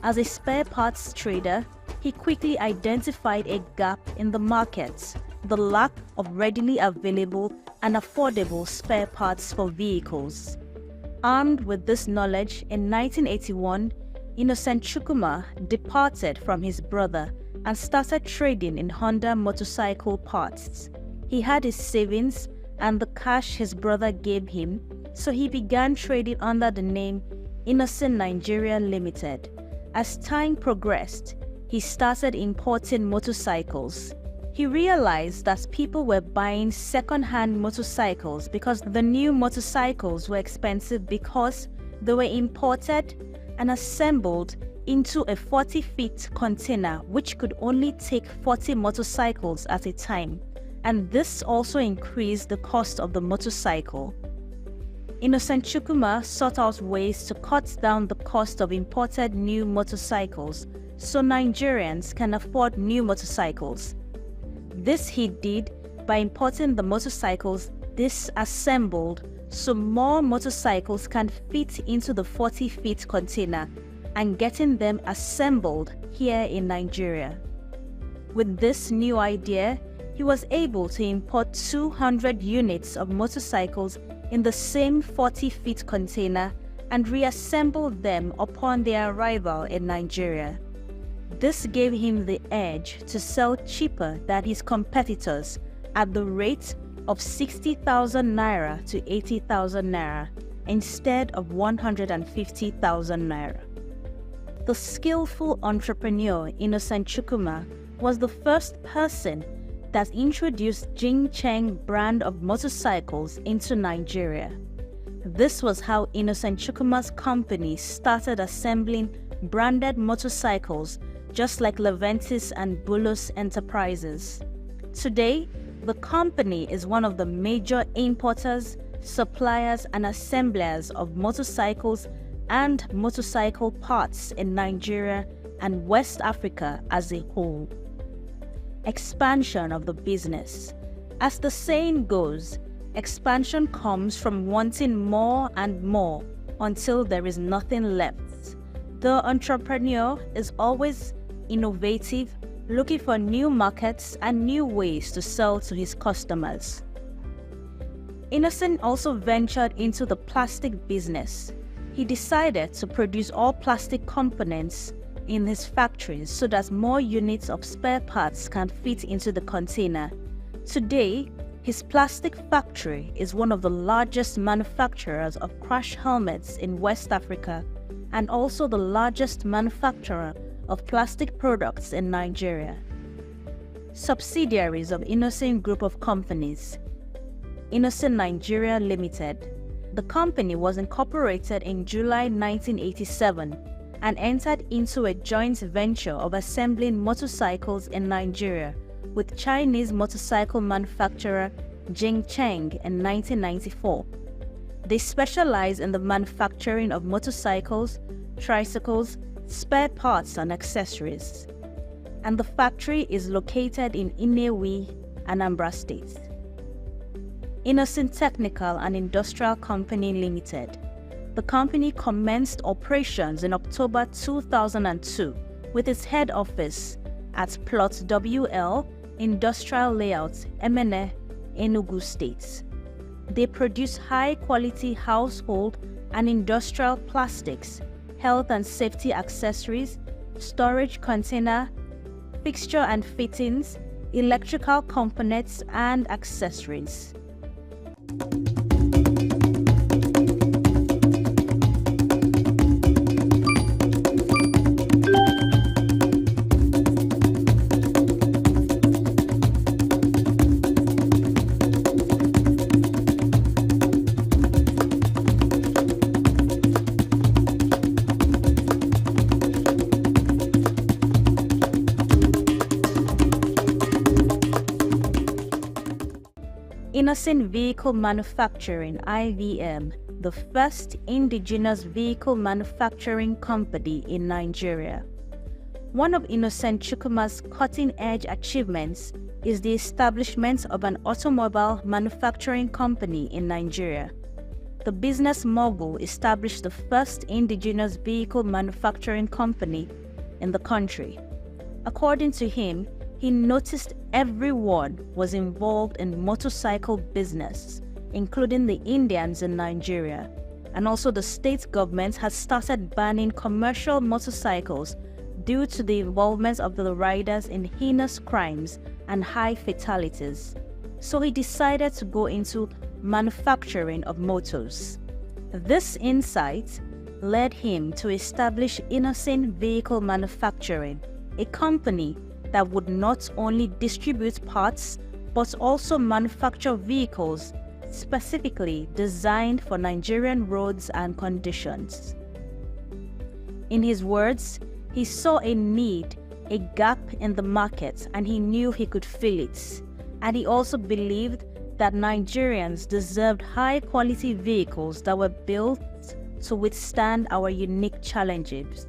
As a spare parts trader, he quickly identified a gap in the market, the lack of readily available and affordable spare parts for vehicles. Armed with this knowledge, in 1981, Innocent Chukwuma departed from his brother and started trading in Honda motorcycle parts. He had his savings and the cash his brother gave him, so he began trading under the name Innocent Nigeria Limited. As time progressed, he started importing motorcycles. He realized that people were buying second-hand motorcycles because the new motorcycles were expensive because they were imported and assembled into a 40-feet container which could only take 40 motorcycles at a time, and this also increased the cost of the motorcycle. Innocent Chukwuma sought out ways to cut down the cost of imported new motorcycles so Nigerians can afford new motorcycles. This he did by importing the motorcycles disassembled so more motorcycles can fit into the 40-feet container and getting them assembled here in Nigeria. With this new idea, he was able to import 200 units of motorcycles in the same 40-feet container and reassemble them upon their arrival in Nigeria. This gave him the edge to sell cheaper than his competitors at the rate of 60,000 naira to 80,000 naira instead of 150,000 naira. The skillful entrepreneur Innocent Chukwuma was the first person that introduced Jing Cheng brand of motorcycles into Nigeria. This was how Innocent Chukwuma's company started assembling branded motorcycles just like Leventis and Bulus Enterprises. Today, the company is one of the major importers, suppliers and assemblers of motorcycles and motorcycle parts in Nigeria and West Africa as a whole. Expansion of the business. As the saying goes, expansion comes from wanting more and more until there is nothing left. The entrepreneur is always innovative, looking for new markets and new ways to sell to his customers. Innocent also ventured into the plastic business. He decided to produce all plastic components in his factories so that more units of spare parts can fit into the container. Today, his plastic factory is one of the largest manufacturers of crash helmets in West Africa and also the largest manufacturer of plastic products in Nigeria. Subsidiaries of Innocent Group of Companies. Innocent Nigeria Limited. The company was incorporated in July 1987 and entered into a joint venture of assembling motorcycles in Nigeria with Chinese motorcycle manufacturer Jing Cheng in 1994. They specialize in the manufacturing of motorcycles, tricycles, spare parts and accessories. And the factory is located in Inewi, Anambra State. Innocent Technical and Industrial Company Limited. The company commenced operations in October 2002 with its head office at Plot WL Industrial Layout, Emene, Enugu State. They produce high-quality household and industrial plastics, health and safety accessories, storage container, fixture and fittings, electrical components and accessories. Innocent Vehicle Manufacturing (IVM), the first indigenous vehicle manufacturing company in Nigeria. One of Innocent Chukwuma's cutting-edge achievements is the establishment of an automobile manufacturing company in Nigeria. The business mogul established the first indigenous vehicle manufacturing company in the country. According to him, he noticed everyone was involved in motorcycle business, including the Indians in Nigeria, and also the state government has started banning commercial motorcycles due to the involvement of the riders in heinous crimes and high fatalities. So he decided to go into manufacturing of motors. This insight led him to establish Innocent Vehicle Manufacturing, a company that would not only distribute parts but also manufacture vehicles specifically designed for Nigerian roads and conditions. In his words, he saw a need, a gap in the market, and he knew he could fill it. And he also believed that Nigerians deserved high-quality vehicles that were built to withstand our unique challenges.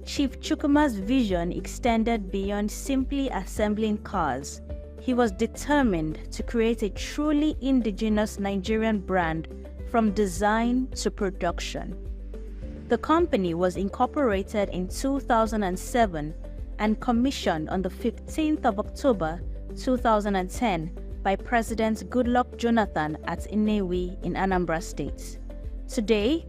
Chief Chukwuma's vision extended beyond simply assembling cars. He was determined to create a truly indigenous Nigerian brand from design to production. The company was incorporated in 2007 and commissioned on the 15th of October 2010 by President Goodluck Jonathan at Inewi in Anambra State. Today,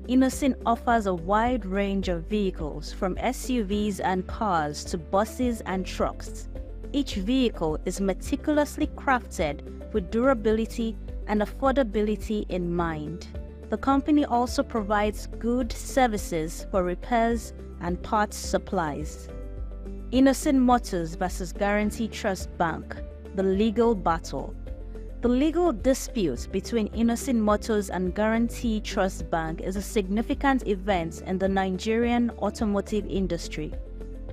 Innocent offers a wide range of vehicles from SUVs and cars to buses and trucks. Each vehicle is meticulously crafted with durability and affordability in mind. The company also provides good services for repairs and parts supplies. Innocent Motors versus Guarantee Trust Bank, the legal battle. The legal dispute between Innocent Motors and Guarantee Trust Bank is a significant event in the Nigerian automotive industry.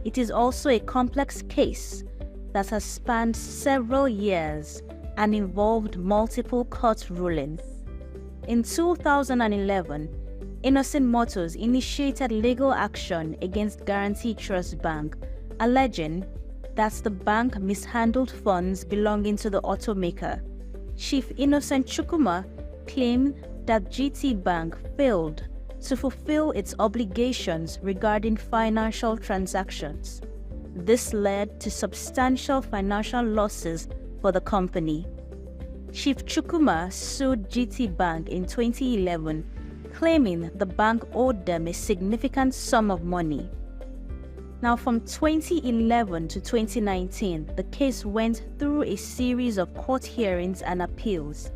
It is also a complex case that has spanned several years and involved multiple court rulings. In 2011, Innocent Motors initiated legal action against Guarantee Trust Bank, alleging that the bank mishandled funds belonging to the automaker. Chief Innocent Chukwuma claimed that GT Bank failed to fulfill its obligations regarding financial transactions. This led to substantial financial losses for the company. Chief Chukwuma sued GT Bank in 2011, claiming the bank owed them a significant sum of money. Now, from 2011 to 2019, the case went through a series of court hearings and appeals.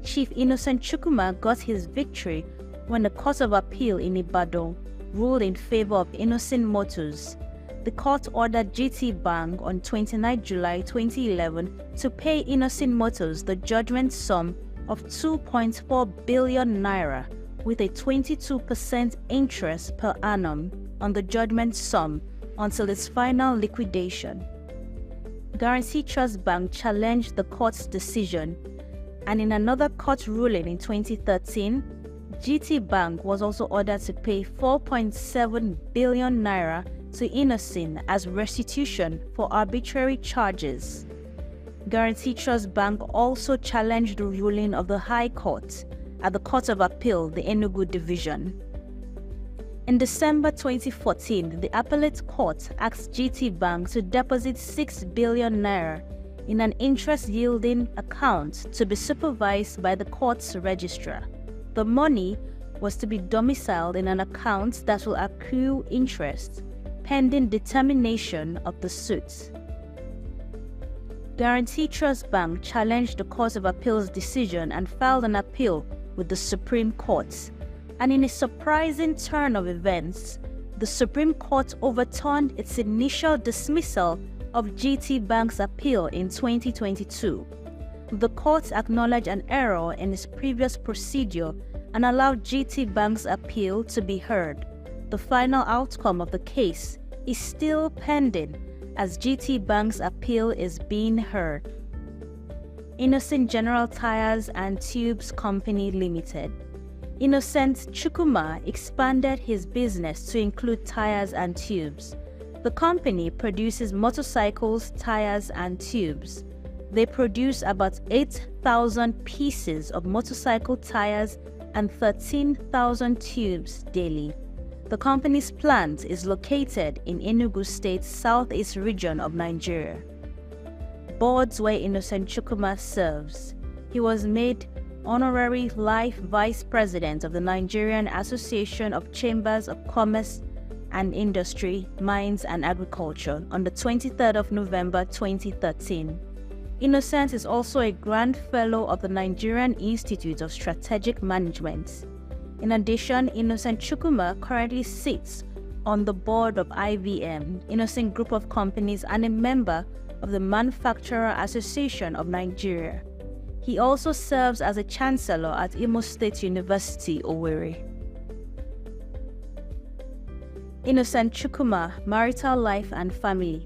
Chief Innocent Chukwuma got his victory when the Court of Appeal in Ibadan ruled in favor of Innocent Motors. The court ordered GT Bank on 29 July 2011 to pay Innocent Motors the judgment sum of 2.4 billion naira with a 22% interest per annum on the judgment sum until its final liquidation. Guarantee Trust Bank challenged the court's decision, and in another court ruling in 2013, GT Bank was also ordered to pay 4.7 billion naira to Innocent as restitution for arbitrary charges. Guarantee Trust Bank also challenged the ruling of the High Court at the Court of Appeal, the Enugu Division. In December 2014, the Appellate Court asked GT Bank to deposit 6 billion naira in an interest-yielding account to be supervised by the court's registrar. The money was to be domiciled in an account that will accrue interest, pending determination of the suit. Guarantee Trust Bank challenged the Court of Appeal's decision and filed an appeal with the Supreme Court. And in a surprising turn of events, the Supreme Court overturned its initial dismissal of GT Bank's appeal in 2022. The court acknowledged an error in its previous procedure and allowed GT Bank's appeal to be heard. The final outcome of the case is still pending as GT Bank's appeal is being heard. Innocent General Tires and Tubes Company Limited. Innocent Chukwuma expanded his business to include tires and tubes. The company produces motorcycles, tires, and tubes. They produce about 8,000 pieces of motorcycle tires and 13,000 tubes daily. The company's plant is located in Enugu State's southeast region of Nigeria. Boards where Innocent Chukwuma serves. He was made Honorary Life Vice President of the Nigerian Association of Chambers of Commerce and Industry, Mines and Agriculture on the 23rd of November 2013. Innocent is also a Grand Fellow of the Nigerian Institute of Strategic Management. In addition, Innocent Chukwuma currently sits on the board of IVM, Innocent Group of Companies, and a member of the Manufacturer Association of Nigeria. He also serves as a Chancellor at Imo State University, Owerri. Innocent Chukwuma, marital life and family.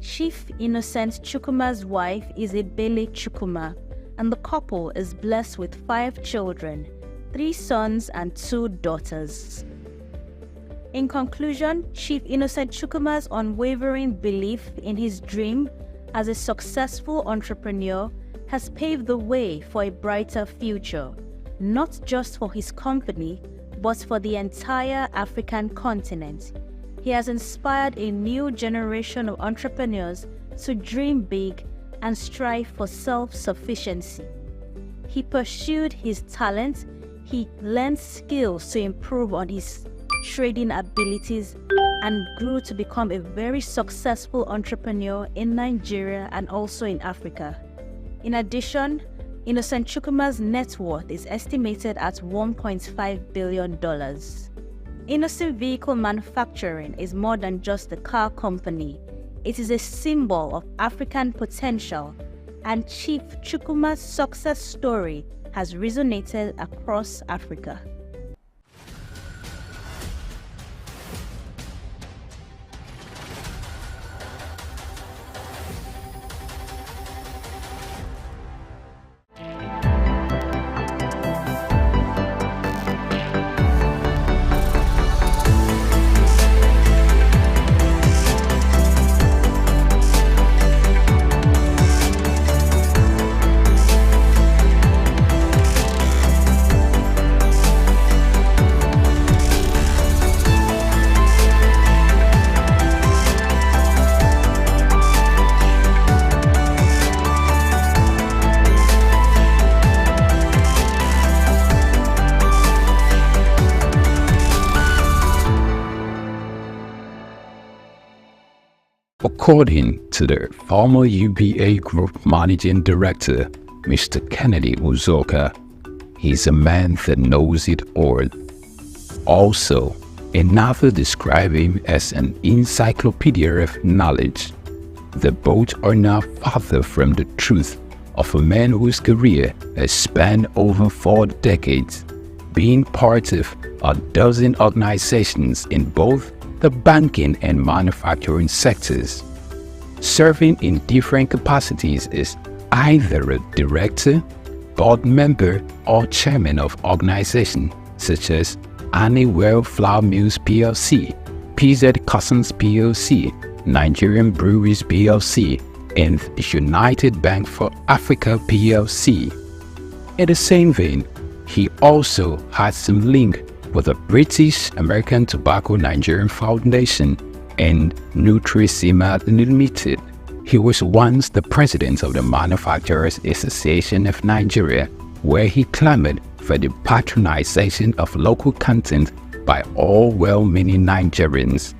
Chief Innocent Chukwuma's wife is Ebele Chukwuma, and the couple is blessed with 5 children, 3 sons and 2 daughters. In conclusion, Chief Innocent Chukwuma's unwavering belief in his dream as a successful entrepreneur has paved the way for a brighter future, not just for his company, but for the entire African continent. He has inspired a new generation of entrepreneurs to dream big and strive for self-sufficiency. He pursued his talent, He learned skills to improve on his trading abilities and grew to become a very successful entrepreneur in Nigeria and also in Africa. In addition, Innocent Chukwuma's net worth is estimated at $1.5 billion. Innocent Vehicle Manufacturing is more than just a car company. It is a symbol of African potential, and Chief Chukwuma's success story has resonated across Africa. According to the former UBA Group Managing Director, Mr. Kennedy Uzoka, he's a man that knows it all. Also, another described him as an encyclopedia of knowledge. The both are now farther from the truth of a man whose career has spanned over 4 decades, being part of a dozen organizations in both the banking and manufacturing sectors, serving in different capacities as either a director, board member, or chairman of organizations such as Honeywell Flour Mills PLC, PZ Cussons PLC, Nigerian Breweries PLC, and United Bank for Africa PLC. In the same vein, he also had some link with the British American Tobacco Nigerian Foundation and Nutrisima Limited. He was once the president of the Manufacturers Association of Nigeria, where he clamored for the patronization of local content by all well-meaning Nigerians.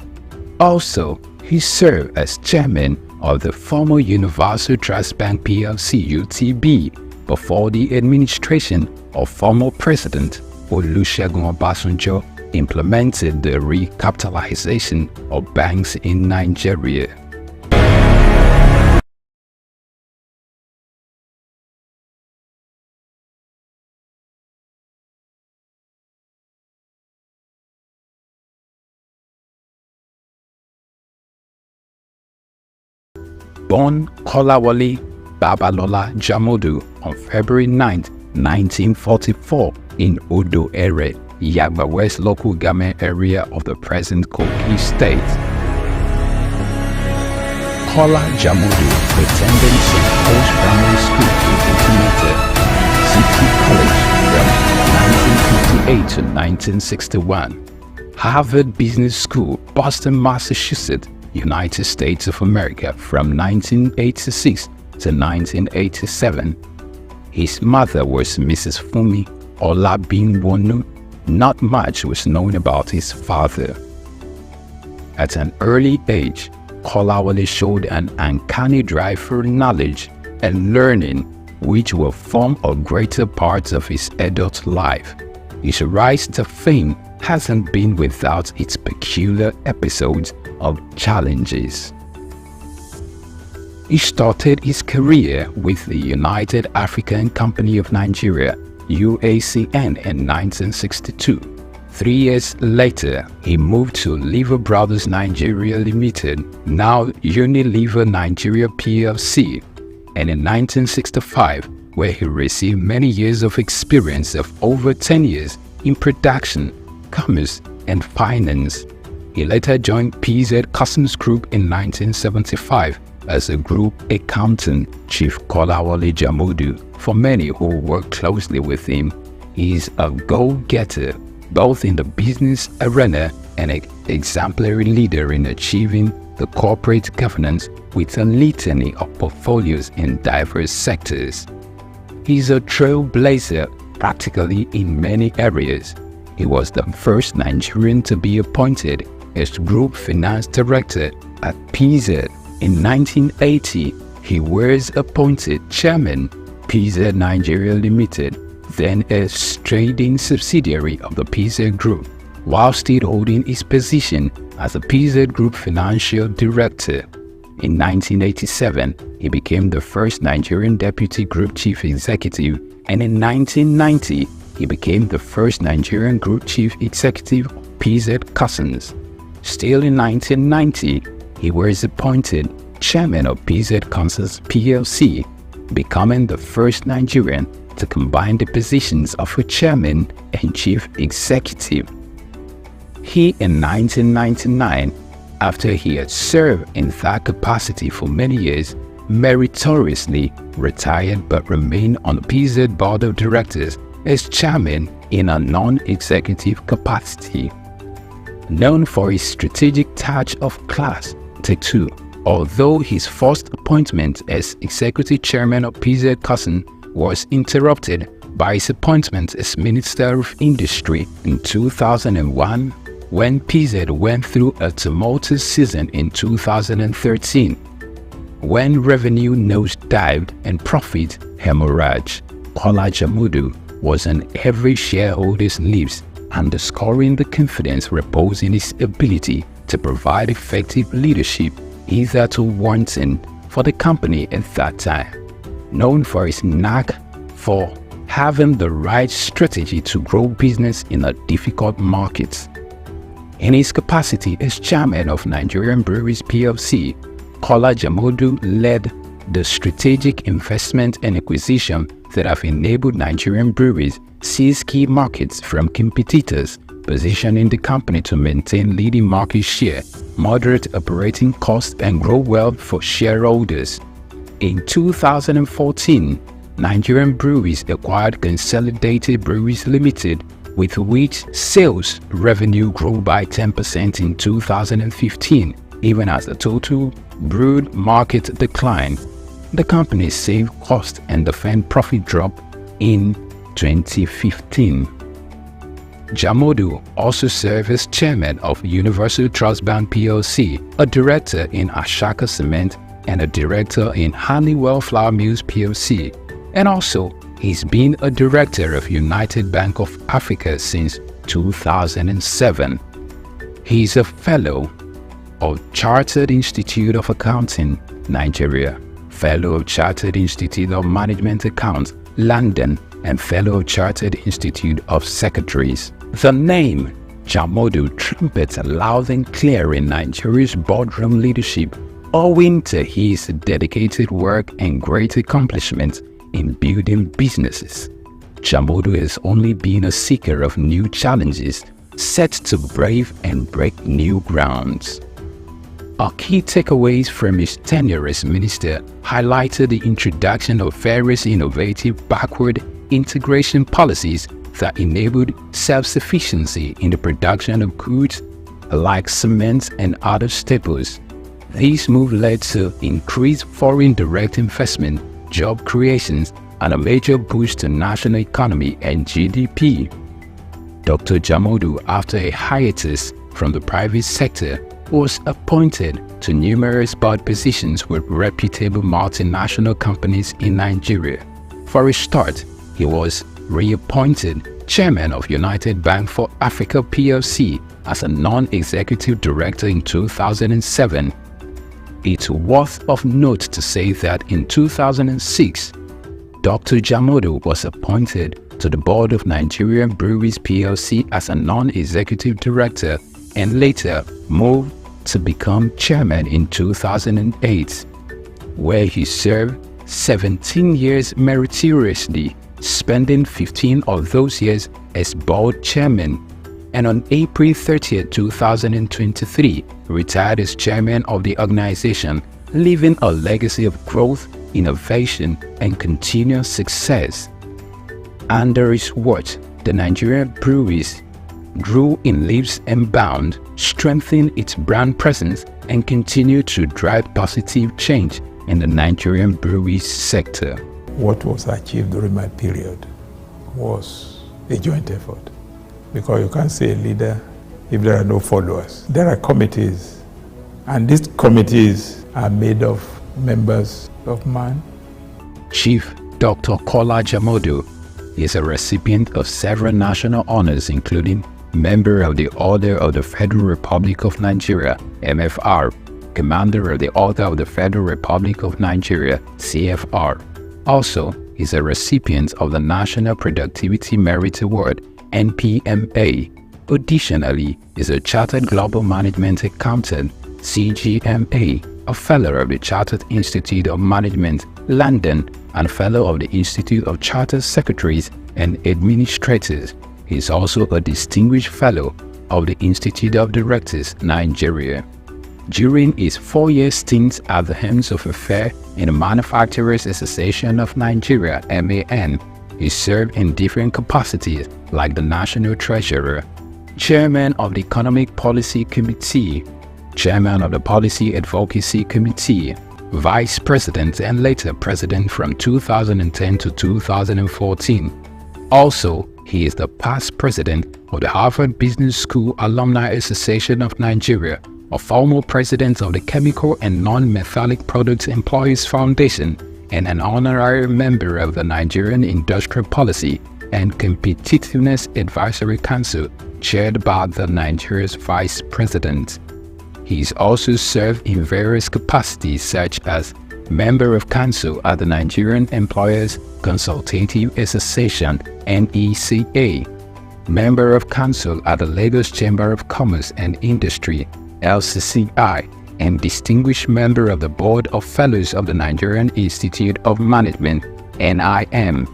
Also, he served as chairman of the former Universal Trust Bank PLC (UTB) before the administration of former President Olusegun Obasanjo implemented the recapitalization of banks in Nigeria. Born Kolawole Babalola Jamodu on February 9, 1944 in Odo Ere, Yagba West local government area of the present Kogi State. Kola Jamodu attended St. Paul's Primary School in Otumete City College from 1958 to 1961, Harvard Business School, Boston, Massachusetts, United States of America from 1986 to 1987. His mother was Mrs. Fumi Olabinwonu. Not much was known about his father. At an early age, Kolawole showed an uncanny drive for knowledge and learning, which will form a greater part of his adult life. His rise to fame hasn't been without its peculiar episodes of challenges. He started his career with the United African Company of Nigeria, UACN, in 1962. 3 years later, he moved to Lever Brothers Nigeria Limited, now Unilever Nigeria PLC, and in 1965, where he received many years of experience of over 10 years in production, commerce, and finance. He later joined PZ Customs Group in 1975 as a group accountant. Chief Kolawole Jamodu, for many who work closely with him, is a go-getter both in the business arena and an exemplary leader in achieving the corporate governance with a litany of portfolios in diverse sectors. He's a trailblazer practically in many areas. He was the first Nigerian to be appointed as Group Finance Director at PZ. In 1980, he was appointed Chairman, PZ Nigeria Limited, then a trading subsidiary of the PZ Group, while still holding his position as a PZ Group Financial Director. In 1987, he became the first Nigerian Deputy Group Chief Executive, and in 1990, he became the first Nigerian Group Chief Executive of PZ Cussons. Still in 1990, he was appointed Chairman of PZ Cussons PLC, becoming the first Nigerian to combine the positions of a Chairman and Chief Executive. He, in 1999, after he had served in that capacity for many years, meritoriously retired but remained on the PZ Board of Directors as Chairman in a non-executive capacity. Known for his strategic touch of class, T2, although his first appointment as Executive Chairman of PZ Cussons was interrupted by his appointment as Minister of Industry in 2001, when PZ went through a tumultuous season in 2013, when revenue nosedived and profit hemorrhaged. Kola Jamodu was on every shareholder's lips, underscoring the confidence reposed in his ability to provide effective leadership hitherto wanting for the company at that time. Known for his knack for having the right strategy to grow business in a difficult market. In his capacity as Chairman of Nigerian Breweries PLC, Kola Jamodu led the strategic investment and acquisition that have enabled Nigerian breweries seize key markets from competitors, positioning the company to maintain leading market share, moderate operating costs, and grow wealth for shareholders. In 2014, Nigerian Breweries acquired Consolidated Breweries Limited, with which sales revenue grew by 10% in 2015, even as the total brewed market declined. The company saved cost and defended profit drop in 2015. Jamodu also served as Chairman of Universal Trust Bank PLC, a Director in Ashaka Cement, and a Director in Honeywell Flour Mills PLC, and also he's been a Director of United Bank of Africa since 2007. He's a Fellow of Chartered Institute of Accounting, Nigeria, Fellow of Chartered Institute of Management Accounts, London, and Fellow of Chartered Institute of Secretaries. The name Jamodu trumpets loud and clear in Nigeria's boardroom leadership, owing to his dedicated work and great accomplishments in building businesses. Jamodu has only been a seeker of new challenges, set to brave and break new grounds. Our key takeaways from his tenure as minister highlighted the introduction of various innovative backward integration policies that enabled self-sufficiency in the production of goods like cement and other staples. These moves led to increased foreign direct investment, job creations, and a major boost to national economy and GDP. Dr. Jamodu, after a hiatus from the private sector, was appointed to numerous board positions with reputable multinational companies in Nigeria. For a start, he was reappointed Chairman of United Bank for Africa PLC as a non-executive director in 2007. It's worth of note to say that in 2006, Dr. Jamodu was appointed to the board of Nigerian Breweries PLC as a non-executive director and later moved to become chairman in 2008, where he served 17 years meritoriously, spending 15 of those years as board chairman, and on April 30, 2023, retired as chairman of the organization, leaving a legacy of growth, innovation, and continuous success. Under his watch, the Nigerian breweries grew in leaps and bounds, strengthened its brand presence, and continued to drive positive change in the Nigerian breweries sector. What was achieved during my period was a joint effort, because you can't say a leader if there are no followers. There are committees, and these committees are made of members of MAN. Chief Dr. Kola Jamodu is a recipient of several national honors, including Member of the Order of the Federal Republic of Nigeria, MFR, Commander of the Order of the Federal Republic of Nigeria, CFR. Also, is a recipient of the National Productivity Merit Award, NPMA. Additionally, is a Chartered Global Management Accountant, CGMA, a Fellow of the Chartered Institute of Management, London, and Fellow of the Institute of Chartered Secretaries and Administrators. He is also a Distinguished Fellow of the Institute of Directors, Nigeria. During his 4-year stint at the helm of affairs in the Manufacturers Association of Nigeria, MAN, he served in different capacities like the National Treasurer, Chairman of the Economic Policy Committee, Chairman of the Policy Advocacy Committee, Vice President and later President from 2010 to 2014. Also, he is the past President of the Harvard Business School Alumni Association of Nigeria, a former President of the Chemical and Non-Metallic Products Employees Foundation, and an honorary member of the Nigerian Industrial Policy and Competitiveness Advisory Council, chaired by the Nigeria's Vice President. He has also served in various capacities such as Member of Council at the Nigerian Employers Consultative Association, NECA, Member of Council at the Lagos Chamber of Commerce and Industry, LCCI, and Distinguished Member of the Board of Fellows of the Nigerian Institute of Management, NIM.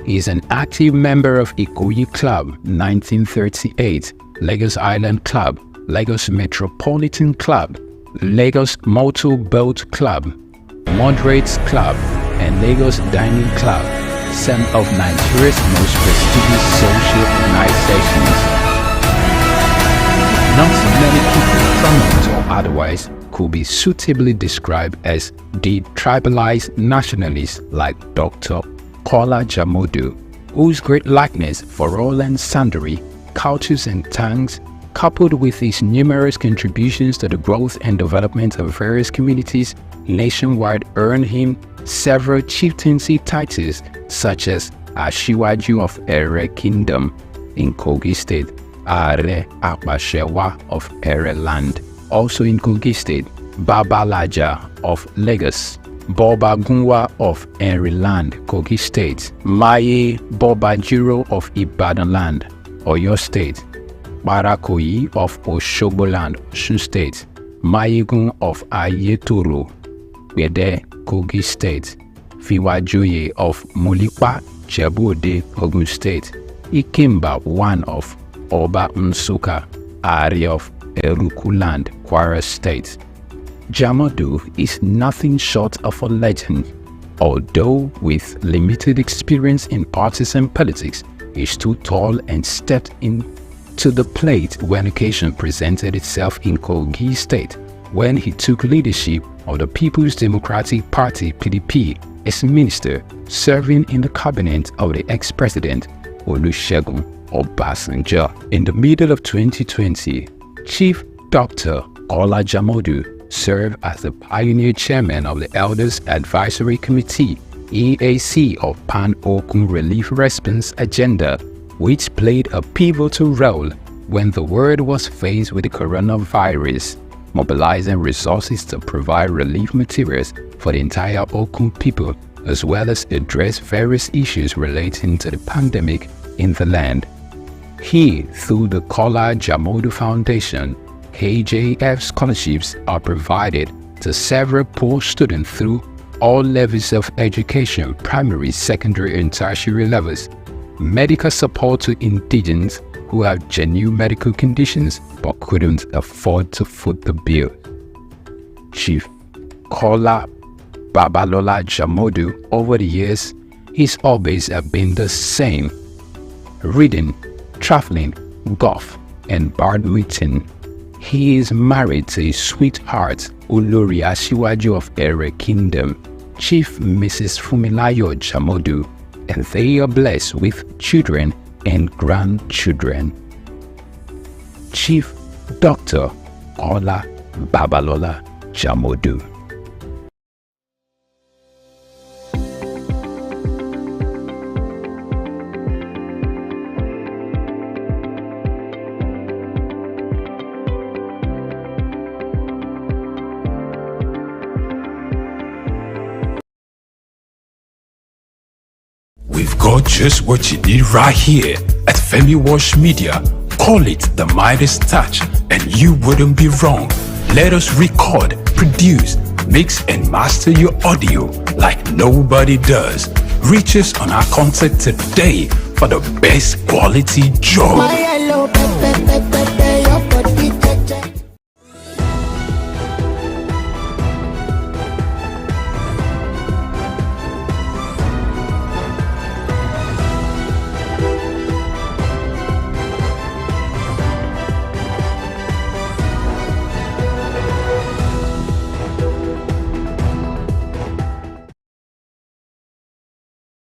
He is an active member of Ikoyi Club 1938, Lagos Island Club, Lagos Metropolitan Club, Lagos Motor Boat Club, Moderates Club, and Lagos Dining Club, some of Nigeria's most prestigious social organizations. Not many people, prominent or otherwise, could be suitably described as detribalized nationalists like Dr. Kola Jamodu, whose great likeness for all and sundry cultures and tongues, coupled with his numerous contributions to the growth and development of various communities nationwide, earned him several chieftaincy titles such as Ashiwaju of Ere Kingdom in Kogi State, Are Apashewa of Ere Land, also in Kogi State, Babalaja of Lagos, Bobagunwa of Ere Land, Kogi State, Maye Bobajiro of Ibadan Land, Oyo State, Barakoyi of Osogbo Land, Osun State, Mayegun of Ayetoro, Wede, Kogi State, Fiwajoye of Molipa, Jebu-Ode, Ogun State, Ikemba I of Oba Nsuka, Ari of Eruku Land, Kwara State. Jamodu is nothing short of a legend. Although with limited experience in partisan politics, he stood tall and stepped into the plate when occasion presented itself in Kogi State, when he took leadership of the People's Democratic Party (PDP) as minister, serving in the cabinet of the ex-president Olusegun Obasanjo. In the middle of 2020, Chief Dr. Kola Jamodu served as the pioneer chairman of the Elders Advisory Committee (EAC) of Pan-Okun Relief Response Agenda, which played a pivotal role when the world was faced with the coronavirus, mobilizing resources to provide relief materials for the entire Okun people, as well as address various issues relating to the pandemic in the land. He, through the Kola Jamodu Foundation, KJF scholarships are provided to several poor students through all levels of education, primary, secondary, and tertiary levels, medical support to indigents who have genuine medical conditions but couldn't afford to foot the bill. Chief Kola Babalola Jamodu, over the years, his hobbies have been the same: reading, traveling, golf, and badminton. He is married to his sweetheart, Olori Asiwaju of Ere Kingdom, Chief Mrs. Fumilayo Jamodu, and they are blessed with children and grandchildren. Chief Dr. Ola Babalola Jamodu. We've got just what you need right here at Femi Wash Media. Call it the Midas Touch and you wouldn't be wrong. Let us record, produce, mix and master your audio like nobody does. Reach us on our contact today for the best quality job.